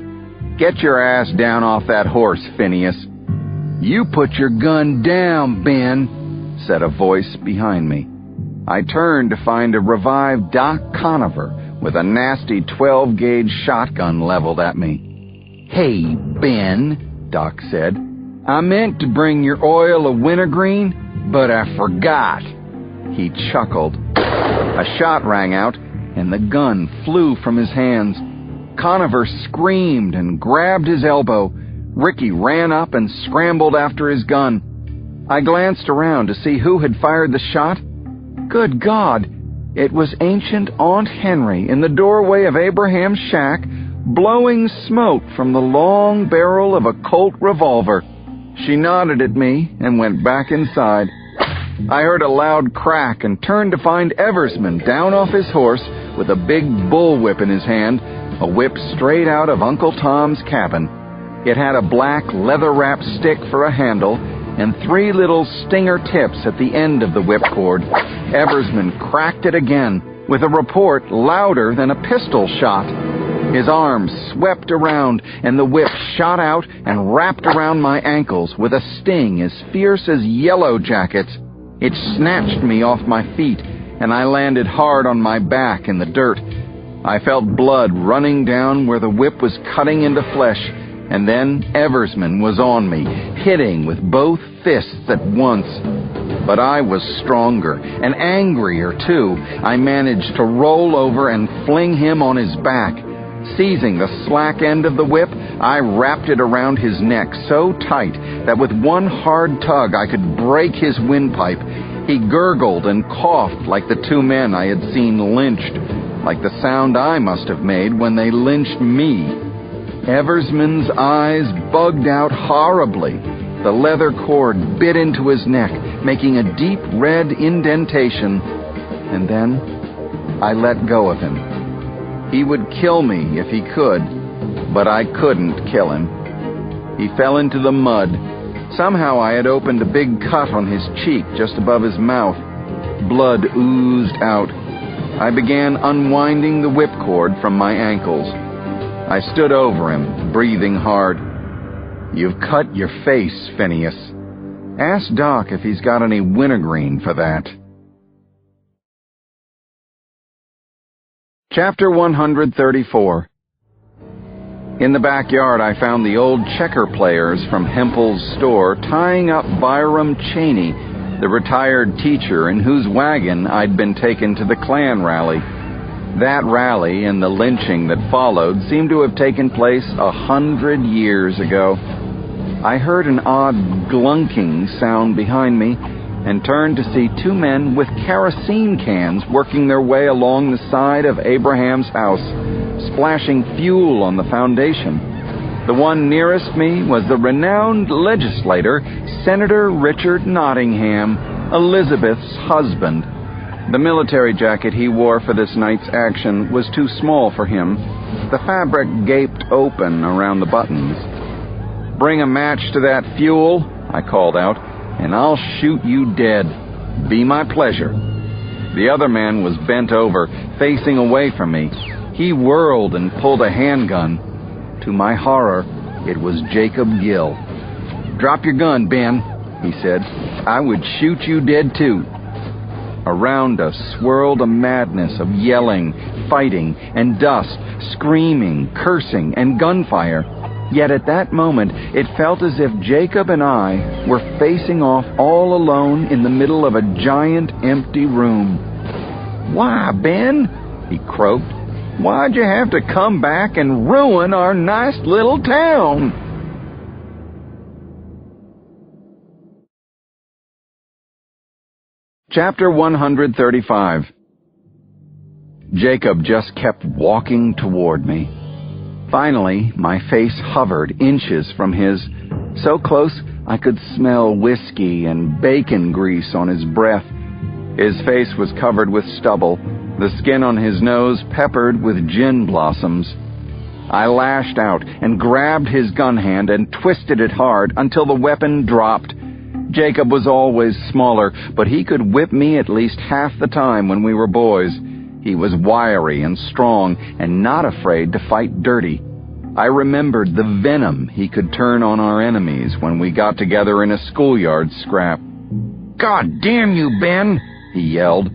"Get your ass down off that horse, Phineas." "You put your gun down, Ben," said a voice behind me. I turned to find a revived Doc Conover with a nasty 12-gauge shotgun leveled at me. "Hey, Ben," Doc said, "I meant to bring your oil of wintergreen, but I forgot." He chuckled. A shot rang out, and the gun flew from his hands. Conover screamed and grabbed his elbow. Ricky ran up and scrambled after his gun. I glanced around to see who had fired the shot. Good God! It was ancient Aunt Henry in the doorway of Abraham's shack, blowing smoke from the long barrel of a Colt revolver. She nodded at me and went back inside. I heard a loud crack and turned to find Eversman down off his horse with a big bullwhip in his hand, a whip straight out of Uncle Tom's cabin. It had a black leather-wrapped stick for a handle and 3 little stinger tips at the end of the whipcord. Eversman cracked it again, with a report louder than a pistol shot. His arm swept around, and the whip shot out and wrapped around my ankles with a sting as fierce as Yellow Jacket's. It snatched me off my feet, and I landed hard on my back in the dirt. I felt blood running down where the whip was cutting into flesh, and then Eversman was on me, hitting with both fists at once. But I was stronger, and angrier, too. I managed to roll over and fling him on his back. Seizing the slack end of the whip, I wrapped it around his neck so tight that with one hard tug I could break his windpipe. He gurgled and coughed like the 2 men I had seen lynched. like the sound I must have made when they lynched me. Eversman's eyes bugged out horribly. The leather cord bit into his neck, making a deep red indentation, and then I let go of him. He would kill me if he could, but I couldn't kill him. He fell into the mud. Somehow I had opened a big cut on his cheek just above his mouth. Blood oozed out. I began unwinding the whipcord from my ankles. I stood over him, breathing hard. "You've cut your face, Phineas. Ask Doc if he's got any wintergreen for that." Chapter 134. In the backyard, I found the old checker players from Hempel's store tying up Byram Cheney, the retired teacher in whose wagon I'd been taken to the Klan rally. That rally and the lynching that followed seemed to have taken place 100 years ago. I heard an odd glunking sound behind me and turned to see two men with kerosene cans working their way along the side of Abraham's house, splashing fuel on the foundation. The one nearest me was the renowned legislator, Senator Richard Nottingham, Elizabeth's husband. The military jacket he wore for this night's action was too small for him. The fabric gaped open around the buttons. "Bring a match to that fuel," I called out, "and I'll shoot you dead. Be my pleasure." The other man was bent over, facing away from me. He whirled and pulled a handgun. To my horror, it was Jacob Gill. "Drop your gun, Ben," he said. "I would shoot you dead too." Around us swirled a madness of yelling, fighting, and dust, screaming, cursing, and gunfire. Yet at that moment, it felt as if Jacob and I were facing off all alone in the middle of a giant empty room. "Why, Ben?" he croaked. "Why'd you have to come back and ruin our nice little town?" Chapter 135. Jacob just kept walking toward me. Finally, my face hovered inches from his, so close I could smell whiskey and bacon grease on his breath. His face was covered with stubble, the skin on his nose peppered with gin blossoms. I lashed out and grabbed his gun hand and twisted it hard until the weapon dropped. Jacob was always smaller, but he could whip me at least half the time when we were boys. He was wiry and strong and not afraid to fight dirty. I remembered the venom he could turn on our enemies when we got together in a schoolyard scrap. "God damn you, Ben!" he yelled.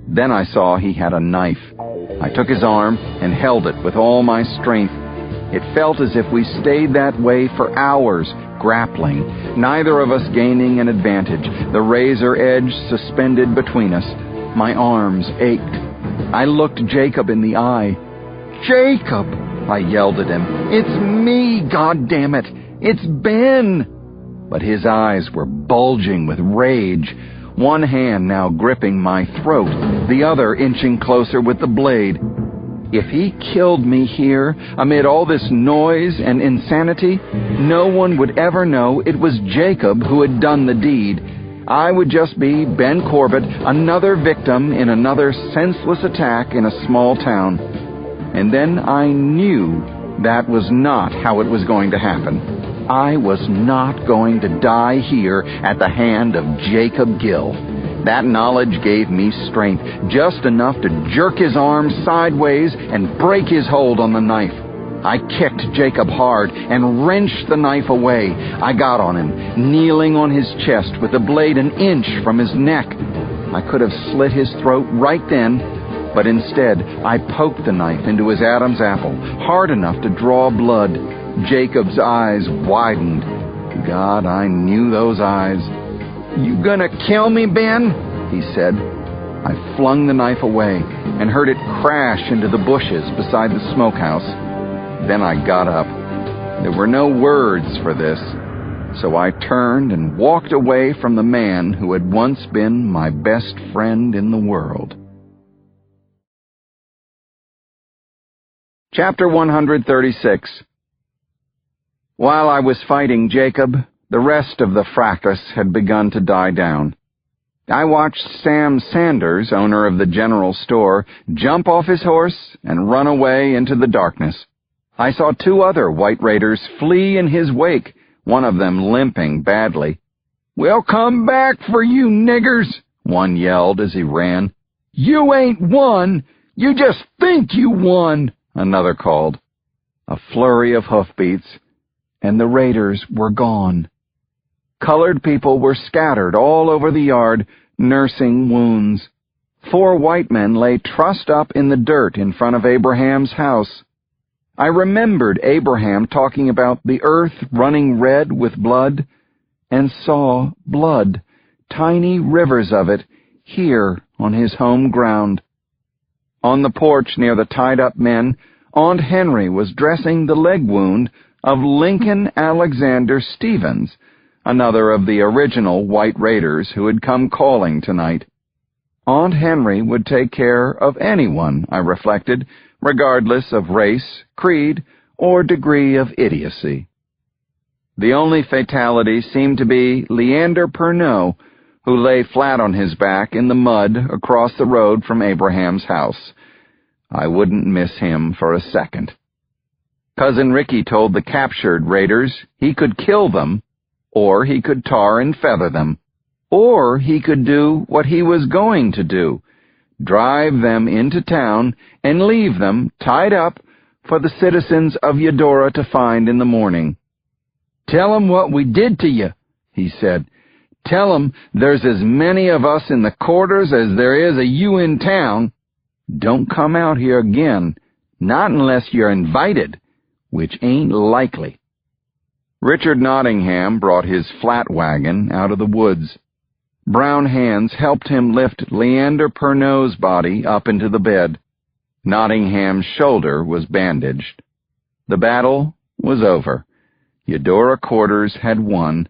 Then I saw he had a knife. I took his arm and held it with all my strength. It felt as if we stayed that way for hours, grappling, neither of us gaining an advantage, the razor edge suspended between us. My arms ached. I looked Jacob in the eye. "Jacob!" I yelled at him. "It's me, goddammit! It's Ben!" But his eyes were bulging with rage, one hand now gripping my throat, the other inching closer with the blade. If he killed me here, amid all this noise and insanity, no one would ever know it was Jacob who had done the deed. I would just be Ben Corbett, another victim in another senseless attack in a small town. And then I knew that was not how it was going to happen. I was not going to die here at the hand of Jacob Gill. That knowledge gave me strength, just enough to jerk his arm sideways and break his hold on the knife. I kicked Jacob hard and wrenched the knife away. I got on him, kneeling on his chest with the blade an inch from his neck. I could have slit his throat right then, but instead I poked the knife into his Adam's apple, hard enough to draw blood. Jacob's eyes widened. God, I knew those eyes. "You gonna kill me, Ben?" he said. I flung the knife away and heard it crash into the bushes beside the smokehouse. Then I got up. There were no words for this, so I turned and walked away from the man who had once been my best friend in the world. Chapter 136. While I was fighting Jacob, the rest of the fracas had begun to die down. I watched Sam Sanders, owner of the general store, jump off his horse and run away into the darkness. I saw two other white raiders flee in his wake, one of them limping badly. "We'll come back for you, niggers," one yelled as he ran. "You ain't won. You just think you won," another called. A flurry of hoofbeats, and the raiders were gone. Colored people were scattered all over the yard, nursing wounds. 4 white men lay trussed up in the dirt in front of Abraham's house. I remembered Abraham talking about the earth running red with blood, and saw blood, tiny rivers of it, here on his home ground. On the porch near the tied-up men, Aunt Henry was dressing the leg wound of Lincoln Alexander Stevens, another of the original white raiders who had come calling tonight. Aunt Henry would take care of anyone, I reflected, regardless of race, creed, or degree of idiocy. The only fatality seemed to be Leander Pernod, who lay flat on his back in the mud across the road from Abraham's house. I wouldn't miss him for a second. Cousin Ricky told the captured raiders he could kill them, or he could tar and feather them, or he could do what he was going to do, drive them into town and leave them tied up for the citizens of Eudora to find in the morning. "Tell 'em what we did to you," he said. "Tell 'em there's as many of us in the quarters as there is of you in town. Don't come out here again, not unless you're invited, which ain't likely." Richard Nottingham brought his flat wagon out of the woods. Brown hands helped him lift Leander Pernod's body up into the bed. Nottingham's shoulder was bandaged. The battle was over. Eudora Quarters had won,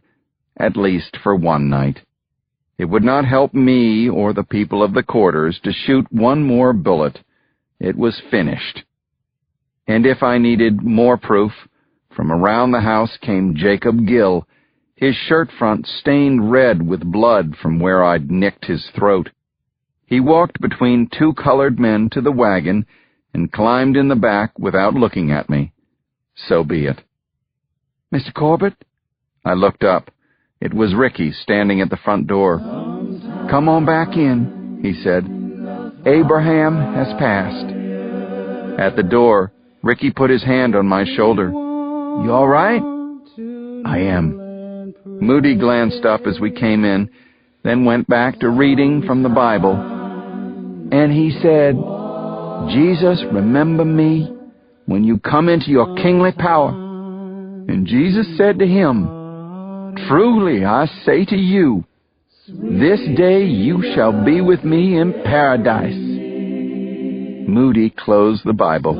at least for one night. It would not help me or the people of the quarters to shoot one more bullet. It was finished. And if I needed more proof, from around the house came Jacob Gill, his shirt front stained red with blood from where I'd nicked his throat. He walked between 2 colored men to the wagon and climbed in the back without looking at me. So be it. "Mr. Corbett?" I looked up. It was Ricky standing at the front door. "Come on back in," he said. "Abraham has passed." At the door, Ricky put his hand on my shoulder. "You all right?" "I am." Moody glanced up as we came in, then went back to reading from the Bible. "And he said, 'Jesus, remember me when you come into your kingly power.' And Jesus said to him, 'Truly I say to you, this day you shall be with me in paradise.'" Moody closed the Bible.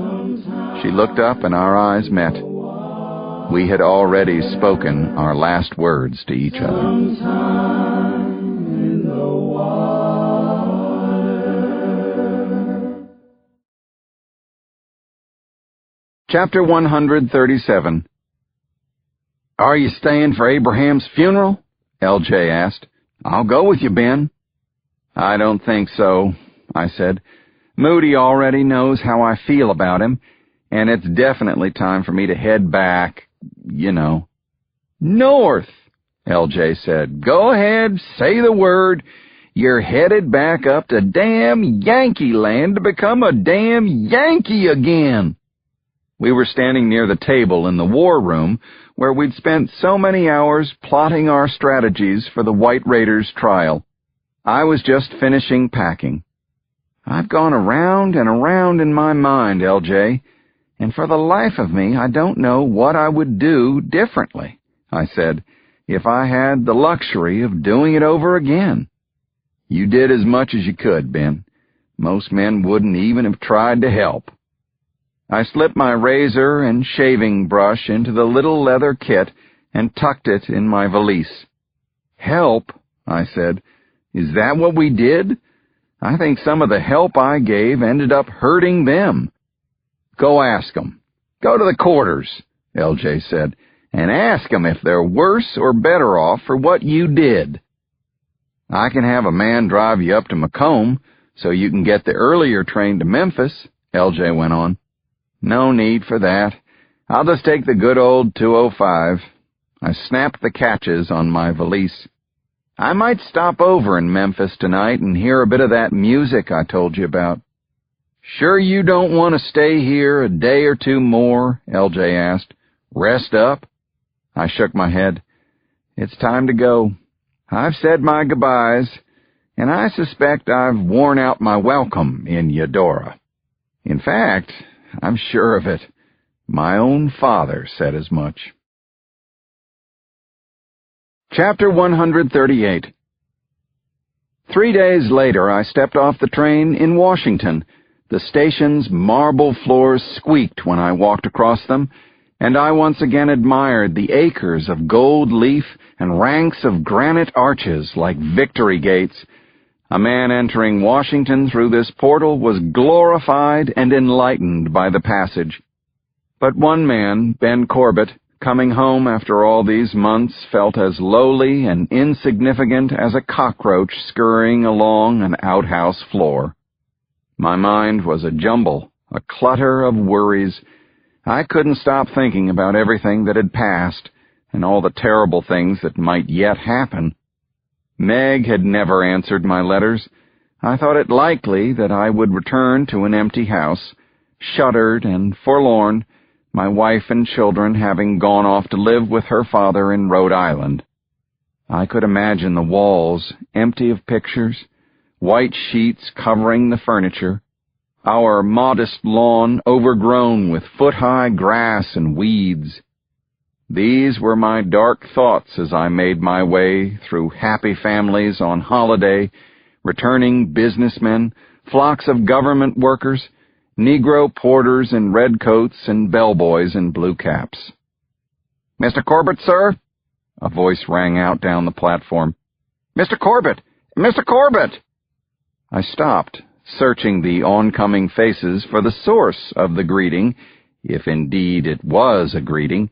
She looked up and our eyes met. We had already spoken our last words to each other. Chapter 137. "Are you staying for Abraham's funeral?" LJ asked. "I'll go with you, Ben." "I don't think so," I said. "Moody already knows how I feel about him, and it's definitely time for me to head back, you know." "North," LJ said. "Go ahead, say the word. You're headed back up to damn Yankee land to become a damn Yankee again." We were standing near the table in the war room where we'd spent so many hours plotting our strategies for the White Raiders' trial. I was just finishing packing. "I've gone around and around in my mind, LJ, and for the life of me I don't know what I would do differently," I said, "if I had the luxury of doing it over again." "You did as much as you could, Ben. Most men wouldn't even have tried to help." I slipped my razor and shaving brush into the little leather kit and tucked it in my valise. "Help?" I said. "Is that what we did? I think some of the help I gave ended up hurting them." Go ask 'em. Go to the quarters, LJ said, and ask 'em if they're worse or better off for what you did. I can have a man drive you up to Macomb so you can get the earlier train to Memphis, LJ went on. No need for that. I'll just take the good old 205. I snapped the catches on my valise. I might stop over in Memphis tonight and hear a bit of that music I told you about. Sure you don't want to stay here a day or two more? LJ asked. Rest up? I shook my head. It's time to go. I've said my goodbyes, and I suspect I've worn out my welcome in Eudora. In fact, I'm sure of it. My own father said as much. Chapter 138. 3 days later, I stepped off the train in Washington. The station's marble floors squeaked when I walked across them, and I once again admired the acres of gold leaf and ranks of granite arches like victory gates. A man entering Washington through this portal was glorified and enlightened by the passage. But one man, Ben Corbett, coming home after all these months, felt as lowly and insignificant as a cockroach scurrying along an outhouse floor. My mind was a jumble, a clutter of worries. I couldn't stop thinking about everything that had passed and all the terrible things that might yet happen. Meg had never answered my letters. I thought it likely that I would return to an empty house, shuttered and forlorn, my wife and children having gone off to live with her father in Rhode Island. I could imagine the walls empty of pictures, white sheets covering the furniture, our modest lawn overgrown with foot-high grass and weeds. These were my dark thoughts as I made my way through happy families on holiday, returning businessmen, flocks of government workers, Negro porters in red coats and bellboys in blue caps. "Mr. Corbett, sir?" A voice rang out down the platform. "Mr. Corbett! Mr. Corbett!" I stopped, searching the oncoming faces for the source of the greeting, if indeed it was a greeting.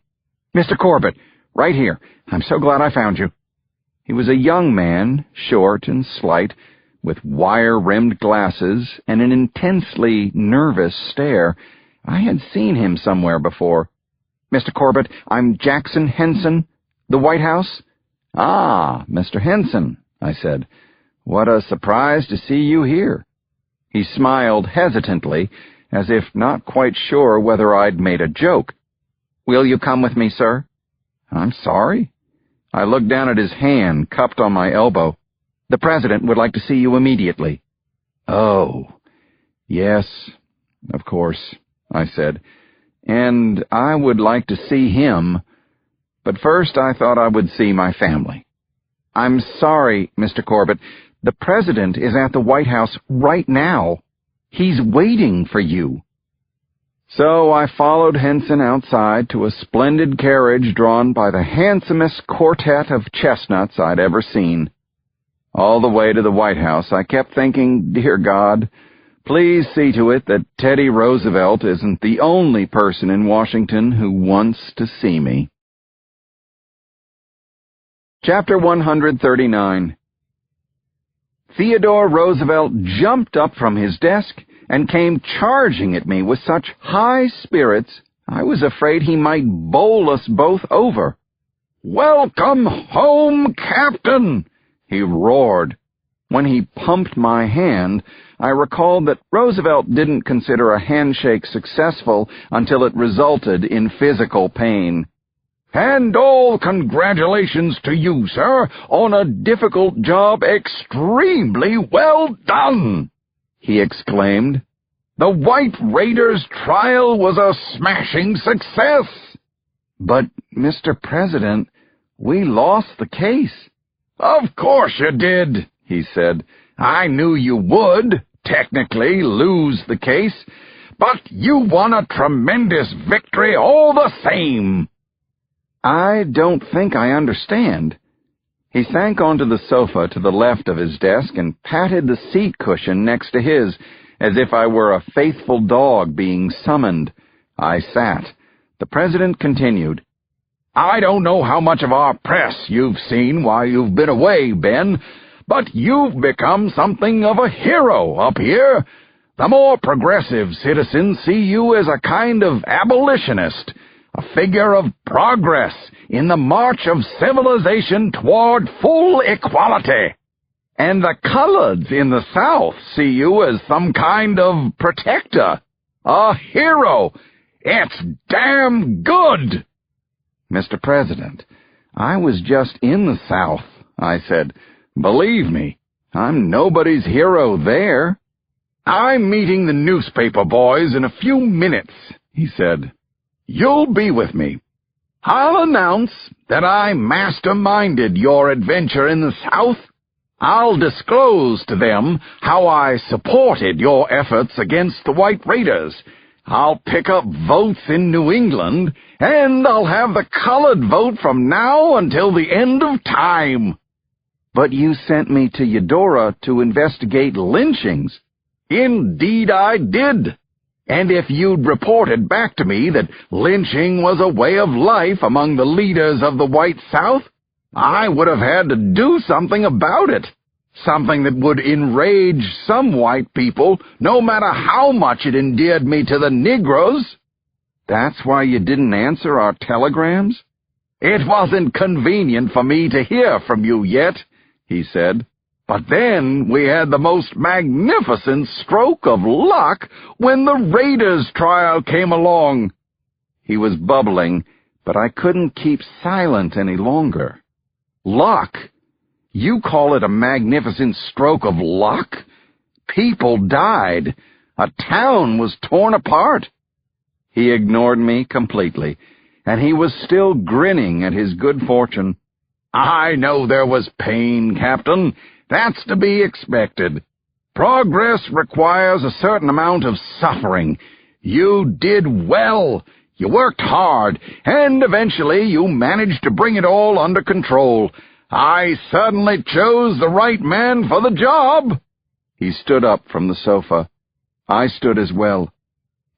"Mr. Corbett, right here. I'm so glad I found you." He was a young man, short and slight, with wire-rimmed glasses and an intensely nervous stare. I had seen him somewhere before. "Mr. Corbett, I'm Jackson Henson, the White House." "Ah, Mr. Henson," I said. "What a surprise to see you here." He smiled hesitantly, as if not quite sure whether I'd made a joke. "Will you come with me, sir?" "I'm sorry." I looked down at his hand, cupped on my elbow. "The President would like to see you immediately." "Oh, yes, of course," I said. "And I would like to see him, but first I thought I would see my family." "I'm sorry, Mr. Corbett. The President is at the White House right now. He's waiting for you." So I followed Henson outside to a splendid carriage drawn by the handsomest quartet of chestnuts I'd ever seen. All the way to the White House, I kept thinking, dear God, please see to it that Teddy Roosevelt isn't the only person in Washington who wants to see me. Chapter 139. Theodore Roosevelt jumped up from his desk and came charging at me with such high spirits I was afraid he might bowl us both over. "Welcome home, Captain!" he roared. When he pumped my hand, I recalled that Roosevelt didn't consider a handshake successful until it resulted in physical pain. "And all congratulations to you, sir, on a difficult job extremely well done!" he exclaimed. "The White Raiders' trial was a smashing success." "But, Mr. President, we lost the case." "Of course you did," he said. "I knew you would, technically, lose the case, but you won a tremendous victory all the same." "I don't think I understand." He sank onto the sofa to the left of his desk and patted the seat cushion next to his, as if I were a faithful dog being summoned. I sat. The president continued, I don't know how much of our press you've seen while you've been away, Ben, but you've become something of a hero up here. The more progressive citizens see you as a kind of abolitionist, a figure of progress in the march of civilization toward full equality. And the coloreds in the South see you as some kind of protector, a hero. It's damn good. Mr. President, I was just in the South, I said. Believe me, I'm nobody's hero there. I'm meeting the newspaper boys in a few minutes, he said. You'll be with me. I'll announce that I masterminded your adventure in the South. I'll disclose to them how I supported your efforts against the White Raiders. I'll pick up votes in New England, and I'll have the colored vote from now until the end of time. But you sent me to Eudora to investigate lynchings. Indeed I did. And if you'd reported back to me that lynching was a way of life among the leaders of the White South, I would have had to do something about it. Something that would enrage some white people, no matter how much it endeared me to the Negroes. That's why you didn't answer our telegrams? It wasn't convenient for me to hear from you yet, he said. But then we had the most magnificent stroke of luck when the Raiders trial came along. He was bubbling, but I couldn't keep silent any longer. Luck? You call it a magnificent stroke of luck? People died. A town was torn apart. He ignored me completely, and he was still grinning at his good fortune. I know there was pain, Captain. That's to be expected. Progress requires a certain amount of suffering. You did well. You worked hard, and eventually you managed to bring it all under control. I certainly chose the right man for the job. He stood up from the sofa. I stood as well.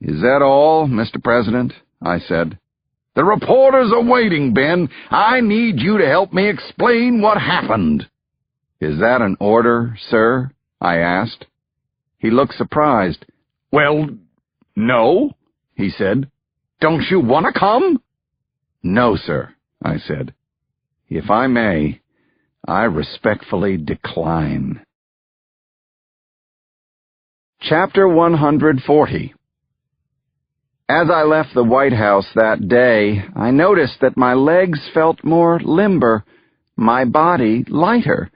Is that all, Mr. President? I said. The reporters are waiting, Ben. I need you to help me explain what happened. Is that an order, sir? I asked. He looked surprised. Well, no, he said. Don't you want to come? No, sir, I said. If I may, I respectfully decline. Chapter 140. As I left the White House that day, I noticed that my legs felt more limber, my body lighter.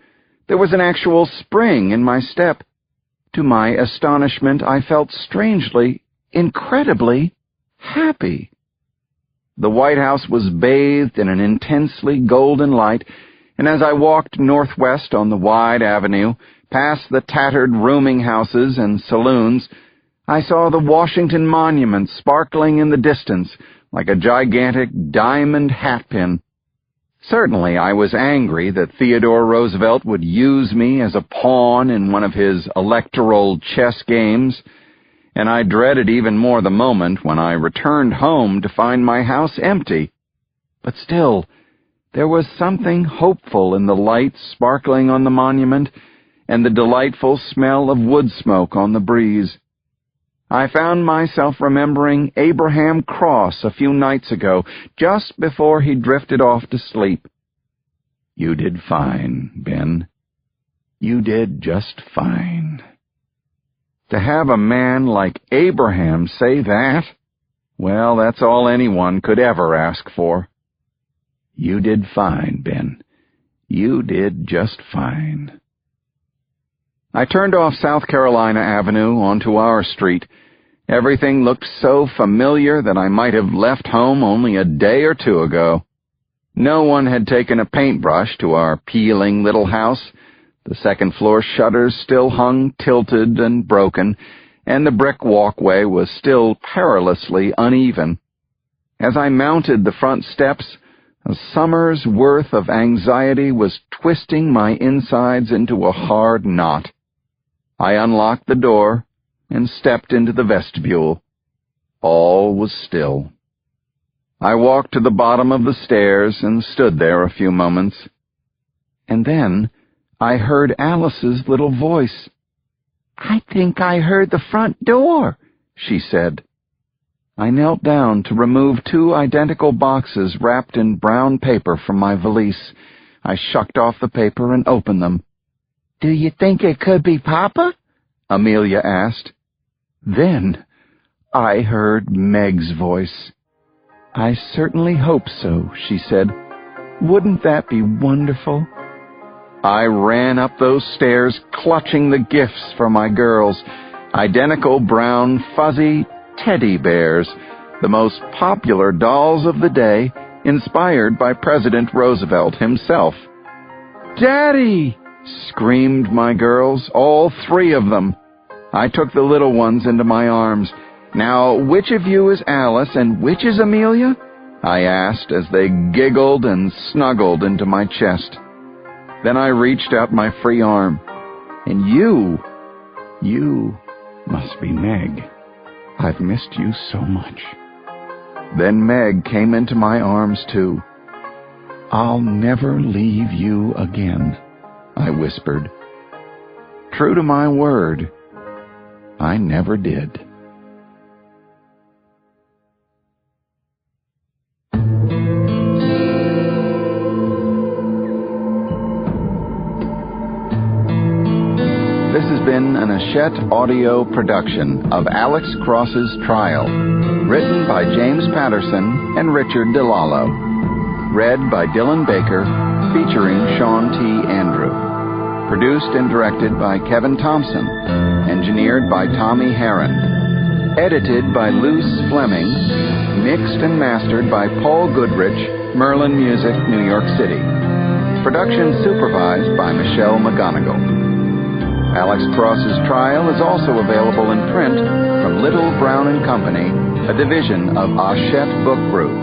There was an actual spring in my step. To my astonishment, I felt strangely, incredibly happy. The White House was bathed in an intensely golden light, and as I walked northwest on the wide avenue, past the tattered rooming houses and saloons, I saw the Washington Monument sparkling in the distance like a gigantic diamond hatpin. Certainly I was angry that Theodore Roosevelt would use me as a pawn in one of his electoral chess games, and I dreaded even more the moment when I returned home to find my house empty. But still, there was something hopeful in the lights sparkling on the monument and the delightful smell of wood smoke on the breeze. I found myself remembering Abraham Cross a few nights ago, just before he drifted off to sleep. You did fine, Ben. You did just fine. To have a man like Abraham say that, well, that's all anyone could ever ask for. You did fine, Ben. You did just fine. I turned off South Carolina Avenue onto our street. Everything looked so familiar that I might have left home only a day or two ago. No one had taken a paintbrush to our peeling little house. The second-floor shutters still hung tilted and broken, and the brick walkway was still perilously uneven. As I mounted the front steps, a summer's worth of anxiety was twisting my insides into a hard knot. I unlocked the door, and stepped into the vestibule. All was still. I walked to the bottom of the stairs and stood there a few moments. And then I heard Alice's little voice. "I think I heard the front door," she said. I knelt down to remove 2 identical boxes wrapped in brown paper from my valise. I shucked off the paper and opened them. "Do you think it could be Papa?" Amelia asked. Then I heard Meg's voice. "I certainly hope so," she said. "Wouldn't that be wonderful?" I ran up those stairs, clutching the gifts for my girls, identical brown, fuzzy teddy bears, the most popular dolls of the day, inspired by President Roosevelt himself. "Daddy!" screamed my girls, all 3 of them. I took the little ones into my arms. "Now, which of you is Alice and which is Amelia?" I asked as they giggled and snuggled into my chest. Then I reached out my free arm. "And you must be Meg. I've missed you so much." Then Meg came into my arms, too. "I'll never leave you again," I whispered. True to my word, I never did. This has been an Hachette audio production of Alex Cross's Trial, written by James Patterson and Richard DeLallo. Read by Dylan Baker, featuring Sean T. Andrew. Produced and directed by Kevin Thompson. Engineered by Tommy Herron. Edited by Luce Fleming. Mixed and mastered by Paul Goodrich, Merlin Music, New York City. Production supervised by Michelle McGonigal. Alex Cross's Trial is also available in print from Little, Brown & Company, a division of Hachette Book Group.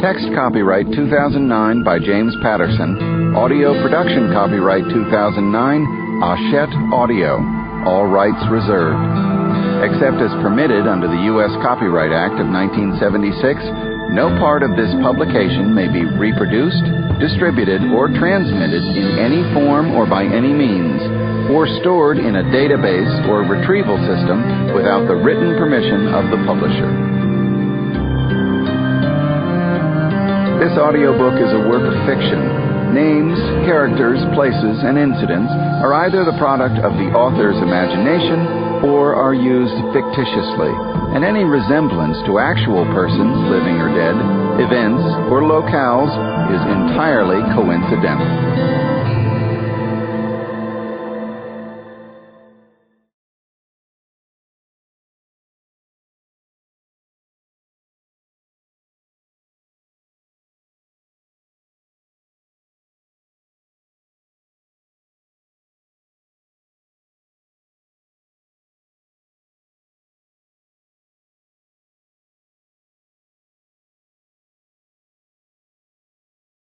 Text copyright 2009 by James Patterson. Audio production copyright 2009, Hachette Audio. All rights reserved. Except as permitted under the U.S. Copyright Act of 1976, no part of this publication may be reproduced, distributed, or transmitted in any form or by any means, or stored in a database or retrieval system without the written permission of the publisher. This audiobook is a work of fiction. Names, characters, places, and incidents are either the product of the author's imagination or are used fictitiously, and any resemblance to actual persons, living or dead, events, or locales is entirely coincidental.